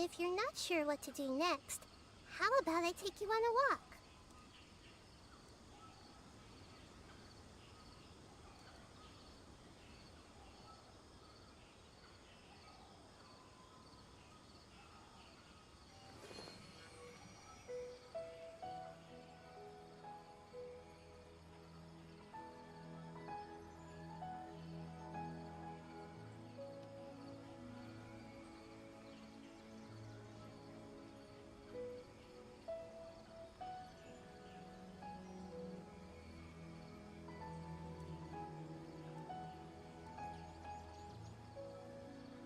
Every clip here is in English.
If you're not sure what to do next, how about I take you on a walk?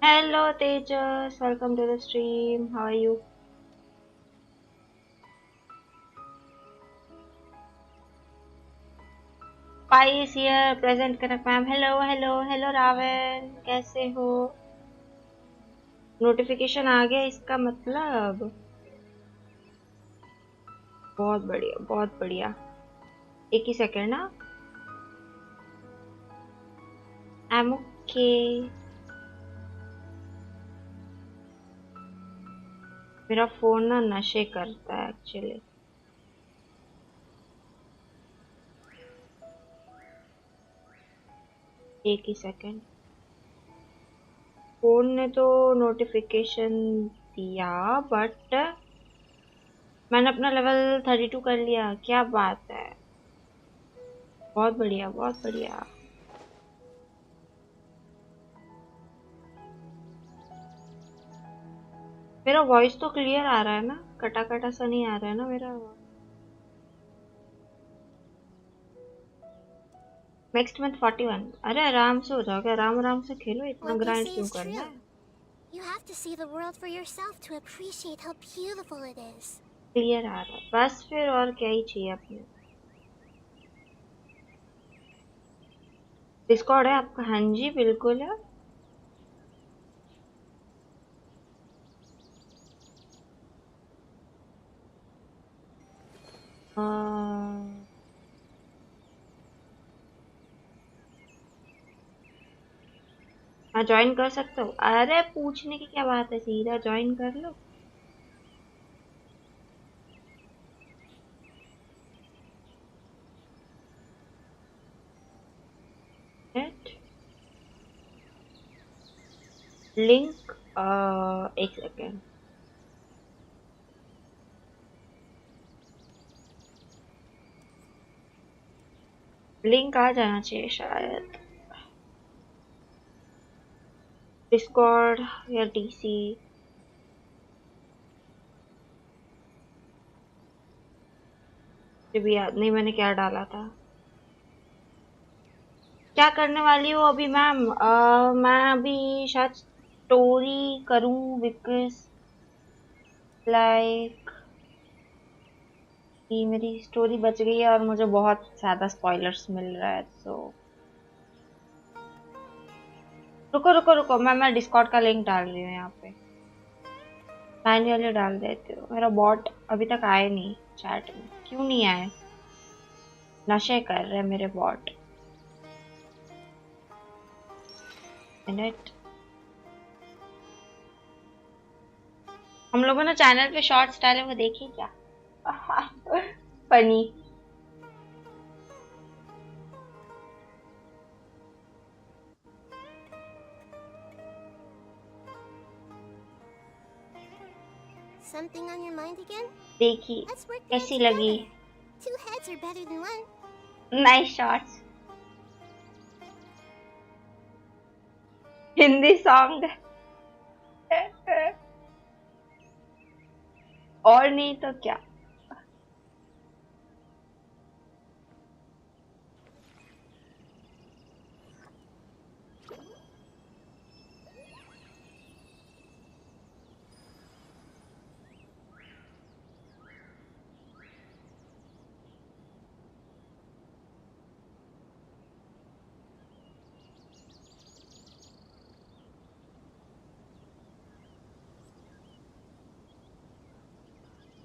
Hello Tejas, welcome to the stream. How are you? Pai is here, present Kanak ma'am. Hello, hello, hello Ravan, कैसे हो? Notification आ गया इसका मतलब? बहुत बढ़िया, बहुत बढ़िया. एक ही सेकंड ना. I'm okay. मेरा फोन ना नशे करता है एक्चुअली. एक ही सेकंड. फोन ने तो नोटिफिकेशन दिया बट मैंने अपना लेवल 32 कर लिया. क्या बात है. बहुत बढ़िया, बहुत बढ़िया. मेरा वॉइस तो क्लियर आ रहा है ना. कटा कटा सा नहीं आ रहा है ना मेरा. Next month 41. अरे आराम से हो जाओगे. आराम आराम से खेलो. इतना What they ग्राइंड say क्यों is करना true. है. You have to see the world for yourself to appreciate how beautiful it is. Clear आ रहा है बस. फिर और क्या ही चाहिए अपने. डिस्कॉर्ड है आपका? हाँ जी बिल्कुल है. हाँ ज्वाइन कर सकते हो. अरे पूछने की क्या बात है. सीधा ज्वाइन कर लो. लिंक एक सेकेंड. लिंक आ जाना चाहिए शायद. डिस्कॉर्ड या डीसी. मुझे भी याद नहीं मैंने क्या डाला था. क्या करने वाली हो अभी मैम? मैं अभी शायद स्टोरी करूं बिकॉज लाइक कि मेरी स्टोरी बच गई है और मुझे बहुत ज्यादा स्पॉयलर्स मिल रहा है. तो रुको रुको रुको. मैं डिस्कॉर्ड का लिंक डाल रही हूँ यहाँ पे. मैन्युअली डाल देती हूँ. मेरा बॉट अभी तक आए नहीं चैट में. क्यों नहीं आए? नशे कर रहे हैं मेरे बॉट. मिनट. हम लोगों ने चैनल पे शॉर्ट्स डाले वो देखी क्या? Funny. Something on your mind again? देखी Let's work it out कैसी लगी? together. Two heads are better than one. Nice shorts. Hindi song. और नहीं तो क्या.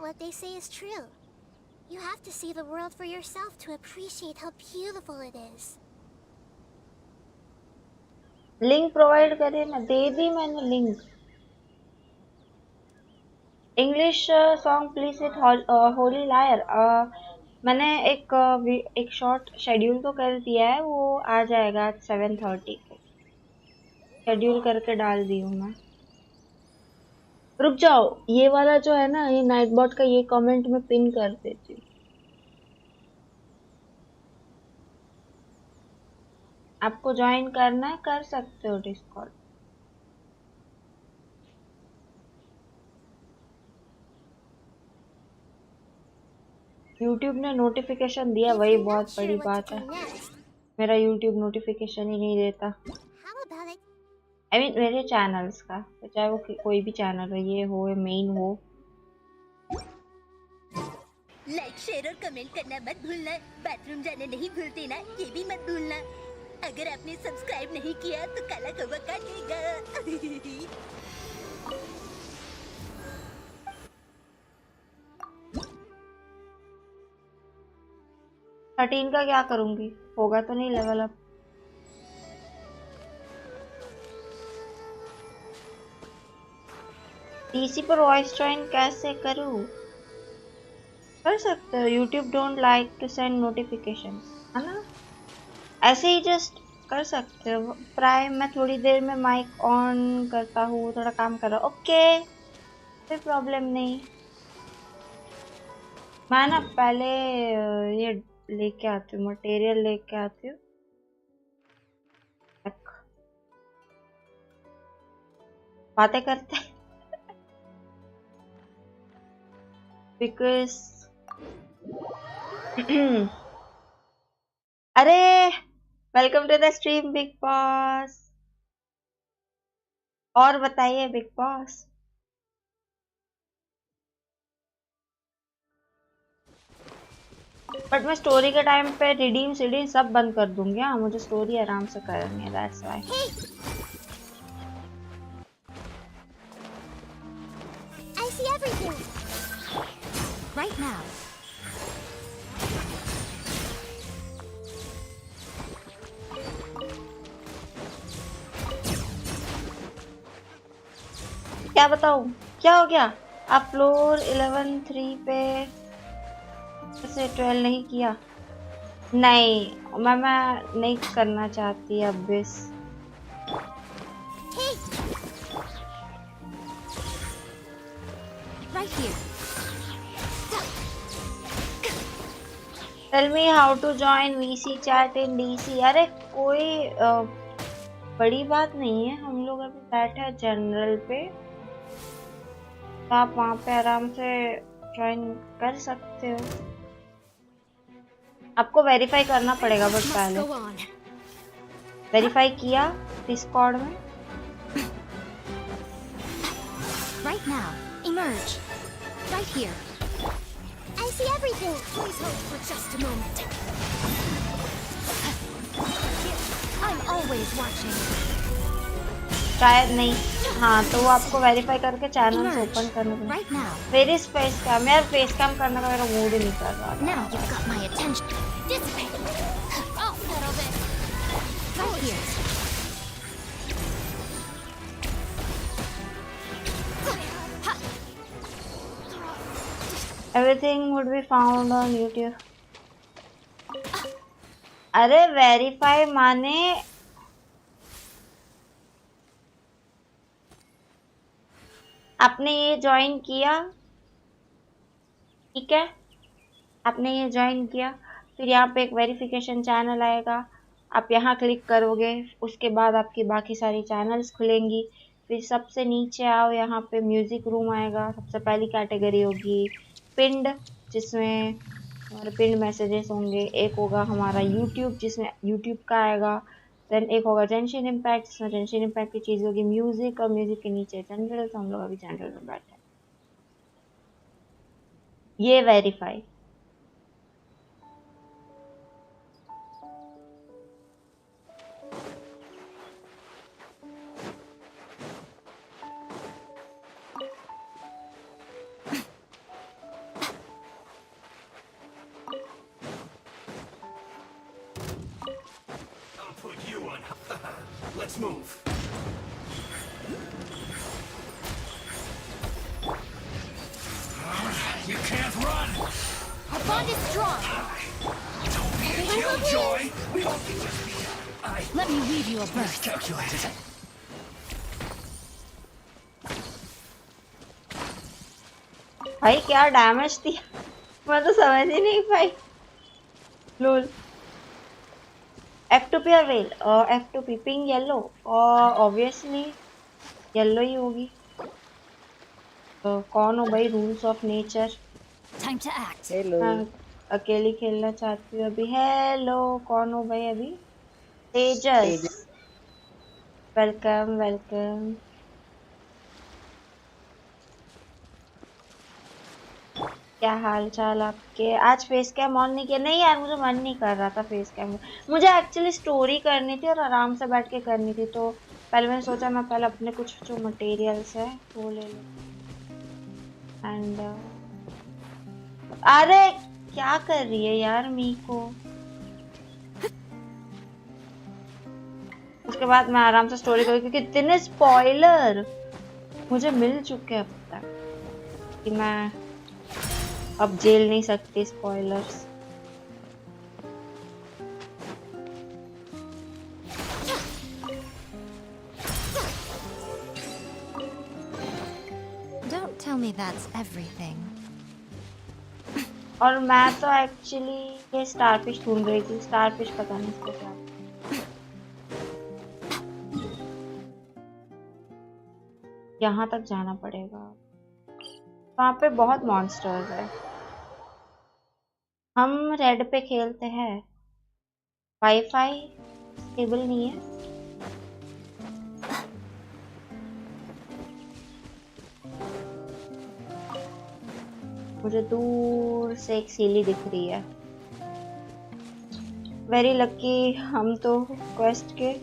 What they say is true. You have to see the world for yourself to appreciate how beautiful it is. Link provide करे ना. दे दी मैंने link. English song please with holy liar. मैंने एक शॉर्ट शेड्यूल तो कर दिया है, वो आ जाएगा 7:30 को। शेड्यूल करके डाल दी हूँ मैं। रुक जाओ, ये वाला जो है ना, ये नाइटबॉट का, ये कमेंट में पिन कर देती हूँ। आपको ज्वाइन करना है, कर सकते हो डिस्कॉर्ड। यूट्यूब ने नोटिफिकेशन दिया, If वही you're not बहुत sure बड़ी what to बात do है। next, मेरा यूट्यूब नोटिफिकेशन ही नहीं देता। how about it? I mean मेरे चैनल्स का, तो चाहे वो कोई भी चैनल हो, ये हो या मेन हो। लाइक शेयर और कमेंट करना मत भूलना। बाथरूम जाने नहीं भूलते ना, ये भी मत भूलना। अगर आपने सब्सक्राइब नहीं किया तो काला कौवा काटेगा। 13 का क्या करूंगी, होगा तो नहीं लेवल अप। पीसी पर वॉइस ज्वाइन कैसे करूं? कर सकते हो, YouTube don't like to send notification, है ना। ऐसे ही जस्ट कर सकते हो। प्राइम मैं थोड़ी देर में माइक ऑन करता हूँ, थोड़ा काम कर रहा हूँ, ओके, कोई प्रॉब्लम नहीं। मैं ना पहले ये लेके आती हूँ, मटेरियल लेके आती हूँ। बातें करते बिकॉज अरे welcome to the stream big boss. और बताइए बिग बॉस। बट मैं स्टोरी के टाइम पे रिडीम सीडीम सब बंद कर दूंगी। हाँ, मुझे स्टोरी आराम से करनी है, that's why. I see everything. Right now. क्या बताऊं, क्या हो गया? आप फ्लोर 11 3 पे से 12 नहीं किया? नहीं, मैं नहीं करना चाहती अब बिस। Hey, Right here. Tell me how to join VC chat in DC. अरे कोई बड़ी बात नहीं है, हम लोग अभी बैठे हैं जनरल पे, तो आप वहाँ पे आराम से ज्वाइन कर सकते हो। आपको वेरीफाई करना पड़ेगा, बट Must पहले go on. वेरीफाई किया डिस्कॉर्ड में। Right now. Emerge. Right here. I see everything. Please hold for just a moment. I'm always watching. शायद नहीं, हाँ, तो वो आपको वेरीफाई करके चैनल से ओपन करना पड़ेगा। Right now. मेरी फेस कैम, यार फेस कैम करने का मेरा मूड ही नहीं कर रहा था। Now you've got my attention. Dissipate. I'll settle this. Right here. Everything would be found on YouTube. अरे वेरीफाई माने आपने ये ज्वाइन किया, ठीक है, आपने ये ज्वाइन किया, फिर यहाँ पे एक वेरिफिकेशन चैनल आएगा, आप यहाँ क्लिक करोगे, उसके बाद आपकी बाकी सारी चैनल्स खुलेंगी। फिर सबसे नीचे आओ, यहाँ पे म्यूजिक रूम आएगा, सबसे पहली कैटेगरी होगी पिंड, जिसमें हमारे पिंड मैसेजेस होंगे। एक होगा हमारा यूट्यूब, जिसमें यूट्यूब का आएगा। देन एक होगा जेंशिन इम्पैक्ट, जिसमें जेंशिन इम्पैक्ट की चीज़ होगी म्यूजिक, और म्यूजिक के नीचे जनरल। तो हम लोग अभी जनरल में बैठे हैं। ये verify Put you on. Let's move. bond is strong. Don't be a killjoy. We won't be just be. Let me weave you a burst. Miscalculated. भाई क्या डैमेज दिया, मैं तो समझ ही नहीं पाई। लूल F2P और वेल, F2P पिंग येलो, और obviously yellow ही होगी। कौन हो भाई? Rules of nature. Time to act. Hello. अकेली खेलना चाहती हूँ अभी। हेलो, कौन हो भाई अभी? तेजस, वेलकम वेलकम। क्या हाल चाल आपके? आज फेस कैम ऑन नहीं किया? नहीं यार, मुझे मन नहीं कर रहा था फेस कैम। मुझे एक्चुअली स्टोरी करनी थी और आराम से बैठ के करनी थी, तो पहले मैंने सोचा मैं पहले अपने कुछ जो मटेरियल्स है वो ले लूं। एंड अरे क्या कर रही है यार मीको? उसके बाद मैं आराम से स्टोरी करूँ, क्योंकि इतने स्पॉइलर मुझे मिल चुके अब तक कि मैं अब झेल नहीं सकती spoilers. Don't tell me that's everything. और मैं तो एक्चुअली ये स्टारफिश ढूंढ रही थी। स्टारफिश पता नहीं इसको क्या। यहाँ तक जाना पड़ेगा, वहाँ पे बहुत मॉन्स्टर्स है। हम रेड पे खेलते हैं, वाईफाई स्टेबल नहीं है। मुझे दूर से एक सीली दिख रही है। Very lucky. हम तो क्वेस्ट के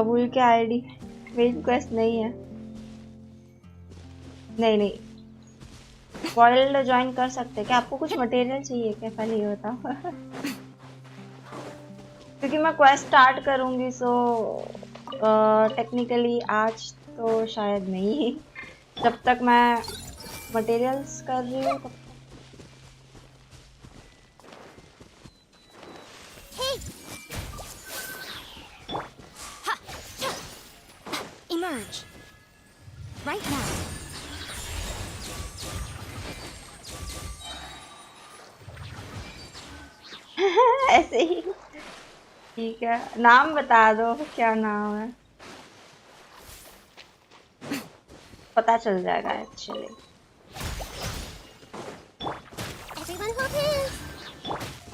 भूल के आईडी मेन क्वेस्ट नहीं है। नहीं, वर्ल्ड ज्वाइन कर सकते हैं क्या? आपको कुछ मटेरियल चाहिए क्या? पहले ये बताओ। क्योंकि मैं क्वेस्ट स्टार्ट करूंगी, सो टेक्निकली आज तो शायद नहीं। जब तक मैं मटेरियल्स कर रही हूँ Emerge. Right now. ऐसे ही ठीक है। नाम बता दो, क्या नाम है? पता चल जाएगा actually. Everyone hold hands.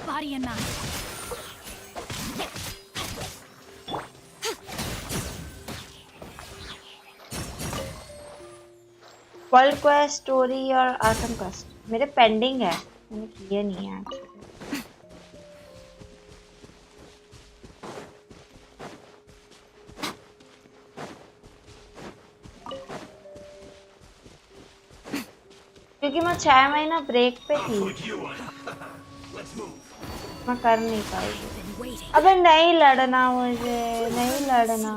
Body and mind. World quest, story और आसम क्वेस्ट मेरे पेंडिंग है, मैंने किए नहीं है एक्चुअली। क्योंकि मैं 6 महीना ब्रेक पे थी, Put you on. Let's move. मैं कर नहीं पाई। Been waiting. अबे नहीं लड़ना, मुझे नहीं लड़ना।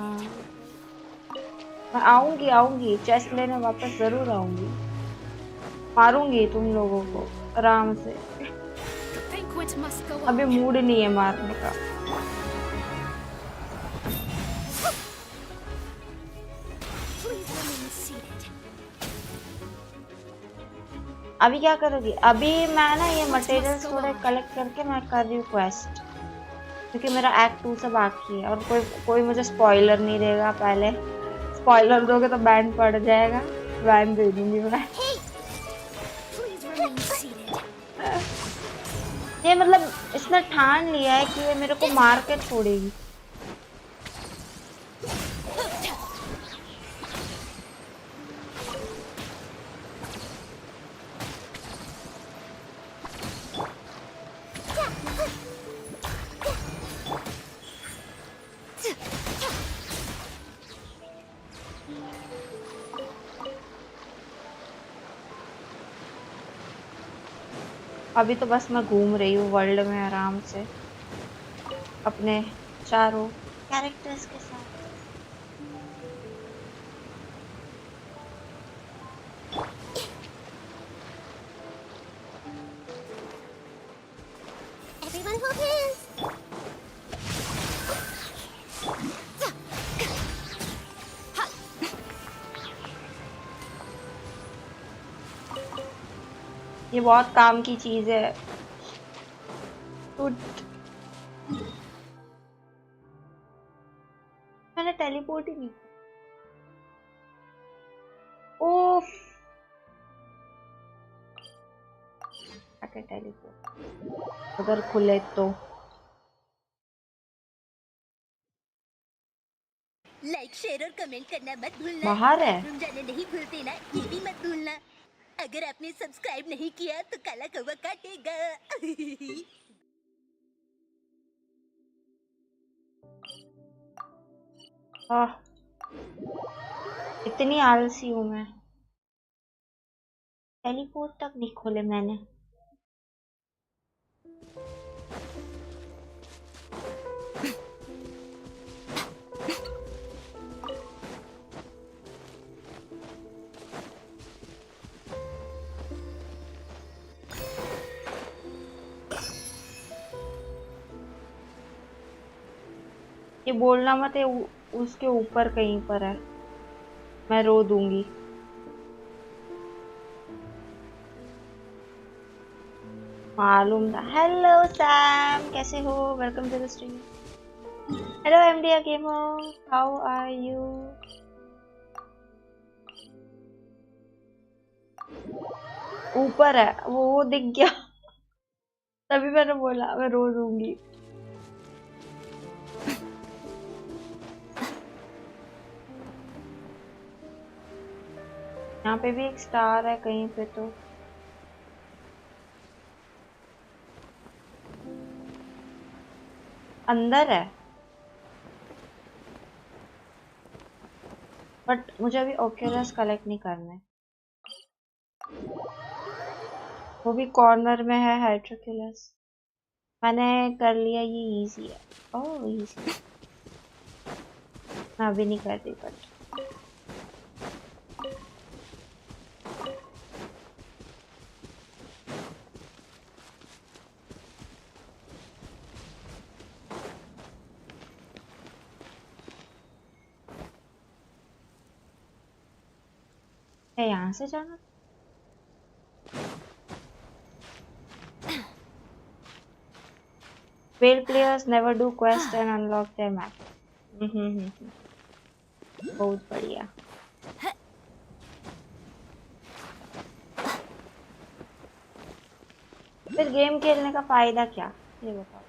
मैं आऊंगी चेस्ट लेने वापस जरूर आऊंगी। मारूंगी तुम लोगों को आराम से। The banquet must go अभी on. मूड नहीं है मारने का। Please remain seated. अभी क्या करोगी? अभी मैं ना ये मटेरियल्स थोड़े कलेक्ट करके मैं कर रही हूँ क्वेस्ट, क्योंकि मेरा एक्ट 2 से बाकी है। और कोई मुझे स्पॉइलर नहीं देगा। पहले स्पॉइलर दोगे तो बैन पड़ जाएगा। बैन दे दूंगी मैं। Please remain seated. ये मतलब इसने ठान लिया है कि ये मेरे को मार के छोड़ेगी। अभी तो बस मैं घूम रही हूँ वर्ल्ड में आराम से अपने चारों कैरेक्टर्स के साथ। Everyone hold hands. ये बहुत काम की चीज है। मैंने टेलीपोर्ट ही नहीं। ओफ, टेलीपोर्ट अगर खुले तो। लाइक शेयर और कमेंट करना मत भूलना। बाहर है। बाथरूम जाने नहीं भूलते ना, ये भी मत भूलना। अगर आपने सब्सक्राइब नहीं किया तो काला कौवा काटेगा। आह, इतनी आलसी हूँ मैं। टेलीपोर्ट तक नहीं खोले मैंने। ये बोलना मत है उसके ऊपर कहीं पर है, मैं रो दूंगी। मालूम था। हेलो सैम, कैसे हो? Welcome to the stream. Hello MD gamer, how are you? ऊपर है वो दिख गया। तभी मैंने बोला मैं रो दूंगी। यहाँ पे भी एक स्टार है कहीं पे तो। अंदर है, बट मुझे अभी ओक्यूलस कलेक्ट नहीं करना है। वो भी कॉर्नर में है हाइड्रोक्यूलस। मैंने कर लिया, ये इजी है। ओह इजी, मैं अभी नहीं कर रही बट है यहाँ से जाना। Fail players never do quest and unlock their map. बहुत बढ़िया। फिर गेम खेलने का फायदा क्या, ये बताओ।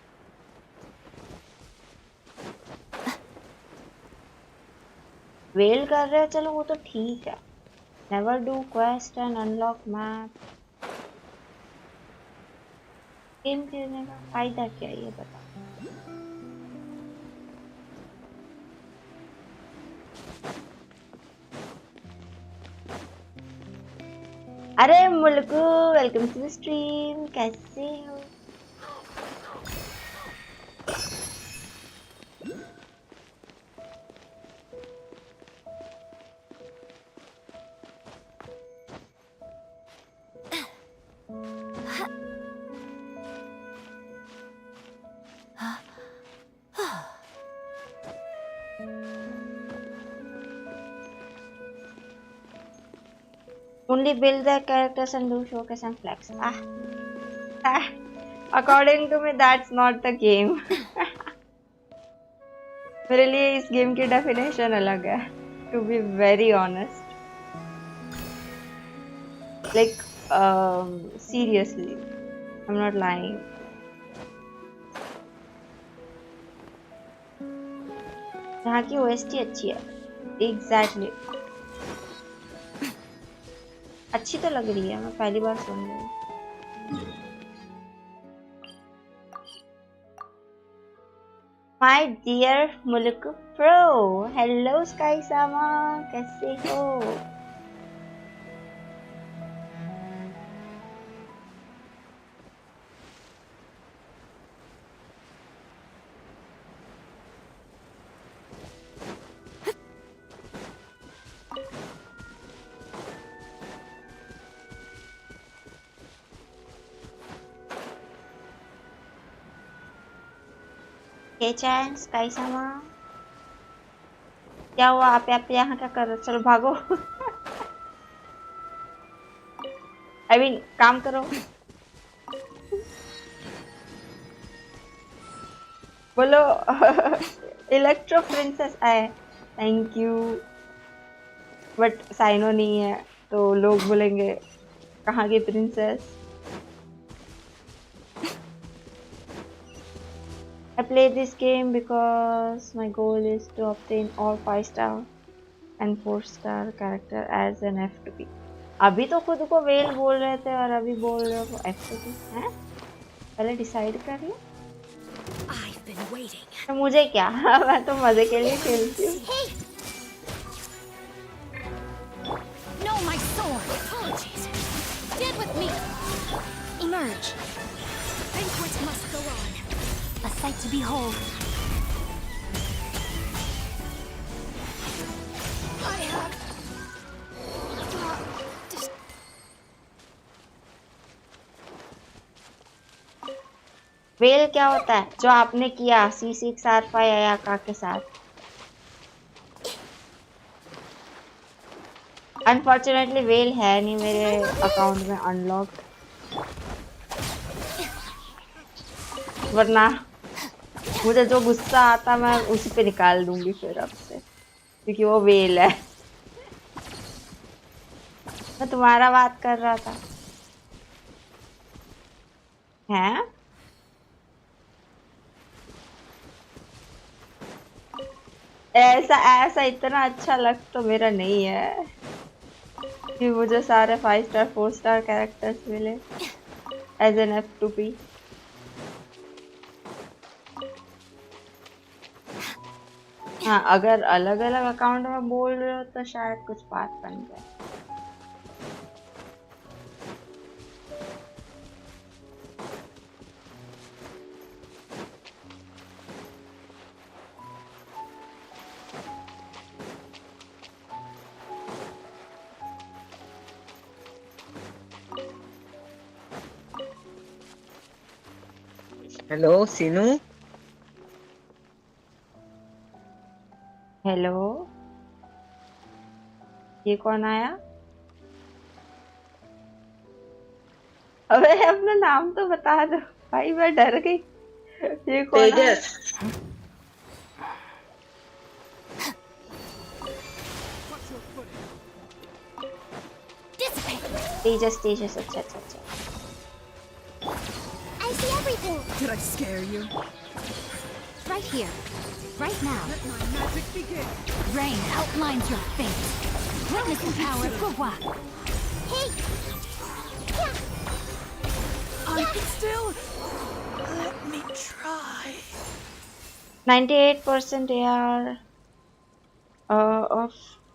वेल कर रहे हो चलो वो तो ठीक है। Never do quest and unlock map. Game खेलने का फायदा क्या, ये बताओ। अरे मुल्कू, वेलकम टू द स्ट्रीम, कैसे हो? Only build the characters and do showcase and flex. According to me, that's not the game. मेरे लिए इस गेम की डेफिनेशन अलग है, to be very honest. Like, seriously, I'm not lying. यहाँ की OST अच्छी है, exactly. अच्छी तो लग रही है, मैं पहली बार सुन रही हूँ। My dear मुल्क प्रो, हेलो स्काई सामा, कैसे हो? चैन स्काई समा क्या हुआ? आप यहाँ क्या कर रहे हो? चलो भागो। आई मीन काम करो। बोलो। इलेक्ट्रो प्रिंसेस आए, थैंक यू। बट साइनो नहीं है तो लोग बोलेंगे कहाँ की princess. I play this game because my goal is to obtain all 5-star and 4-star character as an F2P. अभी तो खुद को वेल बोल रहे थे और अभी बोल रहे हो F2P हैं? पहले डिसाइड कर लो। I've been waiting. तो मुझे क्या? मैं तो मजे के लिए खेलती हूँ। No, my sword. Apologies. Get with me. Emerge. Banquet must go on. A sight to behold. I have. Well क्या होता है जो आपने किया C6R5 आयाका के साथ? अनफॉर्चुनेटली वेल है नहीं मेरे अकाउंट में अनलॉक्ड, वरना मुझे जो गुस्सा आता मैं उसी पे निकाल दूंगी फिर अब से, क्योंकि वो वेल है। मैं तुम्हारा बात कर रहा था। हैं? ऐसा ऐसा इतना अच्छा लग तो मेरा नहीं है कि मुझे सारे 5-स्टार 4-स्टार कैरेक्टर्स मिले एज एन F2P। हाँ, अगर अलग अलग अकाउंट में बोल रहे हो तो शायद कुछ बात बन जाए। हेलो सीनू। हेलो, ये कौन आया? अबे अपना नाम तो बता दो भाई, मैं डर गई। ये कौन आया? तेजस। तेजस तेजस, अच्छा अच्छा अच्छा। I see everything. Did I scare you? Right here. Right now. Let my magic begin. Rain outlines your fate. Witness the power of Gwa. Hey! Yeah! I can still. Let me try. 98% AR of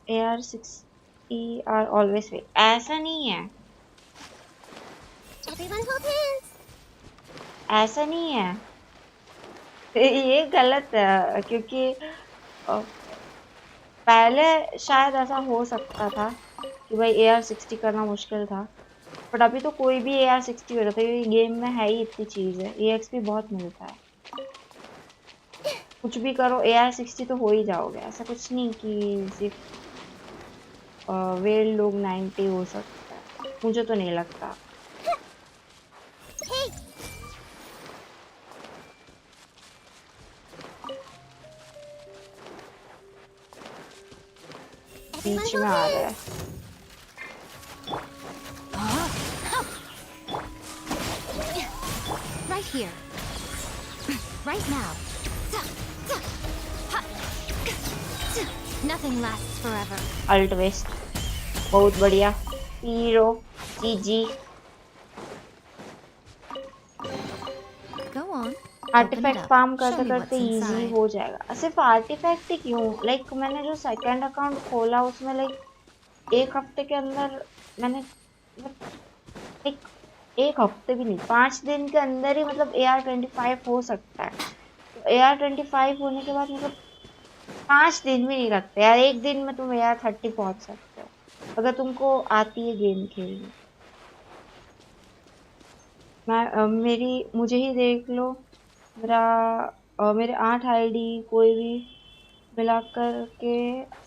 AR60 are always fake। ऐसा नहीं है, Everyone hold hands. ऐसा नहीं है। ये गलत है क्योंकि पहले शायद ऐसा हो सकता था कि भाई AR60 करना मुश्किल था, बट अभी तो कोई भी AR60 हो जाता है क्योंकि गेम में है ही इतनी चीज है। EXP बहुत मिलता है, कुछ भी करो AR60 तो हो ही जाओगे। ऐसा कुछ नहीं कि सिर्फ वेल लोग 90 हो सकता है, मुझे तो नहीं लगता। Hey! Everyone बीच hold में आ रहा है। hands. Right here. Right now. Nothing lasts forever. Alt west बहुत बढ़िया। Hero GG. Go on. Artifact farm करते Show me करते what's इजी inside. हो जाएगा। सिर्फ आर्टिफैक्ट ही क्यों, लाइक मैंने जो सेकंड अकाउंट खोला उसमें लाइक एक हफ्ते के अंदर मैंने एक एक हफ्ते भी नहीं, 5 दिन के अंदर ही मतलब AR25 हो सकता है। तो AR25 होने के बाद मतलब 5 दिन भी नहीं लगते यार, एक दिन में तुम AR30 पहुंच सकते हो अगर तुमको आती है गेम खेलनी। मैं मुझे ही देख लो, मेरा मेरे 8 आईडी कोई भी मिलाकर के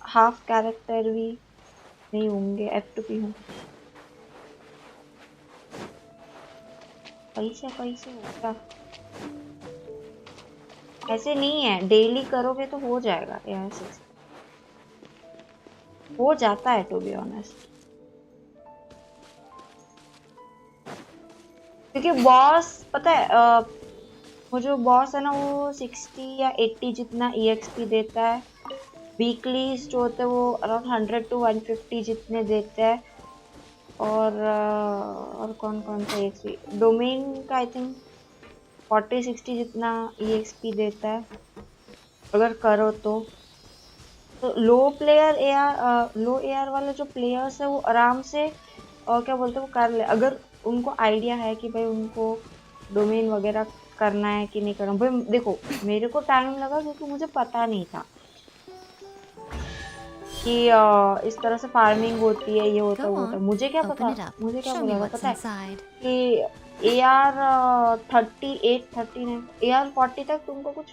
हाफ कैरेक्टर भी नहीं होंगे। F2P हूँ। पैसे पैसे होगा, ऐसे नहीं है, डेली करोगे तो हो जाएगा यार। 6 हो जाता है टू बी ऑनेस्ट, क्योंकि बॉस पता है वो जो बॉस है ना वो 60 या 80 जितना EXP देता है। वीकली जो होते हैं वो अराउंड 100 to 150 जितने देते हैं। और कौन कौन सा EXP डोमेन का आई थिंक 40-60 जितना EXP देता है अगर करो तो। लो AR वाले जो प्लेयर्स है वो आराम से क्या बोलते हैं वो कर ले, अगर उनको आइडिया है कि भाई उनको डोमेन वगैरह करना है कि नहीं करना। भाई देखो मेरे को टाइम लगा क्योंकि मुझे पता नहीं था कि इस तरह से फार्मिंग होती है, ये होता है वो होता है। मुझे क्या पता, मुझे क्या बोला पता है कि AR 38 39 AR 40 तक तुमको कुछ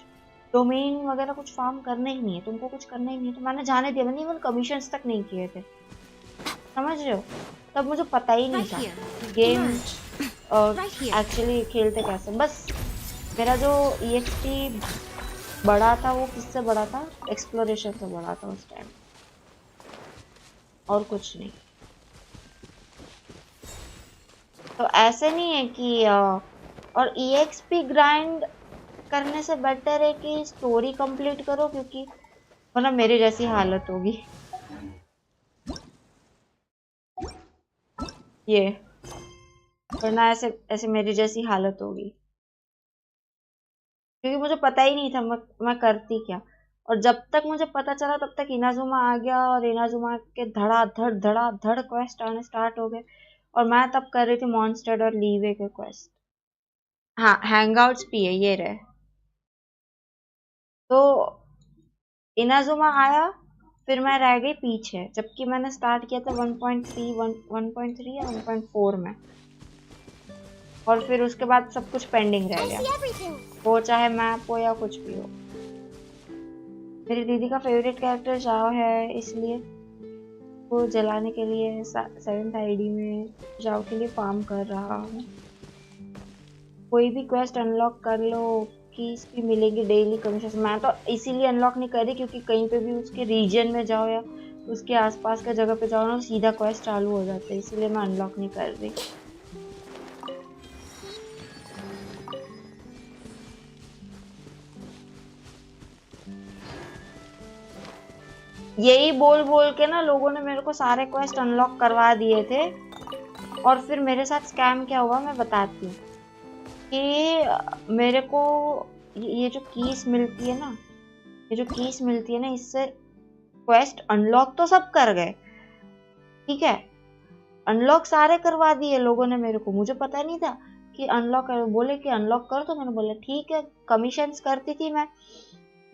डोमेन वगैरह कुछ फार्म करना ही नहीं है, तुमको कुछ करना ही नहीं है। तो मैंने जाने दिया, मैंने इवन कमीशंस तक नहीं किए थे, समझ रहे हो। तब मुझे पता ही नहीं था गेम एक्चुअली खेलते कैसे। बस मेरा जो EXP बड़ा था वो किससे बड़ा था, एक्सप्लोरेशन से बड़ा था उस टाइम, और कुछ नहीं। तो ऐसे नहीं है कि और EXP ग्राइंड करने से बेटर है कि स्टोरी कंप्लीट करो, क्योंकि वरना मेरी जैसी हालत होगी। ये वरना ऐसे ऐसे मेरी जैसी हालत होगी, क्योंकि मुझे पता ही नहीं था मैं करती क्या। और जब तक मुझे पता चला तब तक इनाजुमा आ गया, और इनाजुमा के धड़ा धड़ क्वेस्ट आने स्टार्ट हो गए। और मैं तब कर रही थी मॉन्स्टर और लीवे के क्वेस्ट। हाँ हैंगआउट्स भी है, ये रहे। तो इनाजुमा आया, फिर मैं रह गई पीछे, जबकि मैंने स्टार्ट किया था 1.3 या 1.4 में। और फिर उसके बाद सब कुछ पेंडिंग रह गया, वो चाहे मैप हो या कुछ भी हो। मेरी दीदी का फेवरेट कैरेक्टर जाओ है, इसलिए वो जलाने के लिए 7th आईडी में जाओ के लिए फार्म कर रहा हूँ। कोई भी क्वेस्ट अनलॉक कर लो, कीज भी मिलेंगे डेली कमीशन। मैं तो इसीलिए अनलॉक नहीं कर रही क्योंकि कहीं पे भी उसके रीजन में जाओ या उसके आसपास के जगह पे जाओ ना, सीधा क्वेस्ट चालू हो जाता है, इसलिए मैं अनलॉक नहीं कर रही। यही बोल बोल के ना लोगों ने मेरे को सारे क्वेस्ट अनलॉक करवा दिए थे। और फिर मेरे साथ स्कैम क्या हुआ मैं बताती हूँ कि मेरे को ये जो कीज मिलती है ना, ये जो कीज मिलती है ना, इससे क्वेस्ट अनलॉक तो सब कर गए, ठीक है, अनलॉक सारे करवा दिए लोगों ने मेरे को। मुझे पता नहीं था कि अनलॉक कर, बोले कि अनलॉक कर, तो मैंने बोला ठीक है। कमीशंस करती थी मैं,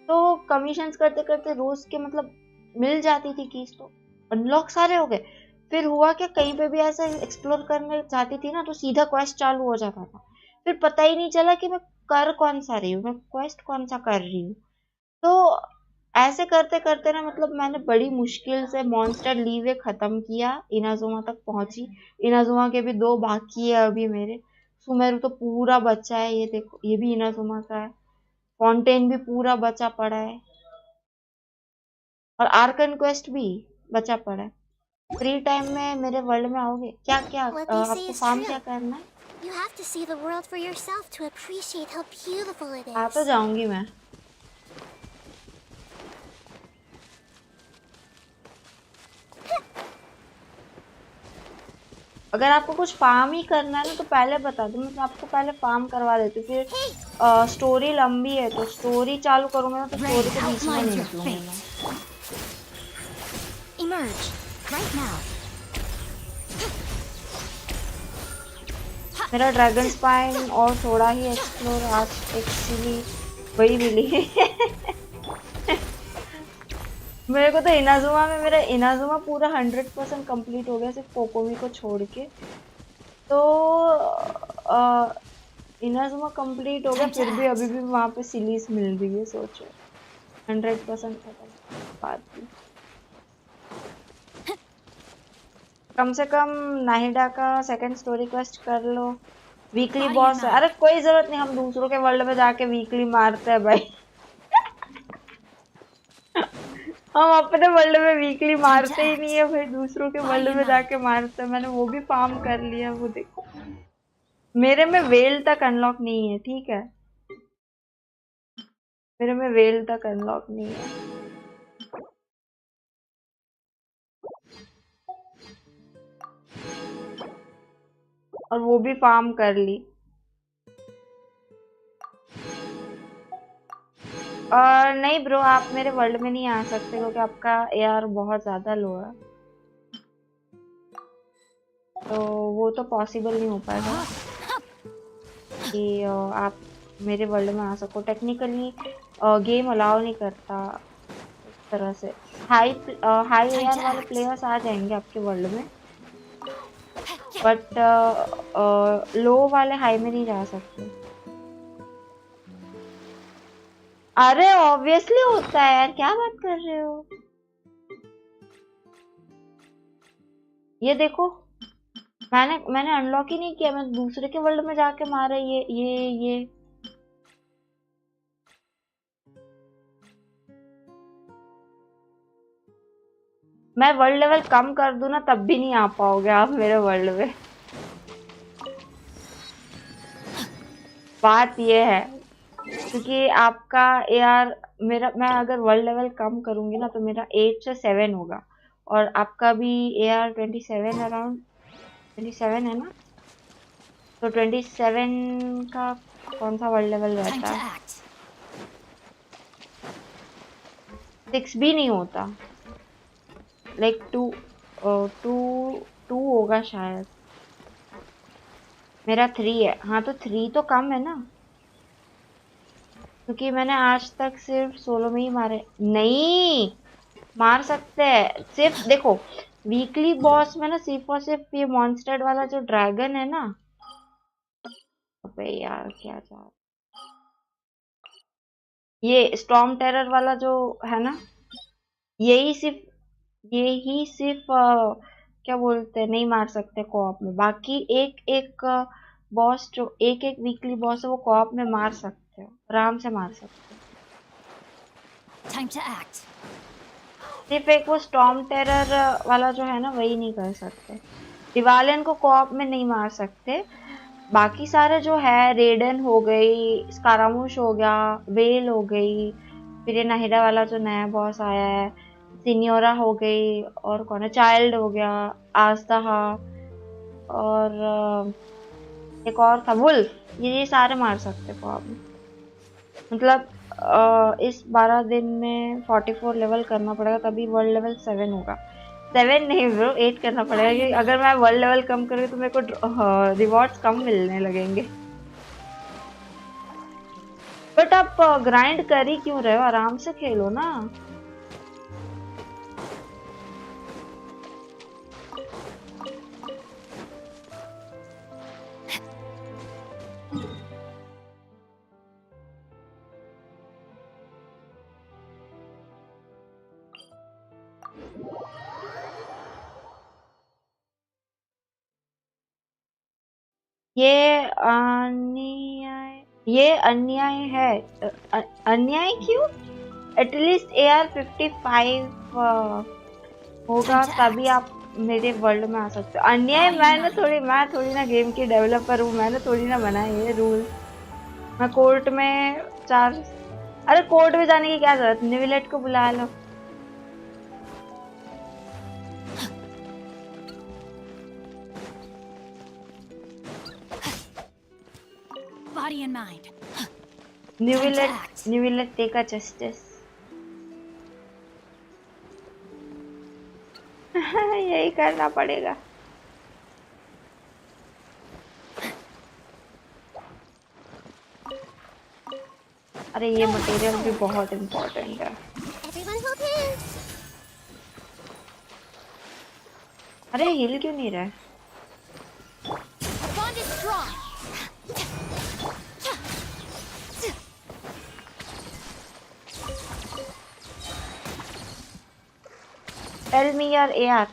तो कमीशंस करते करते रोज के मतलब मिल जाती थी कीज, तो अनलॉक सारे हो गए। फिर हुआ कि कहीं पे भी ऐसे एक्सप्लोर करने जाती थी ना तो सीधा क्वेस्ट चालू हो जाता था। फिर पता ही नहीं चला कि मैं कर कौन सा रही हूँ, मैं क्वेस्ट कौन सा कर रही हूँ। तो ऐसे करते करते ना मतलब मैंने बड़ी मुश्किल से मॉन्स्टर लीवे खत्म किया, इनाजुमा तक पहुंची। इनाजुमा के भी 2 बाकी है अभी मेरे। सुमेरु तो पूरा बचा है, ये देखो ये भी इनाजुमा का है। फाउंटेन भी पूरा बचा पड़ा है, और आर्कन क्वेस्ट भी बचा पड़ा है। फ्री टाइम में मेरे वर्ल्ड में आओगे क्या? क्या आपको फार्म क्या करना है? You have to see the world for yourself to appreciate how beautiful it is. आ तो जाऊंगी मैं। अगर आपको कुछ फार्म ही करना है ना तो पहले बता दो, मैं आपको पहले फार्म करवा देती हूँ। फिर स्टोरी लंबी है तो स्टोरी चालू करूंगा ना तो स्टोरी के बीच में नहीं निकलूंगी मैं। Emerge right now. मेरा ड्रैगन स्पाइन और थोड़ा ही एक्सप्लोर आज एक्चुअली वही मिली। मेरे को तो इनाजुमा में मेरा इनाजुमा पूरा 100% कंप्लीट हो गया, सिर्फ कोकोमी को छोड़ के। तो इनर्समा कंप्लीट हो गया, फिर भी अभी भी वहां पे सिलीस मिल रही है। सोचो 100% खत्म बात भी। कम से कम नाहिडा का सेकंड स्टोरी क्वेस्ट कर लो। वीकली बॉस है, अरे कोई जरूरत नहीं, हम दूसरों के वर्ल्ड में जाके वीकली मारते हैं भाई। हम अपने वर्ल्ड में वीकली मारते ही नहीं है भाई, दूसरों के वर्ल्ड में जाके मारते हैं। मैंने वो भी फार्म कर लिया, वो देखो मेरे में वेल तक अनलॉक नहीं है, ठीक है, मेरे में वेल तक अनलॉक नहीं है। और वो भी फार्म कर ली। नहीं ब्रो, आप मेरे वर्ल्ड में नहीं आ सकते क्योंकि आपका एआर बहुत ज्यादा लो है, तो वो तो पॉसिबल नहीं हो पाएगा कि आप मेरे वर्ल्ड में आ सको। टेक्निकली गेम अलाउ नहीं करता इस तरह से। हाई एआर वाले प्लेयर्स आ जाएंगे आपके वर्ल्ड में, बट लो वाले हाई में नहीं जा सकते। अरे ऑब्वियसली होता है यार, क्या बात कर रहे हो। ये देखो मैंने अनलॉक ही नहीं किया, मैं दूसरे के वर्ल्ड में जाके मारा। ये मैं वर्ल्ड लेवल कम कर दूं ना, तब भी नहीं आ पाओगे आप मेरे वर्ल्ड में। बात ये है क्योंकि आपका एआर मेरा, मैं अगर वर्ल्ड लेवल कम करूंगी ना तो मेरा 8 से 7 होगा, और आपका भी एआर 27 अराउंड 27 है ना, तो 27 का कौन सा वर्ल्ड लेवल रहता है? 6 भी नहीं होता, लाइक 2 होगा शायद। मेरा 3 है। हाँ तो 3 तो कम है ना, क्योंकि मैंने आज तक सिर्फ सोलो में ही मारे। नहीं मार सकते हैं, सिर्फ देखो वीकली बॉस में ना सिर्फ और सिर्फ ये मॉन्स्टर वाला जो ड्रैगन है ना, अबे यार क्या चाह, ये स्टॉर्म टेरर वाला जो है ना, यही सिर्फ क्या बोलते हैं, नहीं मार सकते कोऑप में। बाकी एक एक बॉस जो एक एक वीकली बॉस है वो कोऑप में मार सकते हो, आराम से मार सकते हो। सिर्फ एक वो स्टॉर्म टेरर वाला जो है ना, वही नहीं कर सकते। दिवालियन को कोऑप में नहीं मार सकते, बाकी सारे जो है, रेडन हो गई, स्कारामुश हो गया, वेल हो गई, फिर ये नाहिडा वाला जो नया बॉस आया है, सिनियोरा हो गई, और कौन है, चाइल्ड हो गया, आस्ताहा, और एक और था वुल्फ, ये सारे मार सकते को आप। मतलब इस 12 दिन में 44 लेवल करना पड़ेगा, तभी वर्ल्ड लेवल 7 होगा। 7 नहीं ब्रो, 8 करना पड़ेगा, क्योंकि अगर मैं वर्ल्ड लेवल कम करूँ तो मेरे को रिवॉर्ड्स कम मिलने लगेंगे। बट आप ग्राइंड कर ही क्यों रहे हो, आराम से खेलो ना। ये अन्याय है। अन्याय क्यों? एटलीस्ट AR 55 होगा तभी आप मेरे वर्ल्ड में आ सकते हो। अन्याय मैं थोड़ी ना गेम की डेवलपर हूँ, मैंने थोड़ी ना बनाए ये रूल। मैं कोर्ट में अरे कोर्ट में जाने की क्या जरूरत, निविलेट को बुला लो। Body and mind. Nivilet take a justice. यही करना पड़ेगा। अरे ये मटेरियल भी बहुत इम्पोर्टेंट है। अरे हिल क्यों नहीं रहा है? Tell me your AR.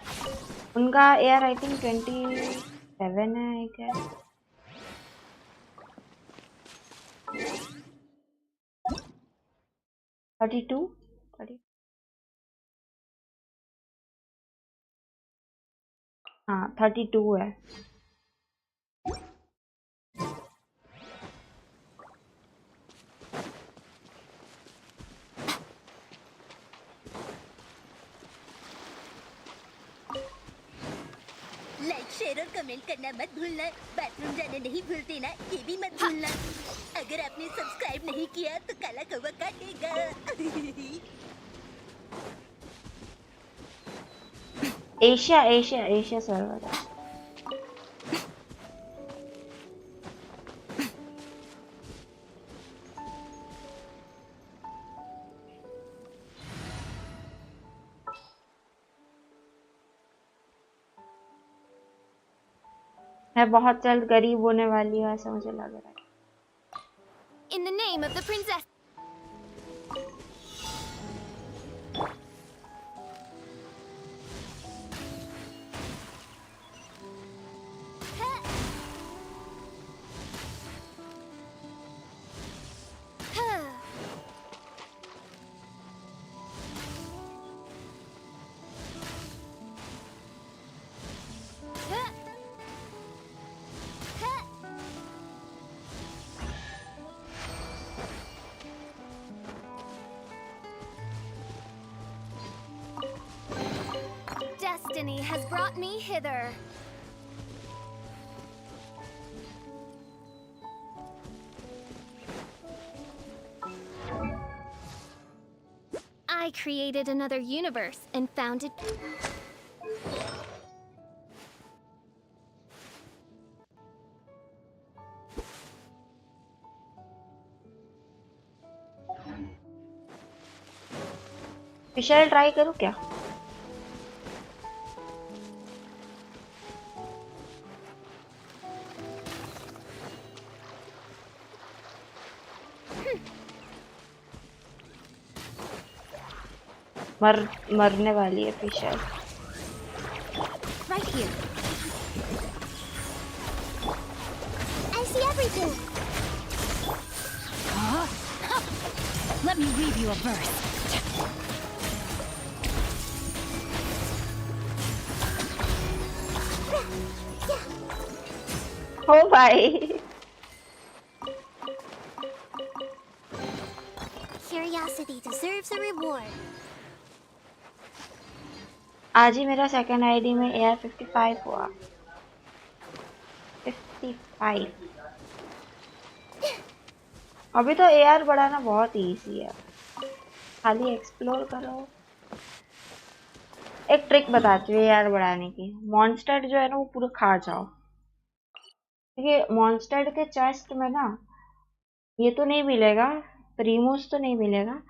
उनका एआर आई थिंक 27 है आई गेस। 32 30 हाँ 32 है। लाइक शेयर और कमेंट करना मत भूलना। बाथरूम जाने नहीं भूलते ना, ये भी मत भूलना। अगर आपने सब्सक्राइब नहीं किया तो काला कौवा काटेगा। एशिया सर्वर है। मैं बहुत जल्द गरीब होने वाली हूँ ऐसा मुझे लग रहा है। In the name of the princess. Destiny has brought me hither. I created another universe and found it. Fischl try करूँ क्या? मरने वाली है Fischl. Right here. I see everything. Let me read you a verse. ओ भाई Curiosity deserves a reward. आज ही मेरा second ID में AR 55 हुआ। 55 अभी तो AR बढ़ाना बहुत इजी है, खाली एक्सप्लोर करो। एक ट्रिक बताती हूँ AR बढ़ाने की। मॉन्स्टर जो है ना वो पूरा खा जाओ। देखिए मॉन्स्टर के चेस्ट में ना ये तो नहीं मिलेगा, प्रीमोस तो नहीं मिलेगा,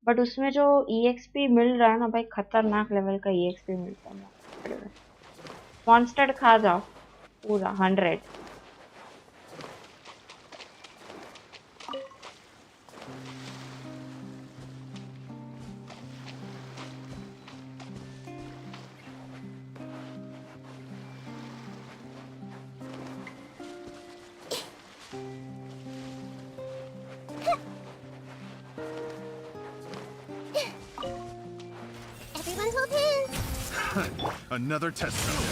बट उसमें जो EXP मिल रहा है ना भाई, खतरनाक लेवल का EXP मिलता है। मॉन्स्टर खा जाओ पूरा 100। Everyone hold hands. Another test zone.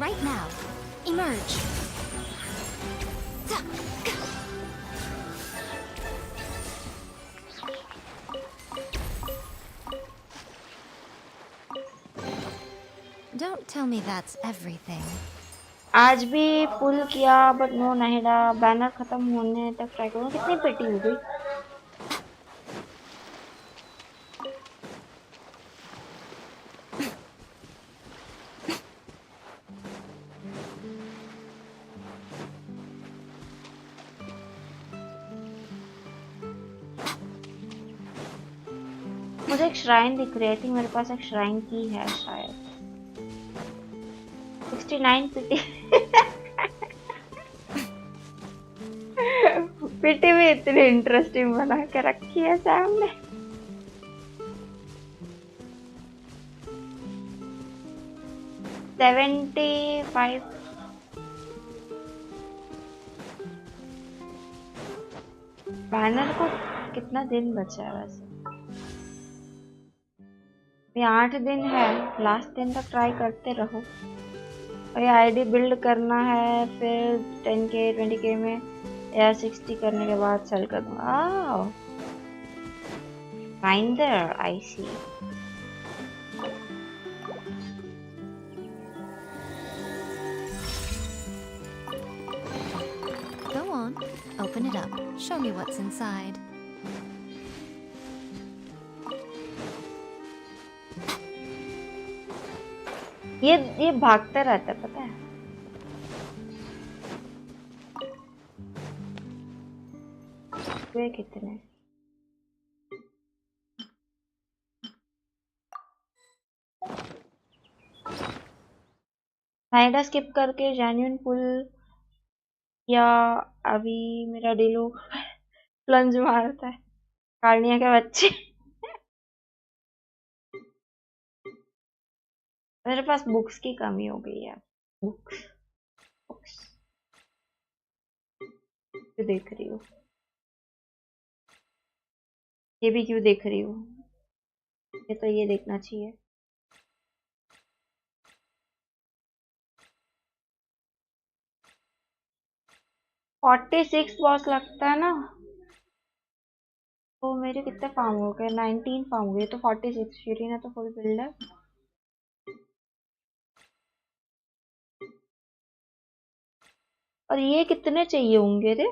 Right now. Emerge. Don't tell me that's everything. आज भी पुल किया बट नो नहीं रहा। बैनर खत्म होने तक ट्राई करूँ। कितनी पेटी हो गई? मुझे एक श्राइन दिख रही है। आई थिंक मेरे पास एक श्राइन की है शायद। 69 पिटी पिटी भी इतनी इंटरेस्टिंग बना के रखी है सैम ने। 75। बैनर को कितना दिन बचा है वैसे? ये 8 दिन है, लास्ट दिन तक ट्राई करते रहो। और ये आईडी बिल्ड करना है, फिर 10K 20K में या 60 करने के बाद सेल कर दूंगा। Finder, I see. Go on, open it up. Show me what's inside. ये भागता रहता है, पता है? वे कितने? साइडा स्किप करके जेन्युइन पुल, या अभी मेरा डिलो प्लंज मारता है। कार्निया के बच्चे। मेरे पास बुक्स की कमी हो गई है। बुक्स बुक्स क्यों देख रही हो? ये भी क्यों देख रही हो? ये तो ये देखना चाहिए। फोर्टी 46 बॉस लगता है ना? तो मेरे कितने फार्म हो गए? 19 फार्म हो गए। तो 46 शीरीन है तो फुल बिल्ड है। और ये कितने चाहिए होंगे रे?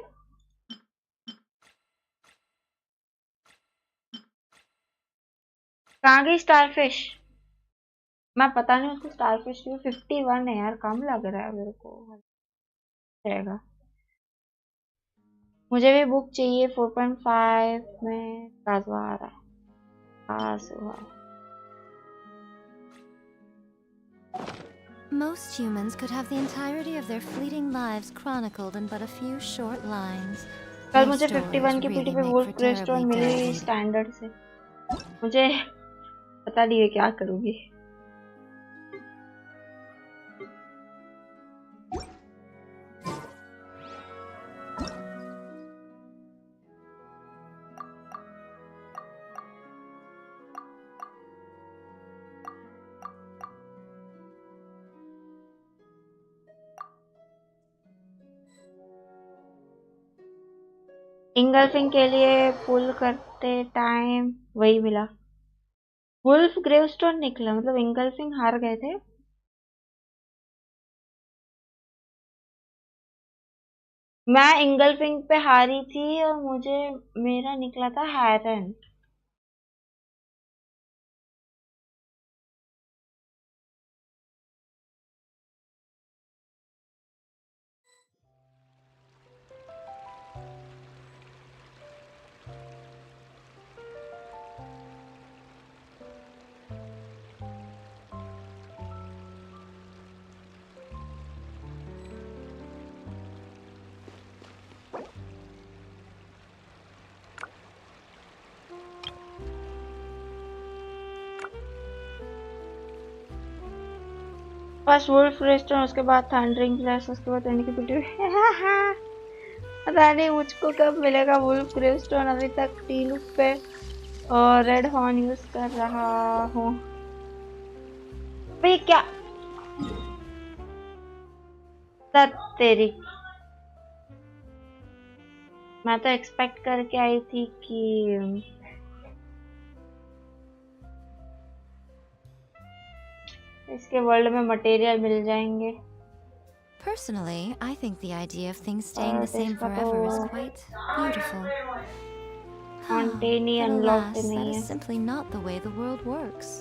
कहाँ गई स्टारफिश? मैं पता नहीं उसको स्टारफिश की 51 है यार, कम लग रहा है मेरे को। रहेगा। मुझे भी बुक चाहिए 4.5 में। काजवा आ रहा है। Most humans could have the entirety of their fleeting lives chronicled in but a few short lines. कल मुझे 51 की पीटी पे वुल्फ ग्रेस्टोन मिली स्टैंडर्ड से। मुझे पता नहीं है क्या करूंगी। इंगल्फिंग के लिए पुल करते टाइम वही मिला। वुल्फ ग्रेवस्टोन निकला, मतलब इंगल्फिंग हार गए थे। मैं इंगल्फिंग पे हारी थी और मुझे मेरा निकला था हैरन। फर्स्ट वुल्फ रेस्टोरेंट, उसके बाद थंडरिंग फ्लैश, उसके बाद की पिटी। पता नहीं मुझको कब मिलेगा वुल्फ ग्रेवस्टोन। अभी तक टीलू पे और रेड हॉर्न यूज कर रहा हूँ। भाई क्या तेरी, मैं तो एक्सपेक्ट करके आई थी कि इसके वर्ल्ड में मटेरियल मिल जाएंगे। Personally, I think the idea of things staying the same forever is quite beautiful. Montaigne But unlocked alas, that नहीं is है। simply not the way the world works.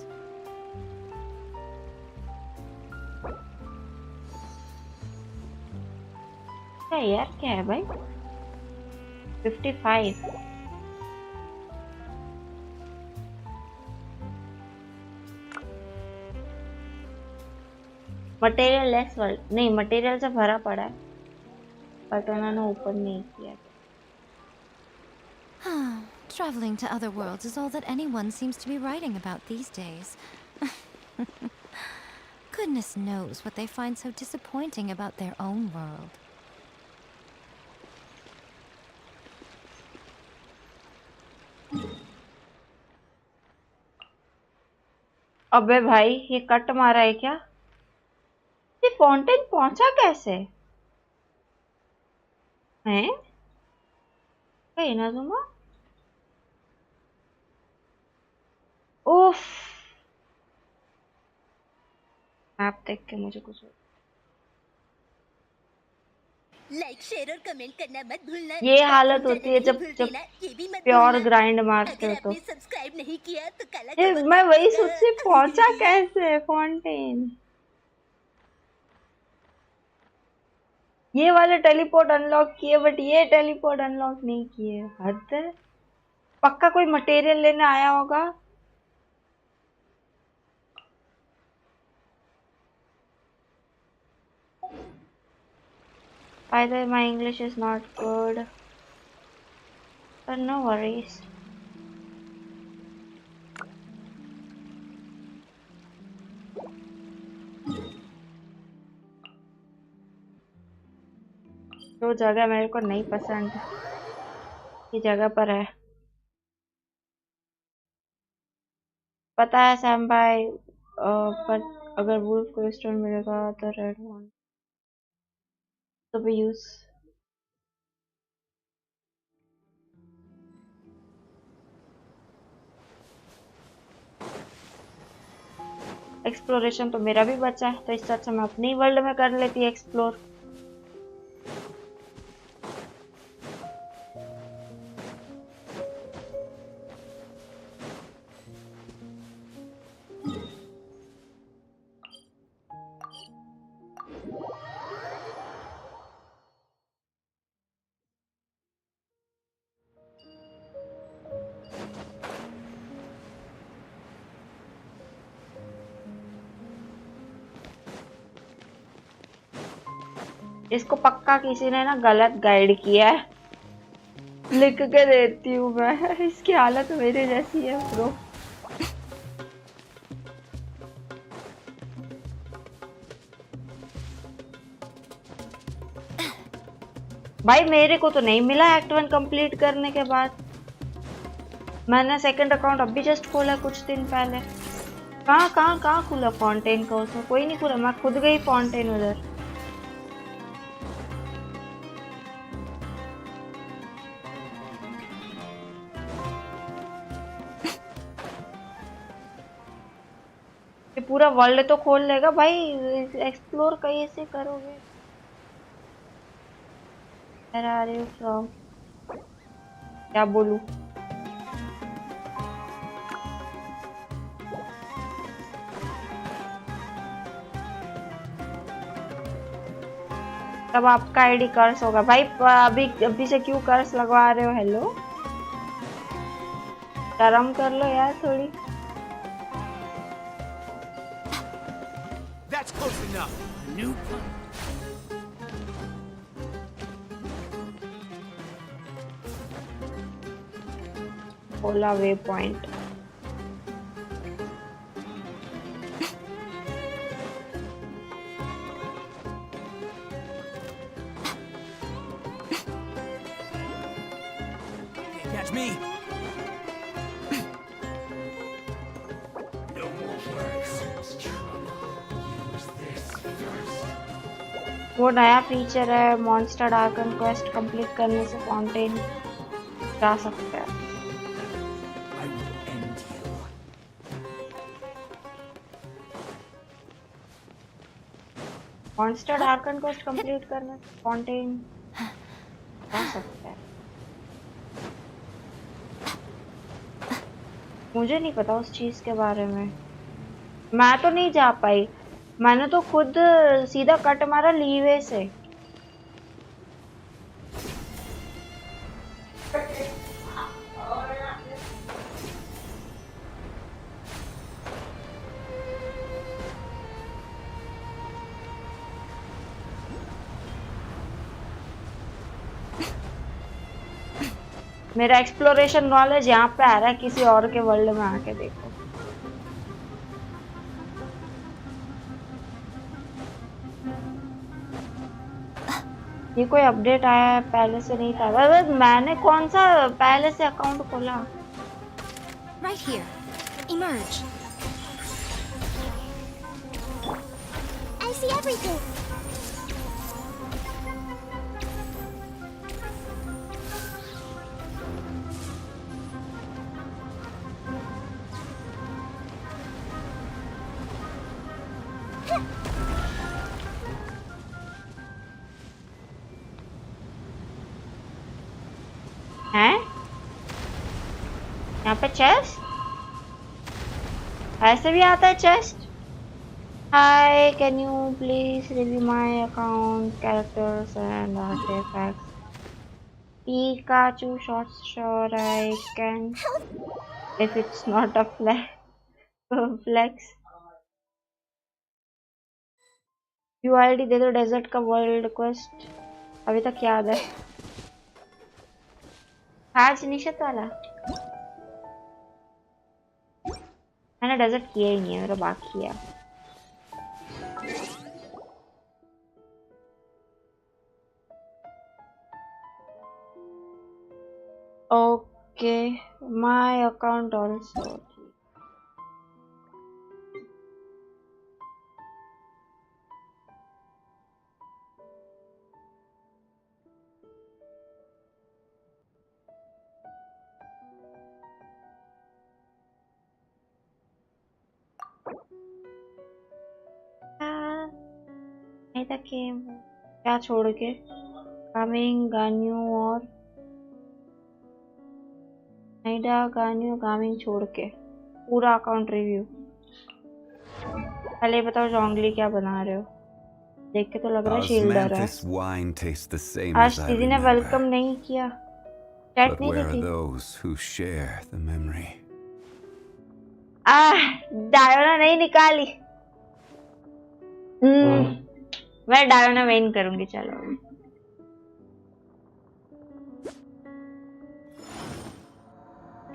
क्या यार, क्या है भाई? 55। मटेरियल लेस वर्ल्ड नहीं, material से भरा पड़ा है बट उन्होंने ओपन नहीं किया। Traveling to other worlds is all that anyone seems to be writing about these days. Goodness knows what they find so disappointing about their own world. अबे भाई ये कट मारा है क्या? ये फाउंटेन पहुंचा कैसे हैं? कहीं ना तुम उफ मैप देख के मुझे कुछ लाइक शेयर और कमेंट करना मत भूलना। ये हालत होती है जब ये भी मत प्योर भूलना। ग्राइंड मारते अगर हो तो आपने सब्सक्राइब नहीं किया तो काला ये कमल मैं वही दबाएगा। सोच से पहुंचा कैसे फाउंटेन। ये वाले टेलीपोर्ट अनलॉक किए बट ये टेलीपोर्ट अनलॉक नहीं किए। हद है। पक्का कोई मटेरियल लेने आया होगा। By the way, my English is not good, but no worries. जो जगह मेरे को नहीं पसंद ये जगह पर है। पता है सैम भाई पर अगर वुल्फ को स्टोन मिलेगा तो रेड वन तो भी यूज एक्सप्लोरेशन तो मेरा भी बचा है तो इससे अच्छा मैं अपनी वर्ल्ड में कर लेती एक्सप्लोर। इसको पक्का किसी ने ना गलत गाइड किया है। लिख के देती हूँ मैं इसकी हालत मेरे जैसी है ब्रो। भाई मेरे को तो नहीं मिला एक्ट 1 कंप्लीट करने के बाद। मैंने सेकंड अकाउंट अभी जस्ट खोला कुछ दिन पहले। कहाँ खुला फाउंटेन का उसमें कोई नहीं खुला। मैं खुद गई फाउंटेन उधर। ये पूरा वर्ल्ड तो खोल लेगा भाई। एक्सप्लोर कैसे करोगे? Where are you from? क्या बोलूं? तब आपका आईडी कर्स होगा भाई। अभी से क्यों कर्स लगवा रहे हो? हेलो शर्म कर लो यार थोड़ी। That's close enough. New Ola way point. catch me. No more words. Use this first. वो नया फीचर है मॉन्स्टर डार्कन क्वेस्ट कंप्लीट करने से फाउंटेन जा सकते हैं। I will end you. Monster darken quest complete करने से फाउंटेन जा सकते हैं। मुझे नहीं पता उस चीज के बारे में। मैं तो नहीं जा पाई। मैंने तो खुद सीधा कट मारा लीवे से। मेरा एक्सप्लोरेशन नॉलेज यहाँ पे आ रहा है। किसी और के वर्ल्ड में आके देखो। ये कोई अपडेट आया है, पहले से नहीं था। अरे मैंने कौन सा पहले से अकाउंट खोला? Right here. Emerge. I see everything. हैं? यहाँ पे चेस्ट? ऐसे भी आता है chest? Hi, can you please review my account characters and artifacts? Pikachu short, sure I can. If it's not a flex. UID दे दो डेजर्ट का वर्ल्ड क्वेस्ट। अभी तक याद है। आज निशत वाला मैंने डेजर्ट किया ही नहीं है, मेरा बाकी है। Okay, my account also. नहीं था कि क्या छोड़ के कामिंग गानियों और नाइडा गानियों गामिंग छोड़ के पूरा अकाउंट रिव्यू। पहले बताओ जोंगली क्या बना रहे हो? देख के तो लग रहा है शील्डर है। आज दीदी ने वेलकम नहीं किया, चैट नहीं की थी। डायोना नहीं निकाली। मैं डायोना मेन करूंगी। चलो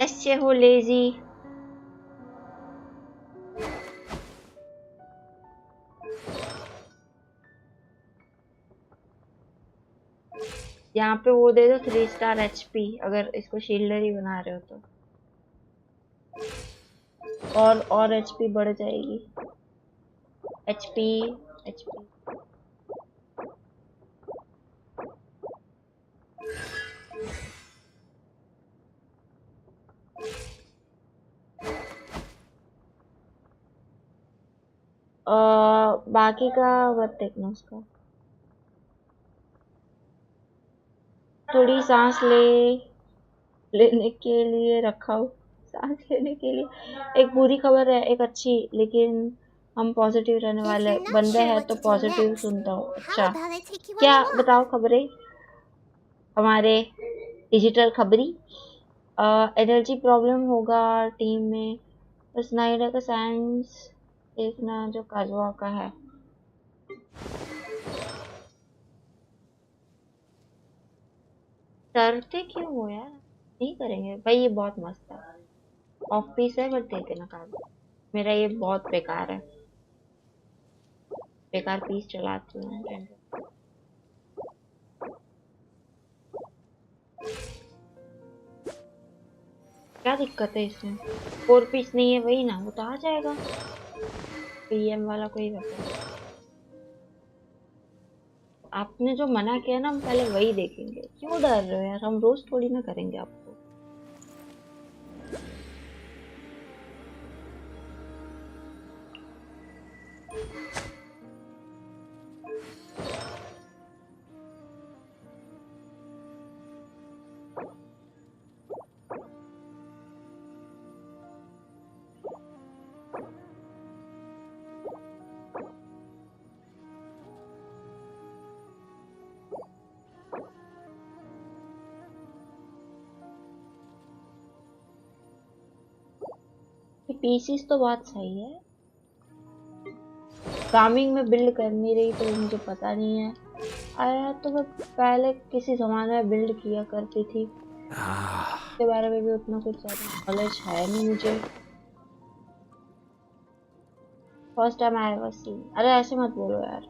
ऐसे हो लेजी। यहाँ पे वो दे दो 3 स्टार HP अगर इसको शील्डर ही बना रहे हो तो, और HP बढ़ जाएगी। HP बाकी का मत देखना। उसका थोड़ी सांस लेने के लिए रखा हो। सांस लेने के लिए एक बुरी खबर है, एक अच्छी, लेकिन हम पॉजिटिव रहने वाले बंदे हैं तो पॉजिटिव सुनता हूँ। अच्छा क्या बताओ खबरें हमारे डिजिटल खबरी। एनर्जी प्रॉब्लम होगा टीम में, बस नाइडा का साइंस देखना जो काजवा का है। डरते क्यों हो यार? नहीं करेंगे भाई, ये बहुत मस्त है। ऑफ पीस है बट देते ना काजवा। मेरा ये बहुत बेकार है, बेकार पीस चलाती हूँ। क्या दिक्कत है इसमें? 4 पीस नहीं है वही ना, वो तो आ जाएगा। PM वाला कोई बता। आपने जो मना किया ना, हम पहले वही देखेंगे। क्यों डर रहे हो यार? हम रोज थोड़ी ना करेंगे आपको। पीसीस तो बात सही है, गामिंग में बिल्ड कर नहीं रही तो मुझे पता नहीं है। आया तो मैं पहले किसी जमाने में बिल्ड किया करती थी, इसके बारे में भी उतना कुछ ज्यादा नॉलेज है नहीं मुझे। First time I was scene. अरे ऐसे मत बोलो यार,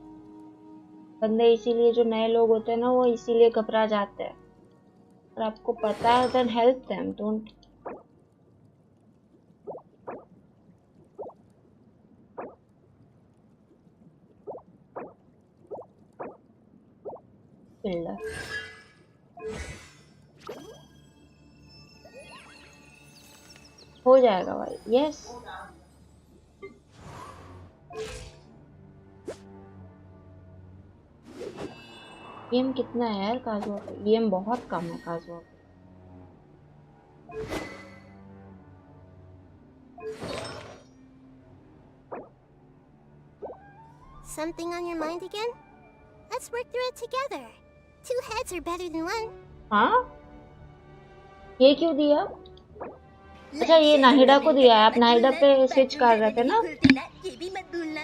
बंदे इसीलिए, जो नए लोग होते हैं ना, वो इसीलिए घबरा जाते हैं। और आपको पता है, then help them, don't. Builder हो जाएगा भाई, यस। ईएम कितना है यार काजुआ का? ईएम बहुत कम है काजुआ का। Something on your mind again? Let's work through it together. Two heads are better than one. हाँ, ये क्यों दिया? अच्छा, ये नाहिडा को दिया है। आप नाहिडा पे स्विच कर रहे थे ना? ये भी मत भूलना।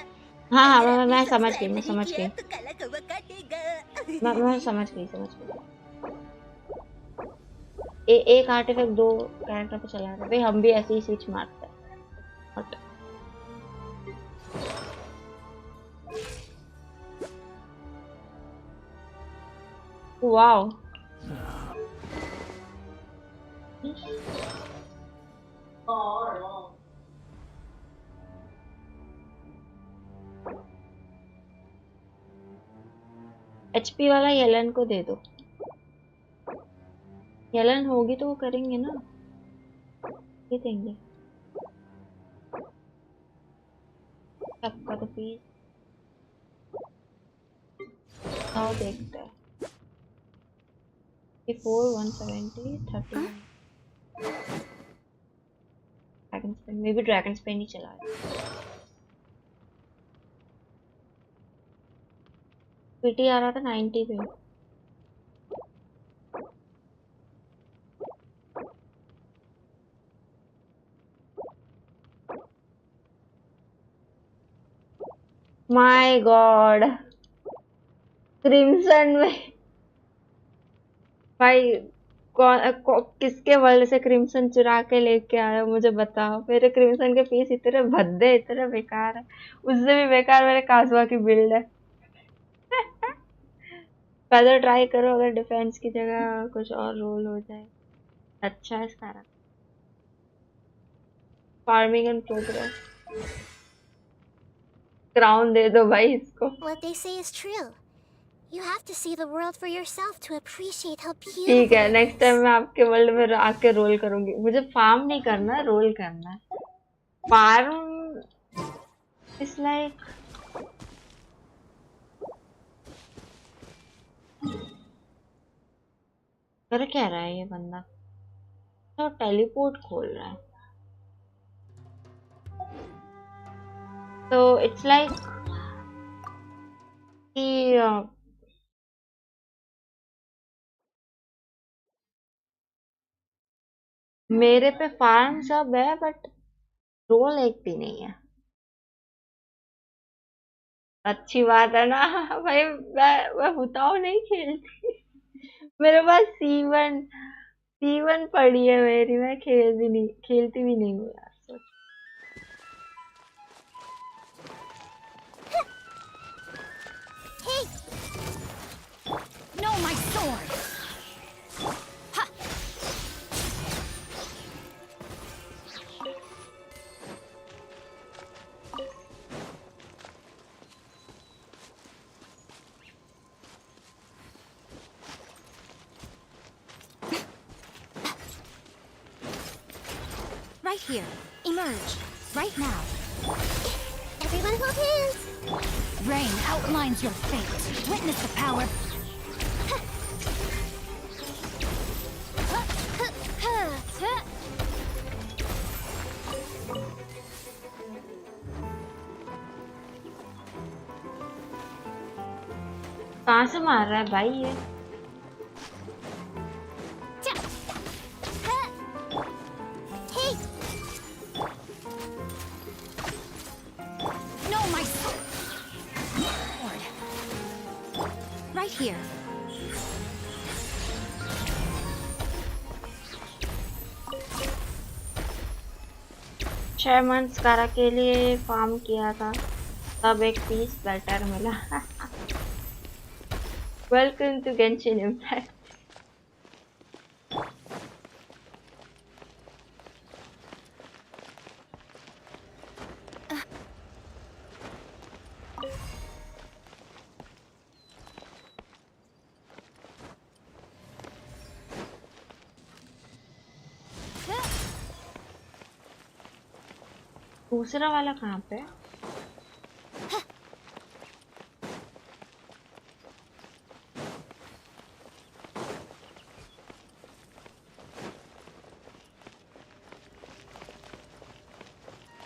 हाँ हाँ, अगर आपने मैं समझ गई, सब्सक्राइब मैं नहीं समझ किया गई, तो काला कौवा काटेगा। मैं समझ गई, समझ गई। एक आर्टिफैक्ट दो कैरेक्टर पे चला रहे भाई, हम भी ऐसे ही स्विच मारते हैं। But वाओ, एचपी वाला येलन को दे दो। येलन होगी तो वो करेंगे ना, ये देंगे सबका। तो प्लीज आओ देखते हैं। 4 170 31 ड्रैगन स्पेन, मे भी ड्रैगन स्पेन ही चला है। पीटी आ रहा था 90 पे। माय गॉड, क्रिम्सन में भाई किसके वर्ल्ड से क्रिम्सन चुरा के लेके आया मुझे बताओ। मेरे क्रिम्सन के पीस इतने भद्दे, इतने बेकार है, उससे भी बेकार मेरे काजुआ की बिल्ड है। पहले ट्राई करो, अगर डिफेंस की जगह कुछ और रोल हो जाए अच्छा है इसका। फार्मिंग एंड प्रोग्रेस, क्राउन दे दो भाई इसको। What they say is true. You have to see the world for yourself to appreciate how ठीक beautiful है, it नेक्स्ट is. टाइम मैं आपके वर्ल्ड में आके रोल करूंगी। मुझे फार्म नहीं करना है, रोल करना है। फार्म इज लाइक, कर क्या रहा है ये बंदा? तो टेलीपोर्ट खोल रहा है, तो इट्स लाइक कि मेरे पे फार्म सब है बट रोल एक भी नहीं है। अच्छी बात है ना भाई, मैं बताओ नहीं खेलती। मेरे पास C1 पड़ी है मेरी, मैं खेलती भी नहीं हूँ यार, सोच। Hey, Know my sword. Ha! Right here. Emerge. Right now. everyone hold hands. Rain outlines your fate. Witness the power. कहाँ से मार रहा है भाई ये? Hey, Know my sword. Right here. 6 months कारा के लिए फार्म किया था, तब एक पीस बेटर मिला। Welcome to Genshin Impact. दूसरा वाला कहाँ पे?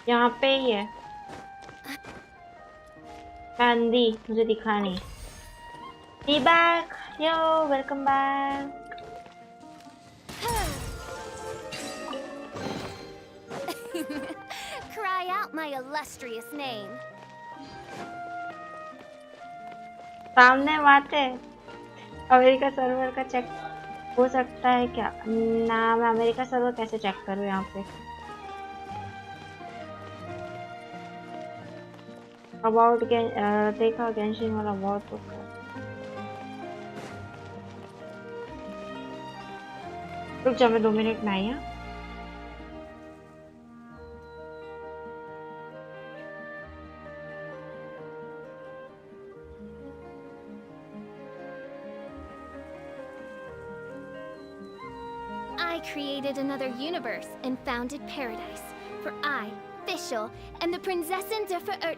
यहाँ पे ही है। अंधी मुझे दिखा नहीं। Be back, yo, welcome back. Cry out my illustrious name. सामने बात है। अमेरिका सर्वर का चेक हो सकता है क्या? ना, मैं अमेरिका सर्वर कैसे चेक करूँ यहाँ पे? अबाउट देखा गेंशिन वाला बहुत होगा। रुक जा, मैं 2 मिनट में आई हूँ। I created another universe and founded paradise. For I, Fischl, and the Prinzessin der Verirrt.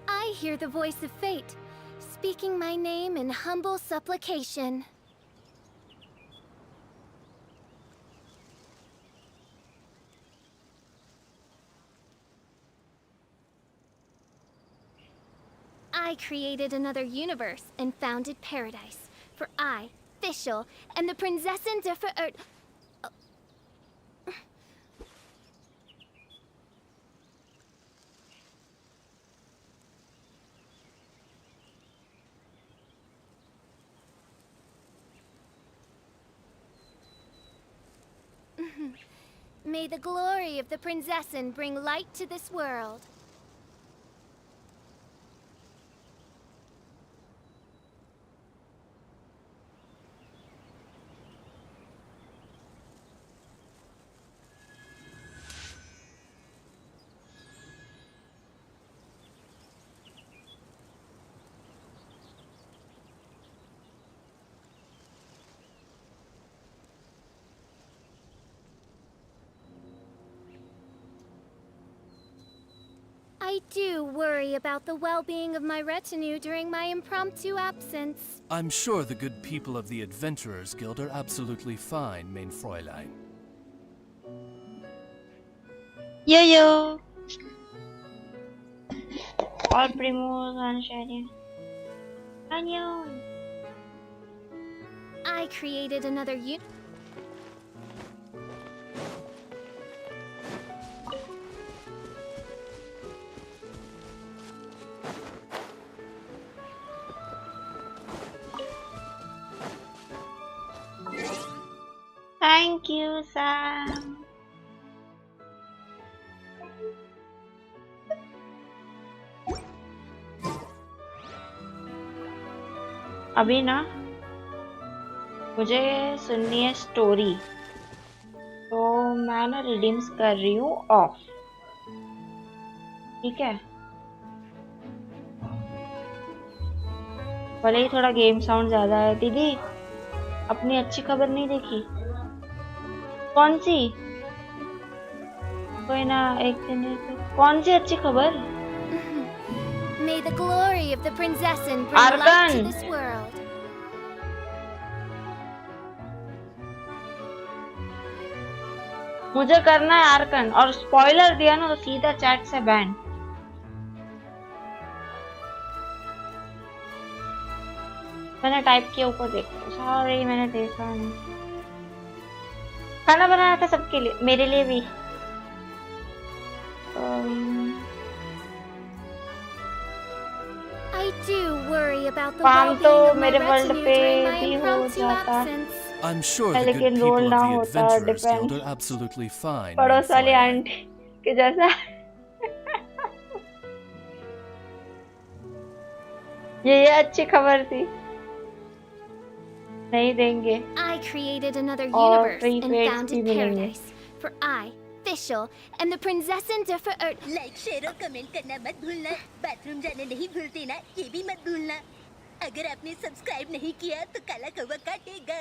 I hear the voice of fate, speaking my name in humble supplication. I created another universe and founded paradise. For I, Fischl, and the Prinzessin der Verirrt. May the glory of the Prinzessin bring light to this world. I do worry about the well-being of my retinue during my impromptu absence. I'm sure the good people of the Adventurers Guild are absolutely fine, mein Fräulein. Yo. All primos and sharing. Annyeong. I created another Thank you, Sam. अभी ना मुझे सुननी है story, तो मैं ना redeems कर रही हूँ ऑफ। ठीक है, भले ही थोड़ा गेम साउंड ज्यादा है। दीदी अपनी अच्छी खबर नहीं देखी? कौन सी? कोई ना, एक दिन कौन सी अच्छी खबर? May the glory of the Prinzessin bring light to this world. मुझे करना है आर्कन, और स्पॉइलर दिया ना तो सीधा चैट से बैन। मैंने टाइप किया, ऊपर देखो। सॉरी, मैंने देखा नहीं। खाना बनाना था सबके लिए, मेरे लिए भी। do worry about the काम तो well-being of my मेरे वर्ल्ड retinue पे during my भी हो impromptu जाता, absence. I'm sure the good लेकिन रोल people ना of the होता, Adventurers Guild depend are absolutely fine, main पड़ोस वाली Fräulein. आंटी के जैसा। ये अच्छी खबर थी, नहीं देंगे I created another और universe फ्री and पेड्स भी founded मिलेंगे। paradise. For I, Fischl, and the Prinzessin der Verirrten. Like share और कमेंट करना मत भूलना। बाथरूम जाने नहीं भूलते ना, ये भी मत भूलना। अगर आपने सब्सक्राइब नहीं किया तो काला कौवा काटेगा।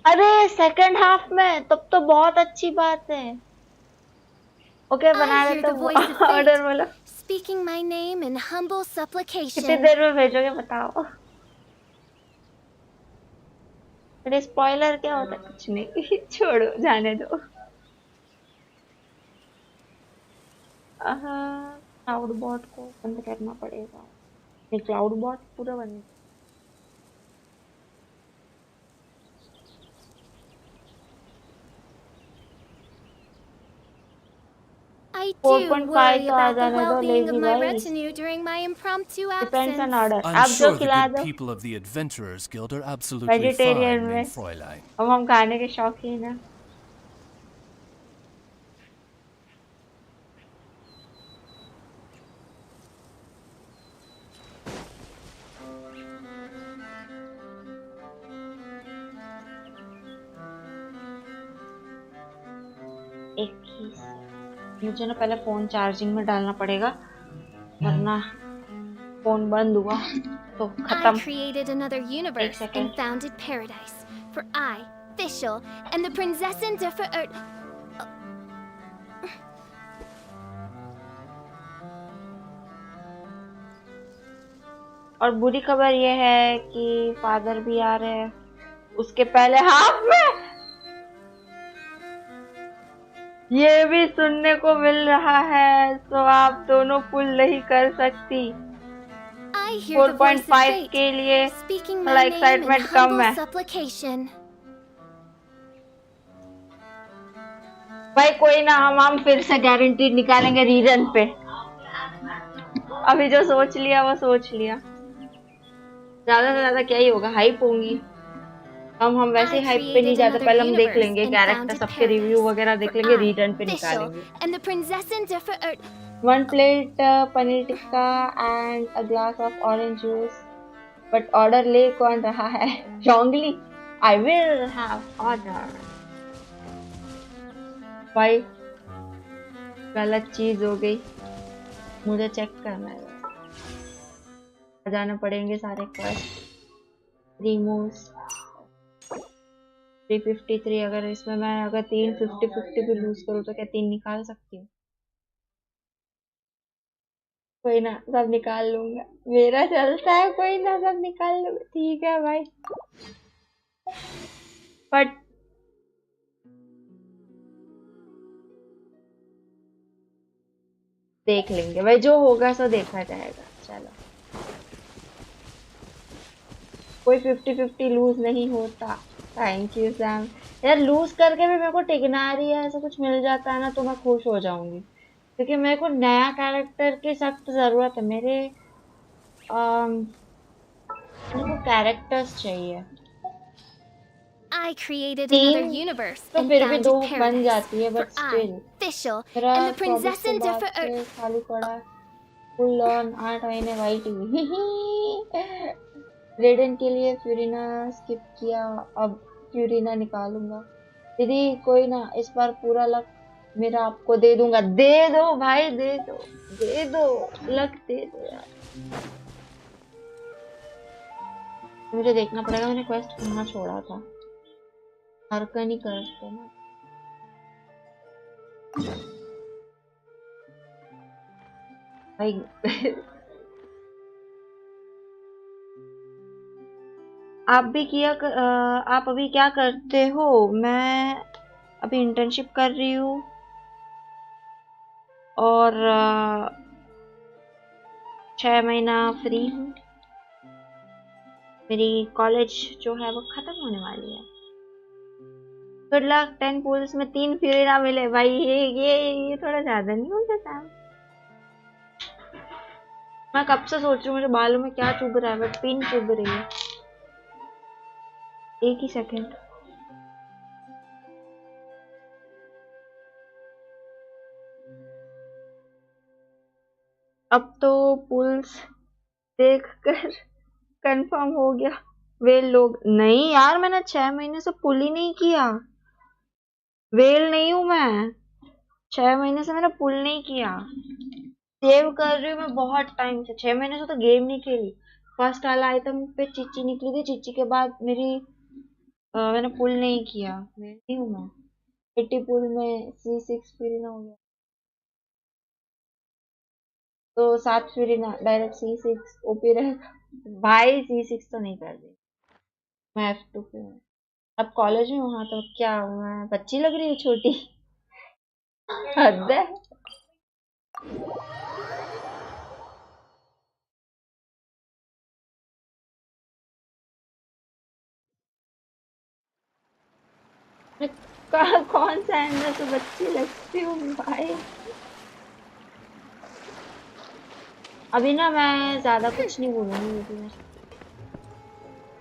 अरे सेकंड हाफ में, तब तो बहुत अच्छी बात है। ओके बना I hear देते the voice of order fate, बोलो। speaking my name in humble कितनी supplication. देर में भेजोगे बताओ। अरे स्पॉइलर क्या होता है, कुछ नहीं छोड़ो जाने दो। क्लाउड बॉट को बंद करना पड़ेगा, नहीं क्लाउड बॉट पूरा बंद। I do 4.5 worry तो आ about the जाने दो well-being of लेजी my भाई। retinue during my impromptu depends on absence. Order, I'm आप जो sure the खिला good दो। people of the Adventurers Guild are absolutely vegetarian fine, main में Fräulein. अब हम खाने के शौकीन हैं। मुझे ना पहले फोन चार्जिंग में डालना पड़ेगा, वरना फोन बंद हुआ तो I खत्म। created another universe second. and founded paradise. For I, Fischl, and the Prinzessin der Verirrten. और बुरी खबर ये है कि फादर भी आ रहे हैं उसके पहले हाफ में। ये भी सुनने को मिल रहा है, तो आप दोनों पुल नहीं कर सकती। I hear the voice of 4.5 fate, के लिए speaking थोड़ा my name in excitement come humble है। supplication. भाई कोई ना, हम फिर से गारंटीड निकालेंगे रीजन पे। अभी जो सोच लिया वो सोच लिया, ज्यादा से ज्यादा क्या ही होगा, हाइप होंगी। हम वैसे ही हाइप पे नहीं जाते, पहले हम देख लेंगे कैरेक्टर, सबके रिव्यू वगैरह देख लेंगे, रीजन पे निकालेंगे। And the Prinzessin der Verirrten. 1 plate paneer tikka and a glass of orange juice. But order ले कौन रहा है? Wrongly I will have order. भाई गलत चीज हो गई, मुझे चेक करना है, जाना पड़ेंगे सारे क्वेस्ट। रिमूव्स 353, अगर इसमें मैं अगर 350 भी लूज करूँ तो क्या 3 निकाल सकती हूँ? कोई ना, सब निकाल लूंगा, मेरा चलता है, कोई ना सब निकाल लूंगा। ठीक है भाई, बट देख लेंगे भाई, जो होगा सो देखा जाएगा। चलो, कोई 50-50 लूज नहीं होता। Thank you Sam. यार लूज करके भी मेरे को टिकना रही है, ऐसा कुछ मिल जाता है ना तो मैं खुश हो जाऊंगी, क्योंकि मेरे को नया कैरेक्टर की सख्त जरूरत है। मेरे को कैरेक्टर्स चाहिए। I created another universe तो and फिर भी दो founded बन paradise. जाती है, but For I, still Fischl, मेरा and the 24 के Prinzessin der बाद Verirrten. से खाली पड़ा फुल ऑन 8 महीने वाई टीवी। रेडन के लिए फ्यूरिना स्किप किया, अब फ्यूरिना निकालूंगा। दीदी कोई ना, इस बार पूरा लक मेरा आपको दे दूंगा। दे दो भाई, दे दो, दे दो, लक दे दो यार। मुझे देखना पड़ेगा मैंने क्वेस्ट कहाँ छोड़ा था, हर का नहीं करते ना। भाई आप भी आप अभी क्या करते हो? मैं अभी इंटर्नशिप कर रही हूँ और 6 महीना फ्री हूँ। मेरी कॉलेज जो है वो खत्म होने वाली है, गुड लक 10 पूल्स में 3 फ्यूरी ना मिले भाई। ये थोड़ा ज्यादा नहीं होता था। मैं कब से सोच रही हूँ मुझे बालों में क्या चुभ रहा है, बट पिन चुभ रही है। एक ही सेकंड। अब तो पुल्स देखकर कंफर्म हो गया। वे लोग नहीं यार, मैंने 6 महीने से पुल ही नहीं किया। वेल नहीं हूं मैं, 6 महीने से मैंने पुल नहीं किया। सेव कर रही हूँ मैं बहुत टाइम से, 6 महीने से तो गेम नहीं खेली। फर्स्ट वाला आइटम पे चिच्ची निकली थी, चिच्ची के बाद मैंने पुल नहीं किया। वेल नहीं हूँ मैं। 80 पुल में C6 फिर ना हो गया तो 7 फिर ना डायरेक्ट C6 ओपी रहेगा भाई। C6 तो नहीं कर रही मैं, F2 पे हूँ। अब कॉलेज में वहां तो क्या हुआ है, बच्ची लग रही है छोटी। हद है। कौन सा अंदर से बच्ची लगती हूँ भाई। अभी ना मैं ज्यादा कुछ नहीं बोलूंगी।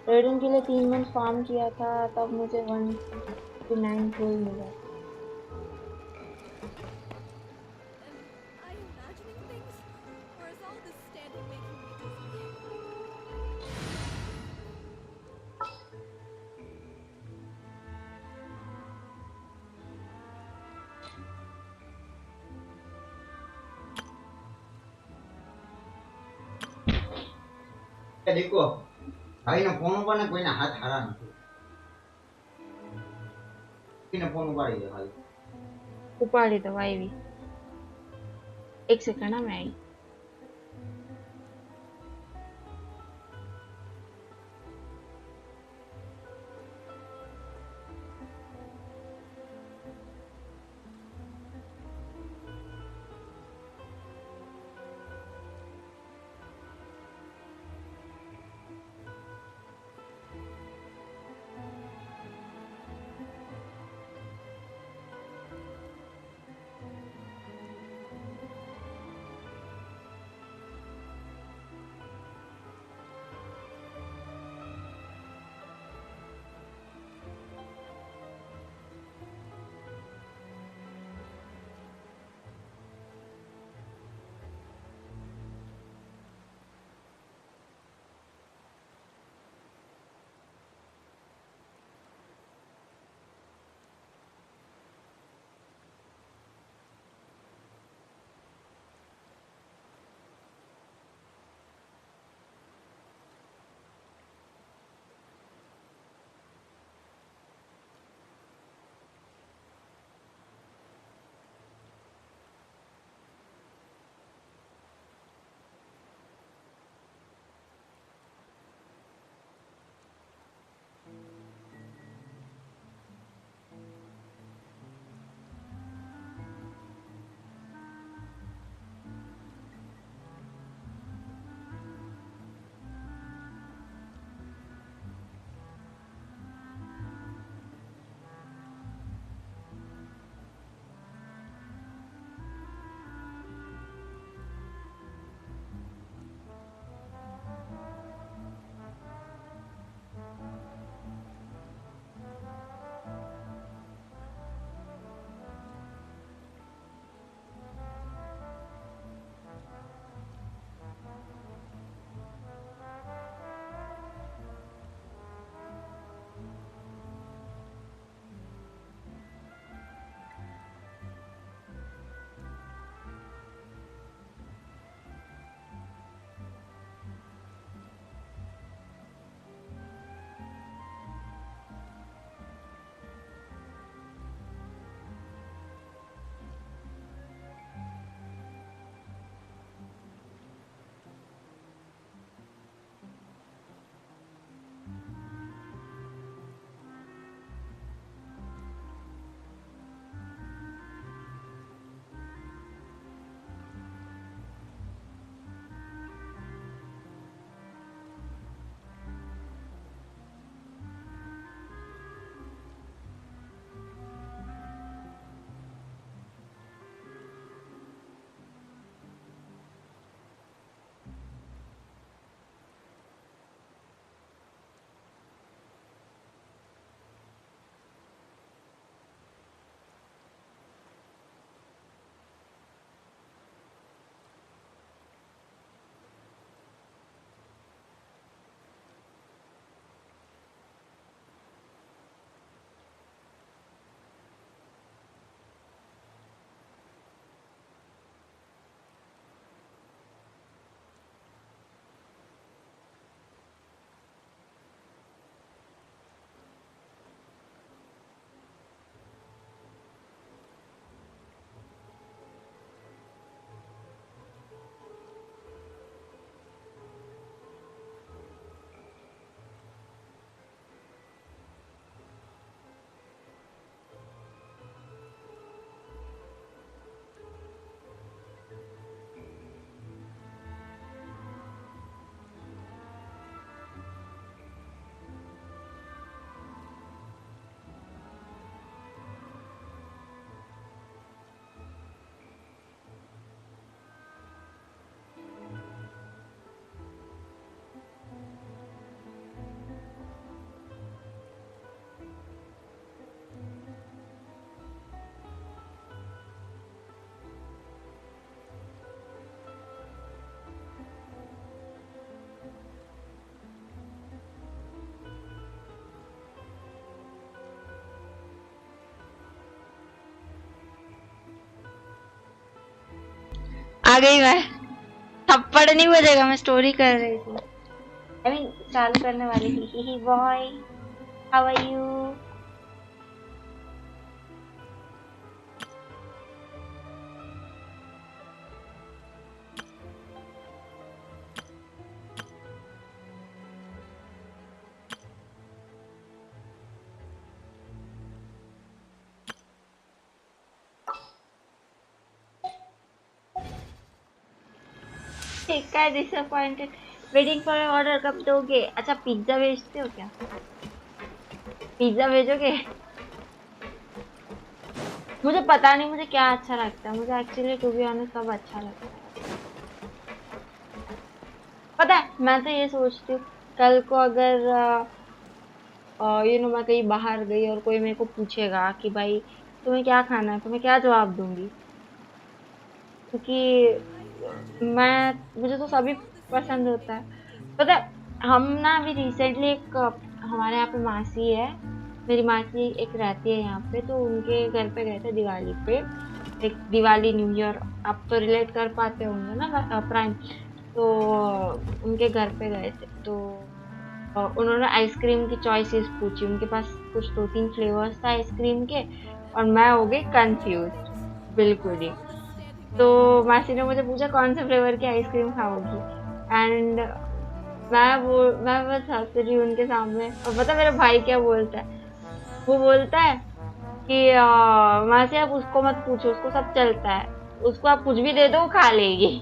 ट्रेडिंग के लिए 3 मंथ फार्म किया था, तब मुझे 159 गोल मिला। Am I imagining things? Or is all this standing making me dizzy? देखो भाई ना फोन पर ना कोई ना हाथ हारा ना कोई ना फोन उपाड़ी दे भाई। उपाड़ी तो भाई भी। एक सेकंड ना, मैं आई। आ गई मैं। थप्पड़ नहीं बजेगा, मैं स्टोरी कर रही थी। आई मीन चालू करने वाली थी। ही बॉय, हाउ आर यू? ठीक है, डिसअपॉइंटेड। वेटिंग फॉर ऑर्डर, कब दोगे? अच्छा पिज्जा भेजते हो क्या? पिज्जा भेजोगे? मुझे पता नहीं मुझे क्या अच्छा लगता है। मुझे एक्चुअली टू बी ऑनेस्ट सब अच्छा लगता है। पता है, मैं तो ये सोचती हूँ कल को अगर मैं कहीं बाहर गई और कोई मेरे को पूछेगा कि भाई तुम्हें क्या खाना है, तो मैं क्या जवाब दूंगी? क्योंकि मुझे तो सभी पसंद होता है। पता है, हम ना अभी रिसेंटली एक हमारे यहाँ पे मासी है, मेरी मासी एक रहती है यहाँ पे, तो उनके घर पे गए थे दिवाली पे। एक दिवाली न्यू ईयर आप तो रिलेट कर पाते होंगे ना प्राइम। तो उनके घर पे गए थे, तो उन्होंने आइसक्रीम की चॉइसेस पूछी। उनके पास कुछ 2-3 फ्लेवर्स था आइसक्रीम के, और मैं हो गई कंफ्यूज बिल्कुल ही। तो मासी ने मुझे पूछा कौन से फ्लेवर की आइसक्रीम खाओगी, एंड मैं बस हंस रही हूँ उनके सामने। और पता मेरा भाई क्या बोलता है? वो बोलता है कि मासी आप उसको मत पूछो, उसको सब चलता है, उसको आप कुछ भी दे दो वो खा लेगी।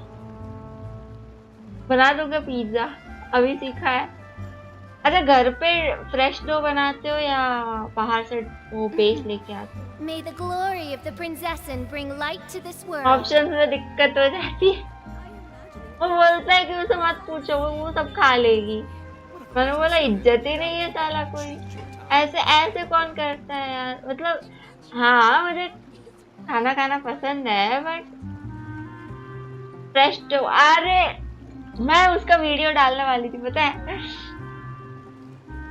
बना दोगे पिज्जा? अभी सीखा है। अच्छा घर पे फ्रेश डो बनाते हो या बाहर से वो पेस्ट लेके आते हो? May the glory of the princessin bring light to this world. Option में दिक्कत हो जाती है। वो बोलता है कि उसे मत पूछो, वो सब खा लेगी। मैंने बोला इज्जत ही नहीं है साला कोई। ऐसे ऐसे कौन करता है यार? मतलब हाँ मुझे खाना खाना पसंद है, बट फ्रेश डो, अरे मैं उसका वीडियो डालने वाली थी पता है।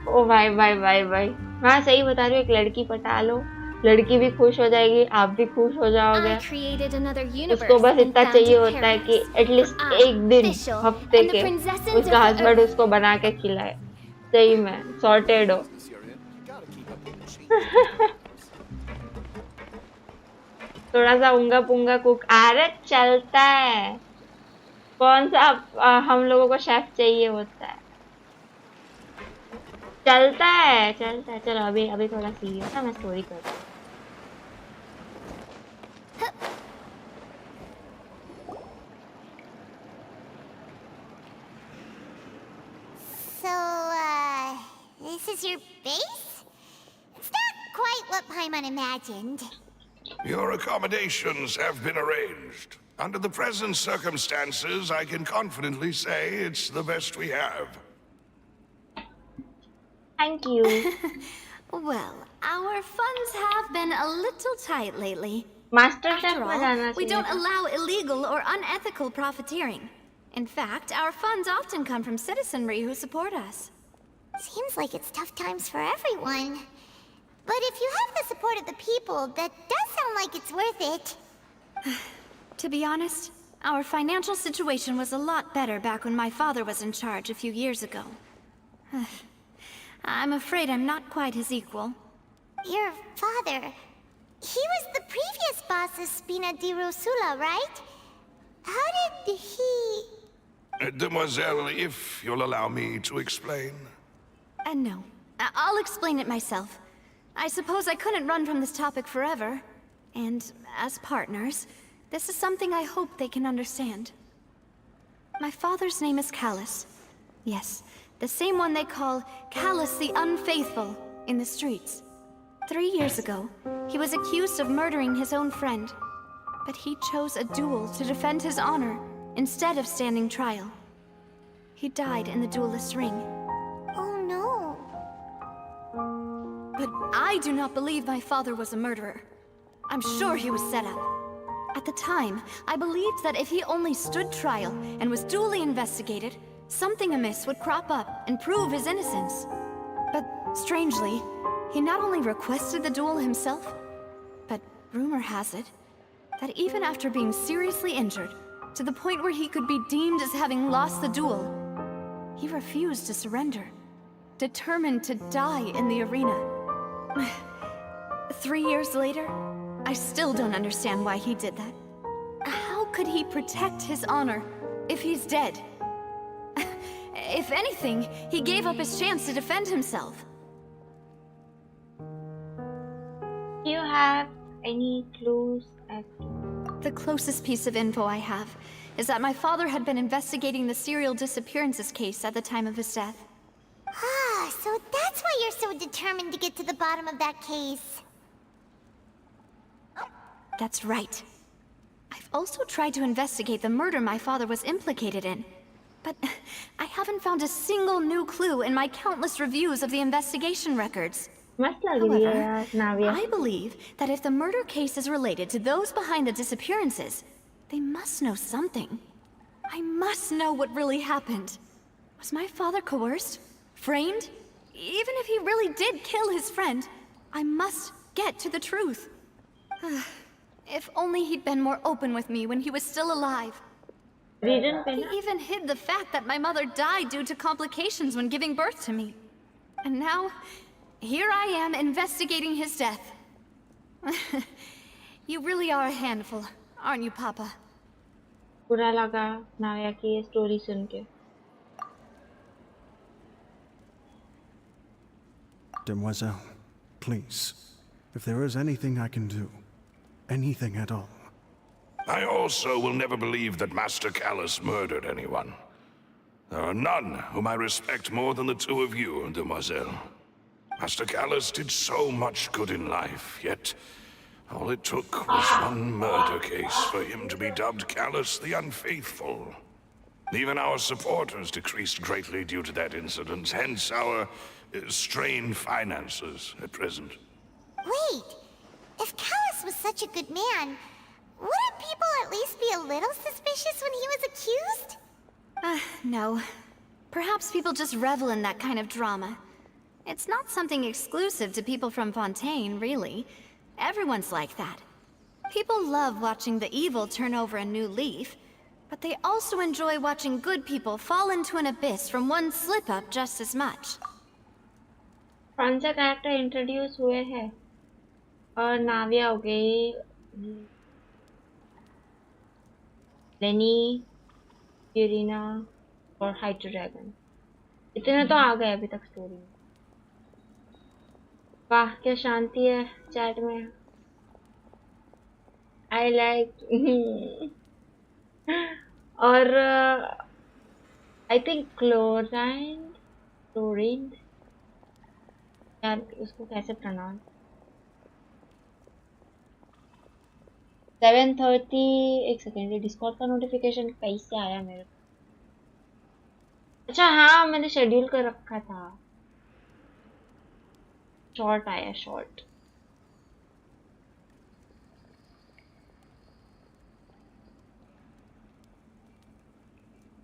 ओ भाई भाई भाई भाई, मैं सही बता रही हूँ, एक लड़की पटा लो, लड़की भी खुश हो जाएगी, आप भी खुश हो जाओगे। I created another universe उसको बस and इतना found चाहिए a होता है कि paradise. एटलीस्ट I, एक दिन official, हफ्ते and the के princessins उसका of the हस्बैंड earth. उसको बना के खिलाए। सही में सॉर्टेड हो। थोड़ा सा उंगा पुंगा कुक, अरे चलता है। कौन सा हम लोगों को शेफ चाहिए होता है? चलता है चलता है। चलो अभी अभी थोड़ा सीरियस है, मैं स्टोरी करती हूँ। So, this is your base? It's not quite what Paimon imagined. Your accommodations have been arranged. Under the present circumstances, I can confidently say it's the best we have. Thank you. Well, our funds have been a little tight lately. Master chef After में जाना all, we चाहिए don't था। allow illegal or unethical profiteering. In fact, our funds often come from citizenry who support us. Seems like it's tough times for everyone. But if you have the support of the people, that does sound like it's worth it. To be honest, our financial situation was a lot better back when my father was in charge a few years ago. I'm afraid I'm not quite his equal. Your father... He was the previous boss of Spina di Rosula, right? How did he... Demoiselle, if you'll allow me to explain. No. I'll explain it myself. I suppose I couldn't run from this topic forever. And as partners, this is something I hope they can understand. My father's name is Callus. Yes, the same one they call Callus the Unfaithful in the streets. 3 years ago, he was accused of murdering his own friend. But he chose a duel to defend his honor instead of standing trial. He died in the duelist's ring. Oh no. But I do not believe my father was a murderer. I'm sure he was set up. At the time, I believed that if he only stood trial and was duly investigated, something amiss would crop up and prove his innocence. But strangely, he not only requested the duel himself, but rumor has it that even after being seriously injured, to the point where he could be deemed as having lost the duel. He refused to surrender, determined to die in the arena. 3 years later, I still don't understand why he did that. How could he protect his honor if he's dead? If anything, he gave up his chance to defend himself. Do you have any clues as to... The closest piece of info I have is that my father had been investigating the serial disappearances case at the time of his death. Ah, so that's why you're so determined to get to the bottom of that case. That's right. I've also tried to investigate the murder my father was implicated in, but I haven't found a single new clue in my countless reviews of the investigation records. मस्त लग रही है However, यार नाविया. I believe that if the murder case is related to those behind the disappearances, they must know something. I must know what really happened. Was my father coerced? Framed? Even if he really did kill his friend, I must get to the truth. If only he'd been more open with me when he was still alive. Reason पे He ना even hid the fact that my mother died due to complications when giving birth to me. And now, here I am investigating his death. You really are a handful, aren't you, Papa? बुरा लगा नाविया की ये story सुन के. Demoiselle, please, if there is anything I can do, anything at all. I also will never believe that Master Callus murdered anyone. There are none whom I respect more than the two of you, Demoiselle. Master Callus did so much good in life, yet all it took was one murder case for him to be dubbed Callus the Unfaithful. Even our supporters decreased greatly due to that incident, hence our strained finances at present. Wait, if Callus was such a good man, wouldn't people at least be a little suspicious when he was accused? No. Perhaps people just revel in that kind of drama. It's not something exclusive to people from Fontaine, really. Everyone's like that. People love watching the evil turn over a new leaf, but they also enjoy watching good people fall into an abyss from one slip-up just as much. कौन सा character introduce हुए हैं और नाविया हो गई लेनी यूरिना और hydro dragon इतने तो आ गए अभी तक स्टोरी में वाह क्या शांति है चैट में आई लाइक और आई थिंक क्लोरिन यार उसको कैसे प्रोनाउंस 7:30 एक सेकेंड ये डिस्कॉर्ड का नोटिफिकेशन कैसे आया मेरे को अच्छा हाँ मैंने शेड्यूल कर रखा था शॉर्ट आया शॉर्ट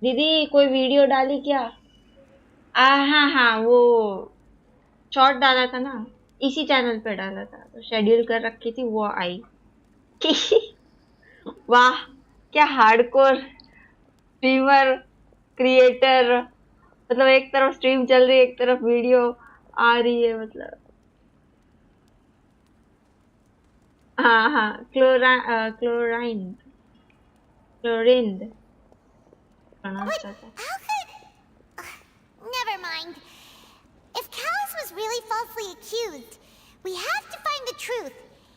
दीदी कोई वीडियो डाली क्या हाँ हाँ वो शॉर्ट डाला था ना इसी चैनल पे डाला था तो शेड्यूल कर रखी थी वो आई वाह क्या हार्डकोर स्ट्रीमर क्रिएटर मतलब एक तरफ स्ट्रीम चल रही है एक तरफ वीडियो आ रही है मतलब हाँ हाँ chlorine But how could... never mind. If Callus was really falsely accused, we have to find the truth.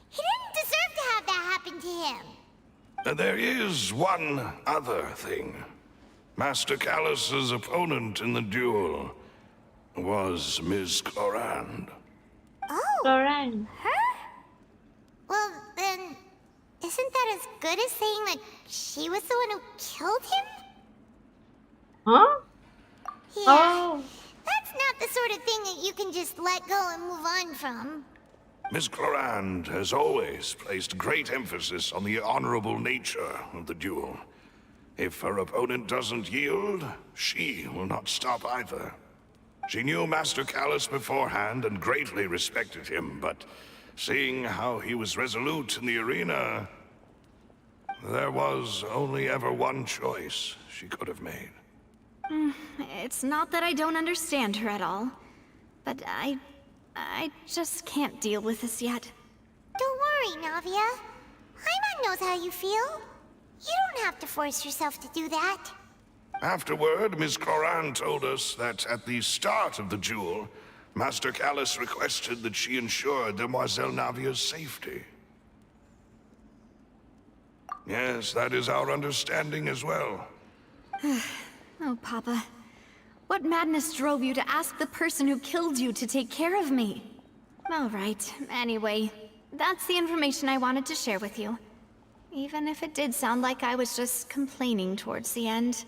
He didn't deserve to have that happen to him. There is one other thing. Master Callus's opponent in the duel was Ms. Clorand. Oh, Chlorine. her? Well, then, isn't that as good as saying that she was the one who killed him? Huh? Yeah, Oh. that's not the sort of thing that you can just let go and move on from. Ms. Clorand has always placed great emphasis on the honorable nature of the duel. If her opponent doesn't yield, she will not stop either. She knew Master Callus beforehand and greatly respected him, but seeing how he was resolute in the arena, There was only ever one choice she could have made. It's not that I don't understand her at all, but I just can't deal with this yet. Don't worry, Navia. Paimon knows how you feel. You don't have to force yourself to do that. Afterward, Ms. Cloran told us that at the start of the duel, Master Callus requested that she ensure Demoiselle Navia's safety. Yes, that is our understanding as well. Oh, Papa. What madness drove you to ask the person who killed you to take care of me? All right, anyway, that's the information I wanted to share with you. Even if it did sound like I was just complaining towards the end.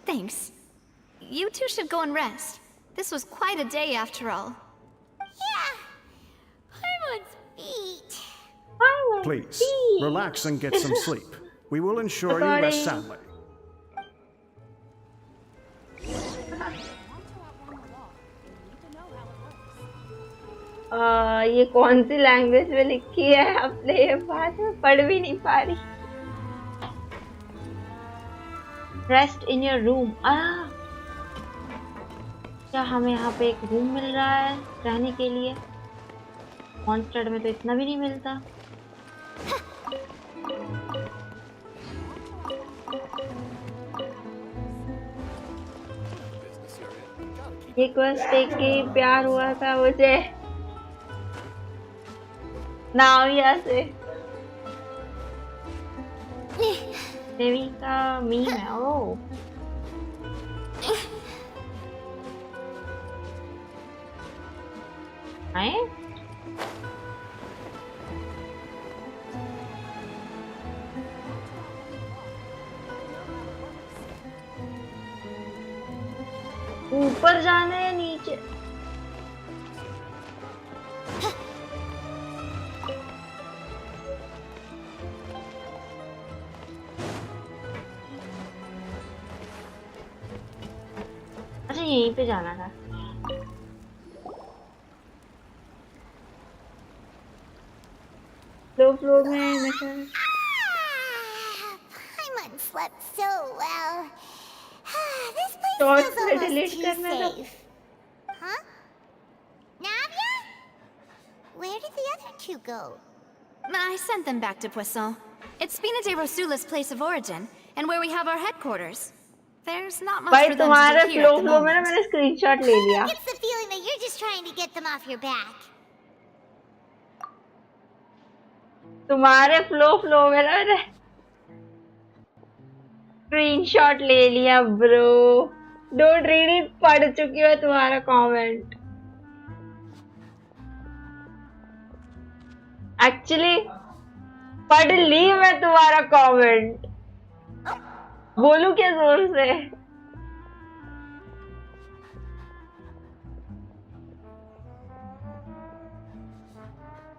Thanks. You two should go and rest. This was quite a day after all. Yeah. Paimon's beat. Please, relax and get some sleep. We will ensure you rest soundly. ये कौन सी language में लिखी है? आपने ये बात मैं पढ़ भी नहीं पा रही. Rest in your room. क्या हमें यहाँ पे एक रूम मिल रहा है रहने के लिए? मॉन्स्टर में तो इतना भी नहीं मिलता. ये क्वेस्ट देख के प्यार हुआ था मुझे नाविया से. देवी का मीम है. ओ आए ऊपर जाना है नीचे? अच्छा यहीं पे जाना था. फ्लो में Paimon slept so well. This place Shorts feels में almost delete too करना था. safe. Huh? Navia? Where did the other two go? I sent them back to Poisson. It's Spina de Rosula's place of origin, and where we have our headquarters. There's not much भाई for them to तुम्हारे do here at the flow में ना moment. मैंने screenshot ले लिया. It's the feeling that you're just trying to get them off your back. तुम्हारे flow में ना मैंने स्क्रीनशॉट ले लिया ब्रो. Don't read it. पढ़ चुकी हूँ तुम्हारा कमेंट. एक्चुअली पढ़ ली मैं तुम्हारा कमेंट. बोलूं क्या जोर से?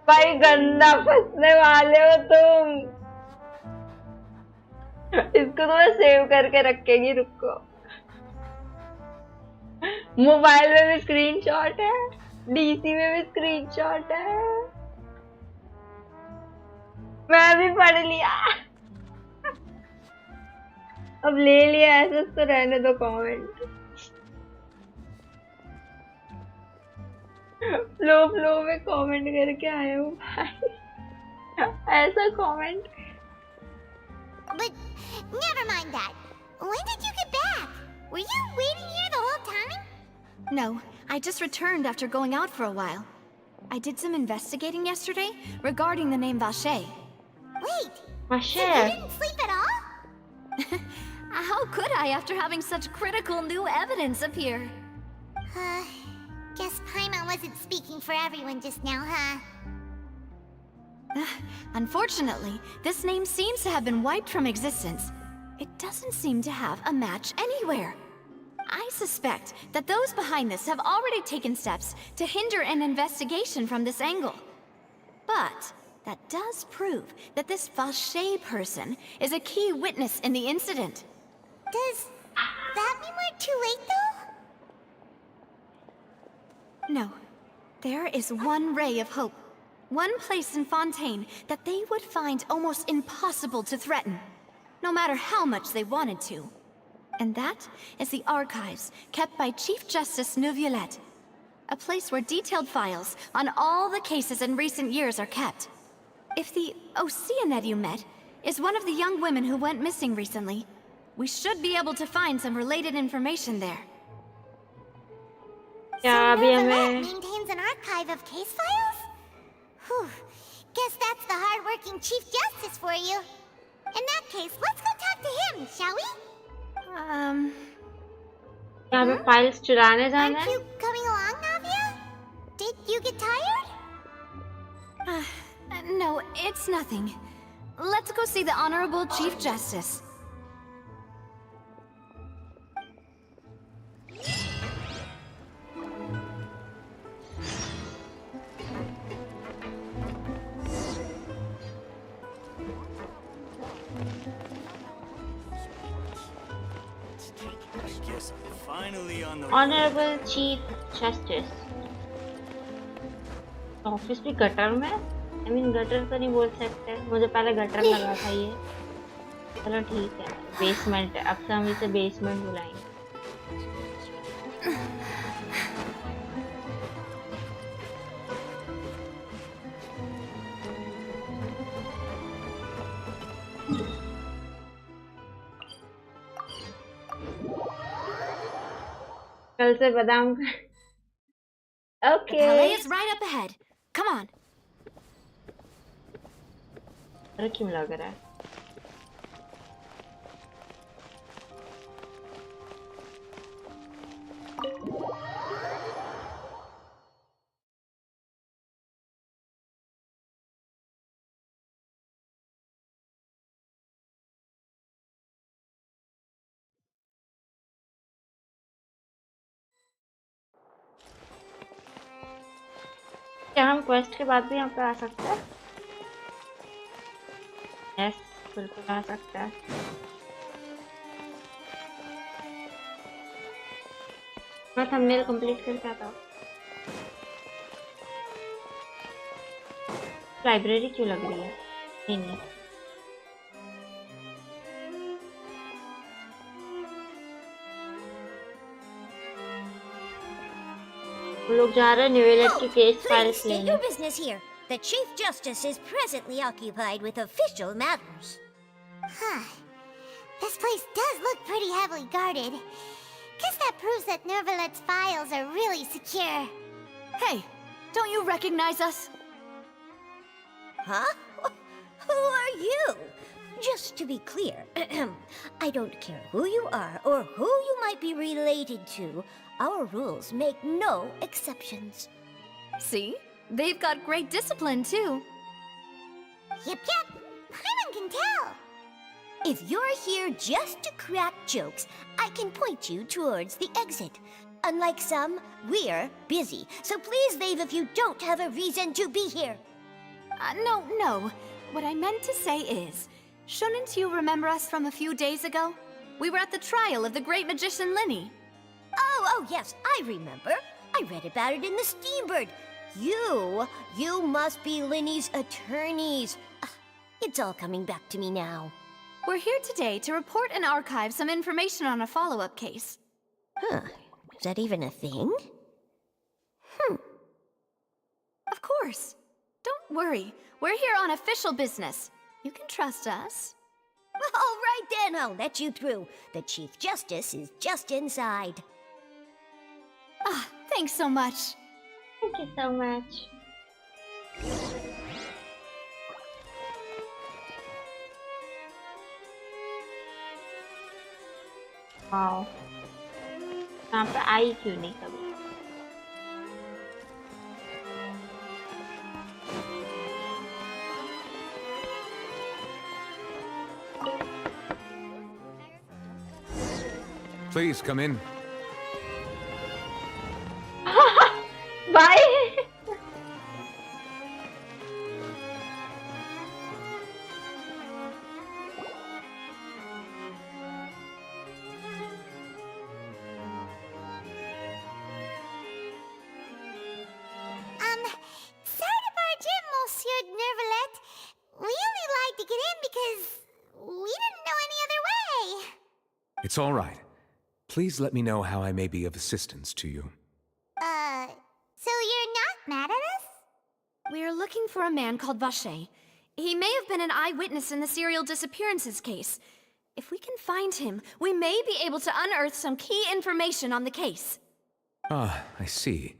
भाई गंदा फंसने वाले हो तुम. इसको तो मैं सेव करके रखेगी. रुको. मोबाइल में भी स्क्रीनशॉट है, डीसी में भी स्क्रीनशॉट है. मैं भी पढ़ लिया. अब ले लिया ऐसे तो रहने दो कमेंट. फ्लो में कमेंट करके आया हूँ भाई. ऐसा comment. But never mind that. When did you get back? Were you waiting here the whole time? No, I just returned after going out for a while. I did some investigating yesterday regarding the name Vache. Wait, My so you share. didn't sleep at all? How could I after having such critical new evidence appear? Guess Paimon wasn't speaking for everyone just now, huh? Unfortunately, this name seems to have been wiped from existence. It doesn't seem to have a match anywhere. I suspect that those behind this have already taken steps to hinder an investigation from this angle. But that does prove that this Vache person is a key witness in the incident. Does that mean we're too late, though? No. There is one ray of hope. One place in Fontaine that they would find almost impossible to threaten, no matter how much they wanted to. And that is the archives kept by Chief Justice Neuvillette. A place where detailed files on all the cases in recent years are kept. If the Oceanette you met is one of the young women who went missing recently, we should be able to find some related information there. क्या अभी Neuvillette हमें maintains an archive of case files? Whew. Guess that's the hard-working Chief Justice for you. In that case, let's go talk to him, shall we? यहाँ पे files चुराने जाना Aren't है? you coming along, Navia? Did you get tired? No, it's nothing. Let's go see the Honorable Chief Justice. Honourable chief justice office भी gutter में? I mean gutter तो नहीं बोल सकते, मुझे पहले गटर लगा था ये। चलो ठीक है, बेसमेंट, अब से हम इसे बेसमेंट बुलाएंगे। कल से बादाम का The okay. Palais is right up ahead. Come on. अरे क्यों लग रहा है? क्या हम क्वेस्ट के बाद भी यहाँ पे आ सकते हैं? यस, बिल्कुल आ सकता है। मैं थंबनेल कंप्लीट करके आता हूँ। लाइब्रेरी क्यों लग रही है? नहीं हम लोग जा रहे हैं न्यूयॉर्क के केस Please फाइल्स state लेने। your business here. The Chief Justice is presently occupied with official matters. Huh. This place does look pretty heavily guarded. Guess that proves that Neuvillette files are really secure. Hey, don't you recognize us? Huh? Who are you? Just to be clear, I don't care who you are or who you might be related to. Our rules make no exceptions. See? They've got great discipline, too. Yep, Paimon can tell. If you're here just to crack jokes, I can point you towards the exit. Unlike some, we're busy, so please leave if you don't have a reason to be here. No. What I meant to say is, shouldn't you remember us from a few days ago? We were at the trial of the great magician Linny. Oh, yes, I remember. I read about it in the Steambird. You must be Linny's attorneys. It's all coming back to me now. We're here today to report and archive some information on a follow-up case. Huh, is that even a thing? Of course. Don't worry. We're here on official business. You can trust us. All right then, I'll let you through. The Chief Justice is just inside. Thanks so much. Thank you so much. Wow, यहाँ पे आई क्यों नहीं कभी? Please come in. Bye. Sorry to barge in, It's all right. Please let me know how I may be of assistance to you. So you're not mad at us? We're looking for a man called Vache. He may have been an eyewitness in the serial disappearances case. If we can find him, we may be able to unearth some key information on the case. Ah, I see.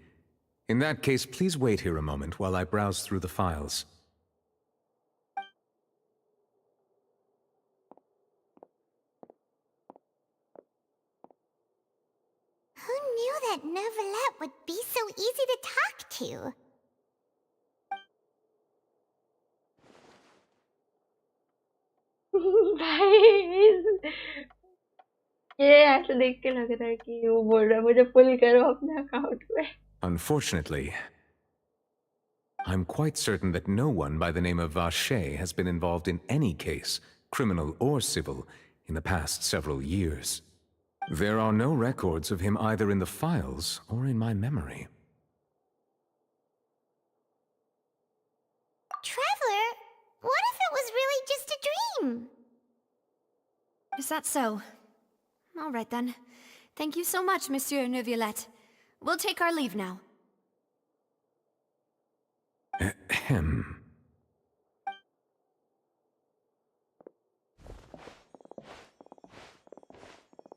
In that case, please wait here a moment while I browse through the files. Who knew that Neuvillette would be so easy to talk to? भाई ये ऐसे देख के लग रहा है कि वो बोल रहा है मुझे पुल करो अपने अकाउंट में. Unfortunately, I'm quite certain that no one by the name of Vache has been involved in any case, criminal or civil, in the past several years. There are no records of him either in the files or in my memory. Traveler, what if it was really just a dream? Is that so? All right then. Thank you so much, Monsieur Neuvillette. We'll take our leave now. Ahem.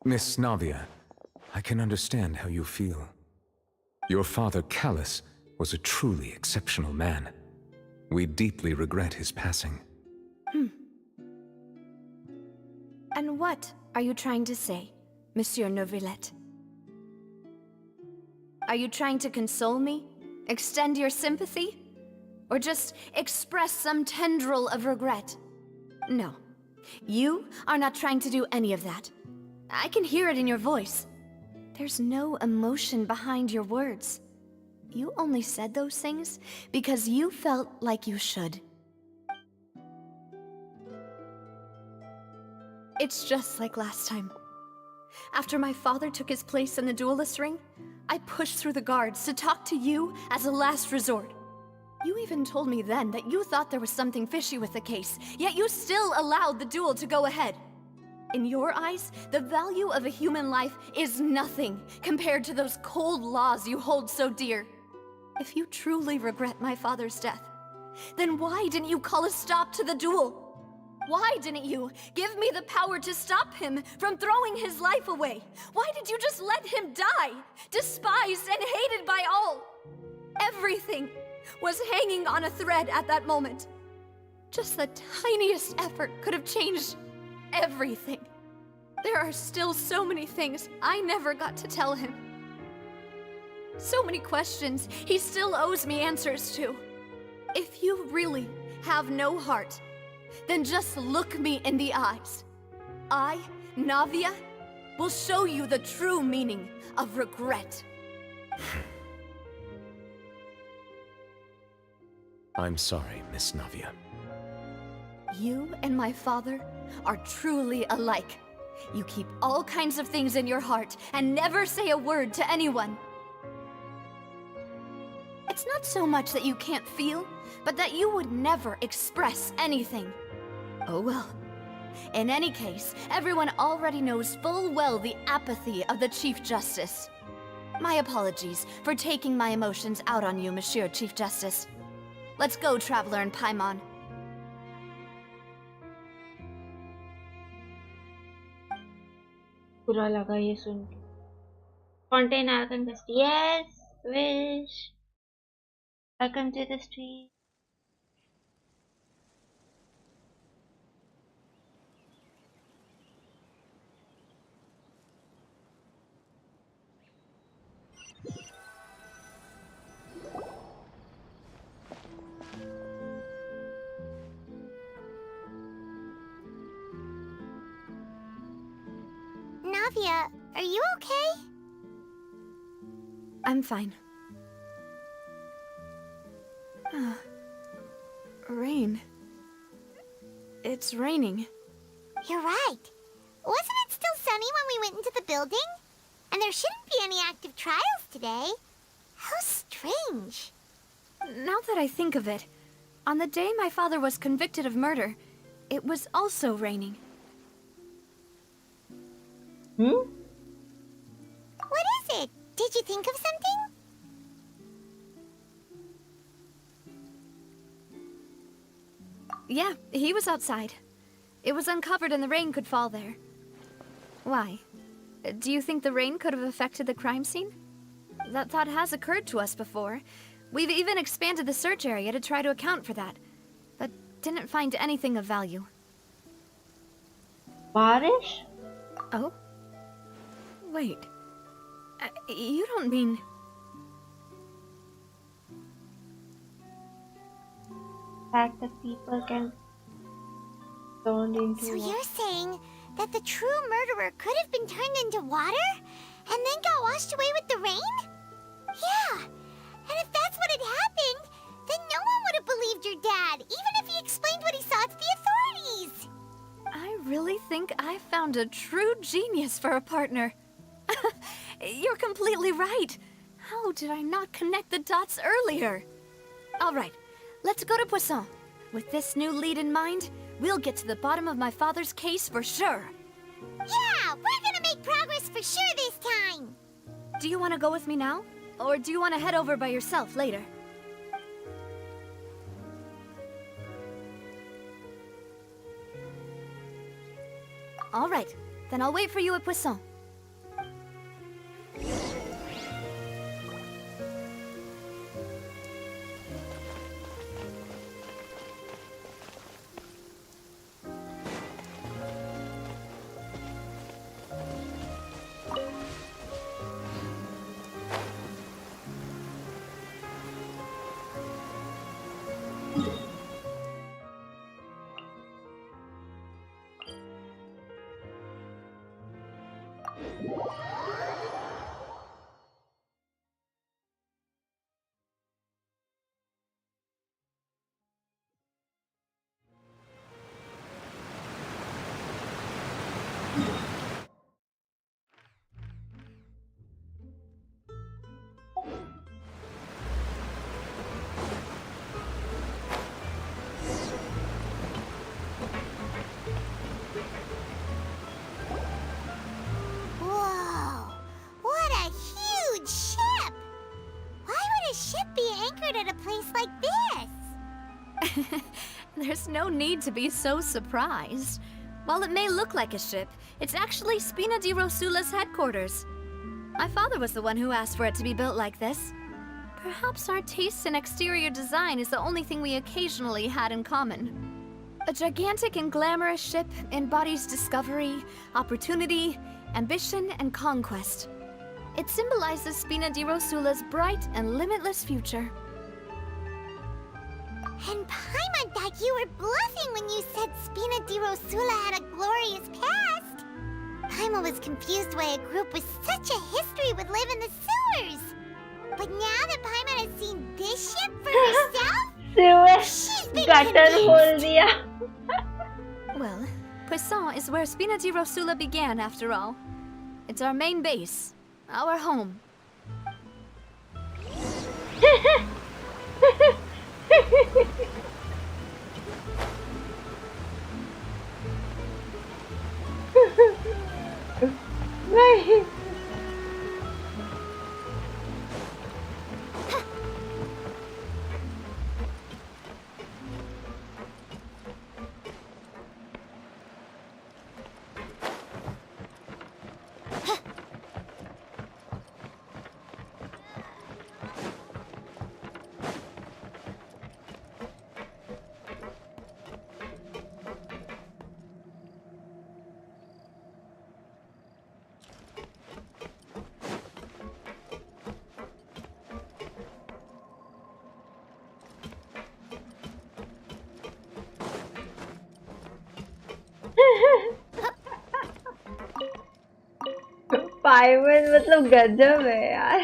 Miss Navia, I can understand how you feel. Your father, Callus, was a truly exceptional man. We deeply regret his passing. And what are you trying to say, Monsieur Neuvillette? Are you trying to console me? Extend your sympathy? Or just express some tendril of regret? No. You are not trying to do any of that. I can hear it in your voice. There's no emotion behind your words. You only said those things because you felt like you should. It's just like last time. After my father took his place in the duelist ring, I pushed through the guards to talk to you as a last resort. You even told me then that you thought there was something fishy with the case, yet you still allowed the duel to go ahead. In your eyes, the value of a human life is nothing compared to those cold laws you hold so dear. If you truly regret my father's death, then why didn't you call a stop to the duel? Why didn't you give me the power to stop him from throwing his life away? Why did you just let him die, despised and hated by all? Everything was hanging on a thread at that moment. Just the tiniest effort could have changed everything. There are still so many things I never got to tell him. So many questions he still owes me answers to. If you really have no heart, then just look me in the eyes. I, Navia, will show you the true meaning of regret. I'm sorry, Miss Navia. You and my father are truly alike. You keep all kinds of things in your heart and never say a word to anyone. It's not so much that you can't feel, but that you would never express anything. Oh well. In any case, everyone already knows full well the apathy of the Chief Justice. My apologies for taking my emotions out on you, Monsieur Chief Justice. Let's go, Traveler and Paimon. बुरा लगा ये सुन के. Contain Arkan Quest. Yes, wish. Welcome to the street. Navia, are you okay? I'm fine. Rain. It's raining. You're right. Wasn't it still sunny when we went into the building? And there shouldn't be any active trials today. How strange. Now that I think of it, on the day my father was convicted of murder, it was also raining. Hmm? What is it? Did you think of something? Yeah, he was outside. It was uncovered and the rain could fall there. Why? Do you think the rain could have affected the crime scene? That thought has occurred to us before. We've even expanded the search area to try to account for that, but didn't find anything of value. Barish? Oh? Wait. You don't mean... Fact that people can turn into So water. you're saying that the true murderer could have been turned into water and then got washed away with the rain? Yeah. And if that's what had happened, then no one would have believed your dad, even if he explained what he saw to the authorities. I really think I found a true genius for a partner. You're completely right. How did I not connect the dots earlier? All right, let's go to Poisson. With this new lead in mind, we'll get to the bottom of my father's case for sure. Yeah, we're gonna make progress for sure this time. Do you want to go with me now? Or do you want to head over by yourself later? All right, then I'll wait for you at Poisson. Whoa, what a huge ship! Why would a ship be anchored at a place like this? There's no need to be so surprised. While it may look like a ship, it's actually Spina di Rosula's headquarters. My father was the one who asked for it to be built like this. Perhaps our taste in exterior design is the only thing we occasionally had in common. A gigantic and glamorous ship embodies discovery, opportunity, ambition, and conquest. It symbolizes Spina di Rosula's bright and limitless future. And Paimon thought you were bluffing when you said Spina di Rosula had a glorious past. Paimon was confused why a group with such a history would live in the sewers. But now that Paimon has seen this ship for herself, she's been gutter hole convinced. diya. Well, Poisson is where Spina di Rosula began, after all. It's our main base, our home. नहीं पाइमन मतलब गजब है यार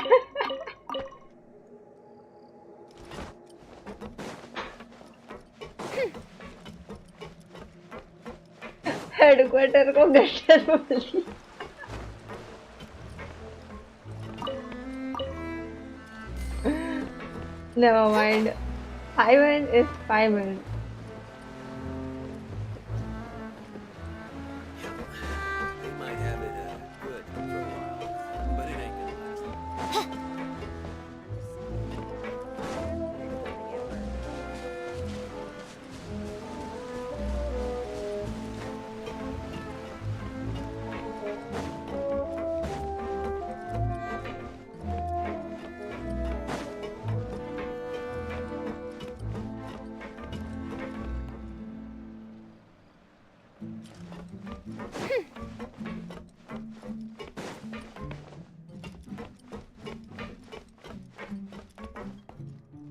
headquarter को gutter बोल दिया Never mind. Paimon is Paimon. We might have it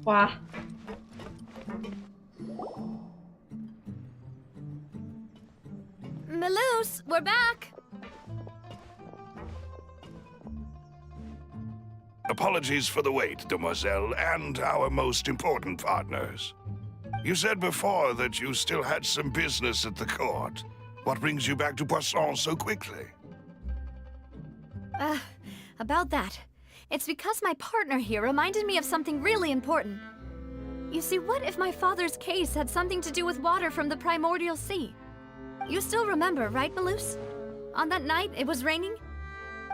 Wah. Maloose, we're back! Apologies for the wait, demoiselle, and our most important partners. You said before that you still had some business at the court. What brings you back to Poisson so quickly? About that. It's because my partner here reminded me of something really important. You see, what if my father's case had something to do with water from the primordial sea? You still remember, right, Maloose? On that night, it was raining?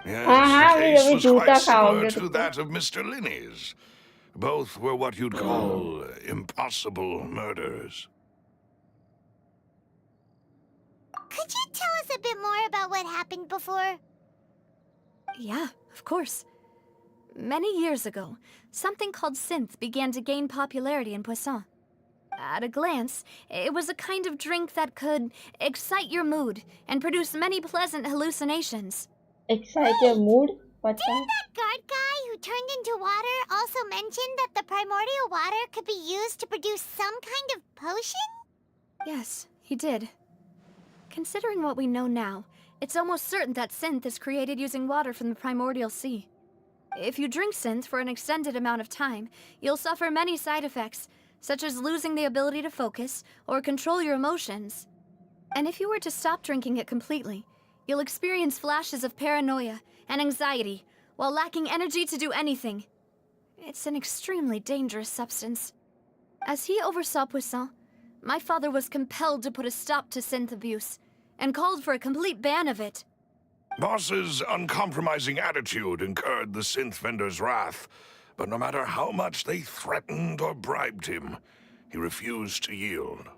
Yes, हाँ, the case अभी was जूता quite similar खाओगे to तुम। that of Mr. Linney's. Both were what you'd call impossible murders. Could you tell us a bit more about what happened before? Yeah, of course. Many years ago, something called synth began to gain popularity in Poisson. At a glance, it was a kind of drink that could excite your mood and produce many pleasant hallucinations. Excite your mood? What's Didn't that? that guard guy who turned into water also mention that the primordial water could be used to produce some kind of potion? Yes, he did. Considering what we know now, it's almost certain that synth is created using water from the primordial sea. If you drink synth for an extended amount of time, you'll suffer many side effects, such as losing the ability to focus or control your emotions. And if you were to stop drinking it completely, you'll experience flashes of paranoia and anxiety while lacking energy to do anything. It's an extremely dangerous substance. As he oversaw Poisson, my father was compelled to put a stop to synth abuse and called for a complete ban of it. Boss's uncompromising attitude incurred the synth vendor's wrath, but no matter how much they threatened or bribed him, he refused to yield.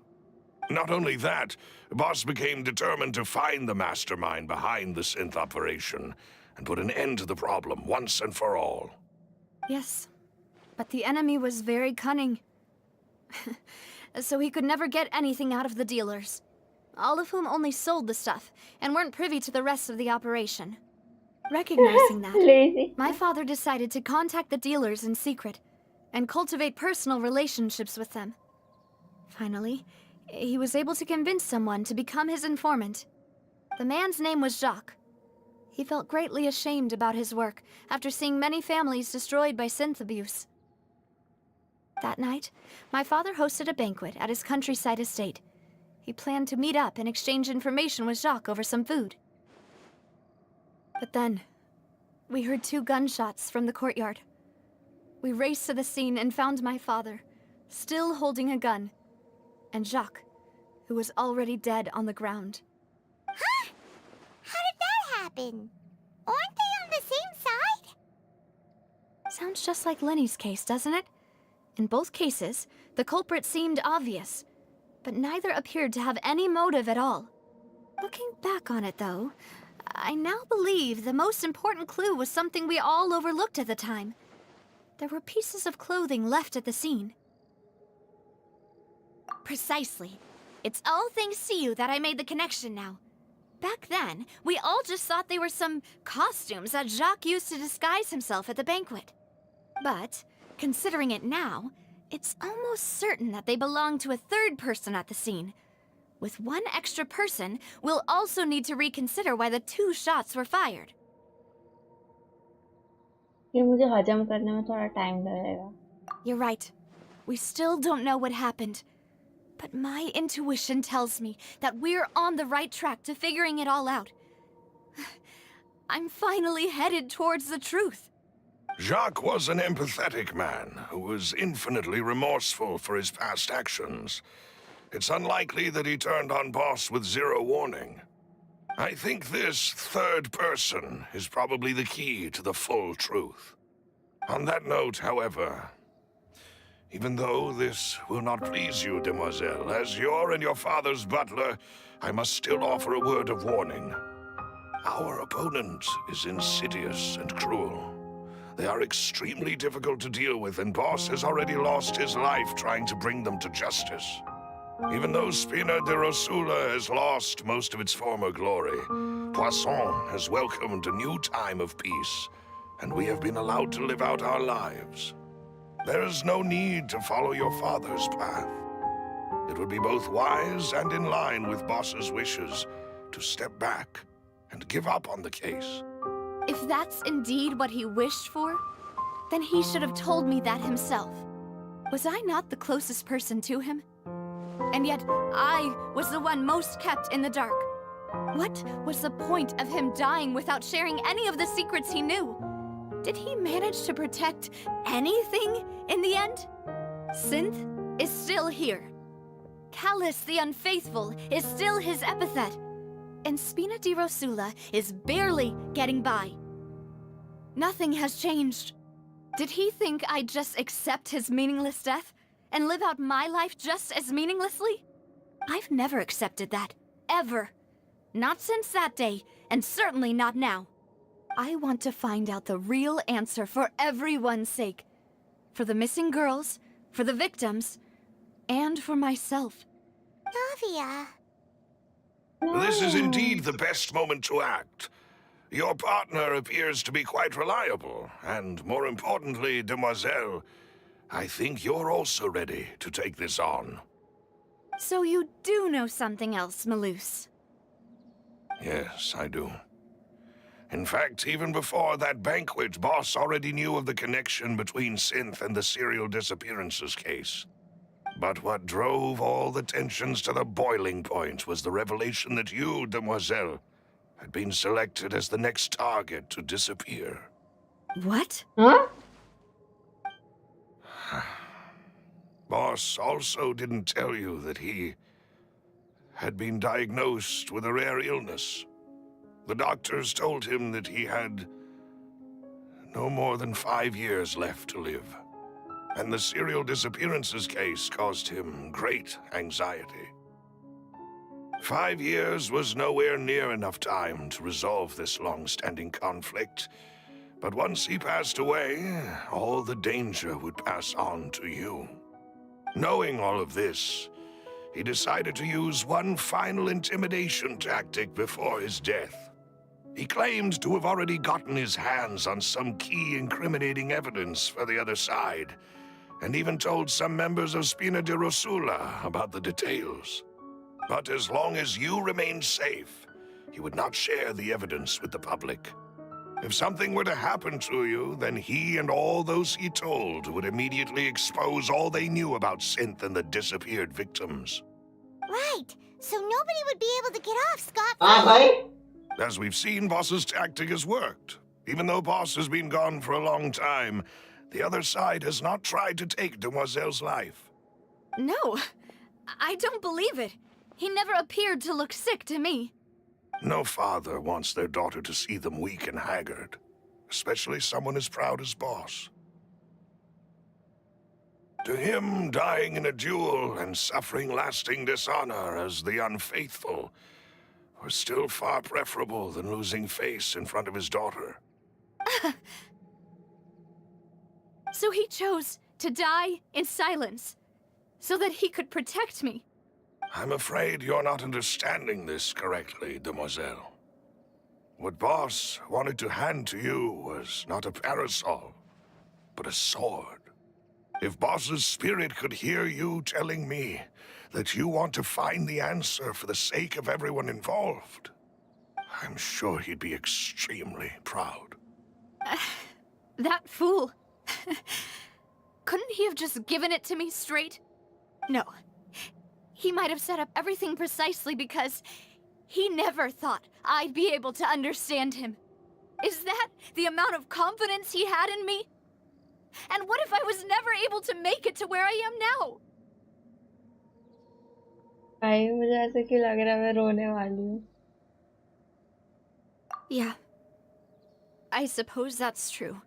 Not only that, Boss became determined to find the mastermind behind the synth operation and put an end to the problem once and for all. Yes, but the enemy was very cunning. So he could never get anything out of the dealers, all of whom only sold the stuff and weren't privy to the rest of the operation. Recognizing that, Lazy. my father decided to contact the dealers in secret and cultivate personal relationships with them. Finally, he was able to convince someone to become his informant. The man's name was Jacques. He felt greatly ashamed about his work after seeing many families destroyed by synth abuse. That night, my father hosted a banquet at his countryside estate. He planned to meet up and exchange information with Jacques over some food. But then, we heard 2 gunshots from the courtyard. We raced to the scene and found my father, still holding a gun, and Jacques, who was already dead on the ground. Huh? How did that happen? Aren't they on the same side? Sounds just like Lenny's case, doesn't it? In both cases, the culprit seemed obvious, but neither appeared to have any motive at all. Looking back on it, though, I now believe the most important clue was something we all overlooked at the time. There were pieces of clothing left at the scene. Precisely. It's all thanks to you that I made the connection now. Back then, we all just thought they were some costumes that Jacques used to disguise himself at the banquet. But, considering it now, it's almost certain that they belong to a third person at the scene. With one extra person, we'll also need to reconsider why the 2 shots were fired. ये मुझे हजम करने में थोड़ा time लगेगा. You're right. We still don't know what happened. But my intuition tells me that we're on the right track to figuring it all out. I'm finally headed towards the truth. Jacques was an empathetic man who was infinitely remorseful for his past actions. It's unlikely that he turned on Boss with 0 warning. I think this third person is probably the key to the full truth. On that note, however, even though this will not please you, demoiselle, as your and your father's butler, I must still offer a word of warning. Our opponent is insidious and cruel. They are extremely difficult to deal with, and Boss has already lost his life trying to bring them to justice. Even though Spina de Rosula has lost most of its former glory, Poisson has welcomed a new time of peace, and we have been allowed to live out our lives. There is no need to follow your father's path. It would be both wise and in line with Boss's wishes to step back and give up on the case. If that's indeed what he wished for, then he should have told me that himself. Was I not the closest person to him? And yet, I was the one most kept in the dark. What was the point of him dying without sharing any of the secrets he knew? Did he manage to protect anything in the end? Synth is still here. Callus the Unfaithful is still his epithet. And Spina di Rosula is barely getting by. Nothing has changed. Did he think I'd just accept his meaningless death and live out my life just as meaninglessly? I've never accepted that, ever. Not since that day, and certainly not now. I want to find out the real answer for everyone's sake. For the missing girls, for the victims, and for myself. Navia. This is indeed the best moment to act. Your partner appears to be quite reliable, and more importantly, Demoiselle, I think you're also ready to take this on. So you do know something else, Malus? Yes, I do. In fact, even before that banquet, Boss already knew of the connection between Synth and the serial disappearances case. But what drove all the tensions to the boiling point was the revelation that you, Demoiselle, had been selected as the next target to disappear. What? Huh? Boss also didn't tell you that he had been diagnosed with a rare illness. The doctors told him that he had no more than 5 years left to live. And the serial disappearances case caused him great anxiety. 5 years was nowhere near enough time to resolve this long-standing conflict. But once he passed away, all the danger would pass on to you. Knowing all of this, he decided to use one final intimidation tactic before his death. He claimed to have already gotten his hands on some key incriminating evidence for the other side, and even told some members of Spina di Rosula about the details. But as long as you remained safe, he would not share the evidence with the public. If something were to happen to you, then he and all those he told would immediately expose all they knew about Synth and the disappeared victims. Right. So nobody would be able to get off scot-free. Ah, bhai. As we've seen, Boss's tactic has worked. Even though Boss has been gone for a long time, the other side has not tried to take Demoiselle's life. No, I don't believe it. He never appeared to look sick to me. No father wants their daughter to see them weak and haggard, especially someone as proud as Boss. To him, dying in a duel and suffering lasting dishonor as the unfaithful was still far preferable than losing face in front of his daughter. So he chose to die in silence, so that he could protect me. I'm afraid you're not understanding this correctly, Demoiselle. What Boss wanted to hand to you was not a parasol, but a sword. If Boss's spirit could hear you telling me that you want to find the answer for the sake of everyone involved, I'm sure he'd be extremely proud. That fool. Couldn't he have just given it to me straight? No. He might have set up everything precisely because he never thought I'd be able to understand him. Is that the amount of confidence he had in me? And what if I was never able to make it to where I am now? भाई मुझे ऐसे क्यों लग रहा है मैं रोने वाली हूँ. Yeah. I suppose that's true.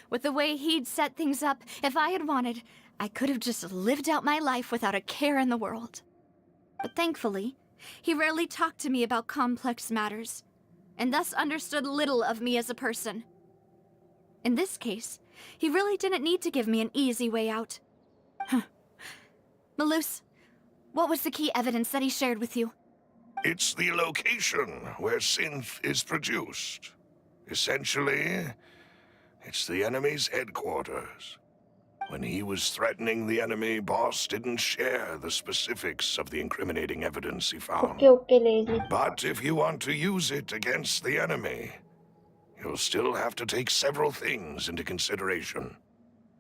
With the way he'd set things up, if I had wanted, I could have just lived out my life without a care in the world. But thankfully, he rarely talked to me about complex matters, and thus understood little of me as a person. In this case, he really didn't need to give me an easy way out. Malus, what was the key evidence that he shared with you? It's the location where Synth is produced. Essentially, it's the enemy's headquarters. When he was threatening the enemy, Boss didn't share the specifics of the incriminating evidence he found. Okay, lazy. But if you want to use it against the enemy, you'll still have to take several things into consideration.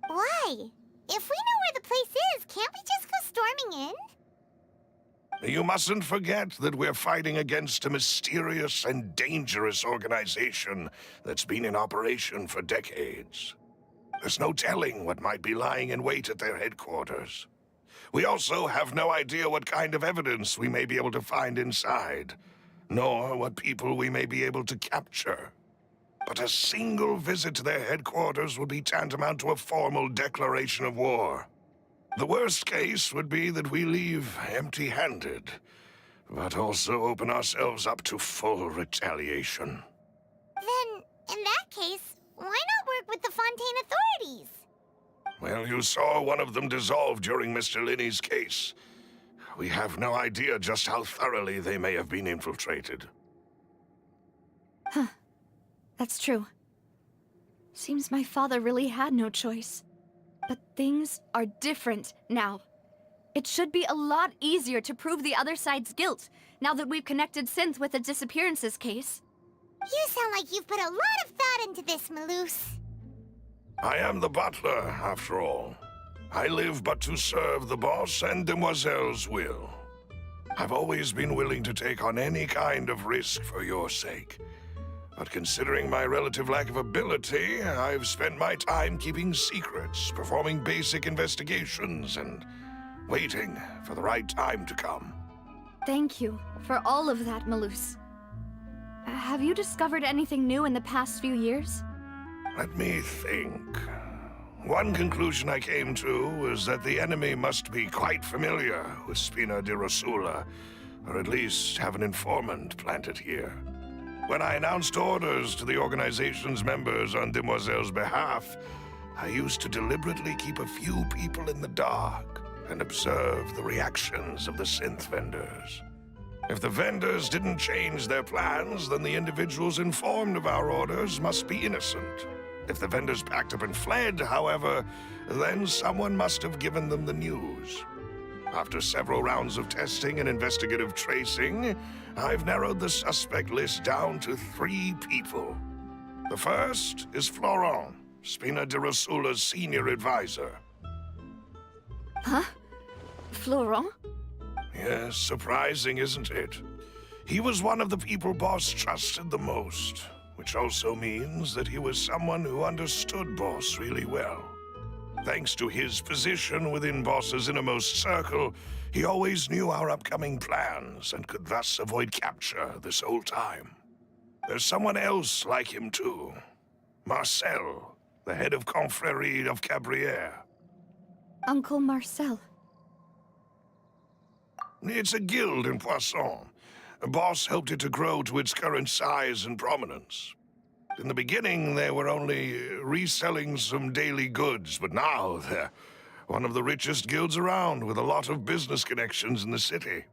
Why? If we know where the place is, can't we just go storming in? You mustn't forget that we're fighting against a mysterious and dangerous organization that's been in operation for decades. There's no telling what might be lying in wait at their headquarters. We also have no idea what kind of evidence we may be able to find inside, nor what people we may be able to capture. But a single visit to their headquarters would be tantamount to a formal declaration of war. The worst case would be that we leave empty-handed, but also open ourselves up to full retaliation. Then, in that case, why not work with the Fontaine authorities? Well, you saw one of them dissolve during Mr. Linney's case. We have no idea just how thoroughly they may have been infiltrated. Huh. That's true. Seems my father really had no choice. But things are different now. It should be a lot easier to prove the other side's guilt, now that we've connected Synth with the disappearances case. You sound like you've put a lot of thought into this, Maloose. I am the butler, after all. I live but to serve the boss and Demoiselle's will. I've always been willing to take on any kind of risk for your sake. But considering my relative lack of ability, I've spent my time keeping secrets, performing basic investigations, and waiting for the right time to come. Thank you for all of that, Maloose. Have you discovered anything new in the past few years? Let me think. One conclusion I came to was that the enemy must be quite familiar with Spina di Rosula, or at least have an informant planted here. When I announced orders to the organization's members on Demoiselle's behalf, I used to deliberately keep a few people in the dark and observe the reactions of the synth vendors. If the vendors didn't change their plans, then the individuals informed of our orders must be innocent. If the vendors packed up and fled, however, then someone must have given them the news. After several rounds of testing and investigative tracing, I've narrowed the suspect list down to 3 people. The first is Florent, Spina di Rosula's senior advisor. Huh? Florent? Yes, surprising, isn't it? He was one of the people Boss trusted the most, which also means that he was someone who understood Boss really well. Thanks to his position within Boss's innermost circle, he always knew our upcoming plans and could thus avoid capture this whole time. There's someone else like him too. Marcel, the head of Confrérie of Cabrières. Uncle Marcel. It's a guild in Poisson. Boss helped it to grow to its current size and prominence. In the beginning, they were only reselling some daily goods, but now they're one of the richest guilds around, with a lot of business connections in the city.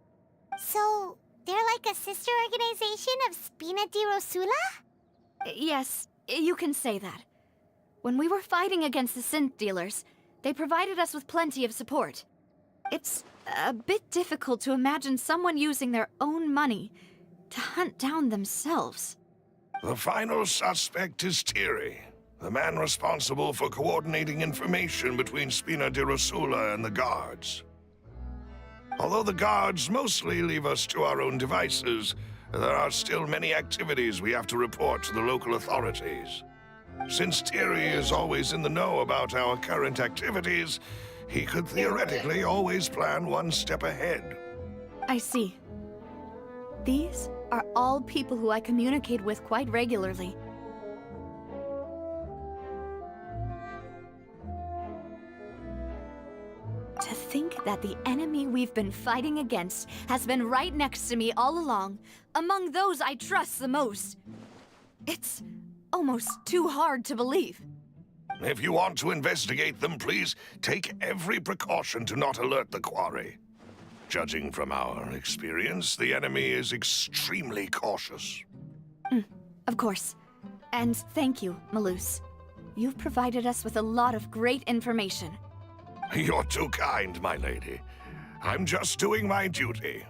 So, they're like a sister organization of Spina di Rosula? Yes, you can say that. When we were fighting against the synth dealers, they provided us with plenty of support. It's a bit difficult to imagine someone using their own money to hunt down themselves. The final suspect is Thierry, the man responsible for coordinating information between Spina di Rosula and the guards. Although the guards mostly leave us to our own devices, there are still many activities we have to report to the local authorities. Since Thierry is always in the know about our current activities, he could theoretically always plan one step ahead. I see. These are all people who I communicate with quite regularly. To think that the enemy we've been fighting against has been right next to me all along, among those I trust the most. It's almost too hard to believe. If you want to investigate them, please take every precaution to not alert the quarry. Judging from our experience, the enemy is extremely cautious. Of course. And thank you, Maloose. You've provided us with a lot of great information. You're too kind, my lady. I'm just doing my duty.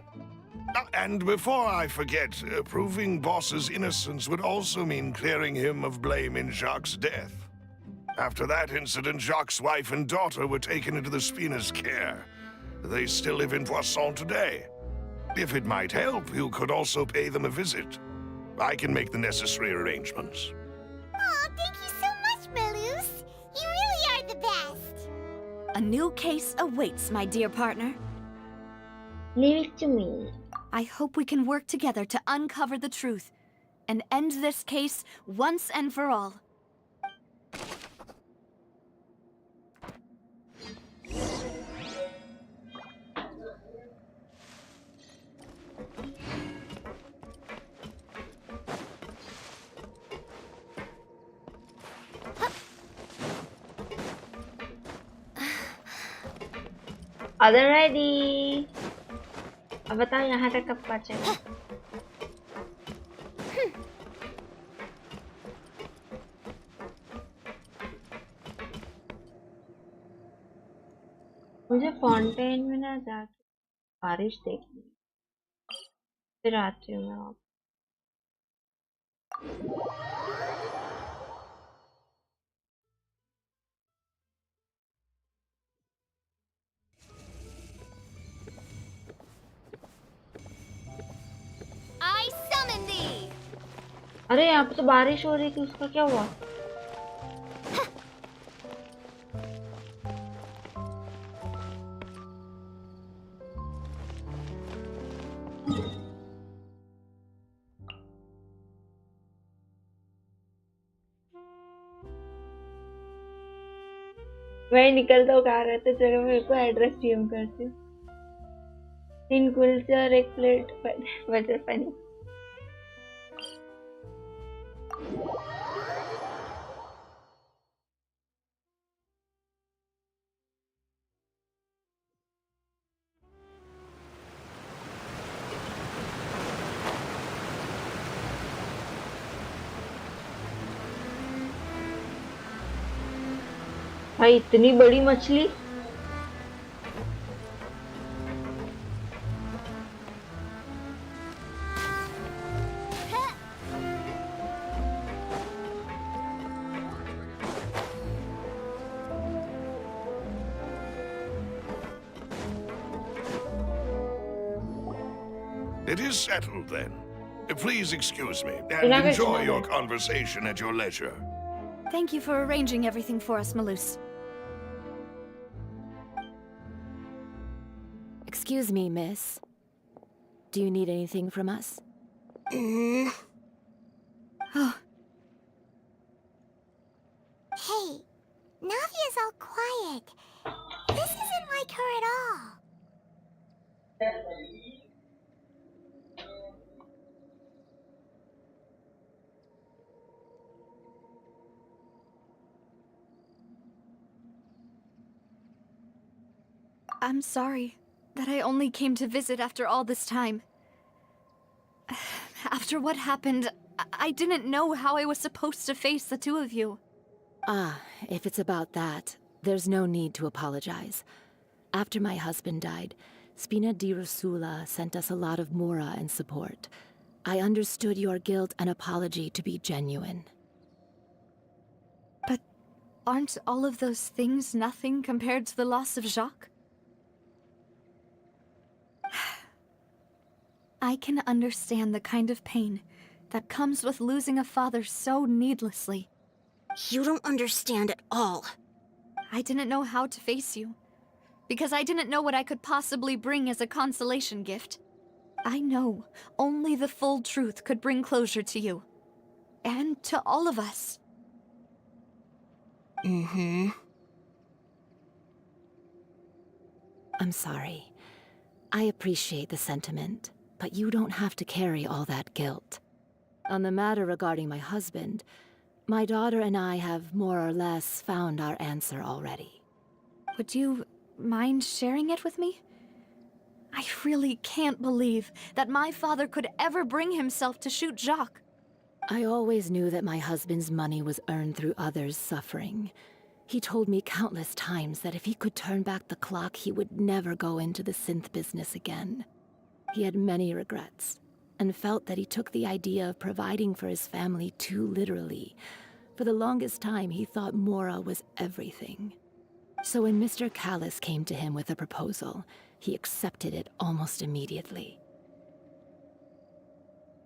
And before I forget, proving Boss's innocence would also mean clearing him of blame in Jacques' death. After that incident, Jacques' wife and daughter were taken into the Spina's care. They still live in Poisson today. If it might help, you could also pay them a visit. I can make the necessary arrangements. Aw, thank you so much, Malus. You really are the best. A new case awaits, my dear partner. Leave it to me. I hope we can work together to uncover the truth and end this case once and for all. Other ready. अब बताओ यहाँ तक कब पहुँचेगा? मुझे fountain में ना जाके बारिश देखनी है। फिर आती हूँ मैं वहाँ। I summon thee. अरे यहाँ पे तो बारिश हो रही थी, उसका क्या हुआ? मैं निकलता हूँ कहाँ रहते, चलो मेरे को एड्रेस डीएम करती हूँ। 3 कुलचे और 1 प्लेट बटर पानी। भाई इतनी बड़ी मछली। It is settled then. Please excuse me and enjoy your conversation at your leisure. Thank you for arranging everything for us, Malus. Excuse me, miss. Do you need anything from us? Oh, Hey, Navia's all quiet. This isn't like her at all. I'm sorry that I only came to visit after all this time. After what happened, I didn't know how I was supposed to face the two of you. Ah, if it's about that, there's no need to apologize. After my husband died, Spina di Rosula sent us a lot of mora and support. I understood your guilt and apology to be genuine. But aren't all of those things nothing compared to the loss of Jacques? I can understand the kind of pain that comes with losing a father so needlessly. You don't understand at all. I didn't know how to face you, because I didn't know what I could possibly bring as a consolation gift. I know only the full truth could bring closure to you, and to all of us. Mm-hmm. I'm sorry. I appreciate the sentiment, but you don't have to carry all that guilt. On the matter regarding my husband, my daughter and I have more or less found our answer already. Would you mind sharing it with me? I really can't believe that my father could ever bring himself to shoot Jacques. I always knew that my husband's money was earned through others' suffering. He told me countless times that if he could turn back the clock, he would never go into the synth business again. He had many regrets, and felt that he took the idea of providing for his family too literally. For the longest time, he thought Mora was everything. So when Mr. Callis came to him with a proposal, he accepted it almost immediately.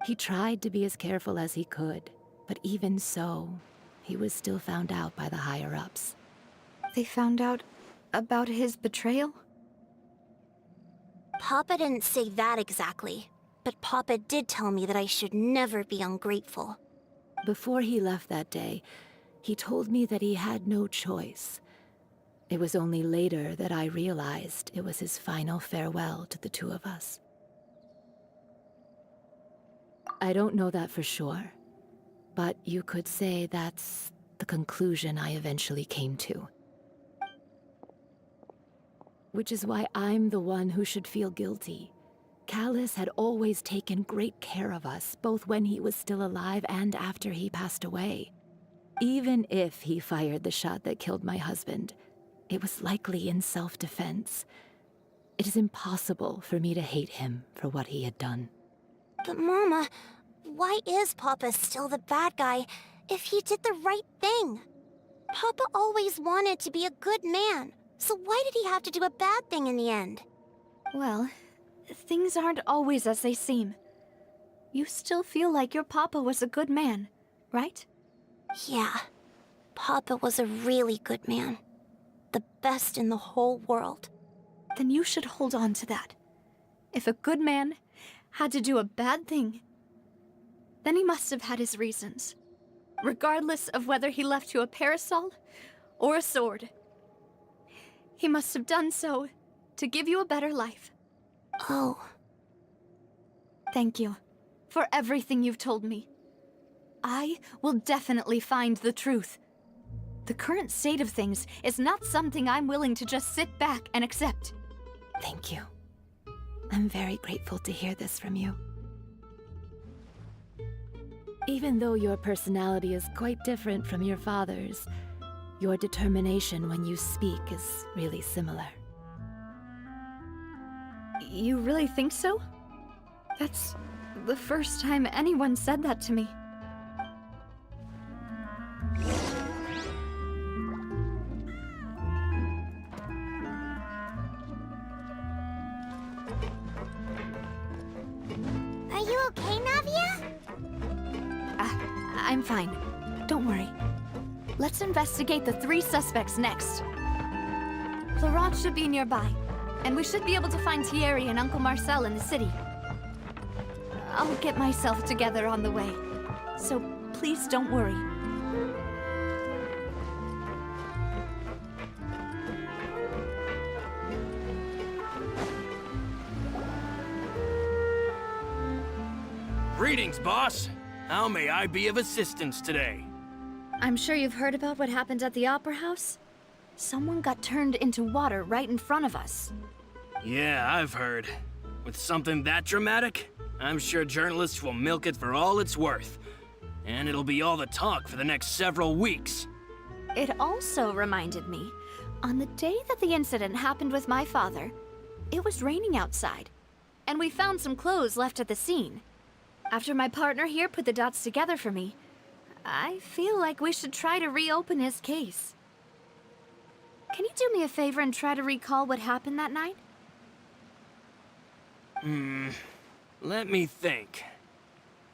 He tried to be as careful as he could, but even so, he was still found out by the higher-ups. They found out about his betrayal? Papa didn't say that exactly, but Papa did tell me that I should never be ungrateful. Before he left that day, he told me that he had no choice. It was only later that I realized it was his final farewell to the two of us. I don't know that for sure, but you could say that's the conclusion I eventually came to. Which is why I'm the one who should feel guilty. Callis had always taken great care of us, both when he was still alive and after he passed away. Even if he fired the shot that killed my husband, it was likely in self-defense. It is impossible for me to hate him for what he had done. But Mama, why is Papa still the bad guy if he did the right thing? Papa always wanted to be a good man, so why did he have to do a bad thing in the end? Well, things aren't always as they seem. You still feel like your papa was a good man, right? Yeah, Papa was a really good man. The best in the whole world. Then you should hold on to that. If a good man had to do a bad thing, then he must have had his reasons. Regardless of whether he left you a parasol or a sword. He must have done so to give you a better life. Oh. Thank you for everything you've told me. I will definitely find the truth. The current state of things is not something I'm willing to just sit back and accept. Thank you. I'm very grateful to hear this from you. Even though your personality is quite different from your father's, your determination when you speak is really similar. You really think so? That's the first time anyone said that to me. Are you okay, Navia? I'm fine. Don't worry. Let's investigate the 3 suspects next. Florent should be nearby, and we should be able to find Thierry and Uncle Marcel in the city. I'll get myself together on the way, so please don't worry. Greetings, boss. How may I be of assistance today? I'm sure you've heard about what happened at the Opera House. Someone got turned into water right in front of us. Yeah, I've heard. With something that dramatic, I'm sure journalists will milk it for all it's worth. And it'll be all the talk for the next several weeks. It also reminded me, on the day that the incident happened with my father, it was raining outside, and we found some clothes left at the scene. After my partner here put the dots together for me, I feel like we should try to reopen his case. Can you do me a favor and try to recall what happened that night? Let me think.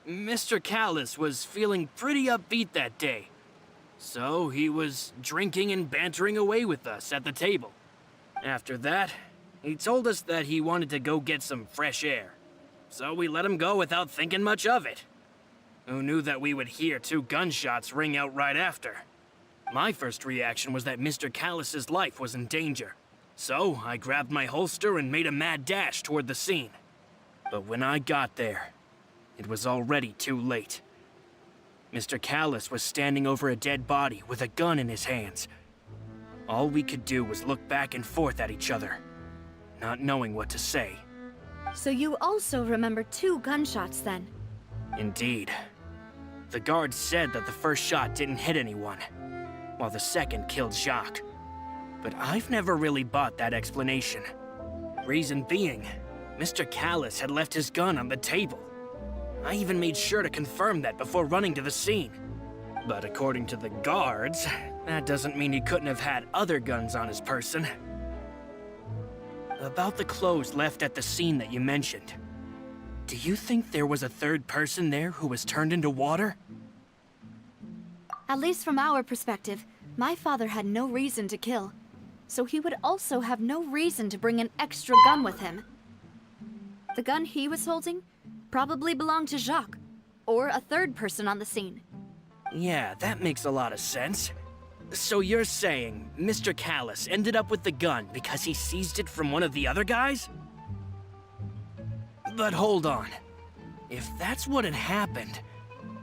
Mr. Callis was feeling pretty upbeat that day. So he was drinking and bantering away with us at the table. After that, he told us that he wanted to go get some fresh air. So we let him go without thinking much of it. Who knew that we would hear 2 gunshots ring out right after? My first reaction was that Mr. Callis's life was in danger. So I grabbed my holster and made a mad dash toward the scene. But when I got there, it was already too late. Mr. Callis was standing over a dead body with a gun in his hands. All we could do was look back and forth at each other, not knowing what to say. So you also remember 2 gunshots then? Indeed. The guard said that the first shot didn't hit anyone, while the second killed Jacques. But I've never really bought that explanation. Reason being, Mr. Callis had left his gun on the table. I even made sure to confirm that before running to the scene. But according to the guards, that doesn't mean he couldn't have had other guns on his person. About the clothes left at the scene that you mentioned, do you think there was a third person there who was turned into water? At least from our perspective, my father had no reason to kill. So he would also have no reason to bring an extra gun with him. The gun he was holding probably belonged to Jacques, or a third person on the scene. Yeah, that makes a lot of sense. So you're saying Mr. Callis ended up with the gun because he seized it from one of the other guys? But hold on. If that's what had happened,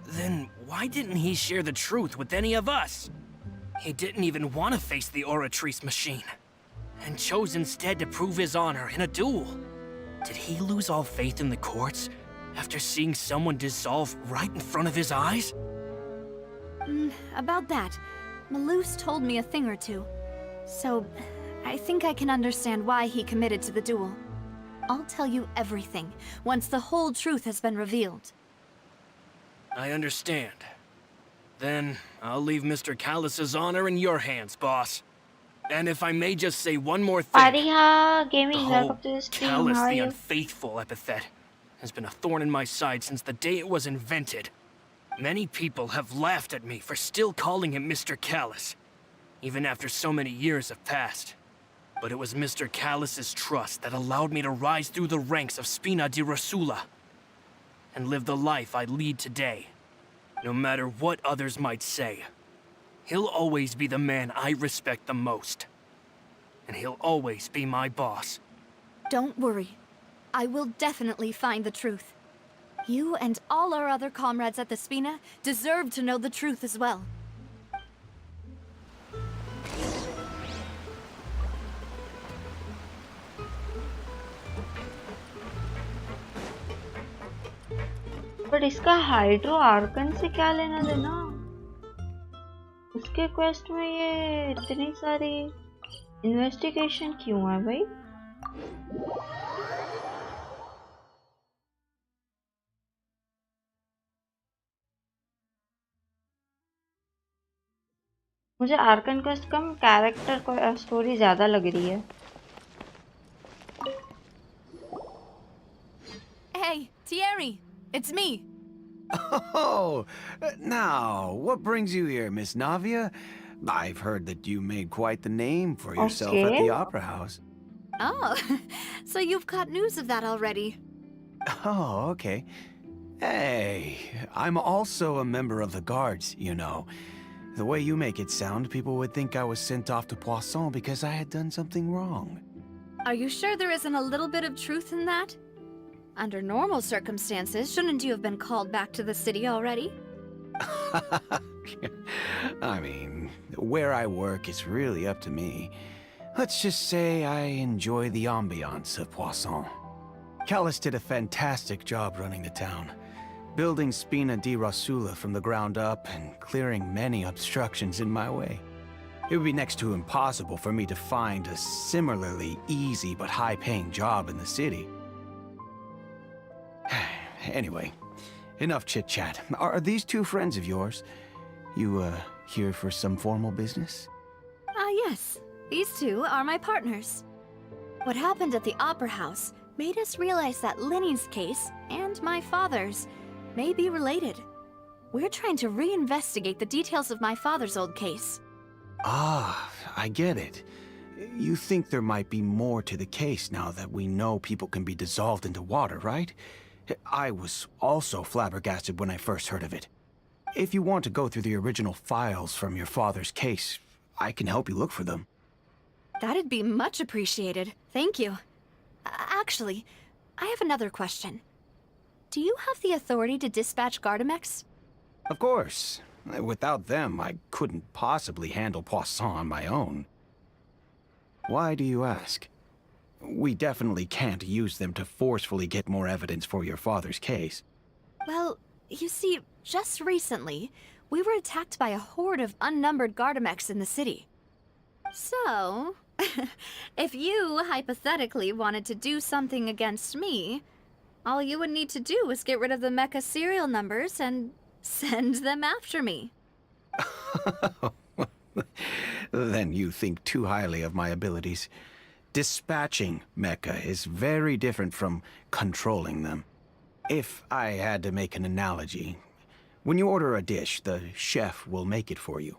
then why didn't he share the truth with any of us? He didn't even want to face the Oratrice machine, and chose instead to prove his honor in a duel. Did he lose all faith in the courts after seeing someone dissolve right in front of his eyes? About that, Malus told me a thing or two. So, I think I can understand why he committed to the duel. I'll tell you everything once the whole truth has been revealed. I understand. Then, I'll leave Mr. Callis's honor in your hands, boss. And if I may just say one more thing, Pariha Gaming, the welcome whole to the stream. Callous How are the you? Unfaithful epithet has been a thorn in my side since the day it was invented. Many people have laughed at me for still calling him Mr. Callous, even after so many years have passed. But it was Mr. Callis's trust that allowed me to rise through the ranks of Spina di Rosula and live the life I lead today. No matter what others might say, he'll always be the man I respect the most. And he'll always be my boss. Don't worry. I will definitely find the truth. You and all our other comrades at the Spina deserve to know the truth as well. But इसका hydro Arkan से क्या लेना देना? उसके quest में ये इतनी सारी इन्वेस्टिगेशन क्यों है भाई? मुझे आर्कन क्वेस्ट कम, कैरेक्टर को स्टोरी ज्यादा लग रही है. Hey, Thierry, it's me. Oh, now, what brings you here, Miss Navia? I've heard that you made quite the name for yourself at the Opera House. Oh, so you've caught news of that already. Oh, okay. Hey, I'm also a member of the Guards, you know. The way you make it sound, people would think I was sent off to Poisson because I had done something wrong. Are you sure there isn't a little bit of truth in that? Under normal circumstances, shouldn't you have been called back to the city already? I mean, where I work is really up to me. Let's just say I enjoy the ambiance of Poisson. Callis did a fantastic job running the town, building Spina di Rosula from the ground up and clearing many obstructions in my way. It would be next to impossible for me to find a similarly easy but high-paying job in the city. Anyway, enough chit-chat. Are these two friends of yours? You, here for some formal business? Yes. These two are my partners. What happened at the Opera House made us realize that Linny's case and my father's may be related. We're trying to reinvestigate the details of my father's old case. Ah, I get it. You think there might be more to the case now that we know people can be dissolved into water, right? I was also flabbergasted when I first heard of it. If you want to go through the original files from your father's case, I can help you look for them. That'd be much appreciated. Thank you. Actually, I have another question. Do you have the authority to dispatch GAMMIX? Of course. Without them, I couldn't possibly handle Poisson on my own. Why do you ask? We definitely can't use them to forcefully get more evidence for your father's case. Well, You see, just recently, we were attacked by a horde of unnumbered GAMMIX in the city. So, if you hypothetically wanted to do something against me, all you would need to do is get rid of the mecha serial numbers and send them after me. Then you think too highly of my abilities. Dispatching mecha is very different from controlling them. If I had to make an analogy, when you order a dish, the chef will make it for you.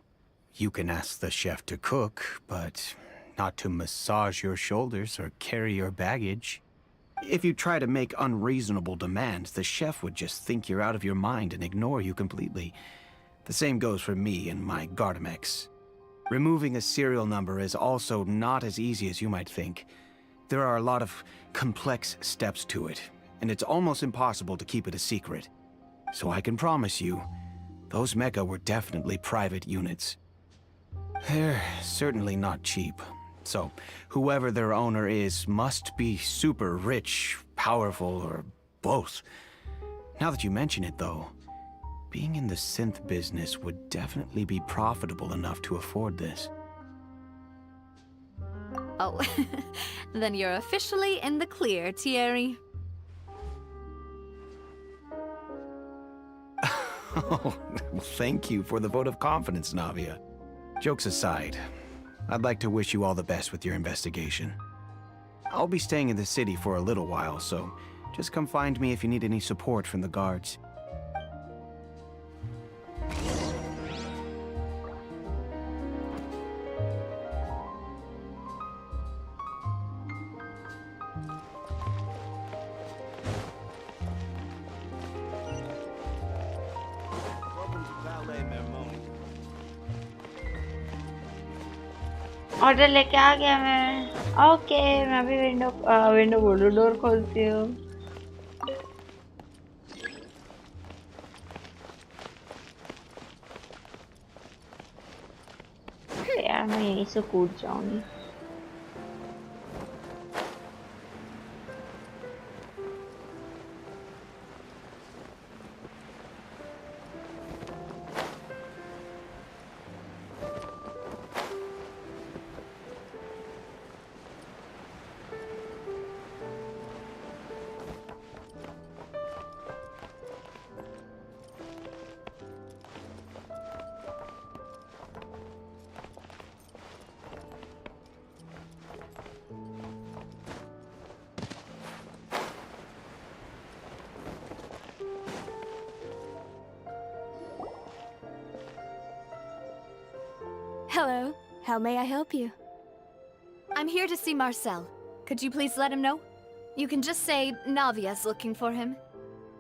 You can ask the chef to cook, but not to massage your shoulders or carry your baggage. If you try to make unreasonable demands, the chef would just think you're out of your mind and ignore you completely. The same goes for me and my GAMMIX. Removing a serial number is also not as easy as you might think. There are a lot of complex steps to it, and it's almost impossible to keep it a secret. So I can promise you, those mecha were definitely private units. They're certainly not cheap. So, whoever their owner is must be super rich, powerful, or both. Now that you mention it, though, being in the synth business would definitely be profitable enough to afford this. Oh, then you're officially in the clear, Thierry. Oh, well, thank you for the vote of confidence, Navia. Jokes aside, I'd like to wish you all the best with your investigation. I'll be staying in the city for a little while, so just come find me if you need any support from the guards. Order लेके आ गया मैं। Okay, मैं अभी window बोलूँ, door खोलती हूँ। यार मैं यहीं से कूद जाऊंगी। Hello. How may I help you? I'm here to see Marcel. Could you please let him know? You can just say Navia's looking for him.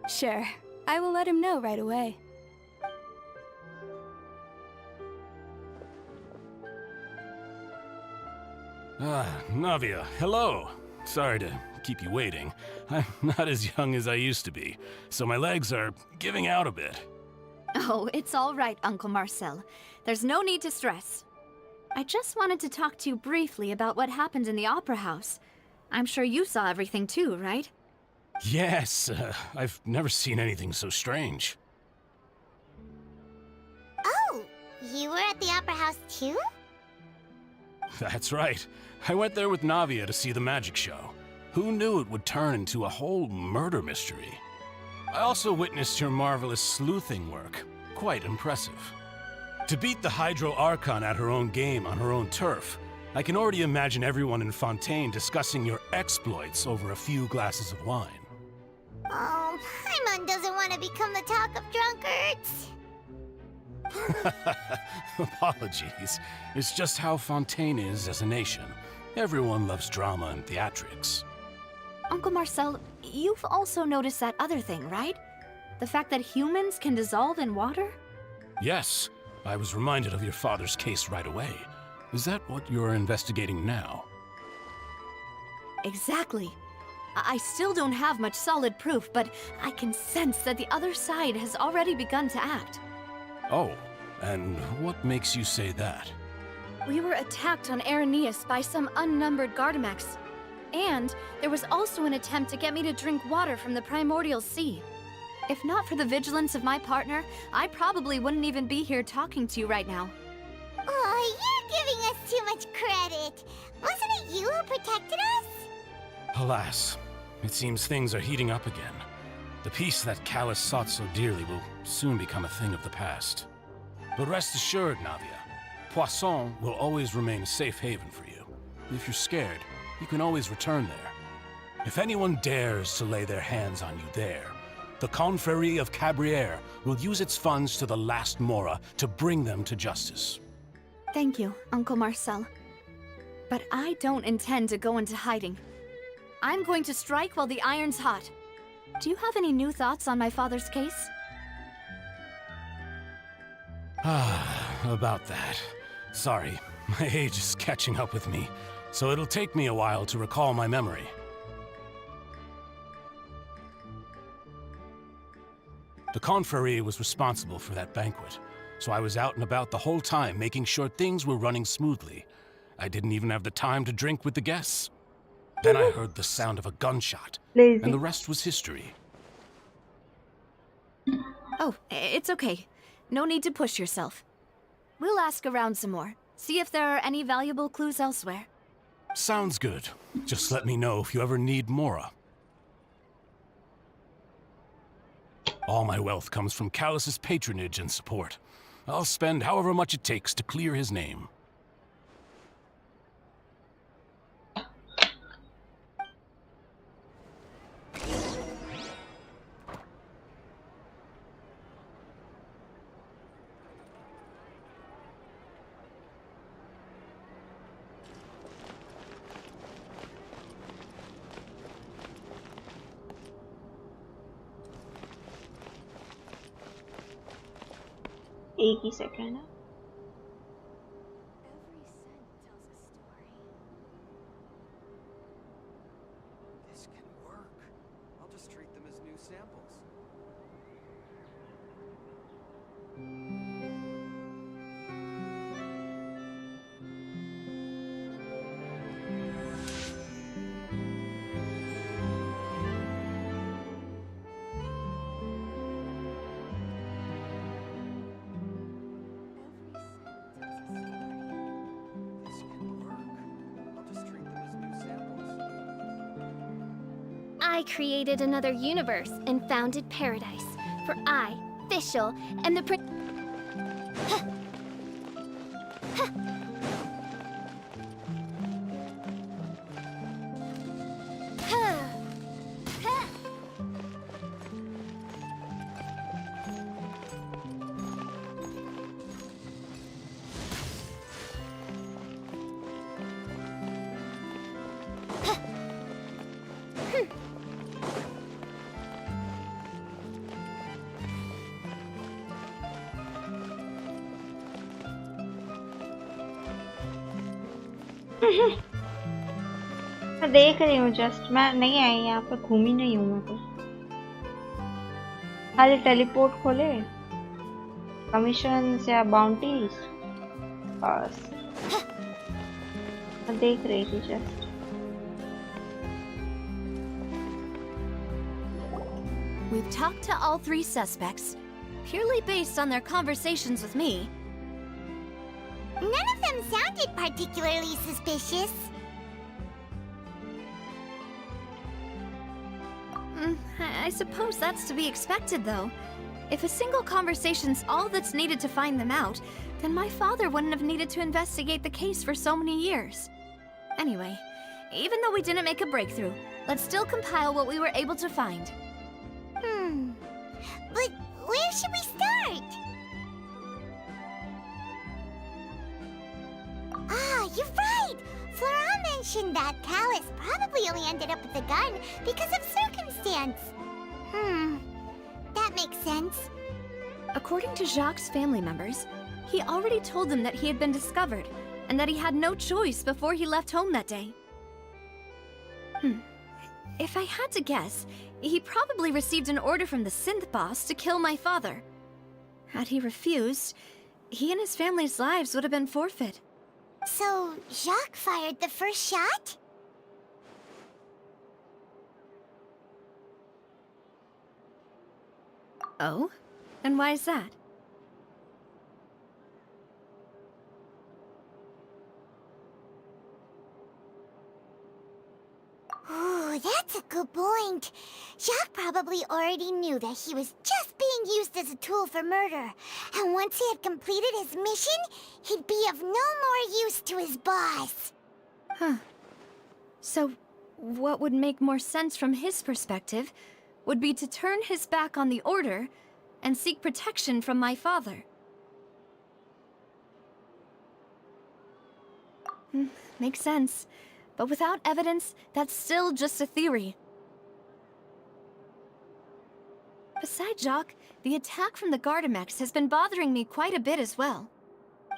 Sure. I will let him know right away. Navia, hello. Sorry to keep you waiting. I'm not as young as I used to be, so my legs are giving out a bit. Oh, it's all right, Uncle Marcel. There's no need to stress. I just wanted to talk to you briefly about what happened in the Opera House. I'm sure you saw everything too, right? Yes, I've never seen anything so strange. Oh, you were at the Opera House too? That's right. I went there with Navia to see the magic show. Who knew it would turn into a whole murder mystery? I also witnessed your marvelous sleuthing work. Quite impressive. To beat the Hydro Archon at her own game on her own turf, I can already imagine everyone in Fontaine discussing your exploits over a few glasses of wine. Oh, Paimon doesn't want to become the talk of drunkards. Apologies. It's just how Fontaine is as a nation. Everyone loves drama and theatrics. Uncle Marcel, you've also noticed that other thing, right? The fact that humans can dissolve in water? Yes, I was reminded of your father's case right away. Is that what you're investigating now? Exactly. I still don't have much solid proof, but I can sense that the other side has already begun to act. Oh, and what makes you say that? We were attacked on Araneus by some unnumbered GAMMIX. And there was also an attempt to get me to drink water from the primordial sea. If not for the vigilance of my partner, I probably wouldn't even be here talking to you right now. Oh, you're giving us too much credit. Wasn't it you who protected us? Alas, it seems things are heating up again. The peace that Callus sought so dearly will soon become a thing of the past. But rest assured, Navia, Poisson will always remain a safe haven for you. If you're scared, you can always return there. If anyone dares to lay their hands on you there, the Confrérie of Cabrières will use its funds to the last Mora to bring them to justice. Thank you, Uncle Marcel. But I don't intend to go into hiding. I'm going to strike while the iron's hot. Do you have any new thoughts on my father's case? About that. Sorry, my age is catching up with me, so it'll take me a while to recall my memory. The Confrérie was responsible for that banquet, so I was out and about the whole time making sure things were running smoothly. I didn't even have the time to drink with the guests. Then I heard the sound of a gunshot, and the rest was history. Oh, it's okay. No need to push yourself. We'll ask around some more, see if there are any valuable clues elsewhere. Sounds good. Just let me know if you ever need Mora. All my wealth comes from Callus's patronage and support. I'll spend however much it takes to clear his name. एक ही second है This can work. I'll just treat them as new samples. I created another universe and founded paradise. For I, Fischl, am the मैं देख रही हूँ just मैं नहीं आई यहाँ पे घूमी नहीं हूँ मैं कुछ खाली टेलीपोर्ट खोले कमीशन या बाउंटीज बस मैं देख रही थी just We've talked to all three suspects, purely based on their conversations with me. None of them sounded particularly suspicious. I suppose that's to be expected, though. If a single conversation's all that's needed to find them out, then my father wouldn't have needed to investigate the case for so many years. Anyway, even though we didn't make a breakthrough, let's still compile what we were able to find. But where should we start? Ah, you're right! Flora mentioned that Callus probably only ended up with the gun because of circumstance. That makes sense. According to Jacques' family members, he already told them that he had been discovered, and that he had no choice before he left home that day. If I had to guess, he probably received an order from the synth boss to kill my father. Had he refused, he and his family's lives would have been forfeit. So, Jacques fired the first shot? Oh? And why is that? Ooh, that's a good point. Jacques probably already knew that he was just being used as a tool for murder. And once he had completed his mission, he'd be of no more use to his boss. Huh. So, what would make more sense from his perspective would be to turn his back on the Order and seek protection from my father. Makes sense. But without evidence, that's still just a theory. Besides Jacques, the attack from the GAMMIX has been bothering me quite a bit as well.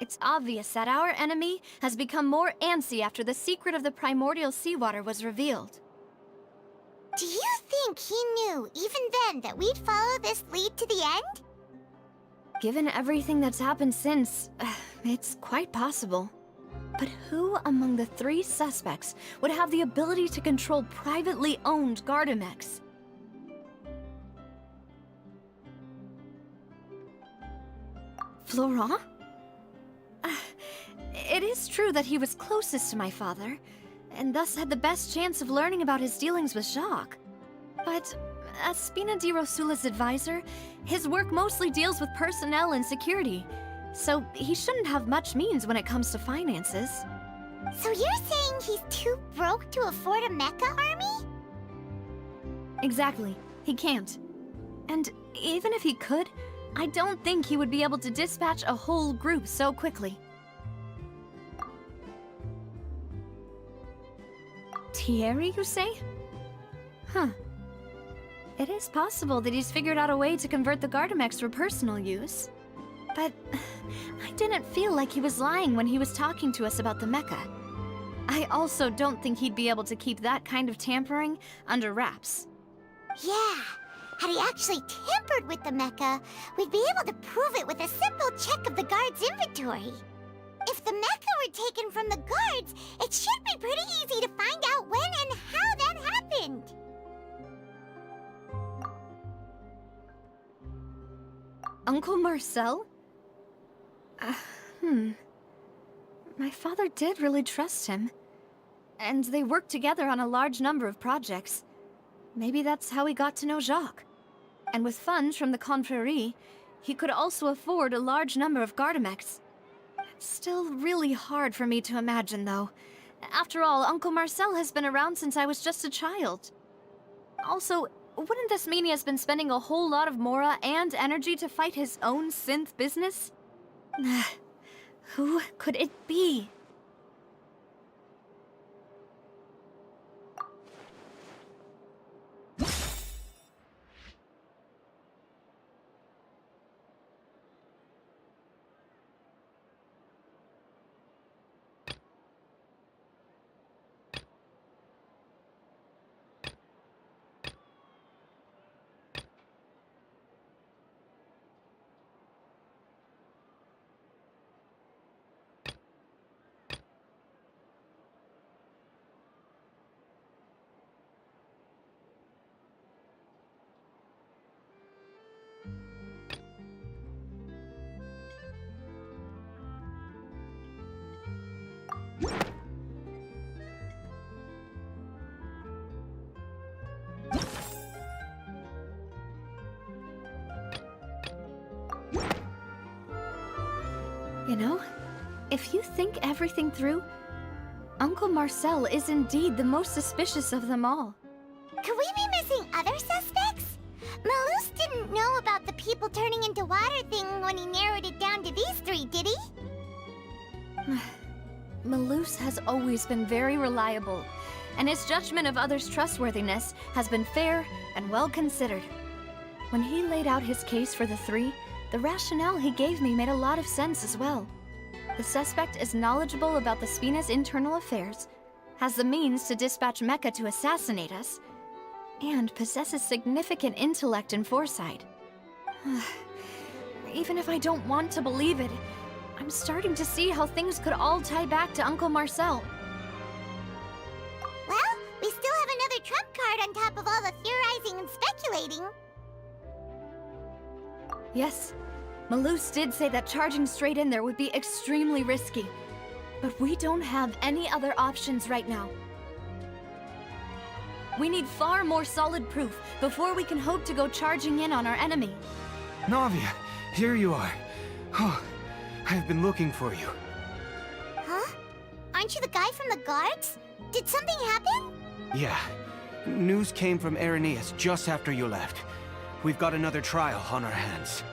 It's obvious that our enemy has become more antsy after the secret of the primordial seawater was revealed. Do you think he knew, even then, that we'd follow this lead to the end? Given everything that's happened since, it's quite possible. But who among the 3 suspects would have the ability to control privately owned GAMMIX? Florent? It is true that he was closest to my father, and thus had the best chance of learning about his dealings with Jacques. But as Spina di Rosula's advisor, his work mostly deals with personnel and security, so he shouldn't have much means when it comes to finances. So you're saying he's too broke to afford a mecha army? Exactly. He can't. And even if he could, I don't think he would be able to dispatch a whole group so quickly. Thierry, you say? Huh. It is possible that he's figured out a way to convert the GAMMIX for personal use. But I didn't feel like he was lying when he was talking to us about the mecha. I also don't think he'd be able to keep that kind of tampering under wraps. Yeah. Had he actually tampered with the mecha, we'd be able to prove it with a simple check of the guard's inventory. If the mecha were taken from the guards, it should be pretty easy to find out when and how that happened. Uncle Marcel? My father did really trust him. And they worked together on a large number of projects. Maybe that's how he got to know Jacques. And with funds from the Confrérie, he could also afford a large number of GAMMIX. It's still really hard for me to imagine, though. After all, Uncle Marcel has been around since I was just a child. Also, wouldn't this mean he has been spending a whole lot of mora and energy to fight his own synth business? Who could it be? You know, if you think everything through, Uncle Marcel is indeed the most suspicious of them all. Could we be missing other suspects? Malus didn't know about the people turning into water thing when he narrowed it down to these 3, did he? Malus has always been very reliable, and his judgment of others' trustworthiness has been fair and well considered. When he laid out his case for the 3, the rationale he gave me made a lot of sense as well. The suspect is knowledgeable about the Spina's internal affairs, has the means to dispatch Mecha to assassinate us, and possesses significant intellect and foresight. Even if I don't want to believe it, I'm starting to see how things could all tie back to Uncle Marcel. Well, we still have another trump card on top of all the theorizing and speculating. Yes, Malus did say that charging straight in there would be extremely risky. But we don't have any other options right now. We need far more solid proof before we can hope to go charging in on our enemy. Navia, here you are. Oh, I've been looking for you. Huh? Aren't you the guy from the guards? Did something happen? Yeah. News came from Irenaeus just after you left. We've got another trial on our hands.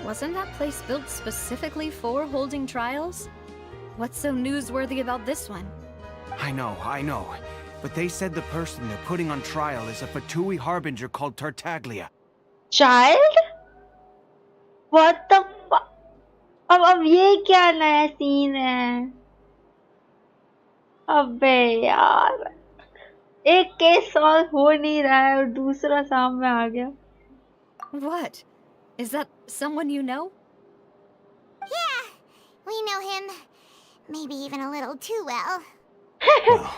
Wasn't that place built specifically for holding trials? What's so newsworthy about this one? I know. But they said the person they're putting on trial is a Fatui harbinger called Tartaglia. Child? What the fuck? अब ये क्या नया scene है? अबे यार, एक case solve हो नहीं रहा है और दूसरा सामने आ गया. What? Is that someone you know? Yeah, we know him. Maybe even a little too well. Well,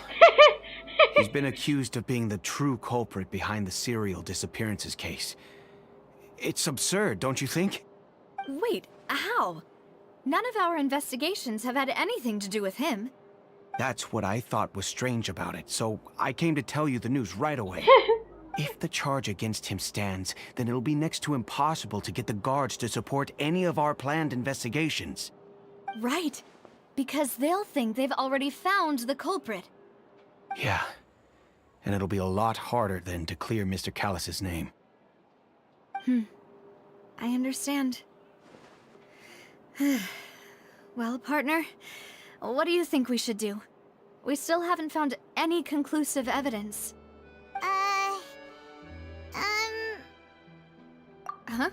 he's been accused of being the true culprit behind the serial disappearances case. It's absurd, don't you think? Wait, how? None of our investigations have had anything to do with him. That's what I thought was strange about it, so I came to tell you the news right away. If the charge against him stands, then it'll be next to impossible to get the guards to support any of our planned investigations. Right, because they'll think they've already found the culprit. Yeah, and it'll be a lot harder then to clear Mr. Callus's name. I understand. Well, partner, what do you think we should do? We still haven't found any conclusive evidence. Huh?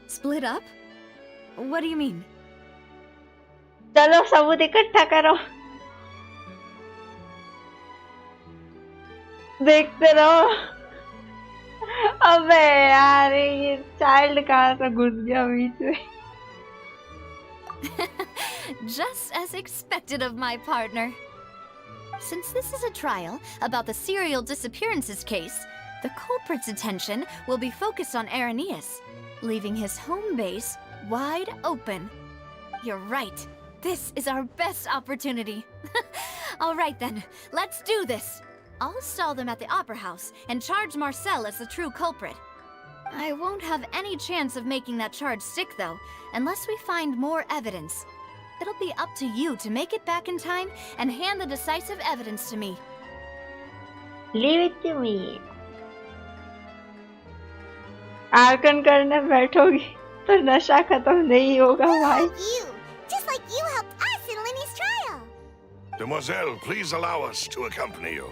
Split up? What do you mean? चलो सबूत इकट्ठा करो. देखते रहो. अबे यार, ये child कहाँ से घुस गया बीच में? Just as expected of my partner. Since this is a trial about the serial disappearances case, the culprit's attention will be focused on Irenaeus, leaving his home base wide open. You're right. This is our best opportunity. All right then, let's do this. I'll stall them at the Opera House and charge Marcel as the true culprit. I won't have any chance of making that charge stick though, unless we find more evidence. It'll be up to you to make it back in time and hand the decisive evidence to me. Leave it to me. Arkan करने बैठोगी तो नशा खत्म नहीं होगा भाई. You, just like you helped us in Linny's trial. Demoiselle, please allow us to accompany you.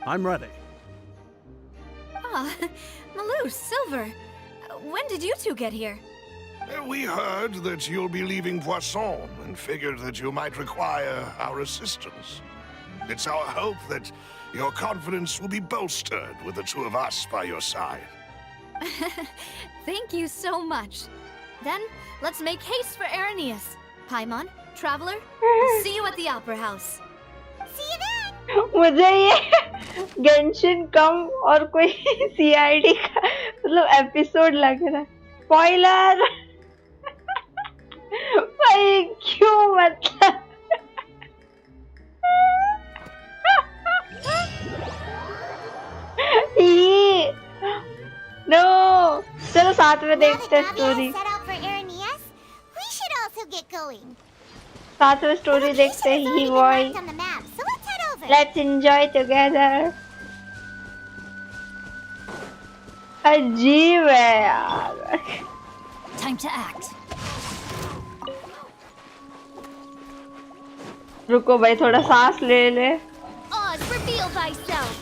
I'm ready. Ah, Malus, Silver, when did you two get here? We heard that you'll be leaving Poisson and figured that you might require our assistance. It's our hope that your confidence will be bolstered with the two of us by your side. Thank you so much. Then, let's make haste for Irenaeus. Paimon, Traveler, I'll see you at the Opera House. See you then. मुझे ये Genshin कम और कोई CID का मतलब episode लग रहा है. Spoiler. भाई क्यों मतलब? ये नो. चलो साथ में देखते हैं स्टोरी. साथ में स्टोरी देखते हैं. ही बॉय. Let's enjoy together. अजीब है यार. Time to act. रुको भाई, थोड़ा सांस ले ले. Oz, reveal thyself.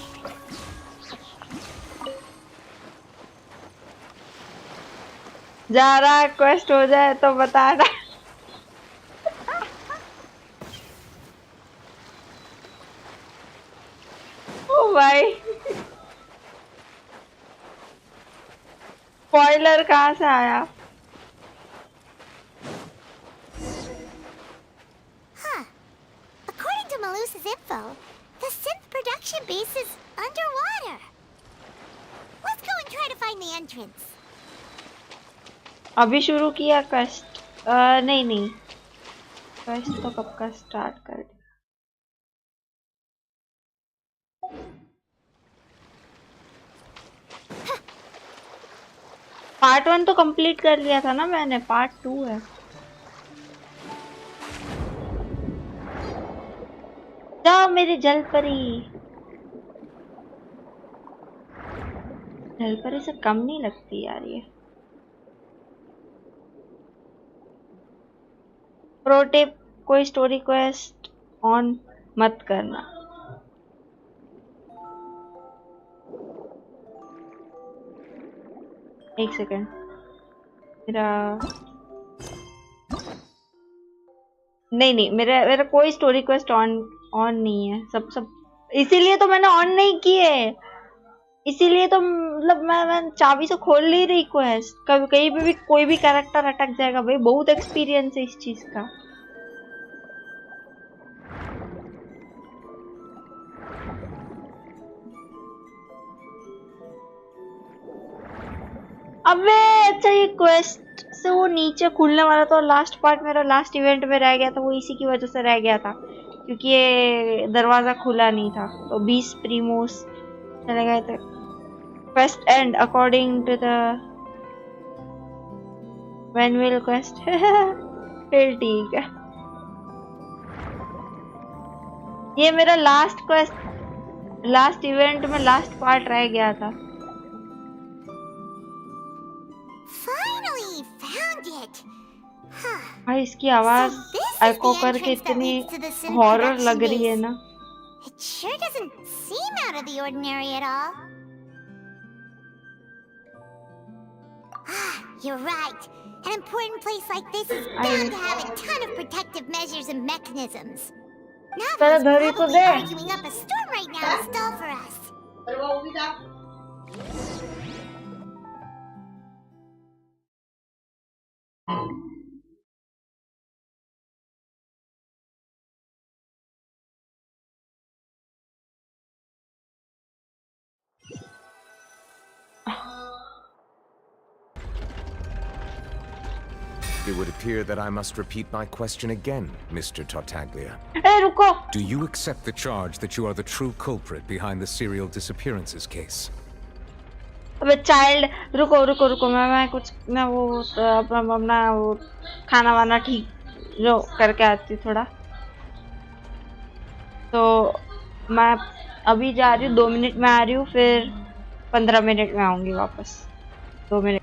जा रहा क्वेस्ट हो जाए तो बताना. ओ भाई, स्पॉइलर कहाँ से आया? According to Malus's info, the synth production base is underwater. Let's go and try to find the entrance. अभी शुरू किया क्वेस्ट? नहीं नहीं, क्वेस्ट तो कब का स्टार्ट कर दिया। पार्ट 1 तो कंप्लीट कर लिया था ना मैंने, पार्ट 2 है। जाओ मेरी जलपरी। जलपरी से कम नहीं लगती यार ये। प्रो टिप, कोई स्टोरी क्वेस्ट ऑन मत करना। एक सेकंड, मेरा नहीं, मेरा कोई स्टोरी क्वेस्ट ऑन नहीं है। सब इसीलिए तो मैंने ऑन नहीं किए। इसीलिए तो मतलब मैं चाबी से खोल नहीं रही क्वेस्ट। कभी कहीं पे भी कोई भी कैरेक्टर अटक जाएगा भाई, बहुत एक्सपीरियंस है इस चीज का। अबे अच्छा, ये क्वेस्ट से वो नीचे खुलने वाला था, और लास्ट पार्ट मेरा लास्ट इवेंट में रह गया था, वो इसी की वजह से रह गया था, क्योंकि ये दरवाजा खुला नहीं था। तो 20 प्रीमोस चले गए थे। Quest and according to the manual quest. फिर ठीक है, ये मेरा लास्ट क्वेस्ट, लास्ट इवेंट में लास्ट पार्ट रह गया था। Finally found it. Huh. भाई इसकी आवाज एको करके इतनी हॉरर लग रही है ना। It sure doesn't seem out of the ordinary at all. Ah, you're right. An important place like this is bound to have a ton of protective measures and mechanisms. Navi is probably arguing up a storm right now to stall for us. It would appear that I must repeat my question again, Mr. Tartaglia. Hey, रुको। Do you accept the charge that you are the true culprit behind the serial disappearances case? अबे child, रुको, मैं वो अपना वो खाना वाना ठीक जो करके आती थोड़ा। तो मैं अभी जा रही हूँ, 2 मिनट में आ रही हूँ, फिर 15 मिनट में आऊंगी वापस। 2 मिनट।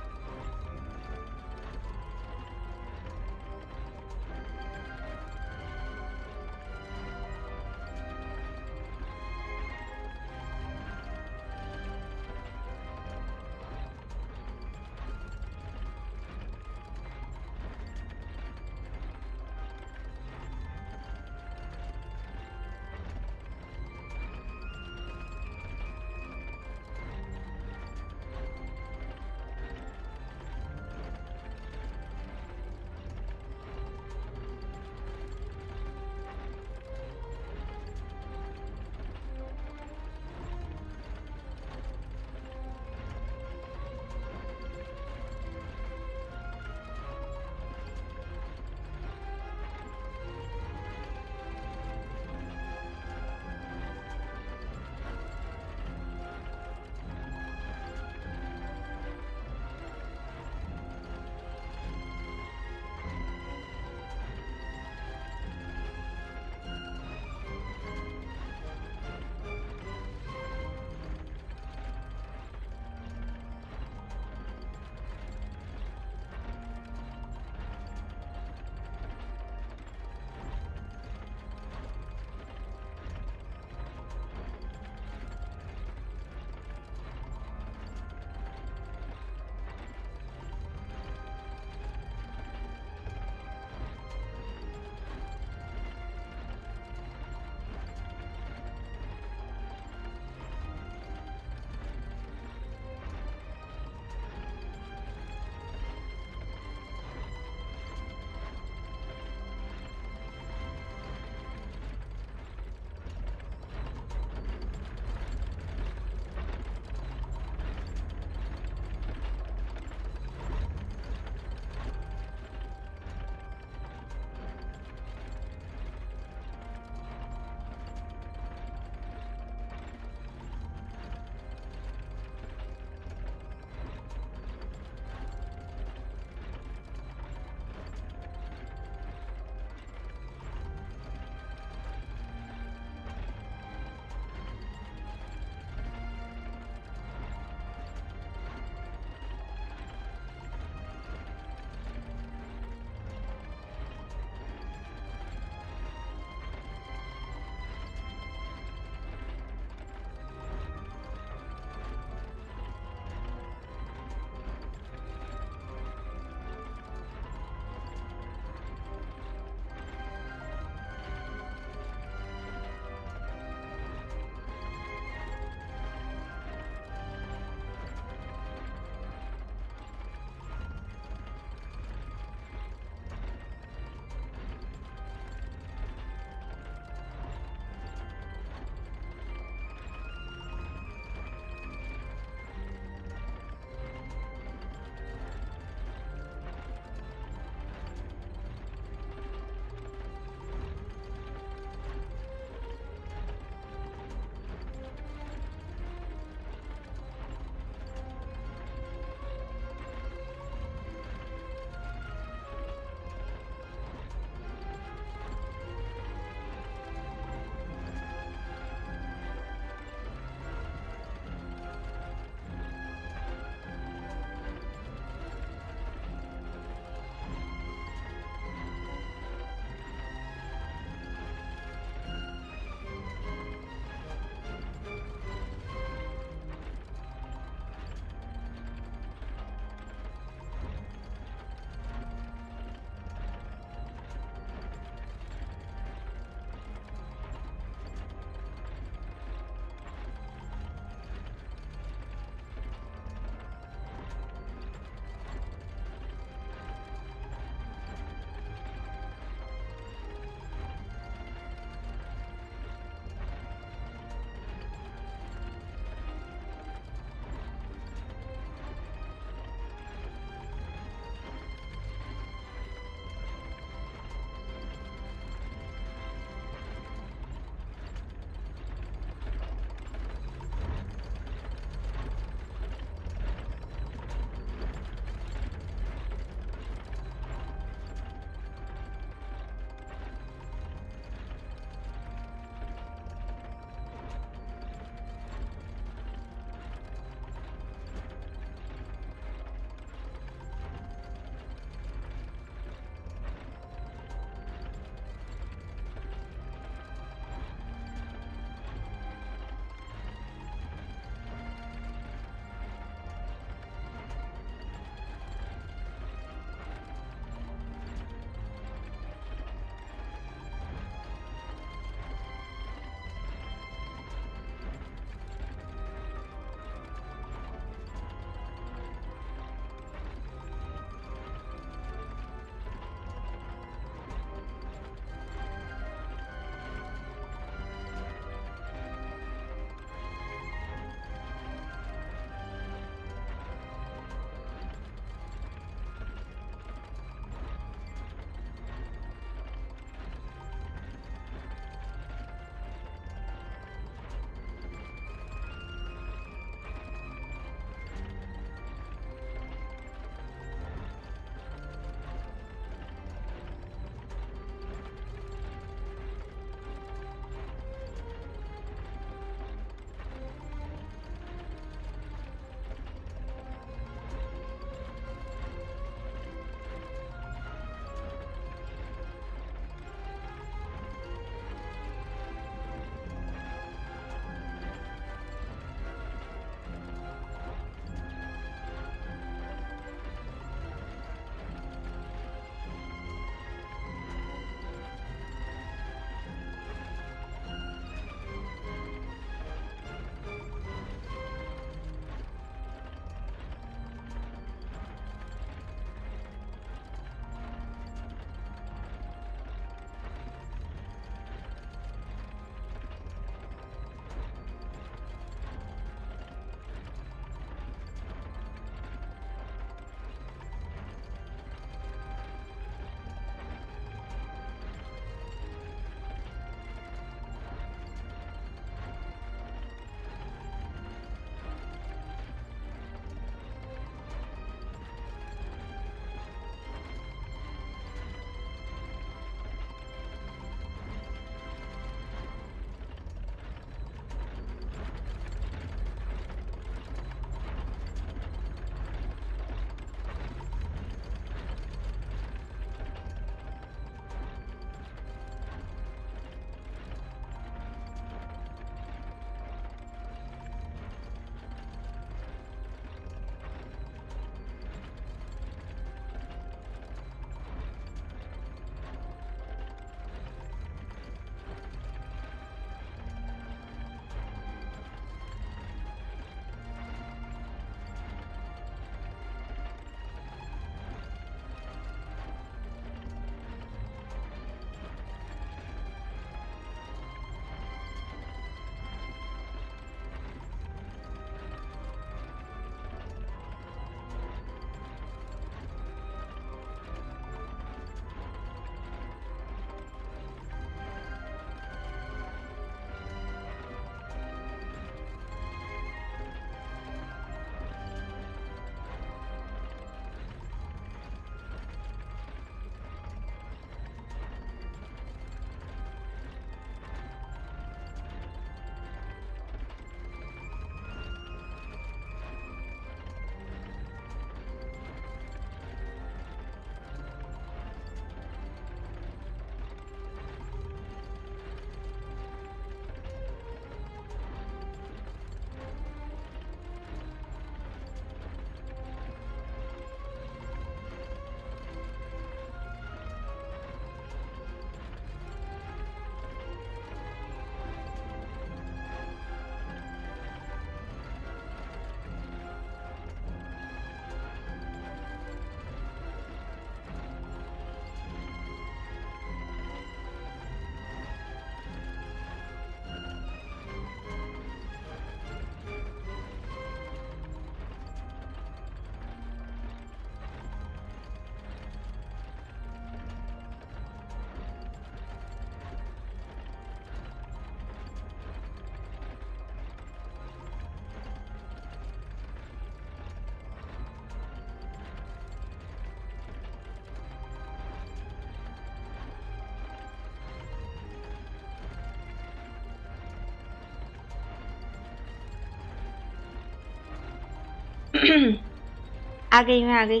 आ गई मैं, आ गई।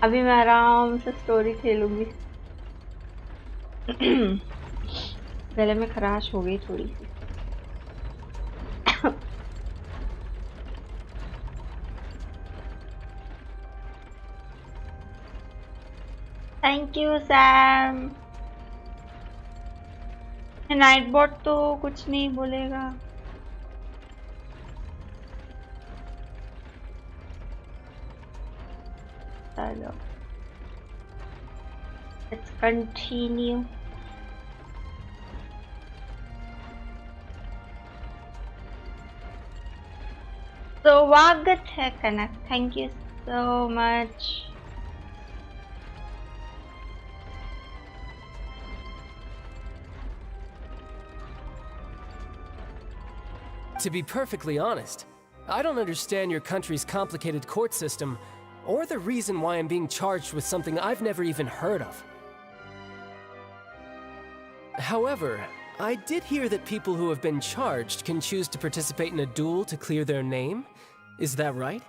अभी मैं आराम से स्टोरी खेलूंगी। गले में खराश हो गई थोड़ी सी। Thank you Sam. Nightbot तो कुछ नहीं बोलेगा। चलो लेट्स कंटिन्यू। स्वागत है Kanak, thank you so much. To be perfectly honest, I don't understand your country's complicated court system, or the reason why I'm being charged with something I've never even heard of. However, I did hear that people who have been charged can choose to participate in a duel to clear their name. Is that right?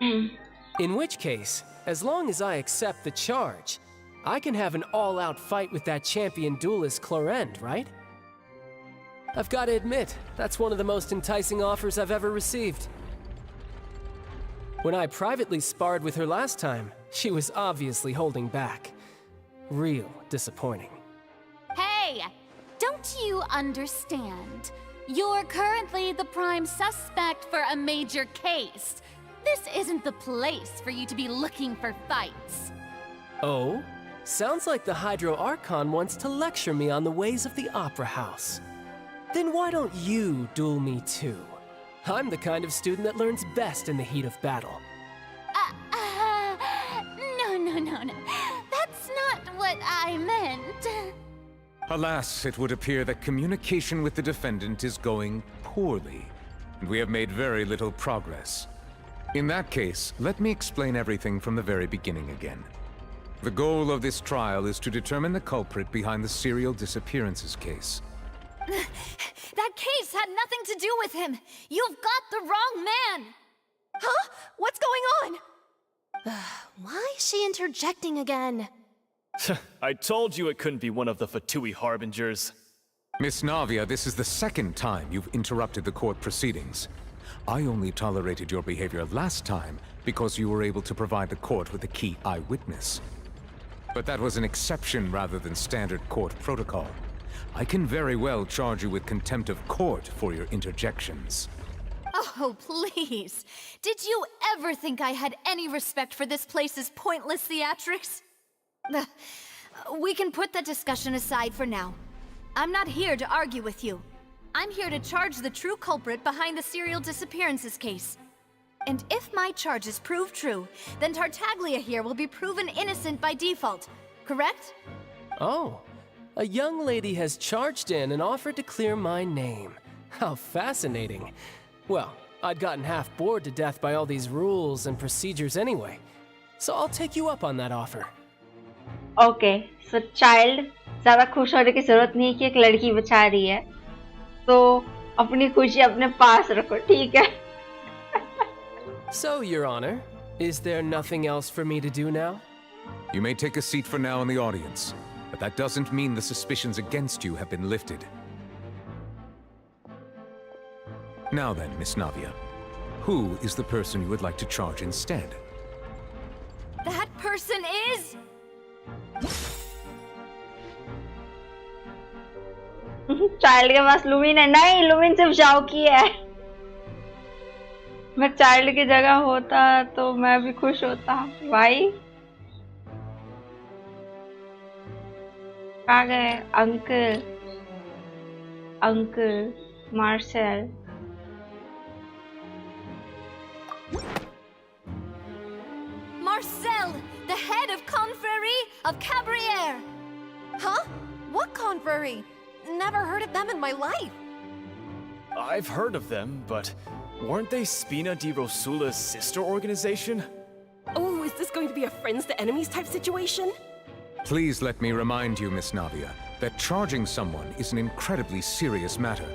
In which case, as long as I accept the charge, I can have an all-out fight with that champion duelist Clorend, right? I've got to admit, that's one of the most enticing offers I've ever received. When I privately sparred with her last time, she was obviously holding back. Real disappointing. Hey! Don't you understand? You're currently the prime suspect for a major case. This isn't the place for you to be looking for fights. Oh? Sounds like the Hydro Archon wants to lecture me on the ways of the Opera House. Then why don't you duel me too? I'm the kind of student that learns best in the heat of battle. No. That's not what I meant. Alas, it would appear that communication with the defendant is going poorly, and we have made very little progress. In that case, let me explain everything from the very beginning again. The goal of this trial is to determine the culprit behind the serial disappearances case. That case had nothing to do with him. You've got the wrong man. Huh? What's going on? Why is she interjecting again? I told you it couldn't be one of the Fatui harbingers. Miss Navia, this is the second time you've interrupted the court proceedings. I only tolerated your behavior last time because you were able to provide the court with a key eyewitness. But that was an exception rather than standard court protocol. I can very well charge you with contempt of court for your interjections. Oh, please. Did you ever think I had any respect for this place's pointless theatrics? We can put that discussion aside for now. I'm not here to argue with you. I'm here to charge the true culprit behind the serial disappearances case. And if my charges prove true, then Tartaglia here will be proven innocent by default, correct? Oh, a young lady has charged in and offered to clear my name. How fascinating. Well, I'd gotten half bored to death by all these rules and procedures anyway, so I'll take you up on that offer. Okay, so child, ज़्यादा खुश होने की जरूरत नहीं कि एक लड़की बचा रही है, तो अपनी खुशी अपने पास रखो, ठीक है? So, Your Honor, is there nothing else for me to do now? You may take a seat for now in the audience, but that doesn't mean the suspicions against you have been lifted. Now then, Miss Navia, who is the person you would like to charge instead? That person is... child के पास lumen है। नहीं, lumen सिर्फ जाओ की है। मैं child की जगह होता तो मैं भी खुश होता भाई। कहाँ गए uncle? Uncle Marcel. Marcel, the head of Confrérie of Cabrières. Huh? What confrérie? Never heard of them in my life. I've heard of them, but weren't they Spina di Rosula's sister organization? Oh, is this going to be a friends to enemies type situation? Please let me remind you, Miss Navia, that charging someone is an incredibly serious matter.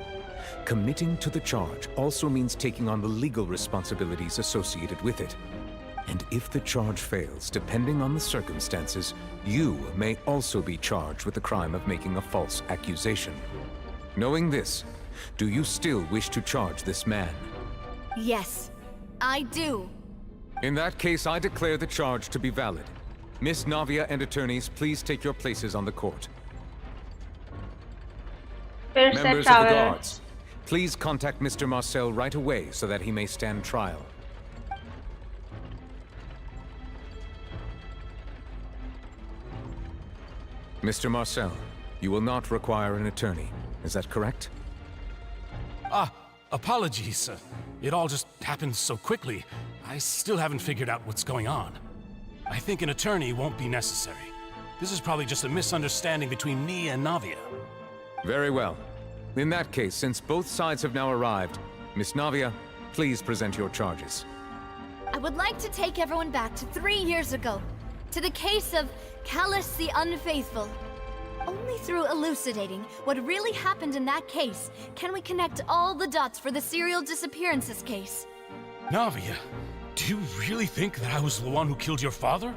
Committing to the charge also means taking on the legal responsibilities associated with it. And if the charge fails, depending on the circumstances, you may also be charged with the crime of making a false accusation. Knowing this, do you still wish to charge this man? Yes, I do. In that case, I declare the charge to be valid. Miss Navia and attorneys, please take your places on the court. Members of the guards, please contact Mr. Marcel right away so that he may stand trial. Mr. Marcel, you will not require an attorney. Is that correct? Apologies. It all just happened so quickly. I still haven't figured out what's going on. I think an attorney won't be necessary. This is probably just a misunderstanding between me and Navia. Very well. In that case, since both sides have now arrived, Miss Navia, please present your charges. I would like to take everyone back to 3 years ago, to the case of Callus the Unfaithful. Only through elucidating what really happened in that case can we connect all the dots for the serial disappearances case. Navia, do you really think that I was the one who killed your father?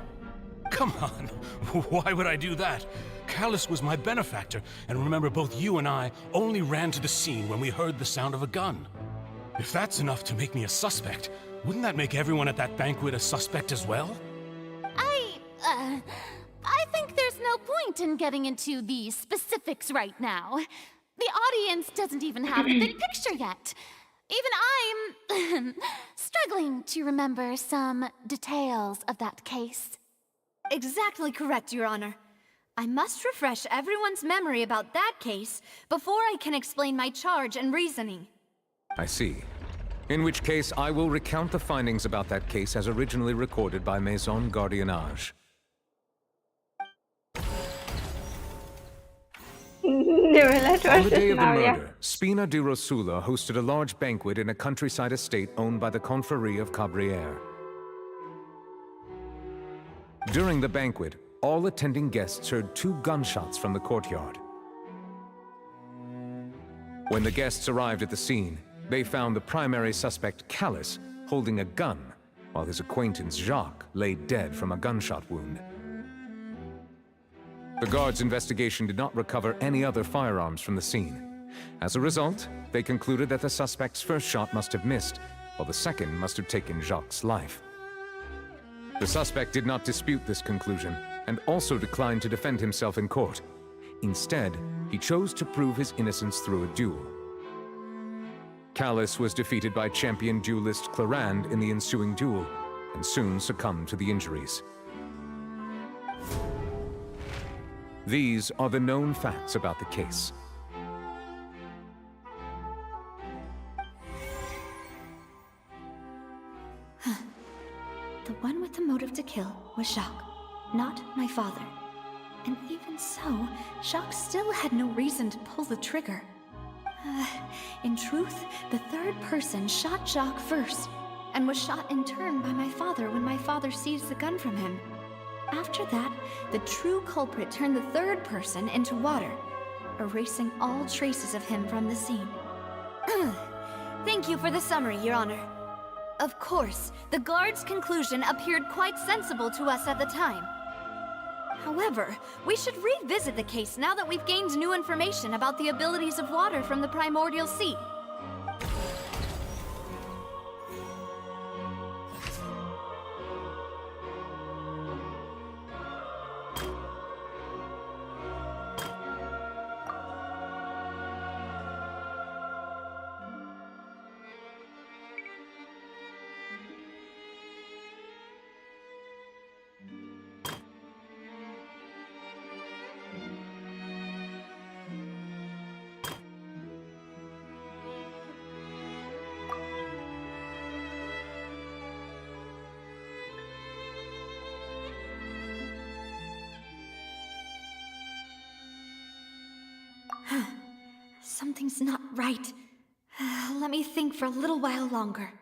Come on, why would I do that? Callus was my benefactor, and remember, both you and I only ran to the scene when we heard the sound of a gun. If that's enough to make me a suspect, wouldn't that make everyone at that banquet a suspect as well? I think there's no point in getting into the specifics right now. The audience doesn't even have a big picture yet. Even I'm struggling to remember some details of that case. Exactly correct, Your Honor. I must refresh everyone's memory about that case before I can explain my charge and reasoning. I see. In which case, I will recount the findings about that case as originally recorded by Maison Gardiennage. On the day of the murder, Spina di Rosula hosted a large banquet in a countryside estate owned by the Confrérie of Cabrières. During the banquet, all attending guests heard 2 gunshots from the courtyard. When the guests arrived at the scene, they found the primary suspect, Callus, holding a gun, while his acquaintance, Jacques, lay dead from a gunshot wound. The guards' investigation did not recover any other firearms from the scene. As a result, they concluded that the suspect's first shot must have missed, while the second must have taken Jacques' life. The suspect did not dispute this conclusion, and also declined to defend himself in court. Instead, he chose to prove his innocence through a duel. Callus was defeated by champion duelist Clarand in the ensuing duel, and soon succumbed to the injuries. These are the known facts about the case. The one with the motive to kill was Jacques, not my father. And even so, Jacques still had no reason to pull the trigger. In truth, the third person shot Jacques first, and was shot in turn by my father when my father seized the gun from him. After that, the true culprit turned the third person into water, erasing all traces of him from the scene. Thank you for the summary, Your Honor. Of course, the guard's conclusion appeared quite sensible to us at the time. However, we should revisit the case now that we've gained new information about the abilities of water from the primordial sea. Something's not right. Let me think for a little while longer.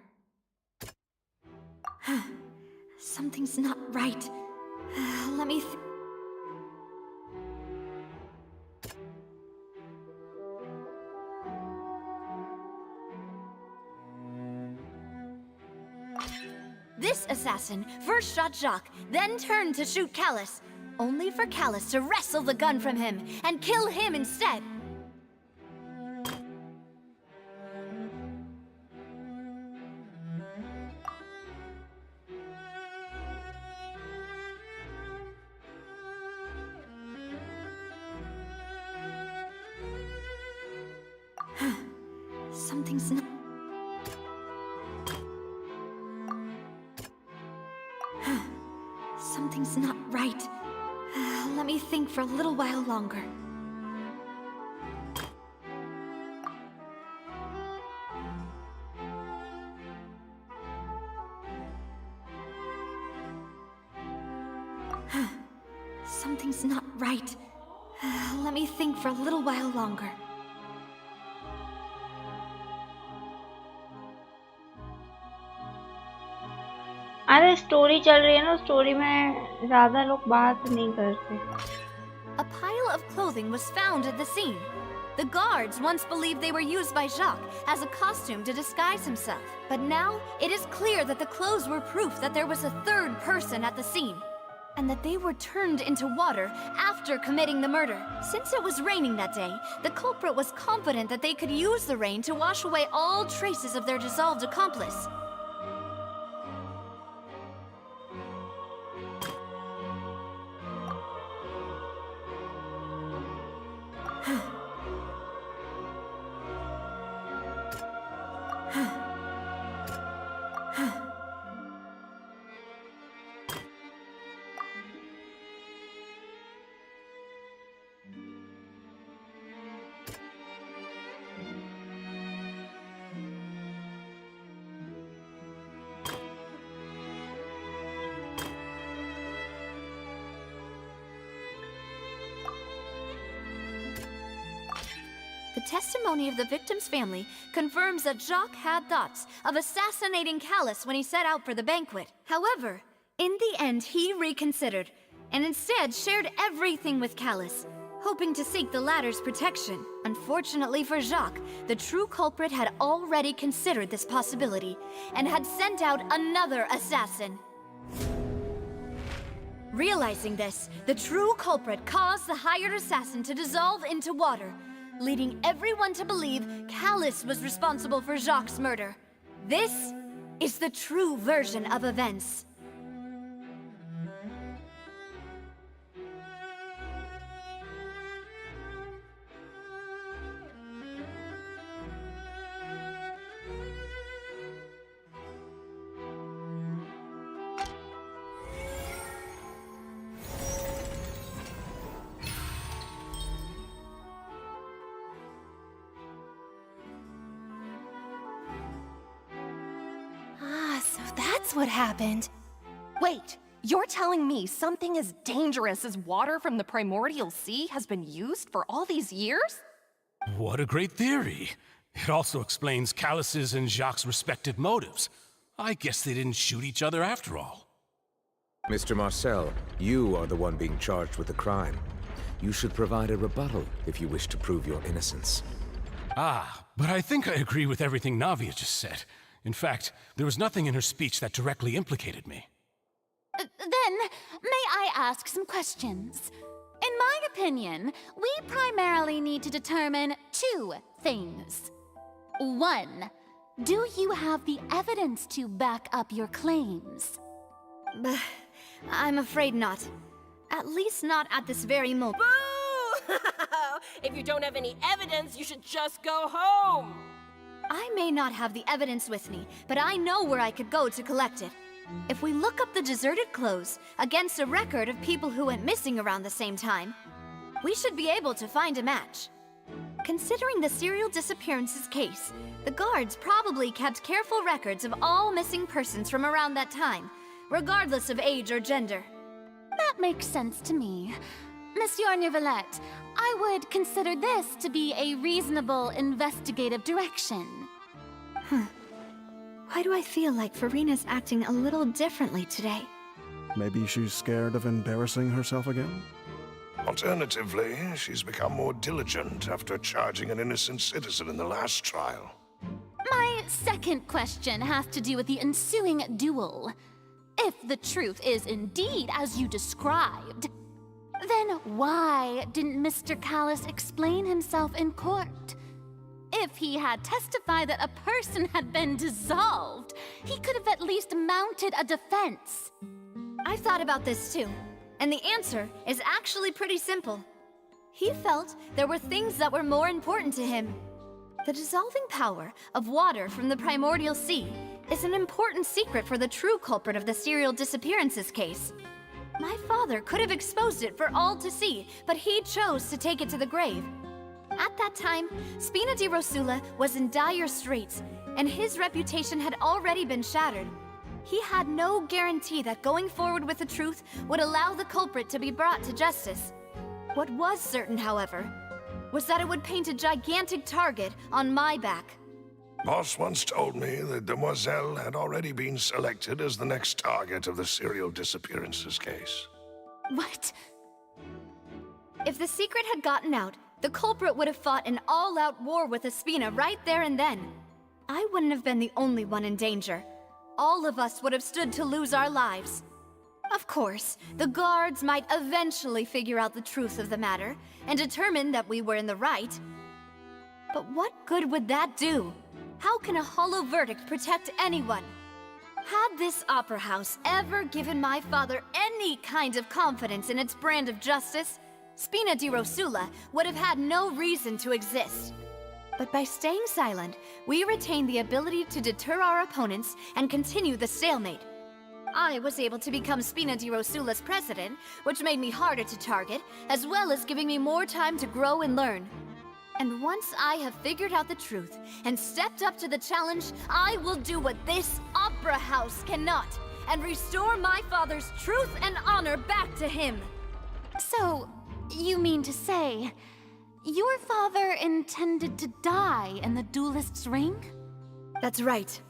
Something's not right. Let me This assassin first shot Jacques, then turned to shoot Callus, only for Callus to wrestle the gun from him and kill him instead. Something's not... Something's not right. Let me think for a little while longer. Something's not right. Let me think for a little while longer. अरे story चल रही है ना, story में ज्यादा लोग बात नहीं करते. A pile of clothing was found at the scene. The guards once believed they were used by Jacques as a costume to disguise himself. But now, it is clear that the clothes were proof that there was a third person at the scene, and that they were turned into water after committing the murder. Since it was raining that day, the culprit was confident that they could use the rain to wash away all traces of their dissolved accomplice. The testimony of the victim's family confirms that Jacques had thoughts of assassinating Callus when he set out for the banquet. However, in the end, he reconsidered, and instead shared everything with Callus, hoping to seek the latter's protection. Unfortunately for Jacques, the true culprit had already considered this possibility, and had sent out another assassin. Realizing this, the true culprit caused the hired assassin to dissolve into water, leading everyone to believe Callus was responsible for Jacques' murder. This is the true version of events. That's what happened. Wait, you're telling me something as dangerous as water from the primordial sea has been used for all these years? What a great theory. It also explains Callus's and Jacques' respective motives. I guess they didn't shoot each other after all. Mr. Marcel, you are the one being charged with the crime. You should provide a rebuttal if you wish to prove your innocence. Ah, but I think I agree with everything Navia just said. In fact, there was nothing in her speech that directly implicated me. Then, may I ask some questions? In my opinion, we primarily need to determine two things. One, do you have the evidence to back up your claims? I'm afraid not. At least not at this very moment. Boo! If you don't have any evidence, you should just go home! I may not have the evidence with me, but I know where I could go to collect it. If we look up the deserted clothes against a record of people who went missing around the same time, we should be able to find a match. Considering the serial disappearances case, the guards probably kept careful records of all missing persons from around that time, regardless of age or gender. That makes sense to me. Monsieur Neuvillette, I would consider this to be a reasonable investigative direction. Why do I feel like Farina's acting a little differently today? Maybe she's scared of embarrassing herself again? Alternatively, she's become more diligent after charging an innocent citizen in the last trial. My second question has to do with the ensuing duel. If the truth is indeed as you described, then why didn't Mr. Callus explain himself in court? If he had testified that a person had been dissolved, he could have at least mounted a defense. I've thought about this too, and the answer is actually pretty simple. He felt there were things that were more important to him. The dissolving power of water from the primordial sea is an important secret for the true culprit of the serial disappearances case. My father could have exposed it for all to see, but he chose to take it to the grave. At that time, Spina di Rosula was in dire straits, and his reputation had already been shattered. He had no guarantee that going forward with the truth would allow the culprit to be brought to justice. What was certain, however, was that it would paint a gigantic target on my back. Boss once told me that Demoiselle had already been selected as the next target of the serial disappearances case. What? If the secret had gotten out, the culprit would have fought an all-out war with Espina right there and then. I wouldn't have been the only one in danger. All of us would have stood to lose our lives. Of course, the guards might eventually figure out the truth of the matter and determine that we were in the right. But what good would that do? How can a hollow verdict protect anyone? Had this opera house ever given my father any kind of confidence in its brand of justice, Spina di Rosula would have had no reason to exist. But by staying silent, we retained the ability to deter our opponents and continue the stalemate. I was able to become Spina di Rosula's president, which made me harder to target, as well as giving me more time to grow and learn. And once I have figured out the truth and stepped up to the challenge, I will do what this opera house cannot, and restore my father's truth and honor back to him. So, you mean to say, your father intended to die in the duelist's ring? That's right.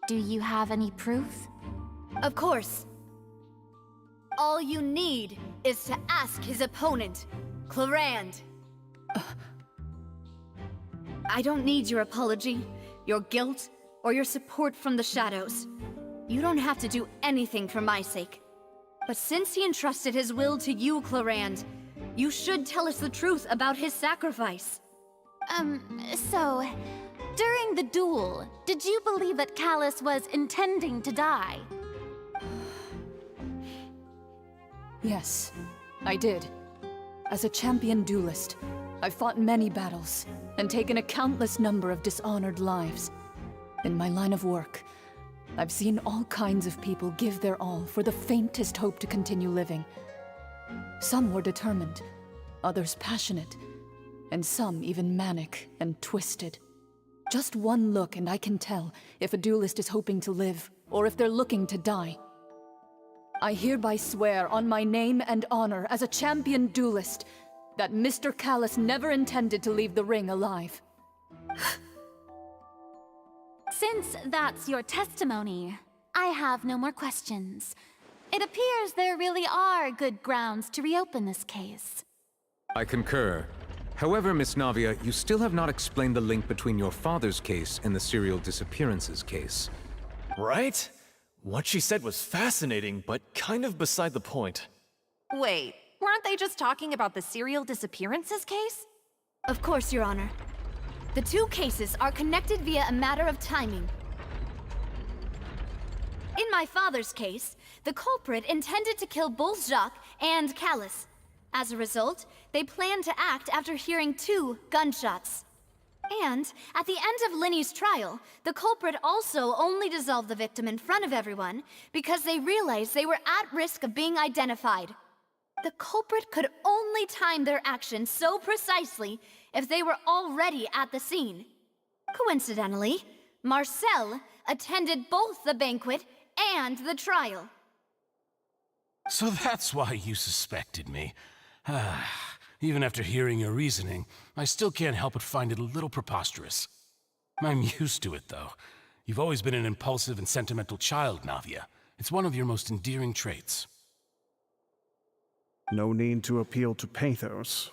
Do you have any proof? Of course. All you need is to ask his opponent, Clarand. I don't need your apology, your guilt, or your support from the shadows. You don't have to do anything for my sake. But since he entrusted his will to you, Clarand, you should tell us the truth about his sacrifice. So, during the duel, did you believe that Callus was intending to die? Yes, I did. As a champion duelist, I've fought many battles and taken a countless number of dishonored lives. In my line of work, I've seen all kinds of people give their all for the faintest hope to continue living. Some were determined, others passionate, and some even manic and twisted. Just one look and I can tell if a duelist is hoping to live or if they're looking to die. I hereby swear on my name and honor as a champion duelist that Mr. Callus never intended to leave the ring alive. Since that's your testimony, I have no more questions. It appears there really are good grounds to reopen this case. I concur. However, Miss Navia, you still have not explained the link between your father's case and the serial disappearances case. Right? What she said was fascinating, but kind of beside the point. Wait, weren't they just talking about the serial disappearances case? Of course, Your Honor. The two cases are connected via a matter of timing. In my father's case, the culprit intended to kill both Jacques and Callus. As a result, they planned to act after hearing 2 gunshots. And at the end of Linny's trial, the culprit also only dissolved the victim in front of everyone because they realized they were at risk of being identified. The culprit could only time their actions so precisely if they were already at the scene. Coincidentally, Marcel attended both the banquet and the trial. So that's why you suspected me. Even after hearing your reasoning, I still can't help but find it a little preposterous. I'm used to it, though. You've always been an impulsive and sentimental child, Navia. It's one of your most endearing traits. No need to appeal to pathos.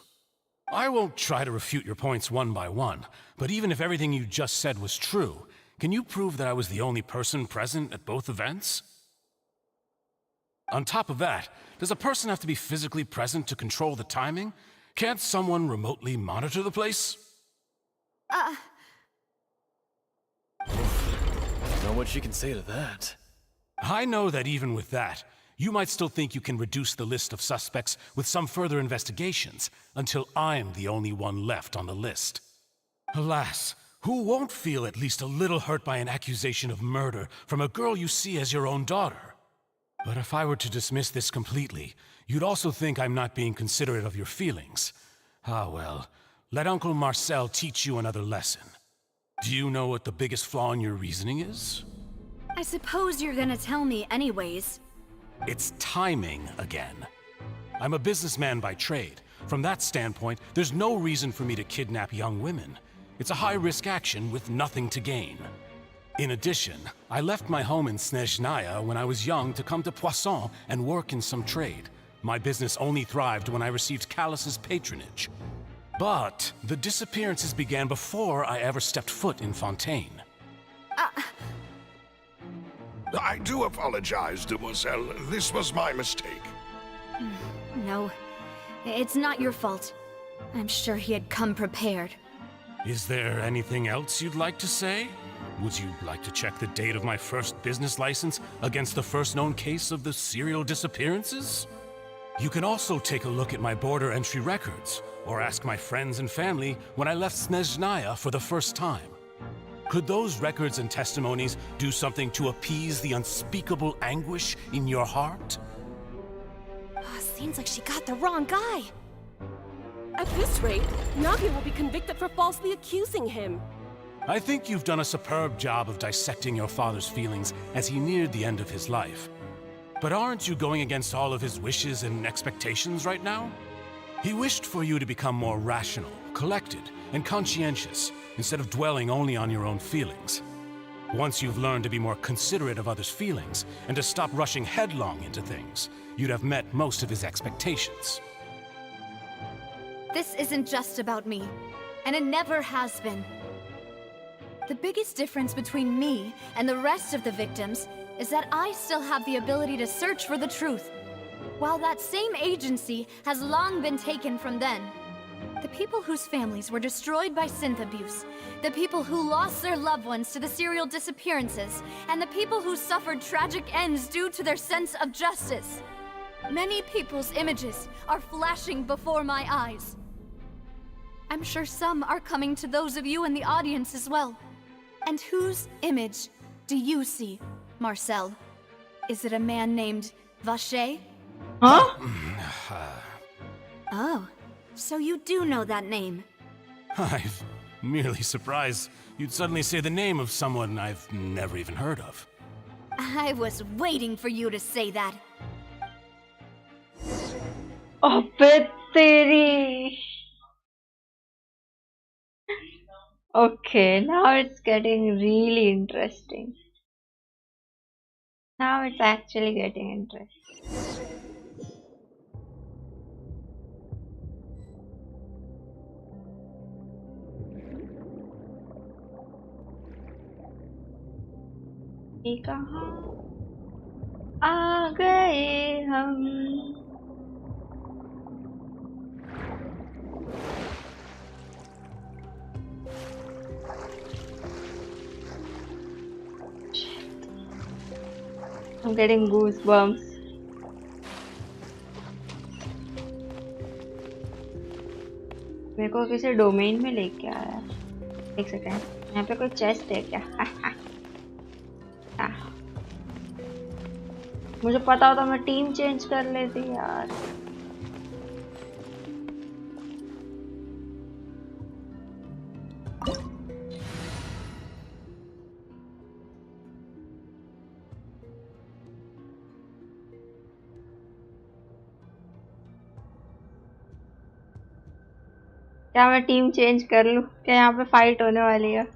I won't try to refute your points one by one, but even if everything you just said was true, can you prove that I was the only person present at both events? On top of that, does a person have to be physically present to control the timing? Can't someone remotely monitor the place? Know what you can say to that. I know that even with that, you might still think you can reduce the list of suspects with some further investigations until I'm the only one left on the list. Alas, who won't feel at least a little hurt by an accusation of murder from a girl you see as your own daughter? But if I were to dismiss this completely, you'd also think I'm not being considerate of your feelings. Ah well, let Uncle Marcel teach you another lesson. Do you know what the biggest flaw in your reasoning is? I suppose you're gonna tell me anyways. It's timing again. I'm a businessman by trade. From that standpoint, there's no reason for me to kidnap young women. It's a high-risk action with nothing to gain. In addition, I left my home in Snezhnaya when I was young to come to Poisson and work in some trade. My business only thrived when I received Callus's patronage. But the disappearances began before I ever stepped foot in Fontaine. I do apologize, demoiselle. This was my mistake. No, it's not your fault. I'm sure he had come prepared. Is there anything else you'd like to say? Would you like to check the date of my first business license against the first known case of the serial disappearances? You can also take a look at my border entry records, or ask my friends and family when I left Snezhnaya for the first time. Could those records and testimonies do something to appease the unspeakable anguish in your heart? Seems like she got the wrong guy. At this rate, Navi will be convicted for falsely accusing him. I think you've done a superb job of dissecting your father's feelings as he neared the end of his life. But aren't you going against all of his wishes and expectations right now? He wished for you to become more rational, collected, and conscientious, instead of dwelling only on your own feelings. Once you've learned to be more considerate of others' feelings, and to stop rushing headlong into things, you'd have met most of his expectations. This isn't just about me, and it never has been. The biggest difference between me and the rest of the victims is that I still have the ability to search for the truth, while that same agency has long been taken from them. The people whose families were destroyed by synth abuse, the people who lost their loved ones to the serial disappearances, and the people who suffered tragic ends due to their sense of justice. Many people's images are flashing before my eyes. I'm sure some are coming to those of you in the audience as well. And whose image do you see, Marcel? Is it a man named Vacher? Huh? Oh, so you do know that name. I'm merely surprised you'd suddenly say the name of someone I've never even heard of. I was waiting for you to say that. Oh, Teri. Okay, now it's getting really interesting. Now it's actually getting interesting. ये कहाँ आ गए हम? I'm getting goosebumps. मेरे को किसी domain में लेके आया। एक सेकेंड, यहाँ पे कोई चेस्ट है क्या? मुझे पता होता मैं टीम चेंज कर लेती यार। क्या मैं टीम चेंज कर लूं? क्या यहाँ पे फाइट होने वाली है?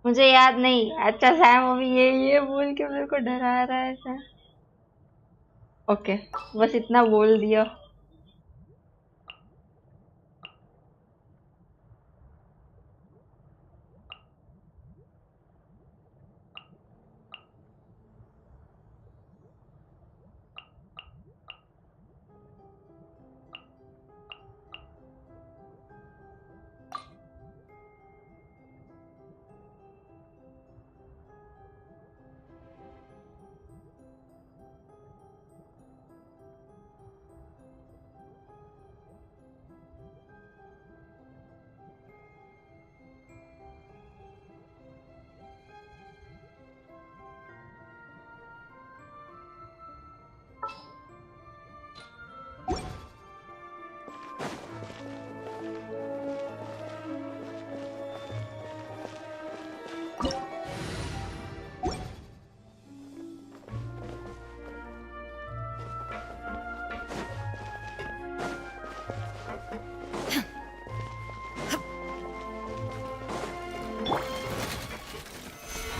मुझे याद नहीं। अच्छा सैम अभी ये बोल के मेरे को डरा रहा है ऐसा। ओके, बस इतना बोल दिया।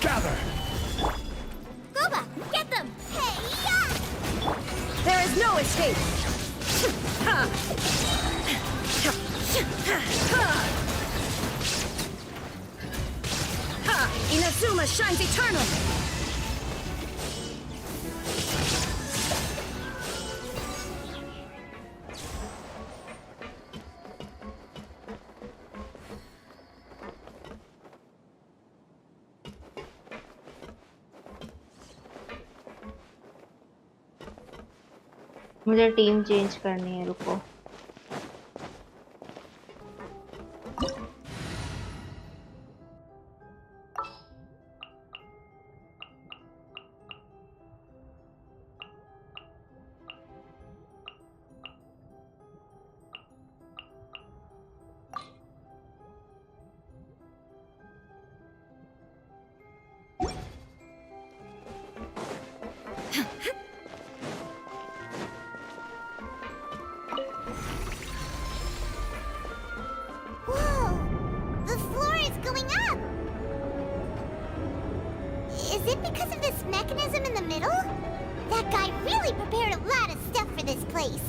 Gather! Gooba, get them! Hey, yeah! There is no escape! Inazuma shines eternal! मुझे टीम चेंज करनी है, रुको। Is it because of this mechanism in the middle? That guy really prepared a lot of stuff for this place.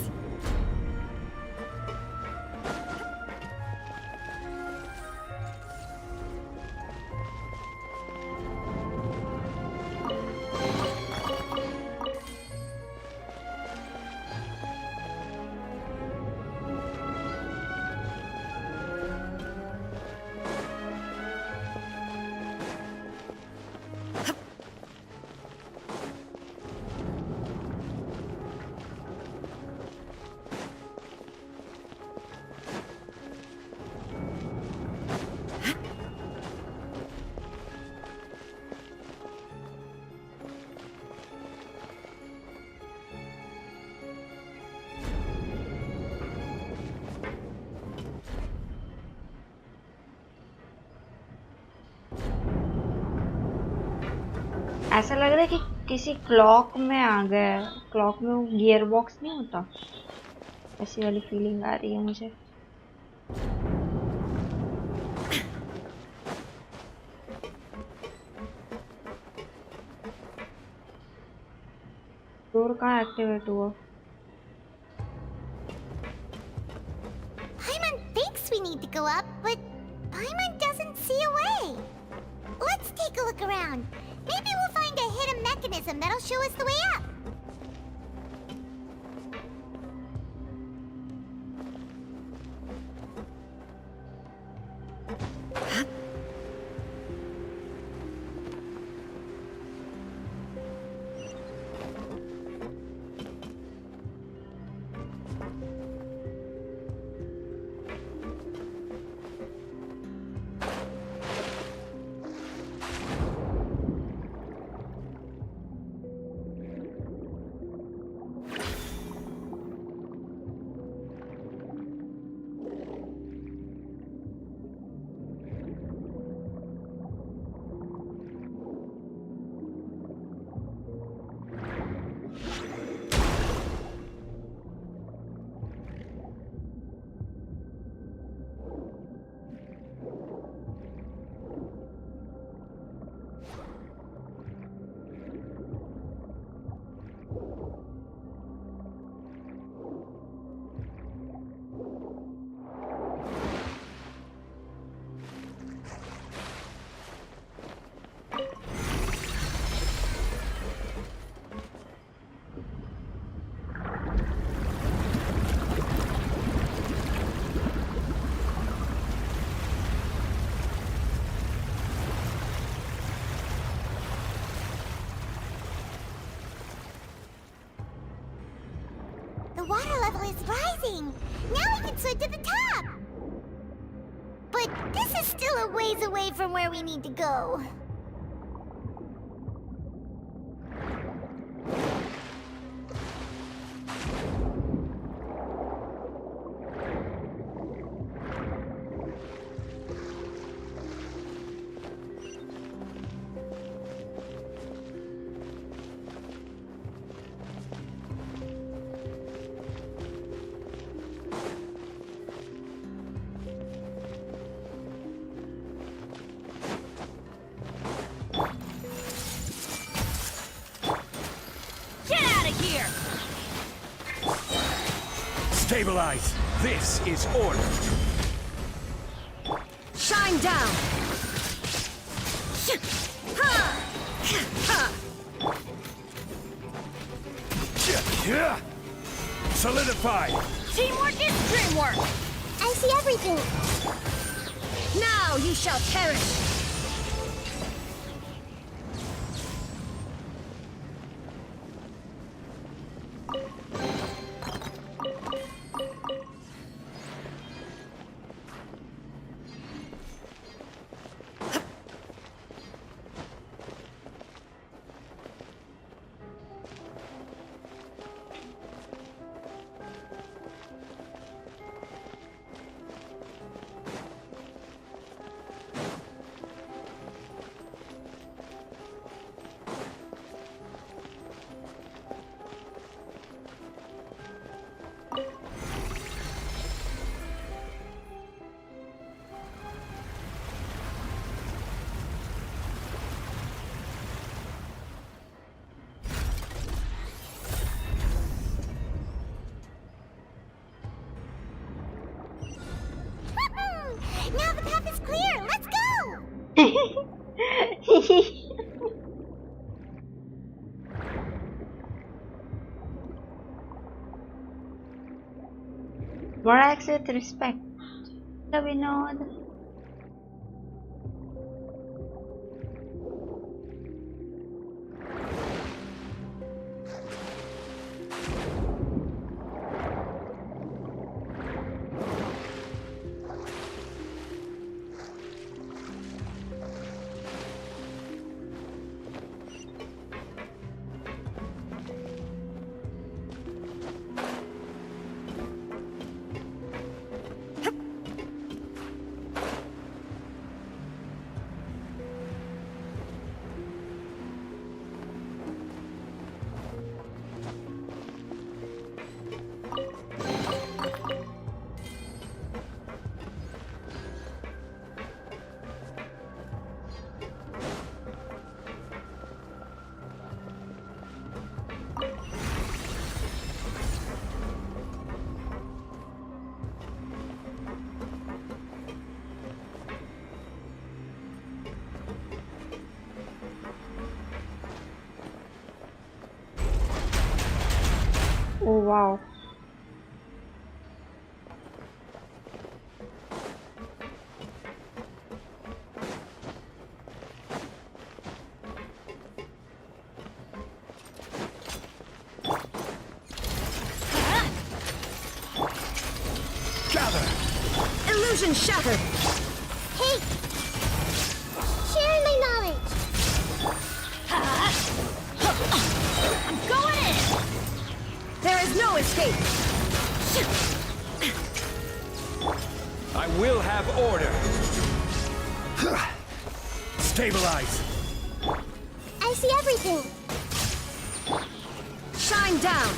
ऐसा लग रहा है कि किसी क्लॉक में आ गया है। क्लॉक में वो गियर बॉक्स नहीं होता, ऐसी वाली फीलिंग आ रही है मुझे। डोर कहाँ एक्टिवेट हुआ? Paimon thinks we need to go up, but Paimon doesn't see a way. Let's take a look around. Maybe we'll find a hidden mechanism that'll show us the way up. The water level is rising. Now we can swim to the top. But this is still a ways away from where we need to go. Stabilize! This is order! Shine down! Solidify! Teamwork is dreamwork! I see everything! Now you shall perish! Now the path is clear! Let's go! More acts with respect. Redmi Note. Oh wow. Gather! Illusion shattered! Hey! Sharing my knowledge! I'm going in! There is no escape! I will have order! Stabilize! I see everything! Shine down!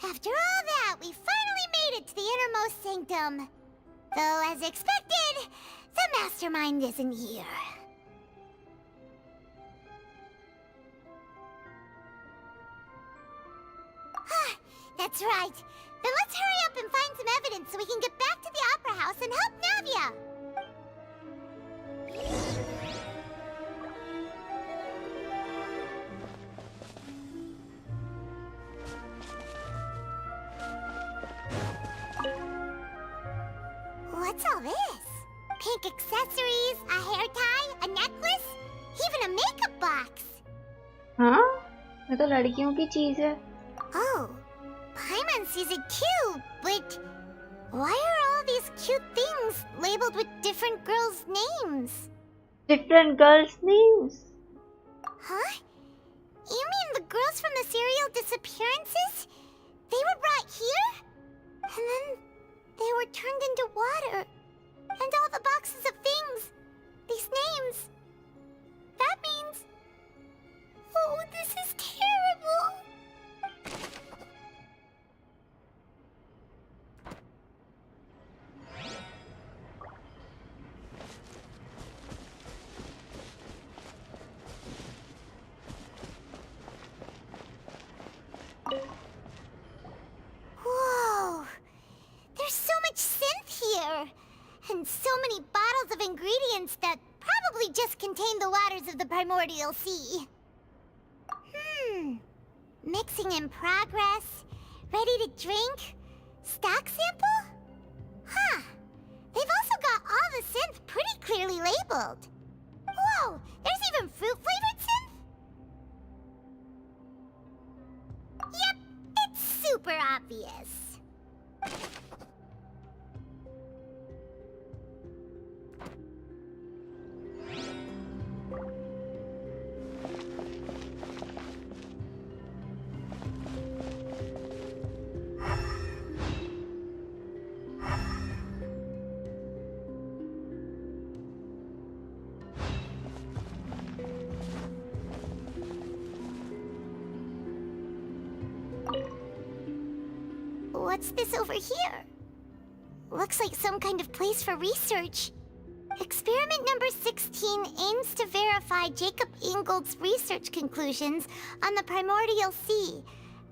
After all that, we finally made it to the innermost sanctum. Though, as expected, the mastermind isn't here. That's right. Then let's hurry up and find some evidence so we can get back to the Opera House and help Navia. What's all this? Pink accessories, a hair tie, a necklace, even a makeup box. हाँ? ये तो लड़कियों की चीज है. Oh, Paimon sees it too, but why are all these cute things labeled with different girls' names? Different girls' names? Huh? You mean the girls from the serial disappearances? They were brought here? And then they were turned into water. And all the boxes of things. These names. That means... Oh, this is terrible. Whoa! There's so much synth here! And so many bottles of ingredients that probably just contain the waters of the primordial sea. Mixing in progress. Ready to drink? Stock sample? Huh. They've also got all the synth pretty clearly labeled. Whoa! There's even fruit-flavored synth? Yep, it's super obvious. What's this over here? Looks like some kind of place for research. Experiment number 16 aims to verify Jacob Ingold's research conclusions on the primordial sea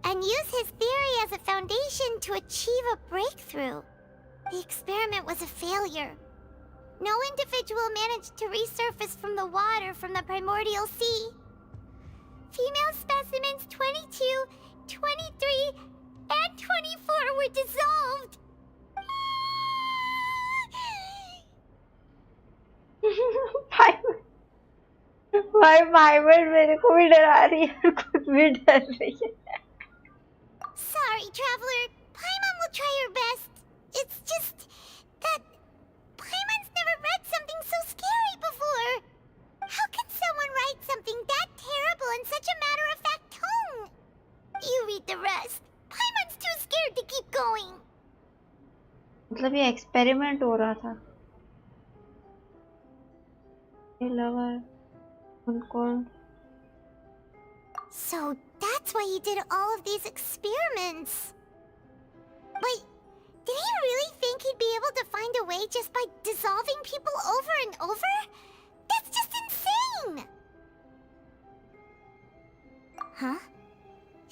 and use his theory as a foundation to achieve a breakthrough. The experiment was a failure. No individual managed to resurface from the water from the primordial sea. Female specimens 22, 23, and 24 were dissolved. भाई पाइमन मेरे को भी डरा रही है और खुद भी डर रही है. Sorry, traveler. Paimon will try her best. It's just that Paimon's never read something so scary before. How can someone write something that terrible in such a matter-of-fact tone? You read the rest. Paimon's too scared to keep going. मतलब ये experiment हो रहा था. ये लगा है उनको. So that's why he did all of these experiments. But did he really think he'd be able to find a way just by dissolving people over and over? That's just insane! Huh?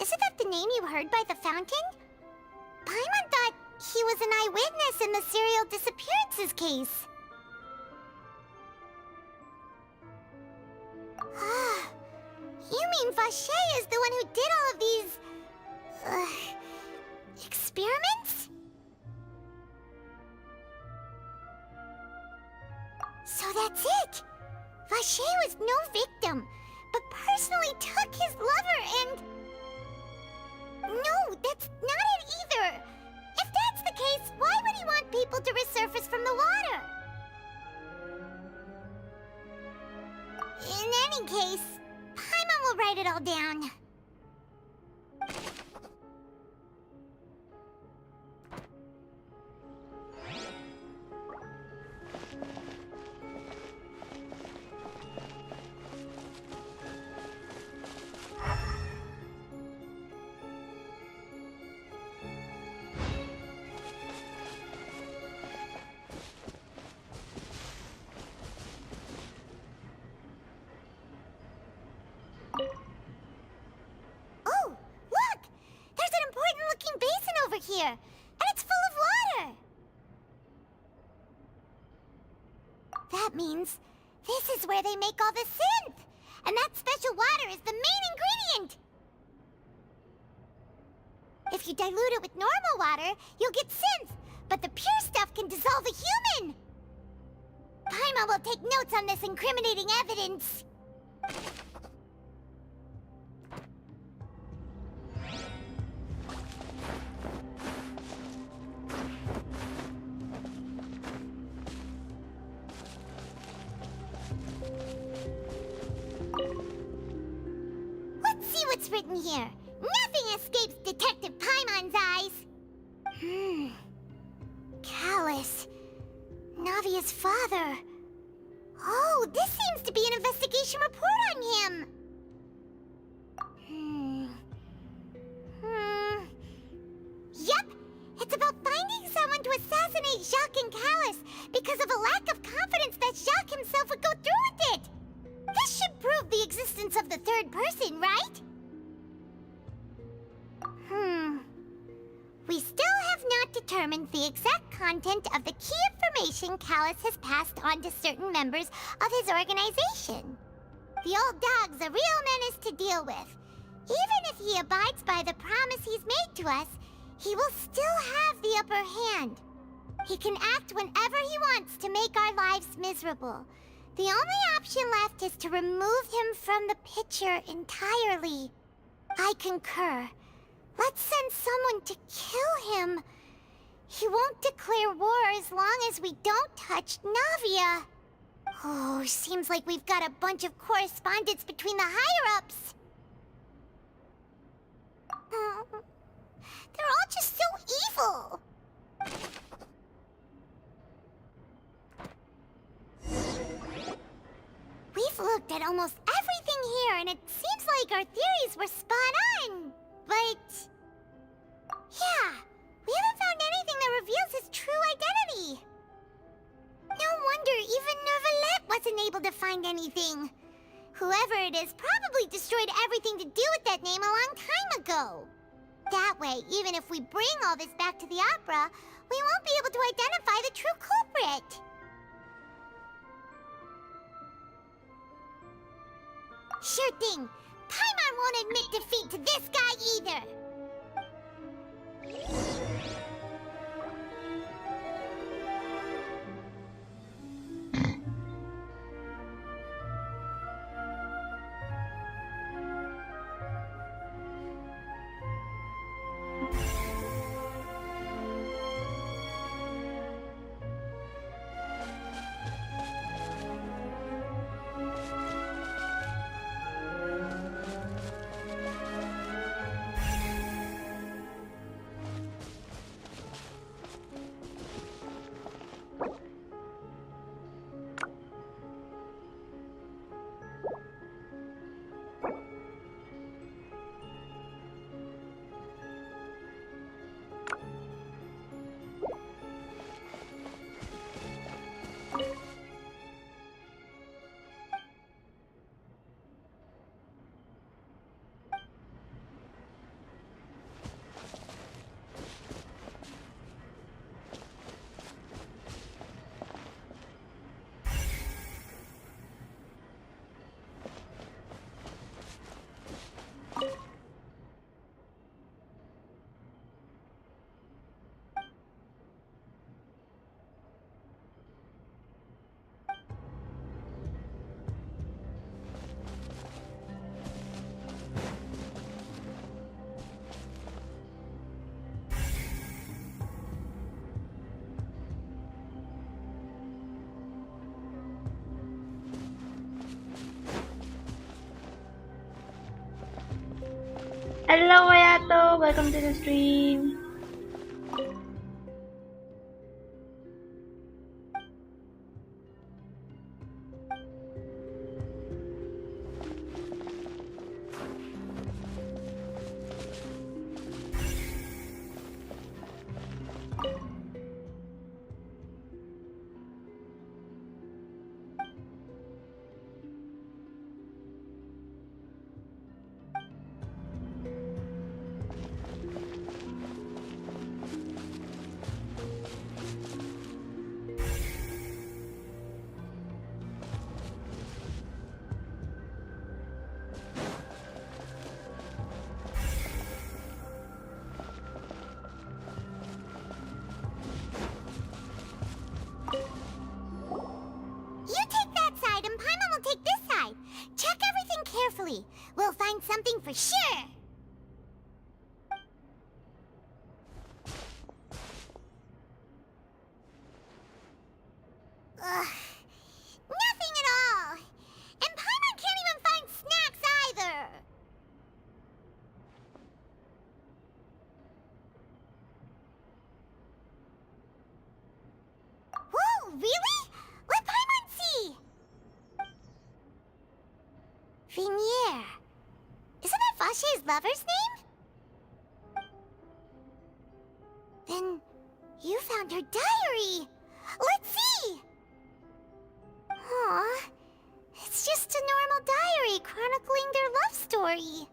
Isn't that the name you heard by the fountain? Paimon thought he was an eyewitness in the serial disappearances case. You mean Vache is the one who did all of these... experiments? So that's it! Vache was no victim, but personally took his lover and... No, that's not it either! If that's the case, why would he want people to resurface from the water? In any case, Paimon will write it all down. That means this is where they make all the synth! And that special water is the main ingredient! If you dilute it with normal water, you'll get synth, but the pure stuff can dissolve a human! Paimon will take notes on this incriminating evidence. Let's see what's written here. Nothing escapes Detective Paimon's eyes. Callus. Navia's father. Oh, this seems to be an investigation report on him. Yep, it's about finding someone to assassinate Jacques and Callus because of a lack of confidence that Jacques himself would go through with it. This should prove the existence of the third person, right? We still have not determined the exact content of the key information Callus has passed on to certain members of his organization. The old dog's a real menace to deal with. Even if he abides by the promise he's made to us, he will still have the upper hand. He can act whenever he wants to make our lives miserable. The only option left is to remove him from the picture entirely. I concur. Let's send someone to kill him. He won't declare war as long as we don't touch Navia. Oh, seems like we've got a bunch of correspondence between the higher-ups. They're all just so evil. We've looked at almost everything here, and it seems like our theories were spot on. But yeah, we haven't found anything that reveals his true identity. No wonder even Neuvillette wasn't able to find anything. Whoever it is probably destroyed everything to do with that name a long time ago. That way, even if we bring all this back to the opera, we won't be able to identify the true culprit. Sure thing. Paimon won't admit defeat to this guy either. Hello Hayato, welcome to the stream. something for sure. Ugh. Nothing at all. And Paimon can't even find snacks either. Whoa, really? Let Paimon see! Vinier. Isn't that Vache's lover's name? Then you found her diary. Let's see! Aw, it's just a normal diary chronicling their love story.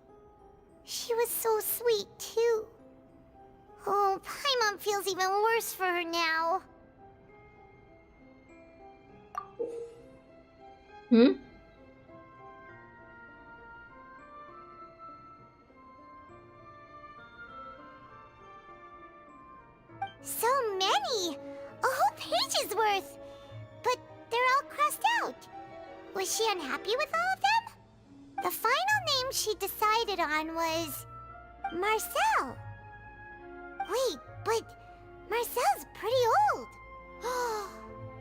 She was so sweet, too. Oh, Paimon feels even worse for her now. So many! A whole page's worth! But they're all crossed out. Was she unhappy with all of them? The final name she decided on was... Marcel. Wait, but Marcel's pretty old.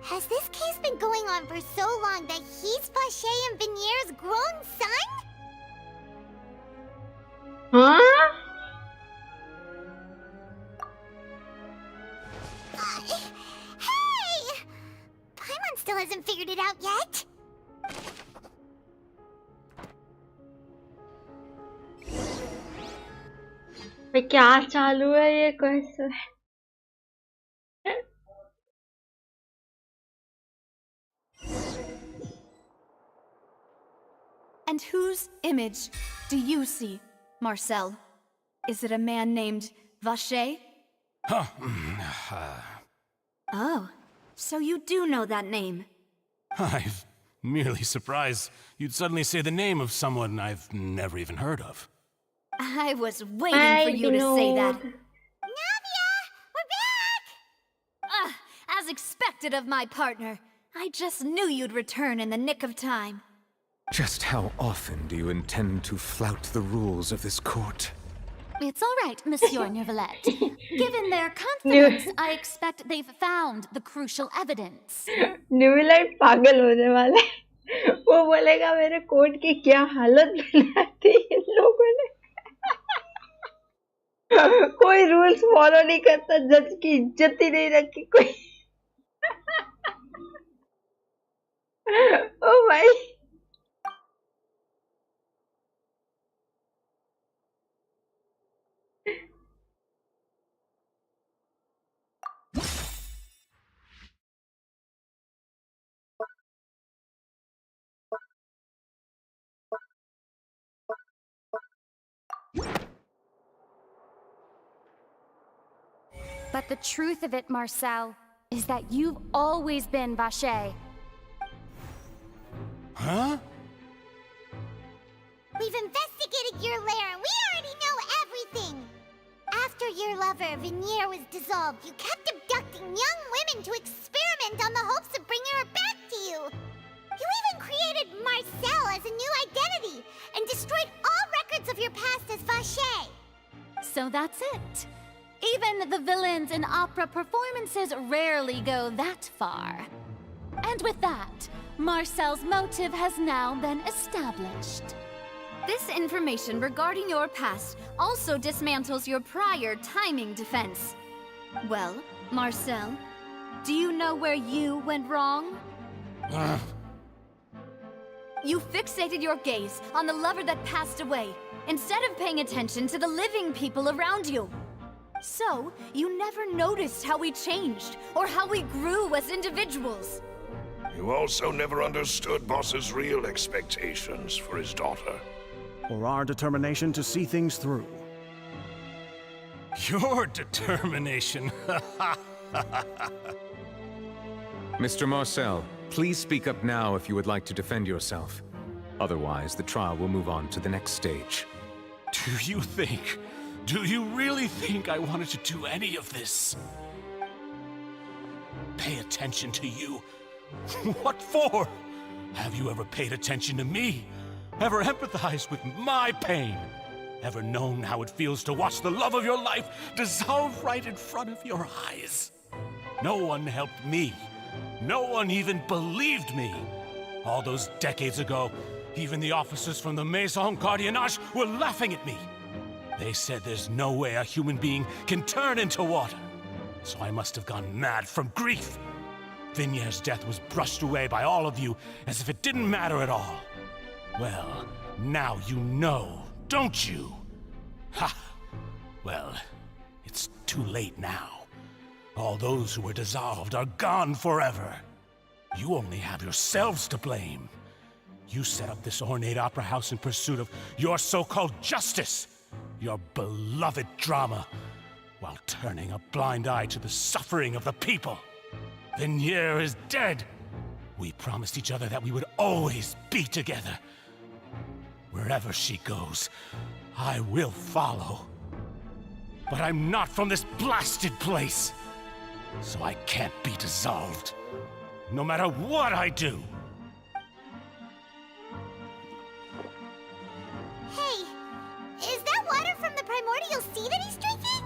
Has this case been going on for so long that he's Vache and Vinier's grown son? Huh? Hey! Paimon still hasn't figured it out yet. क्या चालू है ये कैसे? And whose image do you see, Marcel? Is it a man named Vache? Oh, so you do know that name. I'm merely surprised you'd suddenly say the name of someone I've never even heard of. I was waiting for you to say that. Navia! We're back! As expected of my partner. I just knew you'd return in the nick of time. Just how often do you intend to flout the rules of this court? It's all right, Monsieur Neuvillette. Given their confidence, I expect they've found the crucial evidence. New Zealand पागल होने वाला है। वो बोलेगा मेरे court की क्या हालत बनाती इन लोगों ने। कोई रूल्स फॉलो नहीं करता, जज की इज्जत ही नहीं रखी कोई। ओ भाई। But the truth of it, Marcel, is that you've always been Vache. Huh? We've investigated your lair and we already know everything! After your lover, Vinier, was dissolved, you kept abducting young women to experiment on the hopes of bringing her back to you! You even created Marcel as a new identity and destroyed all records of your past as Vache! So that's it. Even the villains in opera performances rarely go that far. And with that, Marcel's motive has now been established. This information regarding your past also dismantles your prior timing defense. Well, Marcel, do you know where you went wrong? You fixated your gaze on the lover that passed away, instead of paying attention to the living people around you. So, you never noticed how we changed, or how we grew as individuals. You also never understood Boss's real expectations for his daughter. Or our determination to see things through. Your determination. Mr. Marcel, please speak up now if you would like to defend yourself. Otherwise, the trial will move on to the next stage. Do you really think I wanted to do any of this? Pay attention to you? What for? Have you ever paid attention to me? Ever empathized with my pain? Ever known how it feels to watch the love of your life dissolve right in front of your eyes? No one helped me. No one even believed me. All those decades ago, even the officers from the Maison Gardiennage were laughing at me. They said there's no way a human being can turn into water. So I must have gone mad from grief. Vigniere's death was brushed away by all of you as if it didn't matter at all. Well, now you know, don't you? Ha! Well, it's too late now. All those who were dissolved are gone forever. You only have yourselves to blame. You set up this ornate opera house in pursuit of your so-called justice, your beloved drama, while turning a blind eye to the suffering of the people. Vigniere is dead. We promised each other that we would always be together. Wherever she goes, I will follow. But I'm not from this blasted place, so I can't be dissolved, no matter what I do. Hey, is that water from the primordial sea that he's drinking?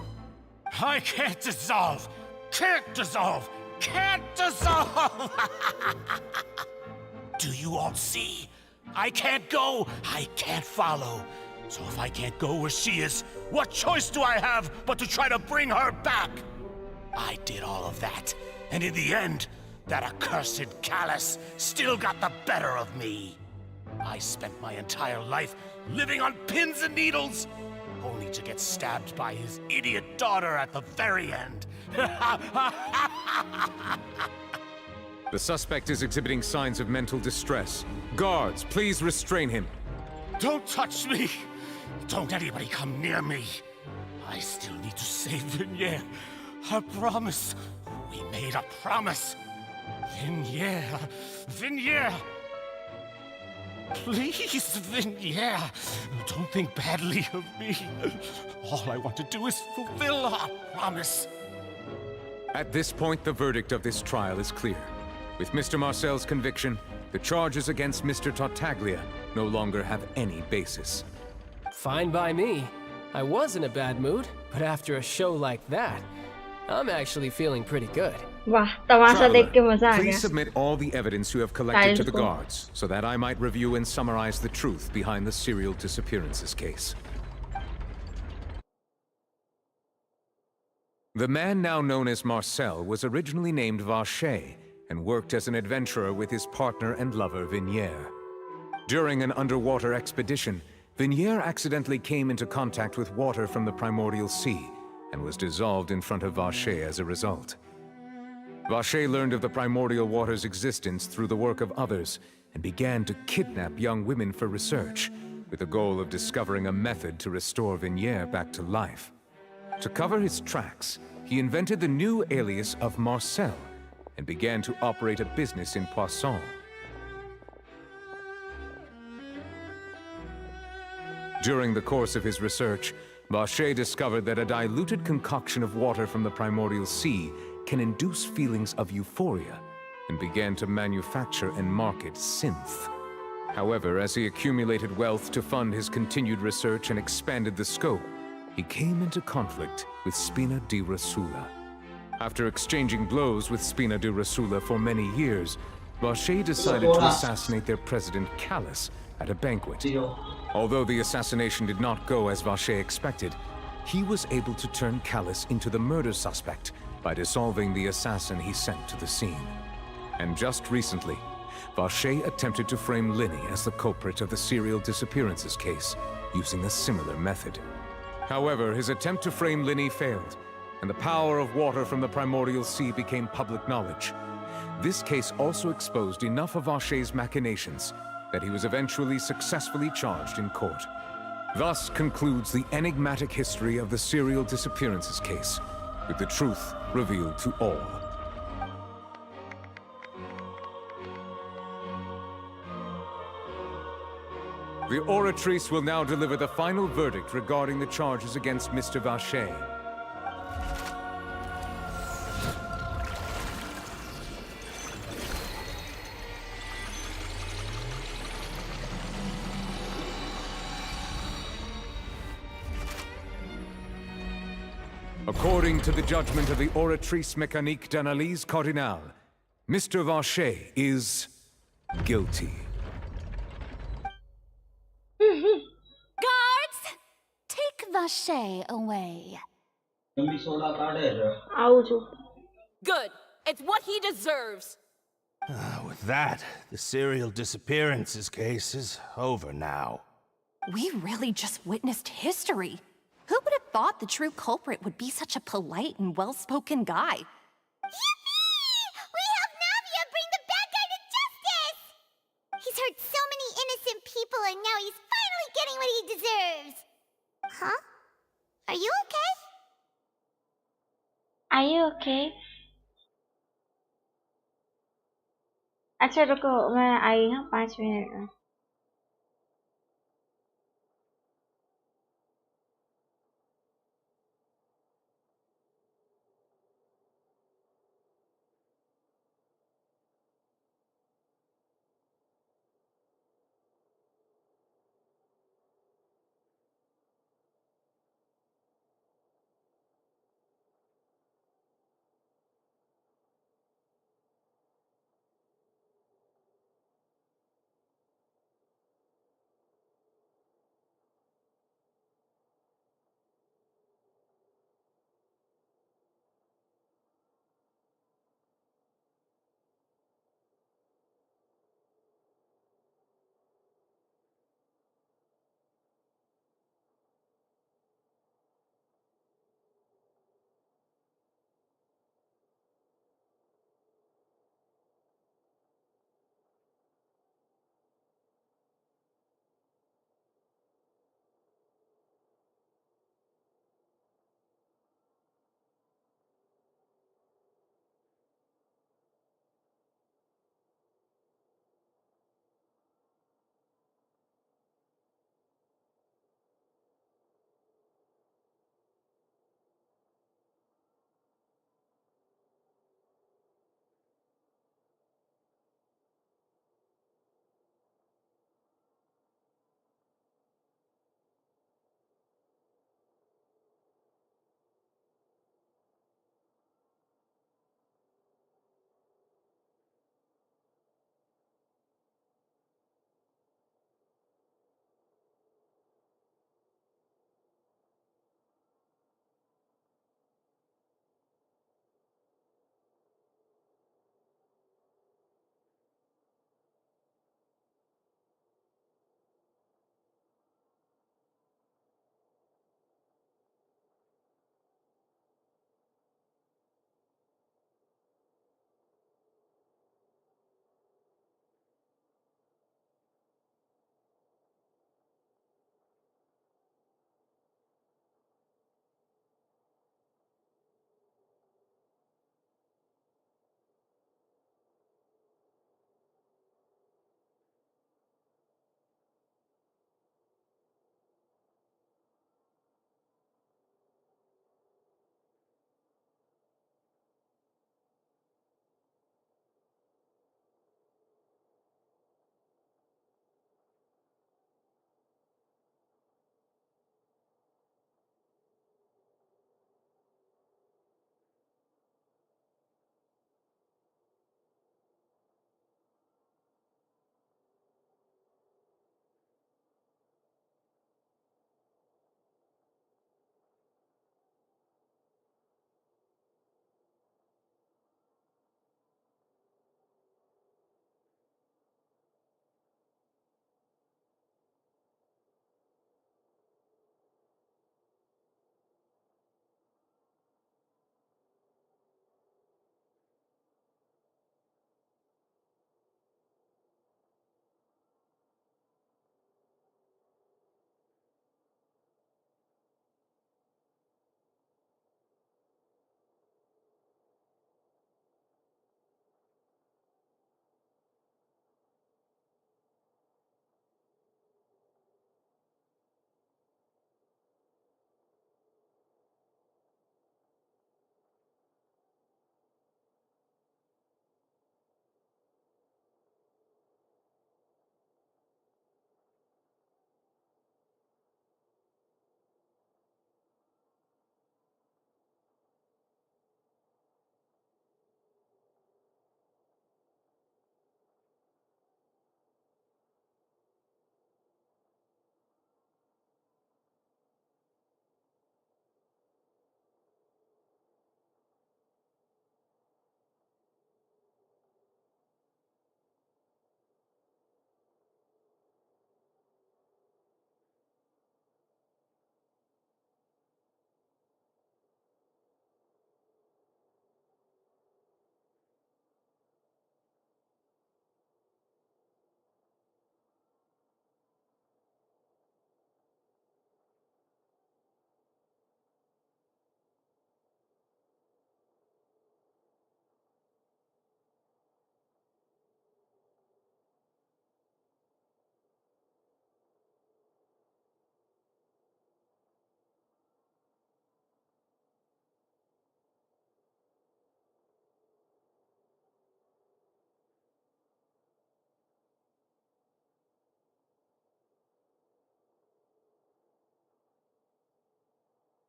I can't dissolve! Can't dissolve! Can't dissolve! Do you all see? I can't go, I can't follow. So if I can't go where she is, what choice do I have but to try to bring her back? I did all of that, and in the end, that accursed Callus still got the better of me. I spent my entire life living on pins and needles, only to get stabbed by his idiot daughter at the very end. The suspect is exhibiting signs of mental distress. Guards, please restrain him. Don't touch me! Don't anybody come near me! I still need to save Vigniere. A promise. We made a promise. Vigniere. Vigniere! Please, Vigniere, don't think badly of me. All I want to do is fulfill our promise. At this point, the verdict of this trial is clear. With Mr. Marcel's conviction, the charges against Mr. Tartaglia no longer have any basis. Fine by me. I was in a bad mood, but after a show like that, I'm actually feeling pretty good. वाह तमाशा देख के मजा आ Please गया. submit all the evidence you have collected to the Tiles को. guards, so that I might review and summarize the truth behind the serial disappearances case. The man now known as Marcel was originally named Vacher and worked as an adventurer with his partner and lover Vigniere. During an underwater expedition, Vigniere accidentally came into contact with water from the primordial sea and was dissolved in front of Vacher as a result. Vacher learned of the primordial water's existence through the work of others and began to kidnap young women for research, with the goal of discovering a method to restore Vigniere back to life. To cover his tracks, he invented the new alias of Marcel and began to operate a business in Poisson. During the course of his research, Vacher discovered that a diluted concoction of water from the primordial sea can induce feelings of euphoria, and began to manufacture and market synth. However, as he accumulated wealth to fund his continued research and expanded the scope, he came into conflict with Spina di Rosula. After exchanging blows with Spina di Rosula for many years, Vacher decided to assassinate their president Callus at a banquet. Although the assassination did not go as Vacher expected, he was able to turn Callus into the murder suspect by dissolving the assassin he sent to the scene. And just recently, Vacher attempted to frame Linny as the culprit of the serial disappearances case, using a similar method. However, his attempt to frame Linny failed, and the power of water from the primordial sea became public knowledge. This case also exposed enough of Vacher's machinations that he was eventually successfully charged in court. Thus concludes the enigmatic history of the serial disappearances case, with the truth revealed to all. The oratrice will now deliver the final verdict regarding the charges against Mr. Vacher. According to the judgment of the Oratrice Mécanique d'Analyse Cardinal, Mr. Vacher is guilty. Guards! Take Vacher away. Good. It's what he deserves. With that, the serial disappearances case is over now. We really just witnessed history. Who would have thought the true culprit would be such a polite and well-spoken guy? Yippee! We helped Navia bring the bad guy to justice! He's hurt so many innocent people and now he's finally getting what he deserves. Huh? Are you okay? Are you okay? अच्छा रुको मैं आई हूँ 5 minute में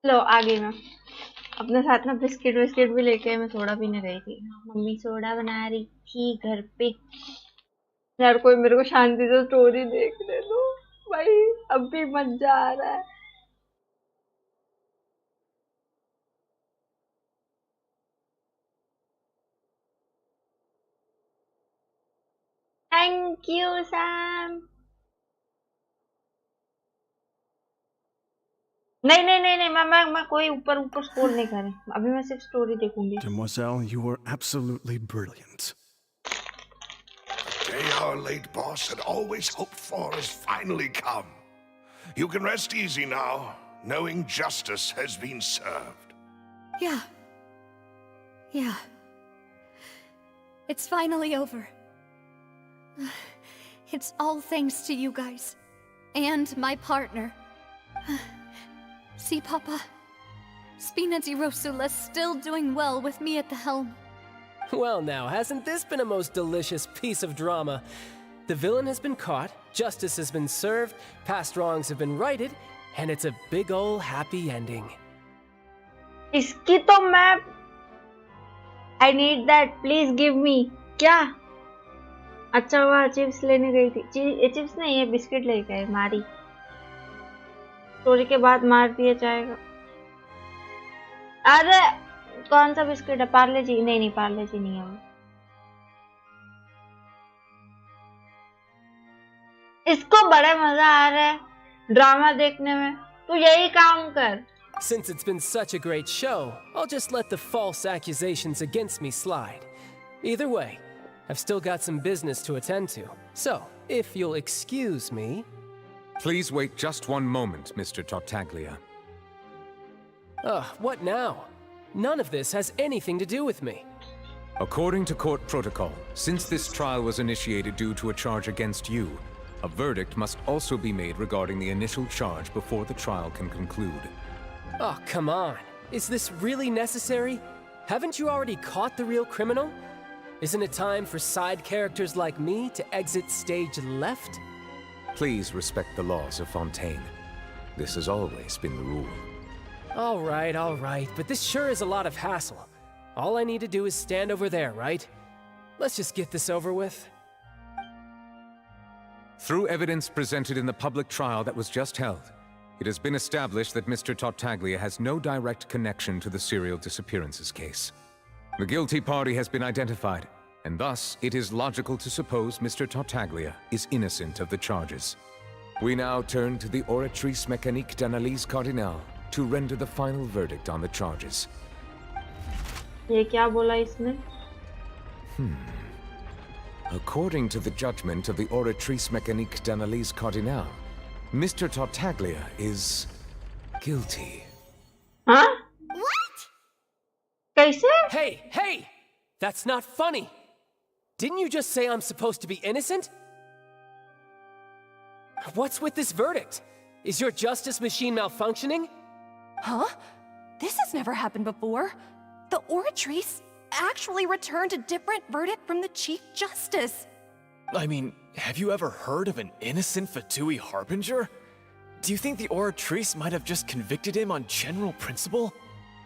लो आ गई मैं। अपने साथ में बिस्किट विस्किट भी लेके मैं सोडा पीने गई थी। मम्मी सोडा बना रही थी घर पे। यार कोई मेरे को शांति से स्टोरी देखने दो भाई, अब भी मजा आ रहा है। Thank you Sam. नहीं नहीं नहीं नहीं, मैं कोई ऊपर ऊपर स्क्रॉल नहीं कर रही। अभी मैं सिर्फ स्टोरी देखूंगी। Demoiselle, you were absolutely brilliant. The day our late boss had always hoped for has finally come. You can rest easy now, knowing justice has been served. Yeah. Yeah. It's finally over. It's all thanks to you guys. And my partner. See, Papa? Spina di Rosula's still doing well with me at the helm. Well now, hasn't this been a most delicious piece of drama? The villain has been caught, justice has been served, past wrongs have been righted, and it's a big ol' happy ending. इसकी तो मैं I need that, please give me। क्या? अच्छा हुआ chips लेने गई थी। Chips नहीं, ये बिस्किट लेके आई मारी। स्टोरी के बाद मार दिया जाएगा। अरे कौन सा बिस्किट है? पार्ले जी? नहीं नहीं, पार्ले जी नहीं है वो। इसको बड़ा मजा आ रहा है ड्रामा देखने में। तू यही काम कर। Since it's been such a great show, I'll just let the false accusations against me slide. Either way, I've still got some business to attend to. So, if you'll excuse me... Please wait just one moment, Mr. Tartaglia. What now? None of this has anything to do with me. According to court protocol, since this trial was initiated due to a charge against you, a verdict must also be made regarding the initial charge before the trial can conclude. Oh, come on. Is this really necessary? Haven't you already caught the real criminal? Isn't it time for side characters like me to exit stage left? Please respect the laws of Fontaine. This has always been the rule. All right, but this sure is a lot of hassle. All I need to do is stand over there, right? Let's just get this over with. Through evidence presented in the public trial that was just held, it has been established that Mr. Tartaglia has no direct connection to the serial disappearances case. The guilty party has been identified, and thus it is logical to suppose Mr. Tartaglia is innocent of the charges. We now turn to the Oratrice Mécanique d'Analyse Cardinale to render the final verdict on the charges. ये क्या बोला इसने? According to the judgment of the Oratrice Mécanique d'Analyse Cardinale, Mr. Tartaglia is guilty. Huh? What? कैसे? Hey! That's not funny! Didn't you just say I'm supposed to be innocent? What's with this verdict? Is your justice machine malfunctioning? Huh? This has never happened before. The Oratrice actually returned a different verdict from the Chief Justice. I mean, have you ever heard of an innocent Fatui Harbinger? Do you think the Oratrice might have just convicted him on general principle?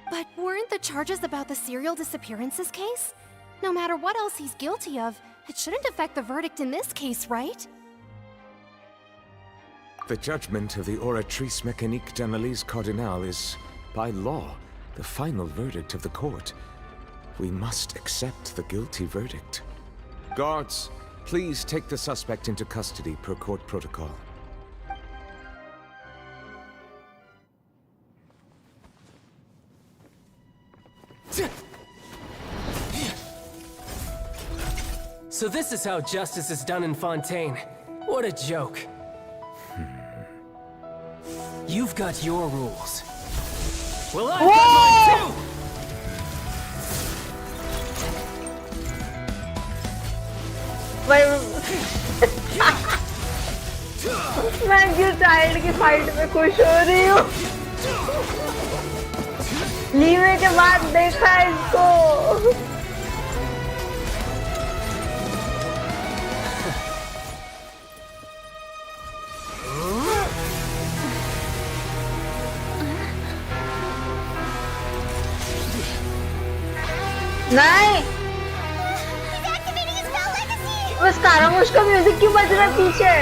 But weren't the charges about the serial disappearances case? No matter what else he's guilty of, it shouldn't affect the verdict in this case, right? The judgment of the Oratrice Mécanique d'Analyse Cardinale is, by law, the final verdict of the court. We must accept the guilty verdict. Guards, please take the suspect into custody per court protocol. So this is how justice is done in Fontaine. What a joke. You've got your rules. Well, I've got mine too! मैं क्यों child की fight में खुश हो रही हूँ? Leeway के बाद देखा इसको। नहीं बस कारामुश का म्यूजिक क्यों बज रहा है पीछे?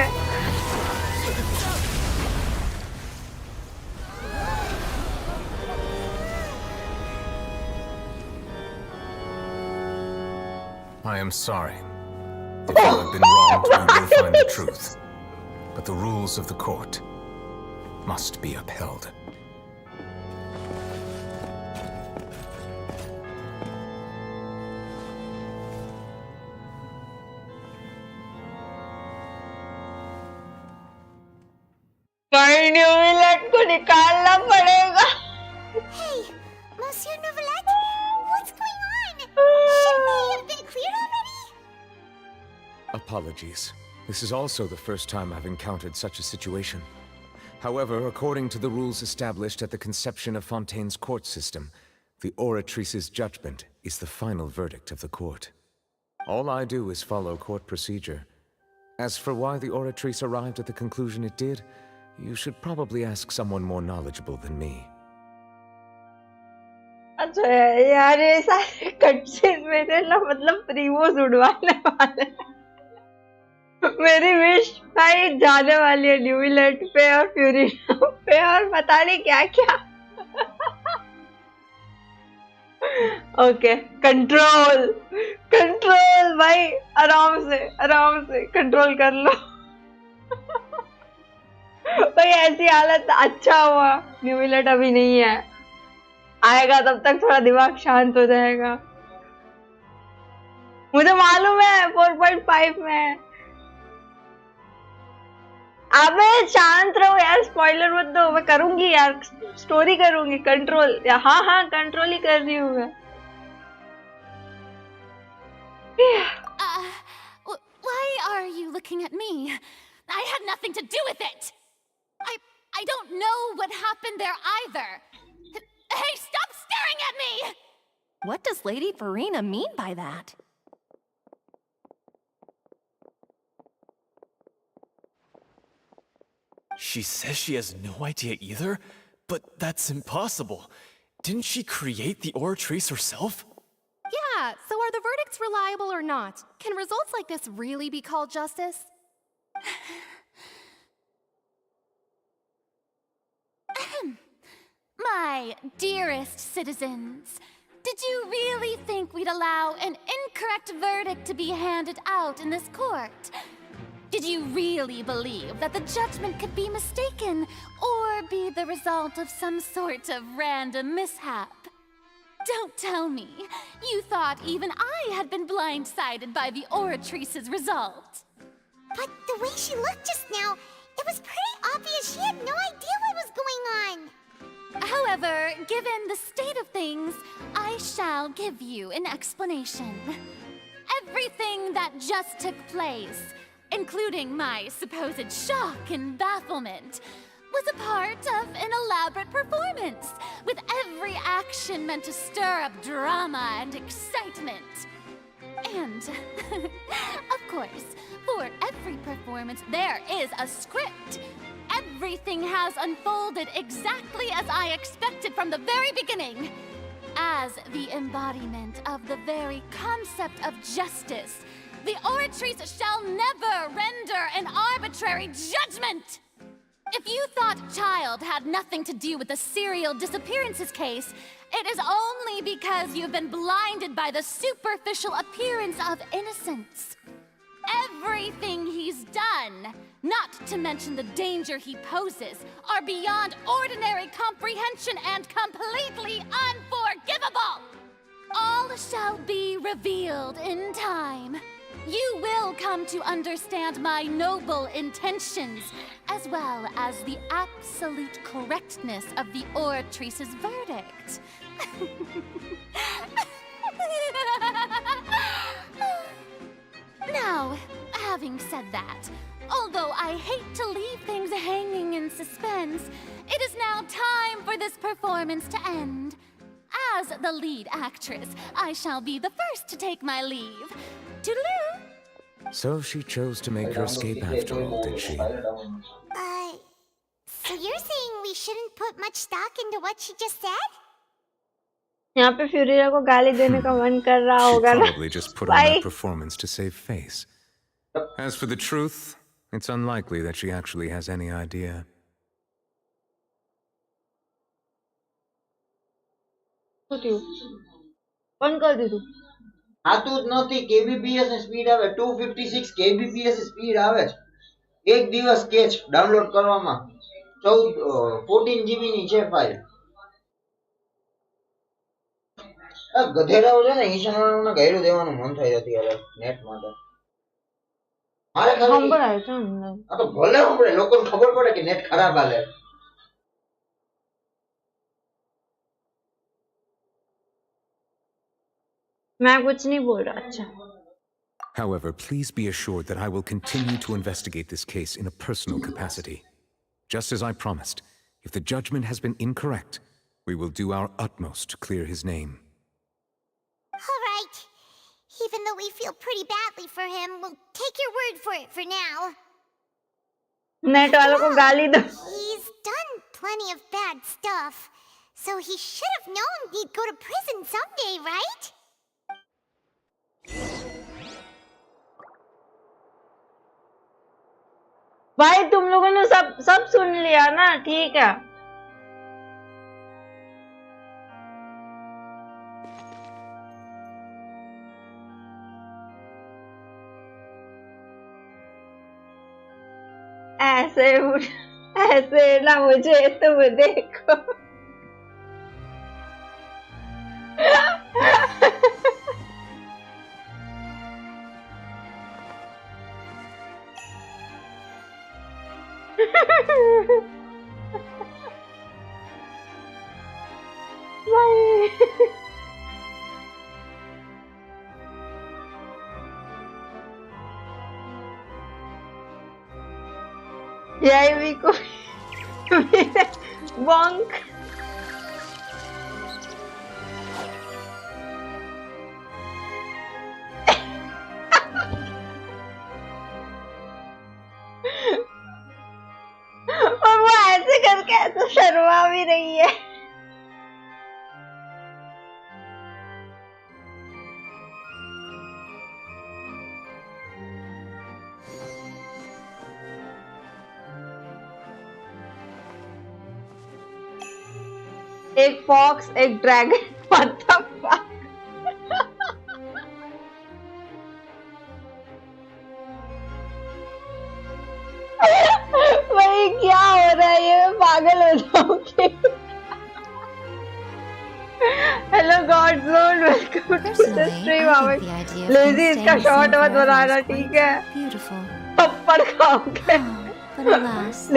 I am sorry. If you have been wronged, we will find the truth. But the rules of the court must be upheld. भाई न्यूजीलैंड को निकालना पड़ेगा। Hey, Monsieur Novelette, what's going on? Shouldn't we have been cleared already? Apologies. This is also the first time I've encountered such a situation. However, according to the rules established at the conception of Fontaine's court system, the Oratrice's judgment is the final verdict of the court. All I do is follow court procedure. As for why the Oratrice arrived at the conclusion it did, you should probably ask someone more knowledgeable than me. अच्छा यार ये सारे cutscene मेरे ना मतलब प्रीवोस उड़वाने वाले मेरी wish भाई जाने वाली है न्यूजीलैंड पे और फ्यूरिना पे और पता नहीं क्या क्या ओके कंट्रोल कंट्रोल भाई आराम से कंट्रोल कर लो भाई ऐसी हालत अच्छा हुआ न्यूजीलैंड अभी नहीं है आएगा तब तक थोड़ा दिमाग शांत हो जाएगा मुझे मालूम है 4.5 में है अबे शांत रहो यार स्पॉइलर मत दो मैं करूंगी यार स्टोरी करूंगी कंट्रोल हाँ कंट्रोल ही कर रही हूँ मैं Why are you looking at me? I had nothing to do with it. I don't know what happened there either. Hey, stop staring at me! What does Lady Farina mean by that? She says she has no idea either, but that's impossible. Didn't she create the Oratrice herself? Yeah, so are the verdicts reliable or not? Can results like this really be called justice? My dearest citizens, did you really think we'd allow an incorrect verdict to be handed out in this court? Did you really believe that the judgment could be mistaken or be the result of some sort of random mishap? Don't tell me you thought even I had been blindsided by the Oratrice's result. But the way she looked just now, it was pretty obvious she had no idea what was going on. However, given the state of things, I shall give you an explanation. Everything that just took place, including my supposed shock and bafflement, was a part of an elaborate performance, with every action meant to stir up drama and excitement. And, of course, for every performance there is a script. Everything has unfolded exactly as I expected from the very beginning. As the embodiment of the very concept of justice, the Oratrice shall never render an arbitrary judgment! If you thought Child had nothing to do with the serial disappearances case, it is only because you've been blinded by the superficial appearance of innocence. Everything he's done, not to mention the danger he poses, are beyond ordinary comprehension and completely unforgivable! All shall be revealed in time. You will come to understand my noble intentions, as well as the absolute correctness of the Oratrice's verdict. Now, having said that, although I hate to leave things hanging in suspense, it is now time for this performance to end. As the lead actress, I shall be the first to take my leave. Toodaloo! So she chose to make her escape after all, did she? So you're saying we shouldn't put much stock into what she just said? यहाँ पे फ्यूरिया को गाली देने का मन कर रहा She होगा ना probably just put on भाई that performance to save face. As for the truth, it's unlikely that she actually has any idea. बंद कर दी तू આતું જ નથી kbps ની સ્પીડ આવે 256 kbps સ્પીડ આવે છે એક દિવસ સ્કેચ ડાઉનલોડ કરવામાં 14 GB ની છે ફાઇલ આ ગધેડાઓ છે ને ઈશાનોને ગાયરું દેવાનું મન થાય અત્યારે નેટ માટે મારે સંભળાય છે આ તો ભલે સંભળે લોકોને ખબર પડે કે નેટ ખરાબ હાલે मैं कुछ नहीं बोल रहा अच्छा However, please be assured that I will continue to investigate this case in a personal capacity. Just as I promised, if the judgment has been incorrect, we will do our utmost to clear his name. All right. Even though we feel pretty badly for him, we'll take your word for it for now. Net वालों को गाली दो He's done plenty of bad stuff, so he should have known he'd go to prison someday, right? भाई तुम लोगों ने सब सुन लिया ना ठीक है ऐसे ना मुझे तुम देखो यही भी कोई बॉन्क और वो ऐसे करके ऐसे शर्मा भी रही है एक फॉक्स एक ड्रैगन व्हाट द फक भाई क्या हो रहा है ये पागल हो जाऊंगी hello god lord welcome to the stream lazy इसका शॉर्ट मत बनाना ठीक है थप्पड़ खाओगे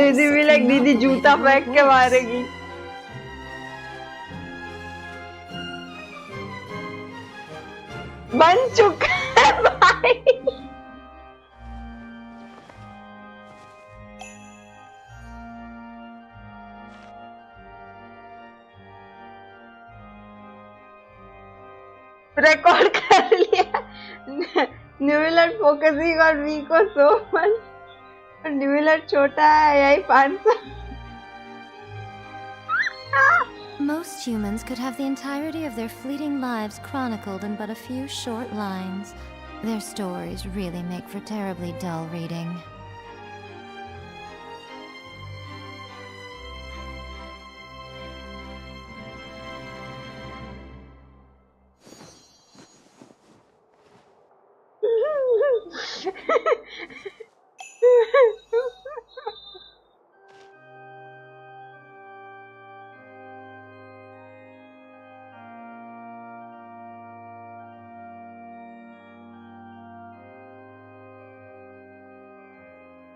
लेजी भी लाइक दीदी जूता फेंक के मारेगी बन चुका है भाई रिकॉर्ड कर लिया न्यूलर फोकसिंग और वी को सो मच न्यूलर छोटा है यही 500 Most humans could have the entirety of their fleeting lives chronicled in but a few short lines. Their stories really make for terribly dull reading.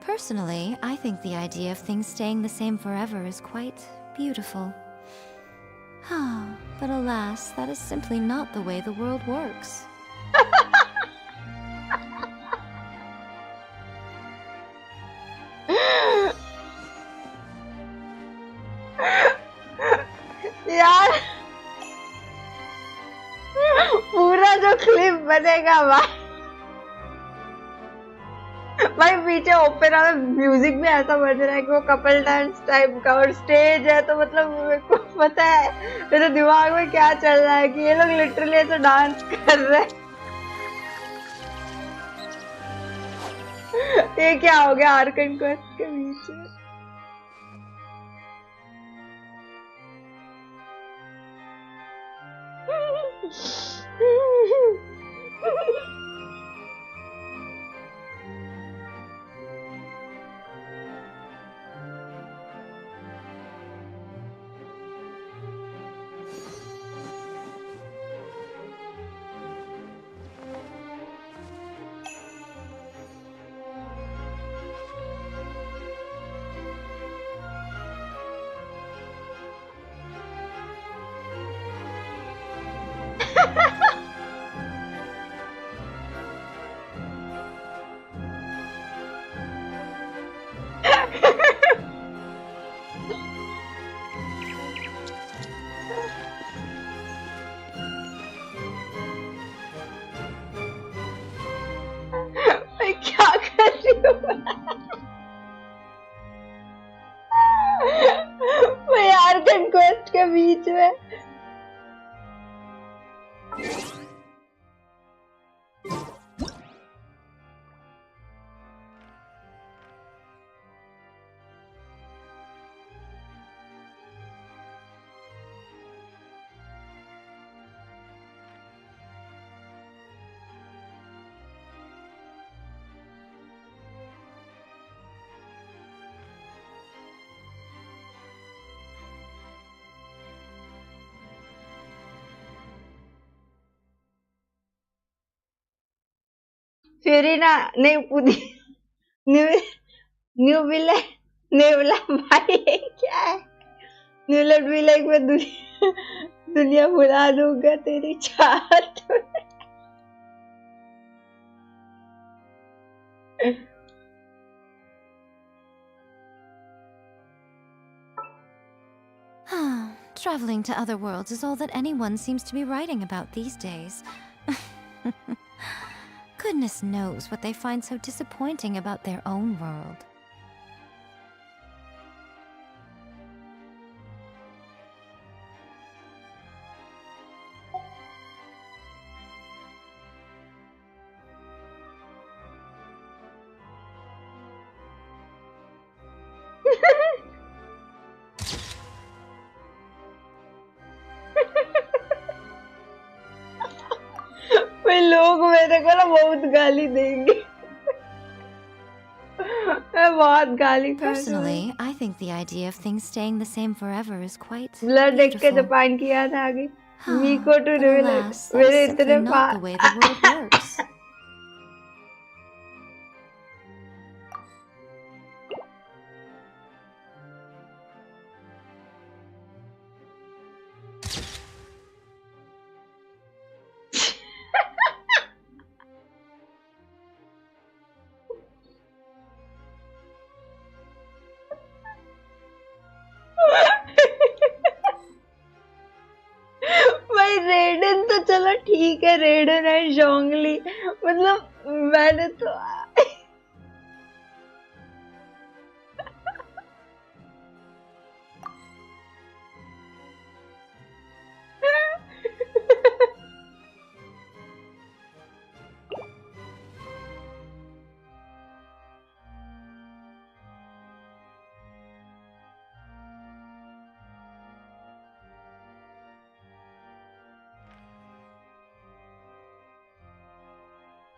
Personally, I think the idea of things staying the same forever is quite beautiful. But alas, that is simply not the way the world works. यार पूरा जो clip बनेगा भाई पीछे opera में music भी ऐसा बज रहा है कि वो कपल डांस टाइप का और स्टेज है तो मतलब मेरे को पता है मेरे दिमाग में क्या चल रहा है कि ये लोग लिटरली ऐसा डांस कर रहे हैं। ये क्या हो गया आर्कन क्वेस्ट के बीच में? मैं क्या कर रही हूँ? मैं आर्कन क्वेस्ट के बीच में फियोरिना नहीं पुदी न्यू न्यू विले नेवला भाई ये क्या है? न्यूलेट विलेज में दुनिया भुला दूंगा तेरी चाहत में। Traveling to other worlds is all that anyone seems to be writing about these days. Goodness knows what they find so disappointing about their own world. वे लोग मेरे को ना बहुत गाली देंगे। मैं बहुत गाली खा रही हूँ। Personally, I think the idea of things staying the same forever is quite blood देख के beautiful. जापान की याद आ गई। मीको टू But alas, that मेरे is simply इतने not the way the world works. भाई रेडन तो चलो ठीक है, रेडन है जोंगली, मतलब मैंने तो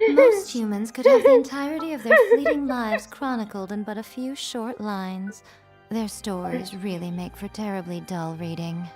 Most humans could have the entirety of their fleeting lives chronicled in but a few short lines. Their stories really make for terribly dull reading.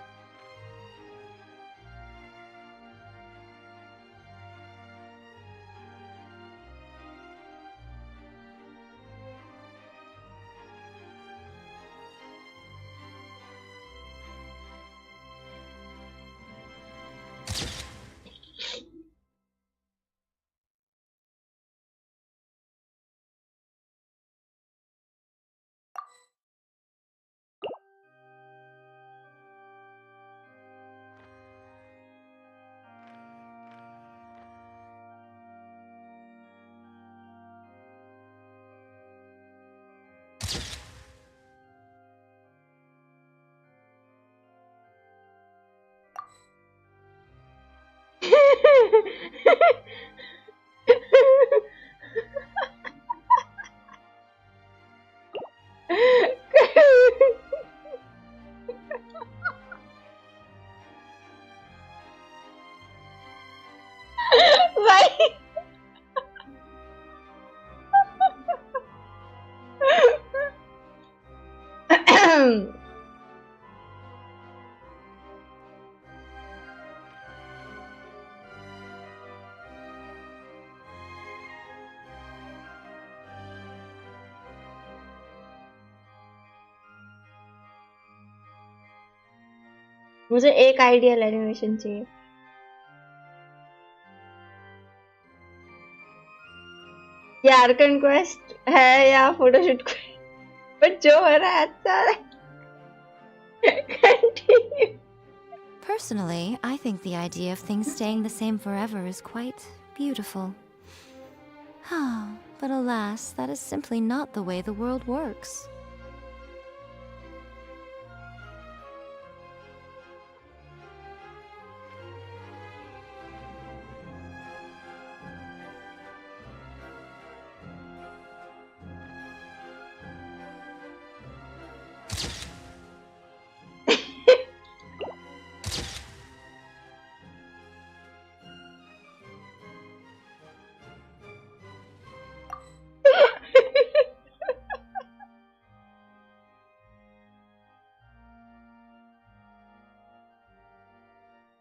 भाई मुझे एक आइडियल एनिमेशन चाहिए। ये आर्कन क्वेस्ट है या फोटोशूट बट जो हो रहा है अच्छा है। Continue. Personally, I think the idea of things staying the same forever is quite beautiful. But alas, that is simply not the way the world works.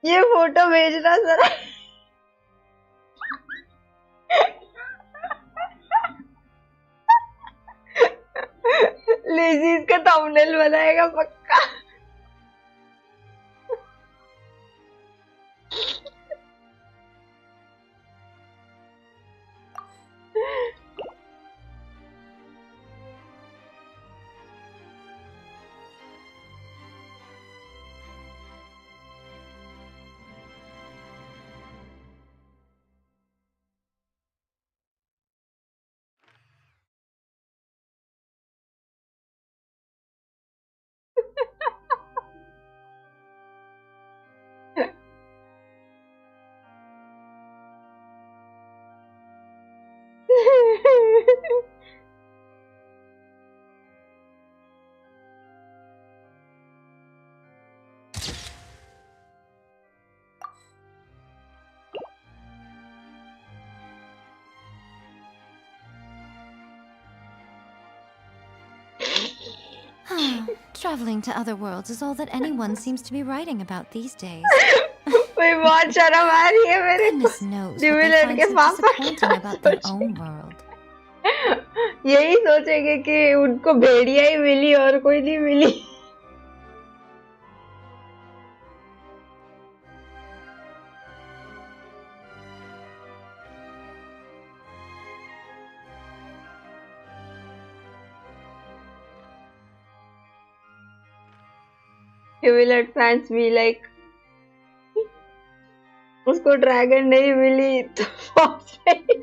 ये फोटो भेजना जरा। लिजी इसका थंबनेल बनाएगा पक्का। Traveling to other worlds is all that anyone seems to be writing about these days. भाई बहुत शर्म आ रही है मेरे को। Goodness knows what dual they find के so पापा disappointing about their own world. यही सोचेंगे कि उनको भेड़िया ही मिली और कोई नहीं मिली। You will let fans be like उसको ड्रैगन नहीं मिली तो फॉक्स मिली।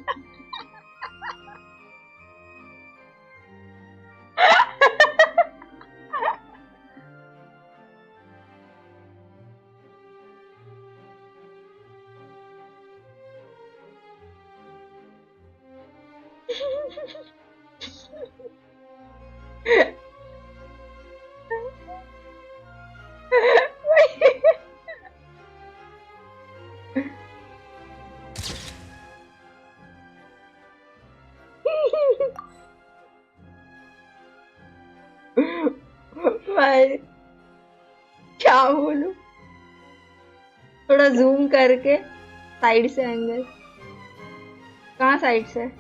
भाई क्या बोलूं, थोड़ा जूम करके साइड से एंगल, कहाँ साइड से,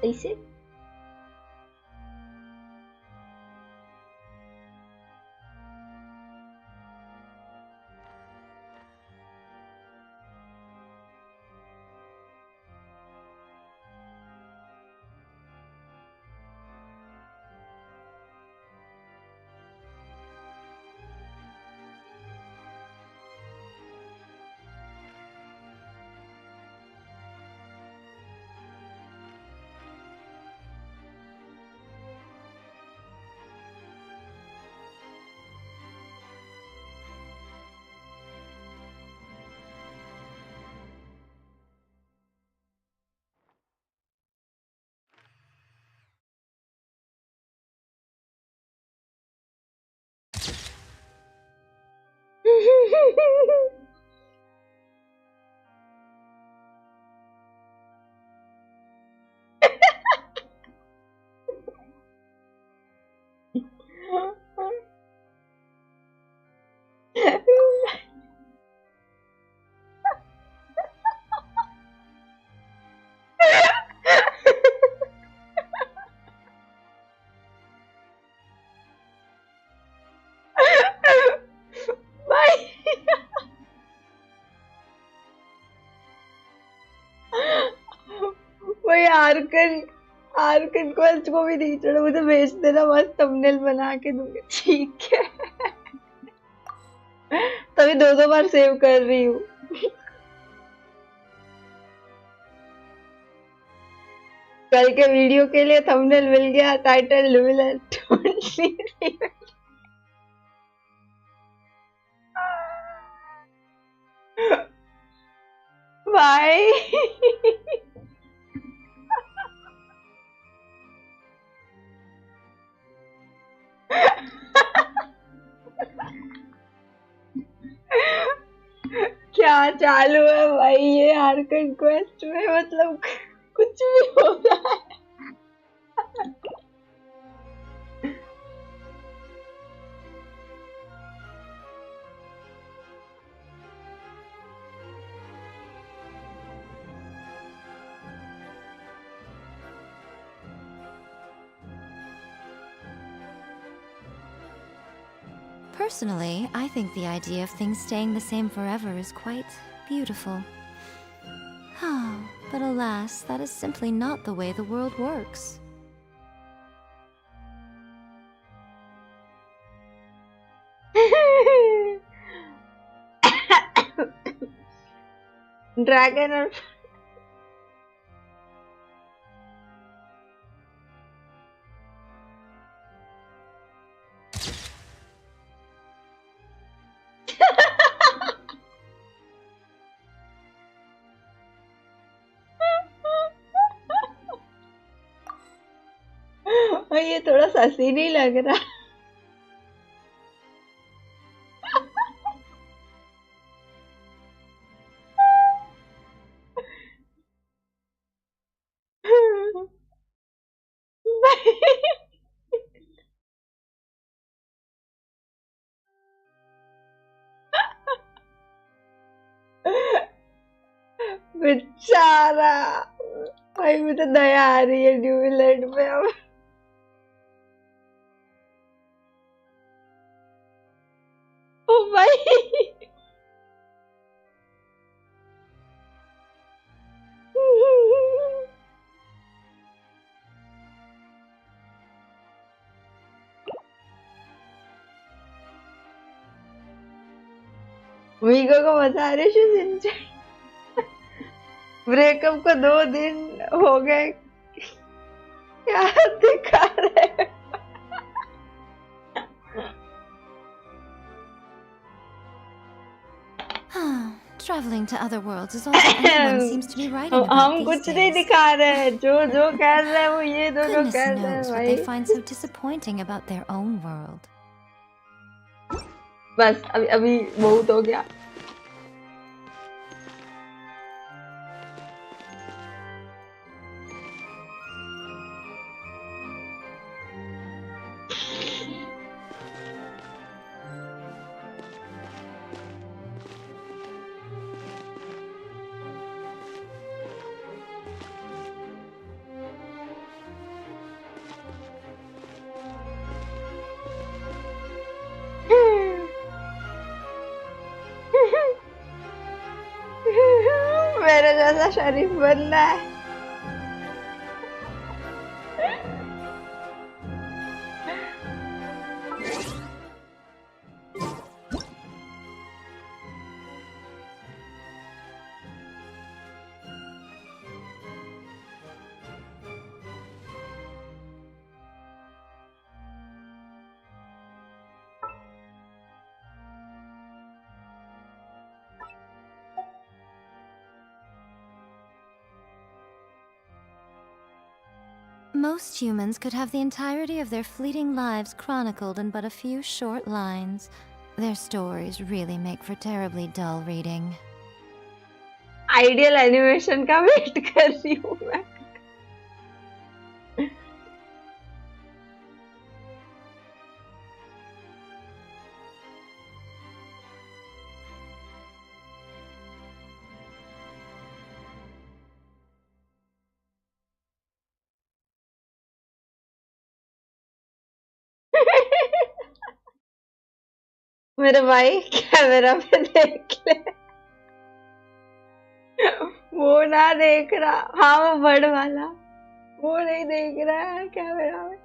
ऐसे कोई आर्कन क्वेस्ट को भी नहीं छोड़ा, मुझे भेज देना, मस्त थंबनेल बना के दूंगी। ठीक है। तभी 2-2 बार सेव कर रही हूँ। कल के वीडियो के लिए थंबनेल मिल गया, टाइटल डुएल। भाई क्या चालू है भाई ये आर्कन क्वेस्ट में, मतलब कुछ भी हो रहा है। Personally, I think the idea of things staying the same forever is quite beautiful. But alas, that is simply not the way the world works. Dragon और और ये थोड़ा ससी नहीं लग रहा। बेचारा भाई, मुझे दया आ रही है ड्यूलैंड पे अब। ओ भाई वीगो को बता रही हूँ, ब्रेकअप को 2 दिन हो गए, क्या दिखा रहे। Traveling to other worlds is all that anyone seems to be writing about हम these कुछ नहीं days. दिखा रहे हैं, जो कर रहे हैं वो ये दोनों Goodness कर रहे हैं knows what भाई। they find so disappointing about their own world. बस अभी बहुत हो गया। मेरे जैसा शरीफ बनना है। Most humans could have the entirety of their fleeting lives chronicled in but a few short lines. Their stories really make for terribly dull reading. Ideal animation का वेट कर रही हूँ मैं। मेरे भाई कैमरा पे देख ले। वो ना देख रहा, हाँ वो बड़ वाला, वो नहीं देख रहा है कैमरा में।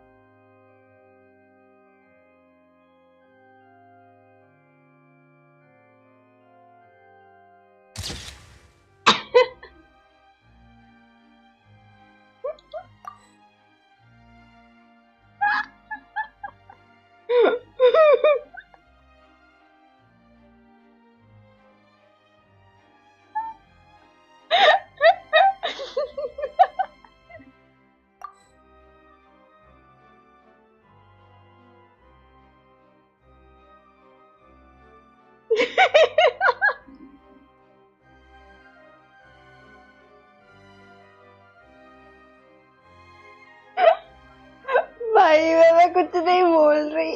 भाई मैं कुछ नहीं बोल रही।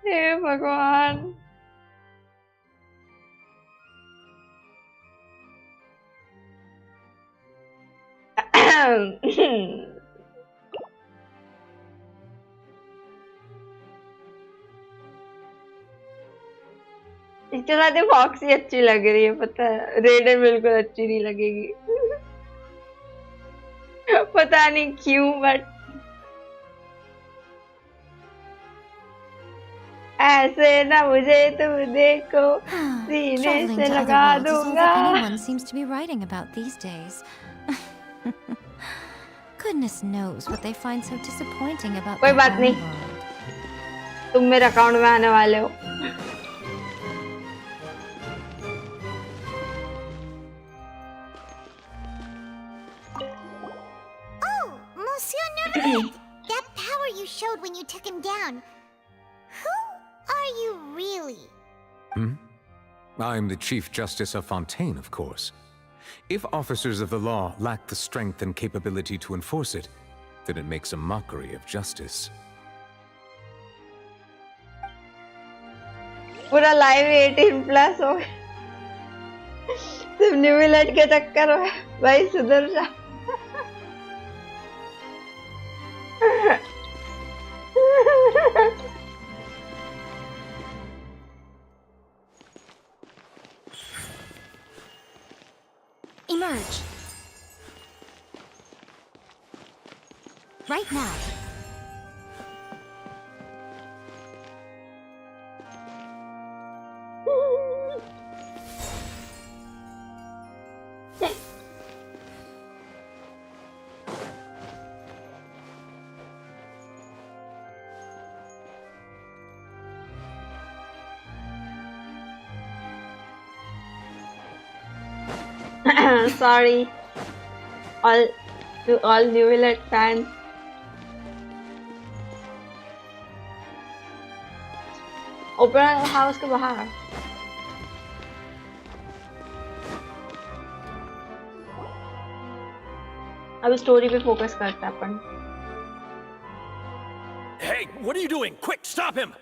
हे भगवान। इसके साथ ही फॉक्सी अच्छी लग रही है, पता है। रेडन बिल्कुल अच्छी नहीं लगेगी। पता नहीं क्यों, बट ऐसे ना मुझे तुम देखो सीने Traveling से to लगा other worlds is all दूंगा। that anyone seems to be writing about these days. Goodness knows what they find so disappointing about कोई their बात own नहीं, world. तुम मेरे अकाउंट में आने वाले हो। Oh, Monsieur Nervous! That power you showed when you took him down. Who are you really? I'm the Chief Justice of Fontaine, of course. If officers of the law lack the strength and capability to enforce it, then it makes a mockery of justice. पूरा live 18 plus हो गया सिर्फ new विलेट के चक्कर में। भाई सुधर जा। Emerge. Right now. Sorry, to all New Willet fans. Opener house के बाहर। अब स्टोरी पे फोकस करते हैं अपन। Hey, what are you doing? Quick, stop him!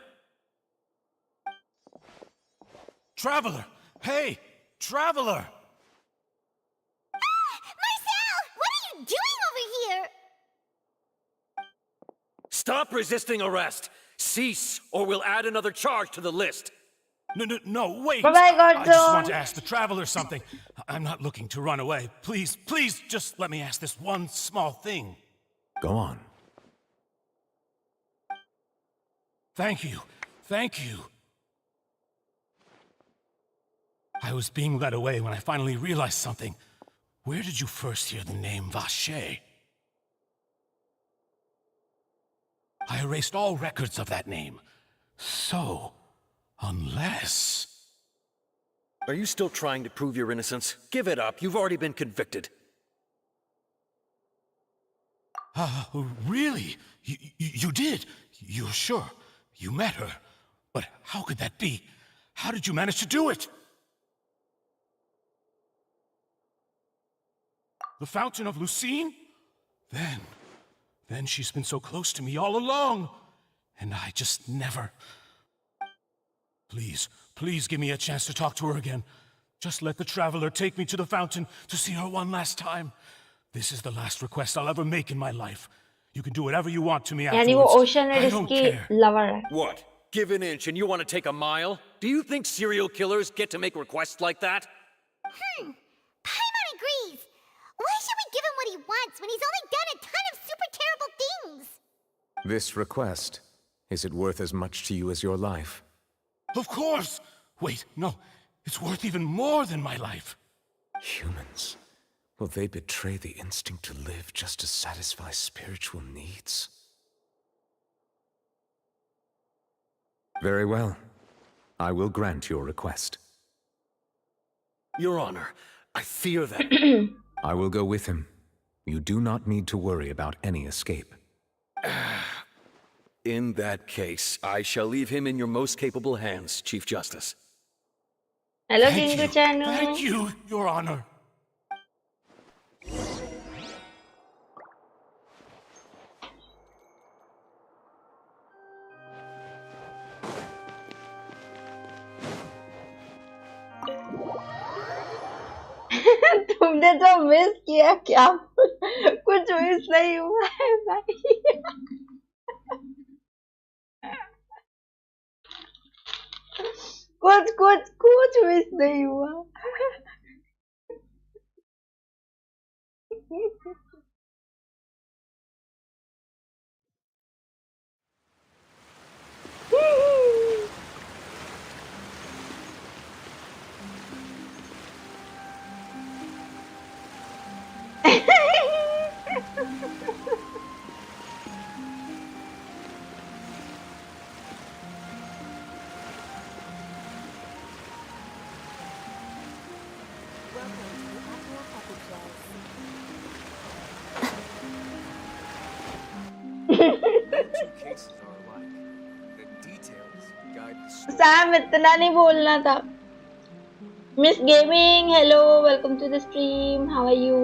Traveler! Hey, Traveler! Marcel! What are you doing over here? Stop resisting arrest! Cease, or we'll add another charge to the list. No, wait! Bye-bye, I just Gordon. want to ask the Traveler something. I'm not looking to run away. Please, just let me ask this one small thing. Go on. Thank you. I was being led away when I finally realized something. Where did you first hear the name Vache? I erased all records of that name. So, unless... Are you still trying to prove your innocence? Give it up. You've already been convicted. Really? You did? You're sure? You met her? But how could that be? How did you manage to do it? The Fountain of Lucine? Then she's been so close to me all along. And I just never... Please give me a chance to talk to her again. Just let the Traveler take me to the fountain to see her one last time. This is the last request I'll ever make in my life. You can do whatever you want to me यानी वो afterwards. Ocean I red don't की care. Lover है। What? give an inch and you want to take a mile? Do you think serial killers get to make requests like that? Paimon agrees. Why should we give him what he wants when he's only done a ton of super terrible things? This request, is it worth as much to you as your life? Of course! Wait, no. It's worth even more than my life. Humans. Will they betray the instinct to live just to satisfy spiritual needs? Very well. I will grant your request. Your Honor, I fear that... I will go with him. You do not need to worry about any escape. In that case, I shall leave him in your most capable hands, Chief Justice. Hello, Thank Kingu you. channel. Thank you, Your Honor. तुमने तो miss किया क्या? कुछ miss नहीं हुआ है भाई. कुछ मिस नहीं हुआ. सैम इतना नहीं बोलना था. Miss gaming hello welcome to the stream. How are you?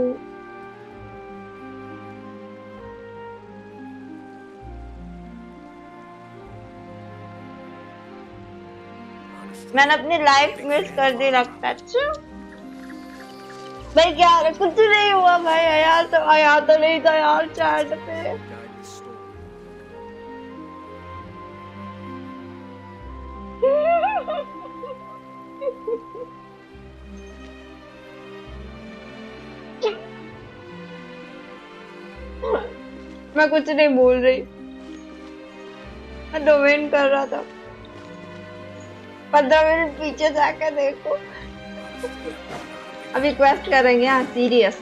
मैंने अपनी लाइफ मिस कर दी लगता है. अच्छा भाई क्या कुछ नहीं हुआ भाई. आया तो नहीं था यार चैट पे. मैं कुछ नहीं बोल रही. मैं डोमेन कर रहा था. 15 मिनट पीछे जाकर देखो. अभी क्वेस्ट करेंगे. हाँ serious.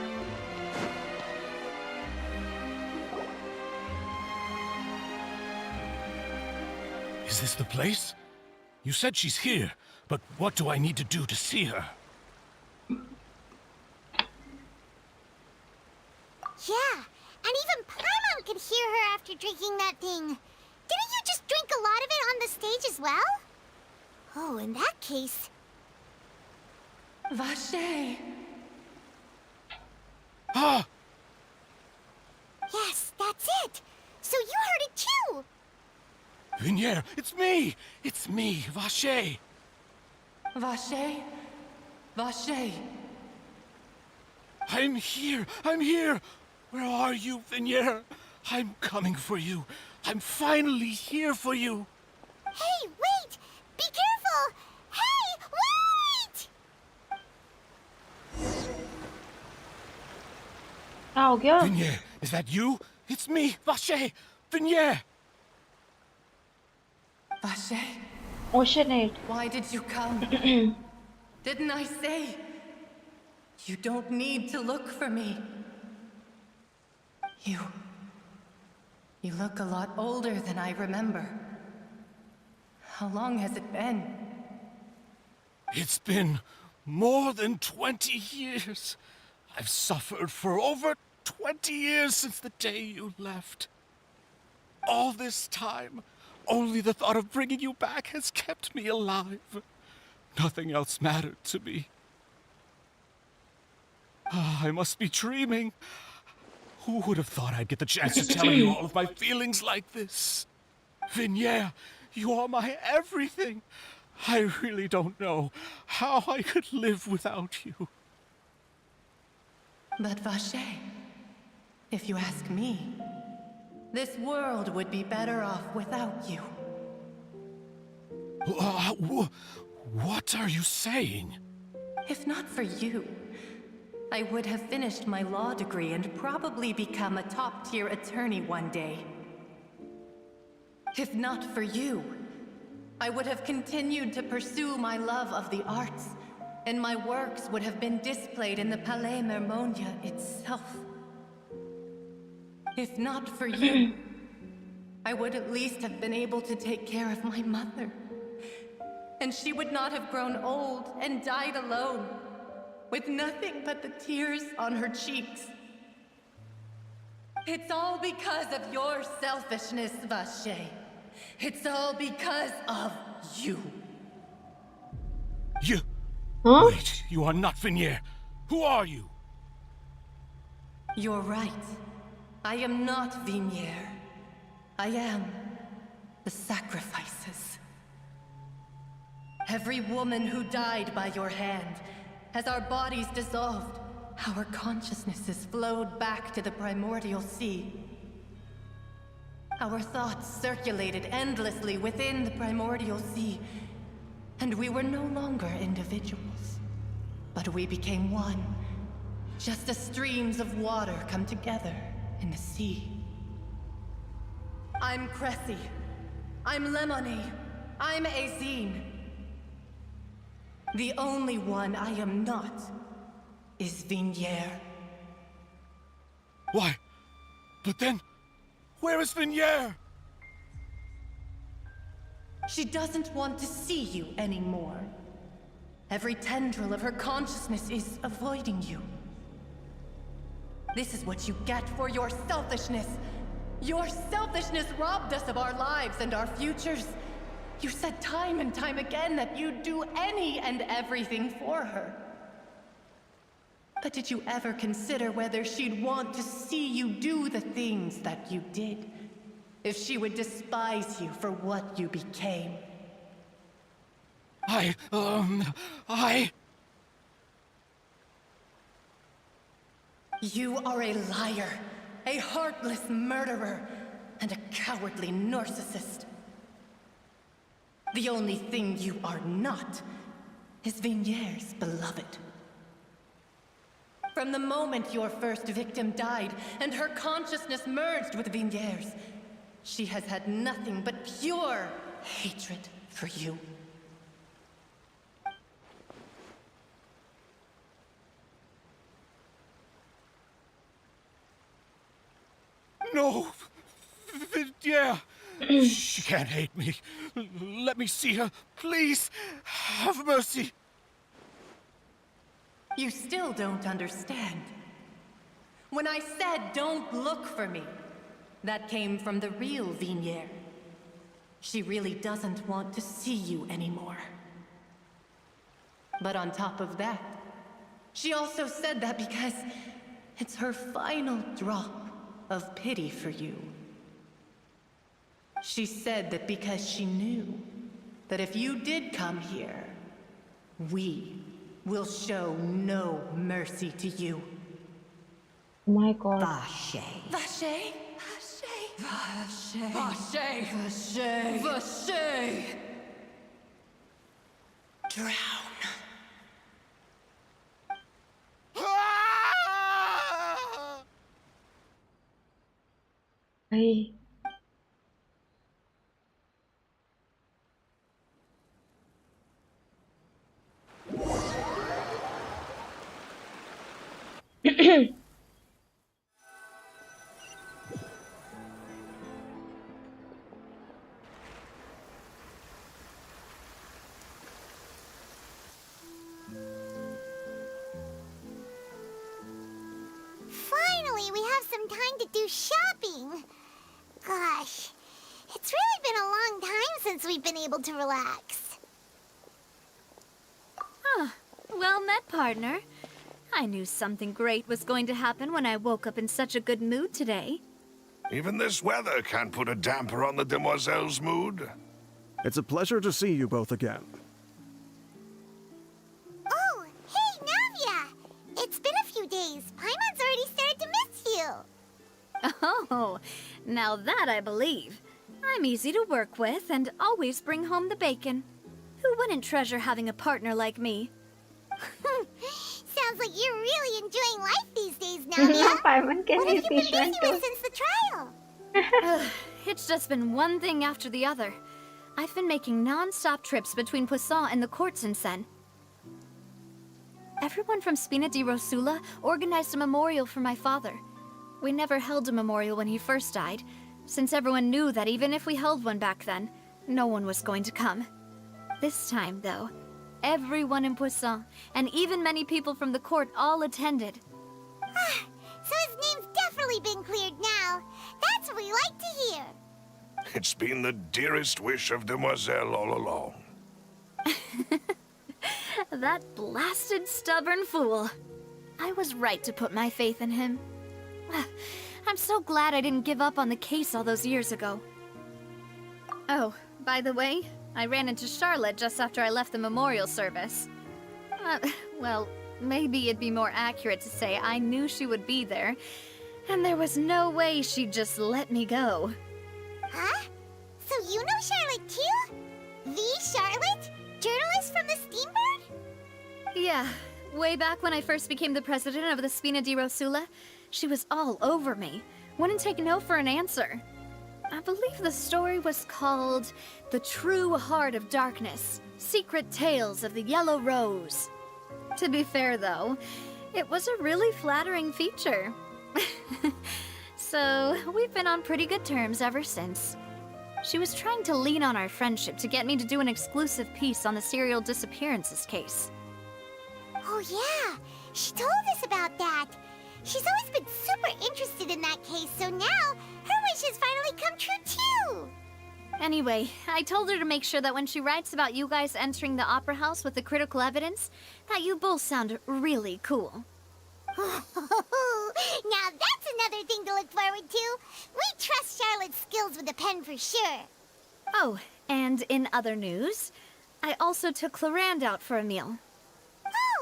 Is this the place? You said she's here, but what do I need to do to see her? Yeah, and even Paimon could hear her after drinking that thing. Didn't you just drink a lot of it on the stage as well? Oh, in that case... Vache! Ah! Yes, that's it! So you heard it too! Vinier, it's me! It's me, Vache! Vache? Vache? I'm here! I'm here! Where are you, Vinier? I'm coming for you. I'm finally here for you. Hey, wait! Be careful! Hey, wait! क्या हो गया? Vinier, is that you? It's me, Vache! Vinier! Vache? Oceanate. Why did you come? Didn't I say? You don't need to look for me. You look a lot older than I remember. How long has it been? It's been more than 20 years. I've suffered for over 20 years since the day you left. All this time, only the thought of bringing you back has kept me alive. Nothing else mattered to me. I must be dreaming. Who would have thought I'd get the chance to tell you all of my feelings like this? Vinier, you are my everything. I really don't know how I could live without you. But Vache, if you ask me, this world would be better off without you. What are you saying? If not for you, I would have finished my law degree and probably become a top-tier attorney one day. If not for you, I would have continued to pursue my love of the arts, and my works would have been displayed in the Palais Mermonia itself. If not for you, I would at least have been able to take care of my mother. And she would not have grown old and died alone, with nothing but the tears on her cheeks. It's all because of your selfishness, Vache. It's all because of you. You... Huh? Wait, you are not Vignier. Who are you? You're right. I am not Vignier. I am the sacrifices. Every woman who died by your hand, as our bodies dissolved, our consciousnesses flowed back to the primordial sea. Our thoughts circulated endlessly within the primordial sea, and we were no longer individuals, but we became one, just as streams of water come together in the sea. I'm Cressy. I'm Lemony. I'm Azine. The only one I am not is Vignier. Why? But then, where is Vignier? She doesn't want to see you anymore. Every tendril of her consciousness is avoiding you. This is what you get for your selfishness. Your selfishness robbed us of our lives and our futures. You said time and time again that you'd do any and everything for her. But did you ever consider whether she'd want to see you do the things that you did? If she would despise you for what you became? You are a liar, a heartless murderer, and a cowardly narcissist. The only thing you are not is Vignier's beloved. From the moment your first victim died and her consciousness merged with Vignier's, she has had nothing but pure hatred for you. No! Vignier! She can't hate me. Let me see her. Please, have mercy. You still don't understand. When I said don't look for me, that came from the real Vignier. She really doesn't want to see you anymore. But on top of that, she also said that because it's her final drop of pity for you. She said that because she knew that if you did come here, we will show no mercy to you. Oh my god. Vache. Vache? Vache. Vache. Vache. Vache. Drown. Hey. Finally, we have some time to do shopping. Gosh, it's really been a long time since we've been able to relax. Ah, well met, partner. I knew something great was going to happen when I woke up in such a good mood today. Even this weather can't put a damper on the demoiselle's mood. It's a pleasure to see you both again. Oh, hey, Navia! It's been a few days. Paimon's already started to miss you. Oh, now that I believe. I'm easy to work with and always bring home the bacon. wouldn't treasure having a partner like me? Sounds like you're really enjoying life these days, Navia. Paimon, can What you have you been fish one busy too? with since the trial? Ugh, it's just been one thing after the other. I've been making non-stop trips between Poisson and the court since then. Everyone from Spina di Rosula organized a memorial for my father. We never held a memorial when he first died, since everyone knew that even if we held one back then, no one was going to come. This time, though, everyone in Poisson, and even many people from the court, all attended. So his name's definitely been cleared now. That's what we like to hear. It's been the dearest wish of Demoiselle all along. That blasted stubborn fool. I was right to put my faith in him. I'm so glad I didn't give up on the case all those years ago. Oh, by the way, I ran into Charlotte just after I left the memorial service. Well, maybe it'd be more accurate to say I knew she would be there, and there was no way she'd just let me go. Huh? So you know Charlotte too? The Charlotte? Journalist from the Steambird? Yeah, way back when I first became the president of the Spina di Rosula, she was all over me. Wouldn't take no for an answer. I believe the story was called The True Heart of Darkness, Secret Tales of the Yellow Rose. To be fair, though, it was a really flattering feature. So, we've been on pretty good terms ever since. She was trying to lean on our friendship to get me to do an exclusive piece on the serial disappearances case. Oh yeah, she told us about that. She's always been super interested in that case, so now her wish has finally come true too. Anyway, I told her to make sure that when she writes about you guys entering the opera house with the critical evidence, that you both sound really cool. Now that's another thing to look forward to. We trust Charlotte's skills with a pen for sure. Oh, and in other news, I also took Clarand out for a meal.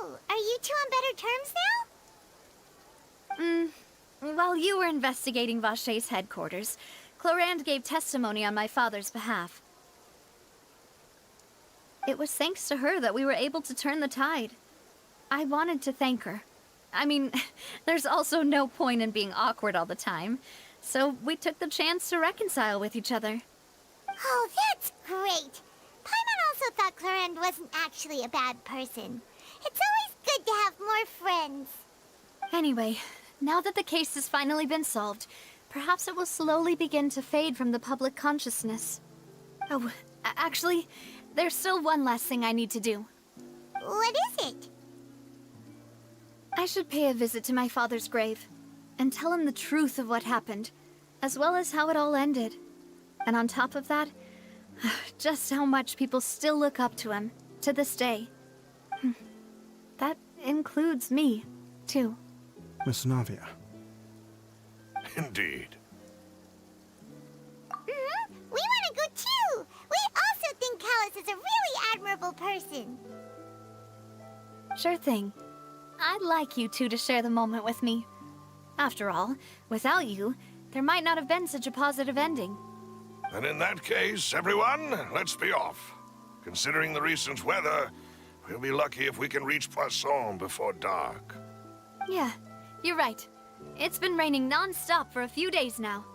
Oh, are you two on better terms now? While you were investigating Vachey's headquarters, Clarand gave testimony on my father's behalf. It was thanks to her that we were able to turn the tide. I wanted to thank her. I mean, there's also no point in being awkward all the time, so we took the chance to reconcile with each other. Oh, that's great. Paimon also thought Clarand wasn't actually a bad person. It's always good to have more friends. Anyway, now that the case has finally been solved, perhaps it will slowly begin to fade from the public consciousness. Oh, actually, there's still one last thing I need to do. What is it? I should pay a visit to my father's grave, and tell him the truth of what happened, as well as how it all ended. And on top of that, just how much people still look up to him, to this day. That includes me, too. Miss Navia. Indeed. We want to go too! We also think Callus is a really admirable person. Sure thing. I'd like you two to share the moment with me. After all, without you, there might not have been such a positive ending. And in that case, everyone, let's be off. Considering the recent weather, we'll be lucky if we can reach Poisson before dark. Yeah, you're right. It's been raining non-stop for a few days now.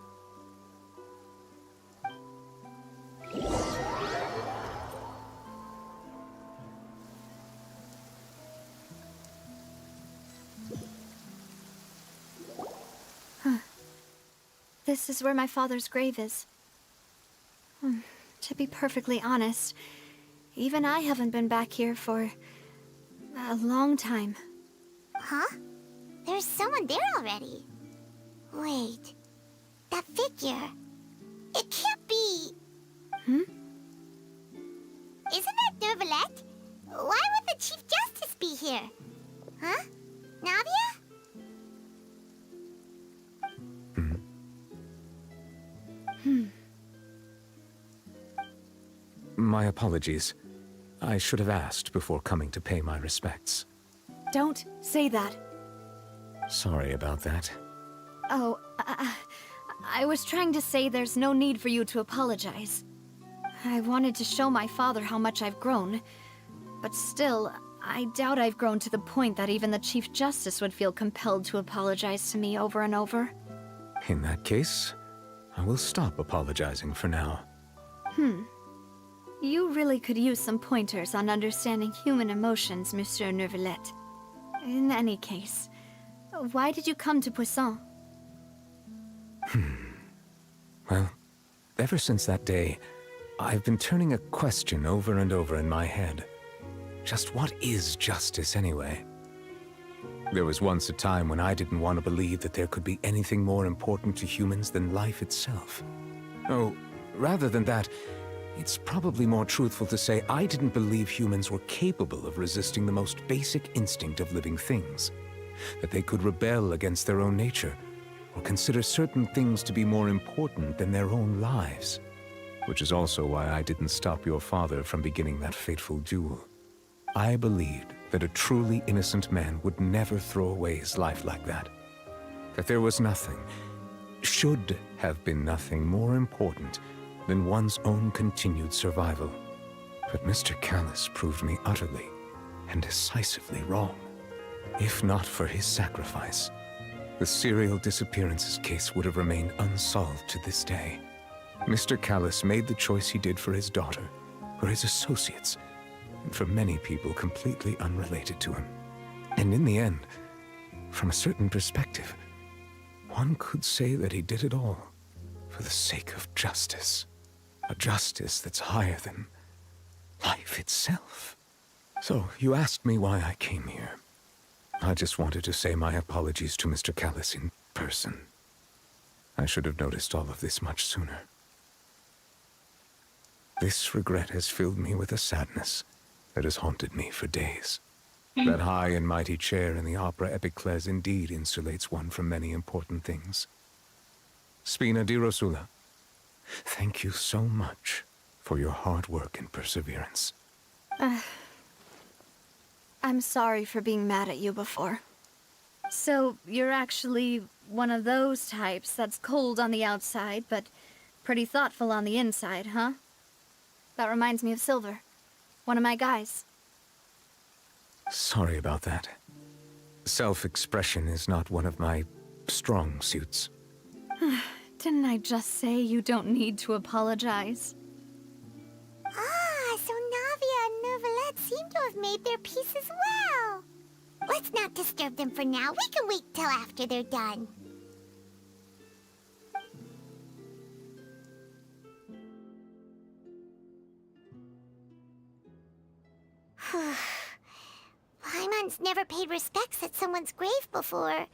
This is where my father's grave is. To be perfectly honest, even I haven't been back here for a long time. Huh? There's someone there already. Wait. That figure. It can't be... Isn't that Nervalette? Why would the Chief Justice be here? Huh? Navia? My apologies. I should have asked before coming to pay my respects. Don't say that. Sorry about that. Oh, I was trying to say there's no need for you to apologize. I wanted to show my father how much I've grown. But still, I doubt I've grown to the point that even the Chief Justice would feel compelled to apologize to me over and over. In that case, I will stop apologizing for now. You really could use some pointers on understanding human emotions, Monsieur Neuvillette. In any case, why did you come to Poisson? Well, ever since that day, I've been turning a question over and over in my head. Just what is justice anyway? There was once a time when I didn't want to believe that there could be anything more important to humans than life itself. Oh, rather than that, it's probably more truthful to say I didn't believe humans were capable of resisting the most basic instinct of living things. That they could rebel against their own nature, or consider certain things to be more important than their own lives. Which is also why I didn't stop your father from beginning that fateful duel. I believed that a truly innocent man would never throw away his life like that. That there was nothing, should have been nothing more important than one's own continued survival. But Mr. Callus proved me utterly and decisively wrong. If not for his sacrifice, the serial disappearances case would have remained unsolved to this day. Mr. Callus made the choice he did for his daughter, for his associates, and for many people completely unrelated to him. And in the end, from a certain perspective, one could say that he did it all for the sake of justice. A justice that's higher than life itself. So, you asked me why I came here. I just wanted to say my apologies to Mr. Callus in person. I should have noticed all of this much sooner. This regret has filled me with a sadness that has haunted me for days. That high and mighty chair in the Opera Epiclese indeed insulates one from many important things. Spina di Rosula, thank you so much for your hard work and perseverance. I'm sorry for being mad at you before. So, you're actually one of those types that's cold on the outside, but pretty thoughtful on the inside, huh? That reminds me of Silver, one of my guys. Sorry about that. Self-expression is not one of my strong suits. Didn't I just say you don't need to apologize? Ah, so Navia and Neuvillette seem to have made their peace as well. Let's not disturb them for now. We can wait till after they're done. Paimon's never paid respects at someone's grave before.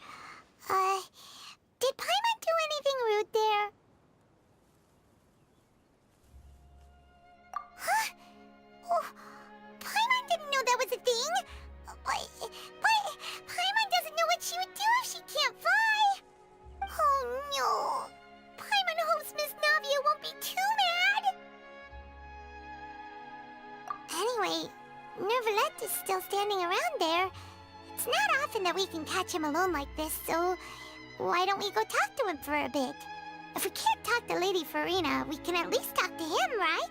Did Paimon do anything rude there? Huh? Oh, Paimon didn't know that was a thing. But Paimon doesn't know what she would do if she can't fly. Oh no. Paimon hopes Miss Navia won't be too mad. Anyway, Neuvillette is still standing around there. It's not often that we can catch him alone like this, so why don't we go talk to him for a bit? If we can't talk to Lady Farina, we can at least talk to him, right?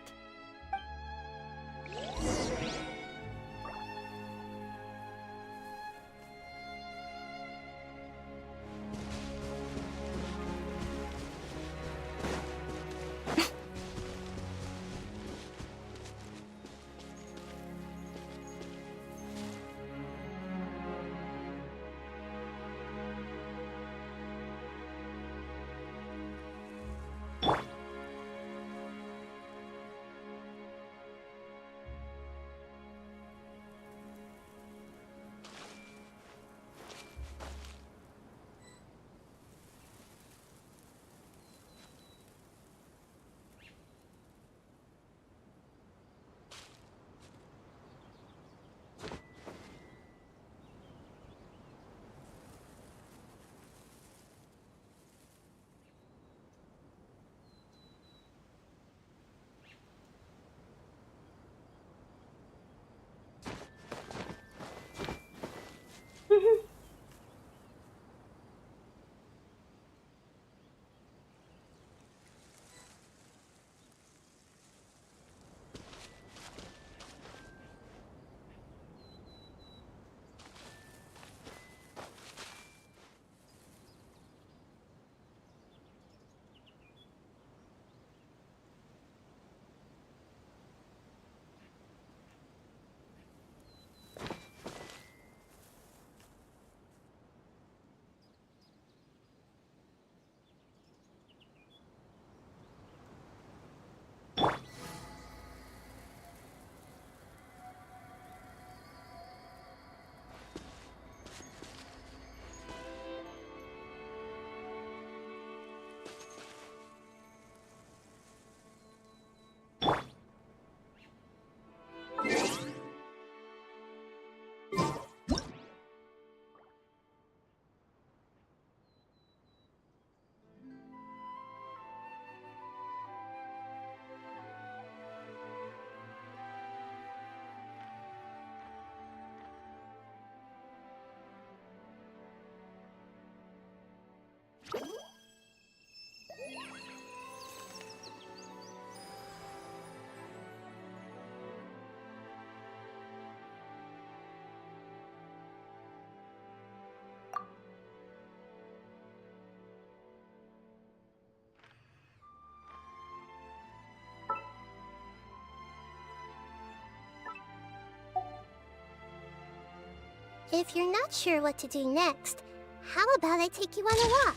If you're not sure what to do next, how about I take you on a walk?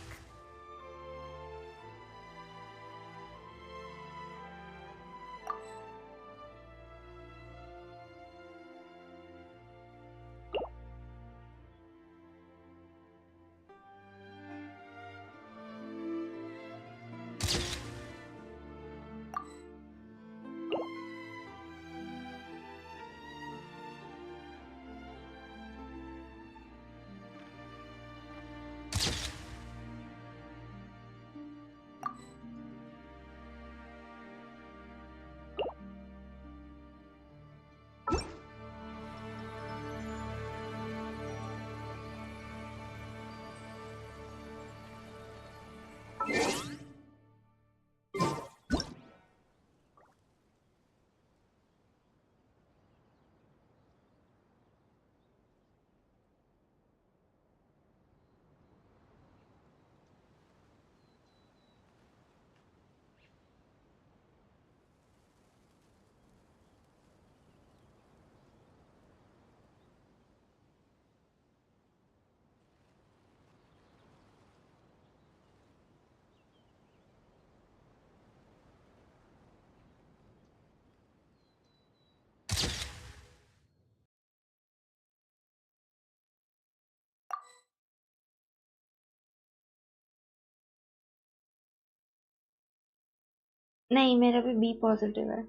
नहीं, मेरा भी B positive है।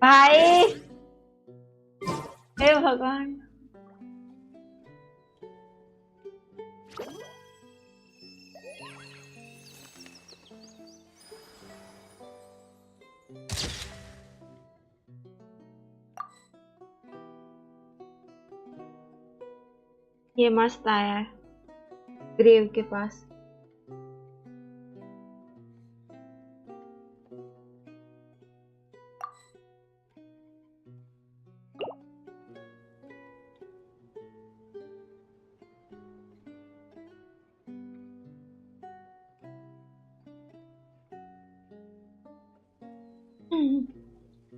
भाई, हे भगवान। ये मस्त आया है ग्रेव के पास।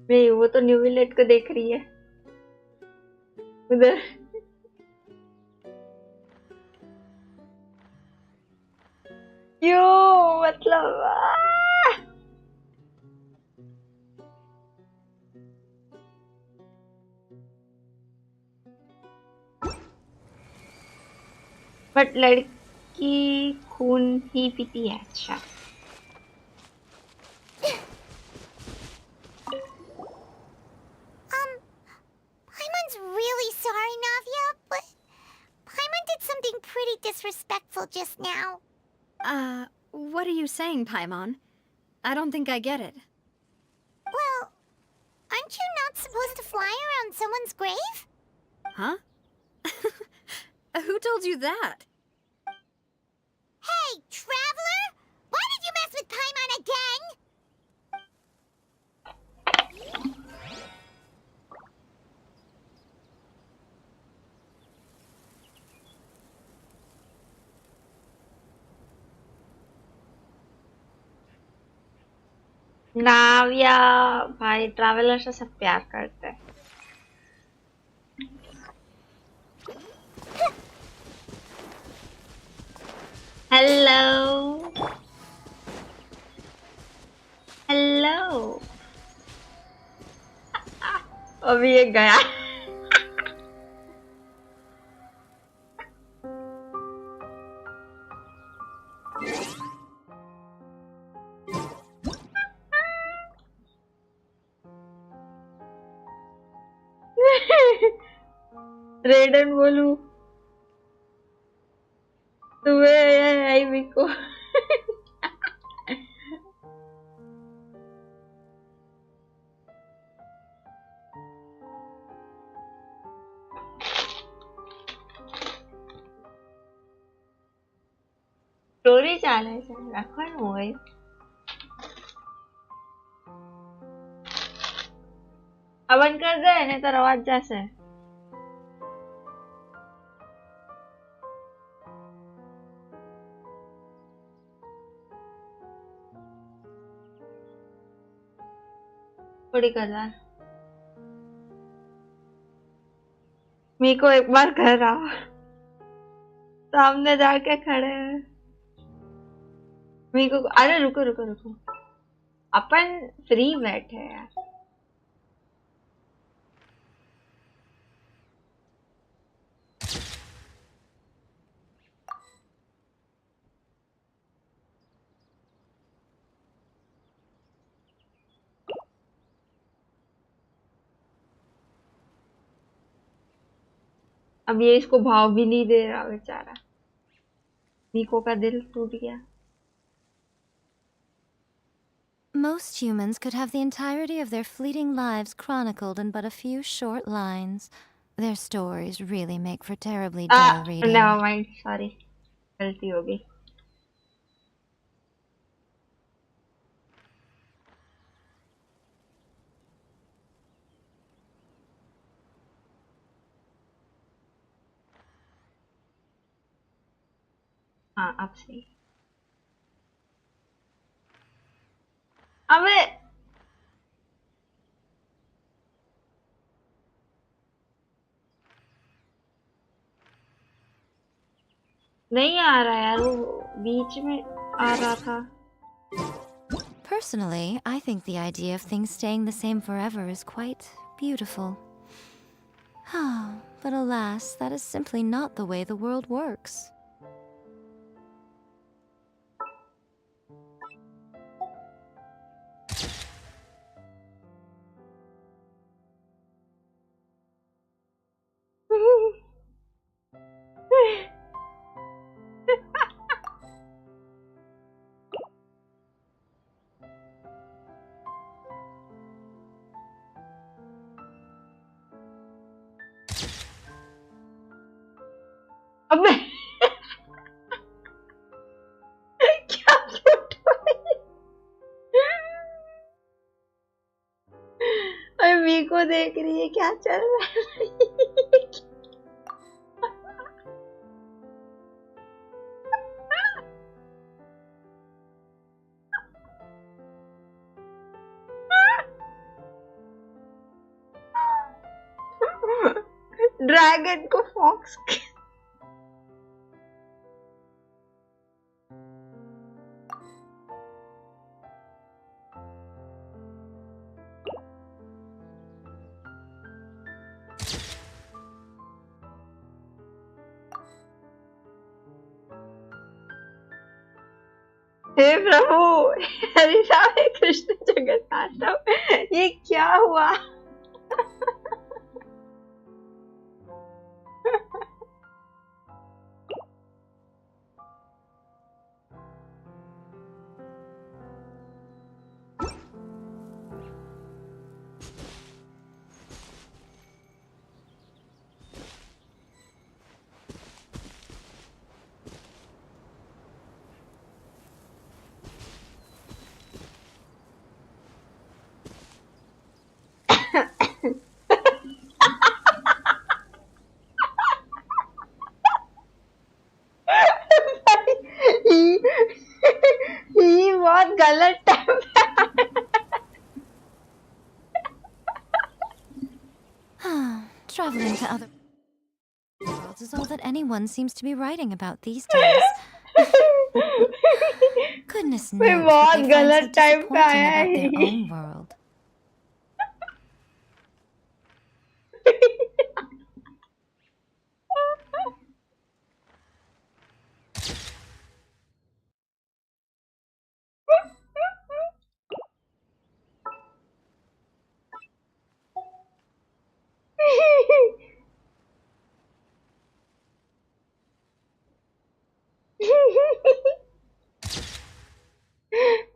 वे वो तो न्यू विलेट को देख रही है उधर। क्यों मतलब बट लड़की खून ही पीती है। अच्छा Paimon's really sorry, Navia, but Paimon did something pretty disrespectful just now. What are you saying, Paimon? I don't think I get it. Well, aren't you not supposed to fly around someone's grave? Huh? Who told you that? Hey, Traveler! Why did you mess with Paimon again? नाविया भाई traveller से सब प्यार करते हैं। Hello. Hello. अभी ये गया. रेडन बोलू तुम्हें आई बिको. સ્ટોરી ચાલે છે રાખવાનું હોય. આ બંધ કરી દે ને તો અવાજ જશે. थोड़ी कलर मी को एक बार घर आओ सामने जाके खड़े हैं. मी को अरे रुको रुको रुको अपन फ्री बैठे हैं यार. अब ये इसको भाव भी नहीं दे रहा बेचारा. मीको का दिल टूट गया. Most humans could have the entirety of their fleeting lives chronicled in but a few short lines. Their stories really make for terribly dull reading. Never mind, sorry. गलती हो गई. हाँ अब सही. अबे नहीं आ रहा यार वो बीच में आ रहा था. Personally, I think the idea of things staying the same forever is quite beautiful. But alas, that is simply not the way the world works. अबे क्या फोटो है. अरे मी को देख रही है क्या चल रहा है. ड्रैगन को फॉक्स हे प्रभु हरि राम कृष्ण जगन्नाथ. ये क्या हुआ. ये बहुत गलत time Traveling to other worlds is all that anyone seems to be writing about these days. Goodness कोई knows what बहुत they find so गलत टाइप का disappointing आया about their है own world.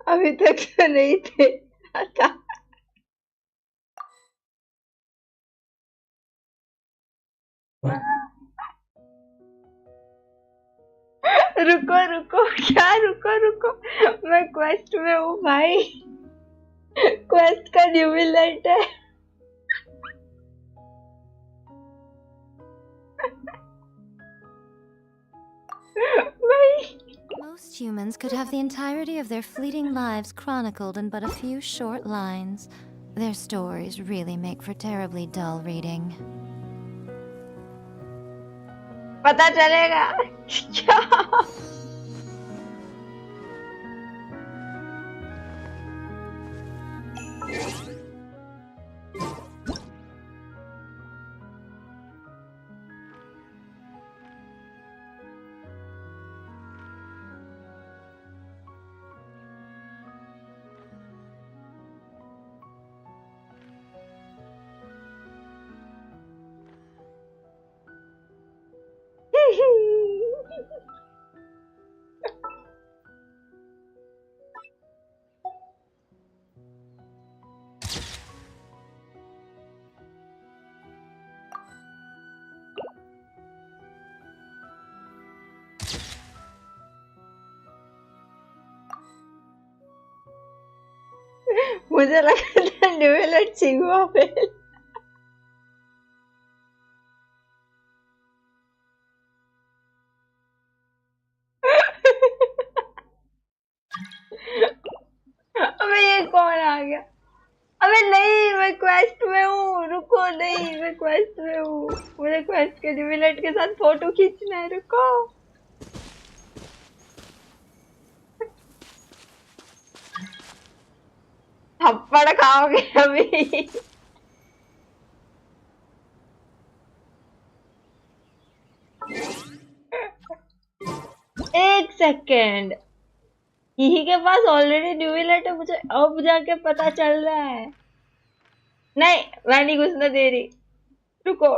अभी तक तो नहीं थे आता। रुको रुको क्या रुको रुको मैं क्वेस्ट में हूँ भाई क्वेस्ट का न्यूमिलेट है भाई Most humans could have the entirety of their fleeting lives chronicled in but a few short lines. Their stories really make for terribly dull reading. पता चलेगा क्या मुझे लगा था न्यूमिलेट चिंगुआ फेल अबे ये कौन आ गया अबे नहीं मैं क्वेस्ट में हूँ रुको नहीं मैं क्वेस्ट में हूँ मुझे क्वेस्ट के न्यूमिलेट के साथ फोटो खींचना है रुको थप्पड़ खाओगे अभी एक सेकेंड यही के पास ऑलरेडी न्यूमिलेट है मुझे अब जाके पता चल रहा है नहीं मैं नहीं घुसने दे रही रुको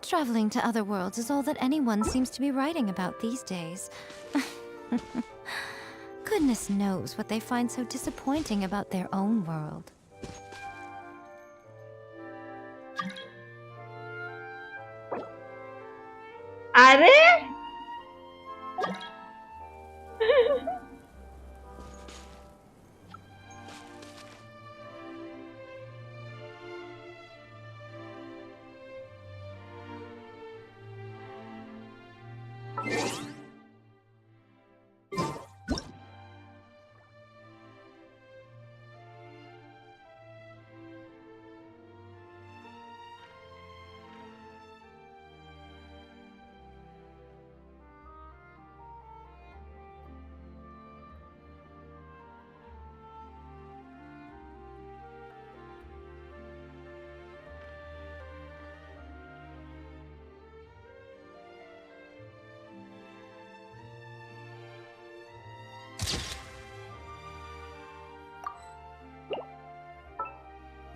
Traveling to other worlds is all that anyone seems to be writing about these days. Goodness knows what they find so disappointing about their own world. अरे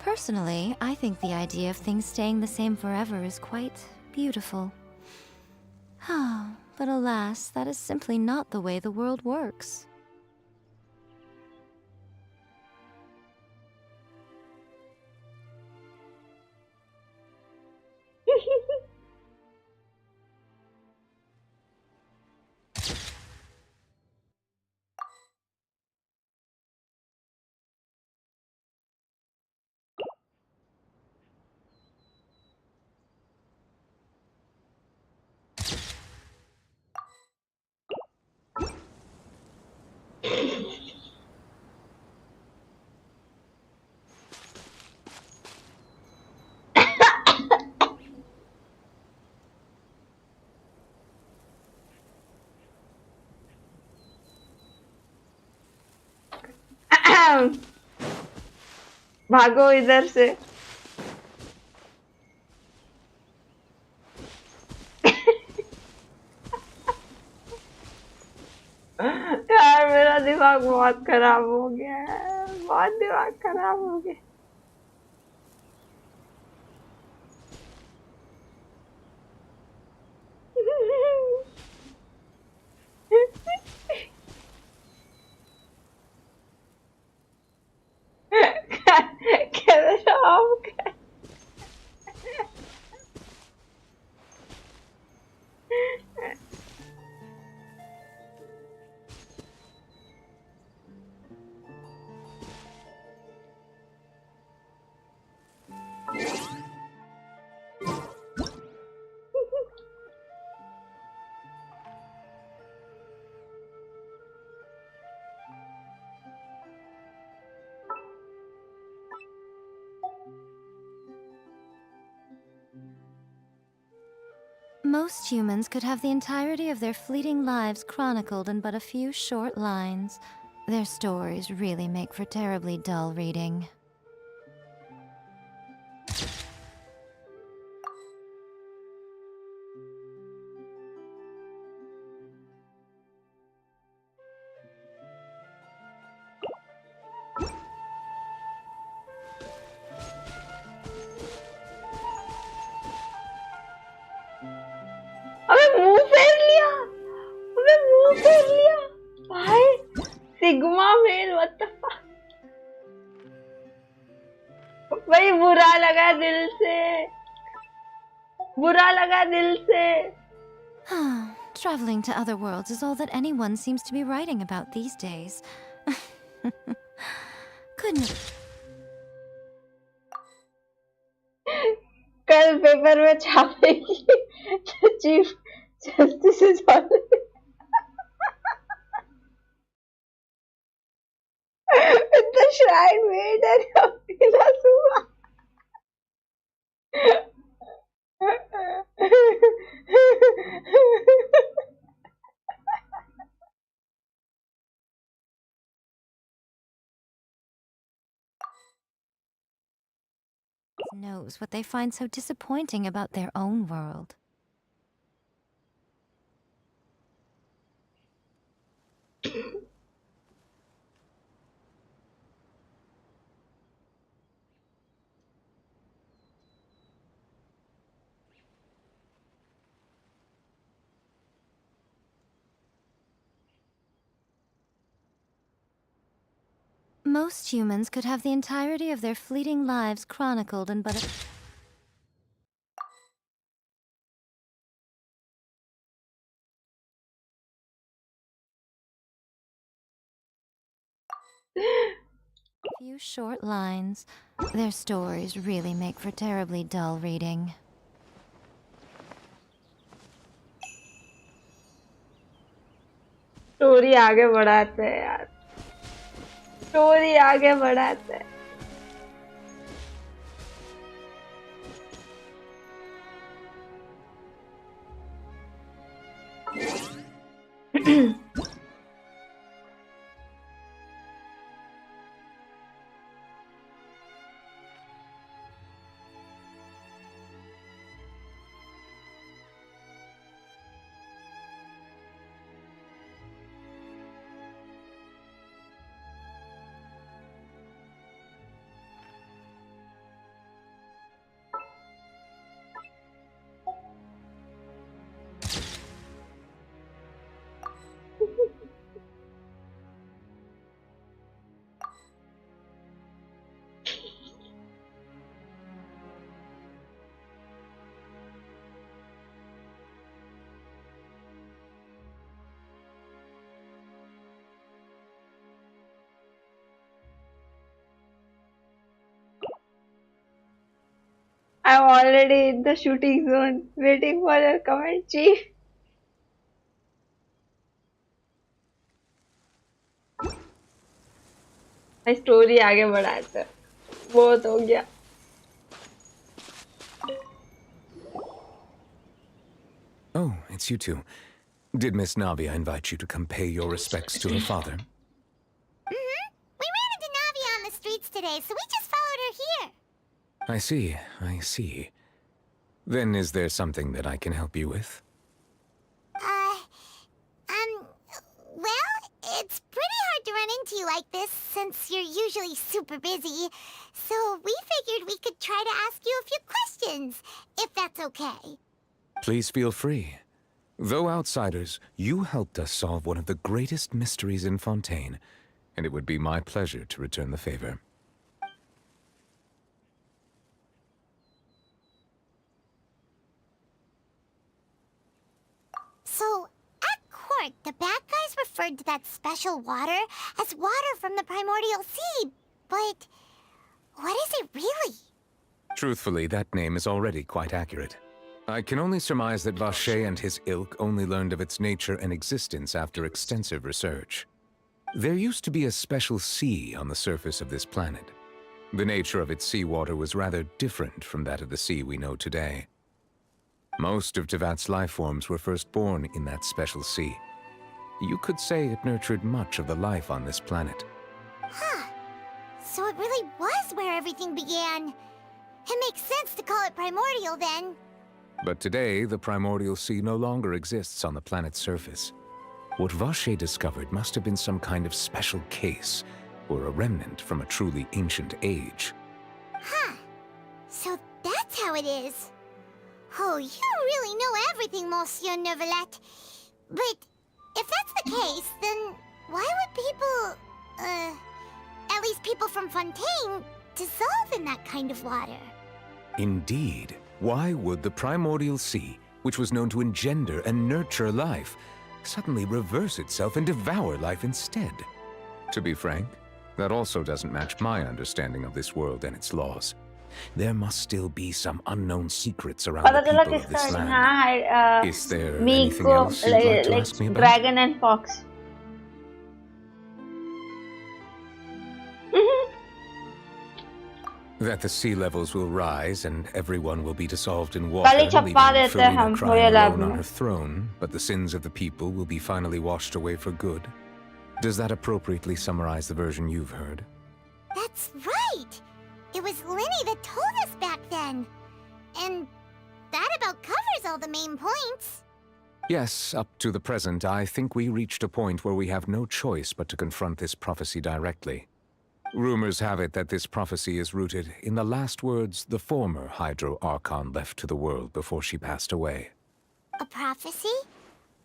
Personally, I think the idea of things staying the same forever is quite beautiful. But alas, that is simply not the way the world works. भागो इधर से। यार मेरा दिमाग बहुत खराब हो गया है, बहुत दिमाग खराब हो गया। कैमरा ऑफ कर। Most humans could have the entirety of their fleeting lives chronicled in but a few short lines. Their stories really make for terribly dull reading. अबे मुंह फेर लिया, अबे मुंह फेर लिया भाई। Sigma male, what the fuck भाई। बुरा लगा दिल से, बुरा लगा दिल से। Traveling to other worlds is all that anyone seems to be writing about these days. Couldn't. कल पेपर में छापेगी chief justice the shrine made and Kapila Suma. Knows what they find so disappointing about their own world. Most humans could have the entirety of their fleeting lives chronicled in but a... few short lines. Their stories really make for terribly dull reading. Story आगे बढ़ाते हैं यार, story आगे बढ़ाते हैं। I'm already in the shooting zone, waiting for your comment, Chief. मैं story आगे बढ़ाते हैं, बहुत हो गया। Oh, it's you two. Did Miss Navia invite you to come pay your respects to her father? We ran into today, so we just followed her here. I see, I see. Then is there something that I can help you with? Well, it's pretty hard to run into you like this since you're usually super busy. So we figured we could try to ask you a few questions, if that's okay. Please feel free. Though outsiders, you helped us solve one of the greatest mysteries in Fontaine, and it would be my pleasure to return the favor. So, at court, the bad guys referred to that special water as water from the primordial sea, but what is it really? Truthfully, that name is already quite accurate. I can only surmise that Vacher and his ilk only learned of its nature and existence after extensive research. There used to be a special sea on the surface of this planet. The nature of its seawater was rather different from that of the sea we know today. Most of Tevat's life forms were first born in that special sea. You could say it nurtured much of the life on this planet. Huh. So it really was where everything began. It makes sense to call it primordial then. But today, the primordial sea no longer exists on the planet's surface. What Vacher discovered must have been some kind of special case, or a remnant from a truly ancient age. Huh. So that's how it is. Oh, you really know everything, Monsieur Neuvillette. But if that's the case, then why would people, at least people from Fontaine, dissolve in that kind of water? Indeed. Why would the primordial sea, which was known to engender and nurture life, suddenly reverse itself and devour life instead? To be frank, that also doesn't match my understanding of this world and its laws. There must still be some unknown secrets around the people of this land. Is there anything else you'd like to ask me about? Dragon and fox. That the sea levels will rise and everyone will be dissolved in water, Kali leaving chappa dete Farina hum crying lab alone on mein. her throne, but the sins of the people will be finally washed away for good. Does that appropriately summarize the version you've heard? That's right! It was Linny that told us back then. And that about covers all the main points. Yes, up to the present, I think we reached a point where we have no choice but to confront this prophecy directly. Rumors have it that this prophecy is rooted in the last words the former Hydro Archon left to the world before she passed away. A prophecy?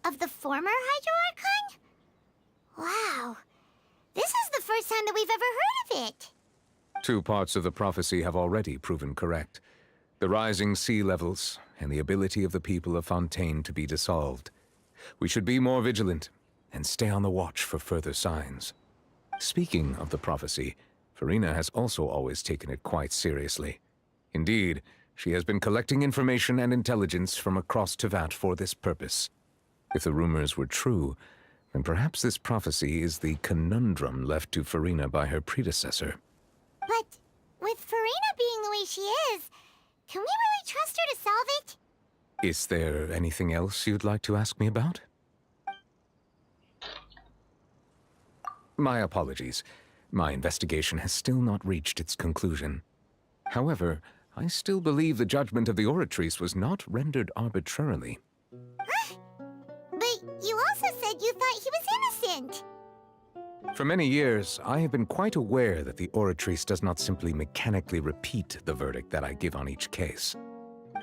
Of the former Hydro Archon? Wow. This is the first time that we've ever heard of it. Two parts of the prophecy have already proven correct. The rising sea levels and the ability of the people of Fontaine to be dissolved. We should be more vigilant and stay on the watch for further signs. Speaking of the prophecy, Farina has also always taken it quite seriously. Indeed, she has been collecting information and intelligence from across Tevat for this purpose. If the rumors were true, then perhaps this prophecy is the conundrum left to Farina by her predecessor. But with Farina being the way she is, can we really trust her to solve it? Is there anything else you'd like to ask me about? My apologies. My investigation has still not reached its conclusion. However, I still believe the judgment of the Oratrice was not rendered arbitrarily. But you also said you thought he was innocent. For many years, I have been quite aware that the Oratrice does not simply mechanically repeat the verdict that I give on each case.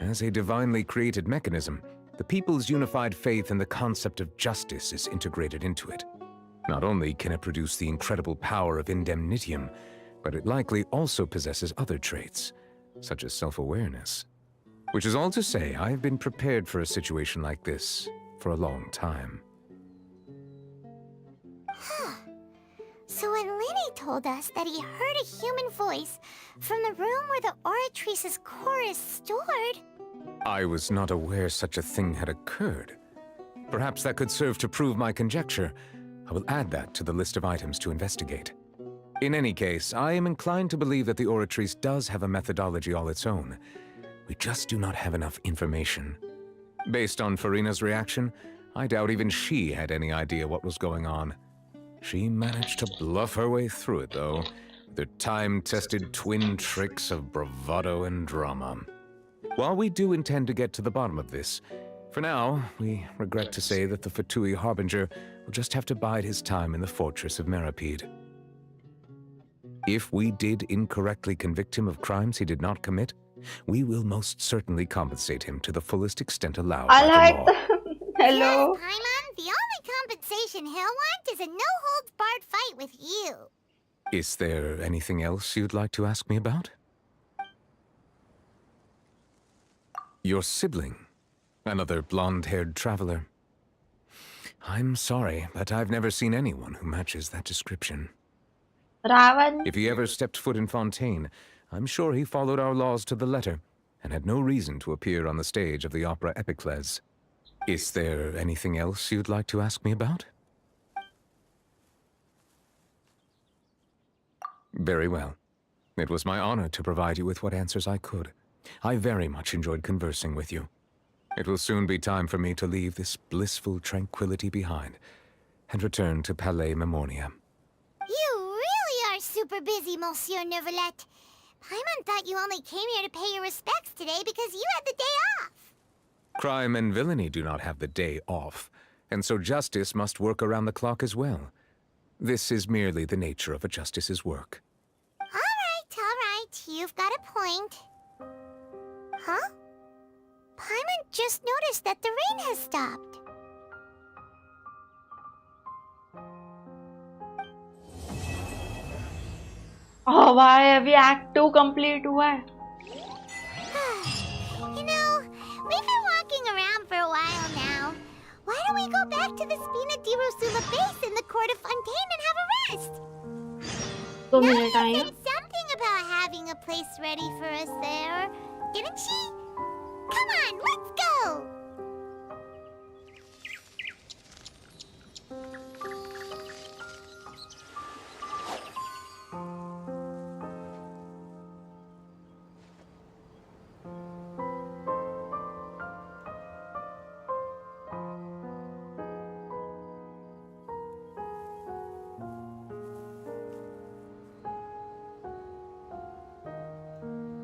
As a divinely created mechanism, the people's unified faith in the concept of justice is integrated into it. Not only can it produce the incredible power of indemnitium, but it likely also possesses other traits, such as self-awareness. Which is all to say, I have been prepared for a situation like this for a long time. So when Linny told us that he heard a human voice from the room where the Oratrice's core is stored... I was not aware such a thing had occurred. Perhaps that could serve to prove my conjecture. I will add that to the list of items to investigate. In any case, I am inclined to believe that the Oratrice does have a methodology all its own. We just do not have enough information. Based on Farina's reaction, I doubt even she had any idea what was going on. She managed to bluff her way through it, though, with Their time-tested twin tricks of bravado and drama. While we do intend to get to the bottom of this, for now, we regret to say that the Fatui Harbinger will just have to bide his time in the fortress of Meripede. If we did incorrectly convict him of crimes he did not commit, we will most certainly compensate him to the fullest extent allowed by the law. Hello. Yes, Paimon, the only compensation he'll want is a no-holds-barred fight with you. Is there anything else you'd like to ask me about? Your sibling, another blonde-haired traveler. I'm sorry, but I've never seen anyone who matches that description. Ravan. If he ever stepped foot in Fontaine, I'm sure he followed our laws to the letter and had no reason to appear on the stage of the opera Epicles. Is there anything else you'd like to ask me about? Very well. It was my honor to provide you with what answers I could. I very much enjoyed conversing with you. It will soon be time for me to leave this blissful tranquility behind and return to Palais Memornia. You really are super busy, Monsieur Neuvillette. Paimon thought you only came here to pay your respects today because you had the day off. Crime and villainy do not have the day off, and so justice must work around the clock as well. This is merely the nature of a justice's work. All right. You've got a point. Huh? Paimon just noticed that the rain has stopped. Oh, why अभी Act 2 complete हुआ है? You know, we've been walking around for a while now. Why don't we go back to the Spina di Rosula base in the court of Fontaine and have a rest? Nadia said something about having a place ready for us there, didn't she? Come on, let's go!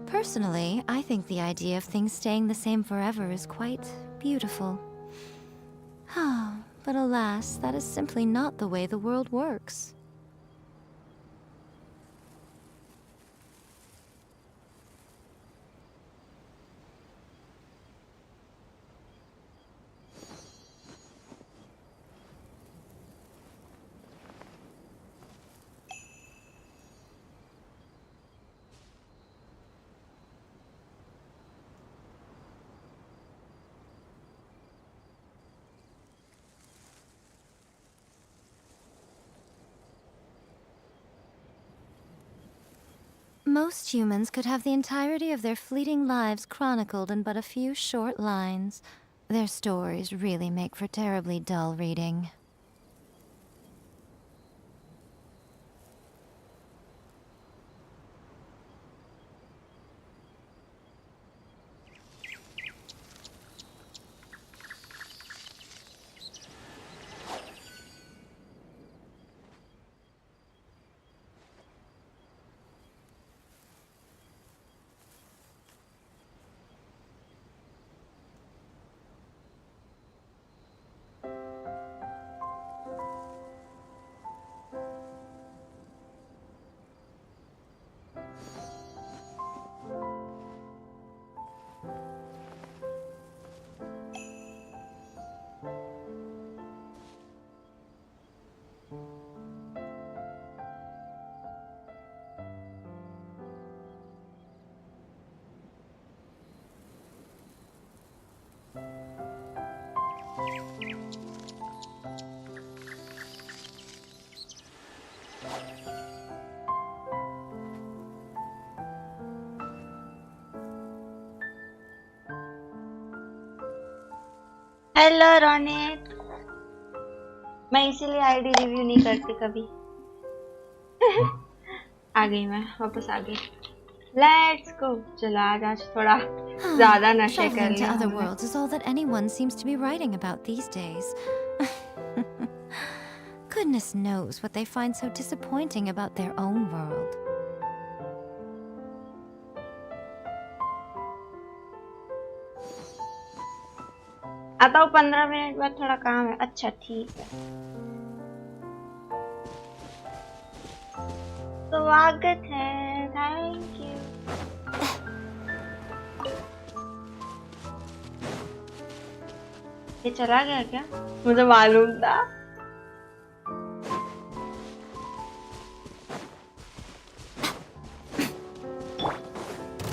Personally, I think the idea of things staying the same forever is quite beautiful. But alas, that is simply not the way the world works. Most humans could have the entirety of their fleeting lives chronicled in but a few short lines. Their stories really make for terribly dull reading. Hello Ronit, मैं इसीलिए ID review नहीं करती कभी। आ गई मैं, वापस आ गई। Let's go. चलो आज थोड़ा ज़्यादा नशे कर Traveling to लिया other हमने। worlds is all that anyone seems to be writing about these days. Goodness knows what they find so disappointing about their own world. आता हूँ 15 मिनट बाद, थोड़ा काम है। अच्छा ठीक है। स्वागत है, थैंक यू। ये चला गया क्या? मुझे मालूम था।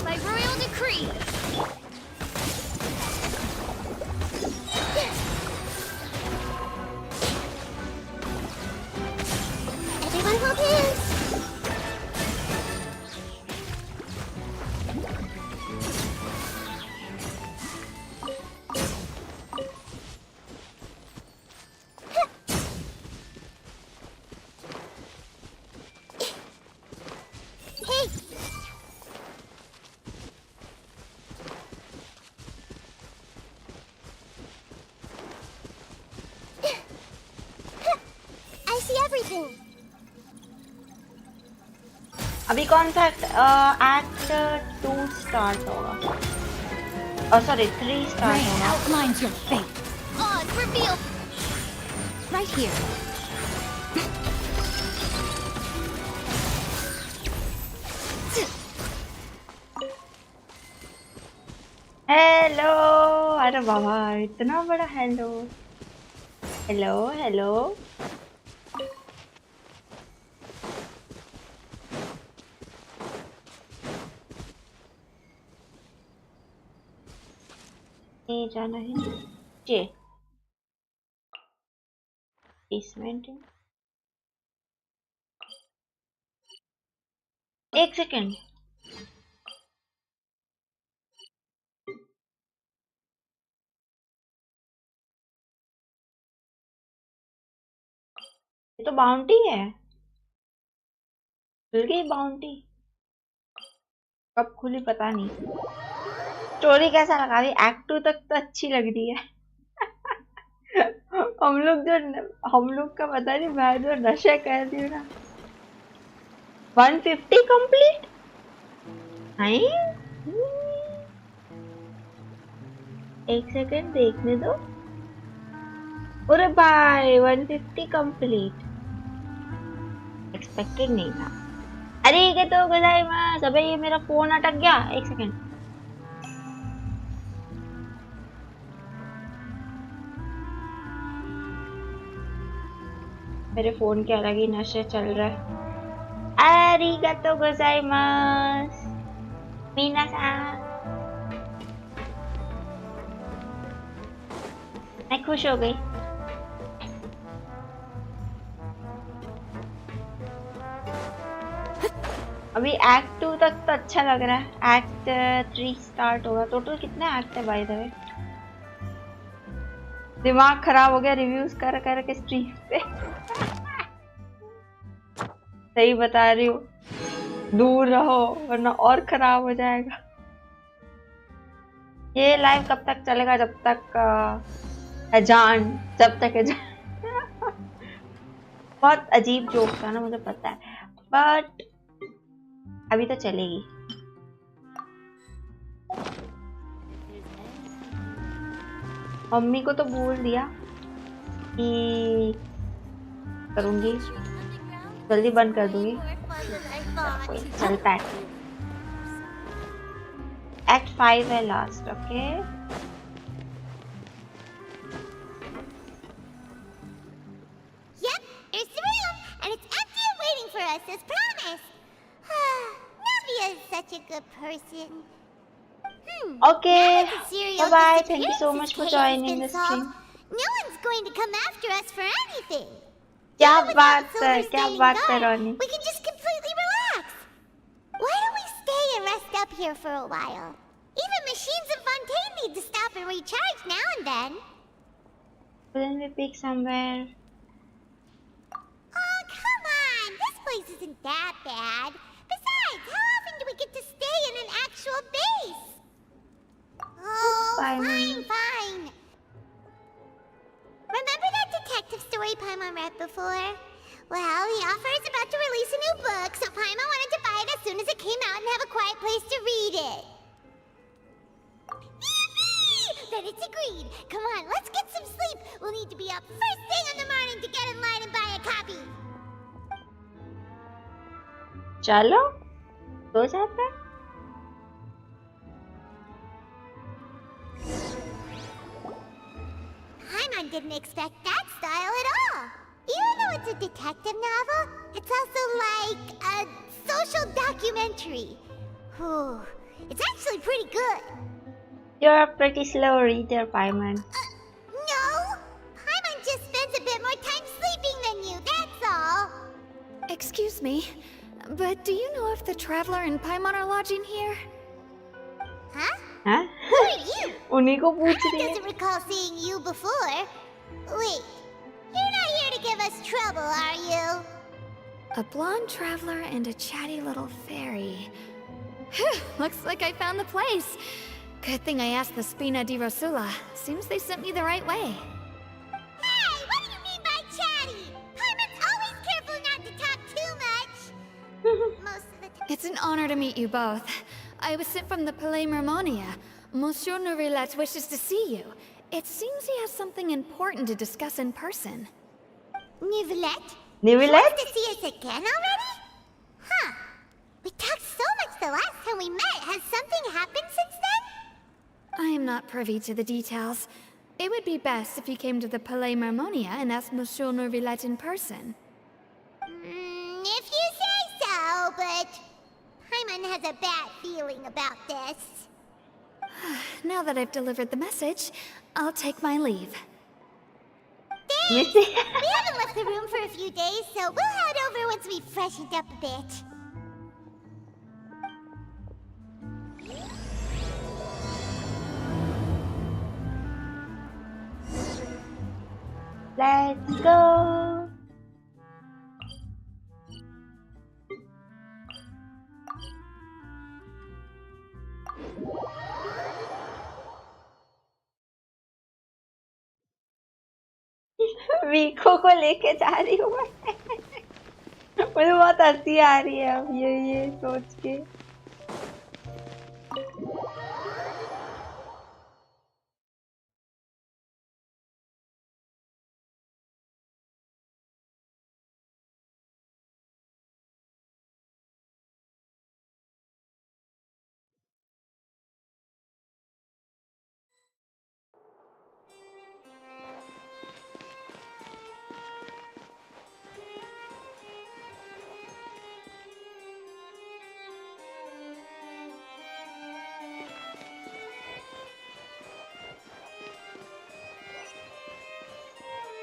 By royal decree. Everyone hold hands. Hey. I see everything. अभी कौन सा एक्ट 2 स्टार्ट होगा? सॉरी 3 स्टार्ट होगा। Outlines your fate. Odds reveal. Right here. Hello, अरे बाबा इतना बड़ा हेलो। Hello hello. ये जाना है नीचे। बेसमेंट। एक सेकेंड। ये तो बाउंटी है। खुल गई बाउंटी। कब खुली पता नहीं। स्टोरी कैसा लगा रही? एक्ट 2 तक तो अच्छी लग रही है। हम लोग का पता नहीं, मैं जो नशा कर रही हूँ ना। 150 कंप्लीट। नहीं, एक सेकंड देखने दो। अरे भाई 150 कंप्लीट। एक्सपेक्टेड नहीं था। अरे ये तो गोजाइमास। अबे ये मेरा फोन अटक गया। एक सेकंड। मेरे फोन के अलग ही नशे चल रहा है। अरिगातो गोजाइमास मीना-सान। मैं खुश हो गई। अभी एक्ट 2 तक तो अच्छा लग रहा है। एक्ट 3 स्टार्ट होगा। टोटल कितने एक्ट है बाय द वे? दिमाग खराब हो गया रिव्यूज कर कर के स्ट्रीम पे। सही बता रही हूँ, दूर रहो वरना और खराब हो जाएगा। ये लाइव कब तक चलेगा? जब तक अजान, जब तक अजान। बहुत अजीब जोक था ना, मुझे पता है, बट अभी तो चलेगी। मम्मी को तो बोल दिया कि करूंगी, जल्दी बंद कर दूंगी। चलता है। एक्ट 5 है last. Okay Yep, it's the room, and it's empty and waiting for us as promised. Navia is such a good person. Okay, now that the serial bye-bye. Thank you so disappearances much for case has joining been the stream. solved, no one's going to come after us for anything. क्या Even without बात है, Silver क्या standing बात है guard, Ronnie. we can just completely relax. Why don't we stay and rest up here for a while? Even machines in Fontaine need to stop and recharge now and then. Couldn't we pick somewhere? Oh, come on! This place isn't that bad. Besides, how often do we get to stay in an actual base? Oh, fine, fine. Remember that detective story Paimon read before? Well, the author is about to release a new book, so Paimon wanted to buy it as soon as it came out and have a quiet place to read it. Yippee! Then it's agreed. Come on, let's get some sleep. We'll need to be up first thing in the morning to get in line and buy a copy. चलो सो जाते हैं। Paimon didn't expect that style at all. Even though it's a detective novel, it's also like a social documentary. Whew. It's actually pretty good. You're a pretty slow reader, Paimon. No! Paimon just spends a bit more time sleeping than you, that's all. Excuse me, but do you know if the Traveler and Paimon are lodging here? Huh? Huh? Who are you? उन्हीं को पूछ Paimon रही है। doesn't recall seeing you before. Wait, you're not here to give us trouble, are you? A blonde traveler and a chatty little fairy. Whew, looks like I found the place. Good thing I asked the Spina di Rosula. Seems they sent me the right way. Hey, what do you mean by chatty? Paimon's always careful not to talk too much. Most of the time. It's an honor to meet you both. I was sent from the Palais Mermonia. Monsieur Nourillet wishes to see you. It seems he has something important to discuss in person. Nivelette? Nivelette? Wants to see us again already? Huh. We talked so much the last time we met. Has something happened since then? I am not privy to the details. It would be best if you came to the Palais Mermonia and asked Monsieur Nourillet in person. If you say so, but Paimon has a bad feeling about this. Now that I've delivered the message, I'll take my leave. Thanks! We haven't left the room for a few days, so we'll head over once we've freshened up a bit. Let's go. वीको को लेके जा रही हूँ मैं। मुझे बहुत हंसी आ रही है अब ये सोच के।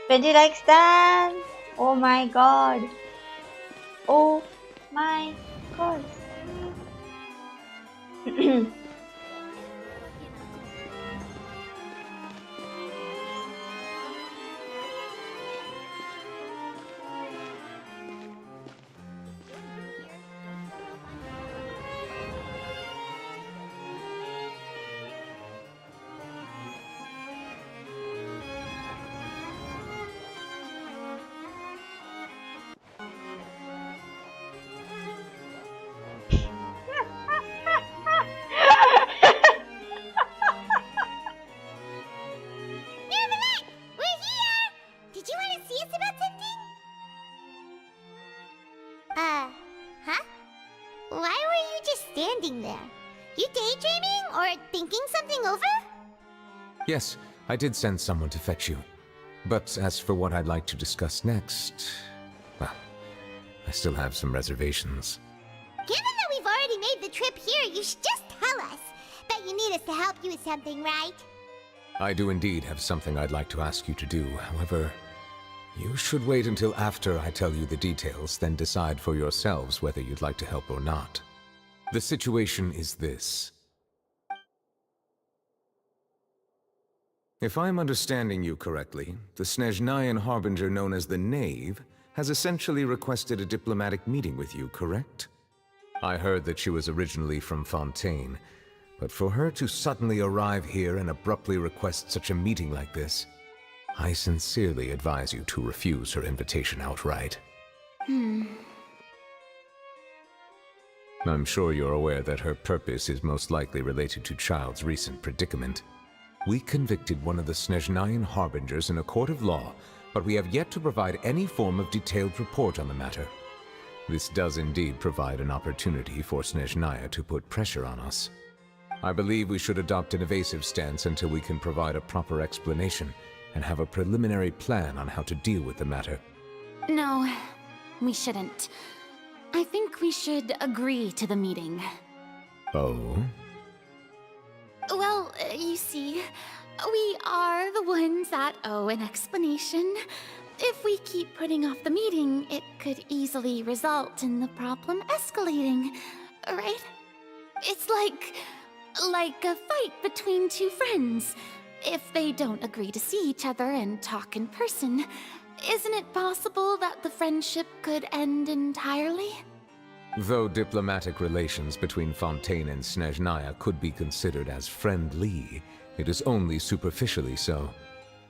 Veggie likes dance. Oh my god. Oh my god. Huh? Why were you just standing there? You daydreaming or thinking something over? Yes, I did send someone to fetch you. But as for what I'd like to discuss next, well, I still have some reservations. Given that we've already made the trip here, you should just tell us. Bet you need us to help you with something, right? I do indeed have something I'd like to ask you to do. However, you should wait until after I tell you the details, then decide for yourselves whether you'd like to help or not. The situation is this. If I'm understanding you correctly, the Snezhnayan Harbinger known as the Knave has essentially requested a diplomatic meeting with you, correct? I heard that she was originally from Fontaine, but for her to suddenly arrive here and abruptly request such a meeting like this, I sincerely advise you to refuse her invitation outright. I'm sure you're aware that her purpose is most likely related to Child's recent predicament. We convicted one of the Snezhnayan harbingers in a court of law, but we have yet to provide any form of detailed report on the matter. This does indeed provide an opportunity for Snezhnaya to put pressure on us. I believe we should adopt an evasive stance until we can provide a proper explanation and have a preliminary plan on how to deal with the matter. No, we shouldn't. I think we should agree to the meeting. Oh? Well, you see, we are the ones that owe an explanation. If we keep putting off the meeting, it could easily result in the problem escalating, right? It's like a fight between two friends. If they don't agree to see each other and talk in person, isn't it possible that the friendship could end entirely? Though diplomatic relations between Fontaine and Snezhnaya could be considered as friendly, it is only superficially so.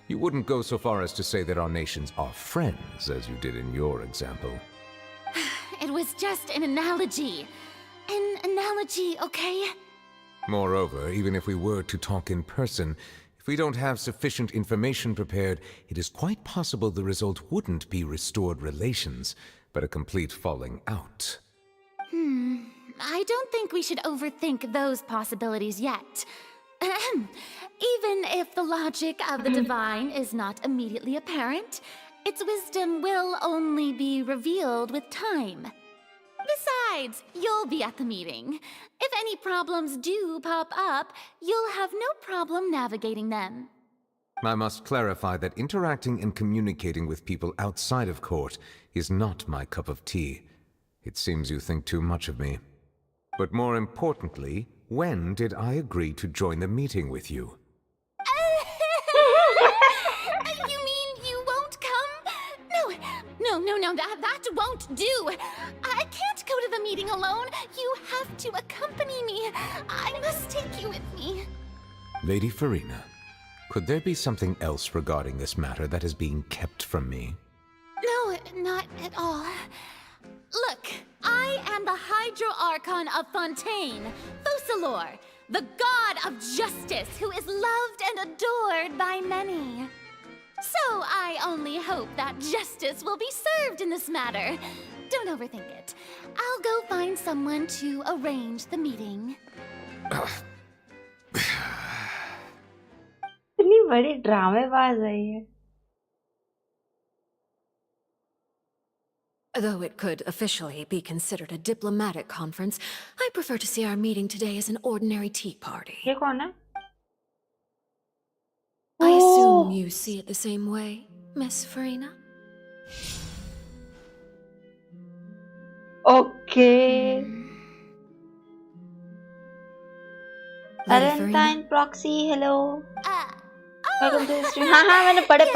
You wouldn't go so far as to say that our nations are friends, as you did in your example. It was just an analogy. An analogy, okay? Moreover, even if we were to talk in person, if we don't have sufficient information prepared, it is quite possible the result wouldn't be restored relations, but a complete falling out. I don't think we should overthink those possibilities yet. Even if the logic of the divine is not immediately apparent, its wisdom will only be revealed with time. Besides, you'll be at the meeting. If any problems do pop up, you'll have no problem navigating them. I must clarify that interacting and communicating with people outside of court is not my cup of tea. It seems you think too much of me. But more importantly, when did I agree to join the meeting with you? You mean you won't come? No, that won't do. I can't go to the meeting alone. You have to accompany me. I must take you with me. Lady Farina, could there be something else regarding this matter that is being kept from me? No, not at all. Look, I am the Hydro Archon of Fontaine, Focalor, the god of justice who is loved and adored by many. So I only hope that justice will be served in this matter. Don't overthink it. I'll go find someone to arrange the meeting. इतनी बड़ी ड्रामेबाज है ये. Though it could officially be considered a diplomatic conference, I prefer to see our meeting today as an ordinary tea party. ये कौन है? I assume you see it the same way, Miss Farina? Okay. Valentine proxy, hello. Welcome to the stream. हाँ मैंने पढ़े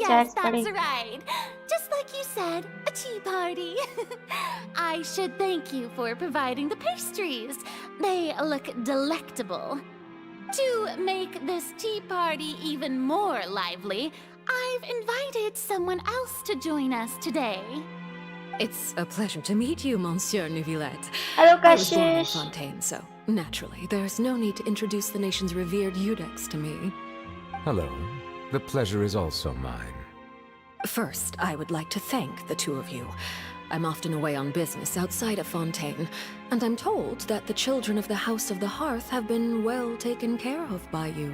chats पढ़े. That's right. Just like you said, a tea party. I should thank you for providing the pastries. They look delectable. To make this tea party even more lively, I've invited someone else to join us today. It's a pleasure to meet you, Monsieur Neuvillette. Hello, I was born in Kashish. Fontaine, so naturally, there's no need to introduce the nation's revered Eudex to me. Hello. The pleasure is also mine. First, I would like to thank the two of you. I'm often away on business outside of Fontaine, and I'm told that the children of the House of the Hearth have been well taken care of by you.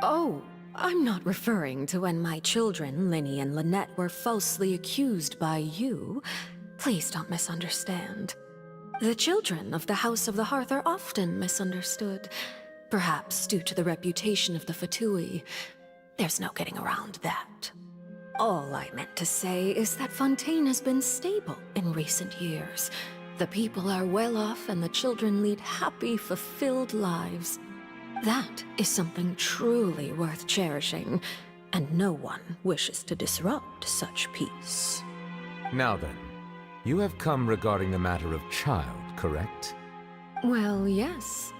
Oh, I'm not referring to when my children, Linny and Lynette, were falsely accused by you. Please don't misunderstand. The children of the House of the Hearth are often misunderstood, perhaps due to the reputation of the Fatui. There's no getting around that. All I meant to say is that Fontaine has been stable in recent years. The people are well off and the children lead happy, fulfilled lives. That is something truly worth cherishing, and no one wishes to disrupt such peace. Now then, you have come regarding the matter of child, correct? Well, yes.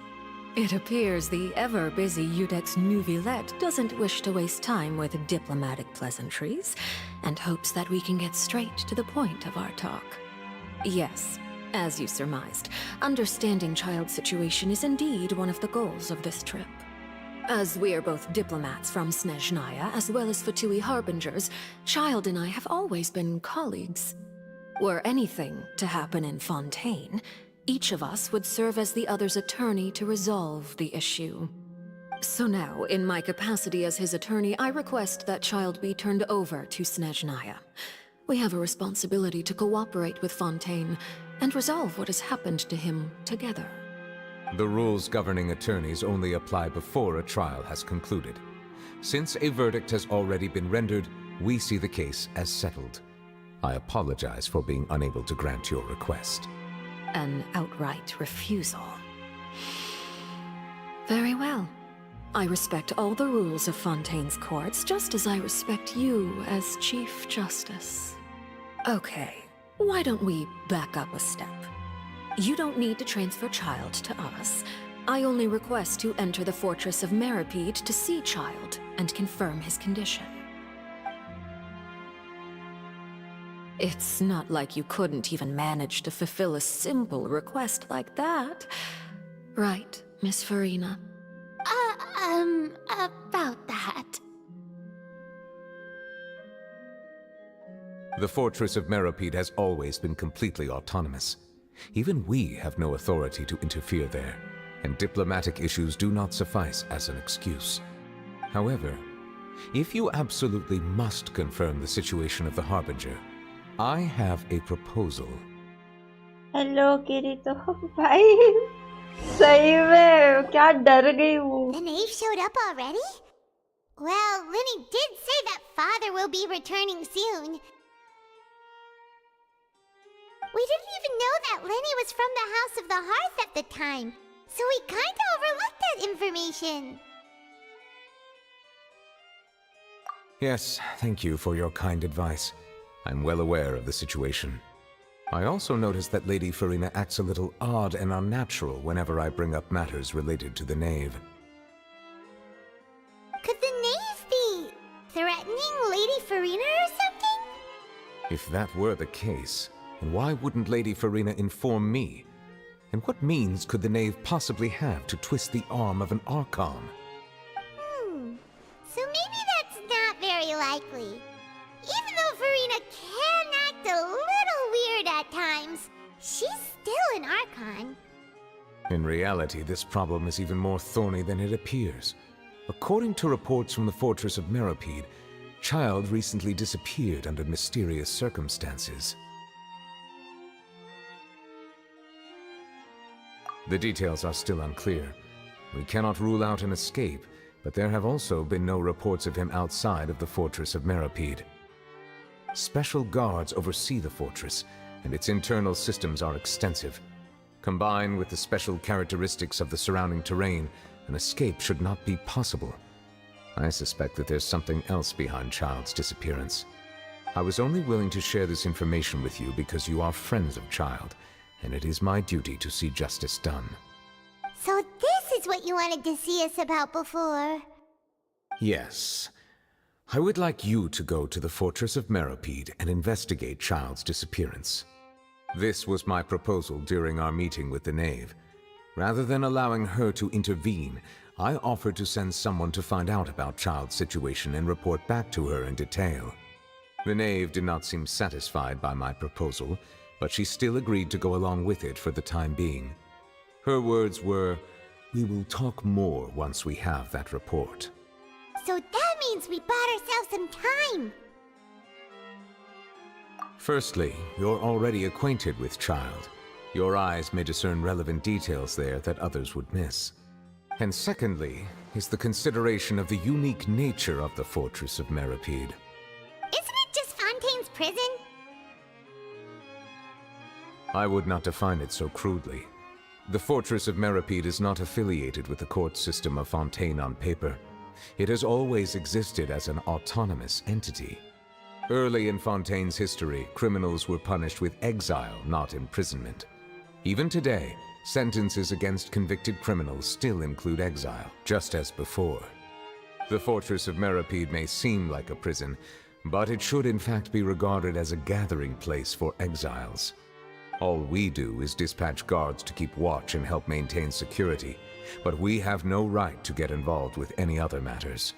It appears the ever-busy Eudex Neuvillette doesn't wish to waste time with diplomatic pleasantries, and hopes that we can get straight to the point of our talk. Yes, As you surmised, understanding Child's situation is indeed one of the goals of this trip. As we are both diplomats from Snezhnaya as well as Fatui Harbingers, Child and I have always been colleagues. Were anything to happen in Fontaine, each of us would serve as the other's attorney to resolve the issue. So now, in my capacity as his attorney, I request that Child be turned over to Snezhnaya. We have a responsibility to cooperate with Fontaine and resolve what has happened to him together. The rules governing attorneys only apply before a trial has concluded. Since a verdict has already been rendered, we see the case as settled. I apologize for being unable to grant your request. An outright refusal. Very well. I respect all the rules of Fontaine's courts, just as I respect you as Chief Justice. Okay, why don't we back up a step? You don't need to transfer Child to us. I only request to enter the Fortress of Meripede to see Child and confirm his condition. It's not like you couldn't even manage to fulfill a simple request like that. Right, Miss Farina? About that. The Fortress of Meripede has always been completely autonomous. Even we have no authority to interfere there, and diplomatic issues do not suffice as an excuse. However, if you absolutely must confirm the situation of the Harbinger, I have a proposal. Hello Kirito भाई सही में क्या डर गई हूँ. The knave showed up already? Well, Lenny did say that father will be returning soon. We didn't even know that Lenny was from the House of the Hearth at the time, so we kinda overlooked that information. Yes, thank you for your kind advice. I'm well aware of the situation. I also noticed that Lady Farina acts a little odd and unnatural whenever I bring up matters related to the knave. Could the knave be threatening Lady Farina or something? If that were the case, then why wouldn't Lady Farina inform me? And what means could the knave possibly have to twist the arm of an Archon? So maybe that's not very likely. Even though Farina can act a little weird at times, she's still an Archon. In reality, this problem is even more thorny than it appears. According to reports from the Fortress of Meripede, Child recently disappeared under mysterious circumstances. The details are still unclear. We cannot rule out an escape, but there have also been no reports of him outside of the Fortress of Meripede. Special guards oversee the fortress, and its internal systems are extensive. Combined with the special characteristics of the surrounding terrain, an escape should not be possible. I suspect that there's something else behind Child's disappearance. I was only willing to share this information with you because you are friends of Child, and it is my duty to see justice done. So this is what you wanted to see us about before. Yes. I would like you to go to the Fortress of Meripede and investigate Child's disappearance. This was my proposal during our meeting with the knave. Rather than allowing her to intervene, I offered to send someone to find out about Child's situation and report back to her in detail. The knave did not seem satisfied by my proposal, but she still agreed to go along with it for the time being. Her words were, "We will talk more once we have that report." So that means we bought ourselves some time. Firstly, you're already acquainted with Child. Your eyes may discern relevant details there that others would miss. And secondly, is the consideration of the unique nature of the Fortress of Meripede. Isn't it just Fontaine's prison? I would not define it so crudely. The Fortress of Meripede is not affiliated with the court system of Fontaine on paper. It has always existed as an autonomous entity. Early in Fontaine's history, criminals were punished with exile, not imprisonment. Even today, sentences against convicted criminals still include exile, just as before. The Fortress of Meripede may seem like a prison, but it should in fact be regarded as a gathering place for exiles. All we do is dispatch guards to keep watch and help maintain security, but we have no right to get involved with any other matters.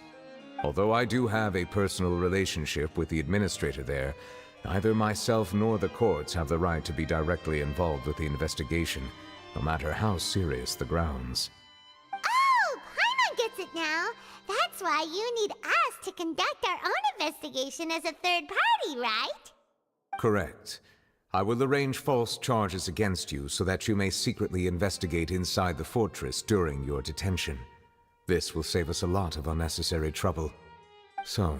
Although I do have a personal relationship with the administrator there, neither myself nor the courts have the right to be directly involved with the investigation, no matter how serious the grounds. Oh, Paimon gets it now. That's why you need us to conduct our own investigation as a third party, right? Correct. I will arrange false charges against you so that you may secretly investigate inside the fortress during your detention. This will save us a lot of unnecessary trouble. So,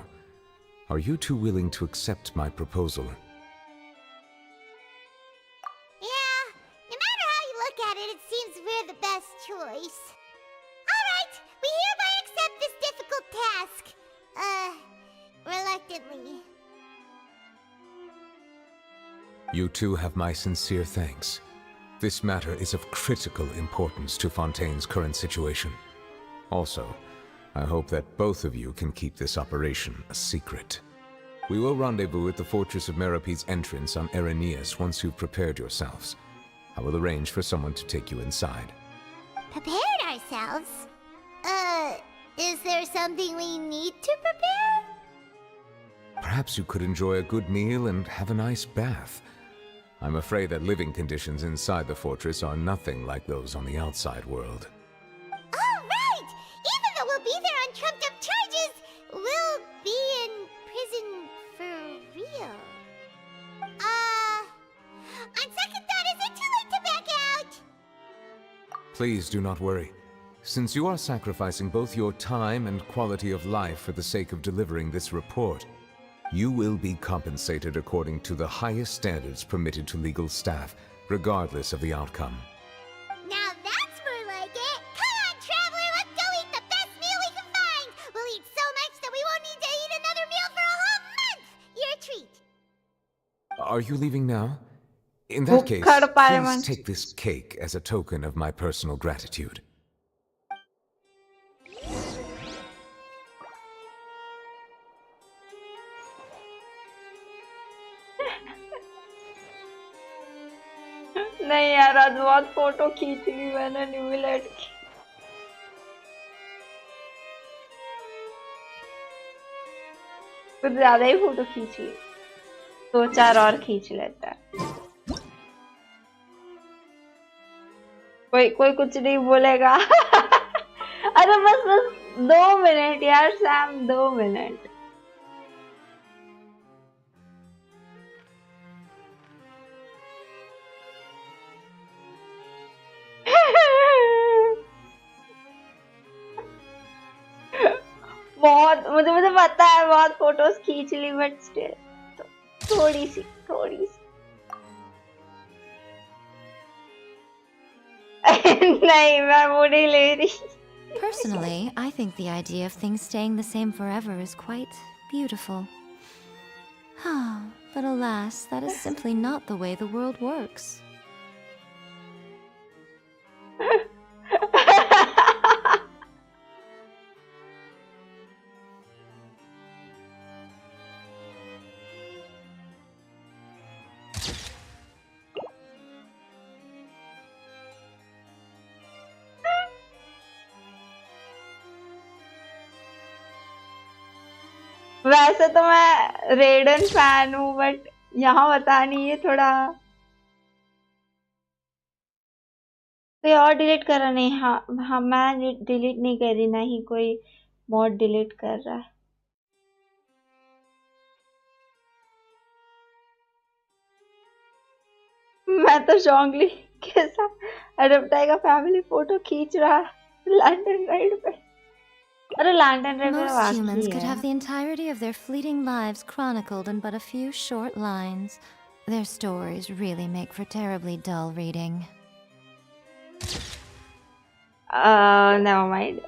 are you two willing to accept my proposal? Yeah, no matter how you look at it, it seems we're the best choice. Alright, we hereby accept this difficult task. Reluctantly. You two have my sincere thanks. This matter is of critical importance to Fontaine's current situation. Also, I hope that both of you can keep this operation a secret. We will rendezvous at the Fortress of Merope's entrance on Erinius once you've prepared yourselves. I will arrange for someone to take you inside. Prepared ourselves? Is there something we need to prepare? Perhaps you could enjoy a good meal and have a nice bath. I'm afraid that living conditions inside the fortress are nothing like those on the outside world. Oh, right! Even though we'll be there on trumped-up charges, we'll be in prison for real. On second thought, is it too late to back out? Please do not worry. Since you are sacrificing both your time and quality of life for the sake of delivering this report, you will be compensated according to the highest standards permitted to legal staff, regardless of the outcome. Now that's more like it! Come on, traveler, let's go eat the best meal we can find! We'll eat so much that we won't need to eat another meal for a whole month! Your treat! Are you leaving now? In that case, please take this cake as a token of my personal gratitude. नहीं यार, आज बहुत photo खींच ली मैंने New Zealand की। कुछ ज्यादा ही photo खींच ली, 2-4 और खींच लेता है। कोई कुछ नहीं बोलेगा। अरे बस 2 मिनट यार सैम, 2 मिनट। बहुत मुझे पता है बहुत फोटोज खींच ली, बट स्टिल थोड़ी सी नहीं, मैं वो नहीं ले रही। Personally, I think the idea of things staying the same forever is quite beautiful. But alas, that is simply not the way the world works. वैसे तो मैं रेडन फैन हूँ, बट यहाँ पता नहीं, ये थोड़ा कोई और डिलीट कर रहा नहीं। हाँ मैं डिलीट नहीं कर रही, ना ही कोई मॉड डिलीट कर रहा है। मैं तो शॉन्गली के साथ अडप्टाई का फैमिली फोटो खींच रहा है लंदन राइड पे। Most humans could have the entirety of their fleeting lives chronicled in but a few short lines. Their stories really make for terribly dull reading. Never mind.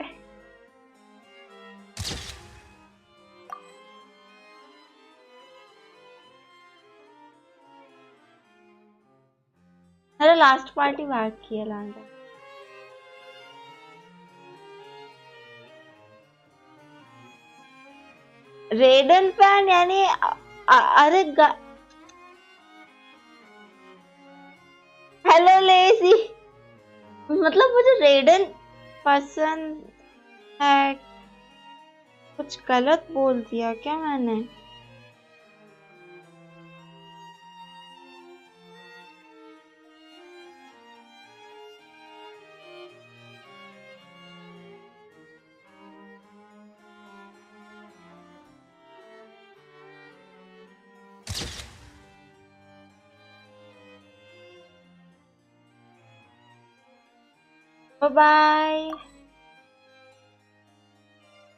अरे last party बाकी है London. रेडन fan यानी अरे hello lazy. मतलब मुझे रेडन पसंद है। कुछ गलत बोल दिया क्या मैंने? Bye.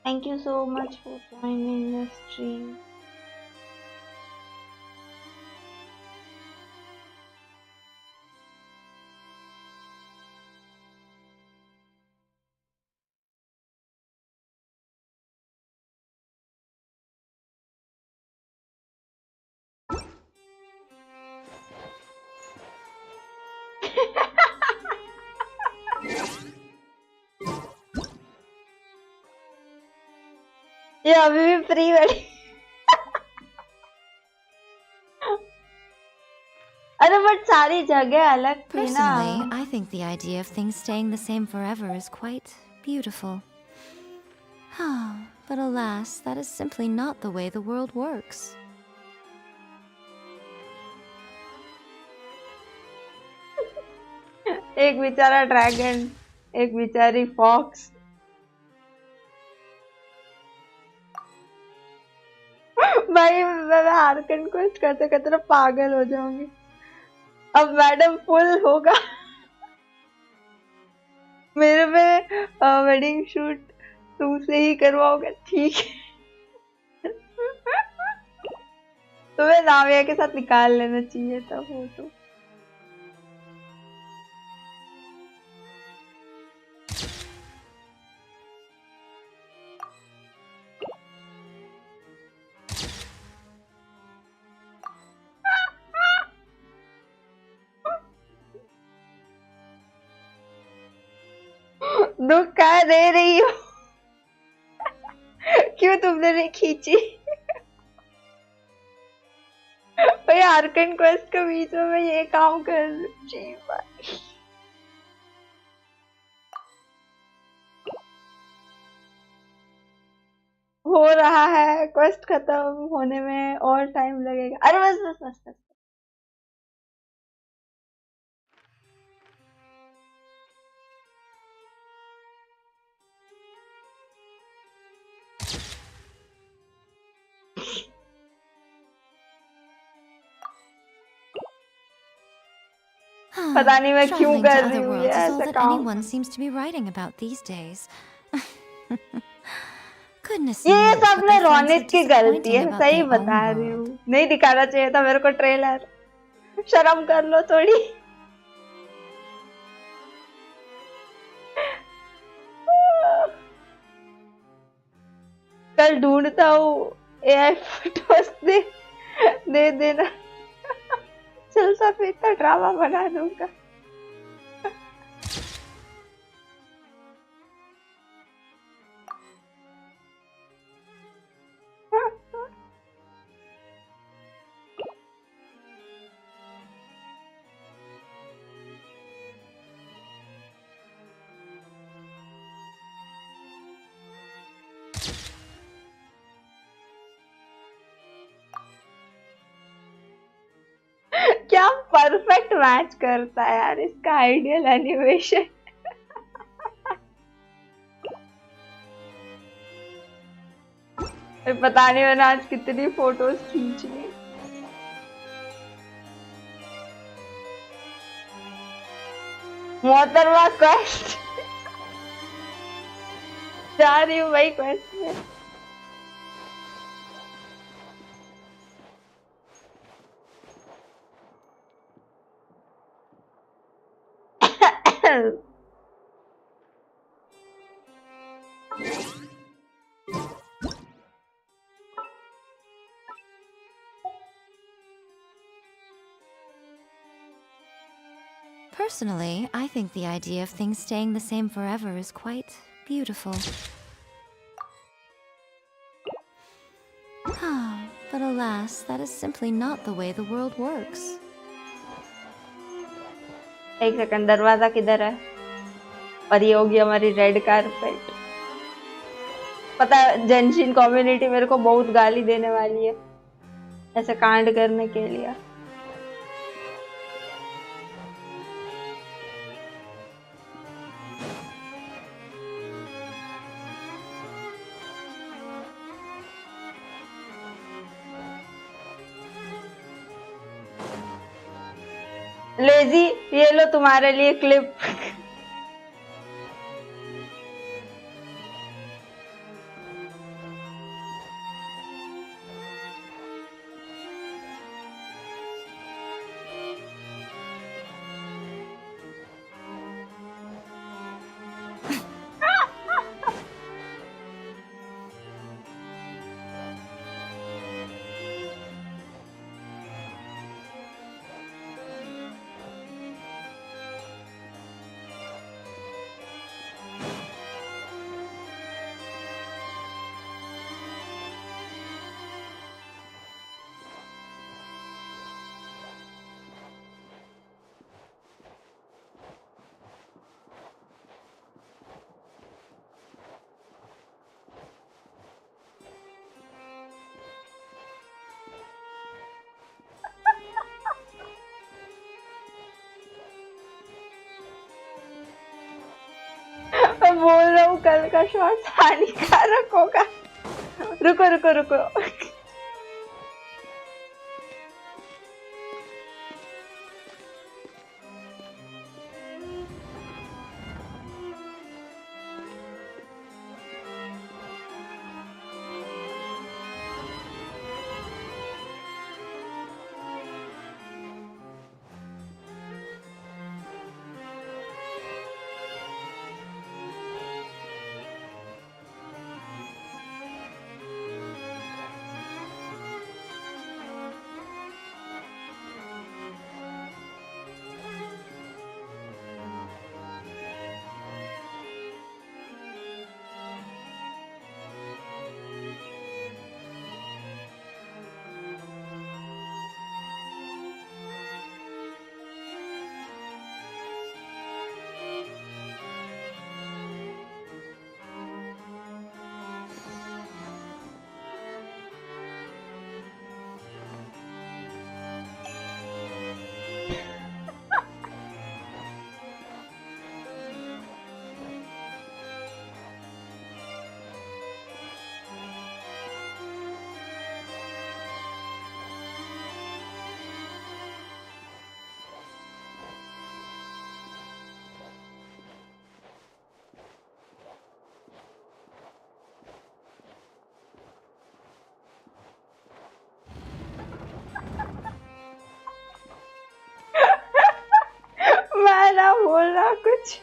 Thank you so much for joining the stream. ये अभी भी फ्री बैठी। अरे बट सारी जगह अलग थी ना। Personally, I think the idea of things staying the same forever is quite beautiful. But alas, that is simply not the way the world works. एक बेचारा ड्रैगन, एक बेचारी फॉक्स। भाई मैं हारकन क्वेस्ट करते करते ना पागल हो जाऊंगी। अब मैडम फुल होगा मेरे पे वेडिंग शूट तुमसे ही करवाओगे, ठीक है। तुम्हें नाविया के साथ निकाल लेना चाहिए था फोटो। दुख कहाँ दे रही हो? क्यों तुमने नहीं खींची? भाई आर्कन क्वेस्ट के बीच में मैं ये काम कर रही हूँ। हो रहा है, क्वेस्ट खत्म होने में और टाइम लगेगा। अरे बस बस बस बस। पता नहीं मैं क्यों Traveling to कर other रही हूँ ये worlds is all ऐसा that काम। anyone seems to be writing about these days. Goodness ये knows, सब but ना they find रौनिक so की गलती disappointing है, about सही their बता own रही world. हूँ। नहीं दिखाना चाहिए था मेरे को ट्रेलर। शर्म कर लो थोड़ी। कल ढूंढता हूँ एआई फोटोज दे देना। चल सफेद का ड्रामा बना दूंगा। क्या परफेक्ट मैच करता है यार इसका आइडियल एनिमेशन। पता नहीं मैंने आज कितनी फोटोज खींच ली। मोहतरमा क्वेस्ट जा रही हूँ भाई क्वेस्ट में। Personally, I think the idea of things staying the same forever is quite beautiful. But alas, that is simply not the way the world works. एक सेकंड, दरवाजा किधर है? और ये होगी हमारी रेड कारपेट। पता है जेंशिन कम्युनिटी मेरे को बहुत गाली देने वाली है ऐसे कांड करने के लिए। लेजी, ये लो तुम्हारे लिए क्लिप। मैं बोल रहा हूँ कल का शॉट हानिकारक होगा। रुको रुको रुको। मैं ना बोल रहा कुछ।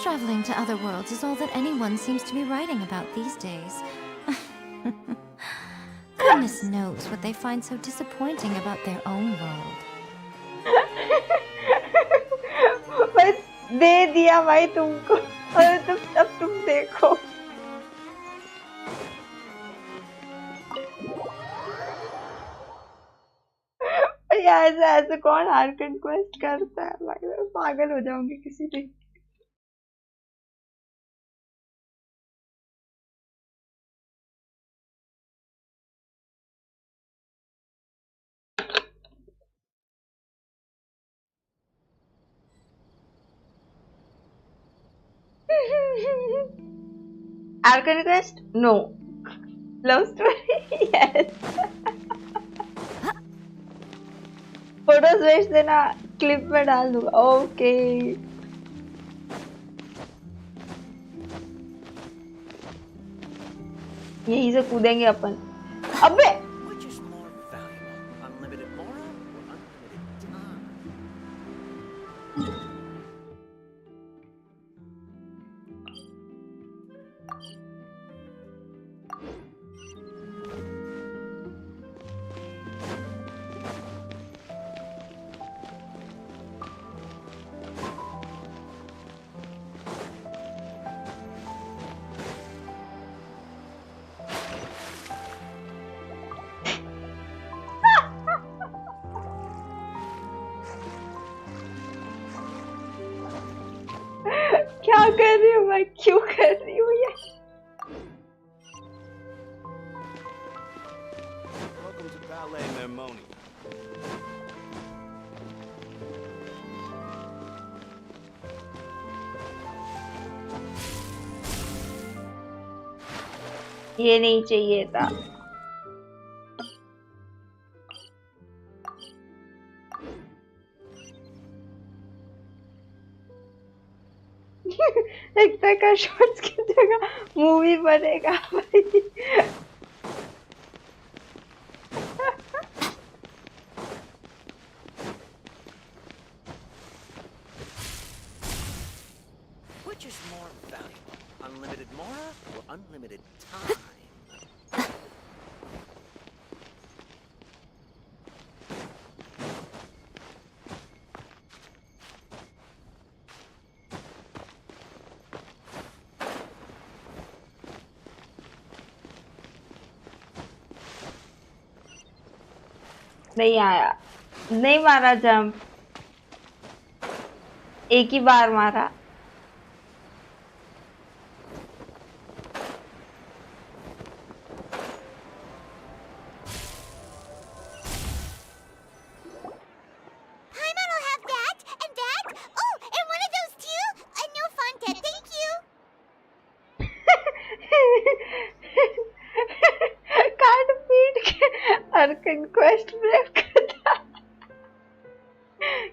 Traveling to other worlds is all that anyone seems to be writing about these days. Goodness knows what they find so disappointing about their own world. बस दे दिया भाई तुमको और अब तुम देखो। ऐसे ऐसे कौन हार कंक्वेस्ट करता है भाई, मैं पागल हो जाऊंगी किसी दिन। Arcane quest? No. Love story? Yes. Photos भेज देना, क्लिप में डाल दूंगा। ओके यहीं से कूदेंगे अपन। अबे क्या कर रही हूँ मैं? क्यों कर रही हूँ ये? Welcome to Ballet Mermoni. ये नहीं चाहिए था। लगता है शॉर्ट्स की जगह मूवी बनेगा भाई। Which is more valuable, unlimited mora or unlimited time? नहीं आया, नहीं मारा जंप, एक ही बार मारा। Paimon will have that, and that. Oh, and one of those too. No Fontaine, thank you. Card पीट के हर कंक्वेस्ट ब्रेक करता।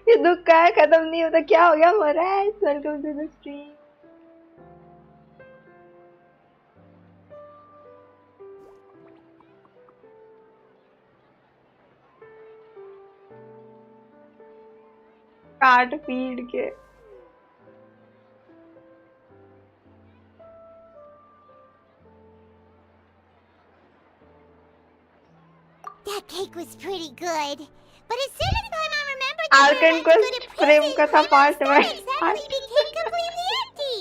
ये दुख का है, खत्म नहीं होता। क्या हो गया? मरा है। Welcome to the stream. Card पीट के That cake was pretty good. But as soon as Paimon remembered Our that we were about to go conquest to frame prison, का था Paimon's part में। stomach suddenly became completely empty.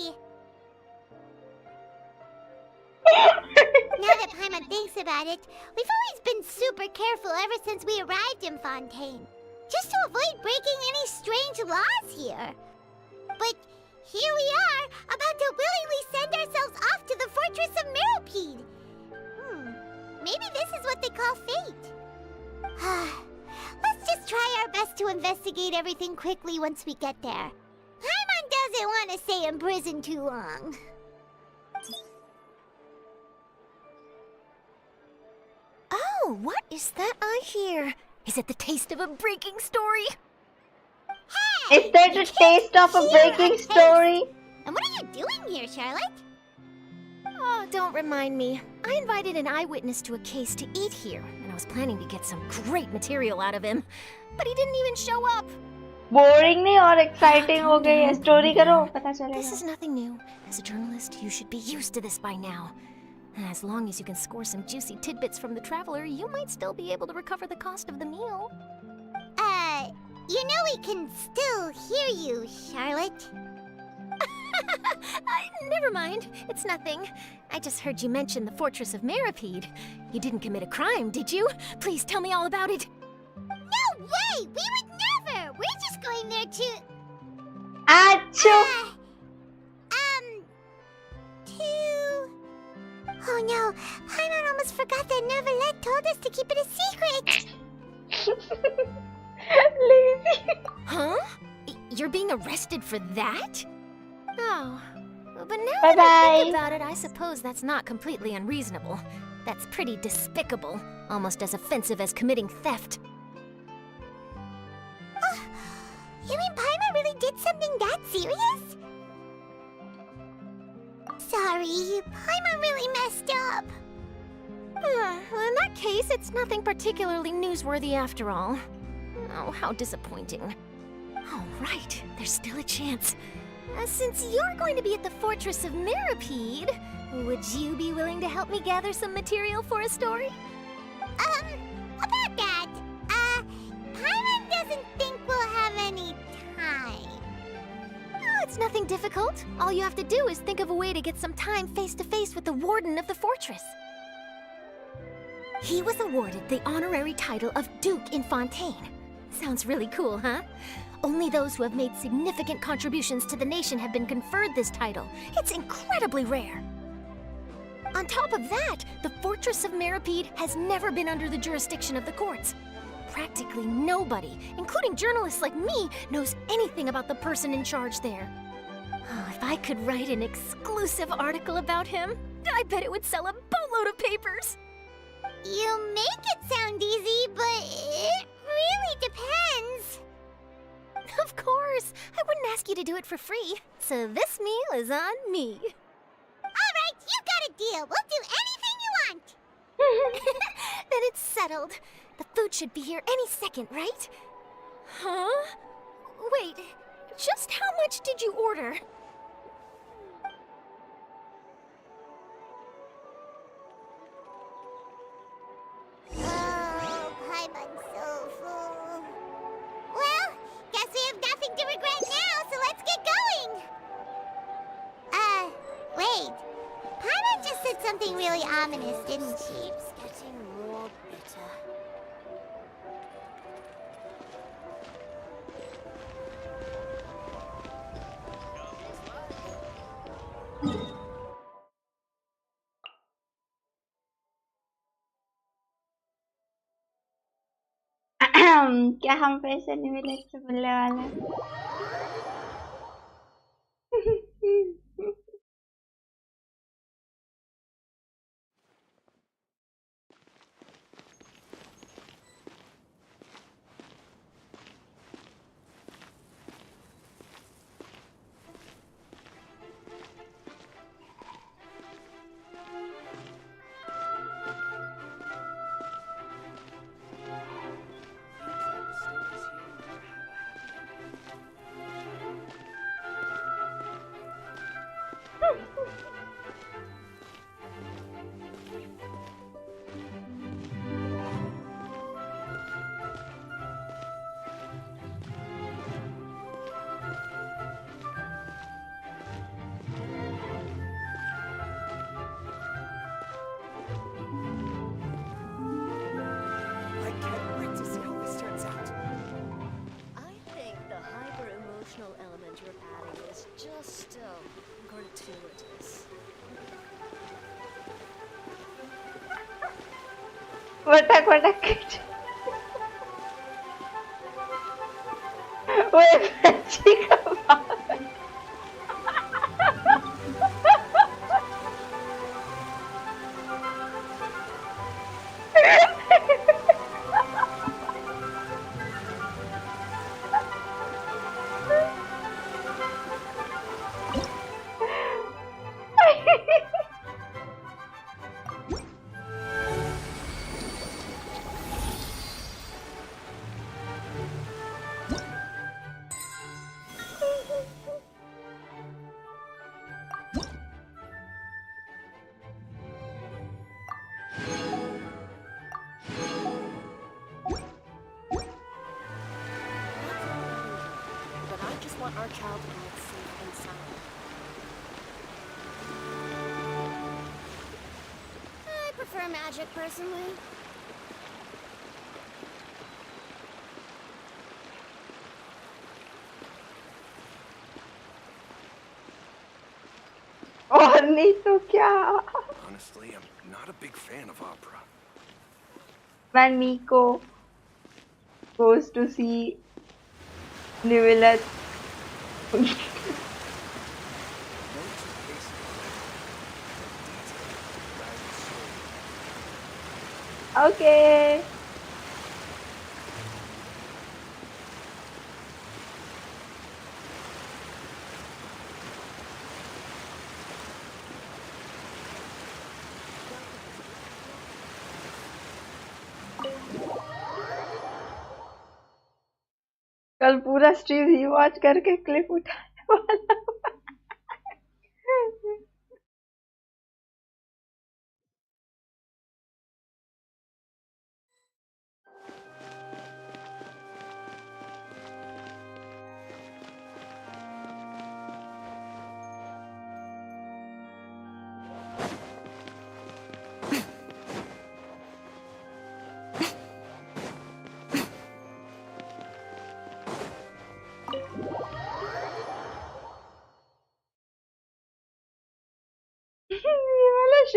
Now that Paimon thinks about it, we've always been super careful ever since we arrived in Fontaine. Just to avoid breaking any strange laws here. But here we are, about to willingly send ourselves off to the fortress of Meropide. Maybe this is what they call fate. Let's just try our best to investigate everything quickly once we get there. Paimon doesn't want to stay in prison too long. Oh, what is that I hear? Is it the taste of a breaking story? Is that the taste of a breaking story? And what are you doing here, Charlotte? Oh, don't remind me. I invited an eyewitness to a case to eat here, and I was planning to get some great material out of him. But he didn't even show up. Boring नहीं और exciting हो गई है। Story करो, पता चलेगा। This is nothing new. As a journalist, you should be used to this by now. As long as you can score some juicy tidbits from the traveler, you might still be able to recover the cost of the meal. You know we can still hear you, Charlotte. Never mind. It's nothing. I just heard you mention the fortress of Meropide. You didn't commit a crime, did you? Please tell me all about it. No way! We would never! We're just going there to... Achoo! Oh no! Paimon almost forgot that Neverlet told us to keep it a secret! Lazy. Huh? You're being arrested for that? Oh. But now Bye that I think bye. about it, I suppose that's not completely unreasonable. That's pretty despicable. Almost as offensive as committing theft. You mean Paimon really did something that serious? Sorry, Paimon really messed up. Well, in that case, it's nothing particularly newsworthy after all. Oh, how disappointing. Oh, right. There's still a chance. Since you're going to be at the fortress of Meropide, would you be willing to help me gather some material for a story? About that, Paimon doesn't think we'll have any time. Oh, it's nothing difficult. All you have to do is think of a way to get some time face-to-face with the warden of the fortress. He was awarded the honorary title of Duke in Fontaine. Sounds really cool, huh? Only those who have made significant contributions to the nation have been conferred this title. It's incredibly rare. On top of that, the Fortress of Meripede has never been under the jurisdiction of the courts. Practically nobody, including journalists like me, knows anything about the person in charge there. Oh, if I could write an exclusive article about him, I bet it would sell a boatload of papers. You make it sound easy, but it really depends. Of course, I wouldn't ask you to do it for free, so this meal is on me. All right, you got a deal. We'll do anything you want. Then it's settled. The food should be here any second, right? Huh? Wait, just how much did you order? Oh, I'm so full. Well, guess we have nothing to regret now, so let's get going. Wait. Paimon just said something really ominous, didn't she? It's getting more bitter. क्या हम पैसे नहीं मिले से मिलने वाले हैं? वटक वटक वो बच्ची का बाप Our child to be safe and sound. I prefer magic, personally. और नहीं तो क्या? Honestly, I'm not a big fan of opera. When Miko goes to see Nivellet. Okay. कल पूरा स्ट्रीम ही वॉच करके क्लिप उठाने वाला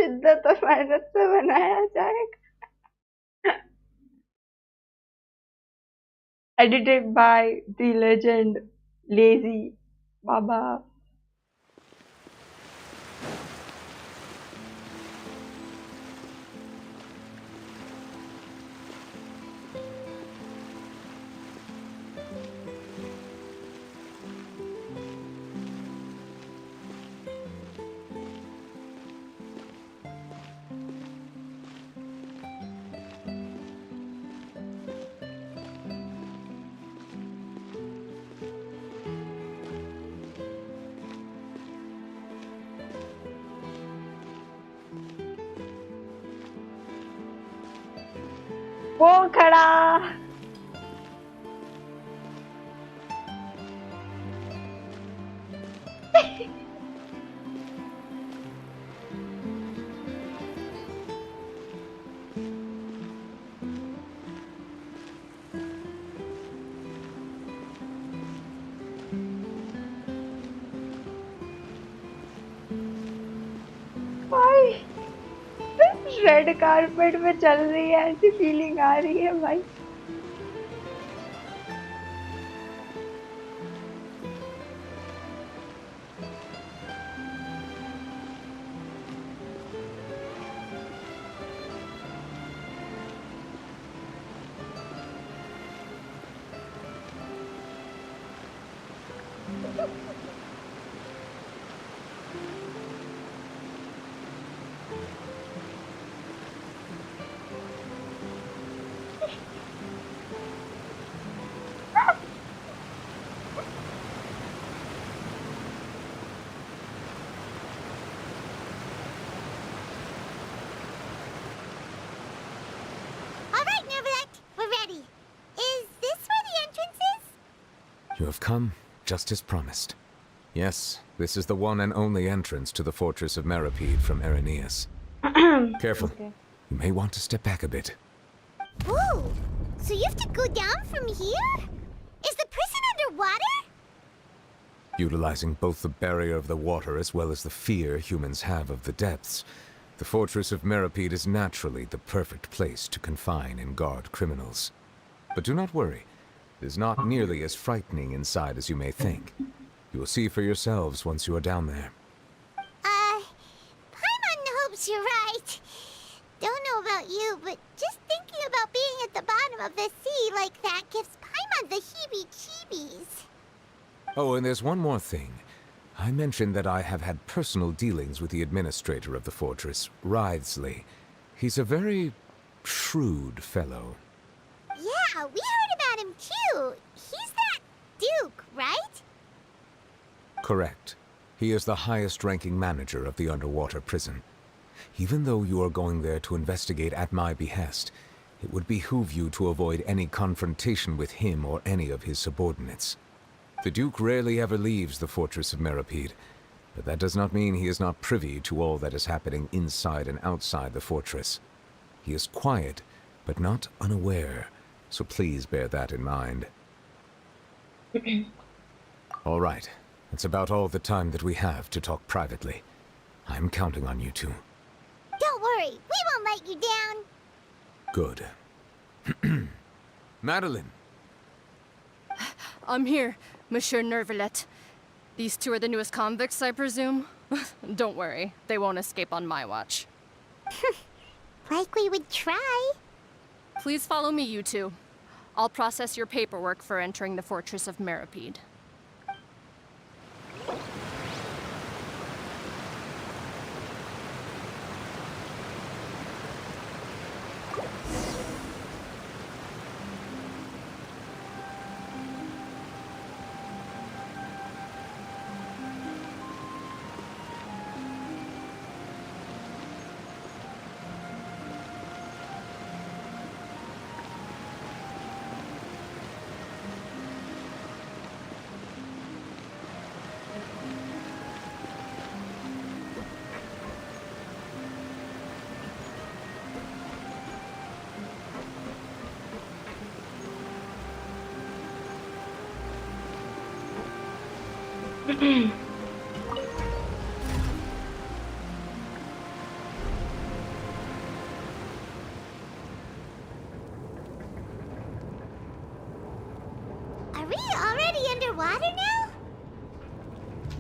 शिद्दत और मेहनत से बनाया जाएगा। Edited by the legend Lazy Baba. वो खड़ा भाई रेड कारपेट पे चल रही है ऐसी फीलिंग आ रही है भाई। You have come, just as promised. Yes, this is the one and only entrance to the fortress of Meripede from Irenaeus. Careful. Okay. You may want to step back a bit. Whoa! So you have to go down from here? Is the prison underwater? Utilizing both the barrier of the water as well as the fear humans have of the depths, the fortress of Meripede is naturally the perfect place to confine and guard criminals. But do not worry. It is not nearly as frightening inside as you may think. You will see for yourselves once you are down there. Paimon hopes you're right. Don't know about you, but just thinking about being at the bottom of the sea like that gives Paimon the heebie-jeebies. Oh, and there's one more thing. I mentioned that I have had personal dealings with the administrator of the fortress, Writhsley. He's a very shrewd fellow. Yeah, we heard about him too. He's that Duke, right? Correct. He is the highest-ranking manager of the underwater prison. Even though you are going there to investigate at my behest, it would behoove you to avoid any confrontation with him or any of his subordinates. The Duke rarely ever leaves the fortress of Meripede, but that does not mean he is not privy to all that is happening inside and outside the fortress. He is quiet, but not unaware, so please bear that in mind. All right, that's about all the time that we have to talk privately. I'm counting on you two. Don't worry, we won't let you down. Good. Madeline! I'm here, Monsieur Nervalet. These two are the newest convicts, I presume? Don't worry, they won't escape on my watch. Like we would try. Please follow me, you two. I'll process your paperwork for entering the Fortress of Meripede.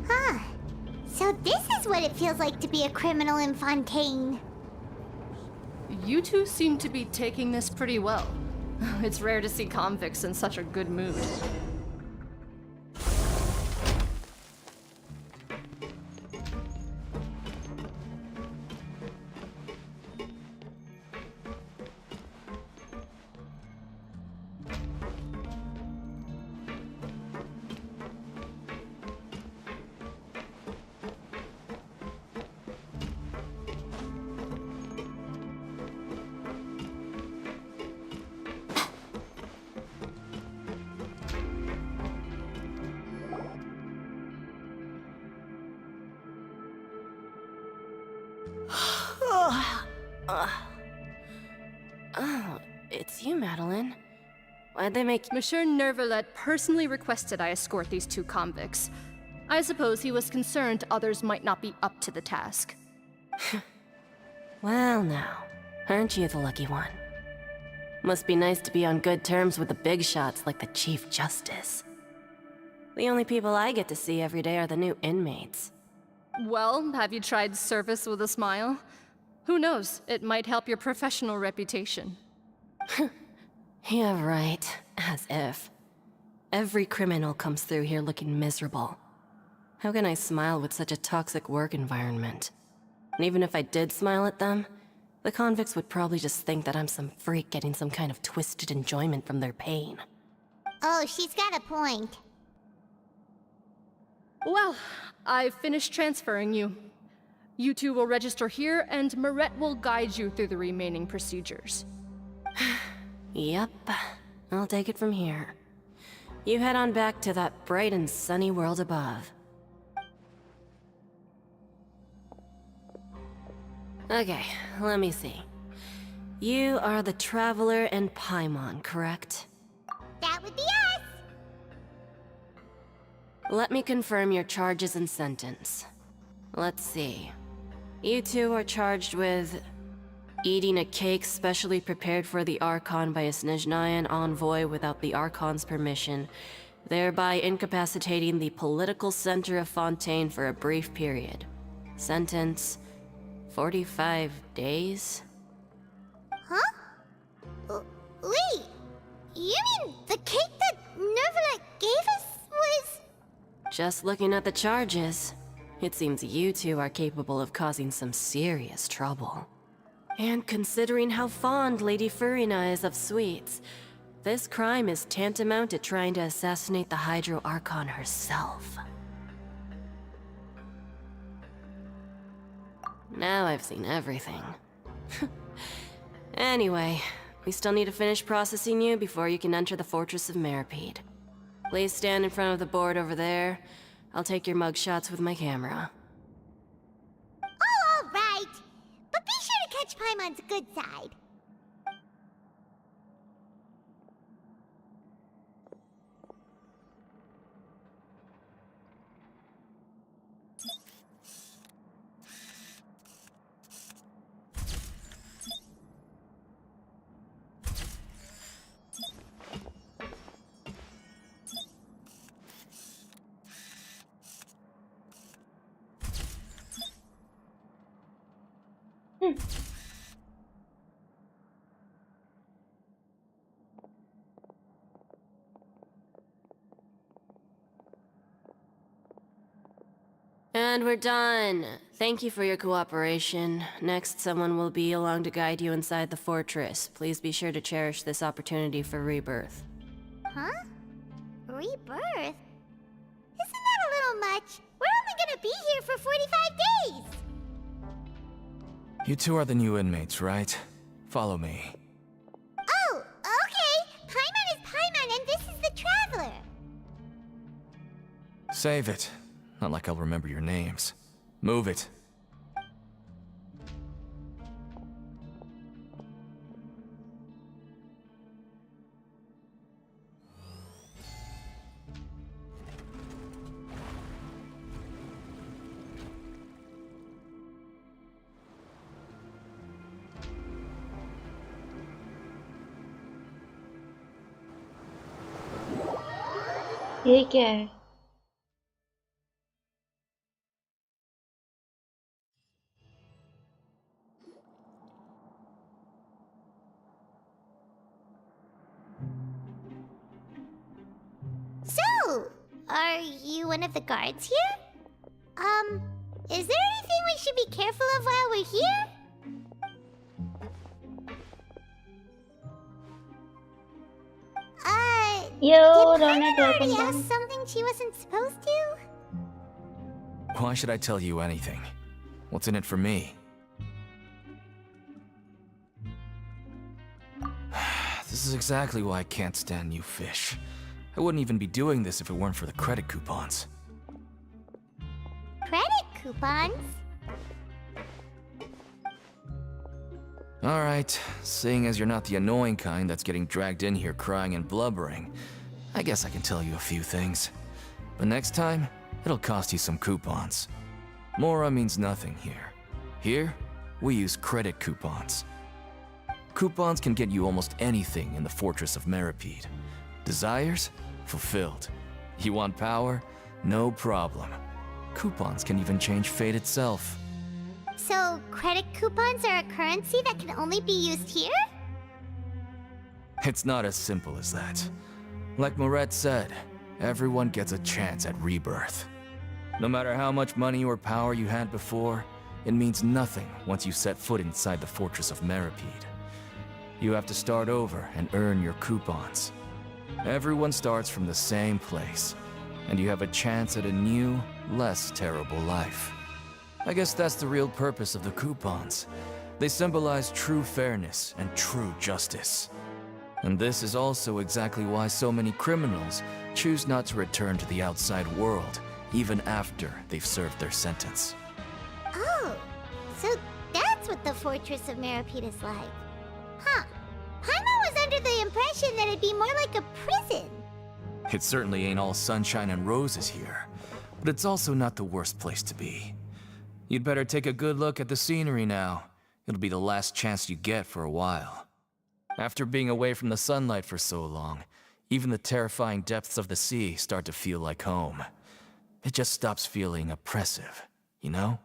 Huh. So this is what it feels like to be a criminal in Fontaine. You two seem to be taking this pretty well. It's rare to see convicts in such a good mood. Oh, it's you, Madeline. Why'd they make— Monsieur Nervalet personally requested I escort these two convicts. I suppose he was concerned others might not be up to the task. Well now, aren't you the lucky one? Must be nice to be on good terms with the big shots like the Chief Justice. The only people I get to see every day are the new inmates. Well, have you tried service with a smile? Who knows, it might help your professional reputation. Yeah, right. As if. Every criminal comes through here looking miserable. How can I smile with such a toxic work environment? And even if I did smile at them, the convicts would probably just think that I'm some freak getting some kind of twisted enjoyment from their pain. Oh, she's got a point. Well, I've finished transferring you. You two will register here, and Marette will guide you through the remaining procedures. Yep, I'll take it from here. You head on back to that bright and sunny world above. Okay, let me see. You are the Traveler and Paimon, correct? That would be us! Let me confirm your charges and sentence. Let's see. You two are charged with eating a cake specially prepared for the Archon by a Snezhnayan envoy without the Archon's permission, thereby incapacitating the political center of Fontaine for a brief period. Sentence: 45 days? Huh? Wait, you mean the cake that Nervalet gave us was... Just looking at the charges, it seems you two are capable of causing some serious trouble. And considering how fond Lady Furina is of sweets, this crime is tantamount to trying to assassinate the Hydro Archon herself. Now I've seen everything. Anyway, we still need to finish processing you before you can enter the Fortress of Meripede. Please stand in front of the board over there. I'll take your mugshots with my camera. Oh, all right. But be sure to catch Paimon's good side. And we're done. Thank you for your cooperation. Next, someone will be along to guide you inside the fortress. Please be sure to cherish this opportunity for rebirth. Huh? Rebirth? Isn't that a little much? We're only gonna be here for 45 days! You two are the new inmates, right? Follow me. Oh, okay! Paimon is Paimon and this is the Traveler! Save it. Not like I'll remember your names. Move it. ये क्या है? Are you one of the guards here? Is there anything we should be careful of while we're here? Yo, did Kanak already ask something she wasn't supposed to? Why should I tell you anything? What's in it for me? This is exactly why I can't stand you fish. I wouldn't even be doing this if it weren't for the credit coupons. Credit coupons? Alright, seeing as you're not the annoying kind that's getting dragged in here crying and blubbering, I guess I can tell you a few things. But next time, it'll cost you some coupons. Mora means nothing here. Here, we use credit coupons. Coupons can get you almost anything in the Fortress of Meripede. Desires? Fulfilled. You want power? No problem. Coupons can even change fate itself. So, credit coupons are a currency that can only be used here? It's not as simple as that. Like Moret said, everyone gets a chance at rebirth. No matter how much money or power you had before, it means nothing once you set foot inside the Fortress of Meripede. You have to start over and earn your coupons. Everyone starts from the same place, and you have a chance at a new, less terrible life. I guess that's the real purpose of the coupons. They symbolize true fairness and true justice. And this is also exactly why so many criminals choose not to return to the outside world, even after they've served their sentence. Oh, so that's what the Fortress of Meripede is like. Huh. Paimon was under the impression that it'd be more like a prison. It certainly ain't all sunshine and roses here, but it's also not the worst place to be. You'd better take a good look at the scenery now. It'll be the last chance you get for a while. After being away from the sunlight for so long, even the terrifying depths of the sea start to feel like home. It just stops feeling oppressive, you know?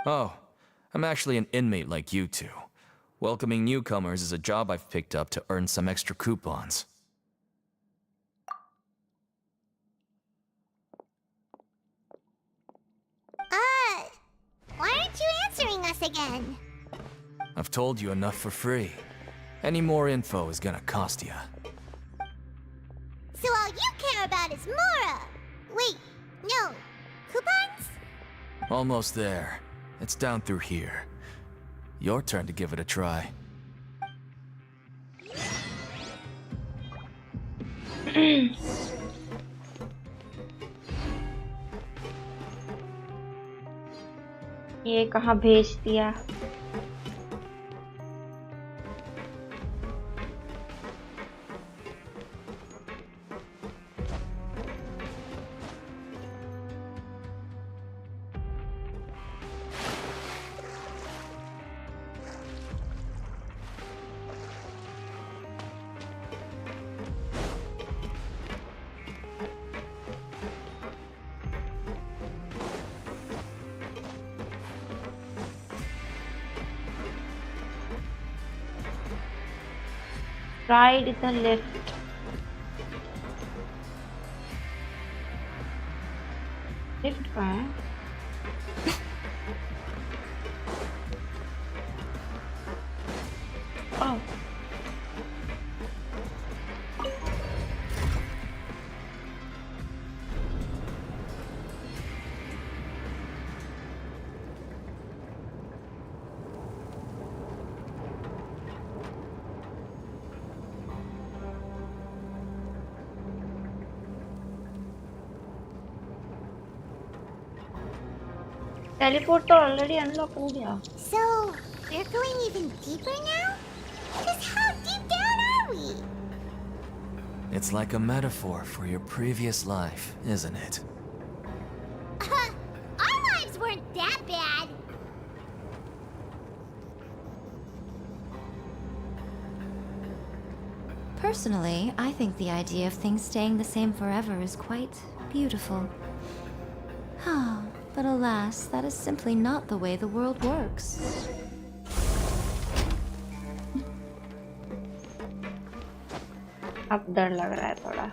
Oh, I'm actually an inmate like you two. Welcoming newcomers is a job I've picked up to earn some extra coupons. Why aren't you answering us again? I've told you enough for free. Any more info is gonna cost you. So all you care about is Mora! Wait, no. Coupons? Almost there. It's down through here. Your turn to give it a try. ये कहाँ भेज दिया? Ride the lift. Lift कहाँ है? Oh. Teleport तो already unlock हो गया. So, we're going even deeper now? Just how deep down are we? It's like a metaphor for your previous life, isn't it? Our lives weren't that bad. Personally, I think the idea of things staying the same forever is quite beautiful. But alas, that is simply not the way the world works. अब डर लग रहा है थोड़ा.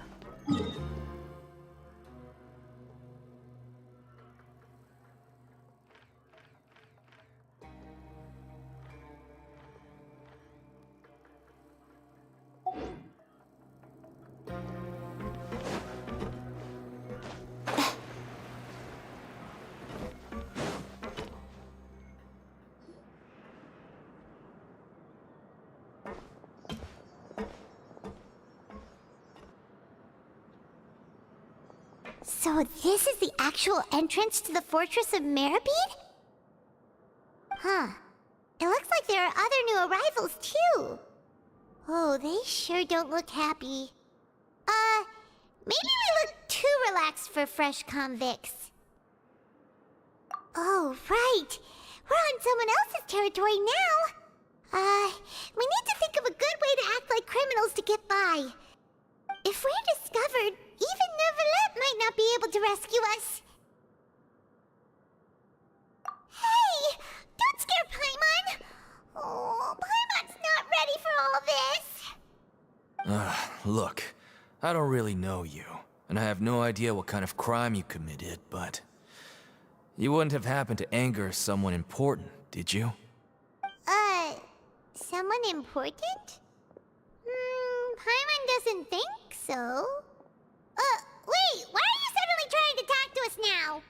So this is the actual entrance to the Fortress of Meripede? Huh. It looks like there are other new arrivals, too. Oh, they sure don't look happy. Maybe we look too relaxed for fresh convicts. Oh, right. We're on someone else's territory now. We need to think of a good way to act like criminals to get by. If we're discovered, even Neuvillette might not be able to rescue us. Hey! Don't scare Paimon! Oh, Paimon's not ready for all this. Look, I don't really know you, and I have no idea what kind of crime you committed, but you wouldn't have happened to anger someone important, did you? Someone important? Paimon doesn't think so. Wait, why are you suddenly trying to talk to us now?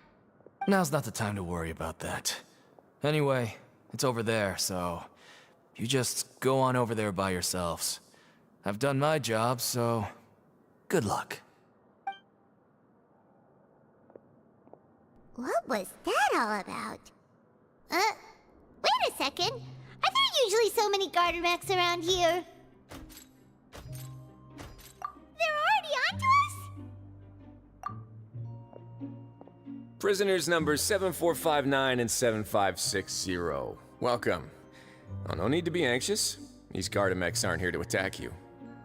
Now's not the time to worry about that. Anyway, it's over there, so you just go on over there by yourselves. I've done my job, so good luck. What was that all about? Wait a second. Are there usually so many Garderex around here? They're already onto us? Prisoners numbers 7459 and 7560. Welcome. Oh, no need to be anxious. These GAMMIX aren't here to attack you.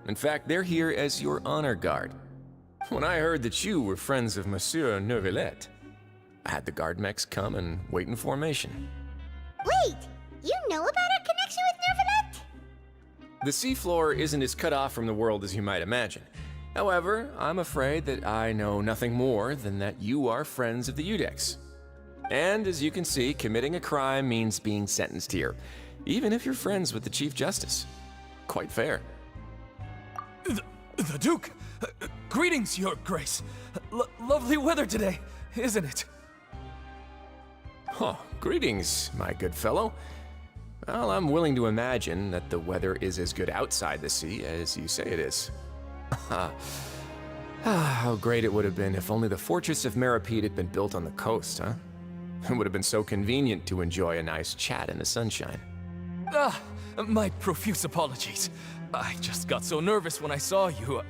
In fact, they're here as your honor guard. When I heard that you were friends of Monsieur Neuvillette, I had the GAMMIX come and wait in formation. Wait, you know about our connection with Neuvillette? The seafloor isn't as cut off from the world as you might imagine. However, I'm afraid that I know nothing more than that you are friends of the Udex. And as you can see, committing a crime means being sentenced here, even if you're friends with the Chief Justice. Quite fair. The Duke! Greetings, Your Grace. Lovely weather today, isn't it? Oh, greetings, my good fellow. Well, I'm willing to imagine that the weather is as good outside the sea as you say it is. How great it would have been if only the Fortress of Meripede had been built on the coast, huh? It would have been so convenient to enjoy a nice chat in the sunshine. My profuse apologies. I just got so nervous when I saw you,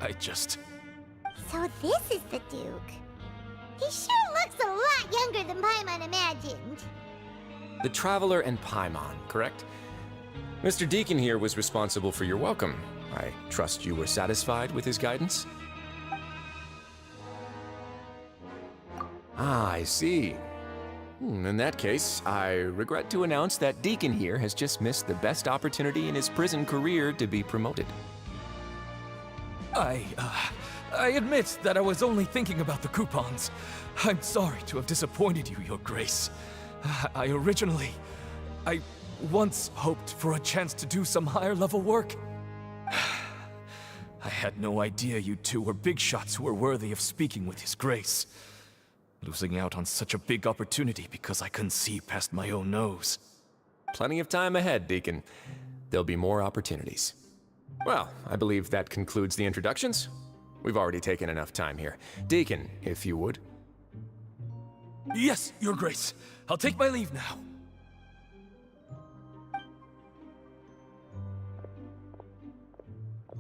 So this is the Duke. He sure looks a lot younger than Paimon imagined. The Traveler and Paimon, correct? Mr. Deacon here was responsible for your welcome. I trust you were satisfied with his guidance? Ah, I see. In that case, I regret to announce that Deacon here has just missed the best opportunity in his prison career to be promoted. I admit that I was only thinking about the coupons. I'm sorry to have disappointed you, Your Grace. I once hoped for a chance to do some higher-level work. I had no idea you two were big shots who were worthy of speaking with His Grace. Losing out on such a big opportunity because I couldn't see past my own nose. Plenty of time ahead, Deacon. There'll be more opportunities. Well, I believe that concludes the introductions. We've already taken enough time here. Deacon, if you would. Yes, Your Grace. I'll take my leave now.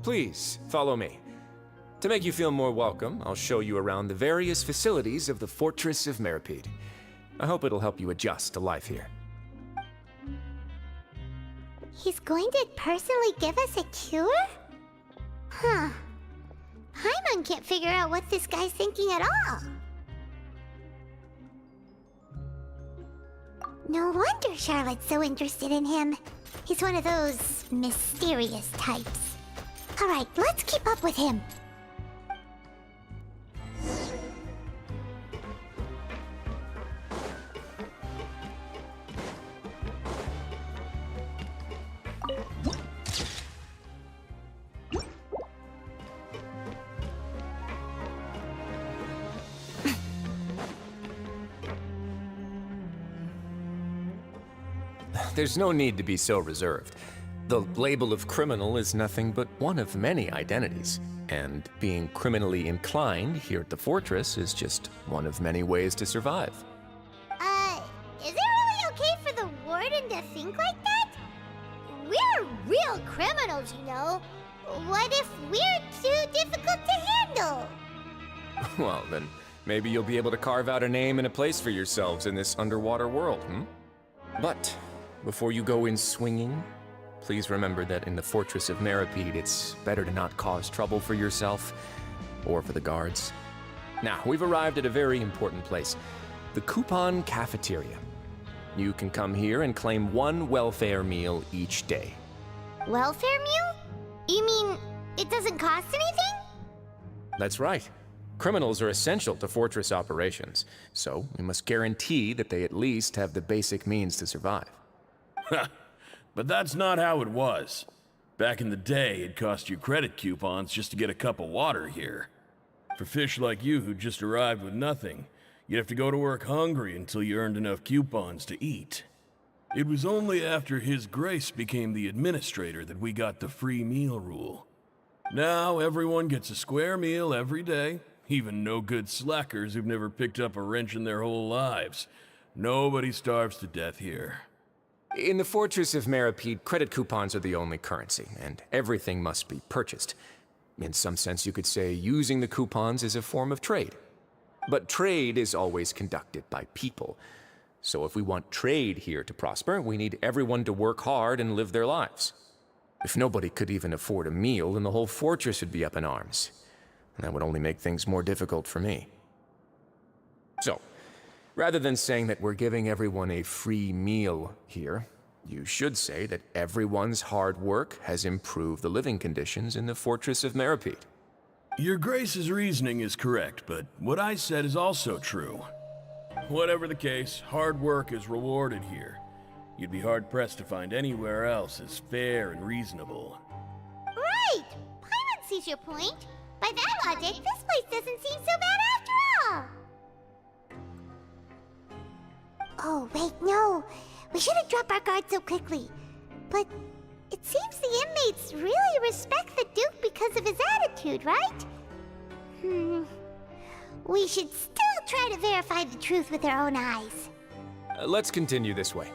Please, follow me. To make you feel more welcome, I'll show you around the various facilities of the Fortress of Meripede. I hope it'll help you adjust to life here. He's going to personally give us a cure? Huh. Paimon can't figure out what this guy's thinking at all. No wonder Charlotte's so interested in him. He's one of those mysterious types. Alright, let's keep up with him. There's no need to be so reserved. The label of criminal is nothing but one of many identities, And being criminally inclined here at the fortress is just one of many ways to survive. Is it really okay for the warden to think like that? We're real criminals, you know. What if we're too difficult to handle? Well, then maybe you'll be able to carve out a name and a place for yourselves in this underwater world, But before you go in swinging, please remember that in the Fortress of Meripede, it's better to not cause trouble for yourself or for the guards. Now, we've arrived at a very important place, the Coupon Cafeteria. You can come here and claim one welfare meal each day. Welfare meal? You mean it doesn't cost anything? That's right. Criminals are essential to fortress operations, so we must guarantee that they at least have the basic means to survive. But that's not how it was. Back in the day, it cost you credit coupons just to get a cup of water here. For fish like you who just arrived with nothing, you'd have to go to work hungry until you earned enough coupons to eat. It was only after His Grace became the administrator that we got the free meal rule. Now everyone gets a square meal every day, even no-good slackers who've never picked up a wrench in their whole lives. Nobody starves to death here. In the Fortress of Meripede, credit coupons are the only currency, and everything must be purchased. In some sense, you could say using the coupons is a form of trade. But trade is always conducted by people. So if we want trade here to prosper, we need everyone to work hard and live their lives. If nobody could even afford a meal, then the whole fortress would be up in arms. And that would only make things more difficult for me. So, rather than saying that we're giving everyone a free meal here, you should say that everyone's hard work has improved the living conditions in the Fortress of Meripede. Your Grace's reasoning is correct, but what I said is also true. Whatever the case, hard work is rewarded here. You'd be hard-pressed to find anywhere else as fair and reasonable. Right! Paimon sees your point. By that logic, this place doesn't seem so bad after all. Oh, wait, no. We shouldn't drop our guard so quickly. But it seems the inmates really respect the Duke because of his attitude, right? We should still try to verify the truth with our own eyes. Let's continue this way.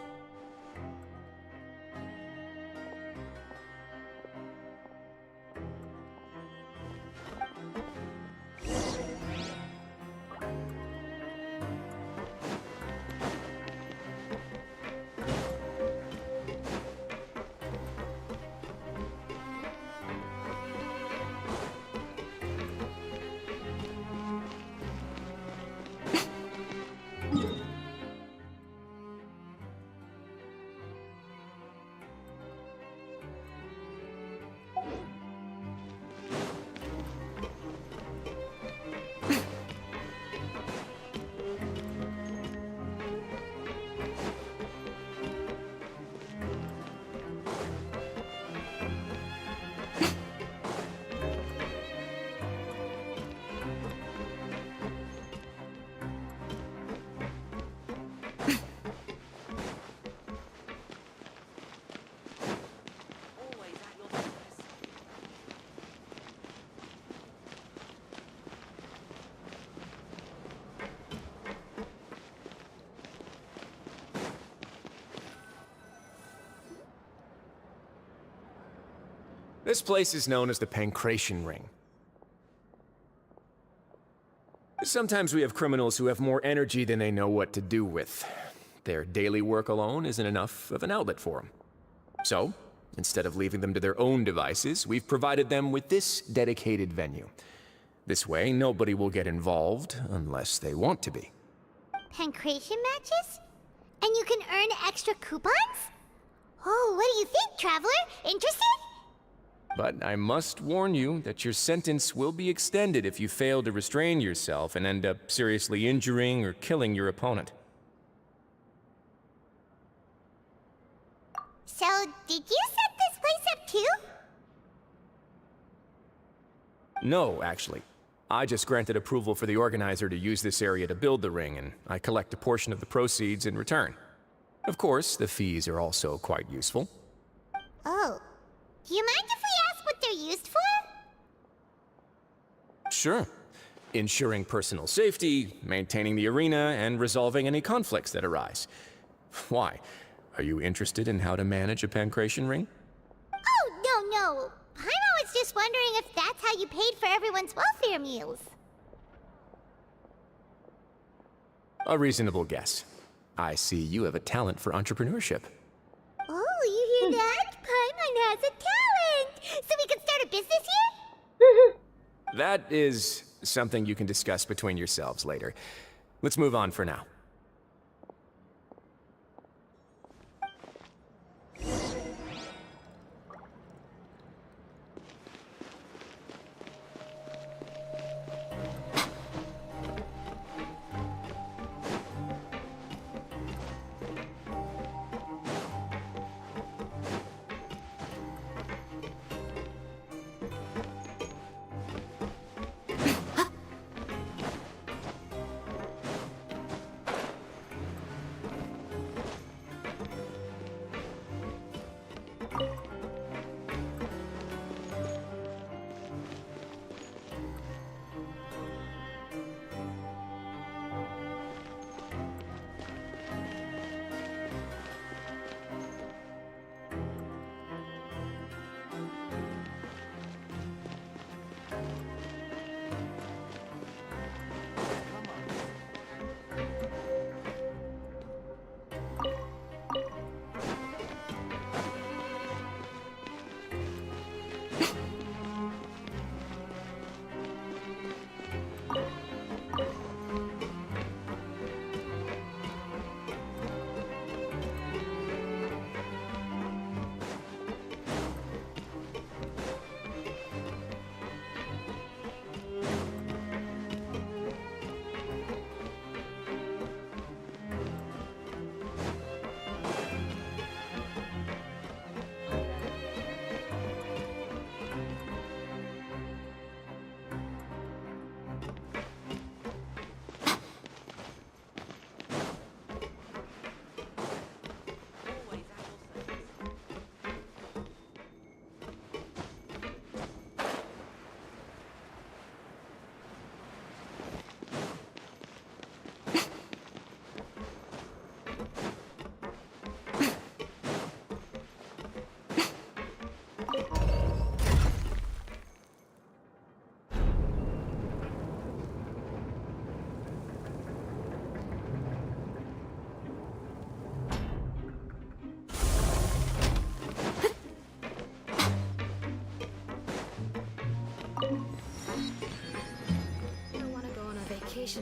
This place is known as the Pancration Ring. Sometimes we have criminals who have more energy than they know what to do with. Their daily work alone isn't enough of an outlet for them. So, instead of leaving them to their own devices, we've provided them with this dedicated venue. This way, nobody will get involved unless they want to be. Pancration matches? And you can earn extra coupons? Oh, what do you think, traveler? Interested? But I must warn you that your sentence will be extended if you fail to restrain yourself and end up seriously injuring or killing your opponent. So, did you set this place up too? No, actually. I just granted approval for the organizer to use this area to build the ring, and I collect a portion of the proceeds in return. Of course, the fees are also quite useful. Oh. Do you mind if we ask what they're used for? Sure. Ensuring personal safety, maintaining the arena, and resolving any conflicts that arise. Why? Are you interested in how to manage a pancration ring? Oh, no. Paimon was just wondering if that's how you paid for everyone's welfare meals. A reasonable guess. I see you have a talent for entrepreneurship. Oh, you hear that? Paimon has a talent! So we can start a business here? That is something you can discuss between yourselves later. Let's move on for now.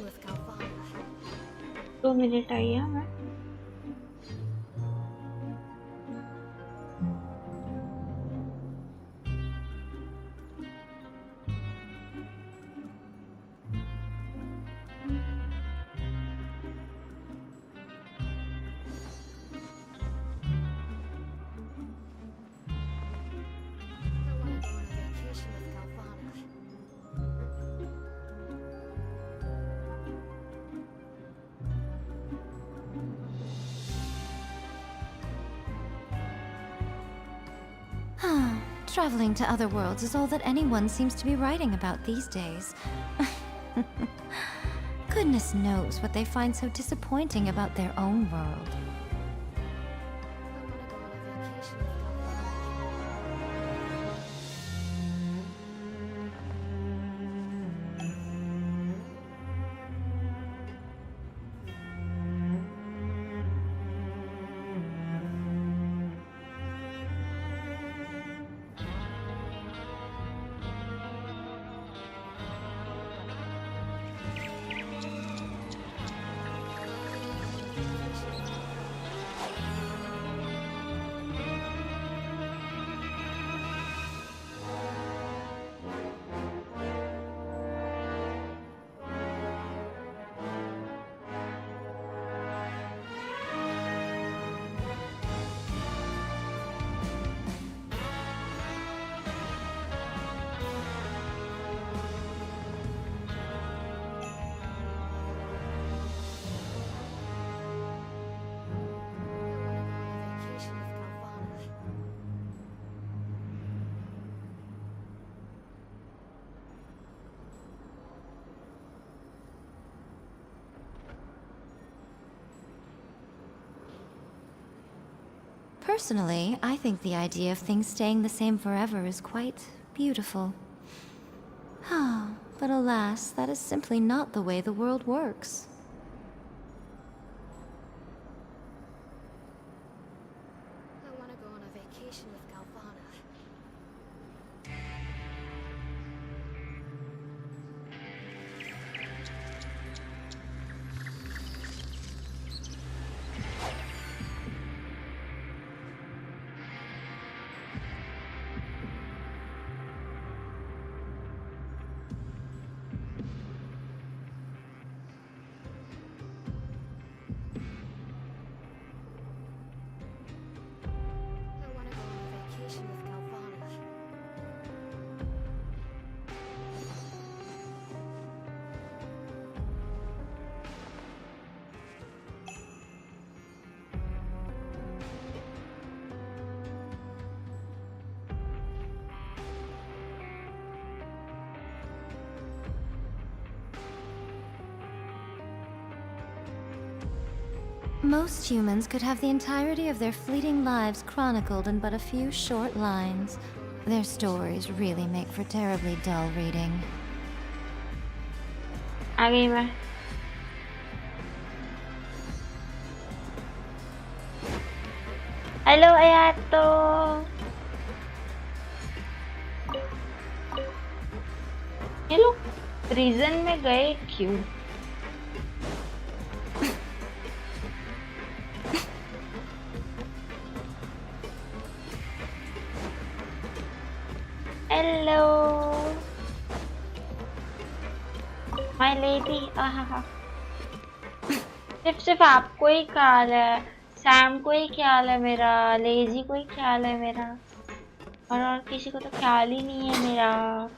With Galvana. 2 minute I है मैं Traveling to other worlds is all that anyone seems to be writing about these days. Goodness knows what they find so disappointing about their own world. Personally, I think the idea of things staying the same forever is quite beautiful. But alas, that is simply not the way the world works. I want to go on a vacation with Galvana. Most humans could have the entirety of their fleeting lives chronicled in but a few short lines. Their stories really make for terribly dull reading. आ गई मैं। Hello यार, तो ये लोग prison में गए क्यों? Hello my lady. सिर्फ आपको ही ख्याल है, सैम को ही ख्याल है मेरा, लेजी को ही ख्याल है मेरा, और किसी को तो ख्याल ही नहीं है मेरा।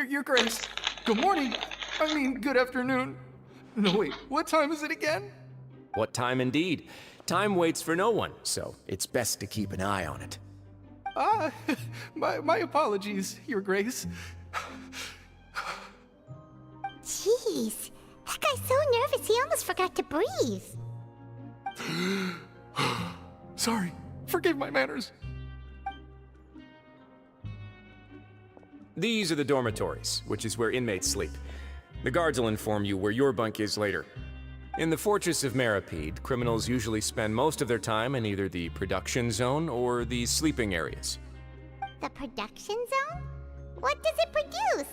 Your Grace. Good morning. I mean, good afternoon. No, wait, what time is it again? What time indeed? Time waits for no one, so it's best to keep an eye on it. My apologies, Your Grace. Jeez, that guy's so nervous he almost forgot to breathe. Sorry, forgive my manners. These are the dormitories, which is where inmates sleep. The guards will inform you where your bunk is later. In the Fortress of Meripede, criminals usually spend most of their time in either the production zone or the sleeping areas. The production zone? What does it produce?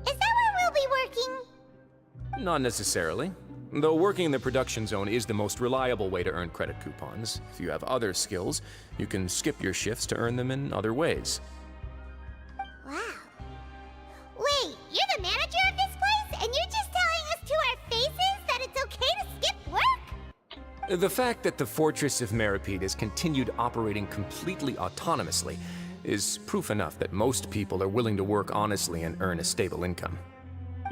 Is that where we'll be working? Not necessarily. Though working in the production zone is the most reliable way to earn credit coupons, if you have other skills, you can skip your shifts to earn them in other ways. Wow. Wait, you're the manager of this place, and you're just telling us to our faces that it's okay to skip work? The fact that the Fortress of Meripede has continued operating completely autonomously is proof enough that most people are willing to work honestly and earn a stable income.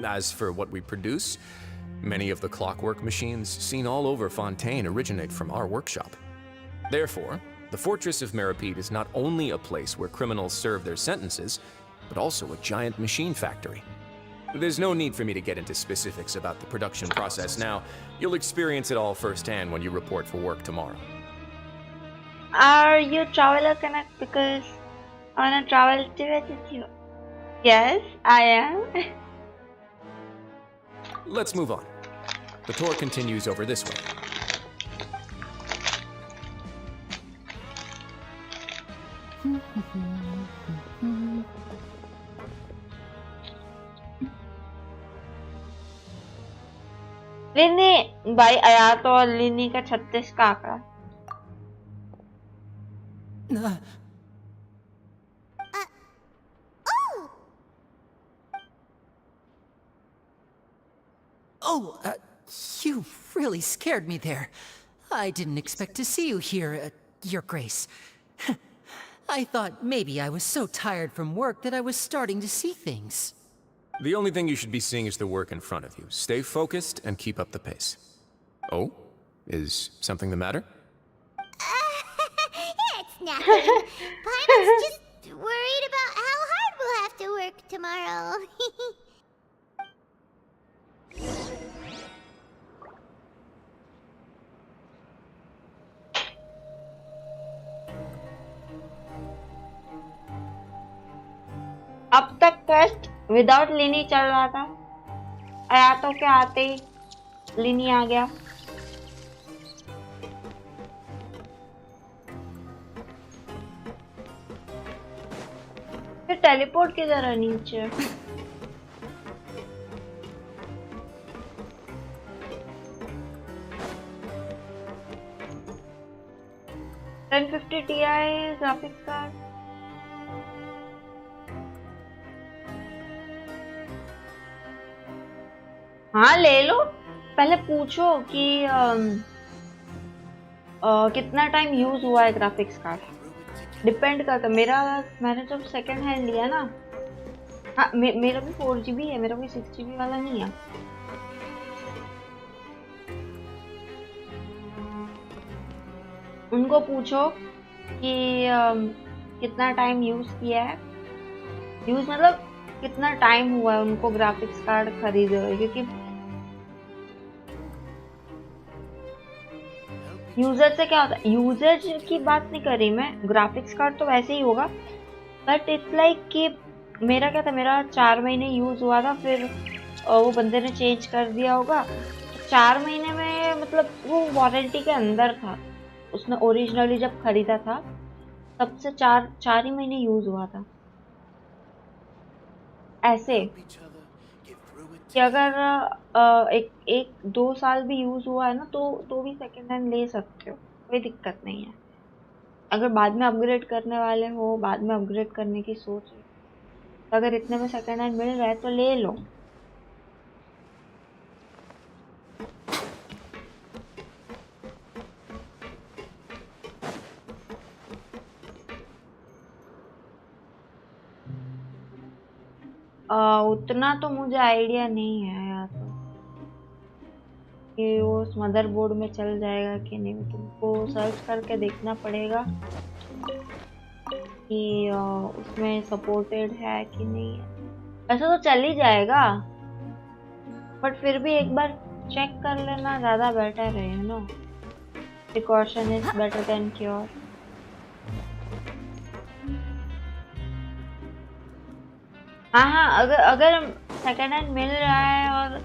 As for what we produce, many of the clockwork machines seen all over Fontaine originate from our workshop. Therefore, the Fortress of Meripede is not only a place where criminals serve their sentences, but also a giant machine factory. There's no need for me to get into specifics about the production process now. You'll experience it all firsthand when you report for work tomorrow. Are you traveler Kanak? Because I wanna travel with you. Yes, I am. Let's move on. The tour continues over this way. लिनी भाई आया तो लिनी का 36 का आंकड़ा। You really scared me there. I didn't expect to see you here, Your Grace. I thought maybe I was so tired from work that I was starting to see things. The only thing you should be seeing is the work in front of you. Stay focused and keep up the pace. Oh? Is something the matter? It's nothing. Paimon's just worried about how hard we'll have to work tomorrow. अब तक test without लिनी चल रहा था, आया तो क्या आते ही लिनी आ गया। फिर टेलीपोर्ट किधर है नीचे? $1050 Ti ग्राफिक्स कार्ड। हाँ ले लो, पहले पूछो कि कितना टाइम यूज हुआ है ग्राफिक्स कार्ड। डिपेंड करता, मैंने जब सेकंड हैंड लिया ना, हाँ मेरा भी 4GB है, मेरा कोई 6GB वाला नहीं है। उनको पूछो कि कितना टाइम यूज किया है, यूज मतलब कितना टाइम हुआ है उनको ग्राफिक्स कार्ड खरीदे हुए, क्योंकि यूजर से क्या होता है, यूजर की बात नहीं कर रही मैं, ग्राफिक्स कार्ड तो वैसे ही होगा, बट इट्स लाइक कि मेरा क्या था, मेरा 4 महीने यूज हुआ था, फिर वो बंदे ने चेंज कर दिया होगा। 4 महीने में मतलब वो वारंटी के अंदर था, उसने ओरिजिनली जब खरीदा था तब से 4 ही महीने यूज हुआ था। ऐसे कि अगर एक 2 साल भी यूज हुआ है ना, तो भी सेकेंड हैंड ले सकते हो, कोई दिक्कत नहीं है। अगर बाद में अपग्रेड करने वाले हो, बाद में अपग्रेड करने की सोच है, तो अगर इतने में सेकेंड हैंड मिल रहा है तो ले लो। उतना तो मुझे आइडिया नहीं है यार, तो कि वो उस मदरबोर्ड में चल जाएगा कि नहीं, तुमको सर्च करके देखना पड़ेगा कि उसमें सपोर्टेड है कि नहीं है। वैसे तो चल ही जाएगा, बट फिर भी एक बार चेक कर लेना ज़्यादा बेटर है, you know, precaution is better than cure. हाँ, अगर सेकेंड हैंड मिल रहा है और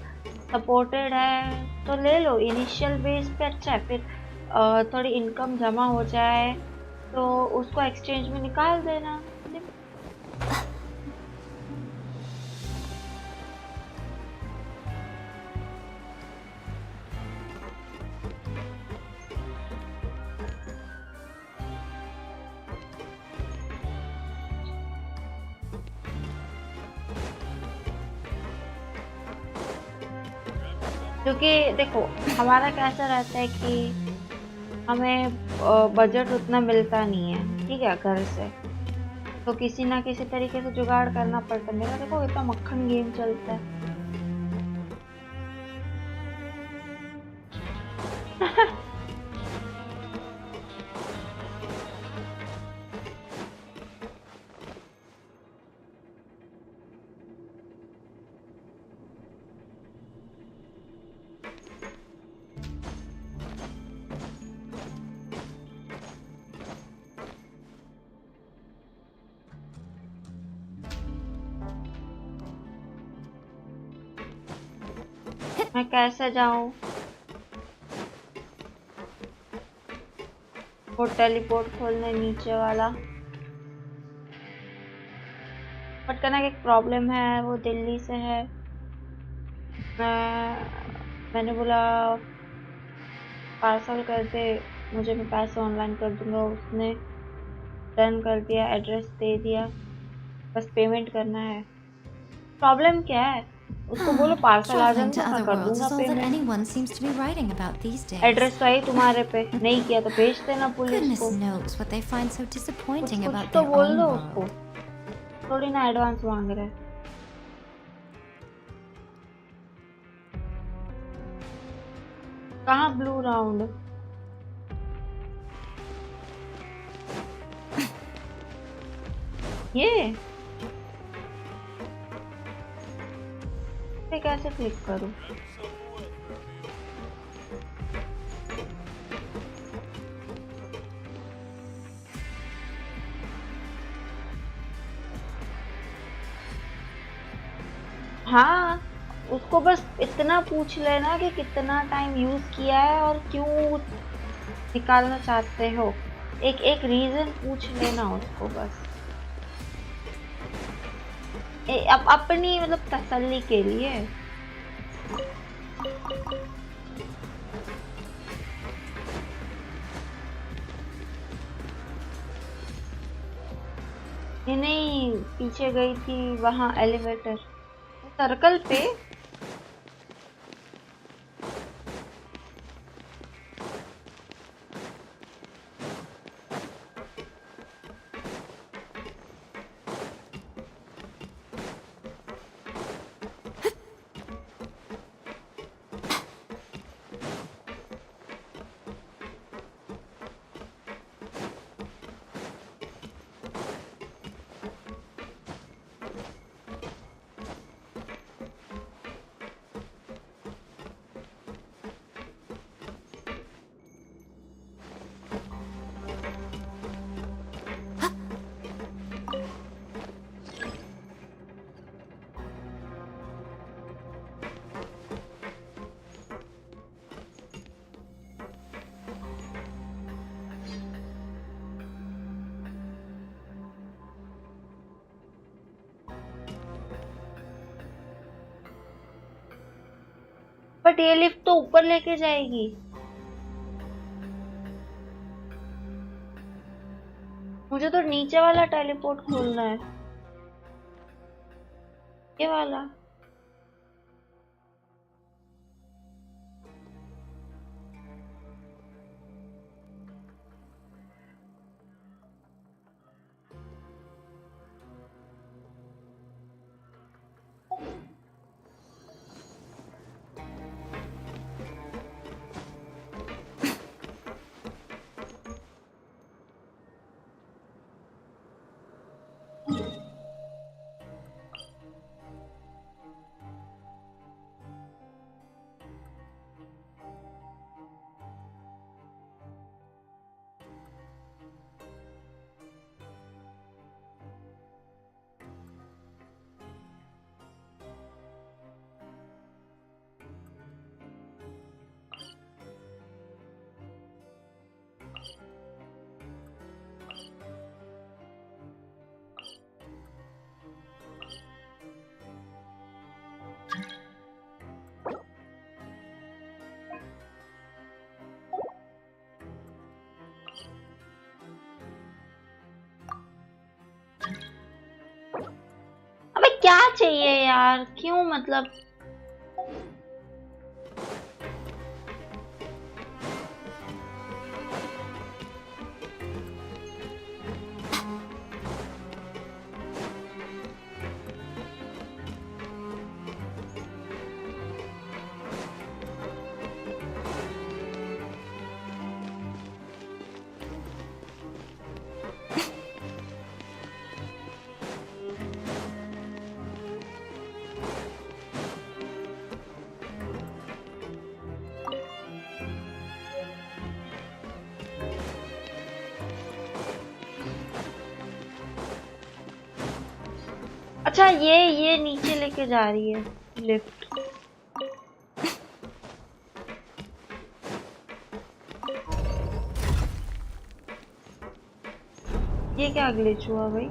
सपोर्टेड है तो ले लो, इनिशियल बेस पे अच्छा है, फिर थोड़ी इनकम जमा हो जाए तो उसको एक्सचेंज में निकाल देना। क्योंकि देखो हमारा कैसा रहता है कि हमें बजट उतना मिलता नहीं है, ठीक है, घर से, तो किसी ना किसी तरीके से जुगाड़ करना पड़ता है। मेरा देखो इतना मक्खन गेम चलता है। मैं कैसे जाऊं? वो टेलीपोर्ट खोलने नीचे वाला, बट कनक एक प्रॉब्लम है, वो दिल्ली से है। मैंने बोला पार्सल कर दे मुझे, मैं पैसे ऑनलाइन कर दूंगा, उसने डन कर दिया, एड्रेस दे दिया, बस पेमेंट करना है। प्रॉब्लम क्या है, उसको बोलो पार्सल आ Traveling to जाएगा, मैं other कर worlds दूंगा is all that payment. anyone seems to be writing about these days. Address तो है तुम्हारे पे, नहीं किया तो भेज देना पुलिस Goodness को। knows what they find so disappointing कुछ about तो their बोल own दो world. उसको, थोड़ी ना एडवांस मांग रहे। कहाँ ब्लू राउंड? ये कैसे क्लिक करूं? हाँ, उसको बस इतना पूछ लेना कि कितना टाइम यूज किया है और क्यों निकालना चाहते हो। एक एक रीजन पूछ लेना उसको बस। अपनी मतलब तसल्ली के लिए। ये नहीं, पीछे गई थी वहां एलिवेटर सर्कल पे। बट ये लिफ्ट तो ऊपर लेके जाएगी। मुझे तो नीचे वाला टेलीपोर्ट खोलना है, ये वाला। अबे क्या चाहिए यार, क्यों मतलब। अच्छा, ये नीचे लेके जा रही है लिफ्ट। ये क्या ग्लिच हुआ भाई।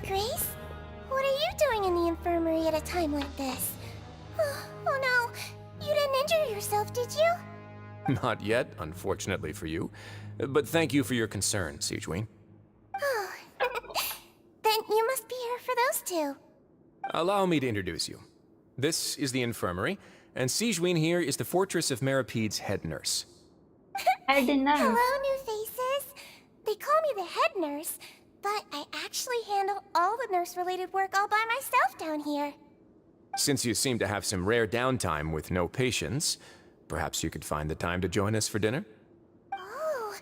Grace? What are you doing in the infirmary at a time like this? Oh no, you didn't injure yourself, did you? Not yet, unfortunately for you. But thank you for your concern, Sigewin. Oh. Then you must be here for those two. Allow me to introduce you. This is the infirmary, and Sigewin here is the Fortress of Meripede's head nurse. Head nurse. Hello, new faces. They call me the head nurse, but I actually handle all the nurse-related work all by myself down here. Since you seem to have some rare downtime with no patients, perhaps you could find the time to join us for dinner? Oh,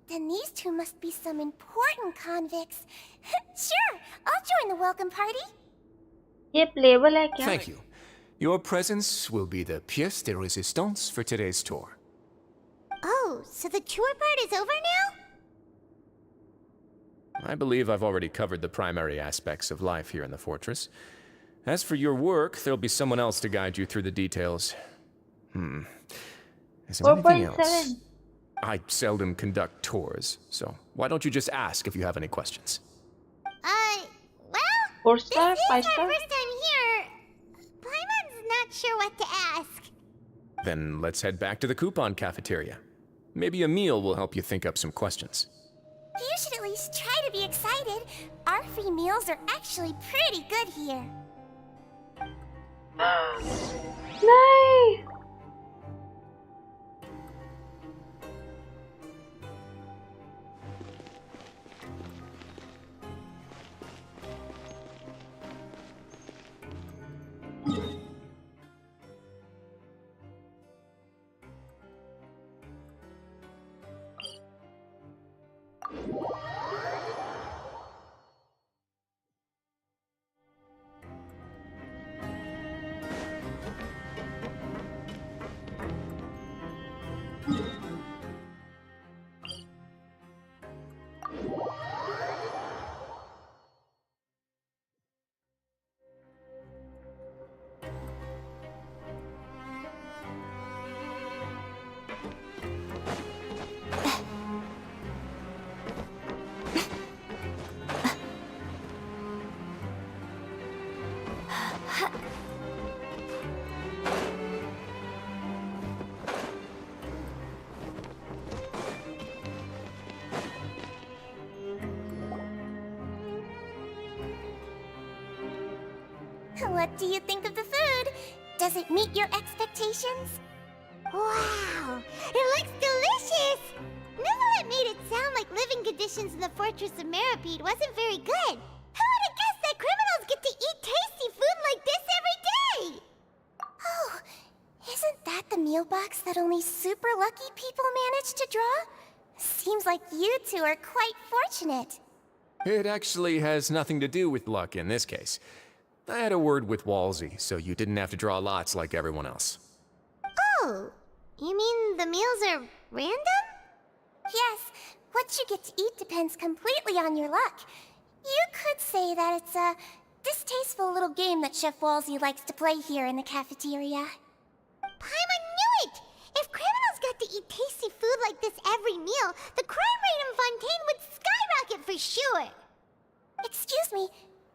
then these two must be some important convicts. Sure, I'll join the welcome party. ये playable है क्या? Thank you. Your presence will be the pièce de résistance for today's tour. Oh, so the tour part is over now? I believe I've already covered the primary aspects of life here in the fortress. As for your work, there'll be someone else to guide you through the details. Is there anything else? I seldom conduct tours, so why don't you just ask if you have any questions? Well, Corsair, this is our first time here. Paimon's not sure what to ask. Then let's head back to the coupon cafeteria. Maybe a meal will help you think up some questions. You should at least try to be excited. Our free meals are actually pretty good here. Nice. What do you think of the food? Does it meet your expectations? Wow, it looks delicious! Neverlet made it sound like living conditions in the Fortress of Meripede wasn't very good. Who would have guessed that criminals get to eat tasty food like this every day? Oh, isn't that the meal box that only super lucky people manage to draw? Seems like you two are quite fortunate. It actually has nothing to do with luck in this case. I had a word with Walsey, so you didn't have to draw lots like everyone else. Oh, you mean the meals are random? Yes, what you get to eat depends completely on your luck. You could say that it's a distasteful little game that Chef Walsey likes to play here in the cafeteria. Paimon knew it! If criminals got to eat tasty food like this every meal, the crime rate in Fontaine would skyrocket for sure! Excuse me,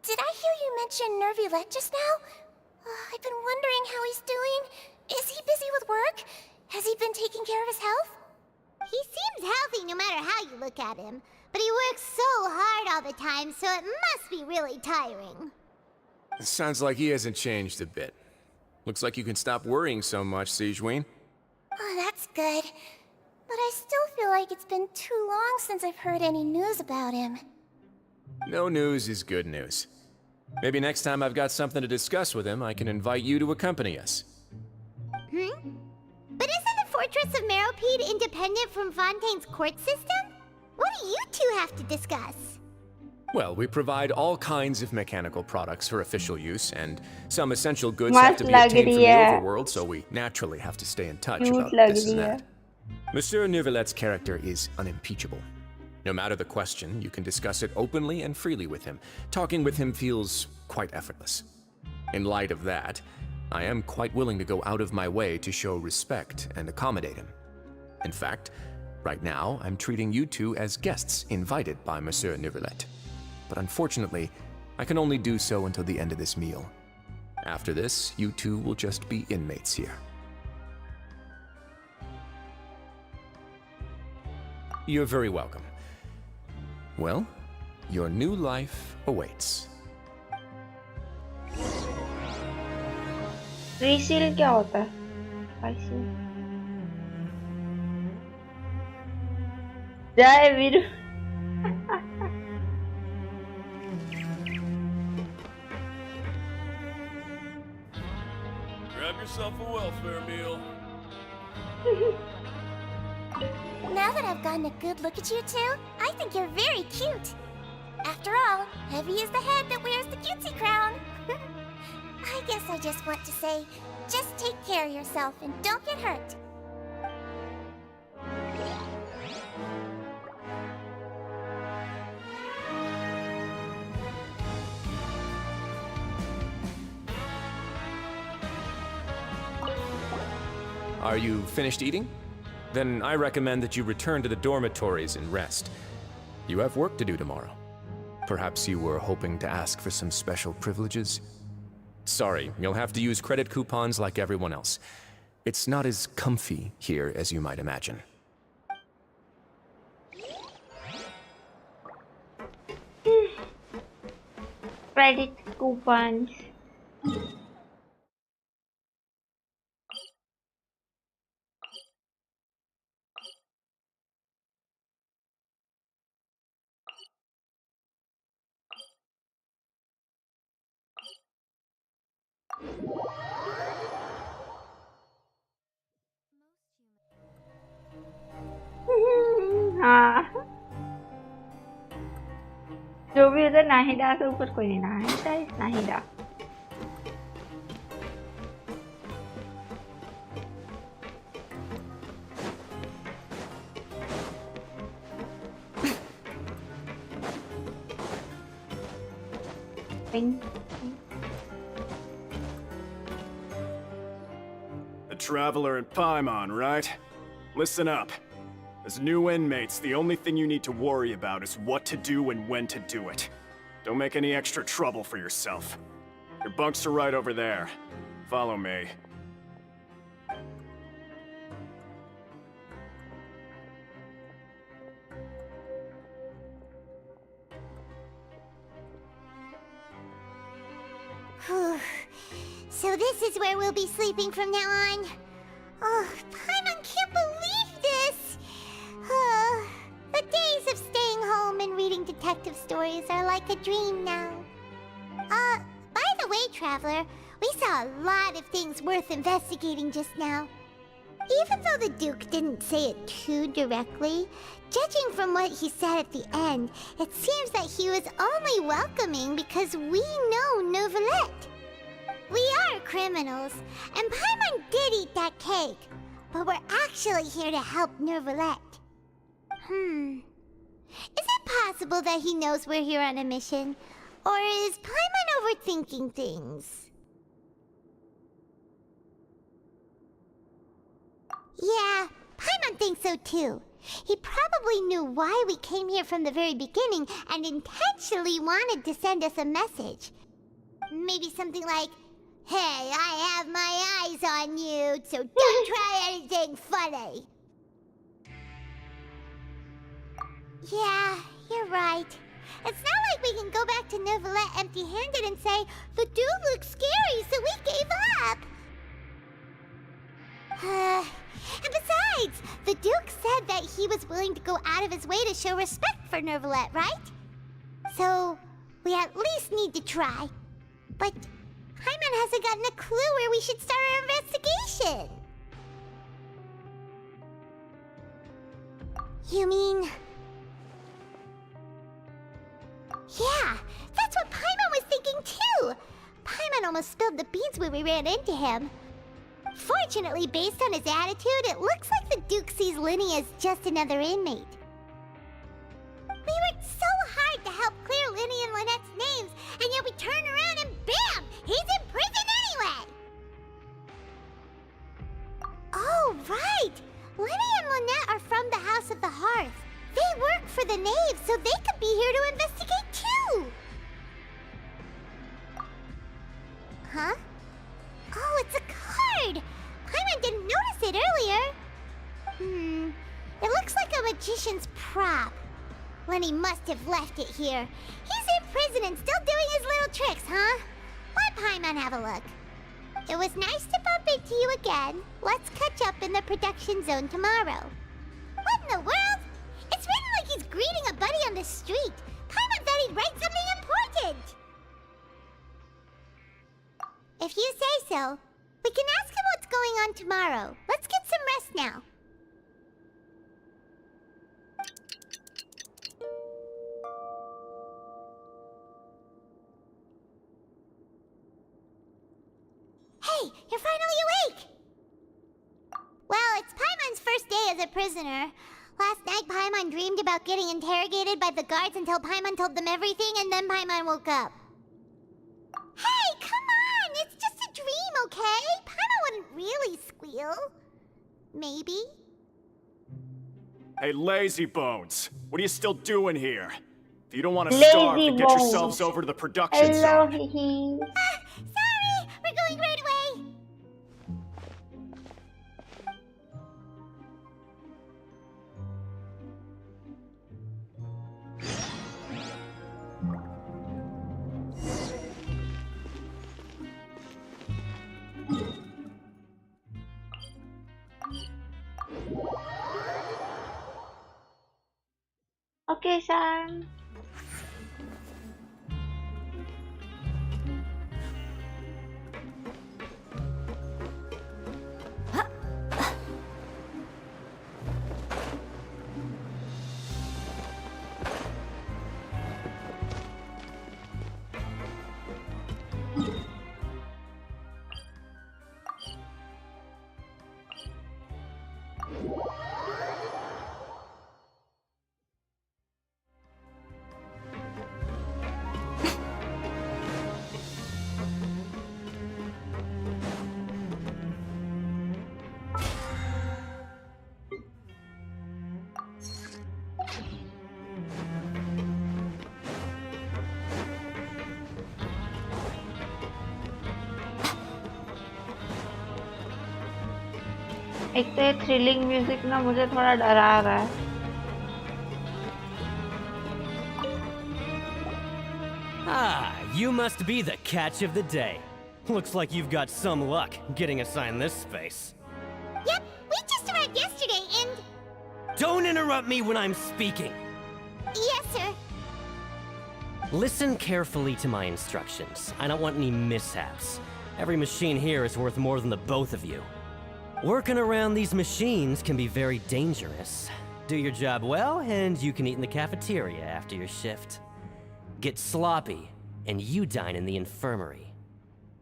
did I hear you mention Nervulette just now? I've been wondering how he's doing. Is he busy with work? Has he been taking care of his health? He seems healthy no matter how you look at him, but he works so hard all the time, so it must be really tiring. Sounds like he hasn't changed a bit. Looks like you can stop worrying so much, Sigewin. Oh, that's good. But I still feel like it's been too long since I've heard any news about him. No news is good news. Maybe next time I've got something to discuss with him, I can invite you to accompany us. But isn't the Fortress of Meropede independent from Fontaine's court system? What do you two have to discuss? Well, we provide all kinds of mechanical products for official use, and some essential goods have to be obtained from the overworld, so we naturally have to stay in touch about this and that. Monsieur Nervulet's character is unimpeachable. No matter the question, you can discuss it openly and freely with him. Talking with him feels quite effortless. In light of that, I am quite willing to go out of my way to show respect and accommodate him. In fact, right now, I'm treating you two as guests invited by Monsieur Nervulet. But unfortunately, I can only do so until the end of this meal. After this, you two will just be inmates here. You're very welcome. Well, your new life awaits. Reseal क्या होता है? I see. जय वीर. Grab yourself a welfare meal. Now that I've gotten a good look at you two, I think you're very cute. After all, heavy is the head that wears the cutesy crown. I guess I just want to say, just take care of yourself and don't get hurt. Are you finished eating? Then I recommend that you return to the dormitories and rest. You have work to do tomorrow. Perhaps you were hoping to ask for some special privileges? Sorry, you'll have to use credit coupons like everyone else. It's not as comfy here as you might imagine. Credit coupons. हाँ जो भी उधर नाहिदा के ऊपर कोई नहीं नाहिदा इस Nahida A traveler in Paimon, right? Listen up. As new inmates, the only thing you need to worry about is what to do and when to do it. Don't make any extra trouble for yourself. Your bunks are right over there. Follow me. Whew. So this is where we'll be sleeping from now on. Oh, Paimon can't believe this! The days of staying home and reading detective stories are like a dream now. By the way, Traveler, we saw a lot of things worth investigating just now. Even though the Duke didn't say it too directly, judging from what he said at the end, it seems that he was only welcoming because we know Neuvillette. We are criminals, and Paimon did eat that cake, but we're actually here to help Neuvillette. Is it possible that he knows we're here on a mission? Or is Paimon overthinking things? Yeah, Paimon thinks so too. He probably knew why we came here from the very beginning and intentionally wanted to send us a message. Maybe something like, "Hey, I have my eyes on you, so don't try anything funny." Yeah, you're right. It's not like we can go back to Neuvillette empty-handed and say, "The dude looks scary, so we gave up." And besides, the Duke said that he was willing to go out of his way to show respect for Neuvillette, right? So, we at least need to try. But Paimon hasn't gotten a clue where we should start our investigation. You mean... Yeah, that's what Paimon was thinking too! Paimon almost spilled the beans when we ran into him. Fortunately, based on his attitude, it looks like the Duke sees Linny as just another inmate. We worked so hard to help clear Linny and Lynette's names, and yet we turn around and bam! He's in prison anyway! Oh, right! Linny and Lynette are from the House of the Hearth. They work for the Knave, so they could be here to investigate too! Huh? Oh, it's a card! Paimon didn't notice it earlier. It looks like a magician's prop. Lenny must have left it here. He's in prison and still doing his little tricks, huh? Let Paimon have a look. It was nice to bump into you again. Let's catch up in the production zone tomorrow. What in the world? It's written like he's greeting a buddy on the street. Paimon thought he'd write something important. If you say so, we can ask him what's going on tomorrow. Let's get some rest now. Hey, you're finally awake! Well, it's Paimon's first day as a prisoner. Last night, Paimon dreamed about getting interrogated by the guards until Paimon told them everything, and then Paimon woke up. Hey, come on! It's just a dream, okay? Paimon wouldn't really squeal. Maybe? Hey, lazy bones. What are you still doing here? If you don't want to starve, then get yourselves over to the production zone. Sorry! We're going right away! Okay, Sam. एक तो ये thrilling music ना मुझे थोड़ा डरा रहा है. Ah, you must be the catch of the day. Looks like you've got some luck getting assigned this space. Yep, we just arrived yesterday and... Don't interrupt me when I'm speaking. Yes, sir. Listen carefully to my instructions. I don't want any mishaps. Every machine here is worth more than the both of you. Working around these machines can be very dangerous. Do your job well, and you can eat in the cafeteria after your shift. Get sloppy, and you dine in the infirmary.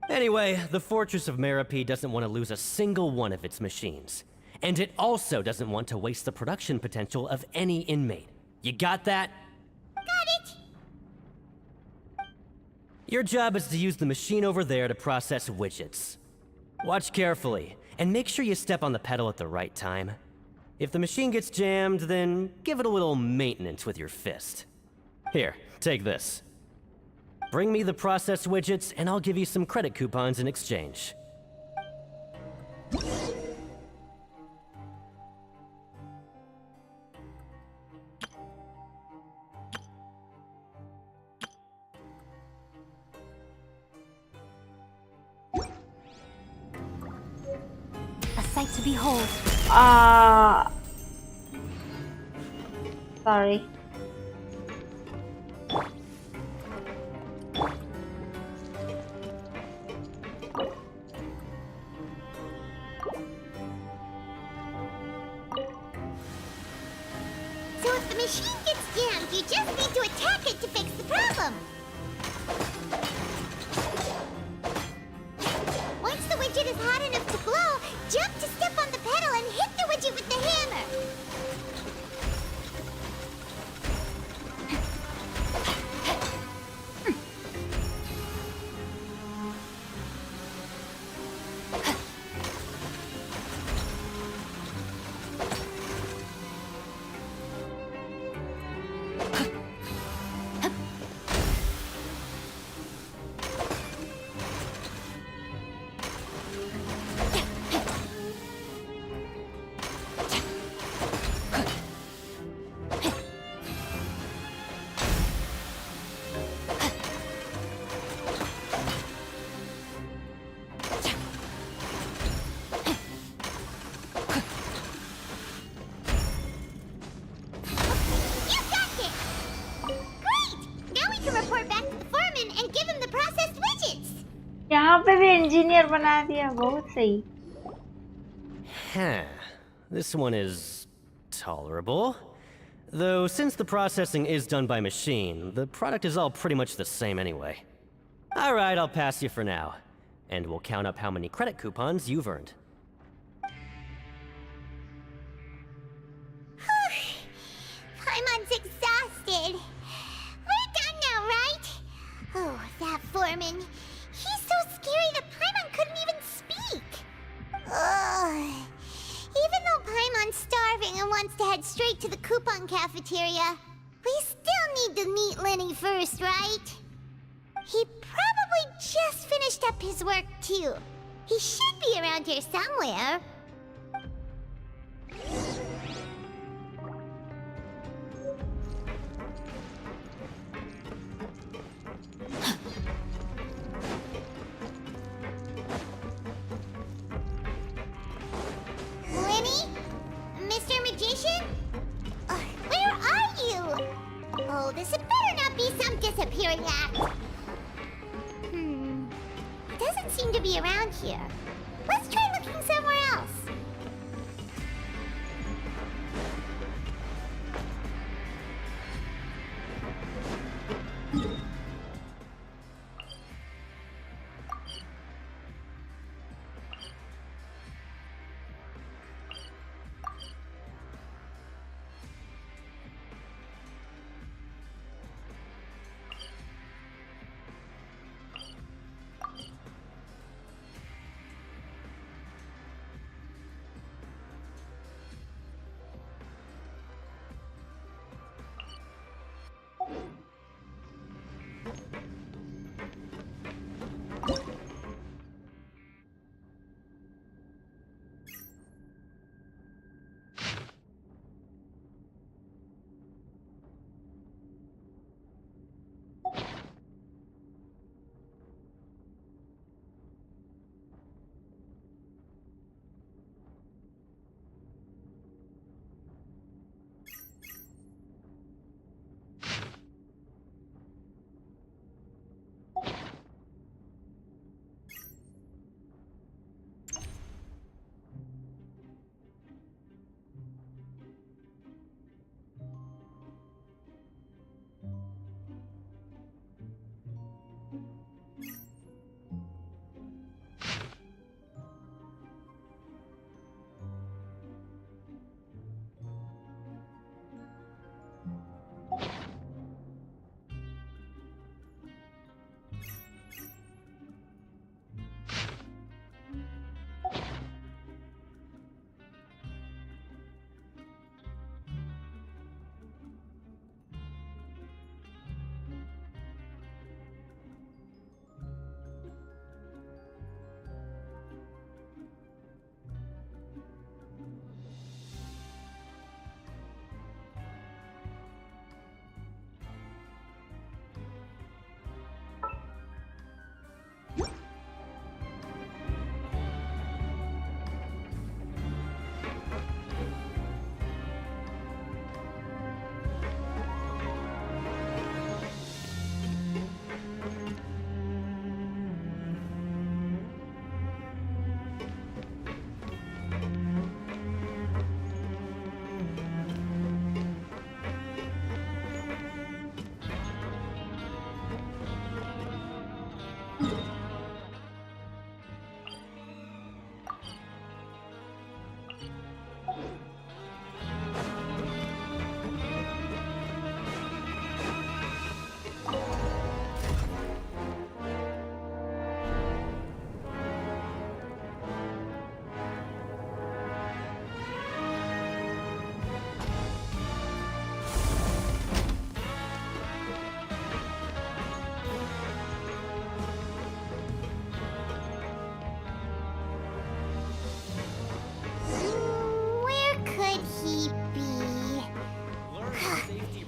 Anyway, the Fortress of Merope doesn't want to lose a single one of its machines. And it also doesn't want to waste the production potential of any inmate. You got that? Got it! Your job is to use the machine over there to process widgets. Watch carefully, and make sure you step on the pedal at the right time. If the machine gets jammed, then give it a little maintenance with your fist. Here, take this. Bring me the process widgets, and I'll give you some credit coupons in exchange. A sight to behold. Sorry. So if the machine gets jammed, you just need to attack it to fix the problem. Once the widget is hot enough to glow, jump to step on the pedal and hit the widget with the hammer. यहाँ पे भी engineer बना दिया, बहुत सही. Huh. This one is tolerable. Though, since the processing is done by machine, the product is all pretty much the same anyway. Alright, I'll pass you for now. And we'll count up how many credit coupons you've earned. Paimon's exhausted. We're done now, right? Oh, that foreman. He's so scary that Paimon couldn't even speak. Ugh. Even though Paimon's starving and wants to head straight to the coupon cafeteria, we still need to meet Lenny first, right? He probably just finished up his work, too. He should be around here somewhere. Lenny? Mr. Magician? Where are you? Oh, this had better not be some disappearing act. He doesn't seem to be around here. Let's try looking somewhere else.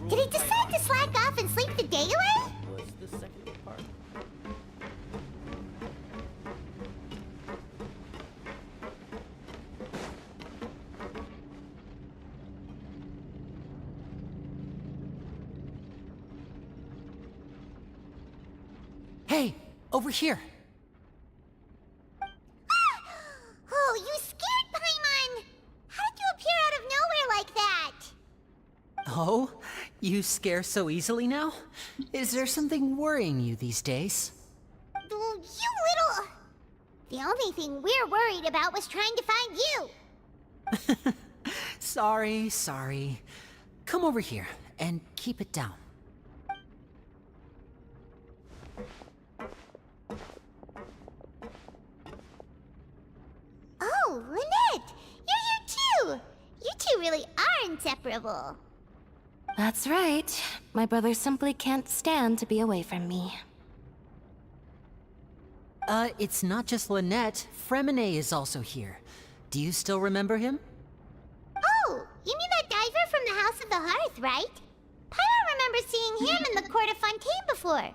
Did he decide to slack off and sleep the day away? Was the second part. Hey, over here. You scare so easily now? Is there something worrying you these days? You little... The only thing we're worried about was trying to find you. Sorry. Come over here and keep it down. Oh, Lynette! You're here too! You two really are inseparable. That's right. My brother simply can't stand to be away from me. It's not just Lynette. Fremine is also here. Do you still remember him? Oh, you mean that diver from the House of the Hearth, right? Paimon remembers seeing him in the Court of Fontaine before.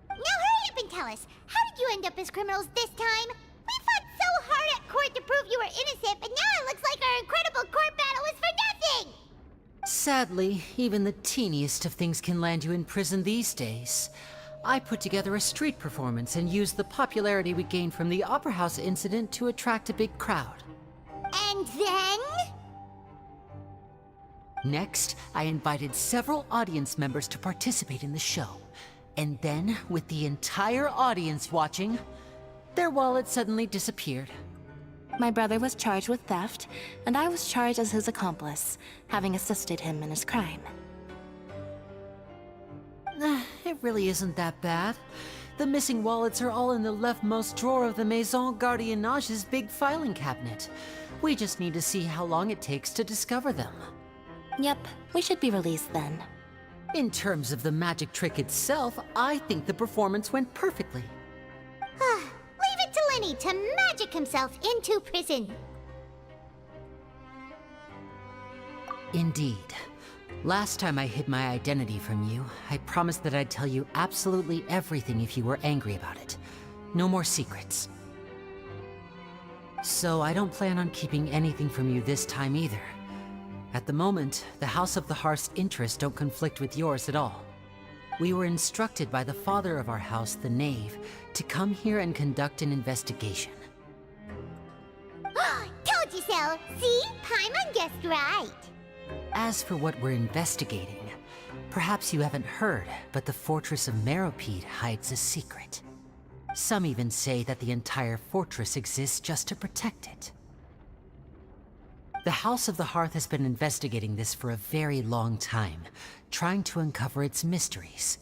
Now hurry up and tell us, how did you end up as criminals this time? We fought so hard at court to prove you were innocent, but now it looks like our incredible court battle was for nothing! Sadly, even the teeniest of things can land you in prison these days. I put together a street performance and used the popularity we gained from the Opera House incident to attract a big crowd. And then? Next, I invited several audience members to participate in the show. And then, with the entire audience watching, their wallet suddenly disappeared. My brother was charged with theft, and I was charged as his accomplice, having assisted him in his crime. It really isn't that bad. The missing wallets are all in the leftmost drawer of the Maison Gardiennage's big filing cabinet. We just need to see how long it takes to discover them. Yep, we should be released then. In terms of the magic trick itself, I think the performance went perfectly. Leave it to Lenny to magic himself into prison. Indeed. Last time I hid my identity from you, I promised that I'd tell you absolutely everything if you were angry about it. No more secrets. So I don't plan on keeping anything from you this time either. At the moment, the House of the Hearth's interests don't conflict with yours at all. We were instructed by the father of our house, the Knave, to come here and conduct an investigation. Told you so! See? Paimon guessed right. As for what we're investigating, perhaps you haven't heard, but the fortress of Meropide hides a secret. Some even say that the entire fortress exists just to protect it. The House of the Hearth has been investigating this for a very long time, trying to uncover its mysteries.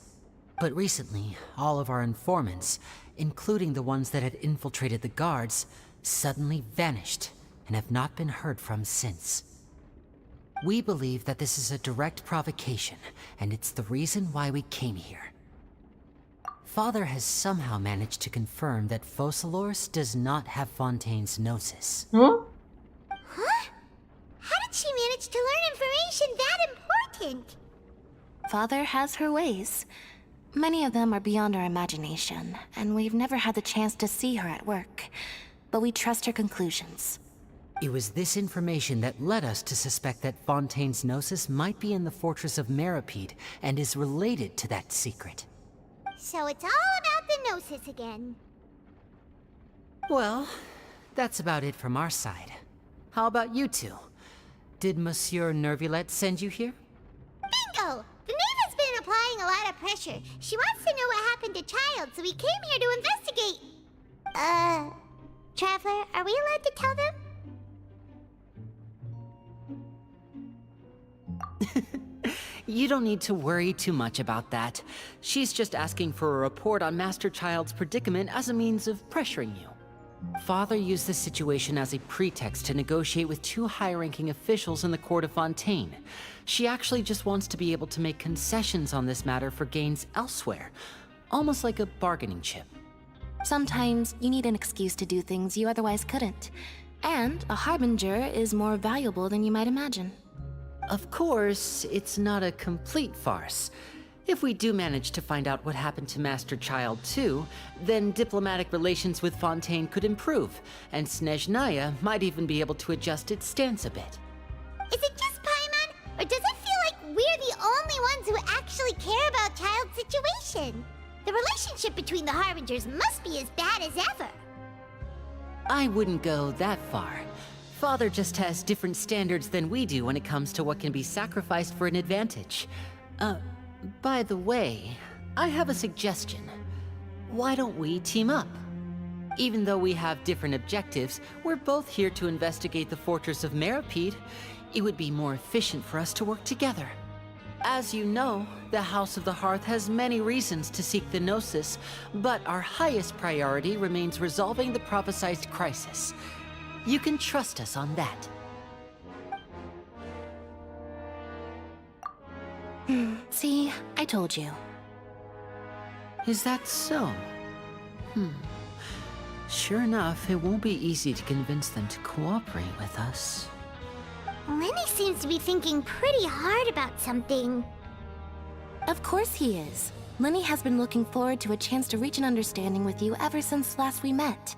But recently, all of our informants, including the ones that had infiltrated the guards, suddenly vanished and have not been heard from since. We believe that this is a direct provocation, and it's the reason why we came here. Father has somehow managed to confirm that Focalors does not have Fontaine's Gnosis. Huh? How did she manage to learn information that important? Father has her ways. Many of them are beyond our imagination, and we've never had the chance to see her at work. But we trust her conclusions. It was this information that led us to suspect that Fontaine's Gnosis might be in the fortress of Meropide and is related to that secret. So it's all about the Gnosis again. Well, that's about it from our side. How about you two? Did Monsieur Nervulette send you here? Bingo! The Knave has been applying a lot of pressure. She wants to know what happened to Child, so we came here to investigate. Traveler, are we allowed to tell them? You don't need to worry too much about that. She's just asking for a report on Master Child's predicament as a means of pressuring you. Father used this situation as a pretext to negotiate with two high-ranking officials in the court of Fontaine. She actually just wants to be able to make concessions on this matter for gains elsewhere, almost like a bargaining chip. Sometimes you need an excuse to do things you otherwise couldn't. And a harbinger is more valuable than you might imagine. Of course, it's not a complete farce. If we do manage to find out what happened to Master Child too, then diplomatic relations with Fontaine could improve, and Snezhnaya might even be able to adjust its stance a bit. Is it just Paimon, or does it feel like we're the only ones who actually care about Child's situation? The relationship between the Harbingers must be as bad as ever. I wouldn't go that far. Father just has different standards than we do when it comes to what can be sacrificed for an advantage. By the way, I have a suggestion. Why don't we team up? Even though we have different objectives, we're both here to investigate the fortress of Meropide. It would be more efficient for us to work together. As you know, the House of the Hearth has many reasons to seek the Gnosis, but our highest priority remains resolving the prophesized crisis. You can trust us on that. See, I told you. Is that so? Sure enough, it won't be easy to convince them to cooperate with us. Lenny seems to be thinking pretty hard about something. Of course he is. Lenny has been looking forward to a chance to reach an understanding with you ever since last we met.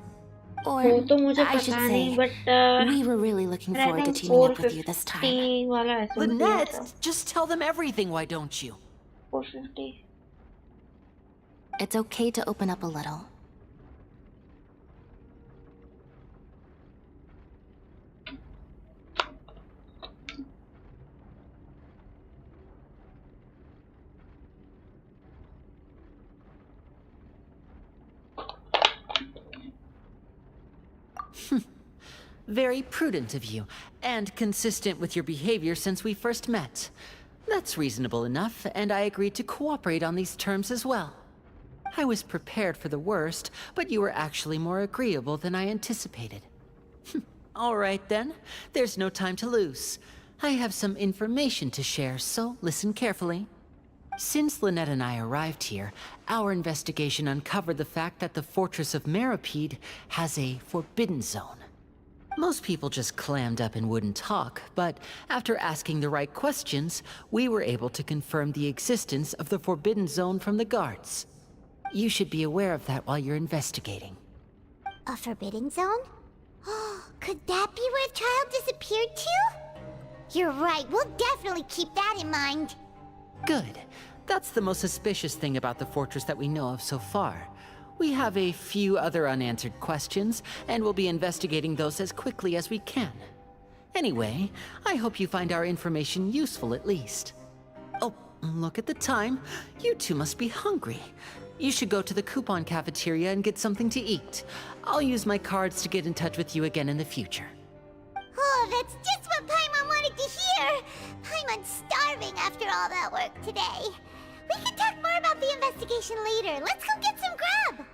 Or, वो तो मुझे I should पता नहीं, say, but we were really looking but I forward to think teaming up with you this time. 450 वाला ऐसे मुझे दिया था. Lynette, just tell them everything, why don't you? 450. It's okay to open up a little. Very prudent of you, and consistent with your behavior since we first met. That's reasonable enough, and I agreed to cooperate on these terms as well. I was prepared for the worst, but you were actually more agreeable than I anticipated. All right then, there's no time to lose. I have some information to share, so listen carefully. Since Lynette and I arrived here, our investigation uncovered the fact that the Fortress of Meropide has a forbidden zone. Most people just clammed up and wouldn't talk, but after asking the right questions, we were able to confirm the existence of the Forbidden Zone from the guards. You should be aware of that while you're investigating. A forbidden zone? Could that be where the child disappeared to? You're right, we'll definitely keep that in mind. Good. That's the most suspicious thing about the fortress that we know of so far. We have a few other unanswered questions, and we'll be investigating those as quickly as we can. Anyway, I hope you find our information useful at least. Oh, look at the time. You two must be hungry. You should go to the coupon cafeteria and get something to eat. I'll use my cards to get in touch with you again in the future. Oh, that's just what Paimon wanted to hear! Paimon's starving after all that work today. We can talk more about the investigation later. Let's go get some grub!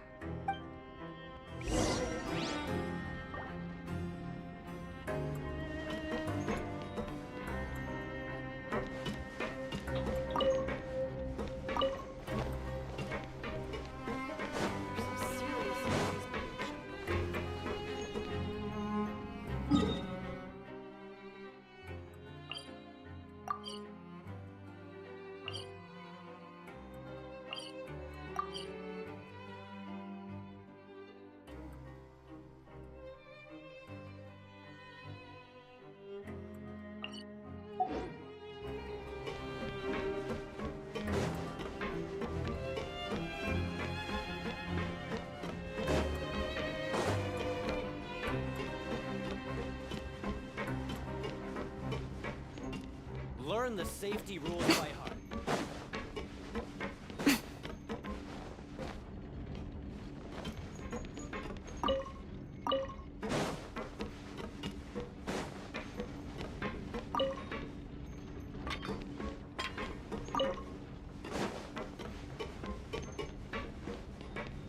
Learn the safety rules by heart.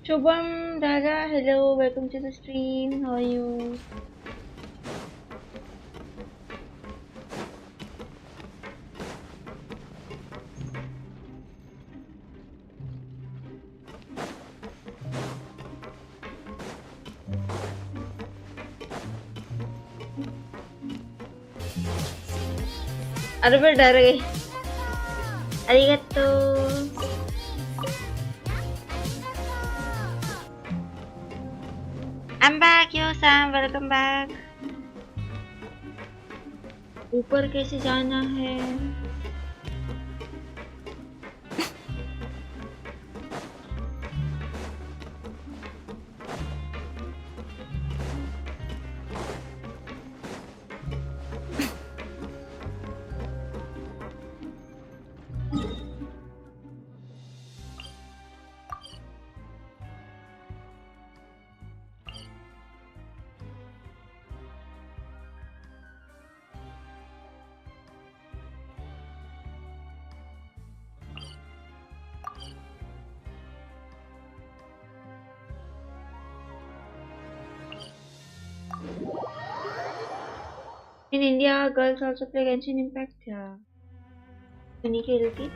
Shubham, Raja, hello, welcome to the stream. How are you? अरे मैं डर गई अरिगतो I'm back yo Sam welcome back ऊपर कैसे जाना है In India, girls also play Genshin Impact. Yeah. नहीं खेलती.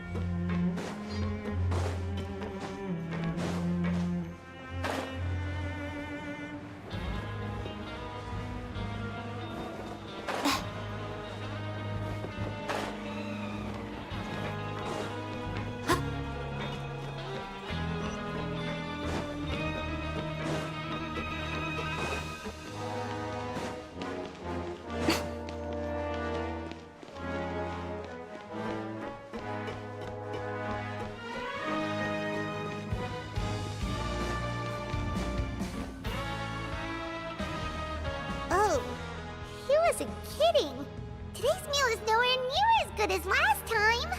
Oh, he wasn't kidding. Today's meal is nowhere near as good as last time.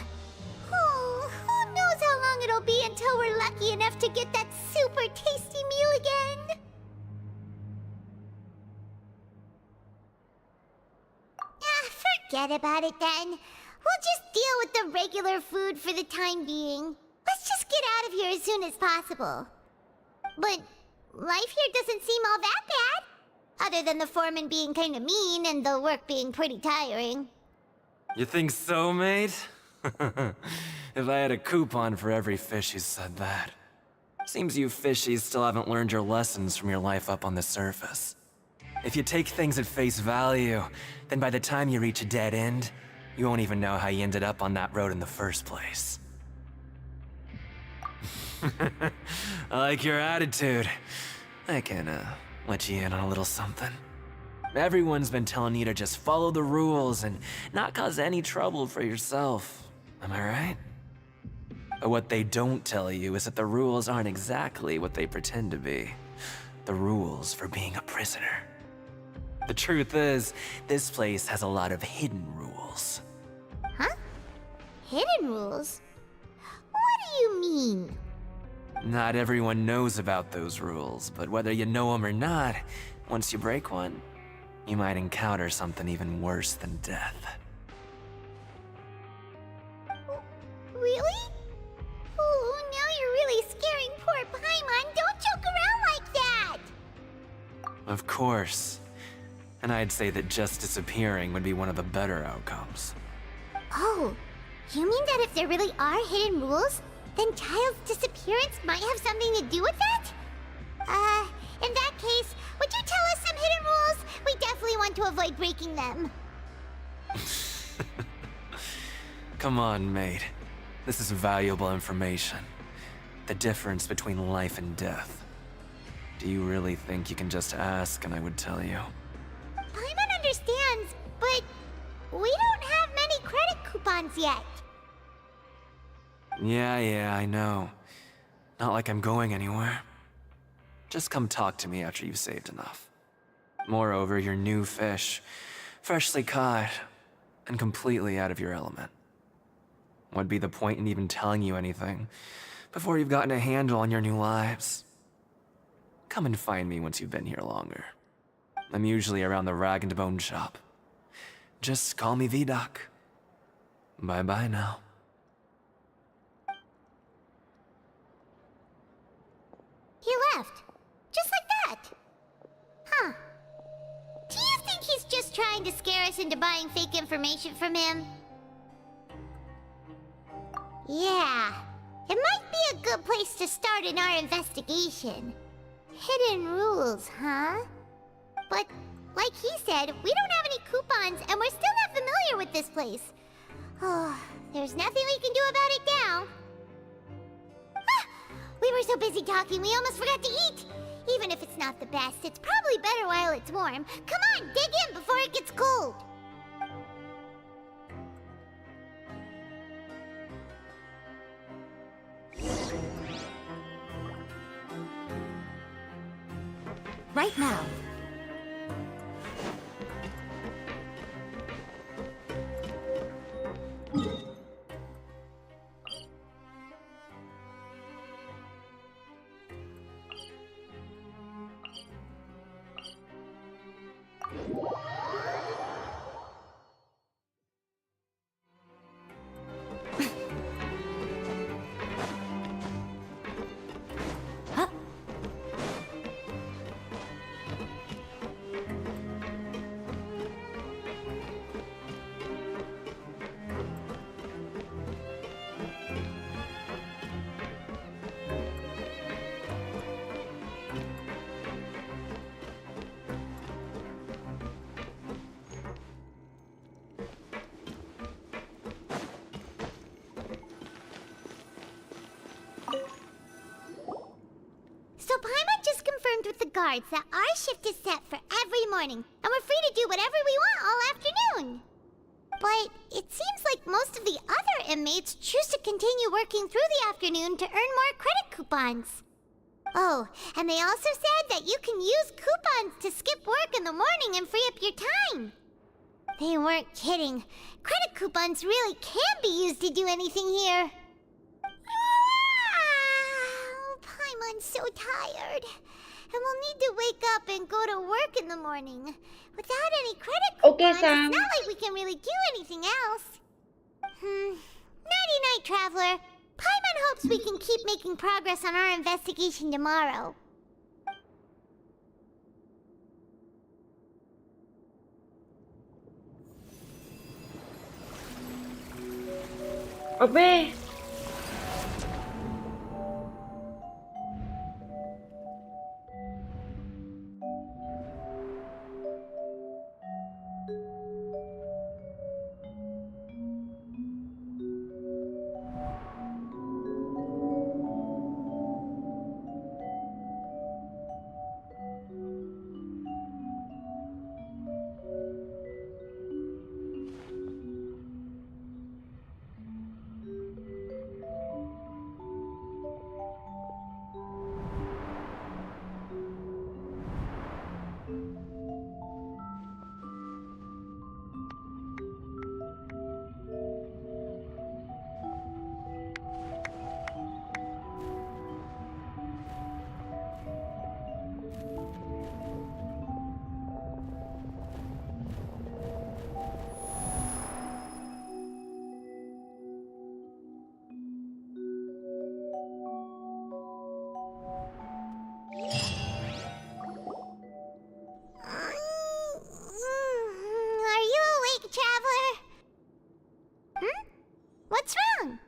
Oh, who knows how long it'll be until we're lucky enough to get that super tasty meal again. Forget about it then. We'll just deal with the regular food for the time being. Let's just get out of here as soon as possible. But life here doesn't seem all that bad. Other than the foreman being kinda mean and the work being pretty tiring. You think so, mate? If I had a coupon for every fish who said that. Seems you fishies still haven't learned your lessons from your life up on the surface. If you take things at face value, then by the time you reach a dead end, you won't even know how you ended up on that road in the first place. I like your attitude. I can, let you in on a little something. Everyone's been telling you to just follow the rules and not cause any trouble for yourself. Am I right? But what they don't tell you is that the rules aren't exactly what they pretend to be. The rules for being a prisoner. The truth is, this place has a lot of hidden rules. Huh? Hidden rules? What do you mean? Not everyone knows about those rules, but whether you know them or not, once you break one, you might encounter something even worse than death. Really? Oh, now you're really scaring poor Paimon. Don't joke around like that! Of course. And I'd say that just disappearing would be one of the better outcomes. Oh, you mean that if there really are hidden rules, then Child's disappearance might have something to do with that? In that case, would you tell us some hidden rules? We definitely want to avoid breaking them. Come on, mate. This is valuable information. The difference between life and death. Do you really think you can just ask and I would tell you? Paimon understands, but we don't have many credit coupons yet. Yeah, I know. Not like I'm going anywhere. Just come talk to me after you've saved enough. Moreover, you're new fish, freshly caught, and completely out of your element. What'd be the point in even telling you anything before you've gotten a handle on your new lives? Come and find me once you've been here longer. I'm usually around the Rag and Bone shop. Just call me Vidoc. Bye-bye now. He left. Just like that. Huh. Do you think he's just trying to scare us into buying fake information from him? Yeah. It might be a good place to start in our investigation. Hidden rules, huh? But, like he said, we don't have any coupons and we're still not familiar with this place. Oh, there's nothing we can do about it now. Ah! We were so busy talking, we almost forgot to eat. Even if it's not the best, it's probably better while it's warm. Come on, dig in before it gets cold. Right now. guards that our shift is set for every morning, and we're free to do whatever we want all afternoon. But it seems like most of the other inmates choose to continue working through the afternoon to earn more credit coupons. Oh, and they also said that you can use coupons to skip work in the morning and free up your time. They weren't kidding. Credit coupons really can be used to do anything here. Paimon's so tired. And we'll need to wake up and go to work in the morning. Without any credit coupons, Sam. it's not like we can really do anything else. Nighty-night, Traveler. Paimon hopes we can keep making progress on our investigation tomorrow. Abe. What's wrong?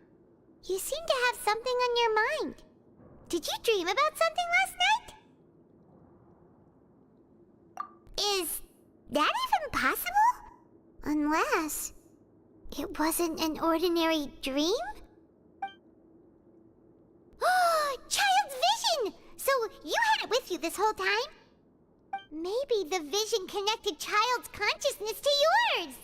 You seem to have something on your mind. Did you dream about something last night? Is that even possible? Unless it wasn't an ordinary dream? Child's vision! So you had it with you this whole time? Maybe the vision connected Child's consciousness to yours.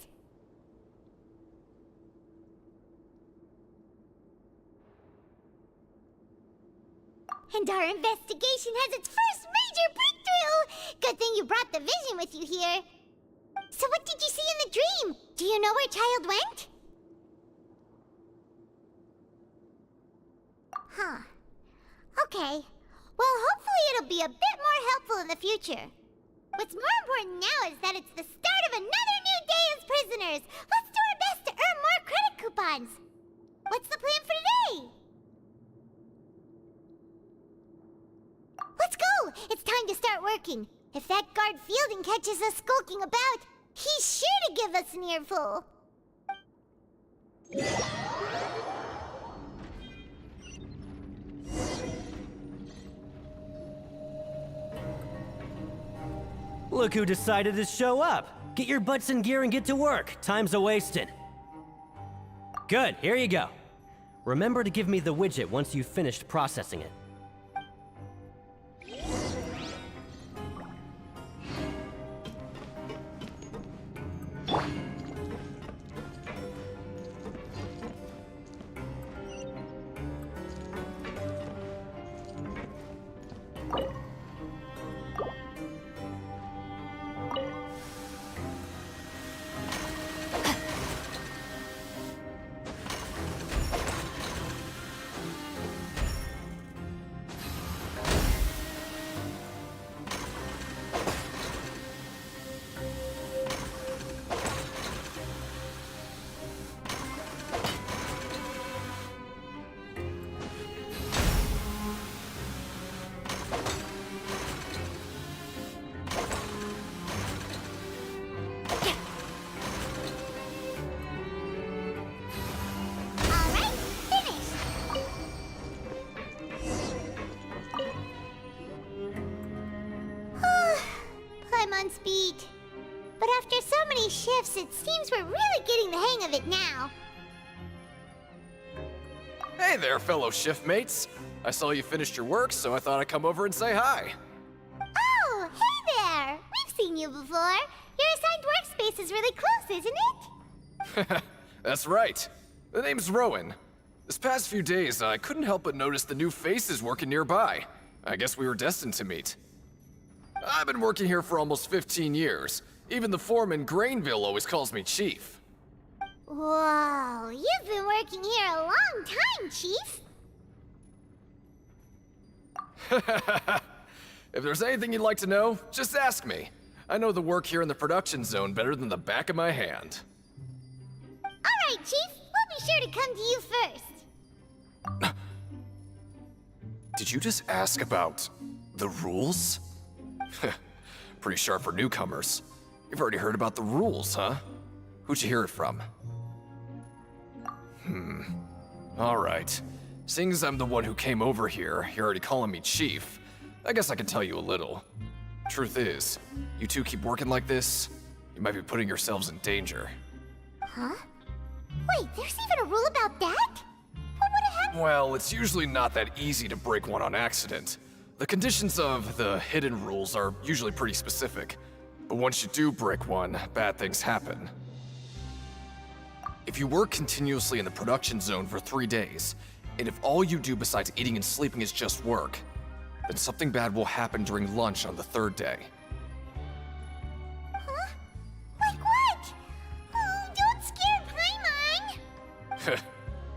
And our investigation has its first major breakthrough! Good thing you brought the vision with you here. So what did you see in the dream? Do you know where Child went? Huh. Okay. Well, hopefully it'll be a bit more helpful in the future. What's more important now is that it's the start of another new day as prisoners! Let's do our best to earn more credit coupons! What's the plan for today? Let's go! It's time to start working. If that guard Fielding catches us skulking about, he's sure to give us an earful. Look who decided to show up. Get your butts in gear and get to work. Time's a-wasting. Good, here you go. Remember to give me the widget once you've finished processing it. Speed. But after so many shifts, it seems we're really getting the hang of it now. Hey there, fellow shift mates. I saw you finished your work, so I thought I'd come over and say hi. before. Your assigned workspace is really close, isn't it? That's right. The name's Rowan. This past few days, I couldn't help but notice the new faces working nearby. I guess we were destined to meet. I've been working here for almost 15 years. Even the foreman, Grainville, always calls me Chief. Whoa, you've been working here a long time, Chief. If there's anything you'd like to know, just ask me. I know the work here in the production zone better than the back of my hand. All right, Chief. We'll be sure to come to you first. Did you just ask about the rules? Pretty sharp for newcomers. You've already heard about the rules, huh? Who'd you hear it from? Alright. Seeing as I'm the one who came over here, you're already calling me Chief. I guess I can tell you a little. Truth is, you two keep working like this, you might be putting yourselves in danger. Huh? Wait, there's even a rule about that? What would have happened? Well, it's usually not that easy to break one on accident. The conditions of the hidden rules are usually pretty specific. But once you do break one, bad things happen. If you work continuously in the production zone for 3 days, and if all you do besides eating and sleeping is just work, then something bad will happen during lunch on the 3rd day. Huh? Like what? Oh, don't scare Paimon!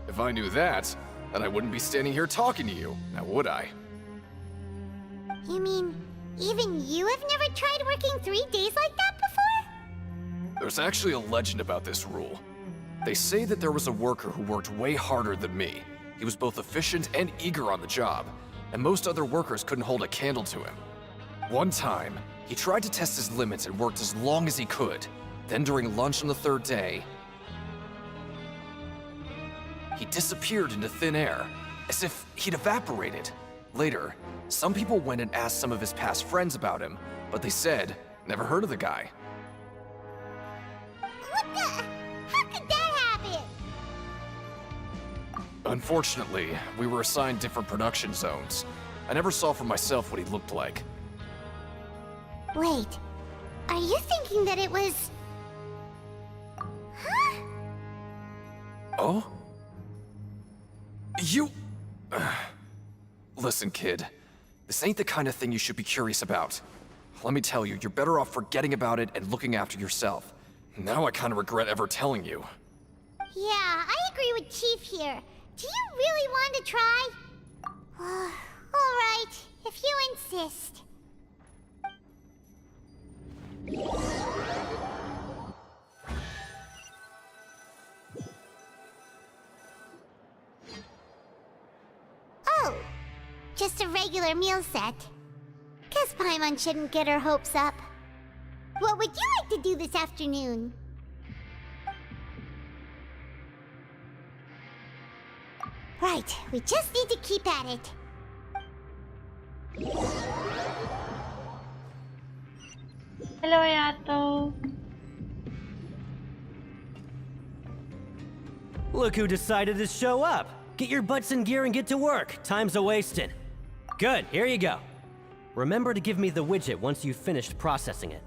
If I knew that, then I wouldn't be standing here talking to you, now would I? You mean, even you have never tried working 3 days like that before? There's actually a legend about this rule. They say that there was a worker who worked way harder than me. He was both efficient and eager on the job, and most other workers couldn't hold a candle to him. One time, he tried to test his limits and worked as long as he could. Then during lunch on the 3rd day, he disappeared into thin air, as if he'd evaporated. Later, some people went and asked some of his past friends about him, but they said, never heard of the guy. What the? How could that happen? Unfortunately, we were assigned different production zones. I never saw for myself what he looked like. Wait, are you thinking that it was... Huh? Oh? You... Listen, kid. This ain't the kind of thing you should be curious about. Let me tell you, you're better off forgetting about it and looking after yourself. Now I kind of regret ever telling you. Yeah, I agree with Chief here. Do you really want to try? All right, if you insist. Oh, just a regular meal set. Guess Paimon shouldn't get her hopes up. What would you like to do this afternoon? Right, we just need to keep at it. Hello, Yato. Look who decided to show up. Get your butts in gear and get to work. Time's a-wasting. Good, here you go. Remember to give me the widget once you've finished processing it.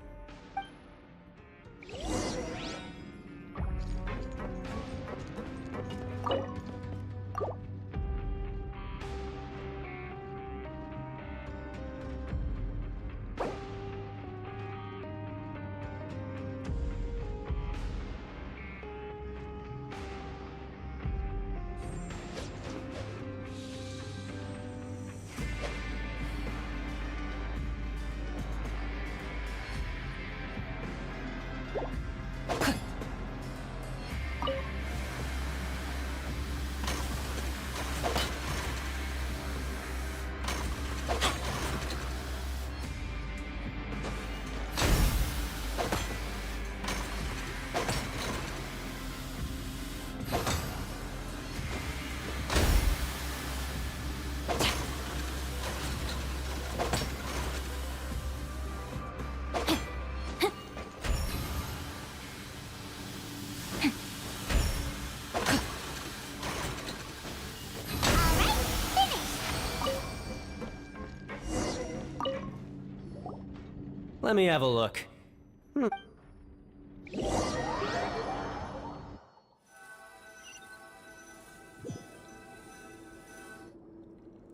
Let me have a look.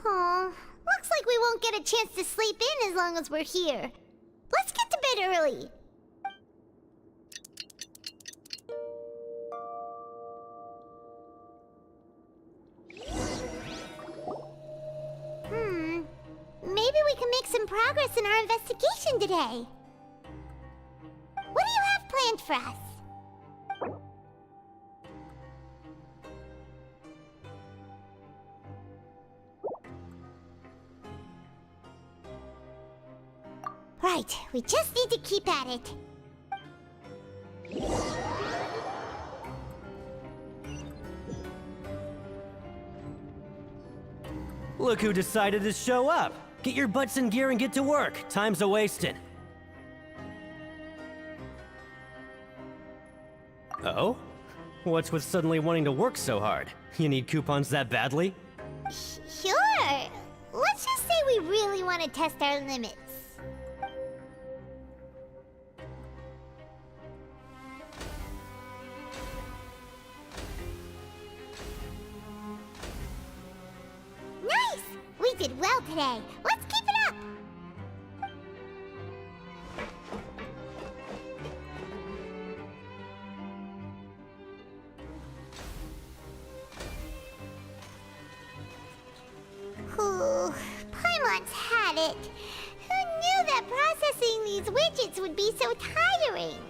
Aw, looks like we won't get a chance to sleep in as long as we're here. Let's get to bed early. Maybe we can make some progress in our investigation today. What do you have planned for us? Right, we just need to keep at it. Look who decided to show up. Get your butts in gear and get to work. Time's a-wasting. Oh? What's with suddenly wanting to work so hard? You need coupons that badly? Sure. Let's just say we really want to test our limits. Nice! We did well today. Let's keep it up! Ooh, Paimon's had it. Who knew that processing these widgets would be so tiring?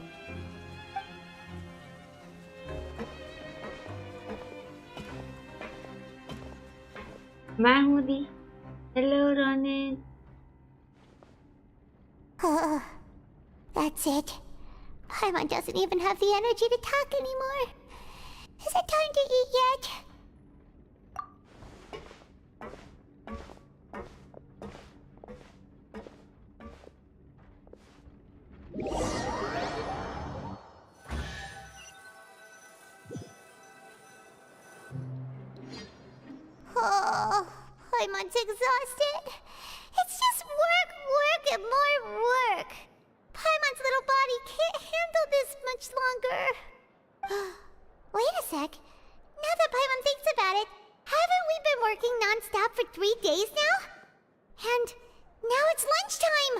Mahmoudi. Hello, Ronin. That's it. Paimon doesn't even have the energy to talk anymore. Is it time to eat yet? Oh, Paimon's exhausted. It's just work, and more work. Paimon's little body can't handle this much longer. Wait a sec. Now that Paimon thinks about it, haven't we been working non-stop for 3 days now? And now it's lunchtime.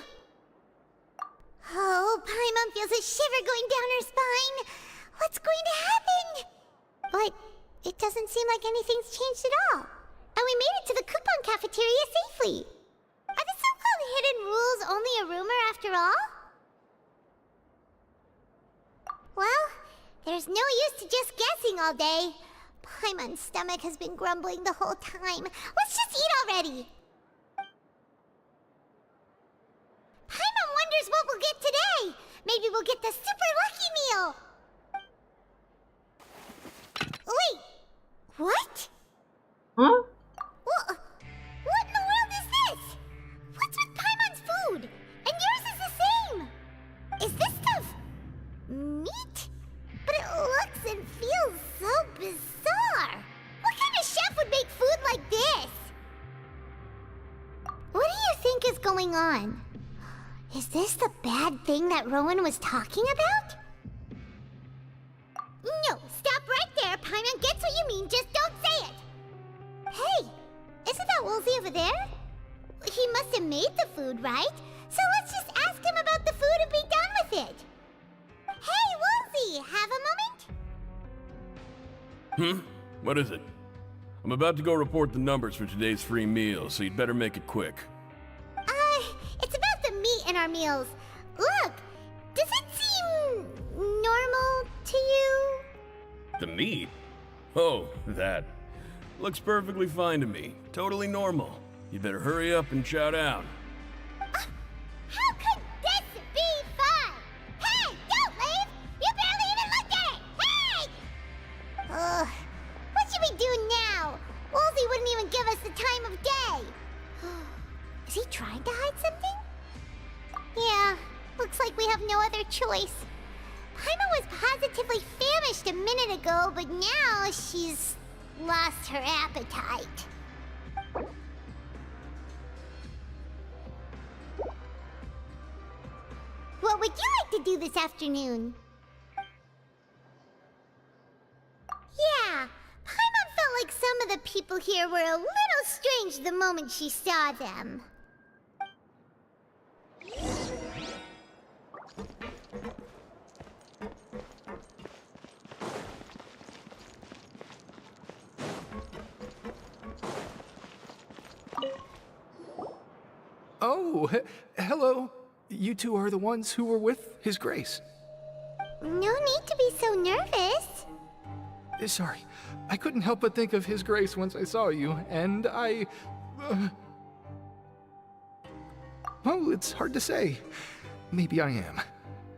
Oh, Paimon feels a shiver going down her spine. What's going to happen? But it doesn't seem like anything's changed at all. And we made it to the coupon cafeteria safely. Are the so-called hidden rules only a rumor after all? Well, there's no use to just guessing all day. Paimon's stomach has been grumbling the whole time. Let's just eat already. Paimon wonders what we'll get today. Maybe we'll get the super lucky meal. Wait, what? Huh? What in the world is this? What's with Paimon's food? And yours is the same. Is this stuff meat? But it looks and feels so bizarre. What kind of chef would make food like this? What do you think is going on? Is this the bad thing that Rowan was talking about? No, stop right there. Paimon gets what you mean, just don't say it. Hey, isn't that Woolsey over there? He must have made the food, right? So let's just ask him about the food and be done with it. Hey, Woolsey, have a moment? What is it? I'm about to go report the numbers for today's free meal, so you'd better make it quick. It's about the meat in our meals. Look, does it seem normal to you? The meat? Oh, that. Looks perfectly fine to me. Totally normal. You better hurry up and chow down. How could this be fun? Hey, don't leave! You barely even looked at it! Hey! What should we do now? Woolsey wouldn't even give us the time of day. Is he trying to hide something? Yeah, looks like we have no other choice. Paimon was positively famished a minute ago, but now she's lost her appetite. What would you like to do this afternoon? Yeah, Paimon felt like some of the people here were a little strange the moment she saw them. Oh, hello. You two are the ones who were with His Grace. No need to be so nervous. Sorry, I couldn't help but think of His Grace once I saw you, and I... Well, it's hard to say. Maybe I am.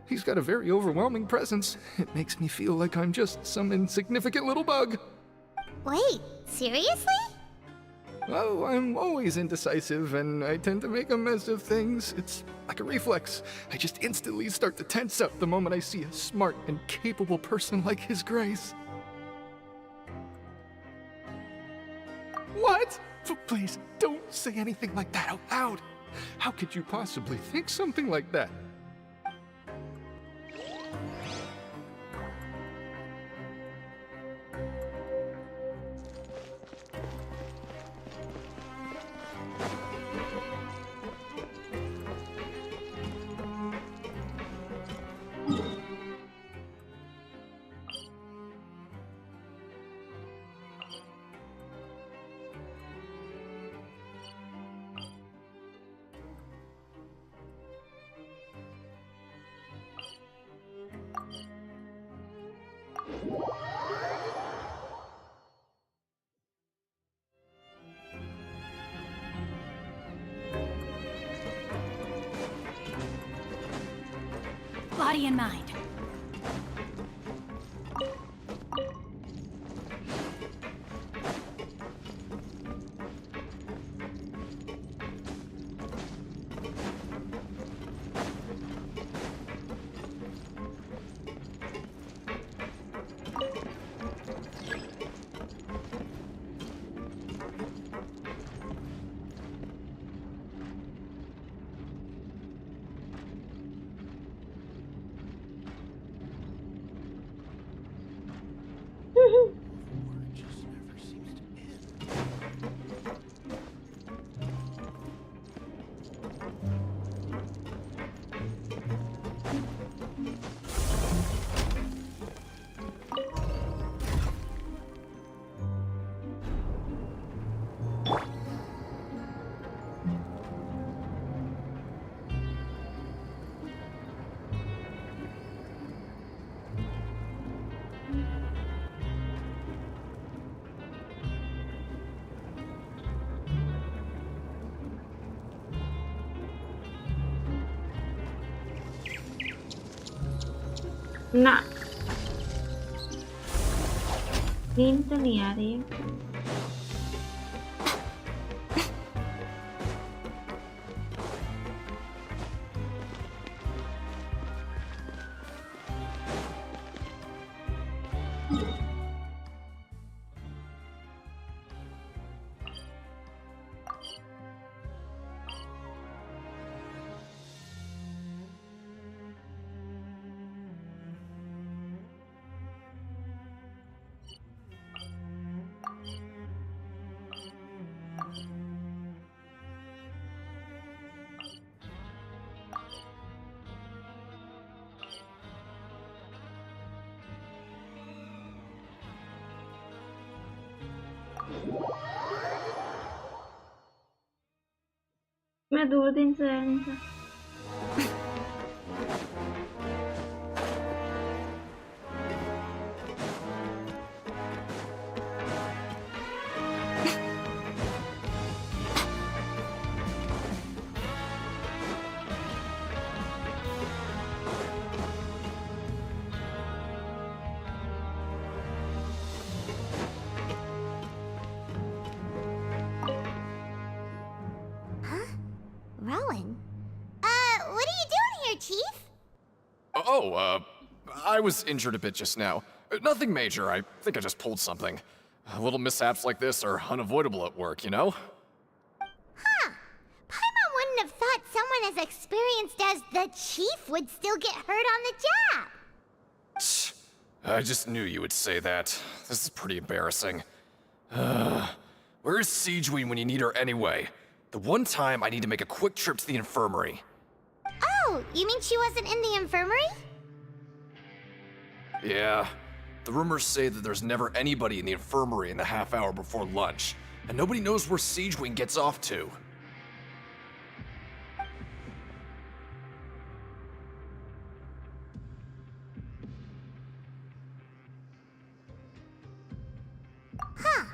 He's got a very overwhelming presence. It makes me feel like I'm just some insignificant little bug. Wait, seriously? Oh, I'm always indecisive, and I tend to make a mess of things. It's like a reflex. I just instantly start to tense up the moment I see a smart and capable person like His Grace. What? Please, don't say anything like that out loud. How could you possibly think something like that? Body and mind. ना नींद तो नहीं आ रही है मैं 2 दिन से आया नहीं था Rowan? What are you doing here, Chief? Oh, I was injured a bit just now. Nothing major, I think I just pulled something. Little mishaps like this are unavoidable at work, you know? Huh. Paimon wouldn't have thought someone as experienced as the chief would still get hurt on the job. I just knew you would say that. This is pretty embarrassing. Where is Siegeween when you need her anyway? The one time I need to make a quick trip to the infirmary. Oh, you mean she wasn't in the infirmary? Yeah. The rumors say that there's never anybody in the infirmary in the half hour before lunch, and nobody knows where Siegeween gets off to. Huh.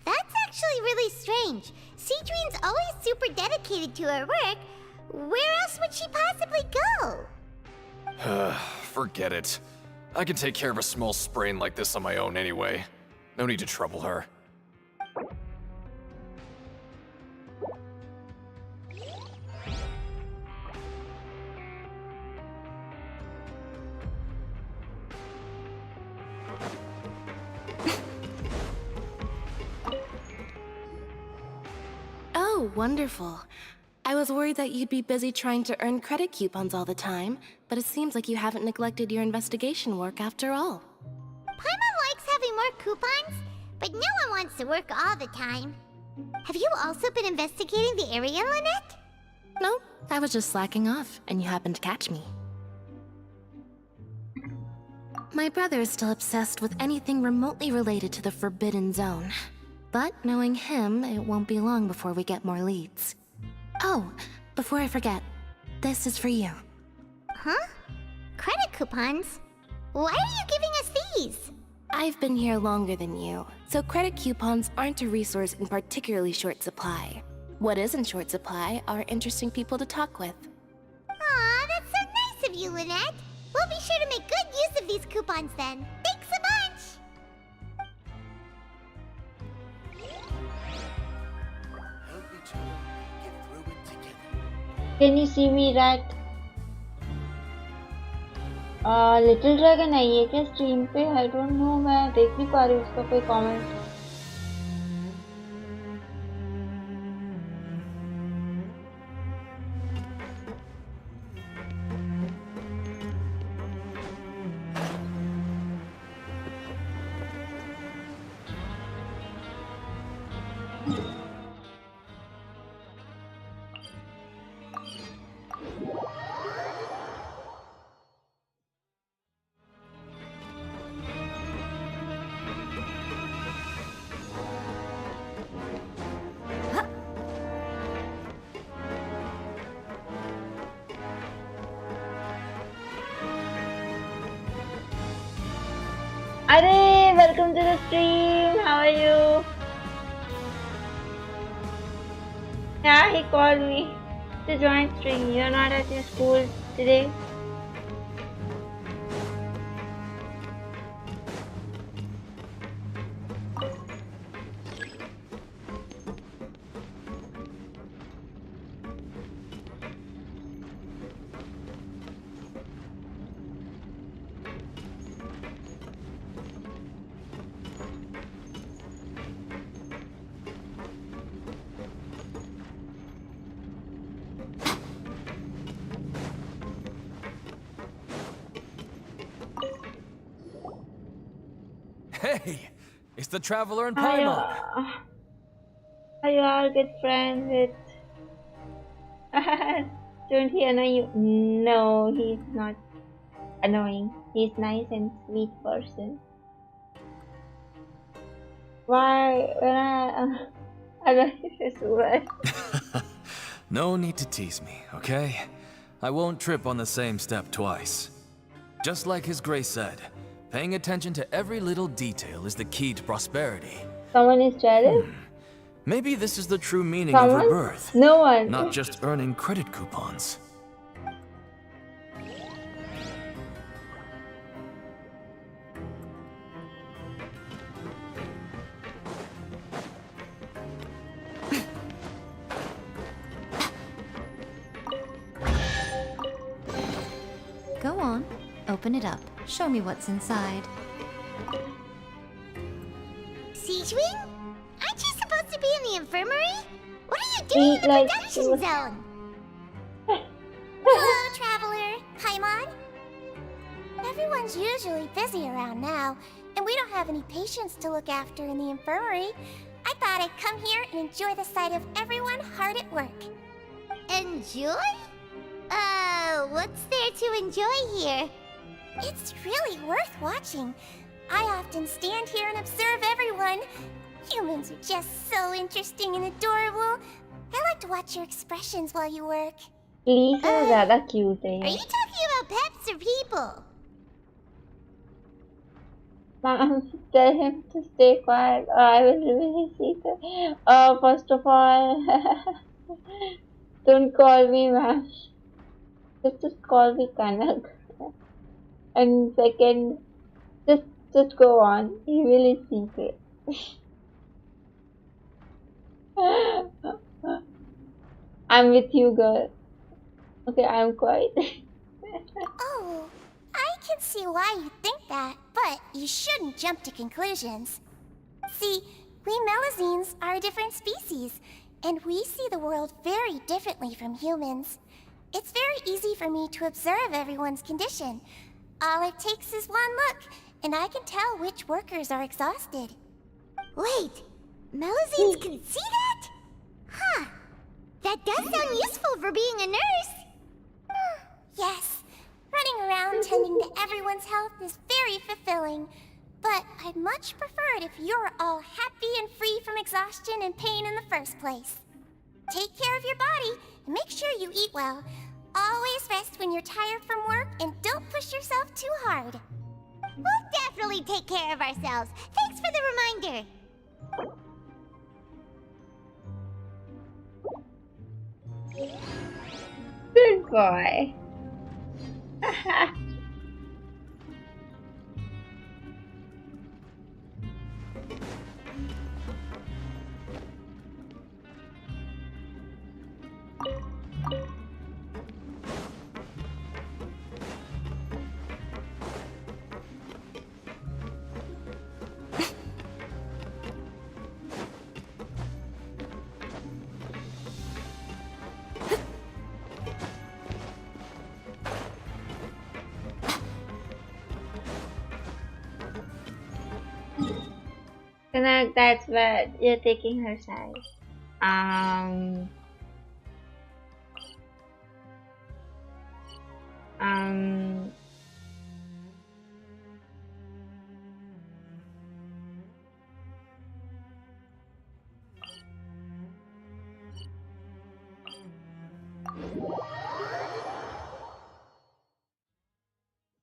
That's actually really strange. Siegeween's always super dedicated to her work. Where else would she possibly go? Forget it. I can take care of a small sprain like this on my own anyway. No need to trouble her. Oh, wonderful. I was worried that you'd be busy trying to earn credit coupons all the time, but it seems like you haven't neglected your investigation work after all. Paimon likes having more coupons, but no one wants to work all the time. Have you also been investigating the area, Lynette? No, I was just slacking off, and you happened to catch me. My brother is still obsessed with anything remotely related to the Forbidden Zone. But knowing him, it won't be long before we get more leads. Oh, before I forget, this is for you. Huh? Credit coupons? Why are you giving us these? I've been here longer than you, so credit coupons aren't a resource in particularly short supply. What is in short supply are interesting people to talk with. Aw, that's so nice of you, Lynette. We'll be sure to make good use of these coupons then. Thanks a bunch! Can you see me, rat? Little dragon आई है क्या stream पे? I don't know, मैं देख नहीं पा रही हूँ उसका कोई comment. Arey, welcome to the stream. How are you? Yeah, he called me to join stream. You're not at your school today? Hey, it's the Traveler and Paimon. Are you all good friends with... Don't he annoy you? No, he's not annoying. He's nice and sweet person. Why? When I don't use this word. No need to tease me, okay? I won't trip on the same step twice. Just like His Grace said, paying attention to every little detail is the key to prosperity. Someone is jealous? Maybe this is the true meaning Someone? of rebirth. No one. Not just earning credit coupons. Go on, open it up. Show me what's inside. Siegewing? Aren't you supposed to be in the infirmary? What are you doing in the production zone? Everyone's usually busy around now, and we don't have any patients to look after in the infirmary. I thought I'd come here and enjoy the sight of everyone hard at work. Enjoy? What's there to enjoy here? It's really worth watching. I often stand here and observe everyone. Humans are just so interesting and adorable. I like to watch your expressions while you work. Lisa ज़्यादा cute है Are ये. you talking about pets or people? Mom, tell him to stay quiet or I will reveal his secret. First of all, don't call me ma'am. Just call me Kanak. And second, just go on. Reveal his secret. I'm with you, girl. Okay, I'm quiet. Oh, I can see why you think that, but you shouldn't jump to conclusions. See, we Melazines are a different species, and we see the world very differently from humans. It's very easy for me to observe everyone's condition. All it takes is one look, and I can tell which workers are exhausted. Wait, Melazines can see that? Huh. That does sound useful for being a nurse. Yes, running around tending to everyone's health is very fulfilling. But I'd much prefer it if you're all happy and free from exhaustion and pain in the first place. Take care of your body and make sure you eat well. Always rest when you're tired from work and don't push yourself too hard. We'll definitely take care of ourselves. Thanks for the reminder. Good boy. Kanak, that's bad. You're taking her side. Um.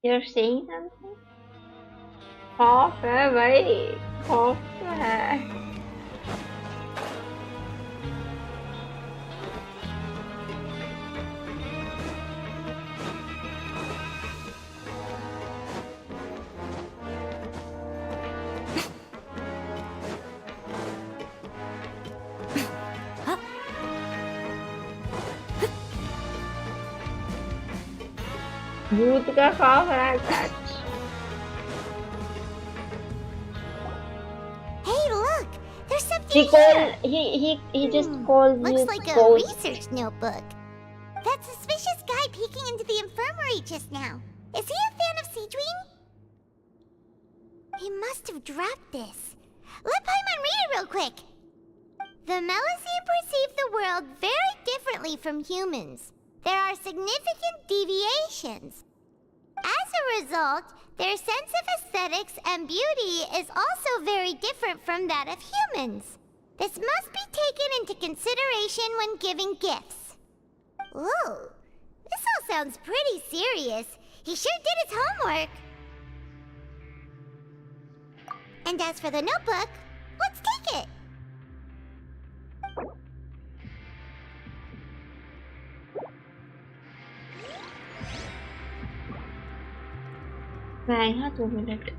You're saying something? खौफ है भाई, खौफ तो है. भूत का खौफ है सच. Hey, look! There's something here! He just called Looks you like a ghost. research notebook. That suspicious guy peeking into the infirmary just now. Is he a fan of Seedween? He must have dropped this. Let Paimon read it real quick. The Melazine perceive the world very differently from humans. There are significant deviations. As a result, their sense of aesthetics and beauty is also very different from that of humans. This must be taken into consideration when giving gifts. Ooh, this all sounds pretty serious. He sure did his homework. And as for the notebook, let's take it. मैं यहाँ 2 minute.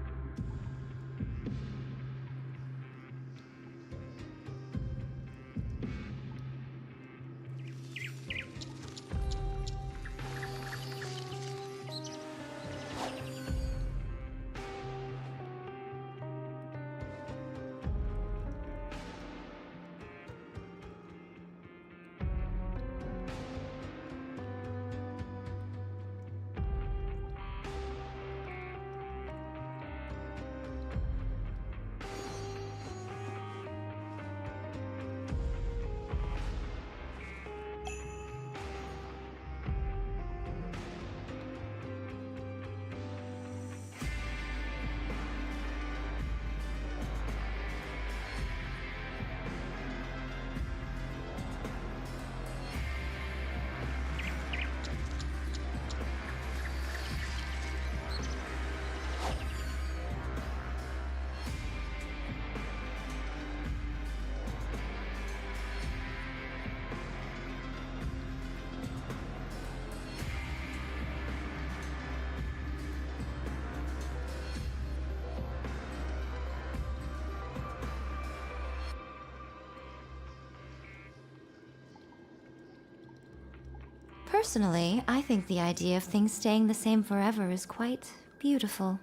Personally, I think the idea of things staying the same forever is quite beautiful.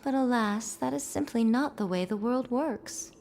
But alas, that is simply not the way the world works.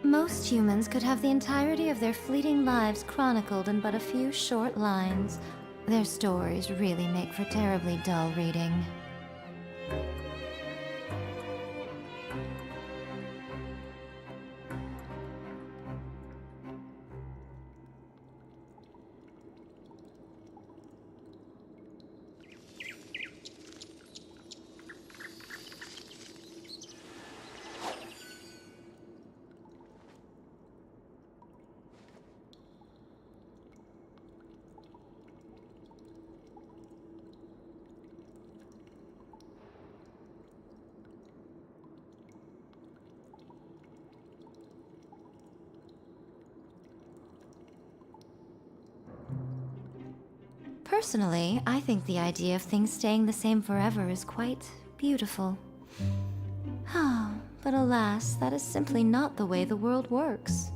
Most humans could have the entirety of their fleeting lives chronicled in but a few short lines. Their stories really make for terribly dull reading. Personally, I think the idea of things staying the same forever is quite beautiful. But alas, that is simply not the way the world works.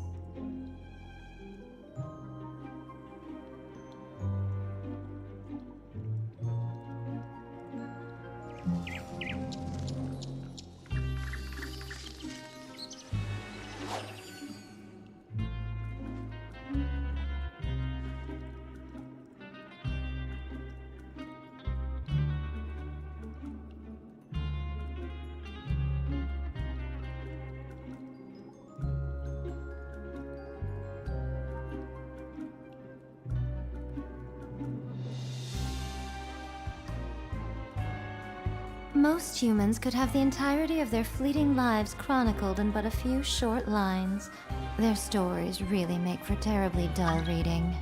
Most humans could have the entirety of their fleeting lives chronicled in but a few short lines. Their stories really make for terribly dull reading.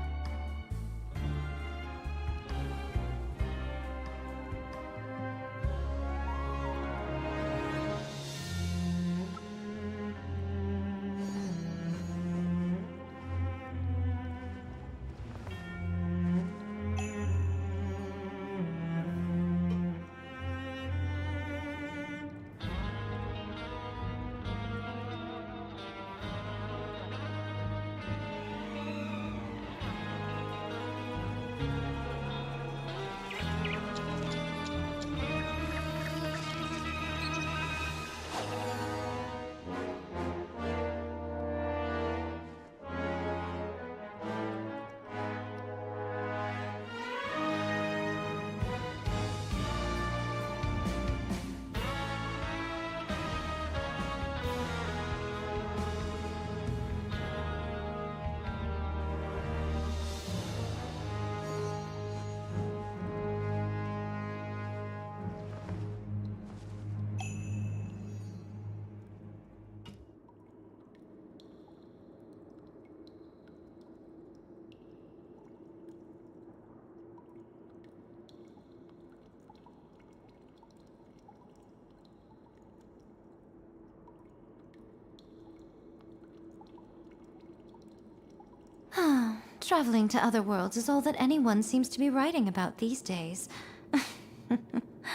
Traveling to other worlds is all that anyone seems to be writing about these days.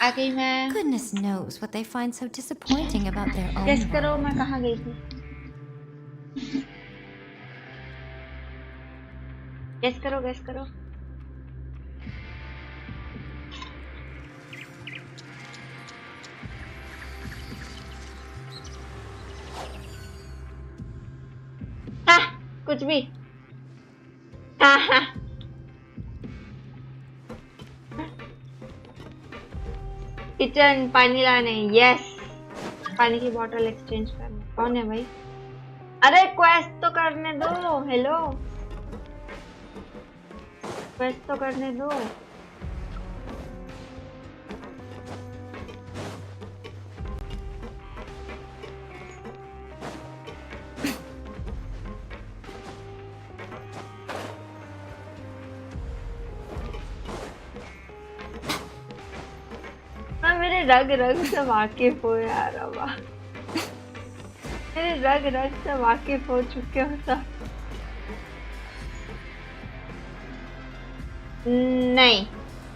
आ गई मैं। Goodness knows what they find so disappointing about their own guess करो world. मैं कहाँ गई थी? Guess करो, guess करो। कुछ भी। किचन, पानी लाने। यस, पानी की बोतल एक्सचेंज करने। कौन है भाई? अरे क्वेस्ट तो करने दो। हेलो, क्वेस्ट तो करने दो। मेरे रग रग से वाकिफ हो यार। अब मेरे रग रग से वाकिफ हो चुके हो सब। नहीं,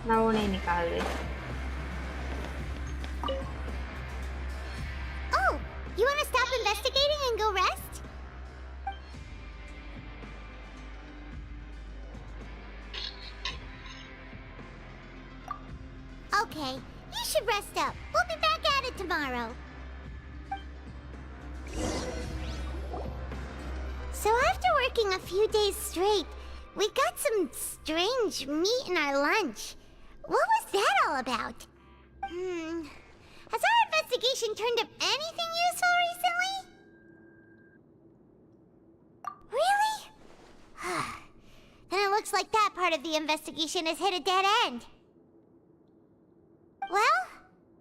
मैं वो नहीं निकाल रही। Oh, you want to stop investigating and go rest? Okay, you should rest up. We'll be back at it tomorrow. So after working a few days straight, we got some strange meat in our lunch. What was that all about? Has our investigation turned up anything useful recently? Really? Then it looks like that part of the investigation has hit a dead end. Well,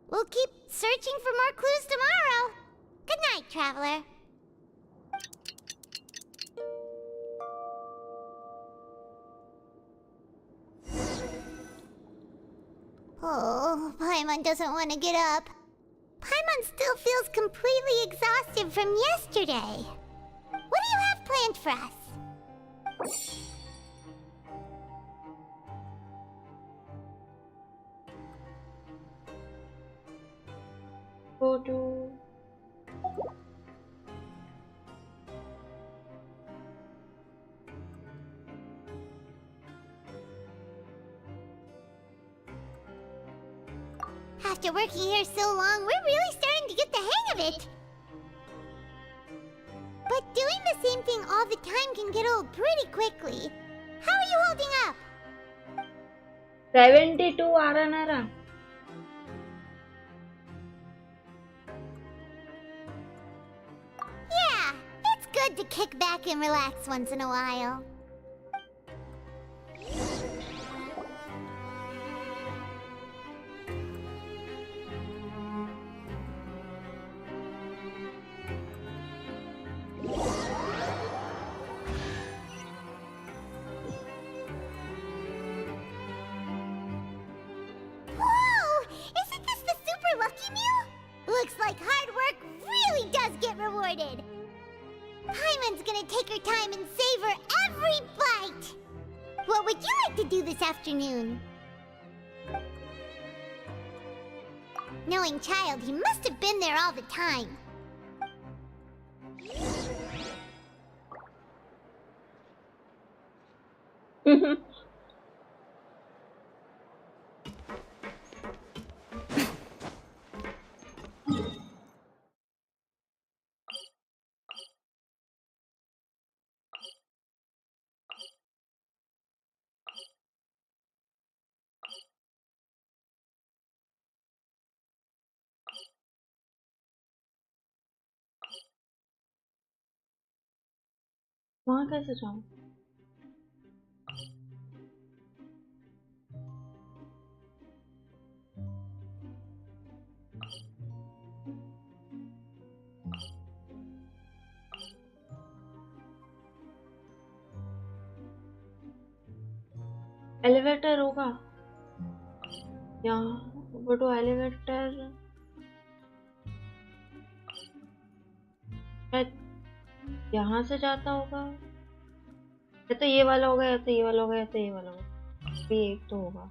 we'll keep searching for more clues tomorrow. Good night, traveler. Oh, Paimon doesn't want to get up. Paimon still feels completely exhausted from yesterday. What do you have planned for us? Go to After working here so long, we're really starting to get the hang of it. But doing the same thing all the time can get old pretty quickly. How are you holding up? 72 आ रहा ना रहा। Yeah, it's good to kick back and relax once in a while. Whoa! Isn't this the super lucky meal? Looks like hard work really does get rewarded. Paimon's gonna take her time and savor every bite. What would you like to do this afternoon? Knowing child, he must have been there all the time. वहाँ कैसे जाऊँ? Elevator होगा यहाँ। वो तो elevator शायद यहाँ से जाता होगा। या तो ये वाला होगा, या तो ये वाला होगा, या तो ये वाला होगा। ये एक तो होगा।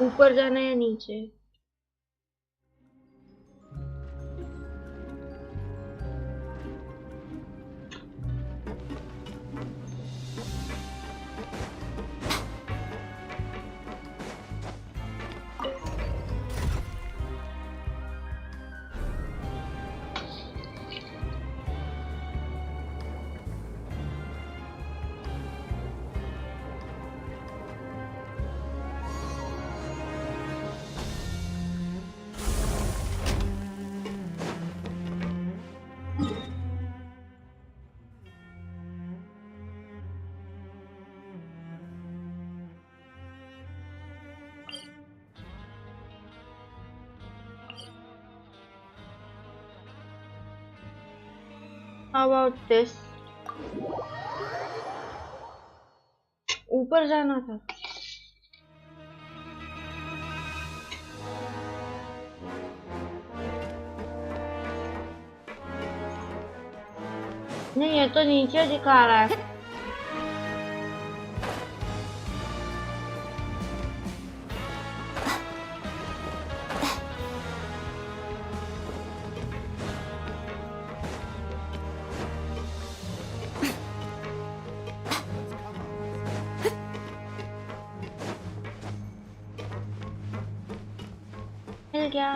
ऊपर जाना है या नीचे? How about this? ऊपर जाना था। नहीं, ये तो नीचे दिखा रहा है। मिल गया।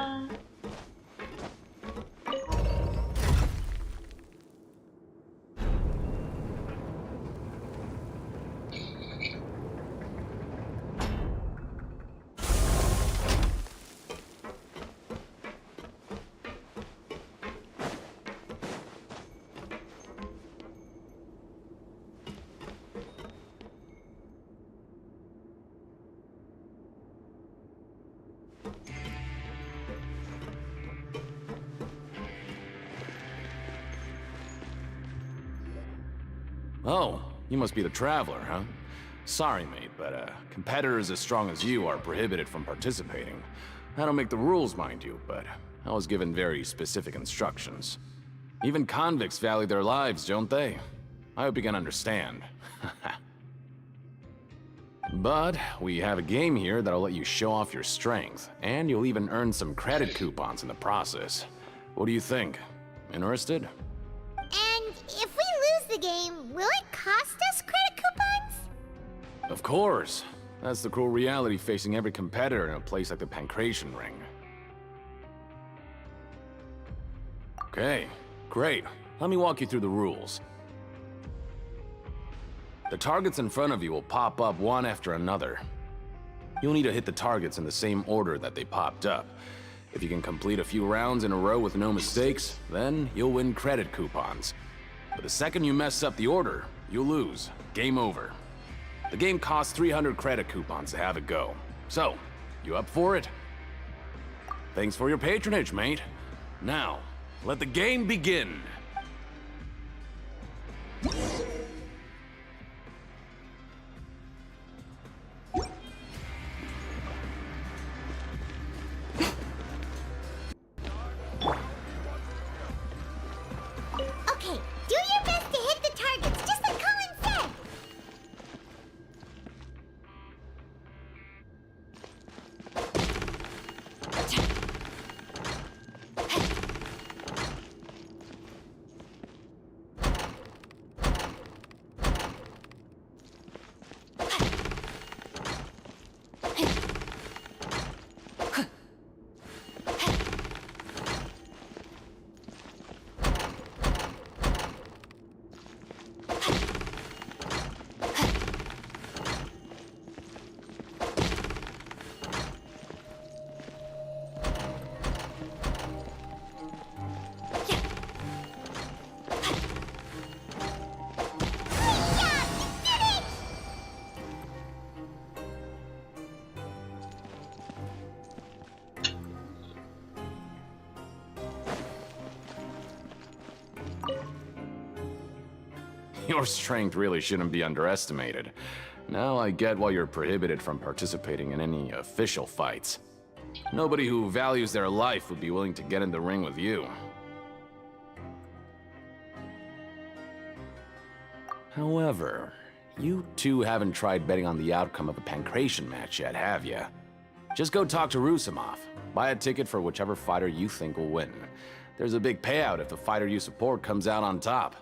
Oh, you must be the Traveler, huh? Sorry, mate, but competitors as strong as you are prohibited from participating. I don't make the rules, mind you, but I was given very specific instructions. Even convicts value their lives, don't they? I hope you can understand. But we have a game here that'll let you show off your strength, and you'll even earn some credit coupons in the process. What do you think? Interested? And if we lose the game, will it cost us credit coupons? Of course. That's the cruel reality facing every competitor in a place like the Pancration Ring. Okay, great. Let me walk you through the rules. The targets in front of you will pop up one after another. You'll need to hit the targets in the same order that they popped up. If you can complete a few rounds in a row with no mistakes, then you'll win credit coupons. But the second you mess up the order, you'll lose. Game over. The game costs 300 credit coupons to have it go. So, you up for it? Thanks for your patronage, mate. Now, let the game begin. Okay, do your best to hit the targets, just like Colin said! Your strength really shouldn't be underestimated. Now I get why you're prohibited from participating in any official fights. Nobody who values their life would be willing to get in the ring with you. However, you two haven't tried betting on the outcome of a pancration match yet, have ya? Just go talk to Rusimov. Buy a ticket for whichever fighter you think will win. There's a big payout if the fighter you support comes out on top.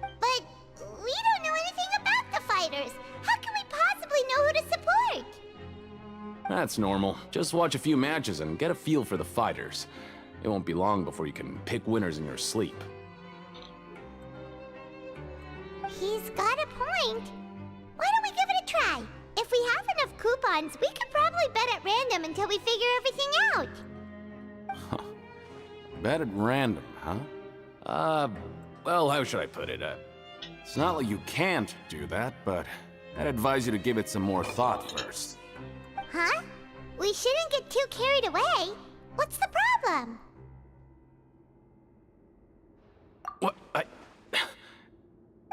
But we don't know anything about the fighters. How can we possibly know who to support? That's normal. Just watch a few matches and get a feel for the fighters. It won't be long before you can pick winners in your sleep. He's got a point. Why don't we give it a try? If we have enough coupons, we could probably bet at random until we figure everything out. Bet at random, huh? Well, how should I put it? It's not like you can't do that, but I'd advise you to give it some more thought first. Huh? We shouldn't get too carried away. What's the problem? What?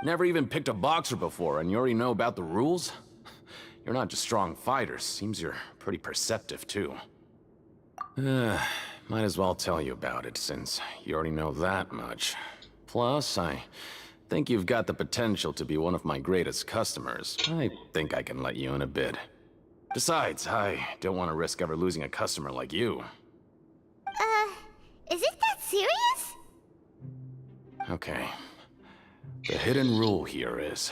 Never even picked a boxer before, and you already know about the rules? You're not just strong fighters. Seems you're pretty perceptive, too. Might as well tell you about it, since you already know that much. Plus, I think you've got the potential to be one of my greatest customers. I think I can let you in a bid. Besides, I don't want to risk ever losing a customer like you. Is it that serious? Okay. The hidden rule here is,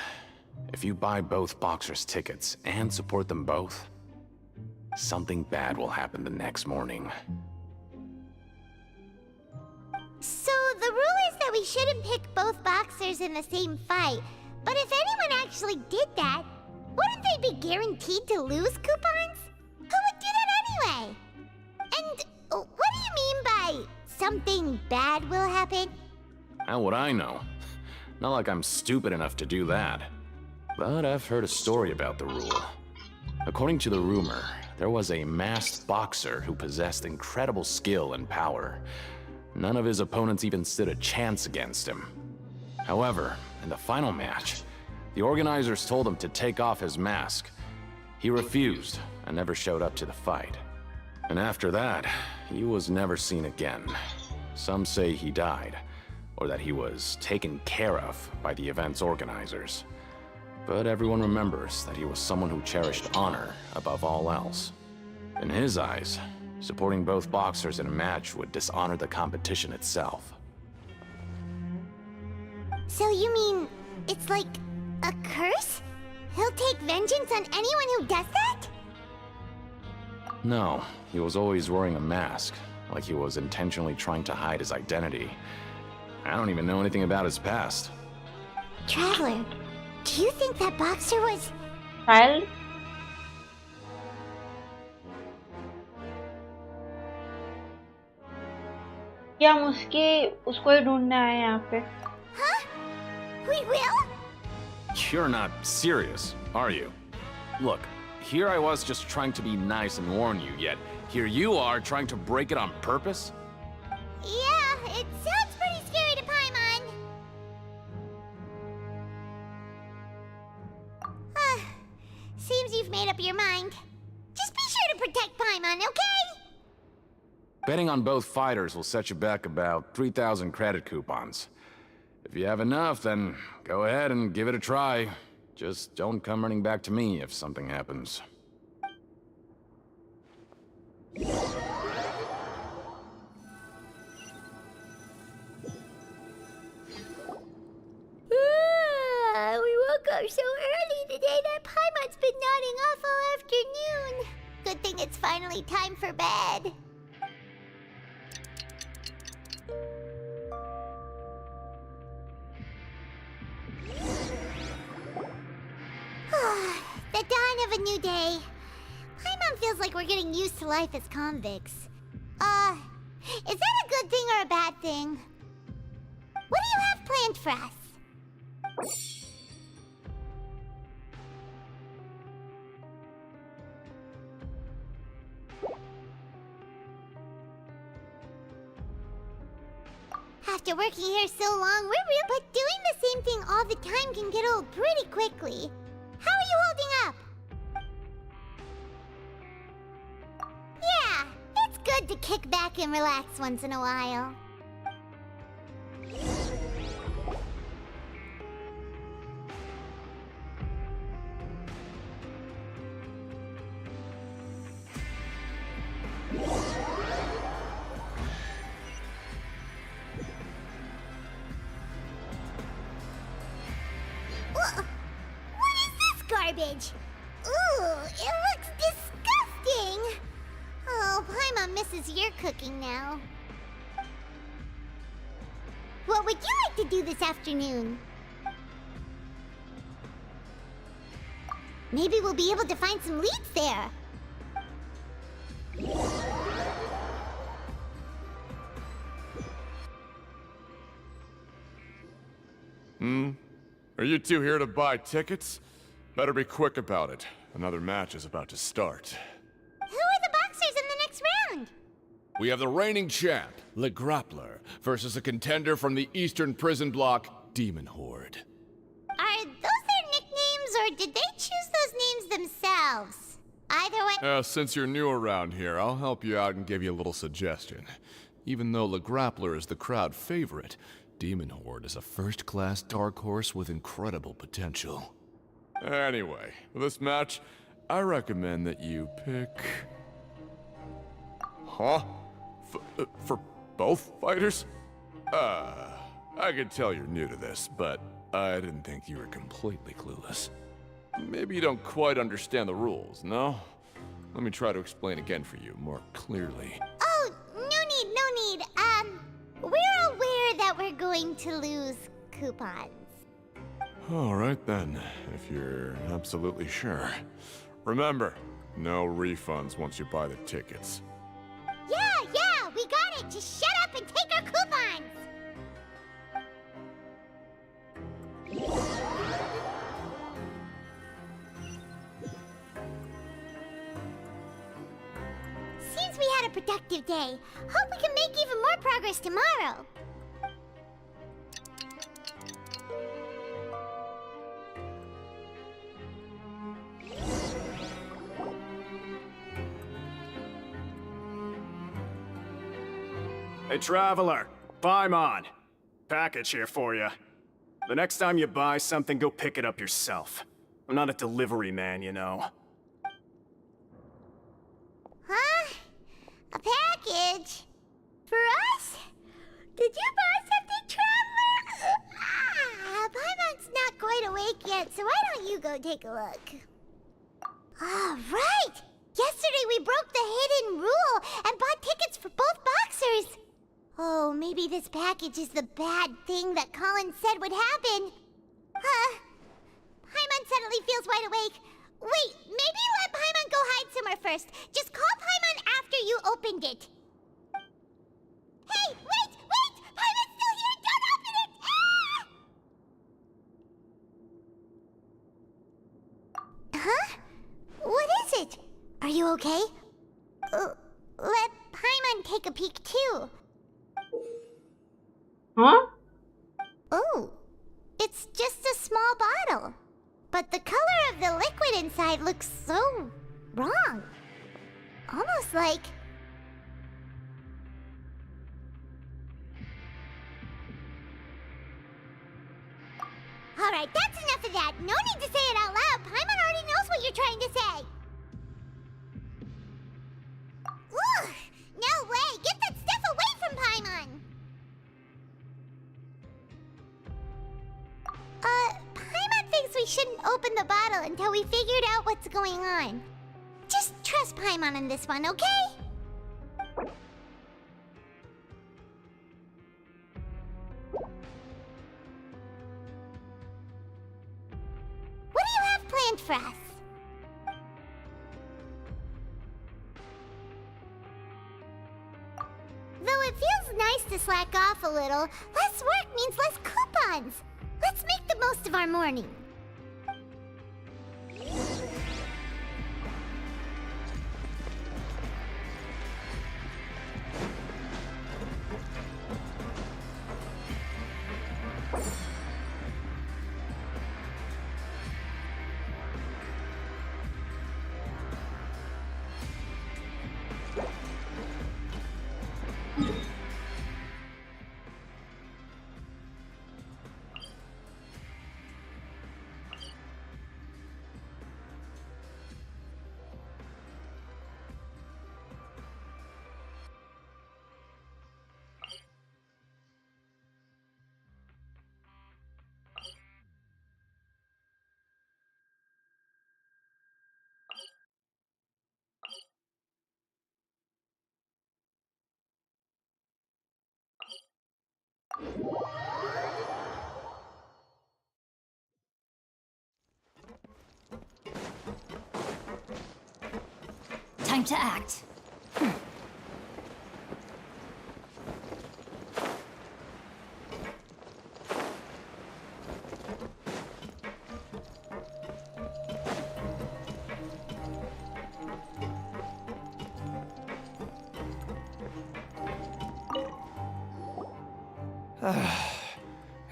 if you buy both boxers' tickets and support them both, something bad will happen the next morning. So the rule is that we shouldn't pick both boxers in the same fight. But if anyone actually did that, wouldn't they be guaranteed to lose coupons? Who would do that anyway? And what do you mean by something bad will happen? How would I know? Not like I'm stupid enough to do that. But I've heard a story about the rule. According to the rumor, there was a masked boxer who possessed incredible skill and power. None of his opponents even stood a chance against him. However, in the final match, the organizers told him to take off his mask. He refused and never showed up to the fight. And after that, he was never seen again. Some say he died, or that he was taken care of by the event's organizers. But everyone remembers that he was someone who cherished honor above all else. In his eyes, supporting both boxers in a match would dishonor the competition itself. So you mean it's like a curse? He'll take vengeance on anyone who does that? No, he was always wearing a mask, like he was intentionally trying to hide his identity. I don't even know anything about his past. Traveler, do you think that boxer was... Child? क्या हम उसको ही ढूंढने आए हैं यहाँ पे? Huh? We will? You're not serious, are you? Look, here I was just trying to be nice and warn you, yet here you are trying to break it on purpose? Yeah, it sounds pretty scary to Paimon. Seems you've made up your mind. Just be sure to protect Paimon, okay? Betting on both fighters will set you back about 3,000 credit coupons. If you have enough, then go ahead and give it a try. Just don't come running back to me if something happens. We woke up so early today that Paimon's been nodding off all afternoon. Good thing it's finally time for bed. The dawn of a new day. Paimon feels like we're getting used to life as convicts. Is that a good thing or a bad thing? What do you have planned for us? After working here so long, we're real. But doing the same thing all the time can get old pretty quickly. How are you holding up? Yeah, it's good to kick back and relax once in a while. garbage. Ooh, it looks disgusting. Oh, Paimon misses your cooking now. What would you like to do this afternoon? Maybe we'll be able to find some leads there. Are you two here to buy tickets? Better be quick about it. Another match is about to start. Who are the boxers in the next round? We have the reigning champ, Le Grappler, versus a contender from the Eastern Prison Block, Demon Horde. Are those their nicknames, or did they choose those names themselves? Either way... Since you're new around here, I'll help you out and give you a little suggestion. Even though Le Grappler is the crowd favorite, Demon Horde is a first-class dark horse with incredible potential. Anyway, for this match, I recommend that you pick... Huh? For both fighters? I can tell you're new to this, but I didn't think you were completely clueless. Maybe you don't quite understand the rules, no? Let me try to explain again for you, more clearly. Oh, no need. We're aware that we're going to lose coupons. Alright then, if you're absolutely sure. Remember, no refunds once you buy the tickets. Yeah, we got it! Just shut up and take our coupons! Seems we had a productive day. Hope we can make even more progress tomorrow. Hey, Traveler. Paimon. Package here for you. The next time you buy something, go pick it up yourself. I'm not a delivery man, you know. Huh? A package? For us? Did you buy something, Traveler? Paimon's not quite awake yet, so why don't you go take a look? Right! Yesterday we broke the hidden rule and bought tickets for both boxers. Oh, maybe this package is the bad thing that Colin said would happen. Paimon suddenly feels wide awake. Wait, maybe let Paimon go hide somewhere first. Just call Paimon after you opened it. Hey, wait! Paimon's still here! Don't open it! Ah! Huh? What is it? Are you okay? Let Paimon take a peek too. Huh? Oh, it's just a small bottle. But the color of the liquid inside looks so wrong. Almost like... Alright, that's enough of that. No need to say it out loud. Paimon already knows what you're trying to say. Ugh! No way! Get that stuff away from Paimon! Paimon thinks we shouldn't open the bottle until we figured out what's going on. Just trust Paimon on this one, okay? What do you have planned for us? Though it feels nice to slack off a little, less work means less coupons. Let's make the most of our morning. Time to act.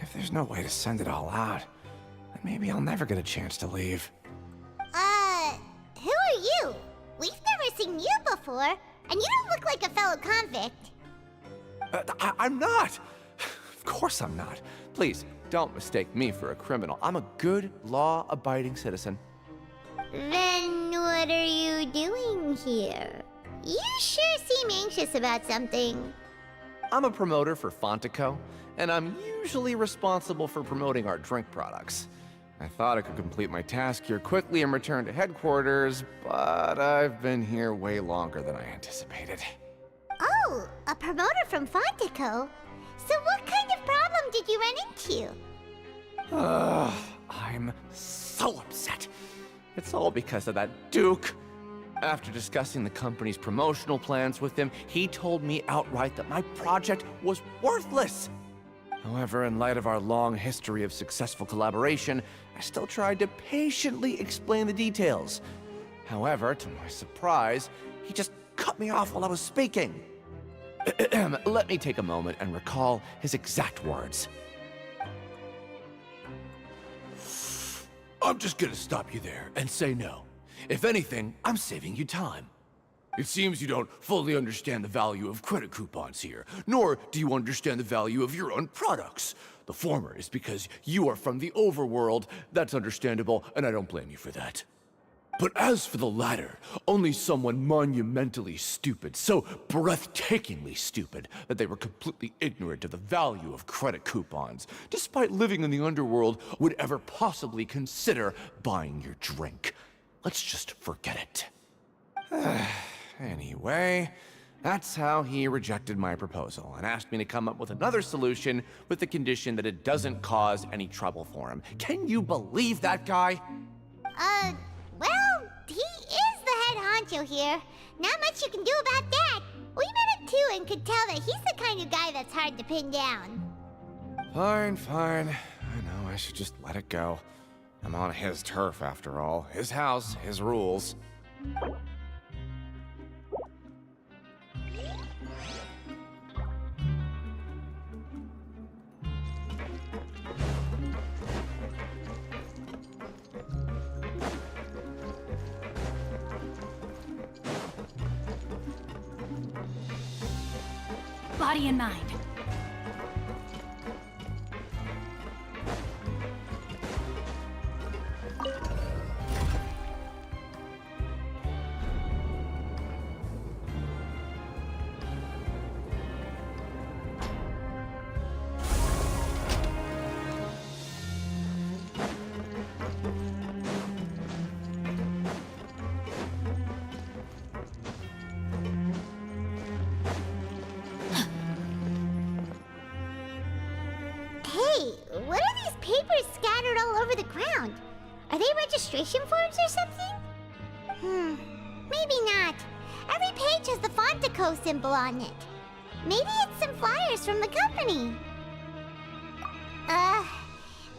If there's no way to send it all out, then maybe I'll never get a chance to leave. Who are you? We've never seen you before, and you don't look like a fellow convict. I'm not! Of course I'm not. Please, don't mistake me for a criminal. I'm a good, law-abiding citizen. Then what are you doing here? You sure seem anxious about something. I'm a promoter for Fontico, and I'm usually responsible for promoting our drink products. I thought I could complete my task here quickly and return to headquarters, but I've been here way longer than I anticipated. Oh, a promoter from Fontico? So what kind of problem did you run into? I'm so upset. It's all because of that Duke. After discussing the company's promotional plans with him, he told me outright that my project was worthless. However, in light of our long history of successful collaboration, I still tried to patiently explain the details. However, to my surprise, he just cut me off while I was speaking. Let me take a moment and recall his exact words. I'm just gonna stop you there and say no. If anything, I'm saving you time. It seems you don't fully understand the value of credit coupons here, nor do you understand the value of your own products. The former is because you are from the overworld. That's understandable, and I don't blame you for that. But as for the latter, only someone monumentally stupid, so breathtakingly stupid that they were completely ignorant of the value of credit coupons, despite living in the underworld, would ever possibly consider buying your drink. Let's just forget it. Anyway, that's how he rejected my proposal and asked me to come up with another solution with the condition that it doesn't cause any trouble for him. Can you believe that guy? Well, he is the head honcho here. Not much you can do about that. We met him too and could tell that he's the kind of guy that's hard to pin down. Fine. I know I should just let it go. I'm on his turf after all. His house, his rules. Body in mind. What are these papers scattered all over the ground? Are they registration forms or something? Maybe not. Every page has the Fontico symbol on it. Maybe it's some flyers from the company.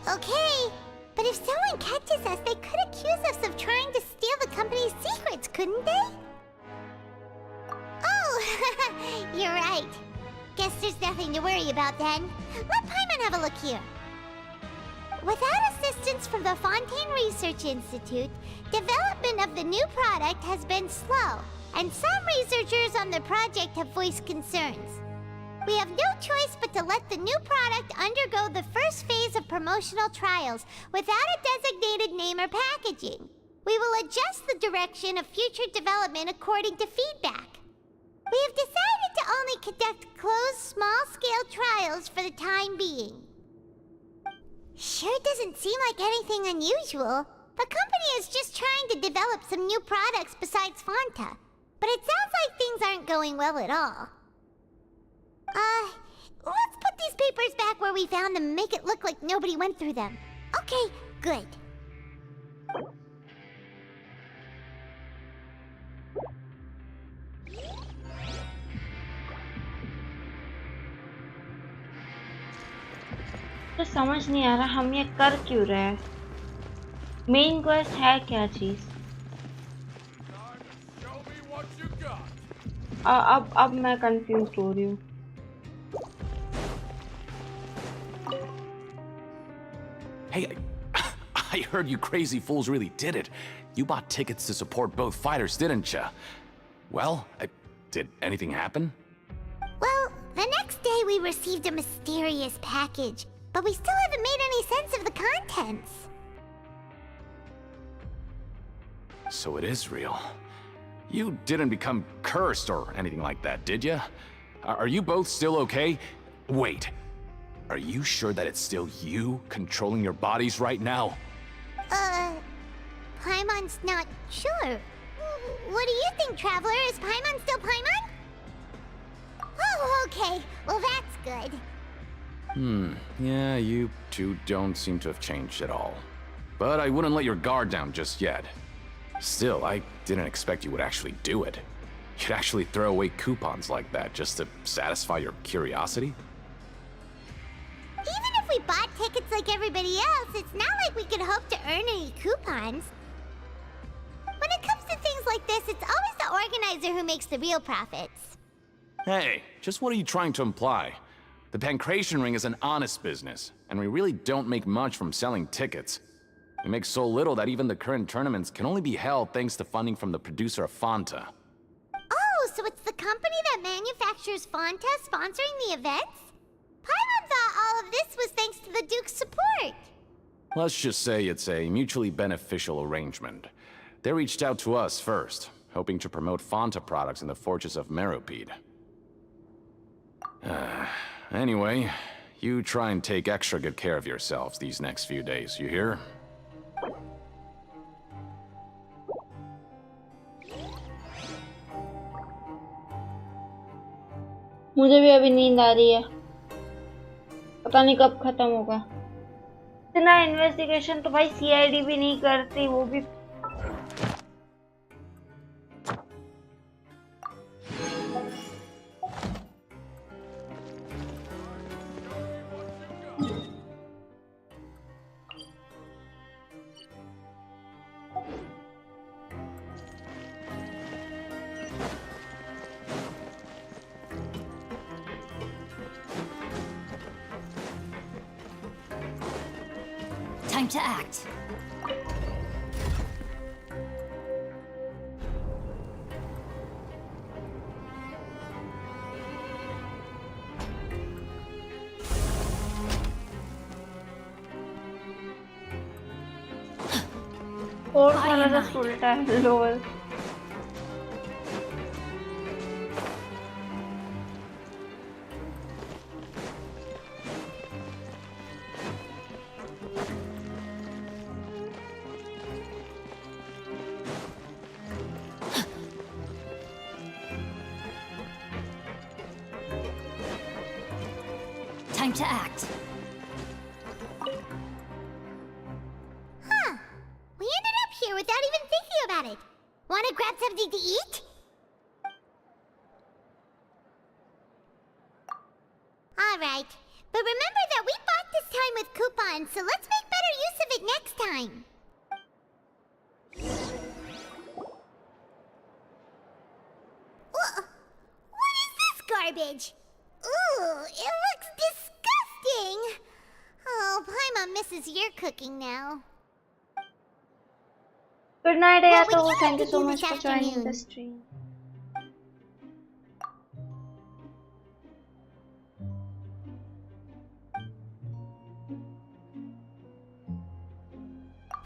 Okay. But if someone catches us, they could accuse us of trying to steal the company's secrets, couldn't they? Oh, you're right. Guess there's nothing to worry about then. Let Paimon have a look here. Without assistance from the Fontaine Research Institute, development of the new product has been slow, and some researchers on the project have voiced concerns. We have no choice but to let the new product undergo the first phase of promotional trials without a designated name or packaging. We will adjust the direction of future development according to feedback. We have decided to only conduct closed, small-scale trials for the time being. Sure doesn't seem like anything unusual. The company is just trying to develop some new products besides Fanta. But it sounds like things aren't going well at all. Let's put these papers back where we found them and make it look like nobody went through them. Okay, good. तो समझ नहीं आ रहा हम ये कर क्यों रहे हैं। मेन क्वेस्ट है क्या चीज? अब मैं कंफ्यूज हो रही हूँ। Hey, I heard you crazy fools really did it. You bought tickets to support both fighters, didn't ya? Well, did anything happen? Well, the next day we received a mysterious package, but we still haven't made any sense of the contents. So it is real. You didn't become cursed or anything like that, did ya? Are you both still okay? Wait. Are you sure that it's still you controlling your bodies right now? Paimon's not sure. What do you think, Traveler? Is Paimon still Paimon? Oh, okay. Well, that's good. Yeah, you two don't seem to have changed at all. But I wouldn't let your guard down just yet. Still, I didn't expect you would actually do it. You'd actually throw away coupons like that just to satisfy your curiosity? Even if we bought tickets like everybody else, it's not like we could hope to earn any coupons. When it comes to things like this, it's always the organizer who makes the real profits. Hey, just what are you trying to imply? The Pancration Ring is an honest business, and we really don't make much from selling tickets. We make so little that even the current tournaments can only be held thanks to funding from the producer of Fanta. Oh, so it's the company that manufactures Fanta sponsoring the events? Paimon thought all of this was thanks to the Duke's support. Let's just say it's a mutually beneficial arrangement. They reached out to us first, hoping to promote Fanta products in the Fortress of Meropide. Anyway, you try and take extra good care of yourselves these next few days, you hear? मुझे भी अभी नींद आ रही है, पता नहीं कब खत्म होगा। इतना इन्वेस्टिगेशन तो भाई सीआईडी भी नहीं करती, वो भी Time to act. और सारा रस उल्टा है lower. Time to act. Huh. We ended up here without even thinking about it. Want to grab something to eat? Alright. But remember that we bought this time with coupons, so let's make better use of it next time. What is this garbage? Ooh, it looks disgusting! Oh, Paimon misses your cooking now. Good night, What would Ayato. you Thank like you to so do much this for joining afternoon? the stream.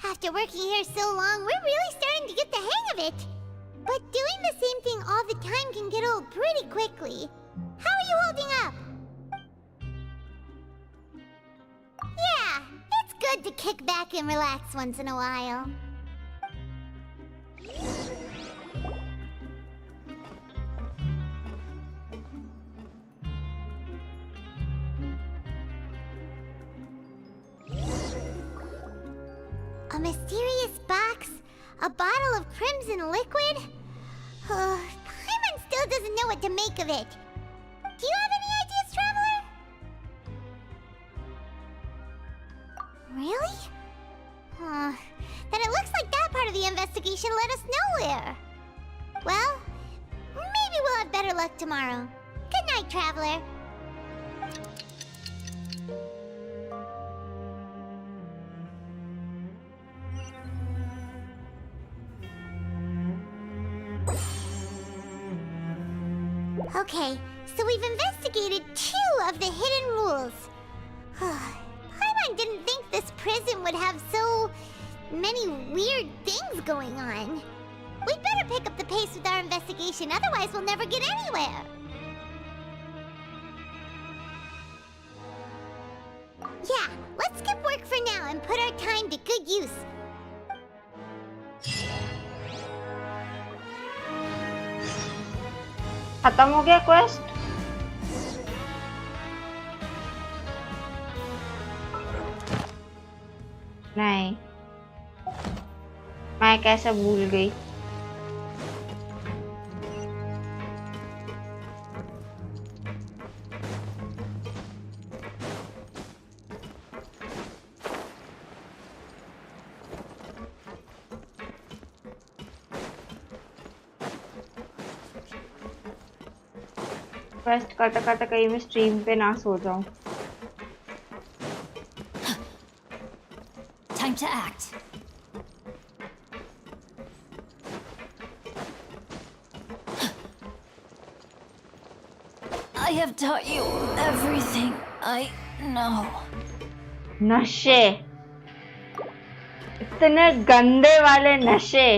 After working here so long, we're really starting to get the hang of it. But doing the same thing all the time can get old pretty quickly. How are you holding up? Yeah, it's good to kick back and relax once in a while. A mysterious box? A bottle of crimson liquid? Paimon still doesn't know what to make of it. Do you have any ideas, Traveler? Really? Then it looks like that part of the investigation led us nowhere. Well, maybe we'll have better luck tomorrow. Good night, Traveler. Okay, so we've investigated 2 of the hidden rules. Paimon didn't think this prison would have so many weird things going on. We'd better pick up the pace with our investigation, otherwise we'll never get anywhere. Yeah, let's skip work for now and put our time to good use. खत्म हो गया quest? नहीं, मैं कैसे भूल गई? Quest करते करते कहीं मैं स्ट्रीम पे ना सो जाऊं। Time to act. I have taught you everything I know. नशे, इतने गंदे वाले नशे।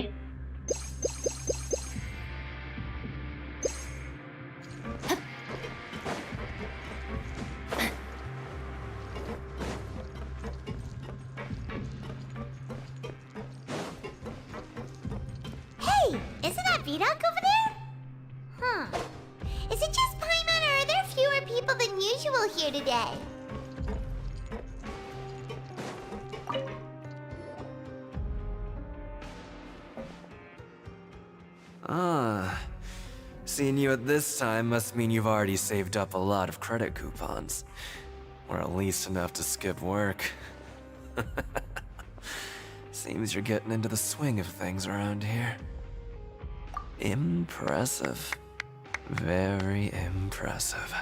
Seeing you at this time must mean you've already saved up a lot of credit coupons. Or at least enough to skip work. Seems you're getting into the swing of things around here. Impressive. Very impressive.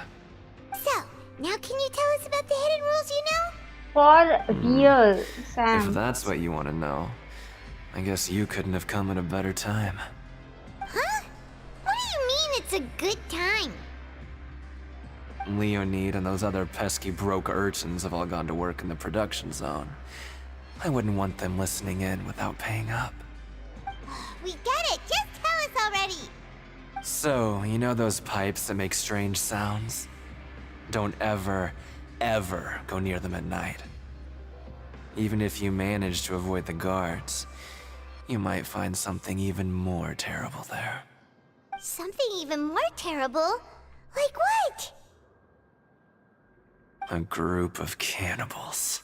So, now can you tell us about the hidden rules you know? For real, Sam. If that's what you want to know, I guess you couldn't have come at a better time. Huh? What do you mean it's a good time? Leonid and those other pesky broke urchins have all gone to work in the production zone. I wouldn't want them listening in without paying up. We get it! Just tell us already! So, you know those pipes that make strange sounds? Don't ever, ever go near them at night. Even if you manage to avoid the guards, you might find something even more terrible there. Something even more terrible? Like what? A group of cannibals.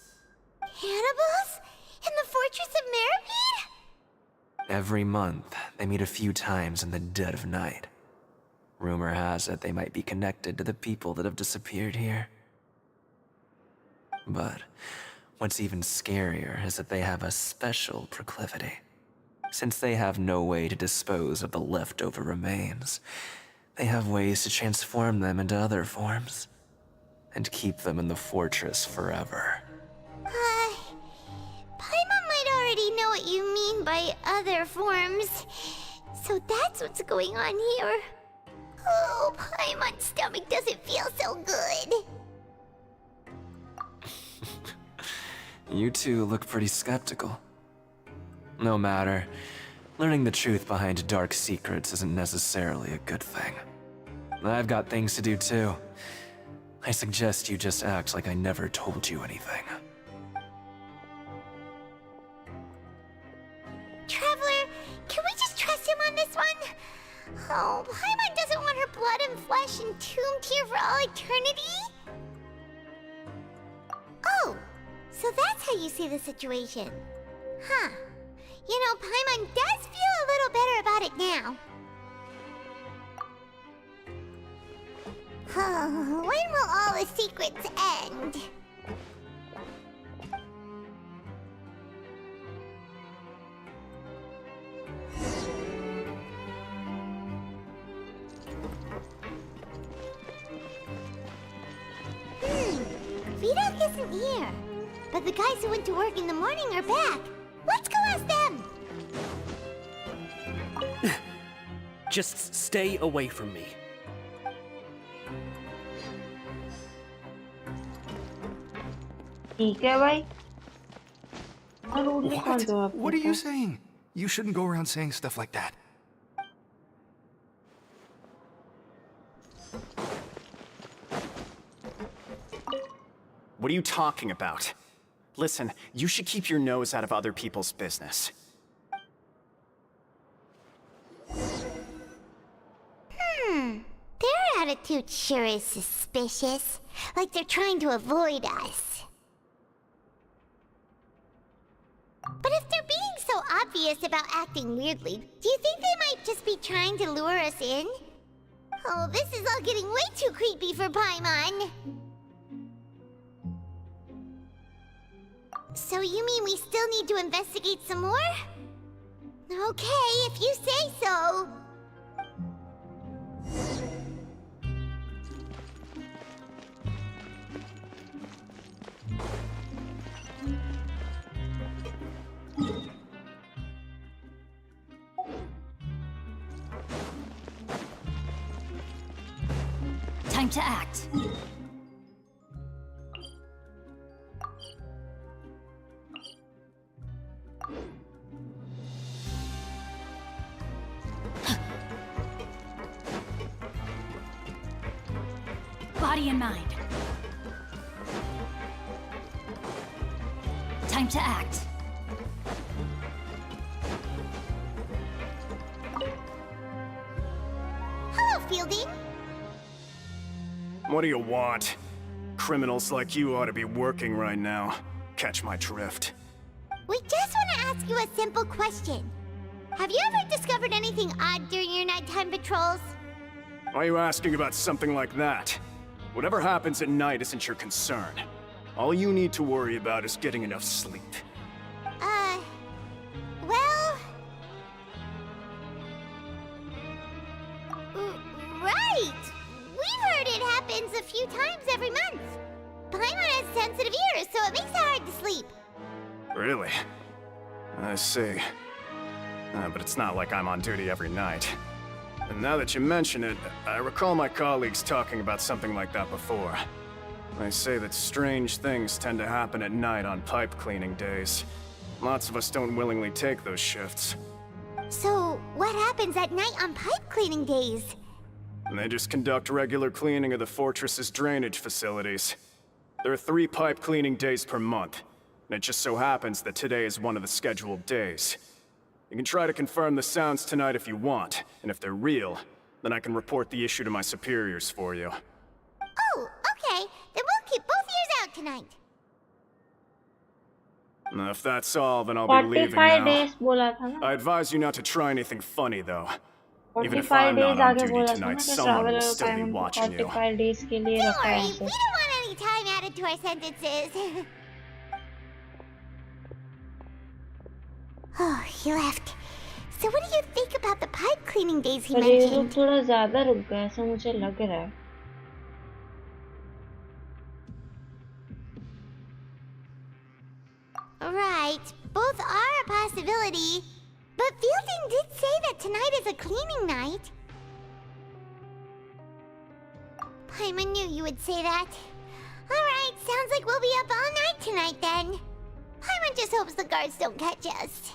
Cannibals? In the Fortress of Meropide? Every month, they meet a few times in the dead of night. Rumor has it they might be connected to the people that have disappeared here. But what's even scarier is that they have a special proclivity. Since they have no way to dispose of the leftover remains, they have ways to transform them into other forms and keep them in the fortress forever. Paimon might already know what you mean by other forms. So that's what's going on here. Oh, Paimon's stomach doesn't feel so good. You two look pretty skeptical. No matter, learning the truth behind dark secrets isn't necessarily a good thing. I've got things to do too. I suggest you just act like I never told you anything. Traveler, can we just trust him on this one? Oh, Paimon doesn't want her blood and flesh entombed here for all eternity? Oh, so that's how you see the situation. Huh. You know, Paimon does feel a little better about it now. When will all the secrets end? isn't here. But the guys who went to work in the morning are back. Let's go ask them. Just stay away from me. ठीक है भाई और rudely call दो आप What are you saying? You shouldn't go around saying stuff like that. What are you talking about? Listen, you should keep your nose out of other people's business. Their attitude sure is suspicious. Like they're trying to avoid us. But if they're being so obvious about acting weirdly, do you think they might just be trying to lure us in? Oh, this is all getting way too creepy for Paimon. So you mean we still need to investigate some more? Okay, if you say so. Time to act. Body and mind. Time to act. Hello, Fielding. What do you want? Criminals like you ought to be working right now. Catch my drift. We just want to ask you a simple question. Have you ever discovered anything odd during your nighttime patrols? Why are you asking about something like that? Whatever happens at night isn't your concern. All you need to worry about is getting enough sleep. Well... Right! We've heard it happens a few times every month. Paimon has sensitive ears, so it makes it hard to sleep. Really? I see. But it's not like I'm on duty every night. And now that you mention it, I recall my colleagues talking about something like that before. They say that strange things tend to happen at night on pipe cleaning days. Lots of us don't willingly take those shifts. So, what happens at night on pipe cleaning days? And they just conduct regular cleaning of the fortress's drainage facilities. There are 3 pipe cleaning days per month, and it just so happens that today is one of the scheduled days. You can try to confirm the sounds tonight if you want, and if they're real, then I can report the issue to my superiors for you. Oh, okay. Then we'll keep both ears out tonight. Now, if that's all, then I'll be leaving 45 now. days बोला था ना I advise you not to try anything funny, though. Even if 45 I'm not days on आगे duty बोला था ना tonight, कि someone travel will still be time watching you. 45 days के लिए Don't रखा है worry, ऐसे we don't want any time added to our sentences. Oh, he left. So what do you think about the pipe cleaning days he पर ये लोग mentioned? थोड़ा ज़्यादा रुक गए ऐसा मुझे लग रहा है Right, both are a possibility. But Fielding did say that tonight is a cleaning night. Paimon knew you would say that. Alright, sounds like we'll be up all night tonight then. Paimon just hopes the guards don't catch us.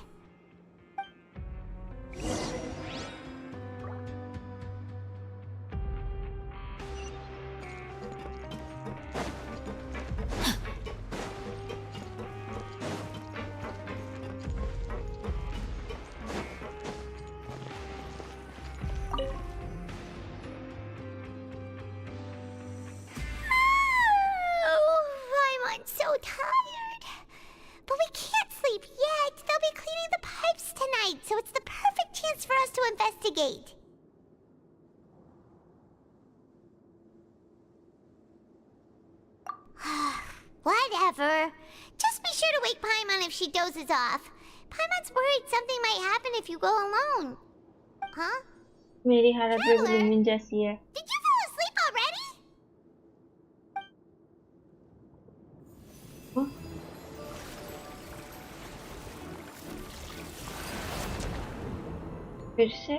I'm so tired. But we can't sleep yet. They'll be cleaning the pipes tonight, so it's the perfect chance for us to investigate. Whatever. Just be sure to wake Paimon if she dozes off. Paimon's worried something might happen if you go alone. Huh? मेरी हालत भी gloomy जैसी है Did you fall asleep already? फिर से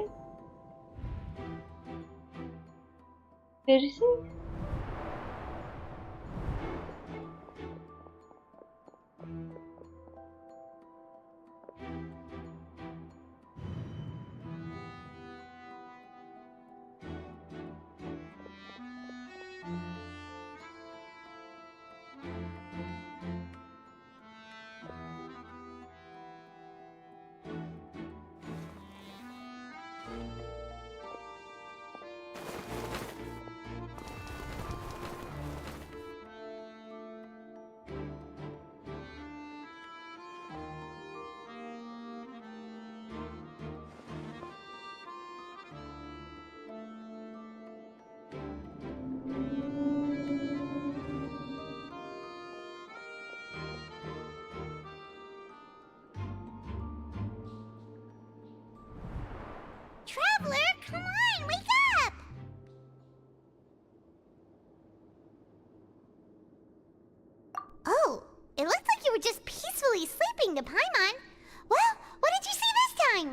फिर से Traveler, come on, wake up! Oh, it looks like you were just peacefully sleeping to Paimon. Well, what did you see this time?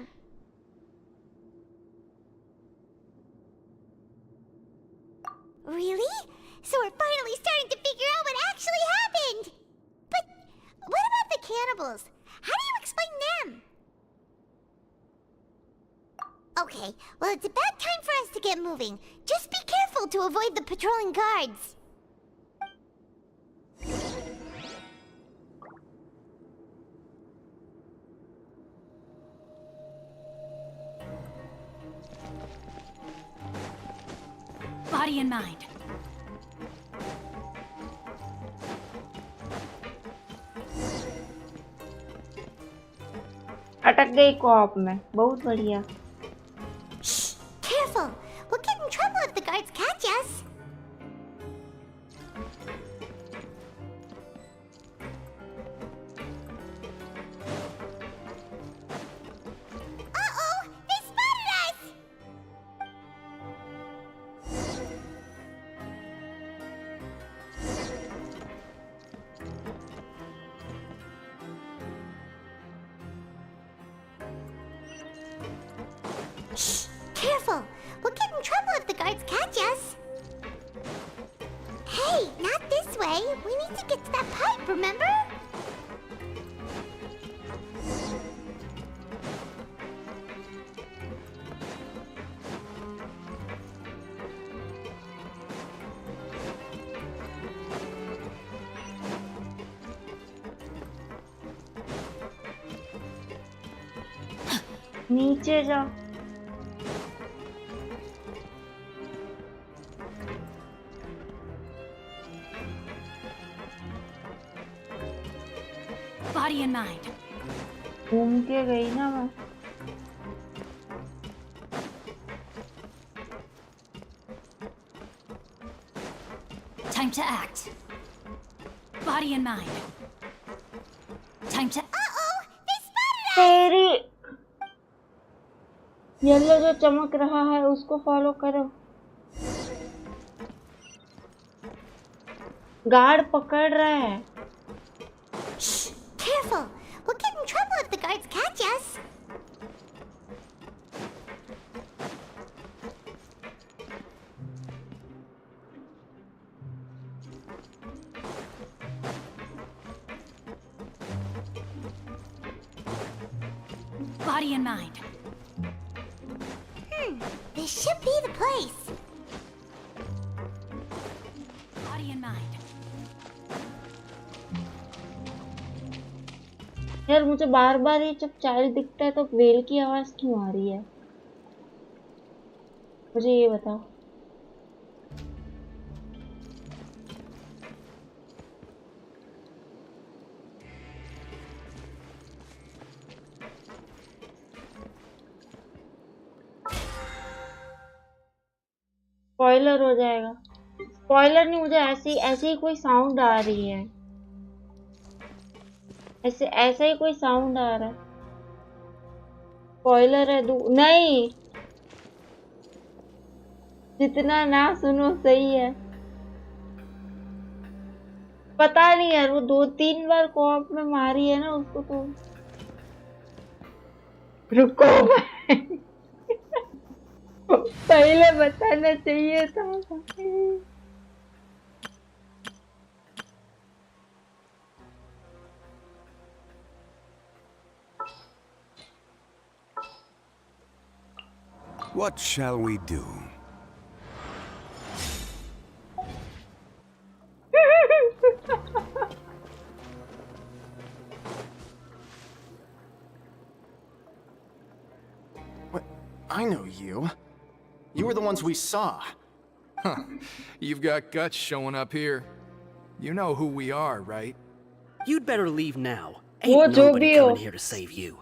Really? So we're finally starting to figure out what actually happened! But what about the cannibals? How do you explain them? Okay, well, it's about time for us to get moving. Just be careful to avoid the patrolling guards. Body and mind. अटक गई co-op में, बहुत बढ़िया। Careful! We'll get in trouble if the guards catch us. Uh-oh! They spotted us! Shh! Careful! We'll get in trouble if the guards catch us. Hey, not this way. We need to get to that pipe, remember? नीचे जाओ। Body and mind. घूम के गई ना मैं। Time to act. Body and mind. Time to. Uh-oh! They spotted us! तेरी yellow जो चमक रहा है उसको फॉलो करो। गार्ड पकड़ रहा है। Shh! Careful! We'll get in trouble if the guards catch us. Body and mind. This should be the place. Body and mind. यार मुझे बार बार ये जब चाइल्ड दिखता है तो वेल की आवाज क्यों आ रही है? मुझे ये बताओ। स्पॉइलर हो जाएगा। स्पॉइलर नहीं, मुझे ऐसी ही कोई साउंड आ रही है। ऐसा ही कोई साउंड आ रहा है। स्पॉइलर है नहीं, जितना ना सुनो सही है। पता नहीं यार, वो 2-3 बार कोऑप में मारी है ना उसको तो। रुको पहले बताना चाहिए था भाई। What shall we do? What? I know you. You were the ones we saw. Huh. You've got guts showing up here. You know who we are, right? You'd better leave now. वो Ain't जो nobody भी हो, coming here to save you.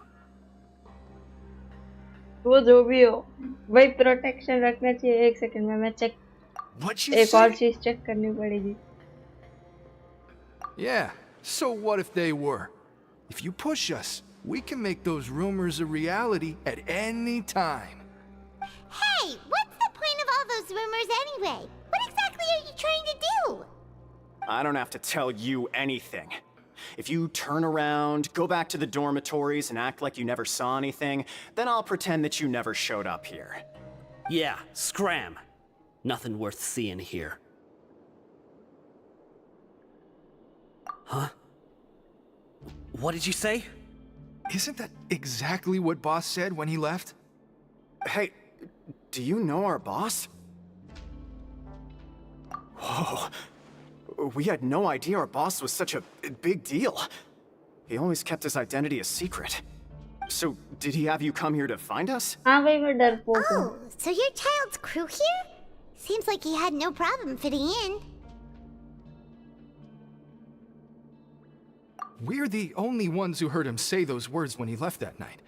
वो जो भी हो, वही protection रखना चाहिए। एक सेकंड में मैं चेक, एक और चीज चेक करनी पड़ेगी। Yeah, so what if they were? If you push us, we can make those rumors a reality at any time. Hey, what's the point of all those rumors anyway? What exactly are you trying to do? I don't have to tell you anything. If you turn around, go back to the dormitories and act like you never saw anything, then I'll pretend that you never showed up here. Yeah, scram. Nothing worth seeing here. Huh? What did you say? Isn't that exactly what Boss said when he left? Hey, do you know our boss? Whoa. We had no idea our boss was such a big deal. He always kept his identity a secret. So, did he have you come here to find us? Oh, so your child's crew here? Seems like he had no problem fitting in. We're the only ones who heard him say those words when he left that night.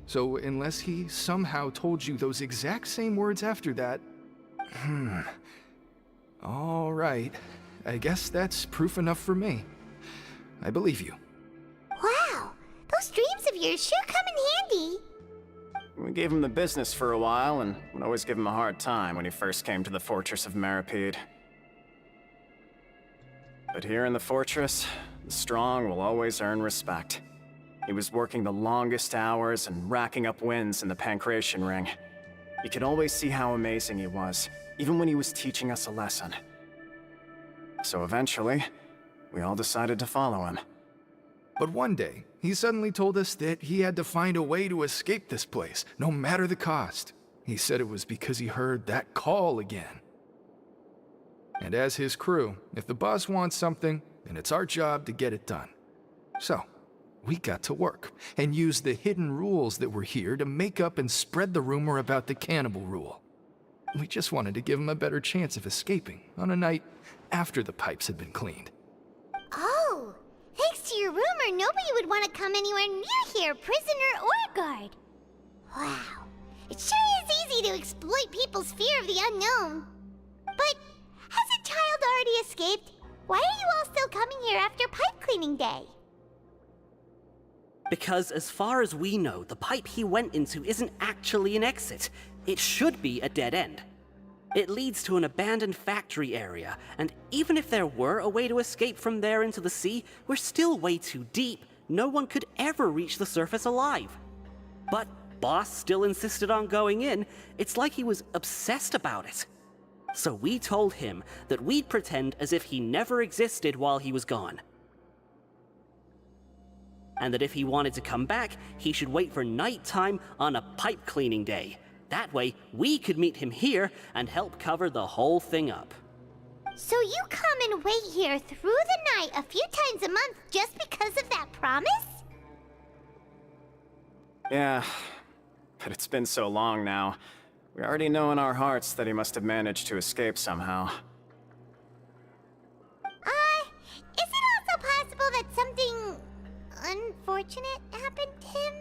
So unless he somehow told you those exact same words after that... All right. I guess that's proof enough for me. I believe you. Wow, those dreams of yours sure come in handy. We gave him the business for a while and would always give him a hard time when he first came to the fortress of Maripede. But here in the fortress, the strong will always earn respect. He was working the longest hours and racking up wins in the Pancration Ring. You could always see how amazing he was, even when he was teaching us a lesson. So eventually, we all decided to follow him. But one day, he suddenly told us that he had to find a way to escape this place, no matter the cost. He said it was because he heard that call again. And as his crew, if the boss wants something, then it's our job to get it done. So, we got to work, and used the hidden rules that were here to make up and spread the rumor about the cannibal rule. We just wanted to give him a better chance of escaping on a night after the pipes had been cleaned. Oh, thanks to your rumor, nobody would want to come anywhere near here, prisoner or guard. Wow, it sure is easy to exploit people's fear of the unknown. But has a child already escaped? Why are you all still coming here after pipe cleaning day? Because as far as we know, the pipe he went into isn't actually an exit. It should be a dead end. It leads to an abandoned factory area, and even if there were a way to escape from there into the sea, we're still way too deep. No one could ever reach the surface alive. But Boss still insisted on going in. It's like he was obsessed about it. So we told him that we'd pretend as if he never existed while he was gone. And that if he wanted to come back, he should wait for nighttime on a pipe cleaning day. That way, we could meet him here and help cover the whole thing up. So you come and wait here through the night a few times a month just because of that promise? Yeah, but it's been so long now. We already know in our hearts that he must have managed to escape somehow. Is it also possible that something unfortunate happened to him?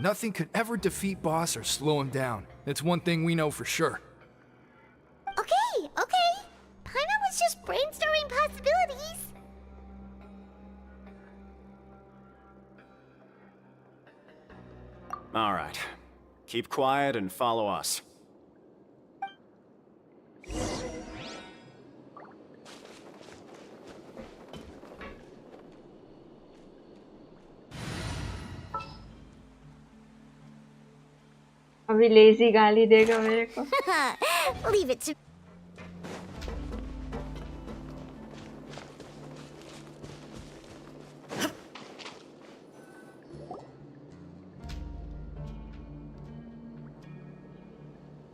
Nothing could ever defeat Boss or slow him down. It's one thing we know for sure. Okay. Paimon was just brainstorming possibilities. All right. Keep quiet and follow us. अभी lazy गाली देगा मेरे को. Leave it to...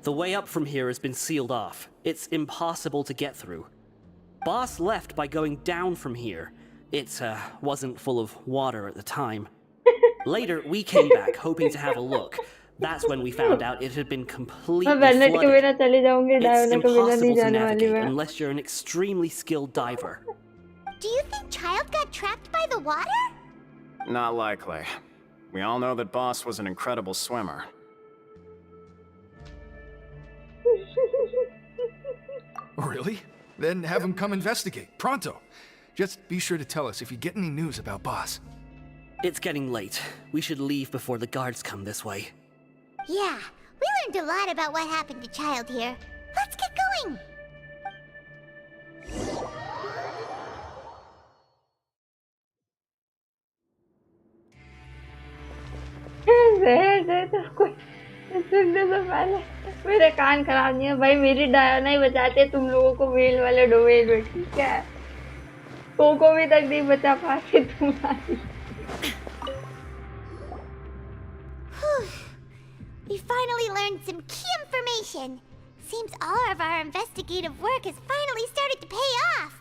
The way up from here has been sealed off. It's impossible to get through. Boss left by going down from here. It wasn't full of water at the time. Later, we came back hoping to have a look. That's when we found out it had been completely flooded. It's impossible to navigate unless you're an extremely skilled diver. Do you think Child got trapped by the water? Not likely. We all know that Boss was an incredible swimmer. Really? Then have him come investigate, pronto. Just be sure to tell us if you get any news about Boss. It's getting late. We should leave before the guards come this way. Yeah, we learned a lot about what happened to Child here. Let's get going! सुनने से पहले मेरे कान खराब नहीं है भाई. मेरी Diana ही बचाते तुम लोगों को वेल वाले डोवेल में. ठीक है, कोको भी तक नहीं बचा पाते तुम्हारी. We finally learned some key information. Seems all of our investigative work has finally started to pay off.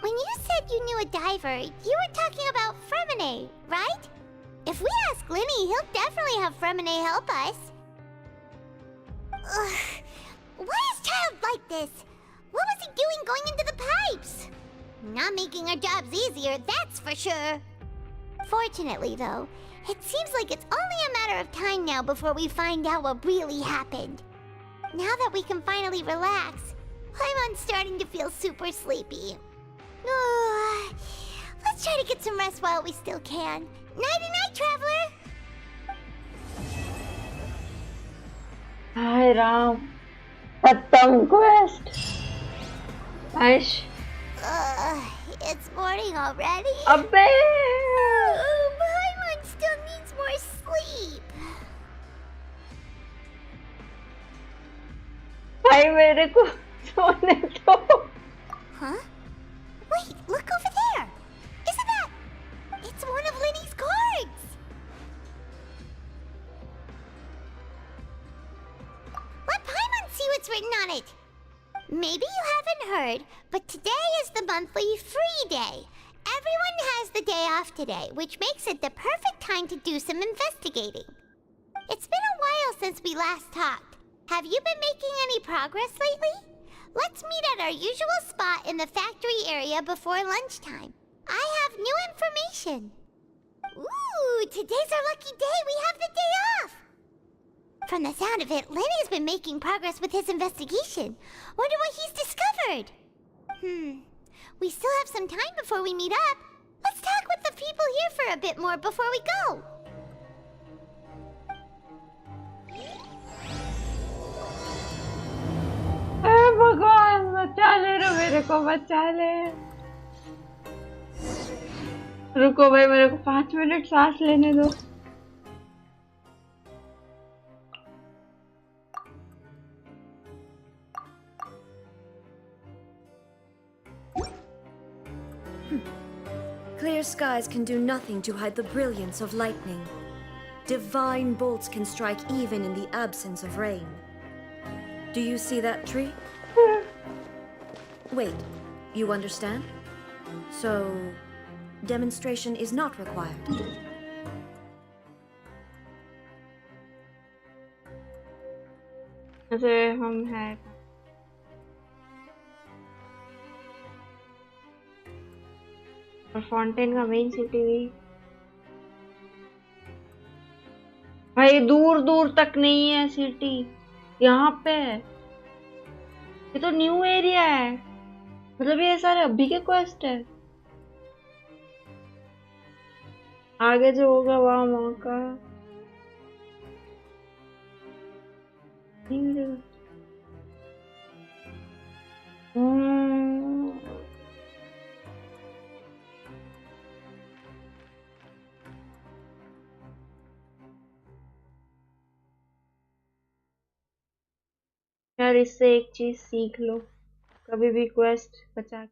When you said you knew a diver, you were talking about Fremine, right? If we ask Linny, he'll definitely have Fremine help us. Ugh. Why is Child like this? What was he doing going into the pipes? Not making our jobs easier, that's for sure. Fortunately, though, it seems like it's only a matter of time now before we find out what really happened. Now that we can finally relax, I'm starting to feel super sleepy. Let's try to get some rest while we still can. Nighty-night, traveler! Hi Ram, Pattam quest. Nice. It's morning already? Abbe! Paimon still needs more sleep. भाई मेरे को सोने दो. Huh? Wait, look over there! Isn't that... It's one of Linny's cards! Let Paimon see what's written on it! Maybe you haven't heard, but today is the monthly free day. Everyone has the day off today, which makes it the perfect time to do some investigating. It's been a while since we last talked. Have you been making any progress lately? Let's meet at our usual spot in the factory area before lunchtime. I have new information. Ooh, today's our lucky day. We have the day off. From the sound of it, Lenny's been making progress with his investigation. Wonder what he's discovered. We still have some time before we meet up. Let's talk with the people here for a bit more before we go. भगवान बचा ले रो मेरे को, बचा ले. रुको भाई, मेरे को 5 मिनट सांस लेने दो. Clear skies can do nothing to hide the brilliance of lightning. Divine bolts can strike even in the absence of rain. Do you see that tree? Wait, you understand? So, demonstration is not required. ऐसे हम हैं. और fountain का main city भाई दूर दूर तक नहीं है सिटी. यहाँ पे ये तो न्यू एरिया है. मतलब ये सारे अभी के क्वेस्ट है. आगे जो होगा वहाँ मौका नहीं मिलेगा. बार इससे एक चीज सीख लो, कभी भी क्वेस्ट बचा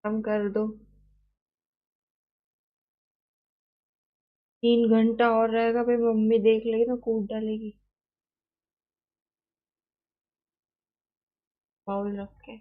कम कर दो। 3 घंटा और रहेगा भाई, मम्मी देख लेगी तो कूद डालेगी बाउल रख के।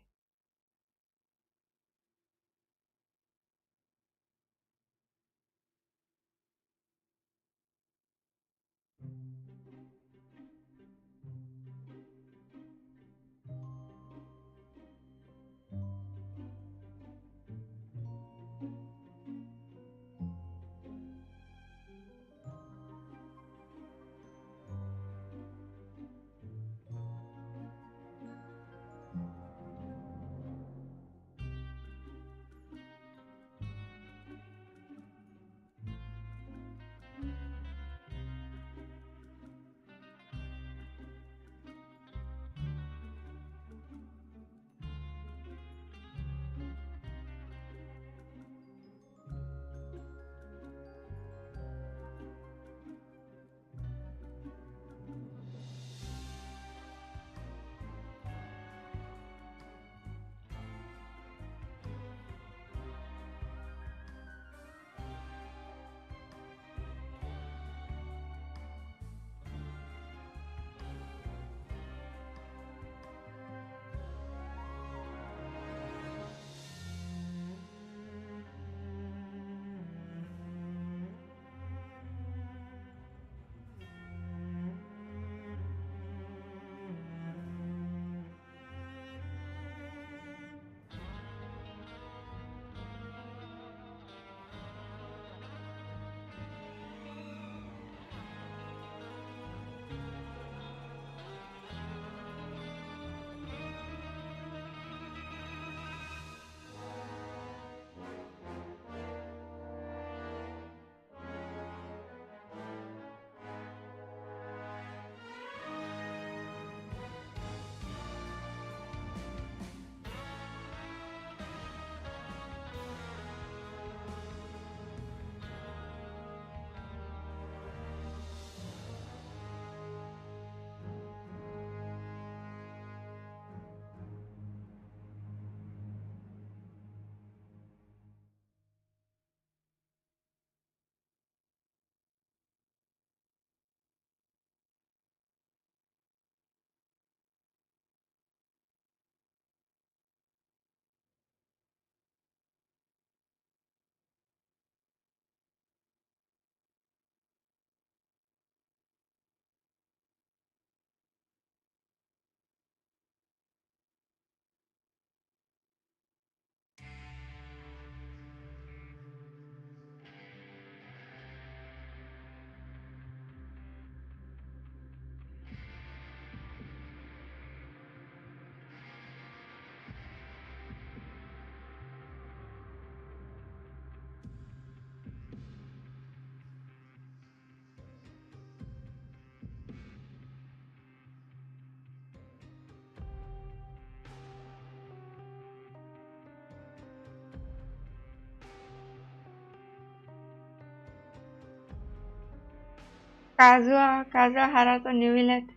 काजुआ हारा तो न्यूजीलैंड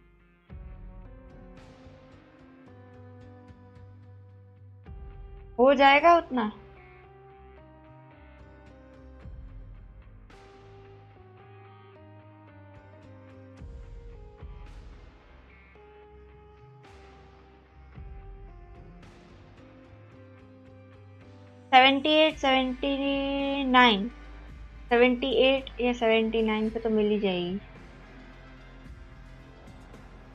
हो जाएगा उतना। सेवेंटी एट 79 78 या 79 पे तो मिल ही जाएगी,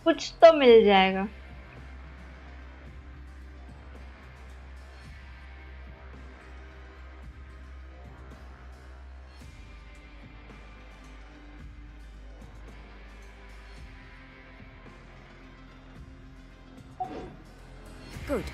कुछ तो मिल जाएगा। Good.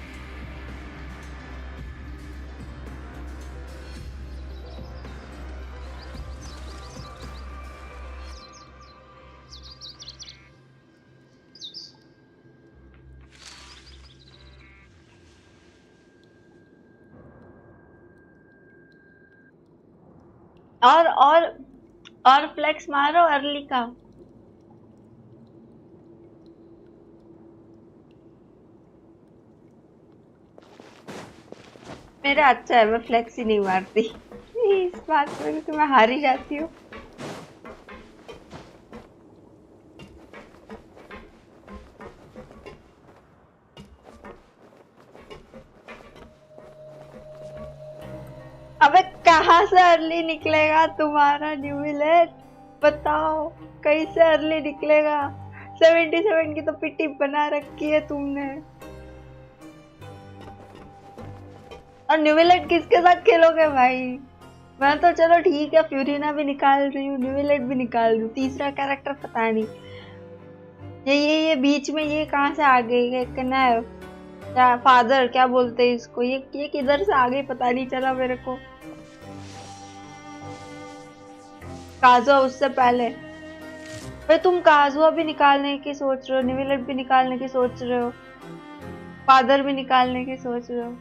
और फ्लेक्स मारो अर्ली का। मेरा अच्छा है, मैं फ्लेक्स ही नहीं मारती इस बात में, क्योंकि मैं हार ही जाती हूँ। अबे कहाँ से अर्ली निकलेगा तुम्हारा न्यू विलेज? बताओ कैसे अर्ली निकलेगा? 77 की तो पिट्टी बना रखी है तुमने। और न्यू विलेज किसके साथ खेलोगे भाई? मैं तो चलो ठीक है, फ्यूरिना भी निकाल रही हूँ, न्यू विलेज भी निकाल रही हूँ, तीसरा कैरेक्टर पता नहीं। ये बीच में ये कहाँ से आ गई है? क्या फादर क्या बोलते हैं इसको? ये किधर से आ गई पता नहीं चला मेरे को। काजुआ उससे पहले। भाई तुम काजुआ भी निकालने की सोच रहे हो, निविलेट भी निकालने की सोच रहे हो, फादर भी निकालने की सोच रहे हो।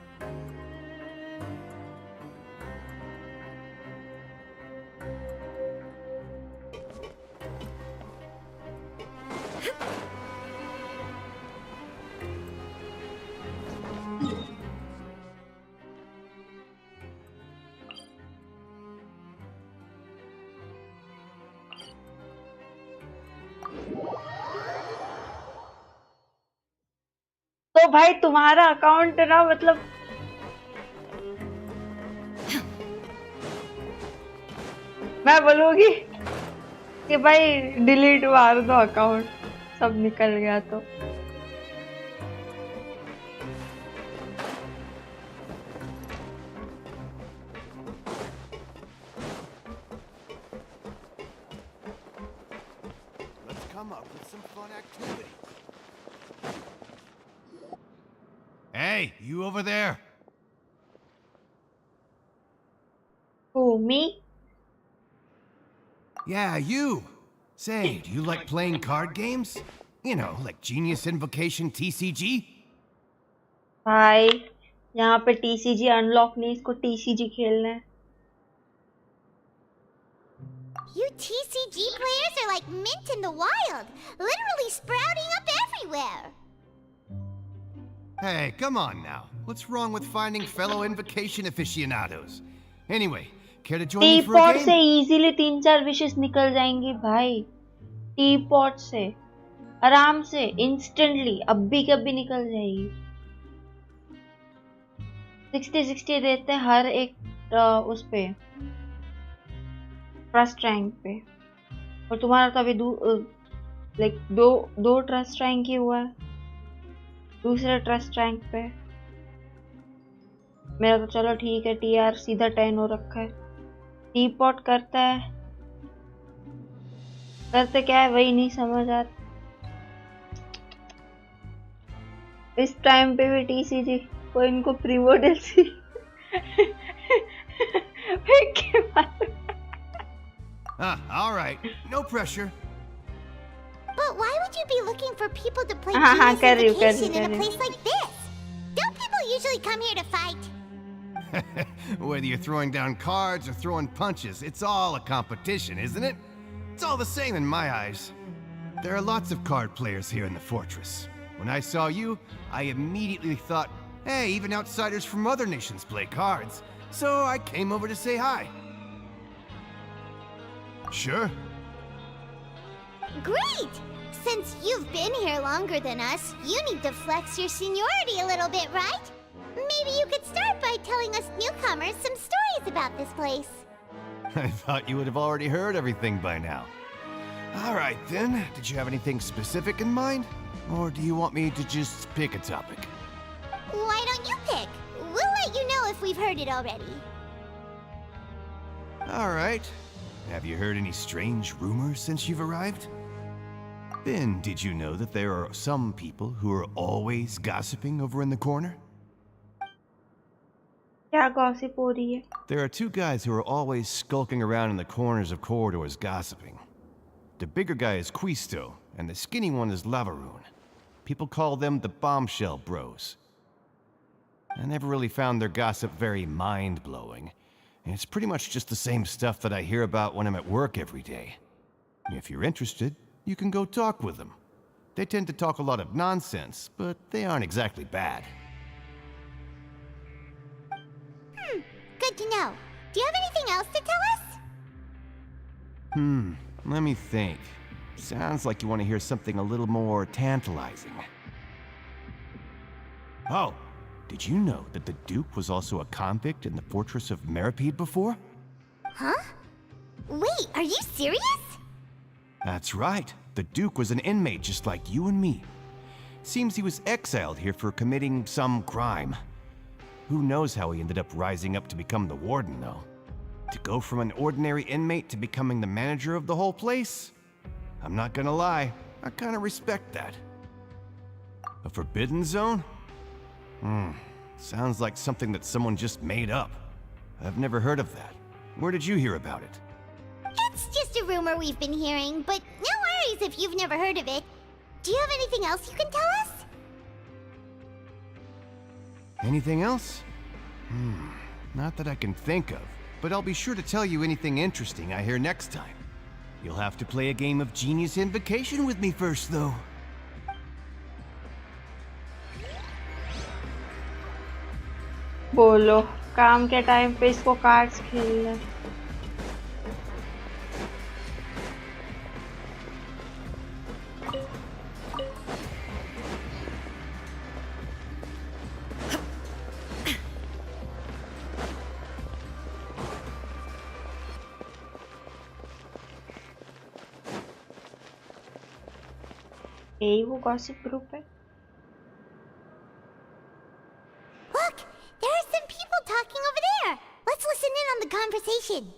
तो भाई तुम्हारा अकाउंट ना, मतलब मैं बोलूंगी कि भाई डिलीट मार दो अकाउंट, सब निकल गया तो। Let's come up with some fun activities. Hey, you over there? Who, me? Yeah, you. Say, do you like playing card games? You know, like Genius Invocation TCG? भाई यहाँ पे TCG अनलॉक नहीं, इसको TCG खेलना है। You TCG players are like mint in the wild, literally sprouting up everywhere. Hey, come on now. What's wrong with finding fellow Invocation aficionados? Anyway, care to join me for a T-pot game? से easily 3-4 विशेष निकल जाएंगी भाई, T-pot से आराम से, instantly, अभी कभी निकल जाएगी। 60-60 देते हैं हर एक उस पे, ट्रस्ट रैंक पे। और तुम्हारा तो अभी लाइक दो ट्रस्ट रैंक ही हुआ है, दूसरे ट्रस्ट रैंक पे। मेरा तो चलो ठीक है, टीआर सीधा 10 हो रखा है। टी-पॉट करता है, करते क्या है वही नहीं समझ आता। इस टाइम पे भी टीसीजी को इनको प्रीमोडल सी All right. No pressure. But why would you be looking for people to play हाँ, Genius कर रही हूँ, Invocation in कर a रही हूँ। place like this? Don't people usually come here to fight? Whether you're throwing down cards or throwing punches, it's all a competition, isn't it? It's all the same in my eyes. There are lots of card players here in the fortress. When I saw you, I immediately thought, hey, even outsiders from other nations play cards. So I came over to say hi. Sure. Great! Since you've been here longer than us, you need to flex your seniority a little bit, right? Maybe you could start by telling us newcomers some stories about this place. I thought you would have already heard everything by now. All right, then. Did you have anything specific in mind? Or do you want me to just pick a topic? Why don't you pick? We'll let you know if we've heard it already. All right. Have you heard any strange rumors since you've arrived? Then, did you know that there are some people who are always gossiping over in the corner? क्या gossip हो रही है? There are two guys who are always skulking around in the corners of corridors gossiping. The bigger guy is Quisto, and the skinny one is Lavaroon. People call them the Bombshell Bros. I never really found their gossip very mind-blowing. And it's pretty much just the same stuff that I hear about when I'm at work every day. If you're interested, you can go talk with them. They tend to talk a lot of nonsense, but they aren't exactly bad. wanted to know. Do you have anything else to tell us? Let me think. Sounds like you want to hear something a little more tantalizing. Oh, did you know that the Duke was also a convict in the fortress of Meripede before? Huh? Wait, are you serious? That's right. The Duke was an inmate just like you and me. Seems he was exiled here for committing some crime. Who knows how he ended up rising up to become the warden, though. To go from an ordinary inmate to becoming the manager of the whole place? I'm not gonna lie, I kinda respect that. A forbidden zone? Sounds like something that someone just made up. I've never heard of that. Where did you hear about it? It's just a rumor we've been hearing, but no worries if you've never heard of it. Do you have anything else you can tell us? Anything else? Not that I can think of, but I'll be sure to tell you anything interesting I hear next time. You'll have to play a game of Genius Invocation with me first, though. बोलो काम के time पे इसको cards खेलने यही वो gossip group है Look, there are some people talking over there. Let's listen in on the conversation.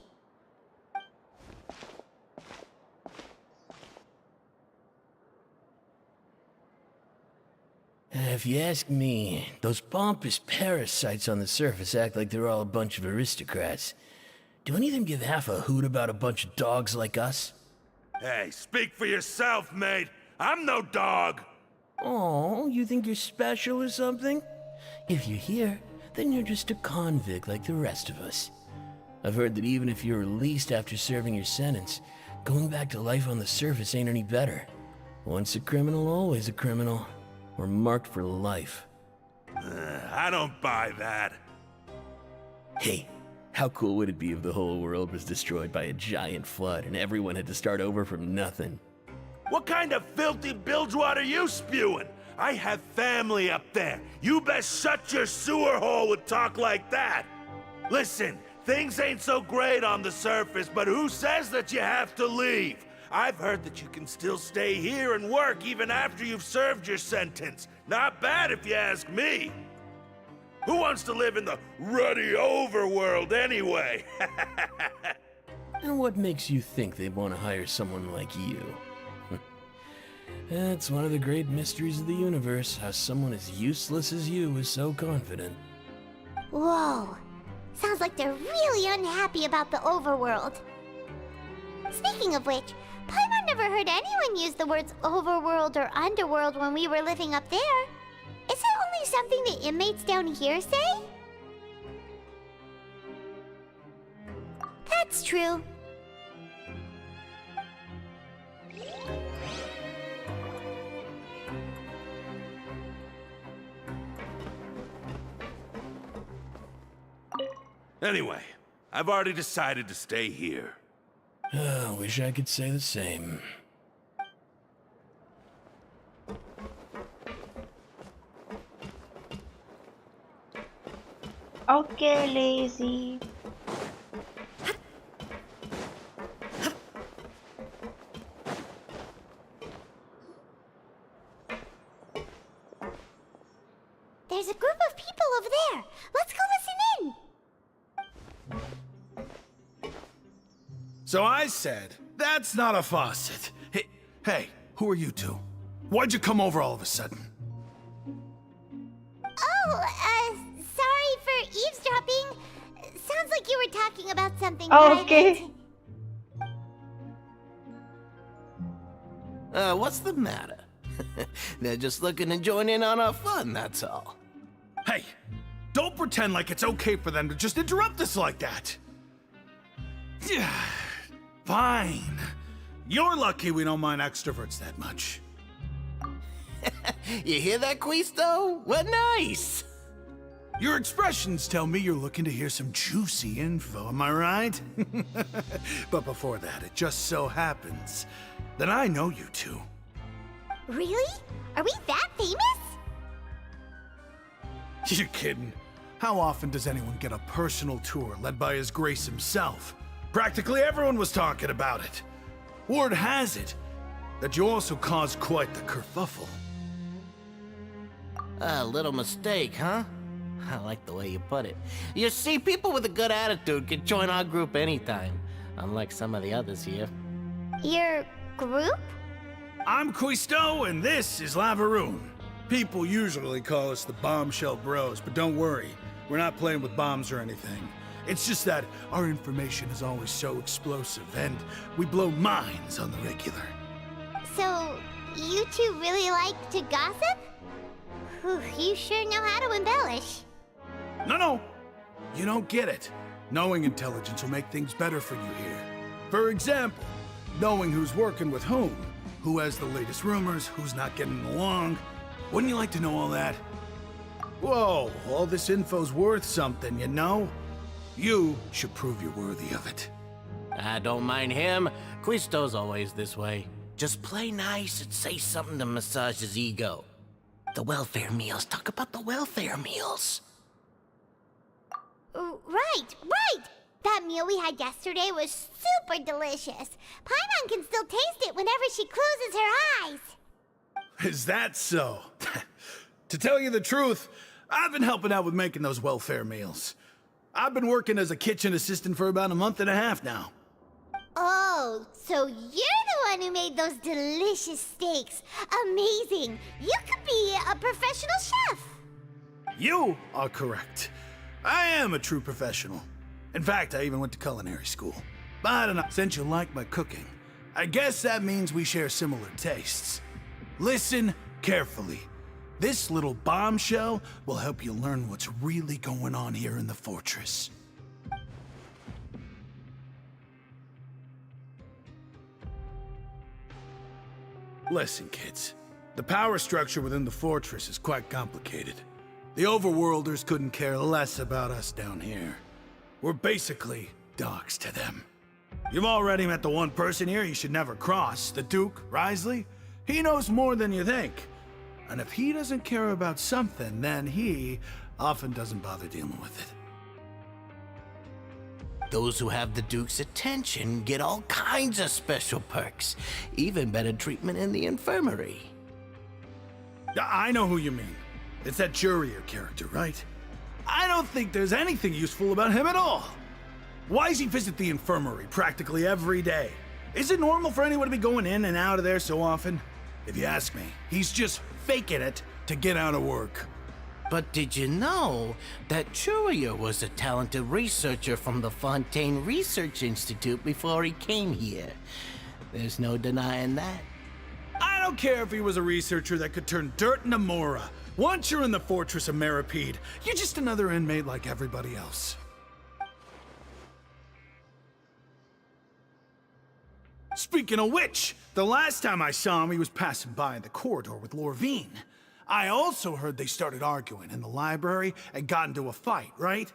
If you ask me, those pompous parasites on the surface act like they're all a bunch of aristocrats. Do any of them give half a hoot about a bunch of dogs like us? Hey, speak for yourself, mate. I'm no dog. Oh, you think you're special or something? If you're here, then you're just a convict like the rest of us. I've heard that even if you're released after serving your sentence, going back to life on the surface ain't any better. Once a criminal, always a criminal. We're marked for life. I don't buy that. Hey, how cool would it be if the whole world was destroyed by a giant flood and everyone had to start over from nothing? What kind of filthy bilgewater are you spewing? I have family up there. You best shut your sewer hole with talk like that. Listen, things ain't so great on the surface, but who says that you have to leave? I've heard that you can still stay here and work even after you've served your sentence. Not bad if you ask me. Who wants to live in the ruddy overworld anyway? And what makes you think they'd want to hire someone like you? That's one of the great mysteries of the universe, how someone as useless as you is so confident. Whoa. Sounds like they're really unhappy about the overworld. Speaking of which, Paimon never heard anyone use the words overworld or underworld when we were living up there. Is it only something the inmates down here say? That's true. Anyway, I've already decided to stay here. Wish I could say the same. Okay, lazy. There's a group of people over there. Let's go listen in. So I said, that's not a faucet. Hey, who are you two? Why'd you come over all of a sudden? Oh, sorry for eavesdropping. Sounds like you were talking about something Okay. What's the matter? They're just looking to join in on our fun, that's all. Hey, don't pretend like it's okay for them to just interrupt us like that. Yeah, fine. You're lucky we don't mind extroverts that much. You hear that, Quisto? We're nice. Your expressions tell me you're looking to hear some juicy info, am I right? But before that, it just so happens that I know you two. Really? Are we that famous? You're kidding. How often does anyone get a personal tour led by His Grace himself? Practically everyone was talking about it. Word has it that you also caused quite the kerfuffle. A little mistake, huh? I like the way you put it. You see, people with a good attitude can join our group anytime, unlike some of the others here. Your group? I'm Quisto, and this is Lavaroon. People usually call us the Bombshell Bros, but don't worry, we're not playing with bombs or anything. It's just that our information is always so explosive, and we blow minds on the regular. So, you two really like to gossip? Whew, you sure know how to embellish. No, you don't get it. Knowing intelligence will make things better for you here. For example, knowing who's working with whom, who has the latest rumors, who's not getting along. Wouldn't you like to know all that? Whoa, all this info's worth something, you know? You should prove you're worthy of it. I don't mind him. Quisto's always this way. Just play nice and say something to massage his ego. The welfare meals. Talk about the welfare meals. Right! That meal we had yesterday was super delicious. Paimon can still taste it whenever she closes her eyes. Is that so? To tell you the truth, I've been helping out with making those welfare meals. I've been working as a kitchen assistant for about a month and a half now. Oh, so you're the one who made those delicious steaks. Amazing! You could be a professional chef. You are correct. I am a true professional. In fact, I even went to culinary school. But I don't know, since you like my cooking, I guess that means we share similar tastes. Listen carefully. This little bombshell will help you learn what's really going on here in the fortress. Listen, kids. The power structure within the fortress is quite complicated. The overworlders couldn't care less about us down here. We're basically dogs to them. You've already met the one person here you should never cross, the Duke, Risley. He knows more than you think. And if he doesn't care about something, then he often doesn't bother dealing with it. Those who have the Duke's attention get all kinds of special perks, even better treatment in the infirmary. I know who you mean. It's that Jurier character, right? I don't think there's anything useful about him at all. Why does he visit the infirmary practically every day? Is it normal for anyone to be going in and out of there so often? If you ask me, he's just faking it to get out of work. But did you know that Jurier was a talented researcher from the Fontaine Research Institute before he came here? There's no denying that. I don't care if he was a researcher that could turn dirt into Mora. Once you're in the fortress of Meripede, you're just another inmate like everybody else. Speaking of which, the last time I saw him, he was passing by in the corridor with Lorvine. I also heard they started arguing in the library and got into a fight, right?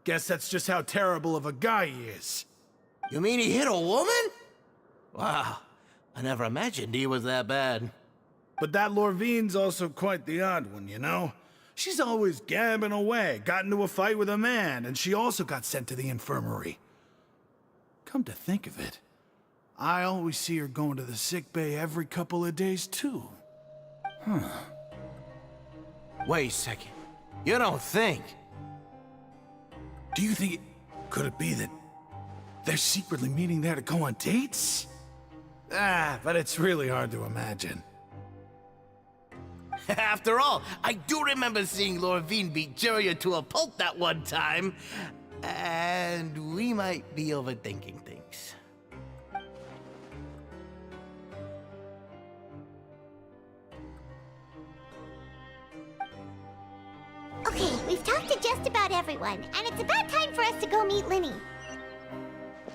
Guess that's just how terrible of a guy he is. You mean he hit a woman? Wow, I never imagined he was that bad. But that Lorvine's also quite the odd one, you know? She's always gabbing away, got into a fight with a man, and she also got sent to the infirmary. Come to think of it, I always see her going to the sick bay every couple of days, too. Huh. Wait a second. You don't think? Do you think could it be that they're secretly meeting there to go on dates? But it's really hard to imagine. After all, I do remember seeing Lorvine beat Jurier to a pulp that one time. And we might be overthinking things. Okay, we've talked to just about everyone, and it's about time for us to go meet Linny.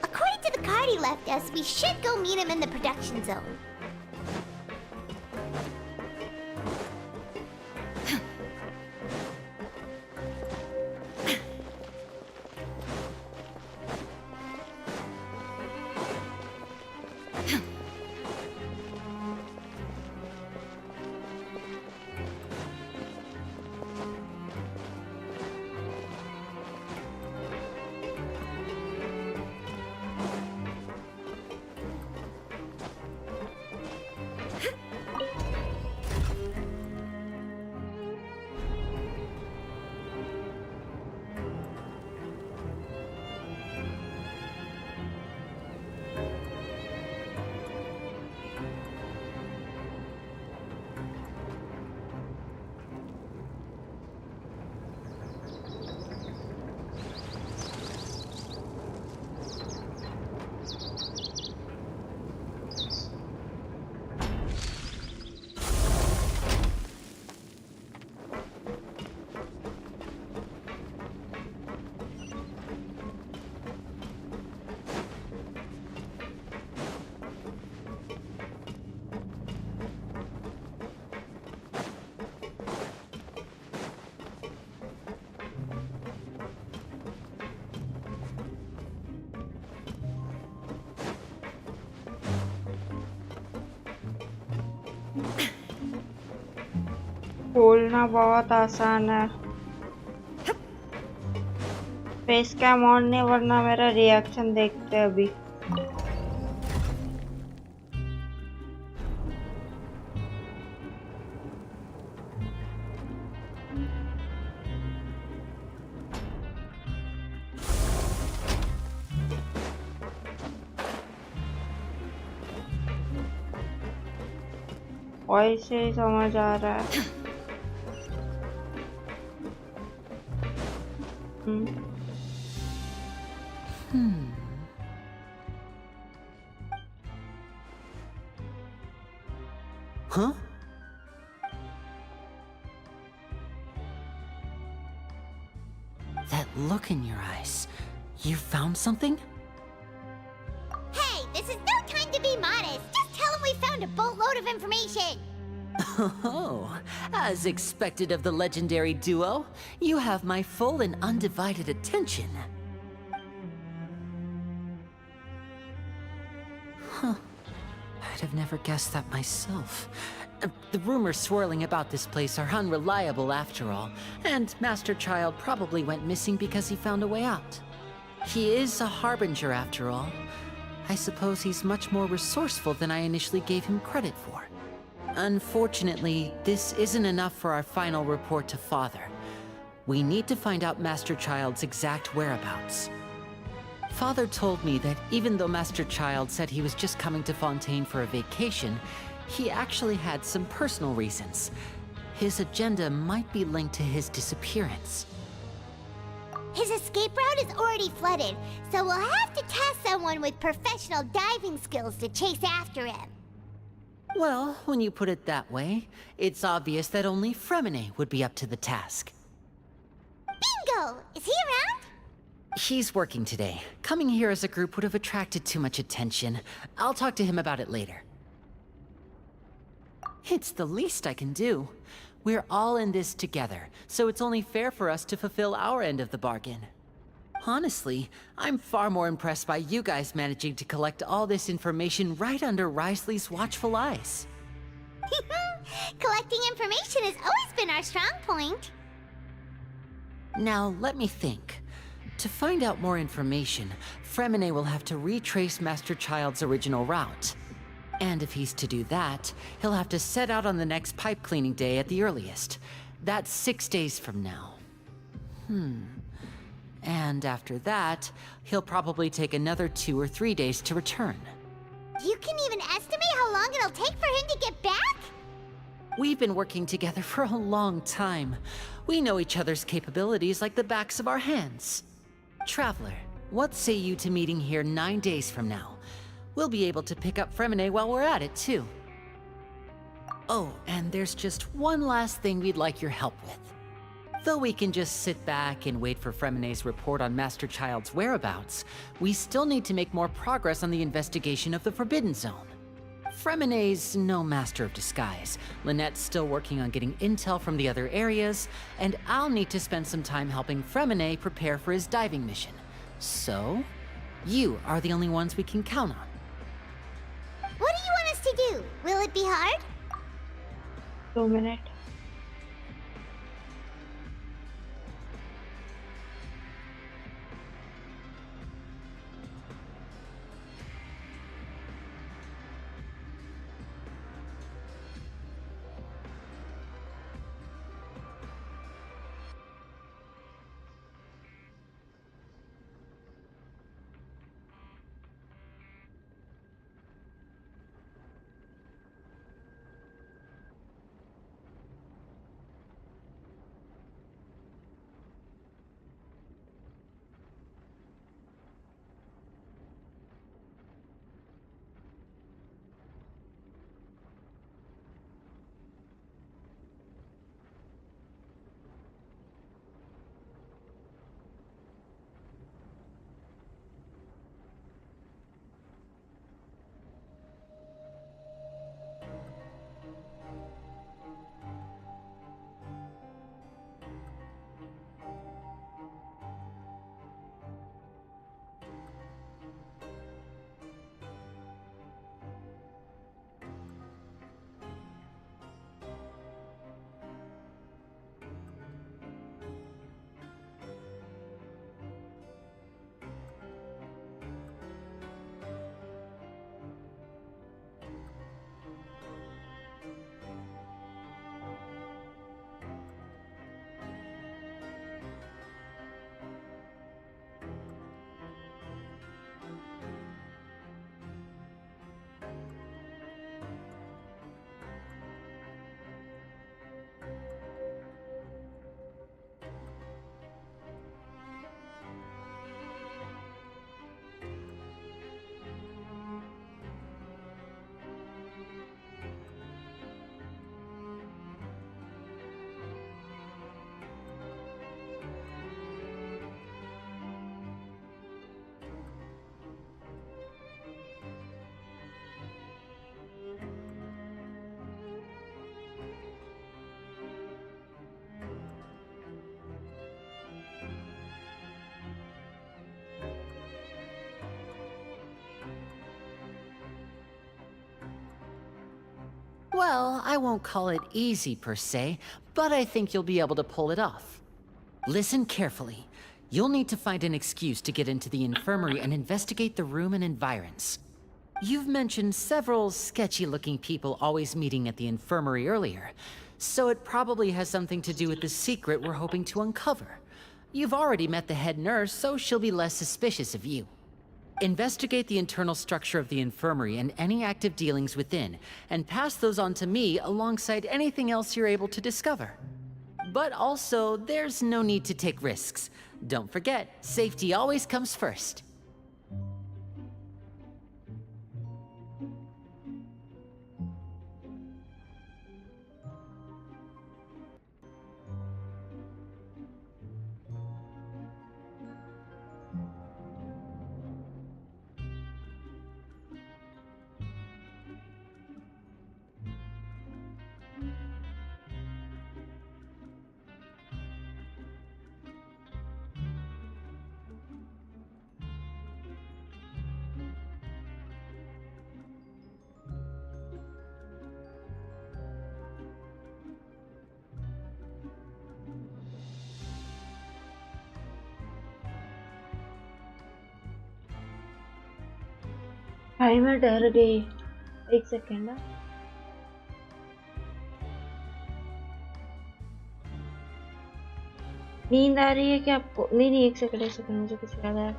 According to the card he left us, we should go meet him in the production zone. बोलना बहुत आसान है। Face cam on नहीं, वरना मेरा reaction देखते हैं अभी। वैसे ही समझ आ रहा है। Huh? That look in your eyes. You found something? Hey, this is no time to be modest. Just tell him we found a boatload of information. Oh, as expected of the legendary duo, you have my full and undivided attention. Huh. I'd have never guessed that myself. The rumors swirling about this place are unreliable after all, and Master Child probably went missing because he found a way out. He is a harbinger after all. I suppose he's much more resourceful than I initially gave him credit for. Unfortunately, this isn't enough for our final report to Father. We need to find out Master Child's exact whereabouts. Father told me that even though Master Child said he was just coming to Fontaine for a vacation, he actually had some personal reasons. His agenda might be linked to his disappearance. His escape route is already flooded, so we'll have to task someone with professional diving skills to chase after him. Well, when you put it that way, it's obvious that only Fremine would be up to the task. Bingo! Is he around? He's working today. Coming here as a group would have attracted too much attention. I'll talk to him about it later. It's the least I can do. We're all in this together, so it's only fair for us to fulfill our end of the bargain. Honestly, I'm far more impressed by you guys managing to collect all this information right under Risley's watchful eyes. Collecting information has always been our strong point. Now, let me think. To find out more information, Fremine will have to retrace Master Child's original route. And if he's to do that, he'll have to set out on the next pipe cleaning day at the earliest. That's 6 days from now. And after that, he'll probably take another 2 or 3 days to return. You can even estimate how long it'll take for him to get back? We've been working together for a long time. We know each other's capabilities like the backs of our hands. Traveler, what say you to meeting here 9 days from now? We'll be able to pick up Fremine while we're at it, too. Oh, and there's just one last thing we'd like your help with. Though we can just sit back and wait for Fremine's report on Master Child's whereabouts, we still need to make more progress on the investigation of the Forbidden Zone. Fremine's no master of disguise, Lynette's still working on getting intel from the other areas, and I'll need to spend some time helping Fremine prepare for his diving mission. So, you are the only ones we can count on. What do you want us to do? Will it be hard? 2 minutes. Well, I won't call it easy per se, but I think you'll be able to pull it off. Listen carefully. You'll need to find an excuse to get into the infirmary and investigate the room and environs. You've mentioned several sketchy-looking people always meeting at the infirmary earlier, so it probably has something to do with the secret we're hoping to uncover. You've already met the head nurse, so she'll be less suspicious of you. Investigate the internal structure of the infirmary and any active dealings within, and pass those on to me alongside anything else you're able to discover. But also, there's no need to take risks. Don't forget, safety always comes first. भाई मैं डर गई। एक second. नींद आ रही है क्या आपको? नहीं नहीं, एक सेकेंड मुझे कुछ याद आया।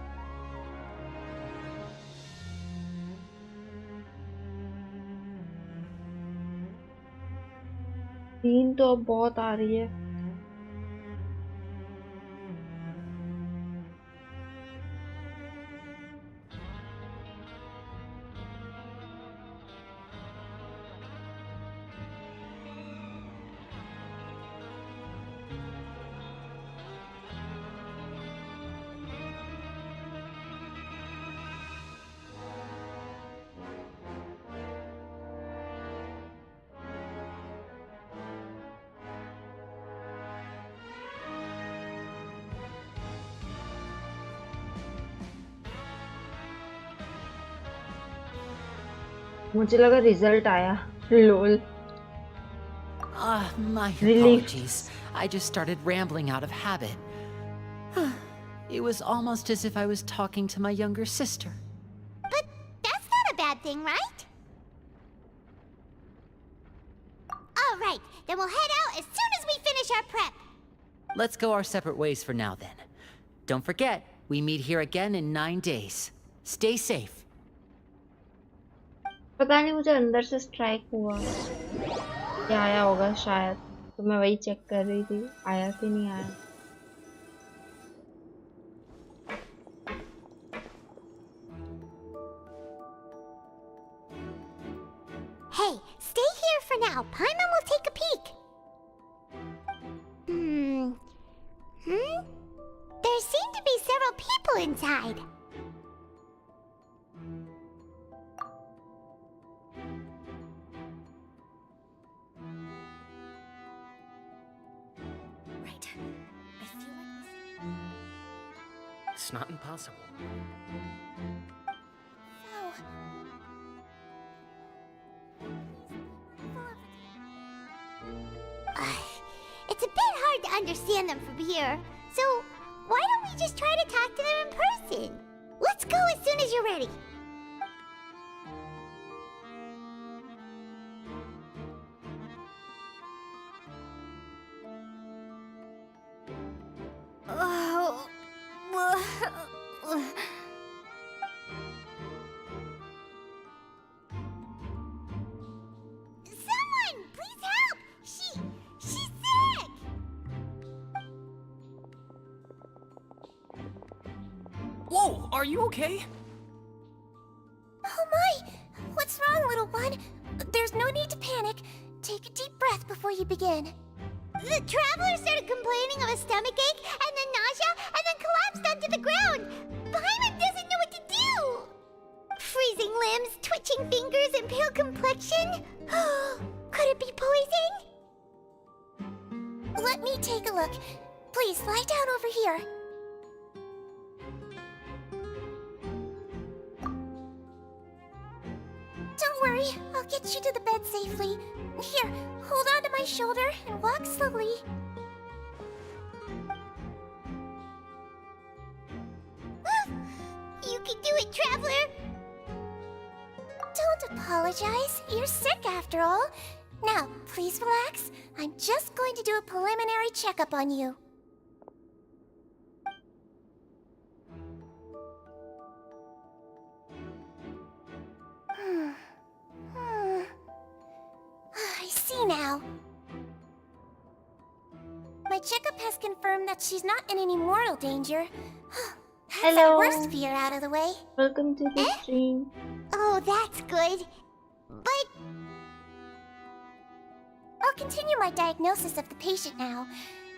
नींद तो अब बहुत आ रही है। मुझे लगा रिजल्ट आया। लोल। My apologies. I just started rambling out of habit. It was almost as if I was talking to my younger sister. But that's not a bad thing, right? All right, then we'll head out as soon as we finish our prep. Let's go our separate ways for now then. Don't forget, we meet here again in 9 days. Stay safe. पता नहीं, मुझे अंदर से strike हुआ। क्या आया होगा शायद, तो मैं वही चेक कर रही थी आया कि नहीं आया। Hey, stay here for now. Paimon will take a peek. There seem to be several people inside. Right. I feel like it's not impossible. It's a bit hard to understand them from here, so why don't we just try to talk to them in person? Let's go as soon as you're ready. Someone, please help! She's sick! Whoa, are you okay? Oh my! What's wrong, little one? There's no need to panic. Take a deep breath before you begin. The traveler started complaining of a stomachache, and then nausea, and then collapsed onto the ground. Paimon doesn't know what to do. Freezing limbs, twitching fingers, and pale complexion. Could it be poison? Let me take a look. Please lie down over here. Don't worry, I'll get you to the bed safely. Here, hold on to my shoulder and walk slowly. You can do it, Traveler! Don't apologize. You're sick after all. Now, please relax. I'm just going to do a preliminary checkup on you. I see now. My checkup has confirmed that she's not in any mortal danger. That's Hello. our worst fear out of the way. Welcome to the stream. Oh, that's good. But I'll continue my diagnosis of the patient now.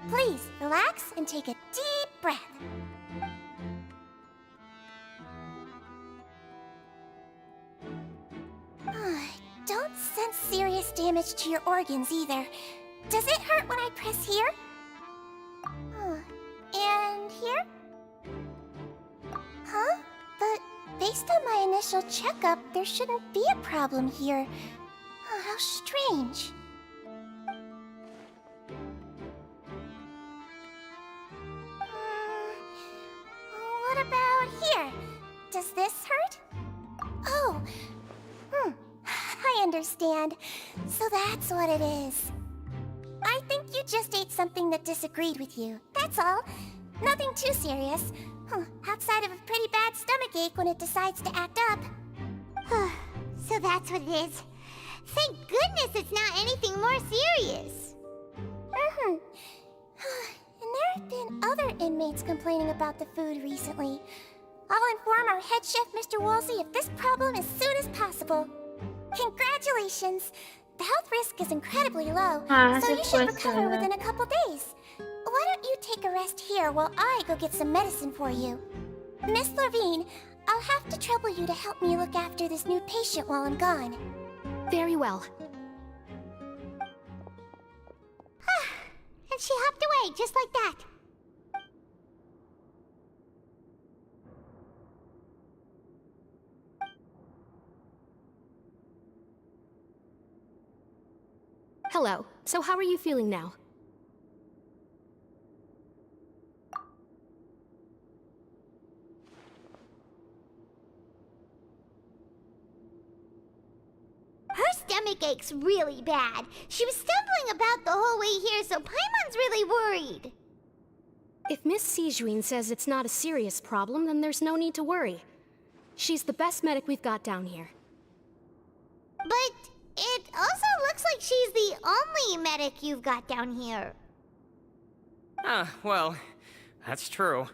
Please, relax and take a deep breath. Don't sense serious damage to your organs either. Does it hurt when I press here? And here? Huh? But based on my initial checkup, there shouldn't be a problem here. How strange. What about here? Does this hurt? Oh, I understand. So that's what it is. I think you just ate something that disagreed with you. That's all. Nothing too serious. Outside of a pretty bad stomachache when it decides to act up. So that's what it is. Thank goodness it's not anything more serious. And there have been other inmates complaining about the food recently. I'll inform our head chef, Mr. Woolsey, of this problem as soon as possible. Congratulations! The health risk is incredibly low, so you should recover within a couple days. Why don't you take a rest here while I go get some medicine for you? Miss Levine, I'll have to trouble you to help me look after this new patient while I'm gone. Very well. And she hopped away just like that. Hello. So how are you feeling now? Her stomach ache's really bad. She was stumbling about the whole way here, so Paimon's really worried. If Miss Sijuin says it's not a serious problem, then there's no need to worry. She's the best medic we've got down here. But it also looks like she's the only medic you've got down here. Well, that's true.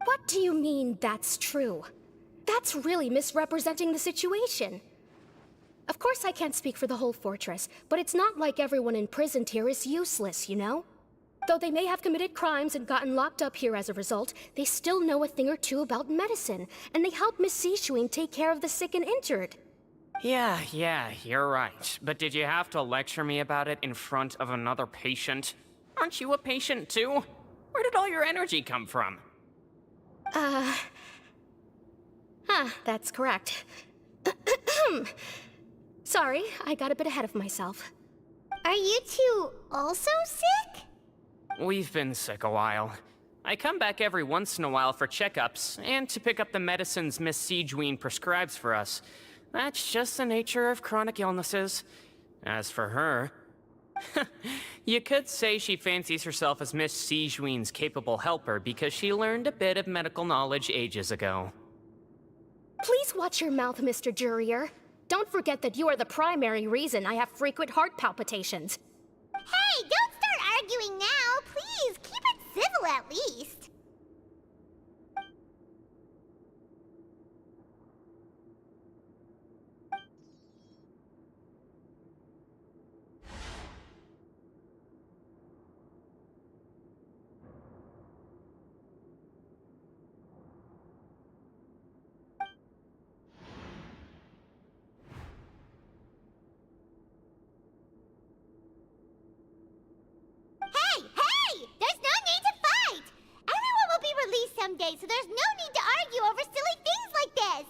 What do you mean, that's true? That's really misrepresenting the situation. Of course I can't speak for the whole fortress, but it's not like everyone imprisoned here is useless, you know? Though they may have committed crimes and gotten locked up here as a result, they still know a thing or two about medicine, and they help Miss Sijuin take care of the sick and injured. Yeah, you're right. But did you have to lecture me about it in front of another patient? Aren't you a patient too? Where did all your energy come from? That's correct. Sorry, I got a bit ahead of myself. Are you two also sick? We've been sick a while. I come back every once in a while for checkups, and to pick up the medicines Miss Sijuin prescribes for us. That's just the nature of chronic illnesses. As for her... you could say she fancies herself as Miss Sijuin's capable helper because she learned a bit of medical knowledge ages ago. Please watch your mouth, Mr. Jurier. Don't forget that you are the primary reason I have frequent heart palpitations. Hey, don't start arguing now! Please, keep it civil at least. Someday, so there's no need to argue over silly things like this.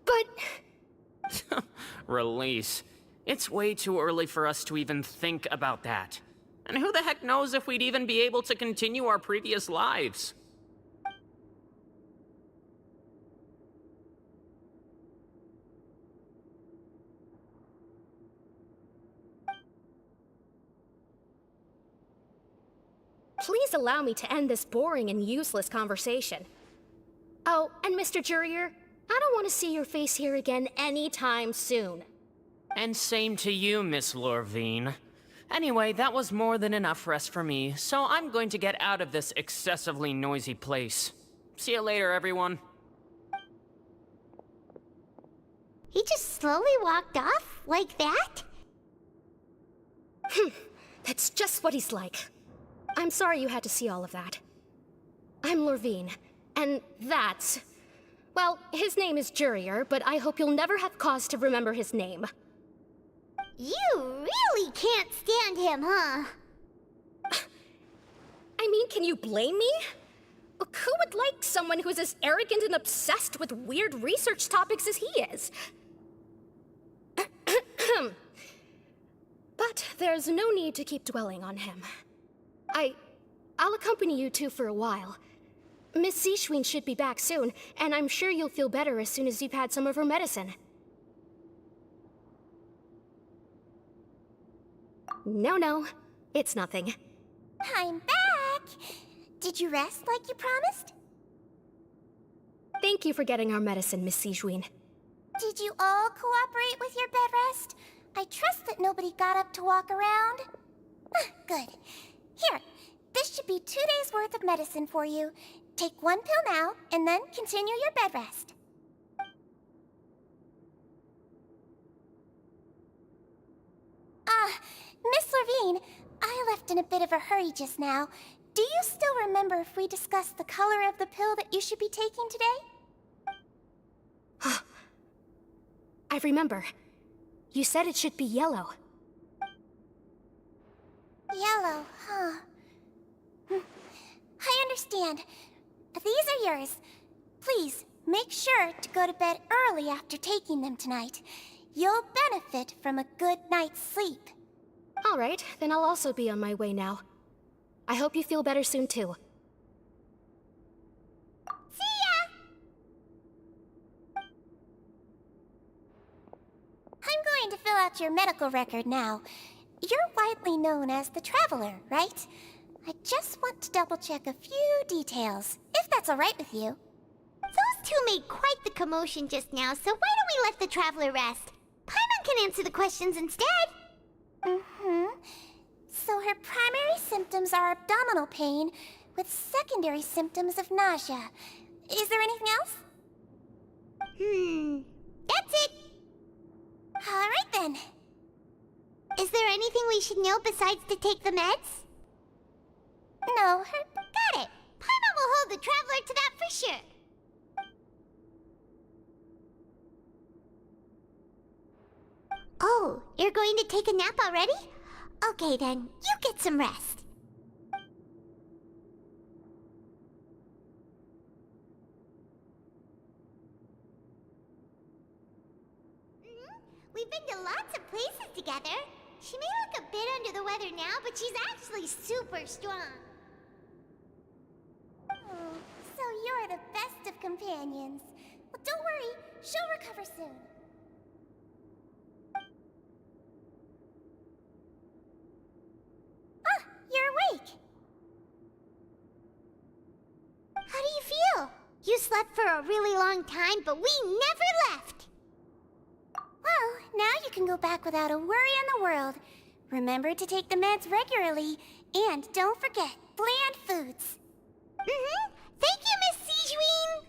But... Release. It's way too early for us to even think about that. And who the heck knows if we'd even be able to continue our previous lives? Please allow me to end this boring and useless conversation. Oh, and Mr. Jurier, I don't want to see your face here again anytime soon. And same to you, Miss Lorvine. Anyway, that was more than enough rest for me, so I'm going to get out of this excessively noisy place. See you later, everyone. He just slowly walked off like that? That's just what he's like. I'm sorry you had to see all of that. I'm Lorvine, and that's... Well, his name is Jurier, but I hope you'll never have cause to remember his name. You really can't stand him, huh? I mean, can you blame me? Who would like someone who's as arrogant and obsessed with weird research topics as he is? But there's no need to keep dwelling on him. I'll accompany you two for a while. Miss Zishwin should be back soon, and I'm sure you'll feel better as soon as you've had some of her medicine. No, it's nothing. I'm back! Did you rest like you promised? Thank you for getting our medicine, Miss Zishwin. Did you all cooperate with your bed rest? I trust that nobody got up to walk around. Good. Here, this should be 2 days' worth of medicine for you. Take 1 pill now, and then continue your bed rest. Miss Lorvine, I left in a bit of a hurry just now. Do you still remember if we discussed the color of the pill that you should be taking today? I remember. You said it should be yellow. Yellow, huh? I understand. These are yours. Please, make sure to go to bed early after taking them tonight. You'll benefit from a good night's sleep. All right, then I'll also be on my way now. I hope you feel better soon, too. See ya! I'm going to fill out your medical record now. You're widely known as the Traveler, right? I just want to double-check a few details, if that's all right with you. Those two made quite the commotion just now, so why don't we let the Traveler rest? Paimon can answer the questions instead. So her primary symptoms are abdominal pain, with secondary symptoms of nausea. Is there anything else? That's it. All right then. Is there anything we should know besides to take the meds? No, got it. Paimon will hold the Traveler to that for sure. Oh, you're going to take a nap already? Okay then, you get some rest. We've been to lots of places together. She may look a bit under the weather now, but she's actually super strong. Oh, so you're the best of companions. Well, don't worry, she'll recover soon. You're awake. How do you feel? You slept for a really long time, but we never left. Well, now you can go back without a worry in the world. Remember to take the meds regularly, and don't forget, bland foods. Thank you, Miss Zishwin.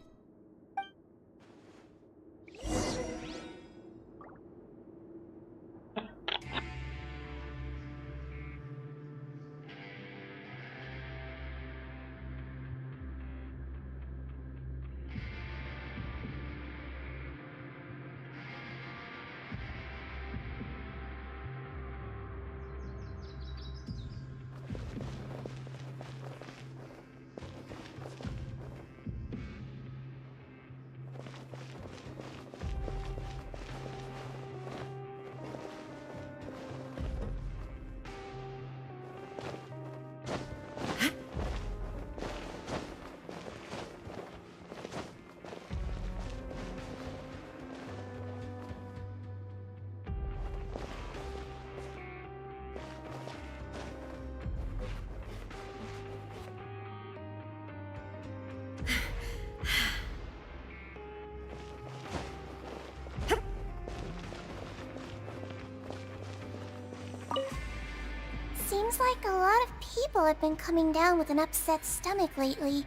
Seems like a lot of people have been coming down with an upset stomach lately.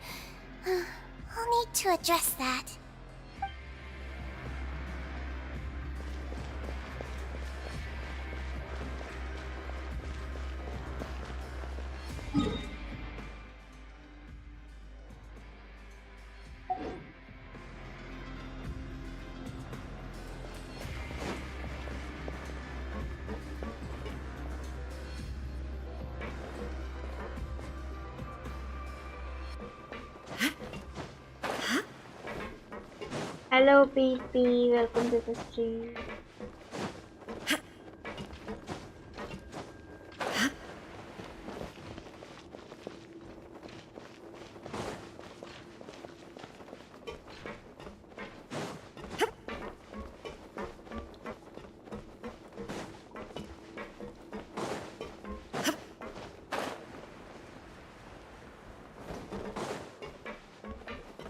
I'll need to address that. Hello PP, welcome to the stream.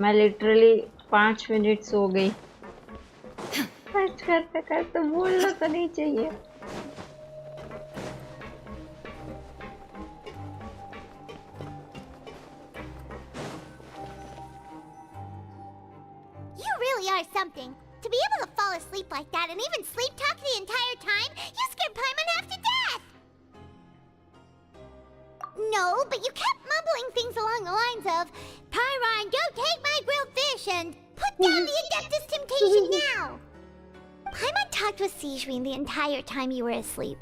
मैं literally 5 minute सो गई। Search करते करते बोलना तो नहीं चाहिए। You really are something. To be able to fall asleep like that and even sleep talk the entire time, you scared Paimon half to death! No, but you kept mumbling things along the lines of, Pyron, go take my grilled fish and put down the Adeptus Temptation now! Paimon talked with Sijween the entire time you were asleep.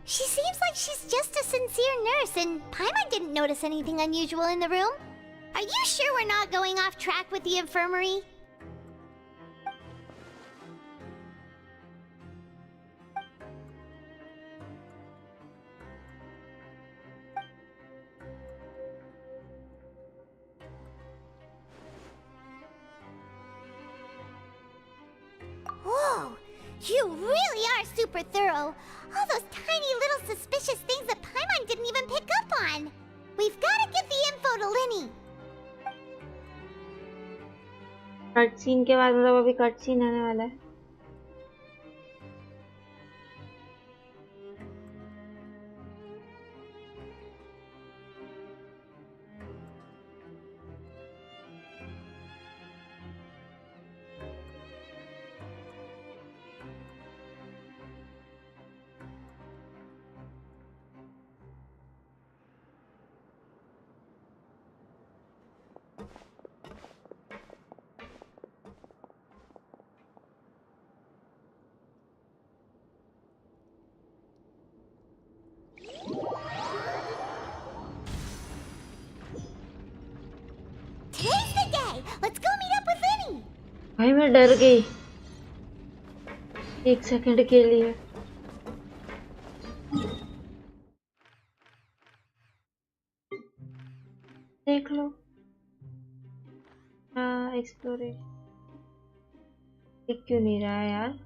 She seems like she's just a sincere nurse, and Paimon didn't notice anything unusual in the room. Are you sure we're not going off track with the infirmary? Whoa! You really are super thorough. All those tiny little suspicious things that Paimon didn't even pick up on. We've got to get the info to Linny. Cutscene के बाद मतलब अभी cut scene आने वाला है। Today's the day. Let's go meet up with Linny. भाई मैं डर गई 1 सेकंड के लिए। देख लो एक्सप्लोरेशन दिख क्यों नहीं रहा है यार।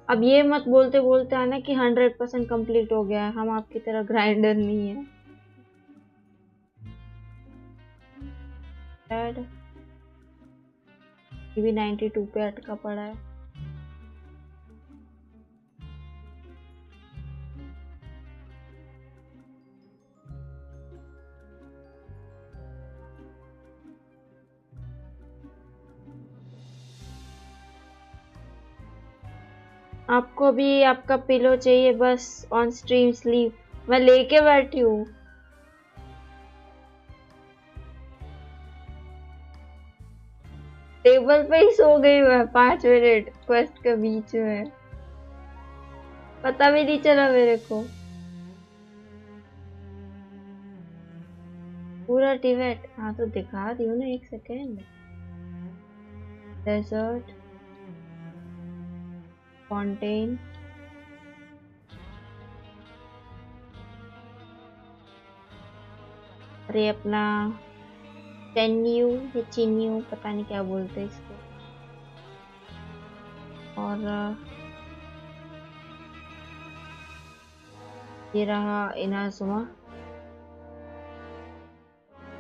अब ये मत बोलते बोलते आना कि 100% कंप्लीट हो गया है। हम आपकी तरह ग्राइंडर नहीं है। डैड ये भी 92 पे अटका पड़ा है। आपको भी आपका पिलो चाहिए बस ऑन स्ट्रीम स्लीप। मैं लेके बैठी हूँ। टेबल पे ही सो गई मैं 5 मिनट क्वेस्ट के बीच में। पता भी नहीं चला मेरे को। पूरा टिबेट हाँ तो दिखा दी हूँ ना 1 सेकेंड। डेजर्ट फाउंटेन अरे अपना टेन्यू या चिन्यू पता नहीं क्या बोलते हैं इसको। और ये रहा इनाजुमा।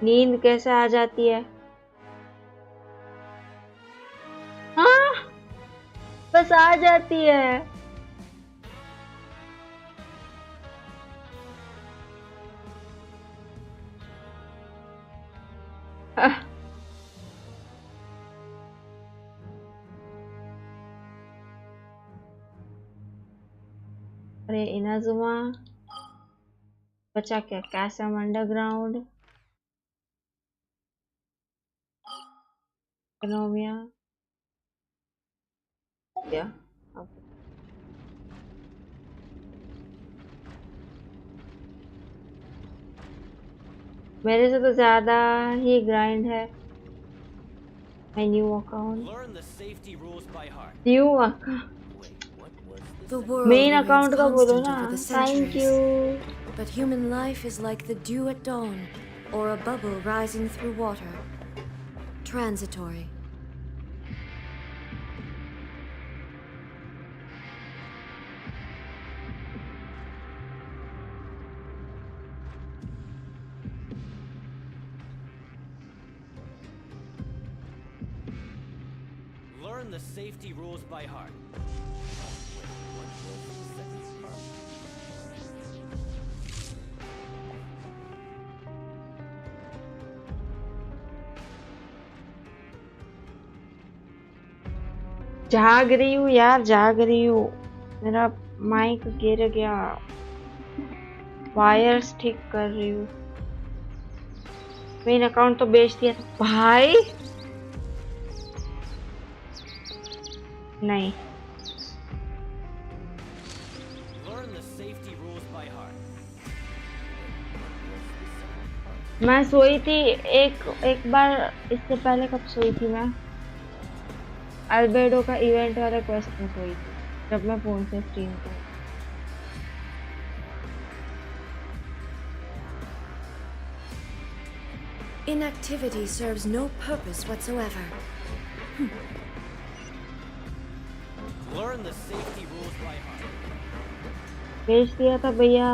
नींद कैसे आ जाती है? हाँ, बस आ जाती है। अरे इनाजुमा बचा क्या? कैसम अंडरग्राउंड, इकोनॉमिया क्या? ओके। मेरे से तो ज्यादा ही ग्राइंड है। My new account, new account, The world main remains account का बोलो constant ना। over the thank centuries. You. But human life is like the dew at dawn, or a bubble rising through water. Transitory. Learn the safety rules by heart. जाग रही हूँ यार, जाग रही हूँ। मेरा माइक गिर गया, वायर्स ठीक कर रही हूँ। मेन अकाउंट तो बेच दिया था भाई। नहीं, मैं सोई थी एक बार। इससे पहले कब सोई थी मैं? अल्बेडो का इवेंट वाले क्वेस्ट में सोई थी, जब मैं फोन से स्ट्रीम की। Inactivity serves no purpose whatsoever. Learn the safety rules by heart. बेच दिया था भैया।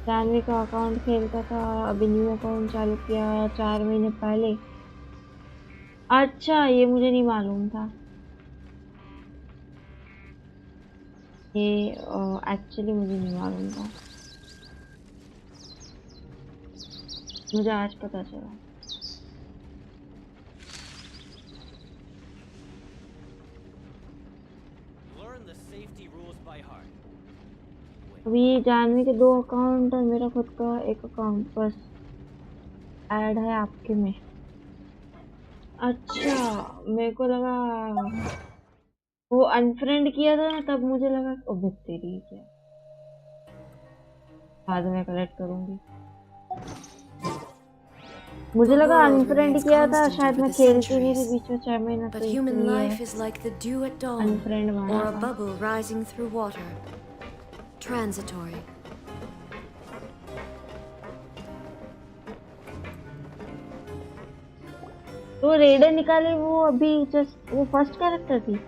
जानवी का अकाउंट खेलता था, अभी न्यू अकाउंट चालू किया 4 महीने पहले। अच्छा, ये मुझे नहीं मालूम था। ये एक्चुअली मुझे नहीं मालूम था, मुझे आज पता चला। अभी जानवी के 2 अकाउंट और मेरा खुद का 1 अकाउंट बस ऐड है आपके में। अच्छा, मेरे को लगा वो अनफ्रेंड किया था ना, तब मुझे लगा ओ तेरी क्या, बाद में कलेक्ट करूंगी। मुझे लगा अनफ्रेंड किया था, शायद मैं खेलती नहीं थी बीच में 6 महीना, तो इसलिए अनफ्रेंड Or a बना था। bubble rising through water. Transitory. तो रेडर निकाले वो अभी जस्ट, वो फर्स्ट कैरेक्टर थी।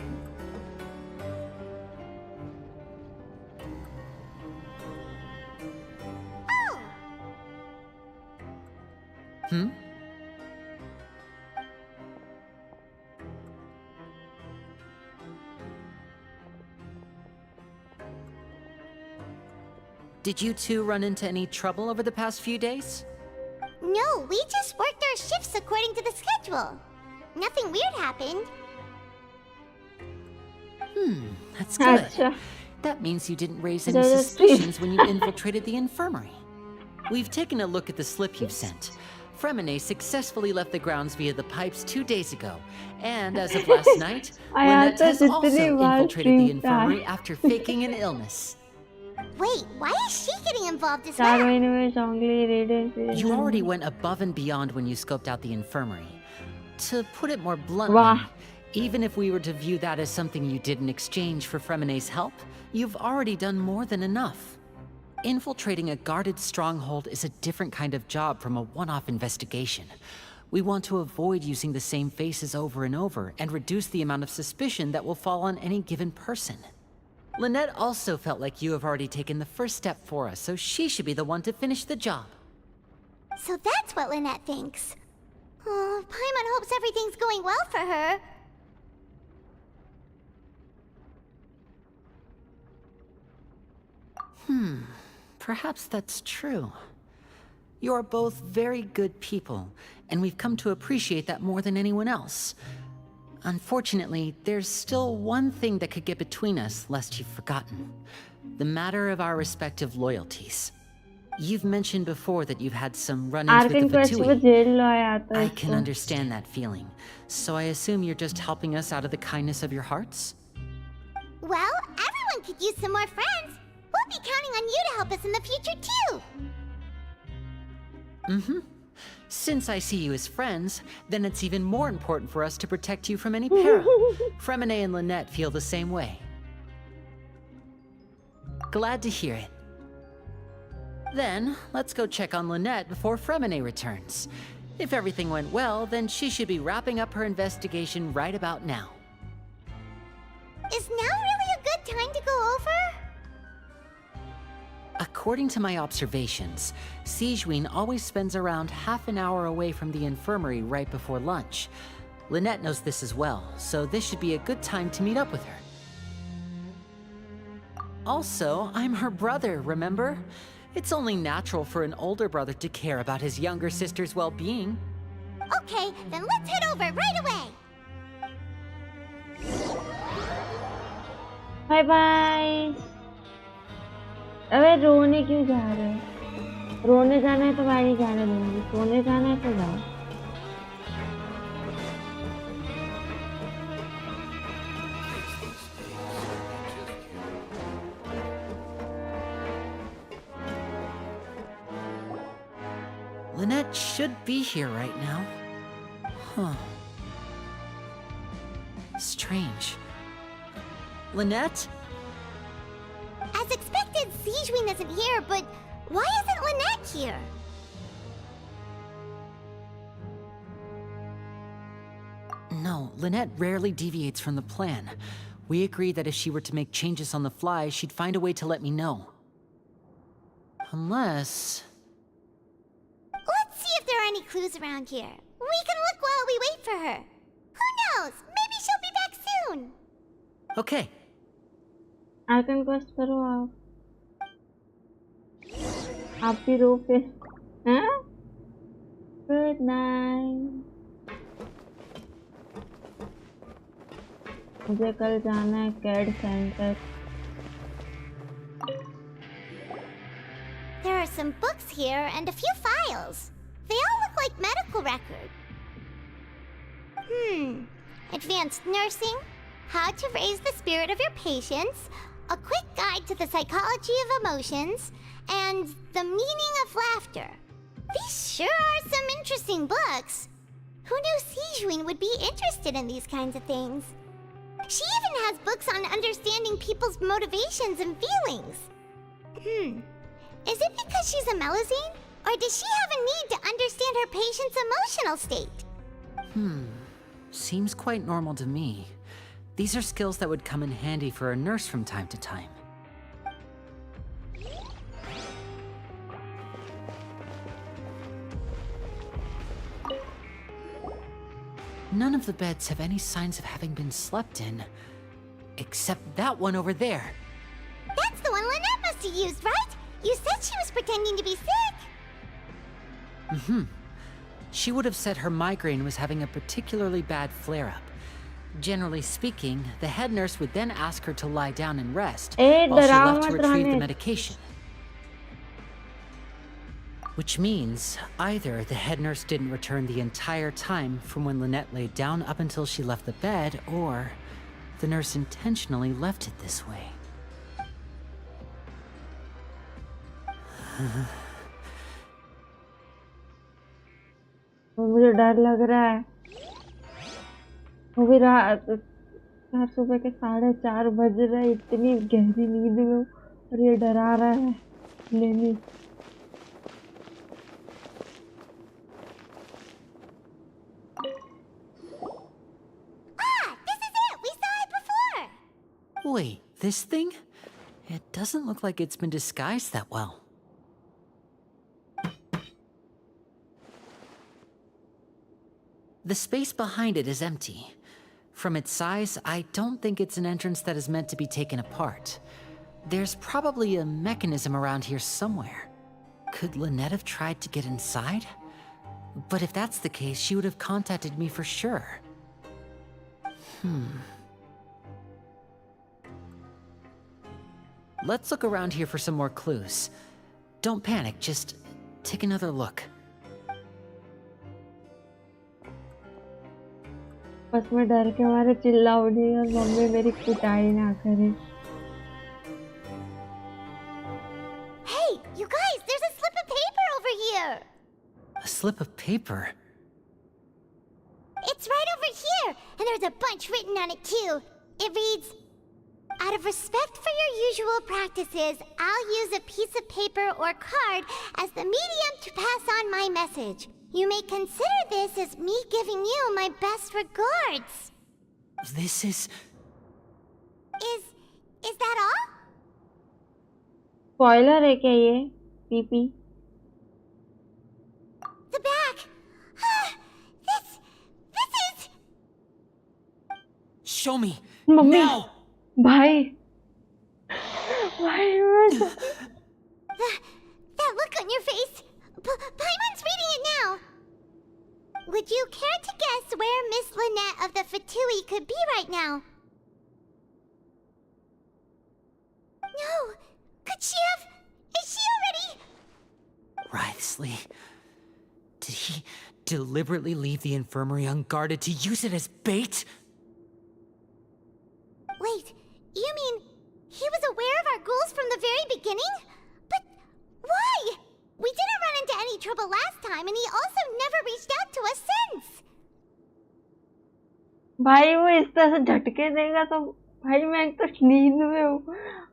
Did you two run into any trouble over the past few days? No, we just worked our shifts according to the schedule. Nothing weird happened. That's good. Acha. That means you didn't raise any Just suspicions when you infiltrated the infirmary. We've taken a look at the slip you've sent. Fremine successfully left the grounds via the pipes 2 days ago. And as of last night, Lynette has also infiltrated the infirmary after faking an illness. Wait, why is she getting involved as 4 well? महीने में जंगली raider. You already went above and beyond when you scoped out the infirmary. To put it more bluntly, even if we were to view that as something you did in exchange for Fremine's help, you've already done more than enough. Infiltrating a guarded stronghold is a different kind of job from a one-off investigation. We want to avoid using the same faces over and over and reduce the amount of suspicion that will fall on any given person. Lynette also felt like you have already taken the first step for us, so she should be the one to finish the job. So that's what Lynette thinks. Oh, Paimon hopes everything's going well for her. Perhaps that's true. You're both very good people, and we've come to appreciate that more than anyone else. Unfortunately, there's still one thing that could get between us, lest you've forgotten. The matter of our respective loyalties. You've mentioned before that you've had some run-ins with the Fatui. I can understand that feeling, so I assume you're just helping us out of the kindness of your hearts? Well, everyone could use some more friends. We'll be counting on you to help us in the future, too. Since I see you as friends, then it's even more important for us to protect you from any peril. Fremine and Lynette feel the same way. Glad to hear it. Then, let's go check on Lynette before Fremine returns. If everything went well, then she should be wrapping up her investigation right about now. Is now really a good time to go over? According to my observations, Sigewinne always spends around half an hour away from the infirmary right before lunch. Lynette knows this as well, so this should be a good time to meet up with her. Also, I'm her brother, remember? It's only natural for an older brother to care about his younger sister's well-being. Okay, then let's head over right away. Bye-bye. अबे रोने क्यों जा रहे हो? रोने जाना है तो मैं नहीं जाने दूंगी, सोने जाना है तो जाओ। Lynette should be here right now. Huh. Strange. Lynette? As expected, Sigewinne isn't here, but why isn't Lynette here? No, Lynette rarely deviates from the plan. We agreed that if she were to make changes on the fly, she'd find a way to let me know. Unless... Let's see if there are any clues around here. We can look while we wait for her. Who knows? Maybe she'll be back soon. Okay. Icon quest करो आप भी रो फिर हैं? Good night. मुझे कल जाना है CAD centre. There are some books here and a few files. They all look like medical records. Advanced nursing, how to raise the spirit of your patients, a quick guide to the psychology of emotions, and the meaning of laughter. These sure are some interesting books. Who knew Sigewinne would be interested in these kinds of things? She even has books on understanding people's motivations and feelings. Is it because she's a Melusine? Or does she have a need to understand her patient's emotional state? Seems quite normal to me. These are skills that would come in handy for a nurse from time to time. None of the beds have any signs of having been slept in. Except that one over there. That's the one Lynette must have used, right? You said she was pretending to be sick. She would have said her migraine was having a particularly bad flare-up. Generally speaking, the head nurse would then ask her to lie down and rest while she left to retrieve the medication. Which means either the head nurse didn't return the entire time from when Lynette laid down up until she left the bed, or the nurse intentionally left it this way. मुझे डर लग रहा है। वो भी रात 4 सुबह के 4:30 बज रहे हैं, इतनी गहरी नींद में और ये डरा रहा है लेनी। This is it! We saw it before! Wait, this thing? It doesn't look like it's been disguised that well. The space behind it is empty. From its size, I don't think it's an entrance that is meant to be taken apart. There's probably a mechanism around here somewhere. Could Lynette have tried to get inside? But if that's the case, she would have contacted me for sure. Let's look around here for some more clues. Don't panic, just take another look. बस मैं डर के मारे चिल्लाऊं नहीं और mummy मेरी कुटाई ना करे। Hey, you guys, there's a slip of paper over here. A slip of paper? It's right over here, and there's a bunch written on it too. It reads, "Out of respect for your usual practices, I'll use a piece of paper or card as the medium to pass on my message. You may consider this as me giving you my best regards." This is... Is that all? Spoiler है क्या ये? PP The back. This is... Show me! Mummy Now! भाई भाई That look on your face. Paimon's reading it now. Would you care to guess where Miss Lynette of the Fatui could be right now? No. Could she have... Is she already... Wriothesley, did he deliberately leave the infirmary unguarded to use it as bait? Wait, you mean he was aware of our goals from the very beginning? But why? We didn't run into any trouble last time, and he also never reached out to us since. भाई वो इस तरह से झटके देगा तो भाई मैं एक तो नींद में हूँ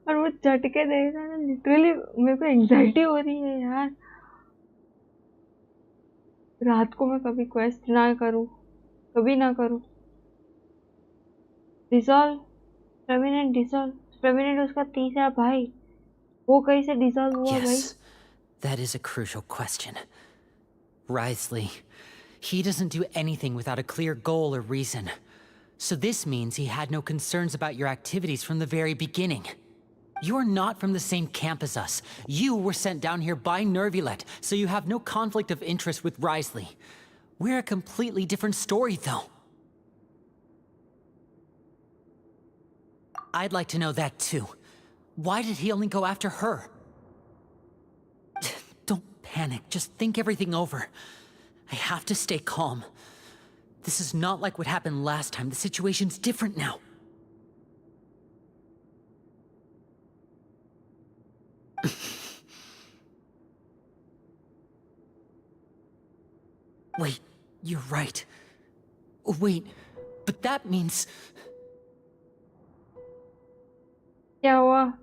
और वो झटके देगा ना लिटरली मेरे को एंजाइटी हो रही है यार। रात को मैं कभी क्वेस्ट ना करूँ, कभी ना करूँ। डिसॉल्व फेमिनेट डिसॉल्व फेमिनेट उसका तीसरा भाई वो कहीं से डिसॉल्व हुआ भाई? That is a crucial question. Wriothesley, he doesn't do anything without a clear goal or reason. So this means he had no concerns about your activities from the very beginning. You're not from the same camp as us. You were sent down here by Nervulet, so you have no conflict of interest with Wriothesley. We're a completely different story, though. I'd like to know that too. Why did he only go after her? Don't panic, just think everything over. I have to stay calm. This is not like what happened last time. The situation's different now. Wait, you're right. Wait, but that means... क्या हुआ?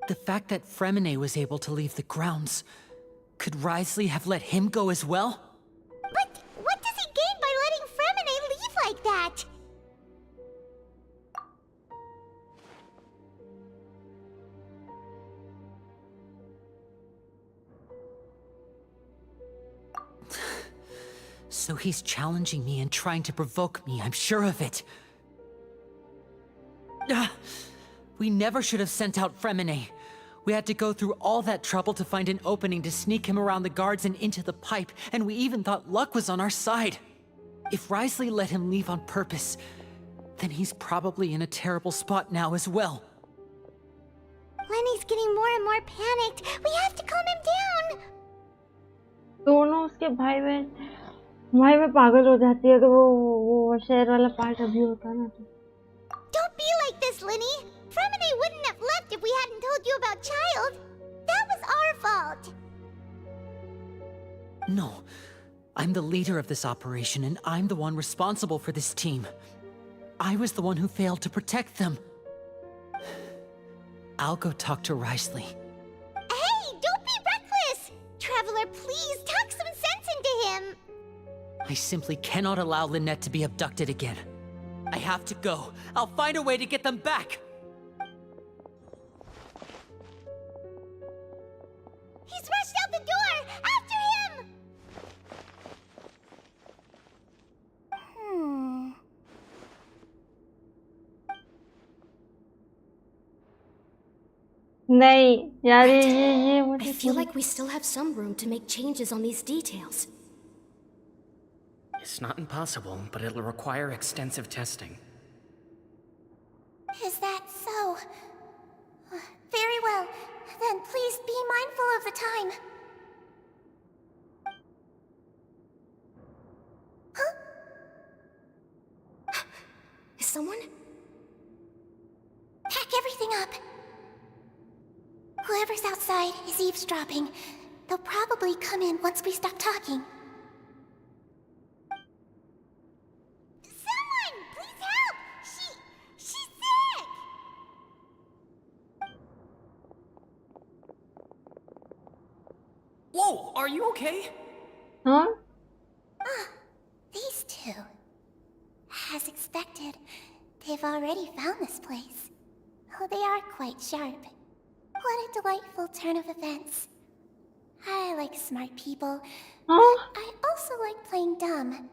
The fact that Fremine was able to leave the grounds, could Wriothesley have let him go as well? But what does he gain by letting Fremine leave like that? So he's challenging me and trying to provoke me, I'm sure of it. We never should have sent out Fremine. We had to go through all that trouble to find an opening to sneak him around the guards and into the pipe, and we even thought luck was on our side. If Wriothesley let him leave on purpose, then he's probably in a terrible spot now as well. Lenny's getting more and more panicked. We have to calm him down. दोनों उसके भाई में पागल हो जाती है तो वो शेर वाला पार्ट अभी होता ना तो। Don't be like this, Lenny. Fremine wouldn't have left if we hadn't told you about Child. That was our fault. No, I'm the leader of this operation, and I'm the one responsible for this team. I was the one who failed to protect them. I'll go talk to Wriothesley. Hey, don't be reckless! Traveler, please talk some sense into him. I simply cannot allow Lynette to be abducted again. I have to go. I'll find a way to get them back. He's rushed out the door! After him! नहीं यार ये I मुझे feel like we still have some room to make changes on these details. It's not impossible, but it'll require extensive testing. Is that so? Very well. Then please be mindful of the time. Huh? Is someone? Pack everything up. Whoever's outside is eavesdropping. They'll probably come in once we stop talking. Someone! Please help! She's sick! Whoa, are you okay? Huh? These two. As expected, they've already found this place. Oh, they are quite sharp. What a delightful turn of events. I like smart people. I also like playing dumb.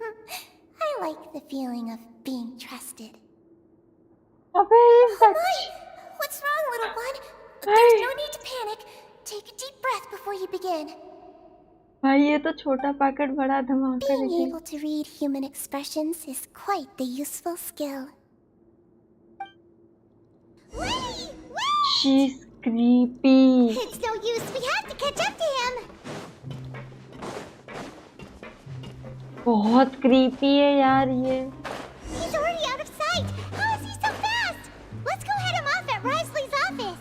I like the feeling of being trusted. Oh my! What's wrong, little one? There's no need to panic. Take a deep breath before you begin. भाई ये तो छोटा packet बड़ा धमाका Being लेकिन able to read human expressions is quite the useful skill. she's creepy. It's no use. We have to catch up to him. बहुत creepy है यार ये. He's already out of sight. How is he so fast? Let's go head him off at Risley's office.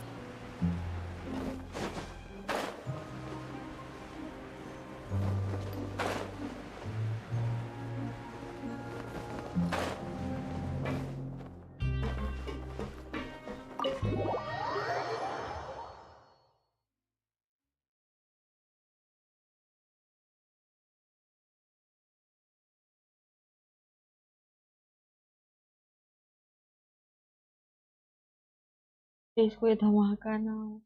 Please कोई धमाका ना हो.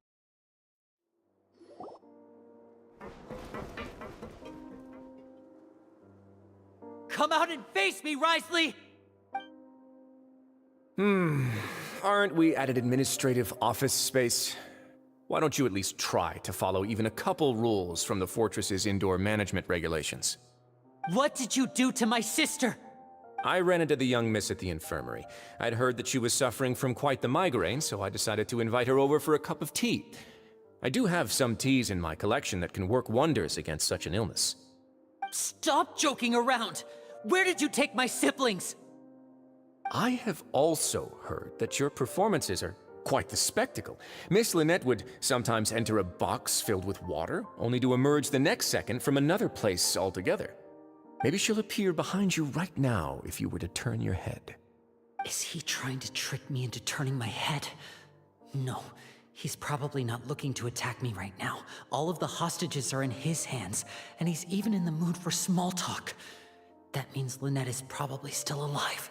Come out and face me, Risley! Aren't we at an administrative office space? Why don't you at least try to follow even a couple rules from the fortress's indoor management regulations? What did you do to my sister? I ran into the young miss at the infirmary. I'd heard that she was suffering from quite the migraine, so I decided to invite her over for a cup of tea. I do have some teas in my collection that can work wonders against such an illness. Stop joking around! Where did you take my siblings? I have also heard that your performances are quite the spectacle. Miss Lynette would sometimes enter a box filled with water, only to emerge the next second from another place altogether. Maybe she'll appear behind you right now if you were to turn your head. Is he trying to trick me into turning my head? No, he's probably not looking to attack me right now. All of the hostages are in his hands, and he's even in the mood for small talk. That means Lynette is probably still alive.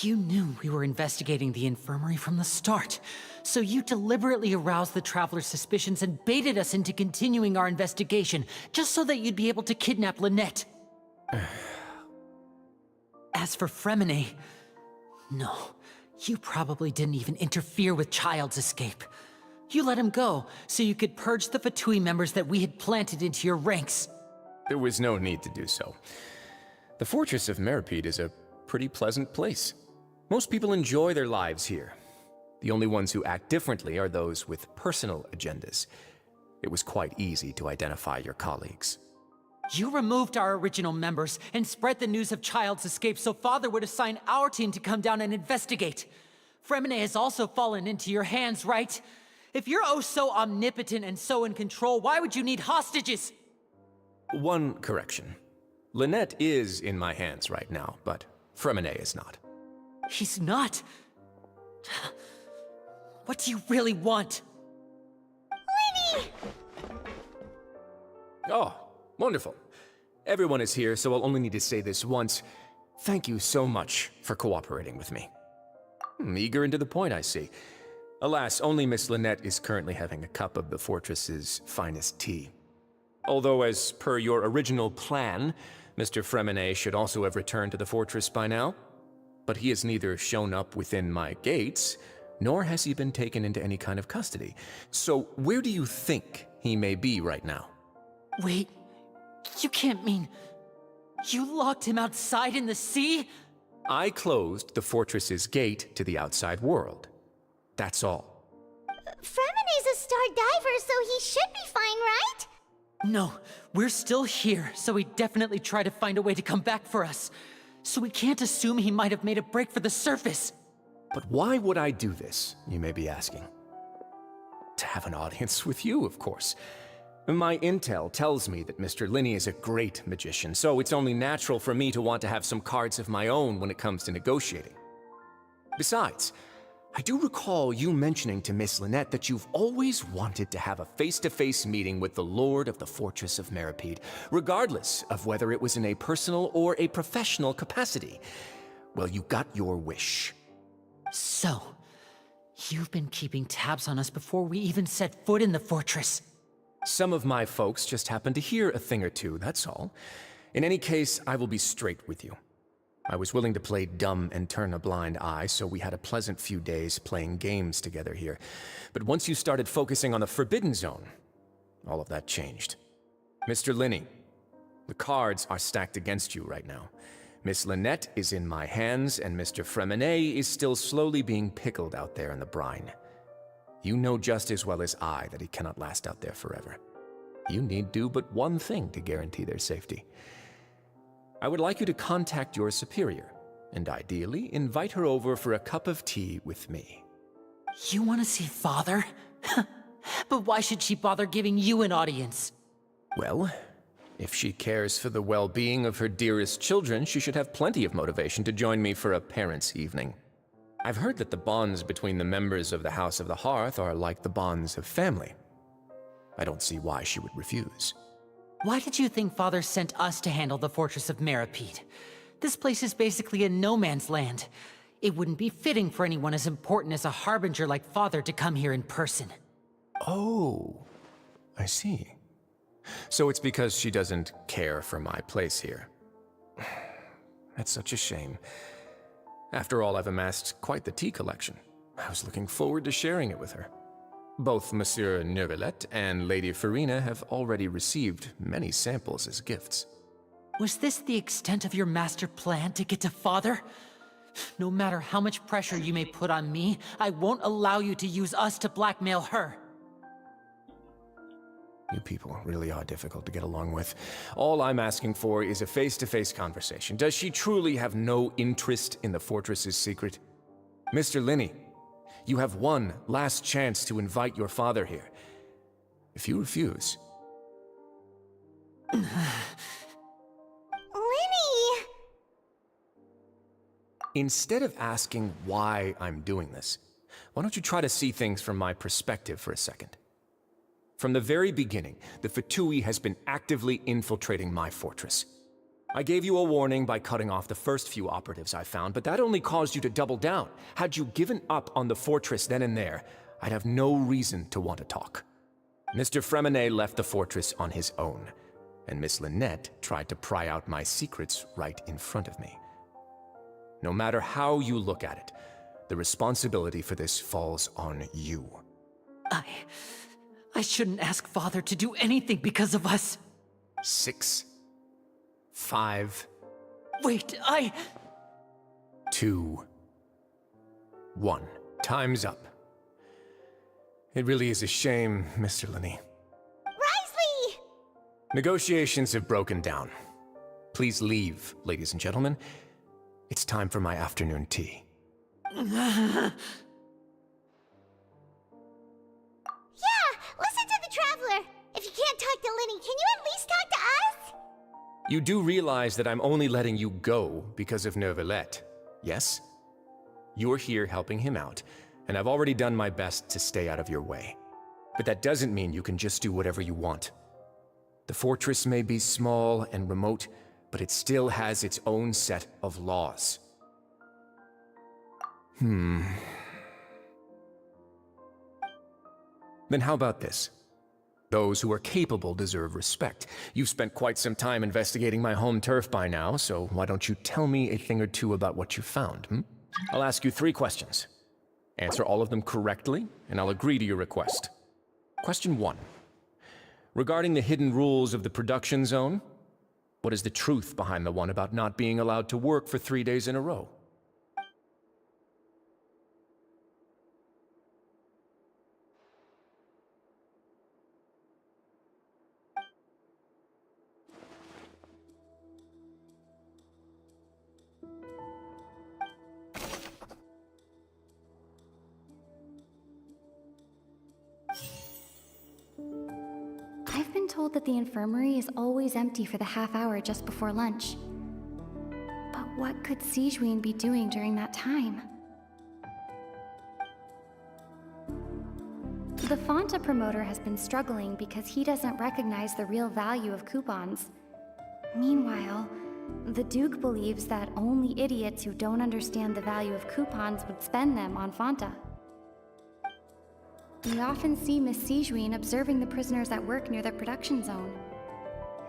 You knew we were investigating the infirmary from the start, so you deliberately aroused the Traveler's suspicions and baited us into continuing our investigation, just so that you'd be able to kidnap Lynette. As for Fremine, no, you probably didn't even interfere with Child's escape. You let him go, so you could purge the Fatui members that we had planted into your ranks. There was no need to do so. The fortress of Meripede is a pretty pleasant place. Most people enjoy their lives here. The only ones who act differently are those with personal agendas. It was quite easy to identify your colleagues. You removed our original members and spread the news of Child's escape so Father would assign our team to come down and investigate. Fremine has also fallen into your hands, right? If you're oh so omnipotent and so in control, why would you need hostages? One correction. Lynette is in my hands right now, but Fremine is not. He's not? What do you really want? Winnie! Oh, wonderful. Everyone is here, so I'll only need to say this once. Thank you so much for cooperating with me. Eager and to the point, I see. Alas, only Miss Lynette is currently having a cup of the fortress's finest tea. Although, as per your original plan, Mr. Fremine should also have returned to the fortress by now. But he has neither shown up within my gates, nor has he been taken into any kind of custody. So where do you think he may be right now? Wait, you can't mean... You locked him outside in the sea? I closed the fortress's gate to the outside world. That's all. Fremene's a star diver, so he should be fine, right? No, we're still here, so he definitely tried to find a way to come back for us. So we can't assume he might have made a break for the surface. But why would I do this, you may be asking? To have an audience with you, of course. My intel tells me that Mr. Linney is a great magician, so it's only natural for me to want to have some cards of my own when it comes to negotiating. Besides, I do recall you mentioning to Miss Lynette that you've always wanted to have a face-to-face meeting with the Lord of the Fortress of Meripede, regardless of whether it was in a personal or a professional capacity. Well, you got your wish. So, you've been keeping tabs on us before we even set foot in the fortress. Some of my folks just happened to hear a thing or two, that's all. In any case, I will be straight with you. I was willing to play dumb and turn a blind eye, so we had a pleasant few days playing games together here. But once you started focusing on the Forbidden Zone, all of that changed. Mr. Linney, the cards are stacked against you right now. Miss Lynette is in my hands, and Mr. Fremene is still slowly being pickled out there in the brine. You know just as well as I that he cannot last out there forever. You need do but one thing to guarantee their safety. I would like you to contact your superior, and ideally invite her over for a cup of tea with me. You want to see Father? But why should she bother giving you an audience? Well, if she cares for the well-being of her dearest children, she should have plenty of motivation to join me for a parents' evening. I've heard that the bonds between the members of the House of the Hearth are like the bonds of family. I don't see why she would refuse. Why did you think Father sent us to handle the Fortress of Meripede? This place is basically a no-man's land. It wouldn't be fitting for anyone as important as a harbinger like Father to come here in person. Oh, I see. So it's because she doesn't care for my place here. That's such a shame. After all, I've amassed quite the tea collection. I was looking forward to sharing it with her. Both Monsieur Neuvillette and Lady Farina have already received many samples as gifts. Was this the extent of your master plan to get to Father? No matter how much pressure you may put on me, I won't allow you to use us to blackmail her. You people really are difficult to get along with. All I'm asking for is a face-to-face conversation. Does she truly have no interest in the fortress's secret? Mr. Linney, you have one last chance to invite your father here. If you refuse... Linney! Instead of asking why I'm doing this, why don't you try to see things from my perspective for a second? From the very beginning, the Fatui has been actively infiltrating my fortress. I gave you a warning by cutting off the first few operatives I found, but that only caused you to double down. Had you given up on the fortress then and there, I'd have no reason to want to talk. Mr. Fremene left the fortress on his own, and Miss Lynette tried to pry out my secrets right in front of me. No matter how you look at it, the responsibility for this falls on you. I shouldn't ask Father to do anything because of us. 6, 5... Wait, 2, 1. Time's up. It really is a shame, Mr. Linney. Risley! Negotiations have broken down. Please leave, ladies and gentlemen. It's time for my afternoon tea. Yeah, listen to the Traveler. If you can't talk to Linney, can you at least talk to us? You do realize that I'm only letting you go because of Neuvillette, yes? You're here helping him out, and I've already done my best to stay out of your way. But that doesn't mean you can just do whatever you want. The fortress may be small and remote, but it still has its own set of laws. Then how about this? Those who are capable deserve respect. You've spent quite some time investigating my home turf by now, so why don't you tell me a thing or two about what you found, I'll ask you 3 questions. Answer all of them correctly, and I'll agree to your request. Question 1. Regarding the hidden rules of the production zone, what is the truth behind the one about not being allowed to work for 3 days in a row? I've been told that the infirmary is always empty for the half hour just before lunch. But what could Sijuin be doing during that time? The Fanta promoter has been struggling because he doesn't recognize the real value of coupons. Meanwhile, the Duke believes that only idiots who don't understand the value of coupons would spend them on Fanta. We often see Miss Sijuin observing the prisoners at work near the production zone.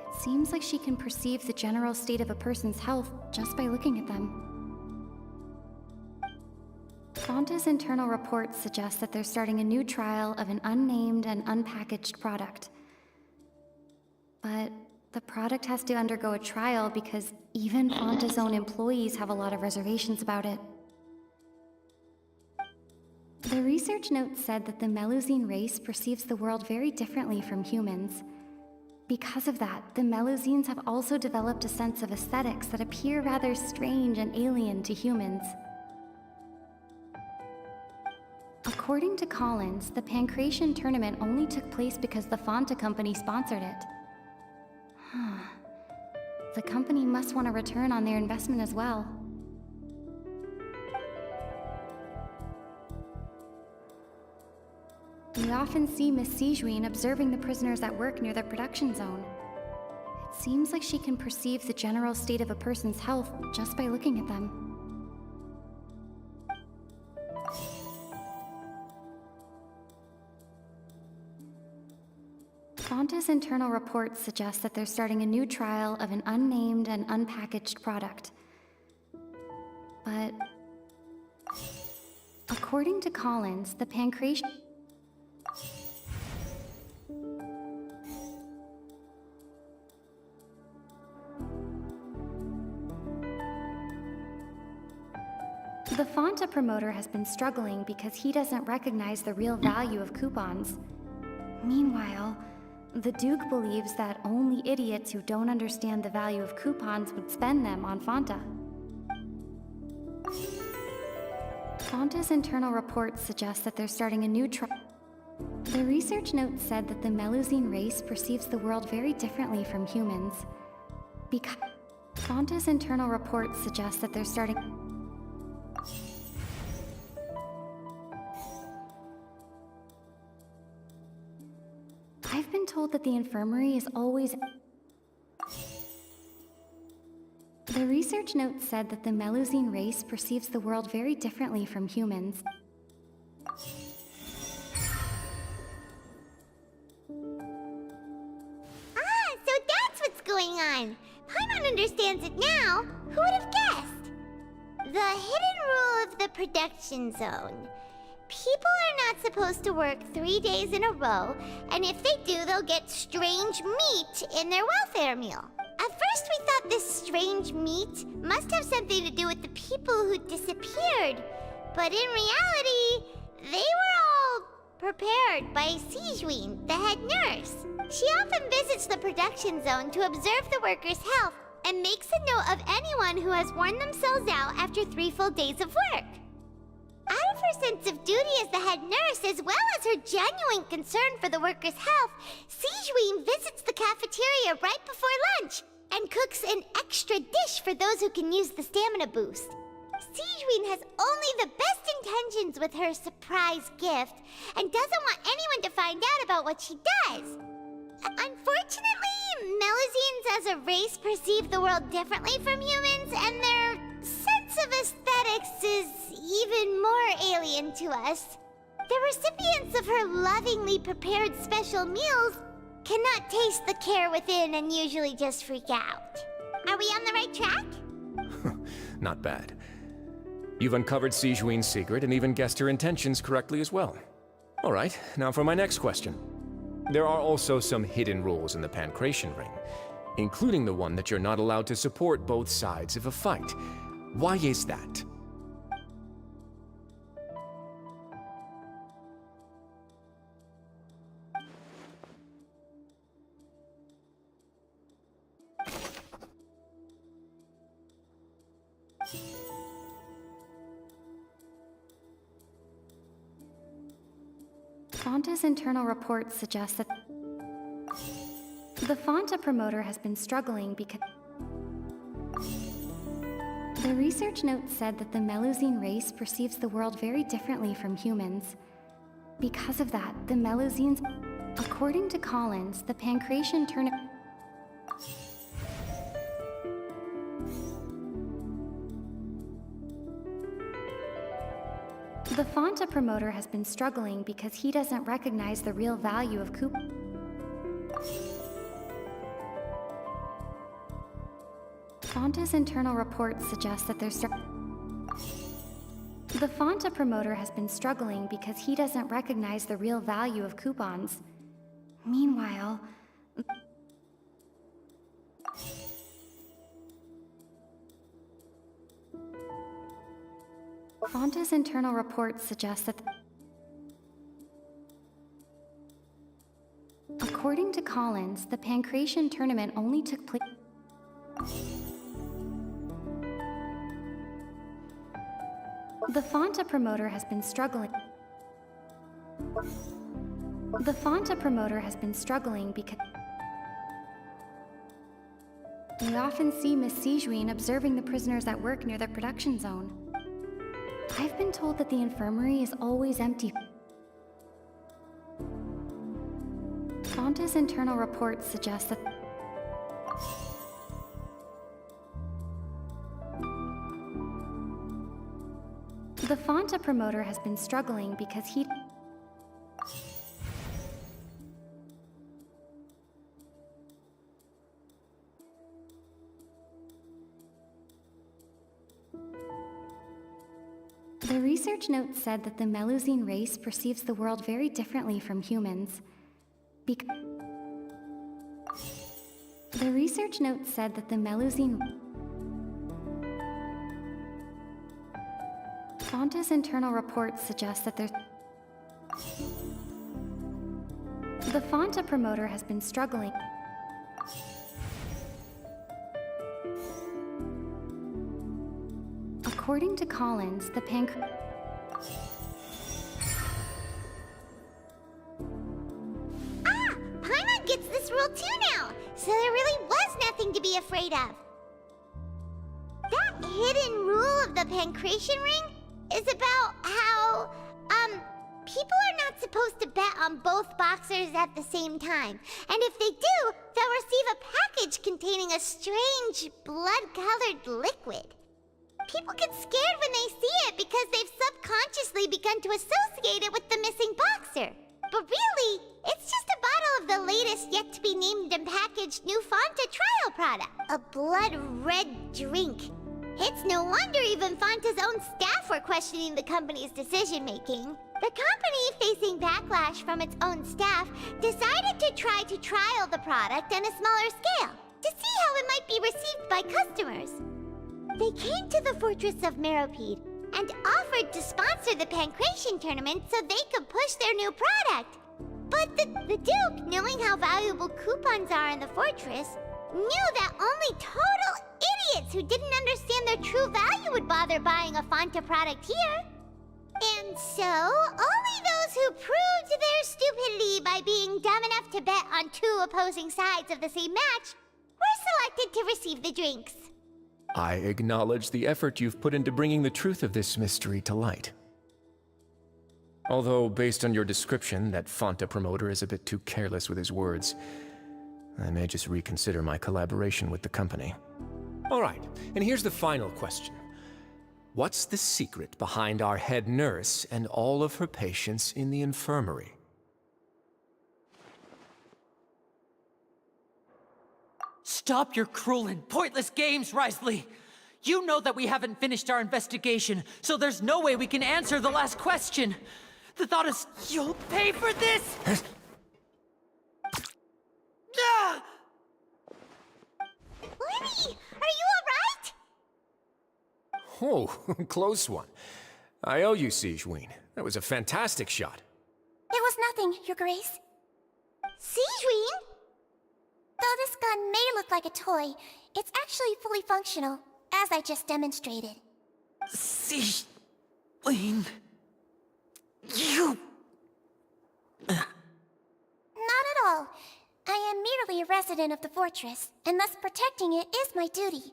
It seems like she can perceive the general state of a person's health just by looking at them. Fanta's internal reports suggest that they're starting a new trial of an unnamed and unpackaged product. But the product has to undergo a trial because even Fanta's own employees have a lot of reservations about it. The research note said that the Melusine race perceives the world very differently from humans. Because of that, the Melusines have also developed a sense of aesthetics that appear rather strange and alien to humans. According to Collins, the Pancration tournament only took place because the Fanta company sponsored it. The company must want a return on their investment as well. We often see Miss Sijuin observing the prisoners at work near the production zone. It seems like she can perceive the general state of a person's health just by looking at them. Fanta's internal reports suggest that they're starting a new trial of an unnamed and unpackaged product. But according to Collins, the Pancration... The Fanta promoter has been struggling because he doesn't recognize the real value of coupons. Meanwhile, the Duke believes that only idiots who don't understand the value of coupons would spend them on Fanta. Fanta's internal reports suggest that they're starting a new trial. The research note said that the Melusine race perceives the world very differently from humans. Because Fanta's internal reports suggest that they're starting... I've been told that the infirmary is always... The research note said that the Melusine race perceives the world very differently from humans. So that's what's going on. Paimon understands it now. Who would have guessed? The hidden rule of the production zone. People are not supposed to work 3 days in a row, and if they do, they'll get strange meat in their welfare meal. At first, we thought this strange meat must have something to do with the people who disappeared. But in reality, they were all prepared by Sijuin, the head nurse. She often visits the production zone to observe the workers' health and makes a note of anyone who has worn themselves out after 3 full days of work. Out of her sense of duty as the head nurse, as well as her genuine concern for the workers' health, Sijuin visits the cafeteria right before lunch and cooks an extra dish for those who can use the stamina boost. Sijuin has only the best intentions with her surprise gift and doesn't want anyone to find out about what she does. Unfortunately, Melusines as a race perceive the world differently from humans, and their sense of aesthetics is even more alien to us. The recipients of her lovingly prepared special meals cannot taste the care within and usually just freak out. Are we on the right track? Not bad. You've uncovered Sijouin's secret and even guessed her intentions correctly as well. All right, now for my next question. There are also some hidden rules in the Pancration Ring, including the one that you're not allowed to support both sides of a fight. Why is that? Fonta's internal reports suggest that the Fonta promoter has been struggling because the research note said that the Melusine race perceives the world very differently from humans. Because of that, the Melusines, according to Collins, the Pancration tournament. The Fonta promoter has been struggling because he doesn't recognize the real value of Fonta's internal reports suggest that there's the Fonta promoter has been struggling because he doesn't recognize the real value of coupons. Meanwhile, Fonta's internal reports suggest that according to Collins, the Pancration tournament only took place. The Fonta promoter has been struggling. The Fonta promoter has been struggling because we often see Miss Sijouin observing the prisoners at work near the production zone. I've been told that the infirmary is always empty. Fonta's internal reports suggest that the Fonta promoter has been struggling because he The research note said that the Melusine race perceives the world very differently from humans. The research note said that the Melusine... Fonta's internal reports suggest that there's... The Fonta promoter has been struggling. According to Collins, the Paimon gets this rule too now, so there really was nothing to be afraid of. That hidden rule of the Pancration Ring is about how, people are not supposed to bet on both boxers at the same time. And if they do, they'll receive a package containing a strange, blood-colored liquid. People get scared when they see it because they've subconsciously begun to associate it with the missing boxer. But really, it's just a bottle of the latest yet-to-be-named and packaged new Fonta trial product. A blood-red drink. It's no wonder even Fonta's own staff were questioning the company's decision-making. The company, facing backlash from its own staff, decided to try to trial the product on a smaller scale to see how it might be received by customers. They came to the fortress of Meropide and offered to sponsor the Pancration tournament so they could push their new product. But the Duke, knowing how valuable coupons are in the fortress, knew that only total idiots who didn't understand their true value would bother buying a Fonta product here. And so, only those who proved their stupidity by being dumb enough to bet on two opposing sides of the same match were selected to receive the drinks. I acknowledge the effort you've put into bringing the truth of this mystery to light. Although, based on your description, that Fonta promoter is a bit too careless with his words, I may just reconsider my collaboration with the company. All right, and here's the final question. What's the secret behind our head nurse and all of her patients in the infirmary? Stop your cruel and pointless games, Risley! You know that we haven't finished our investigation, so there's no way we can answer the last question. The thought is, you'll pay for this! Ah! Lenny, are you alright? Oh, close one. I owe you, Sigeween. That was a fantastic shot. It was nothing, Your Grace. Sigeween? Though this gun may look like a toy, it's actually fully functional, as I just demonstrated. Sigeween... You... Not at all. I am merely a resident of the fortress, and thus protecting it is my duty.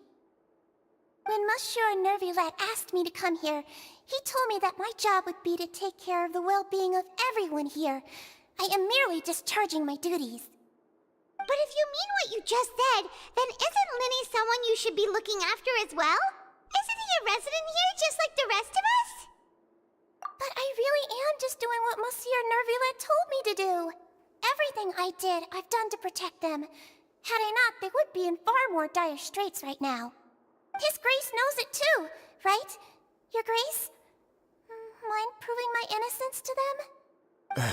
When Monsieur Nervulette asked me to come here, he told me that my job would be to take care of the well-being of everyone here. I am merely discharging my duties. But if you mean what you just said, then isn't Linny someone you should be looking after as well? Isn't he a resident here just like the rest of us? But I really am just doing what Monsieur Nervulette told me to do. Everything I did, I've done to protect them. Had I not, they would be in far more dire straits right now. His Grace knows it too, right? Your Grace? Mind proving my innocence to them?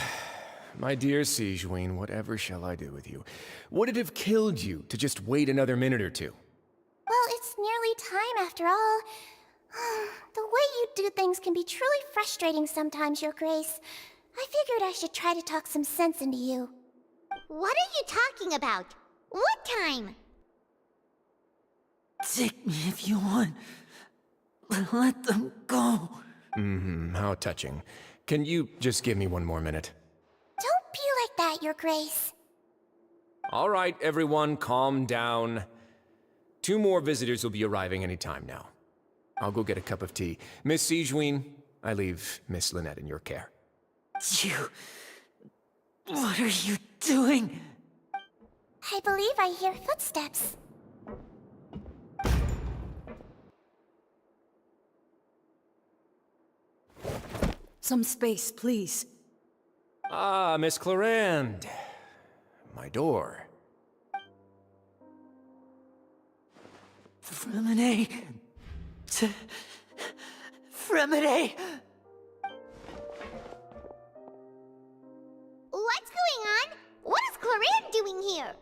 My dear Sigeween, whatever shall I do with you? Would it have killed you to just wait another minute or two? Well, it's nearly time after all. The way you do things can be truly frustrating sometimes, Your Grace. I figured I should try to talk some sense into you. What are you talking about? What time? Take me if you want. Let them go. How touching. Can you just give me one more minute? Don't be like that, Your Grace. All right, everyone, calm down. 2 more visitors will be arriving any time now. I'll go get a cup of tea. Miss Sigeween, I leave Miss Lynette in your care. You... What are you doing? I believe I hear footsteps. Some space, please. Ah, Miss Clarande. My door. Fremine... Fremine... What's going on? What is Clarande doing here?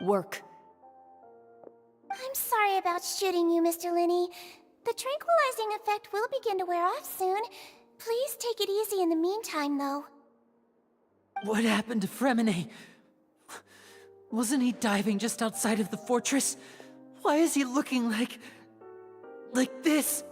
Work. I'm sorry about shooting you, Mr. Linney. The tranquilizing effect will begin to wear off soon. Please take it easy in the meantime, though. What happened to Fremine? Wasn't he diving just outside of the fortress? Why is he looking like this?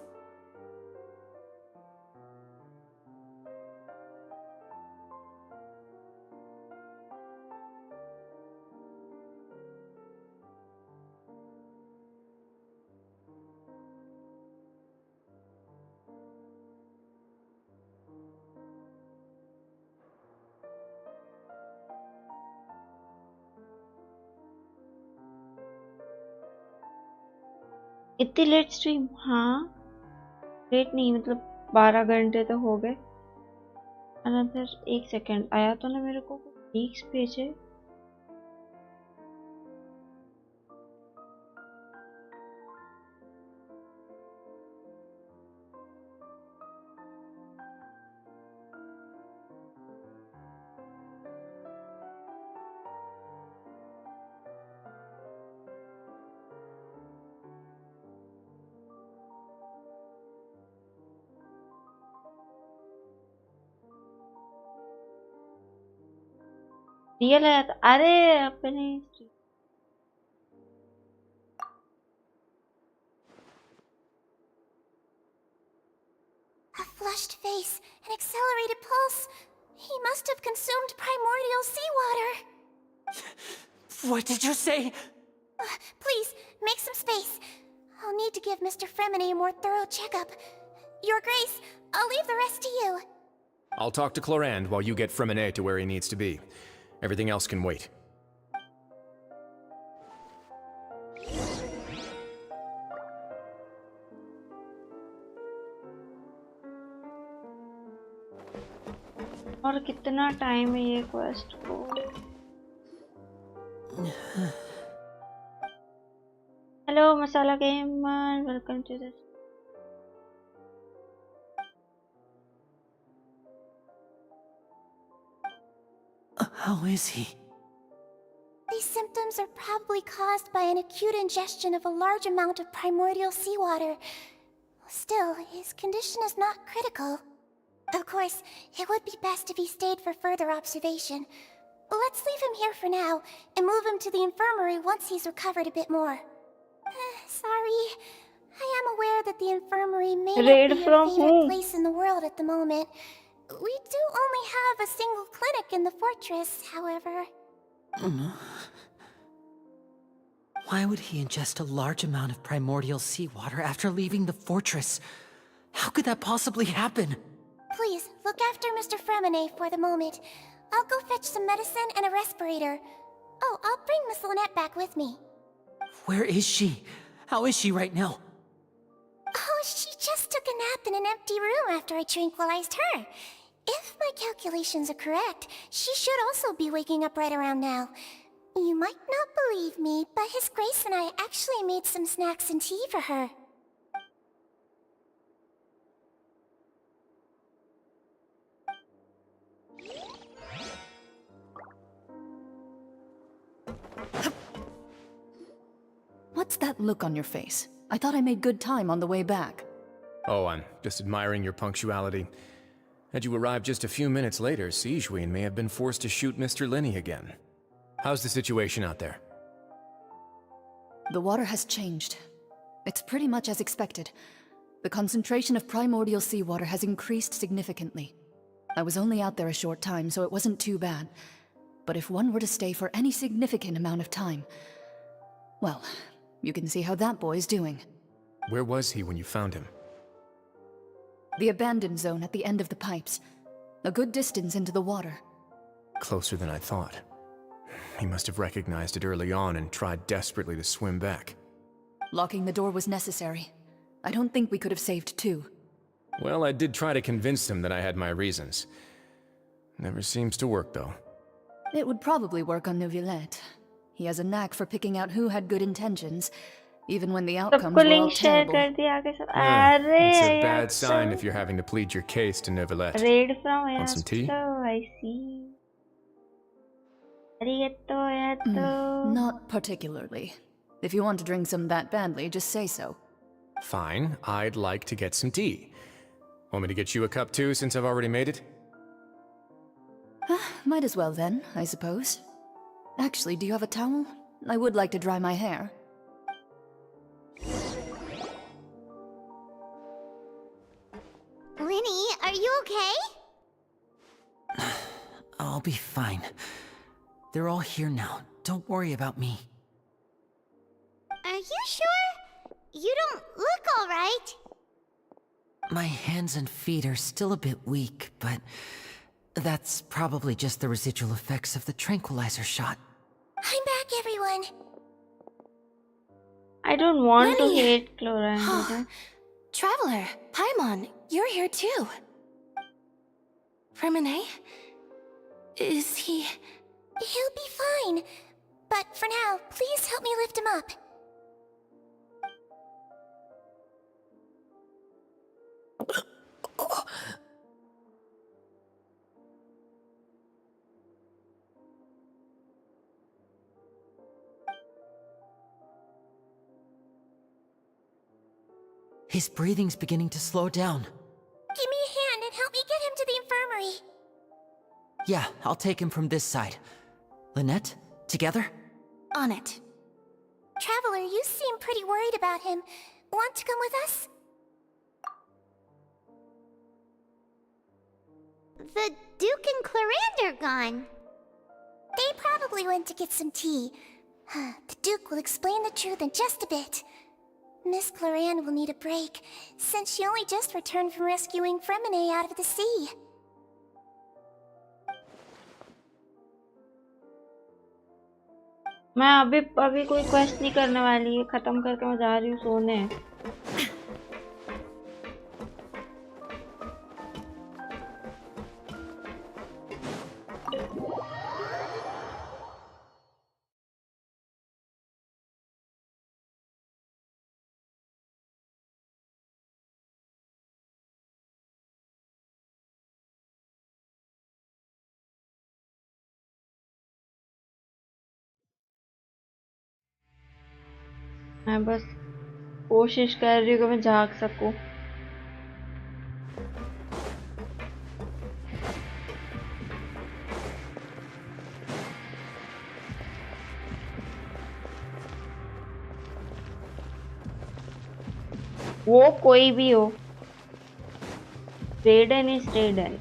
इतनी late stream? हाँ, late नहीं, मतलब 12 घंटे तो हो गए। Another 1 second आया तो ना मेरे को लीक्स भेजे। रियल है तो अरे अपने A flushed face, an accelerated pulse. He must have consumed primordial seawater. What did you say? Please, make some space. I'll need to give Mr. Fremine a more thorough checkup. Your Grace, I'll leave the rest to you. I'll talk to Clarande while you get Fremine to where he needs to be. Everything else can wait. और कितना time है ये quest को? Hello, Masala Gamer. Welcome to this. How is he? These symptoms are probably caused by an acute ingestion of a large amount of primordial seawater. Still, his condition is not critical. Of course, it would be best if he stayed for further observation. Let's leave him here for now, and move him to the infirmary once he's recovered a bit more. Sorry. I am aware that the infirmary may not Raid be your from favorite whom? place in the world at the moment. We do only have a single clinic in the fortress, however. Why would he ingest a large amount of primordial seawater after leaving the fortress? How could that possibly happen? Please, look after Mr. Fremine for the moment. I'll go fetch some medicine and a respirator. Oh, I'll bring Miss Lynette back with me. Where is she? How is she right now? Oh, she just took a nap in an empty room after I tranquilized her. If my calculations are correct, she should also be waking up right around now. You might not believe me, but His Grace and I actually made some snacks and tea for her. What's that look on your face? I thought I made good time on the way back. Oh, I'm just admiring your punctuality. Had you arrived just a few minutes later, Sigewinne may have been forced to shoot Mr. Linny again. How's the situation out there? The water has changed. It's pretty much as expected. The concentration of primordial seawater has increased significantly. I was only out there a short time, so it wasn't too bad. But if one were to stay for any significant amount of time... well, you can see how that boy's doing. Where was he when you found him? The abandoned zone at the end of the pipes. A good distance into the water. Closer than I thought. He must have recognized it early on and tried desperately to swim back. Locking the door was necessary. I don't think we could have saved two. Well, I did try to convince him that I had my reasons. Never seems to work, though. It would probably work on Neuvillette. He has a knack for picking out who had good intentions, even when the outcomes were all terrible. It's a bad sign if you're having to plead your case to Neuvillette. Raid from Want some tea? I see. Not particularly. If you want to drink some that badly, just say so. Fine, I'd like to get some tea. Want me to get you a cup too, since I've already made it? Might as well then, I suppose. Actually, do you have a towel? I would like to dry my hair. Linny, are you okay? I'll be fine. They're all here now. Don't worry about me. Are you sure? You don't look alright. My hands and feet are still a bit weak, but that's probably just the residual effects of the tranquilizer shot. I'm back, everyone. I don't want to Lenny! hate Chlorine. Traveler, Paimon, you're here too. Fremine? Is he... He'll be fine. But for now, please help me lift him up. His breathing's beginning to slow down. Give me a hand and help me get him to the infirmary. Yeah, I'll take him from this side. Lynette, together? On it. Traveler, you seem pretty worried about him. Want to come with us? The Duke and Clarande are gone. They probably went to get some tea. The Duke will explain the truth in just a bit. Miss Clarande will need a break, since she only just returned from rescuing Fremine out of the sea. मैं अभी कोई quest नहीं करने वाली है, खत्म करके मैं जा रही हूँ सोने। मैं बस कोशिश कर रही हूँ कि मैं झाँक सकूं। वो कोई भी हो, रेडन is रेडन।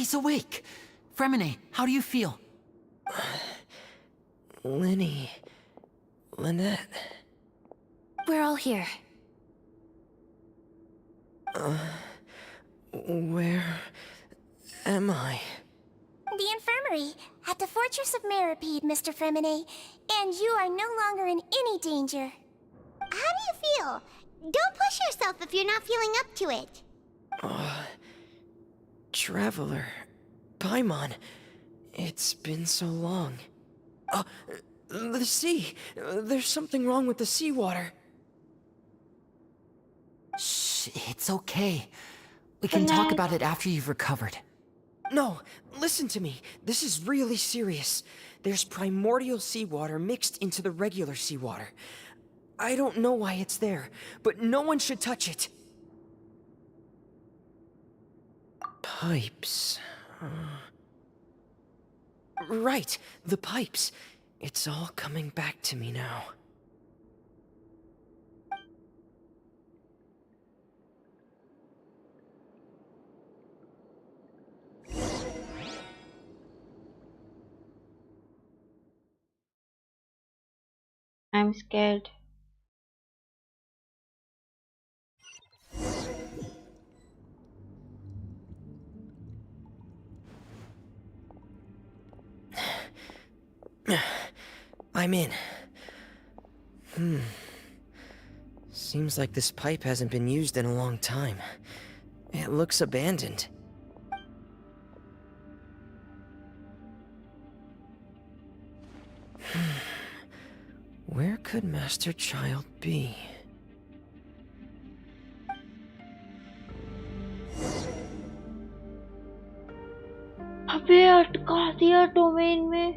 He's awake. Fremine, how do you feel? Lenny... Lynette... We're all here. Where... am I? The infirmary, at the Fortress of Meripede, Mr. Fremine. And you are no longer in any danger. How do you feel? Don't push yourself if you're not feeling up to it. Traveler... Paimon... It's been so long. The sea! There's something wrong with the seawater. Shh, it's okay. We can talk about it after you've recovered. No, listen to me. This is really serious. There's primordial seawater mixed into the regular seawater. I don't know why it's there, but no one should touch it. Pipes... Right, the pipes. It's all coming back to me now. I'm scared. I'm in. Seems like this pipe hasn't been used in a long time. It looks abandoned. Where could Master Child be? अबे अटका दिया domain में।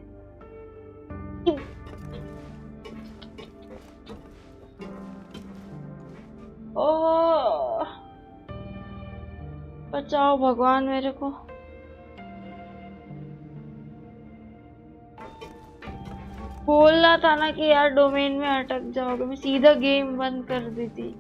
ओह, बचाओ भगवान मेरे को। बोलना था ना कि यार डोमेन में अटक जाओगे, मैं सीधा गेम बंद कर दी थी।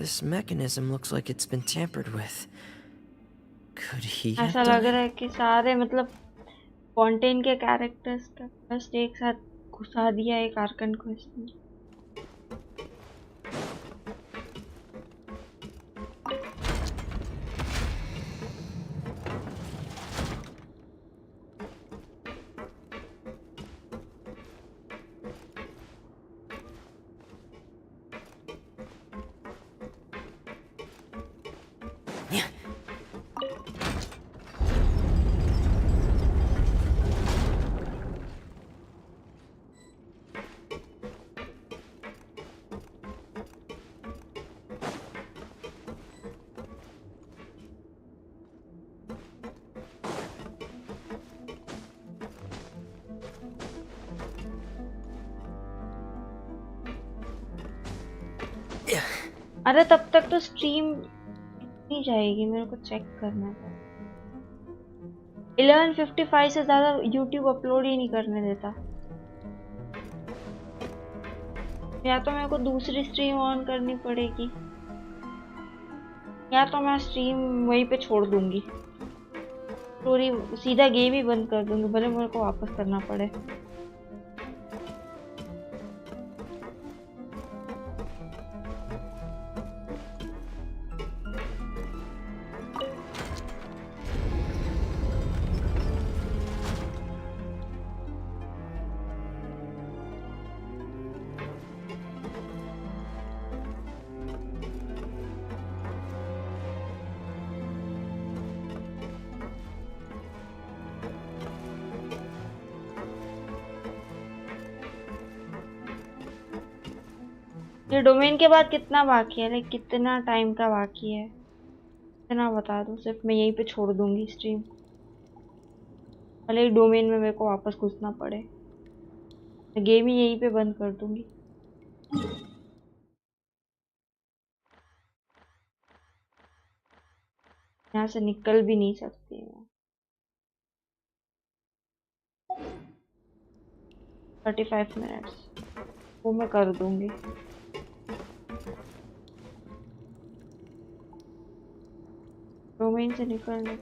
This mechanism looks like it's been tampered with. Could he have ऐसा done लग it? रहा है कि सारे मतलब फॉन्टेन के कैरेक्टर्स का बस एक साथ घुसा दिया एक आर्कन को इसमें। अरे तब तक तो स्ट्रीम नहीं जाएगी, मेरे को चेक करना था। 11:55 से ज्यादा YouTube अपलोड ही नहीं करने देता। या तो मेरे को दूसरी स्ट्रीम ऑन करनी पड़ेगी, या तो मैं स्ट्रीम वहीं पे छोड़ दूंगी, स्टोरी सीधा गेम ही बंद कर दूंगी, भले मेरे को वापस करना पड़े। ये डोमेन के बाद कितना बाकी है, लाइक कितना टाइम का बाकी है, इतना बता दो, सिर्फ मैं यहीं पे छोड़ दूंगी स्ट्रीम, भले ही डोमेन में मेरे को वापस घुसना पड़े, मैं गेम ही यहीं पे बंद कर दूंगी। यहाँ से निकल भी नहीं सकती मैं। 35 मिनट्स वो मैं कर दूंगी। डोमेन से निकलने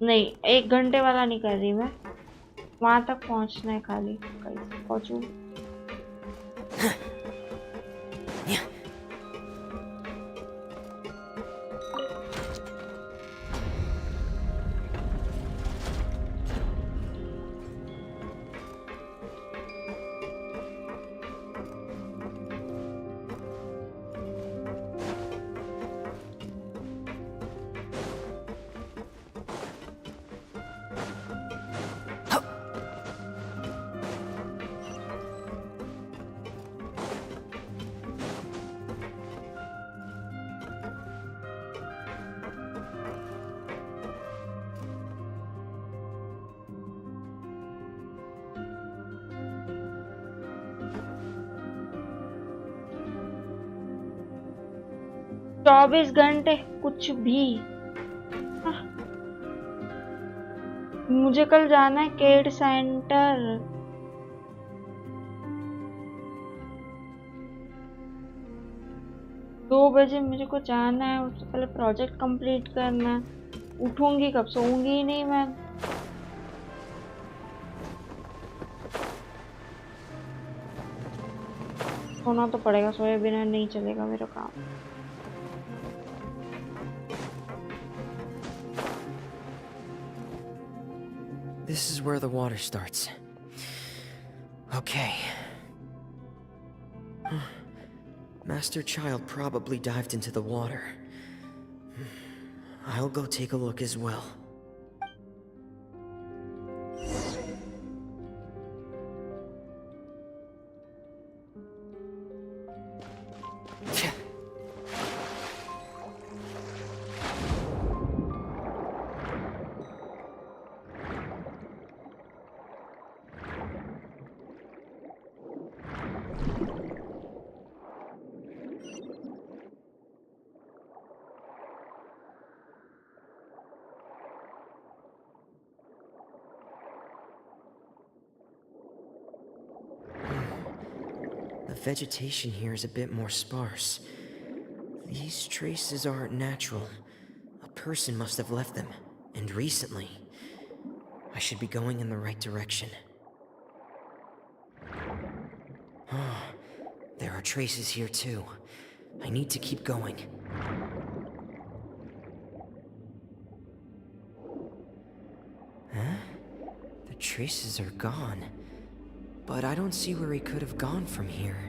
नहीं, 1 घंटे वाला नहीं कर रही मैं, वहां तक पहुंचना है खाली, कैसे पहुंचूं? चौबीस घंटे कुछ भी। मुझे कल जाना है केड सेंटर। दो बजे मुझे को जाना है, उससे पहले प्रोजेक्ट कंप्लीट करना है। उठूंगी कब, सोऊंगी ही नहीं मैं। सोना तो पड़ेगा, सोए बिना नहीं चलेगा मेरा काम। This is where the water starts. Okay. Master Child probably dived into the water. I'll go take a look as well. The vegetation here is a bit more sparse. These traces aren't natural. A person must have left them, and recently. I should be going in the right direction. Oh, there are traces here too. I need to keep going. Huh? The traces are gone. But I don't see where he could have gone from here.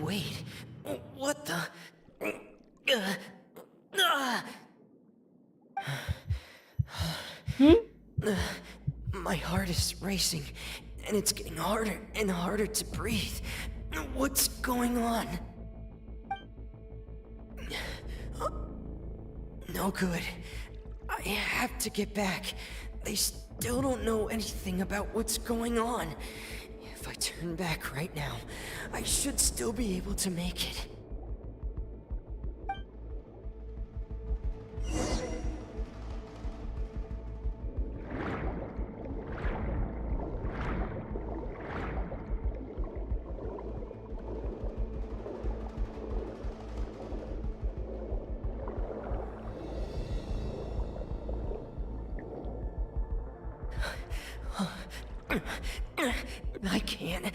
Wait. What the? My heart is racing, and it's getting harder and harder to breathe. What's going on? No good. I have to get back. They still don't know anything about what's going on. If If I turn back right now, I should still be able to make it. I can't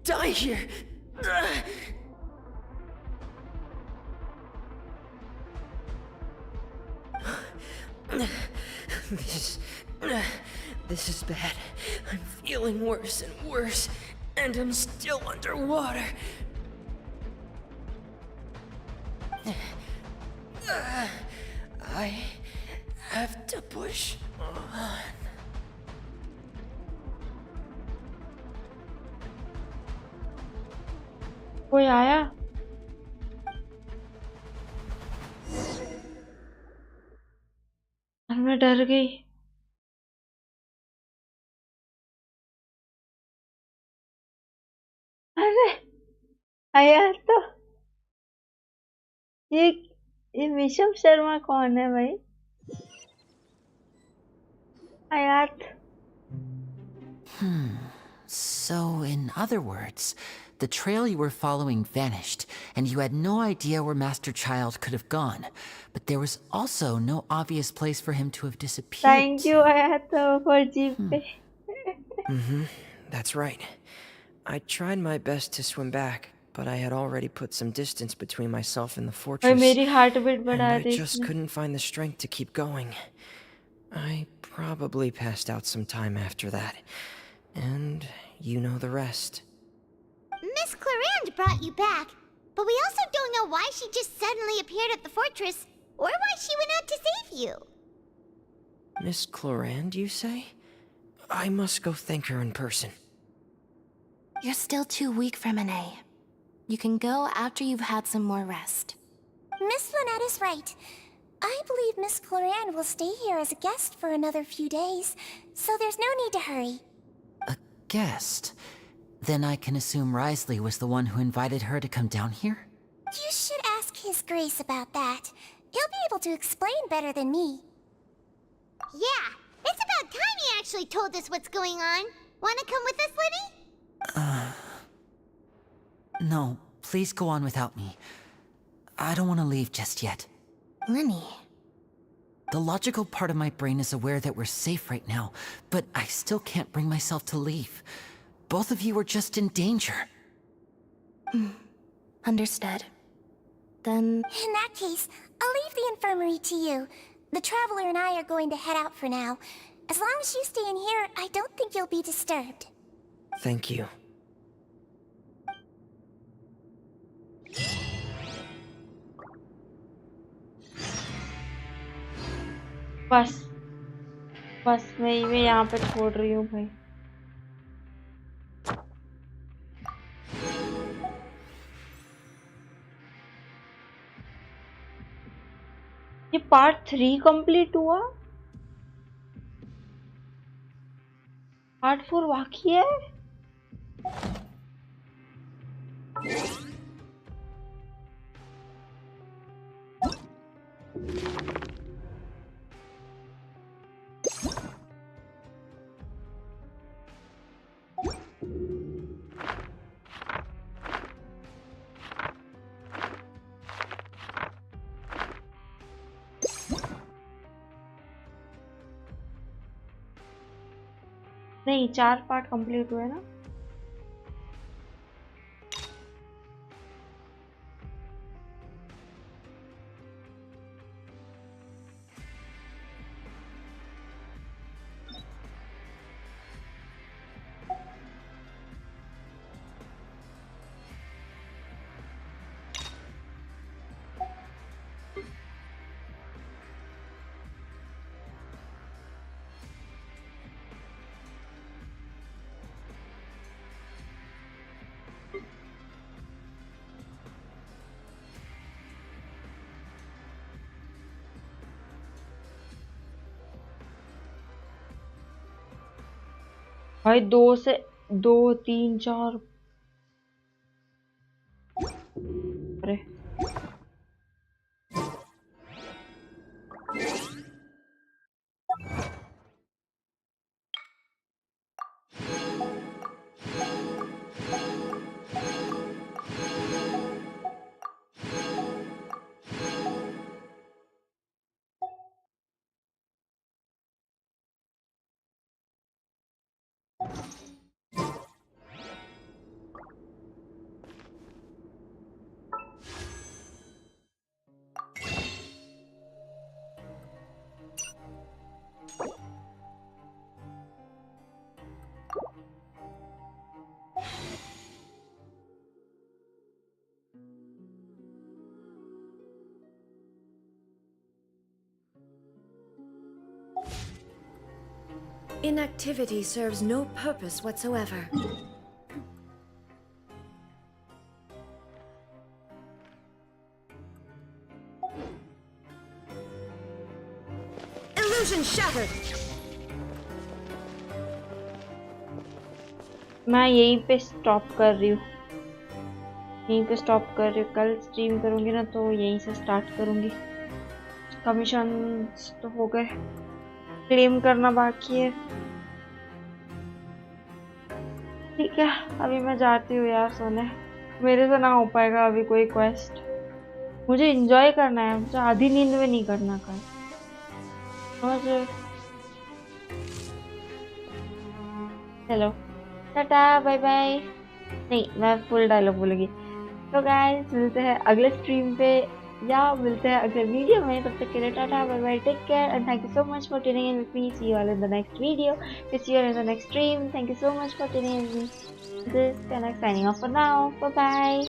die here. This is bad. I'm feeling worse and worse, and I'm still underwater. I have to push on. कोई आया? और मैं डर गई। अरे आया तो ये विशम शर्मा कौन है भाई? आया तो So, in other words, the trail you were following vanished, and you had no idea where Master Child could have gone. But there was also no obvious place for him to have disappeared. Thank you, Ayato, for GP. That's right. I tried my best to swim back, but I had already put some distance between myself and the fortress. And I just couldn't find the strength to keep going. I probably passed out some time after that. And you know the rest. Miss Clarande brought you back, but we also don't know why she just suddenly appeared at the fortress, or why she went out to save you. Miss Clarande, you say? I must go thank her in person. You're still too weak for Monet. You can go after you've had some more rest. Miss Lynette is right. I believe Miss Clarande will stay here as a guest for another few days, so there's no need to hurry. Guest? Then I can assume Risley was the one who invited her to come down here? You should ask His Grace about that. He'll be able to explain better than me. Yeah, it's about time he actually told us what's going on. Wanna come with us, Lenny? No, please go on without me. I don't want to leave just yet. Lenny. The logical part of my brain is aware that we're safe right now, but I still can't bring myself to leave. Both of you are just in danger. Understood. Then... In that case, I'll leave the infirmary to you. The Traveler and I are going to head out for now. As long as you stay in here, I don't think you'll be disturbed. Thank you. बस मैं यहाँ पे छोड़ रही हूँ भाई। ये part 3 complete हुआ, पार्ट 4 बाकी है। नहीं, 4 पार्ट कंप्लीट हुए ना। भाई 2 से 2 3 4 अरे Inactivity serves no purpose whatsoever. Illusion shattered. मैं यहीं पे स्टॉप कर रही हूँ, यहीं पे स्टॉप कर रही हूँ। कल स्ट्रीम करूँगी ना तो यहीं से स्टार्ट करूँगी। कमीशन तो हो गए, क्लेम करना बाकी है। ठीक है, अभी मैं जाती हूँ यार सोने, मेरे से ना हो पाएगा अभी कोई क्वेस्ट। मुझे एंजॉय करना है, मुझे आधी नींद में नहीं करना कल। मुझे चलो टाटा बाय बाय। नहीं, मैं फुल डायलॉग बोलूँगी। तो गाइस मिलते हैं अगले स्ट्रीम पे या मिलते हैं अगले वीडियो में। तब तक के लिए tata bye bye, take care and thank you so much for tuning in with me. See you all in the next video, see you in the next stream. Thank you so much for tuning in with me. This Kanak signing off for now. Bye bye.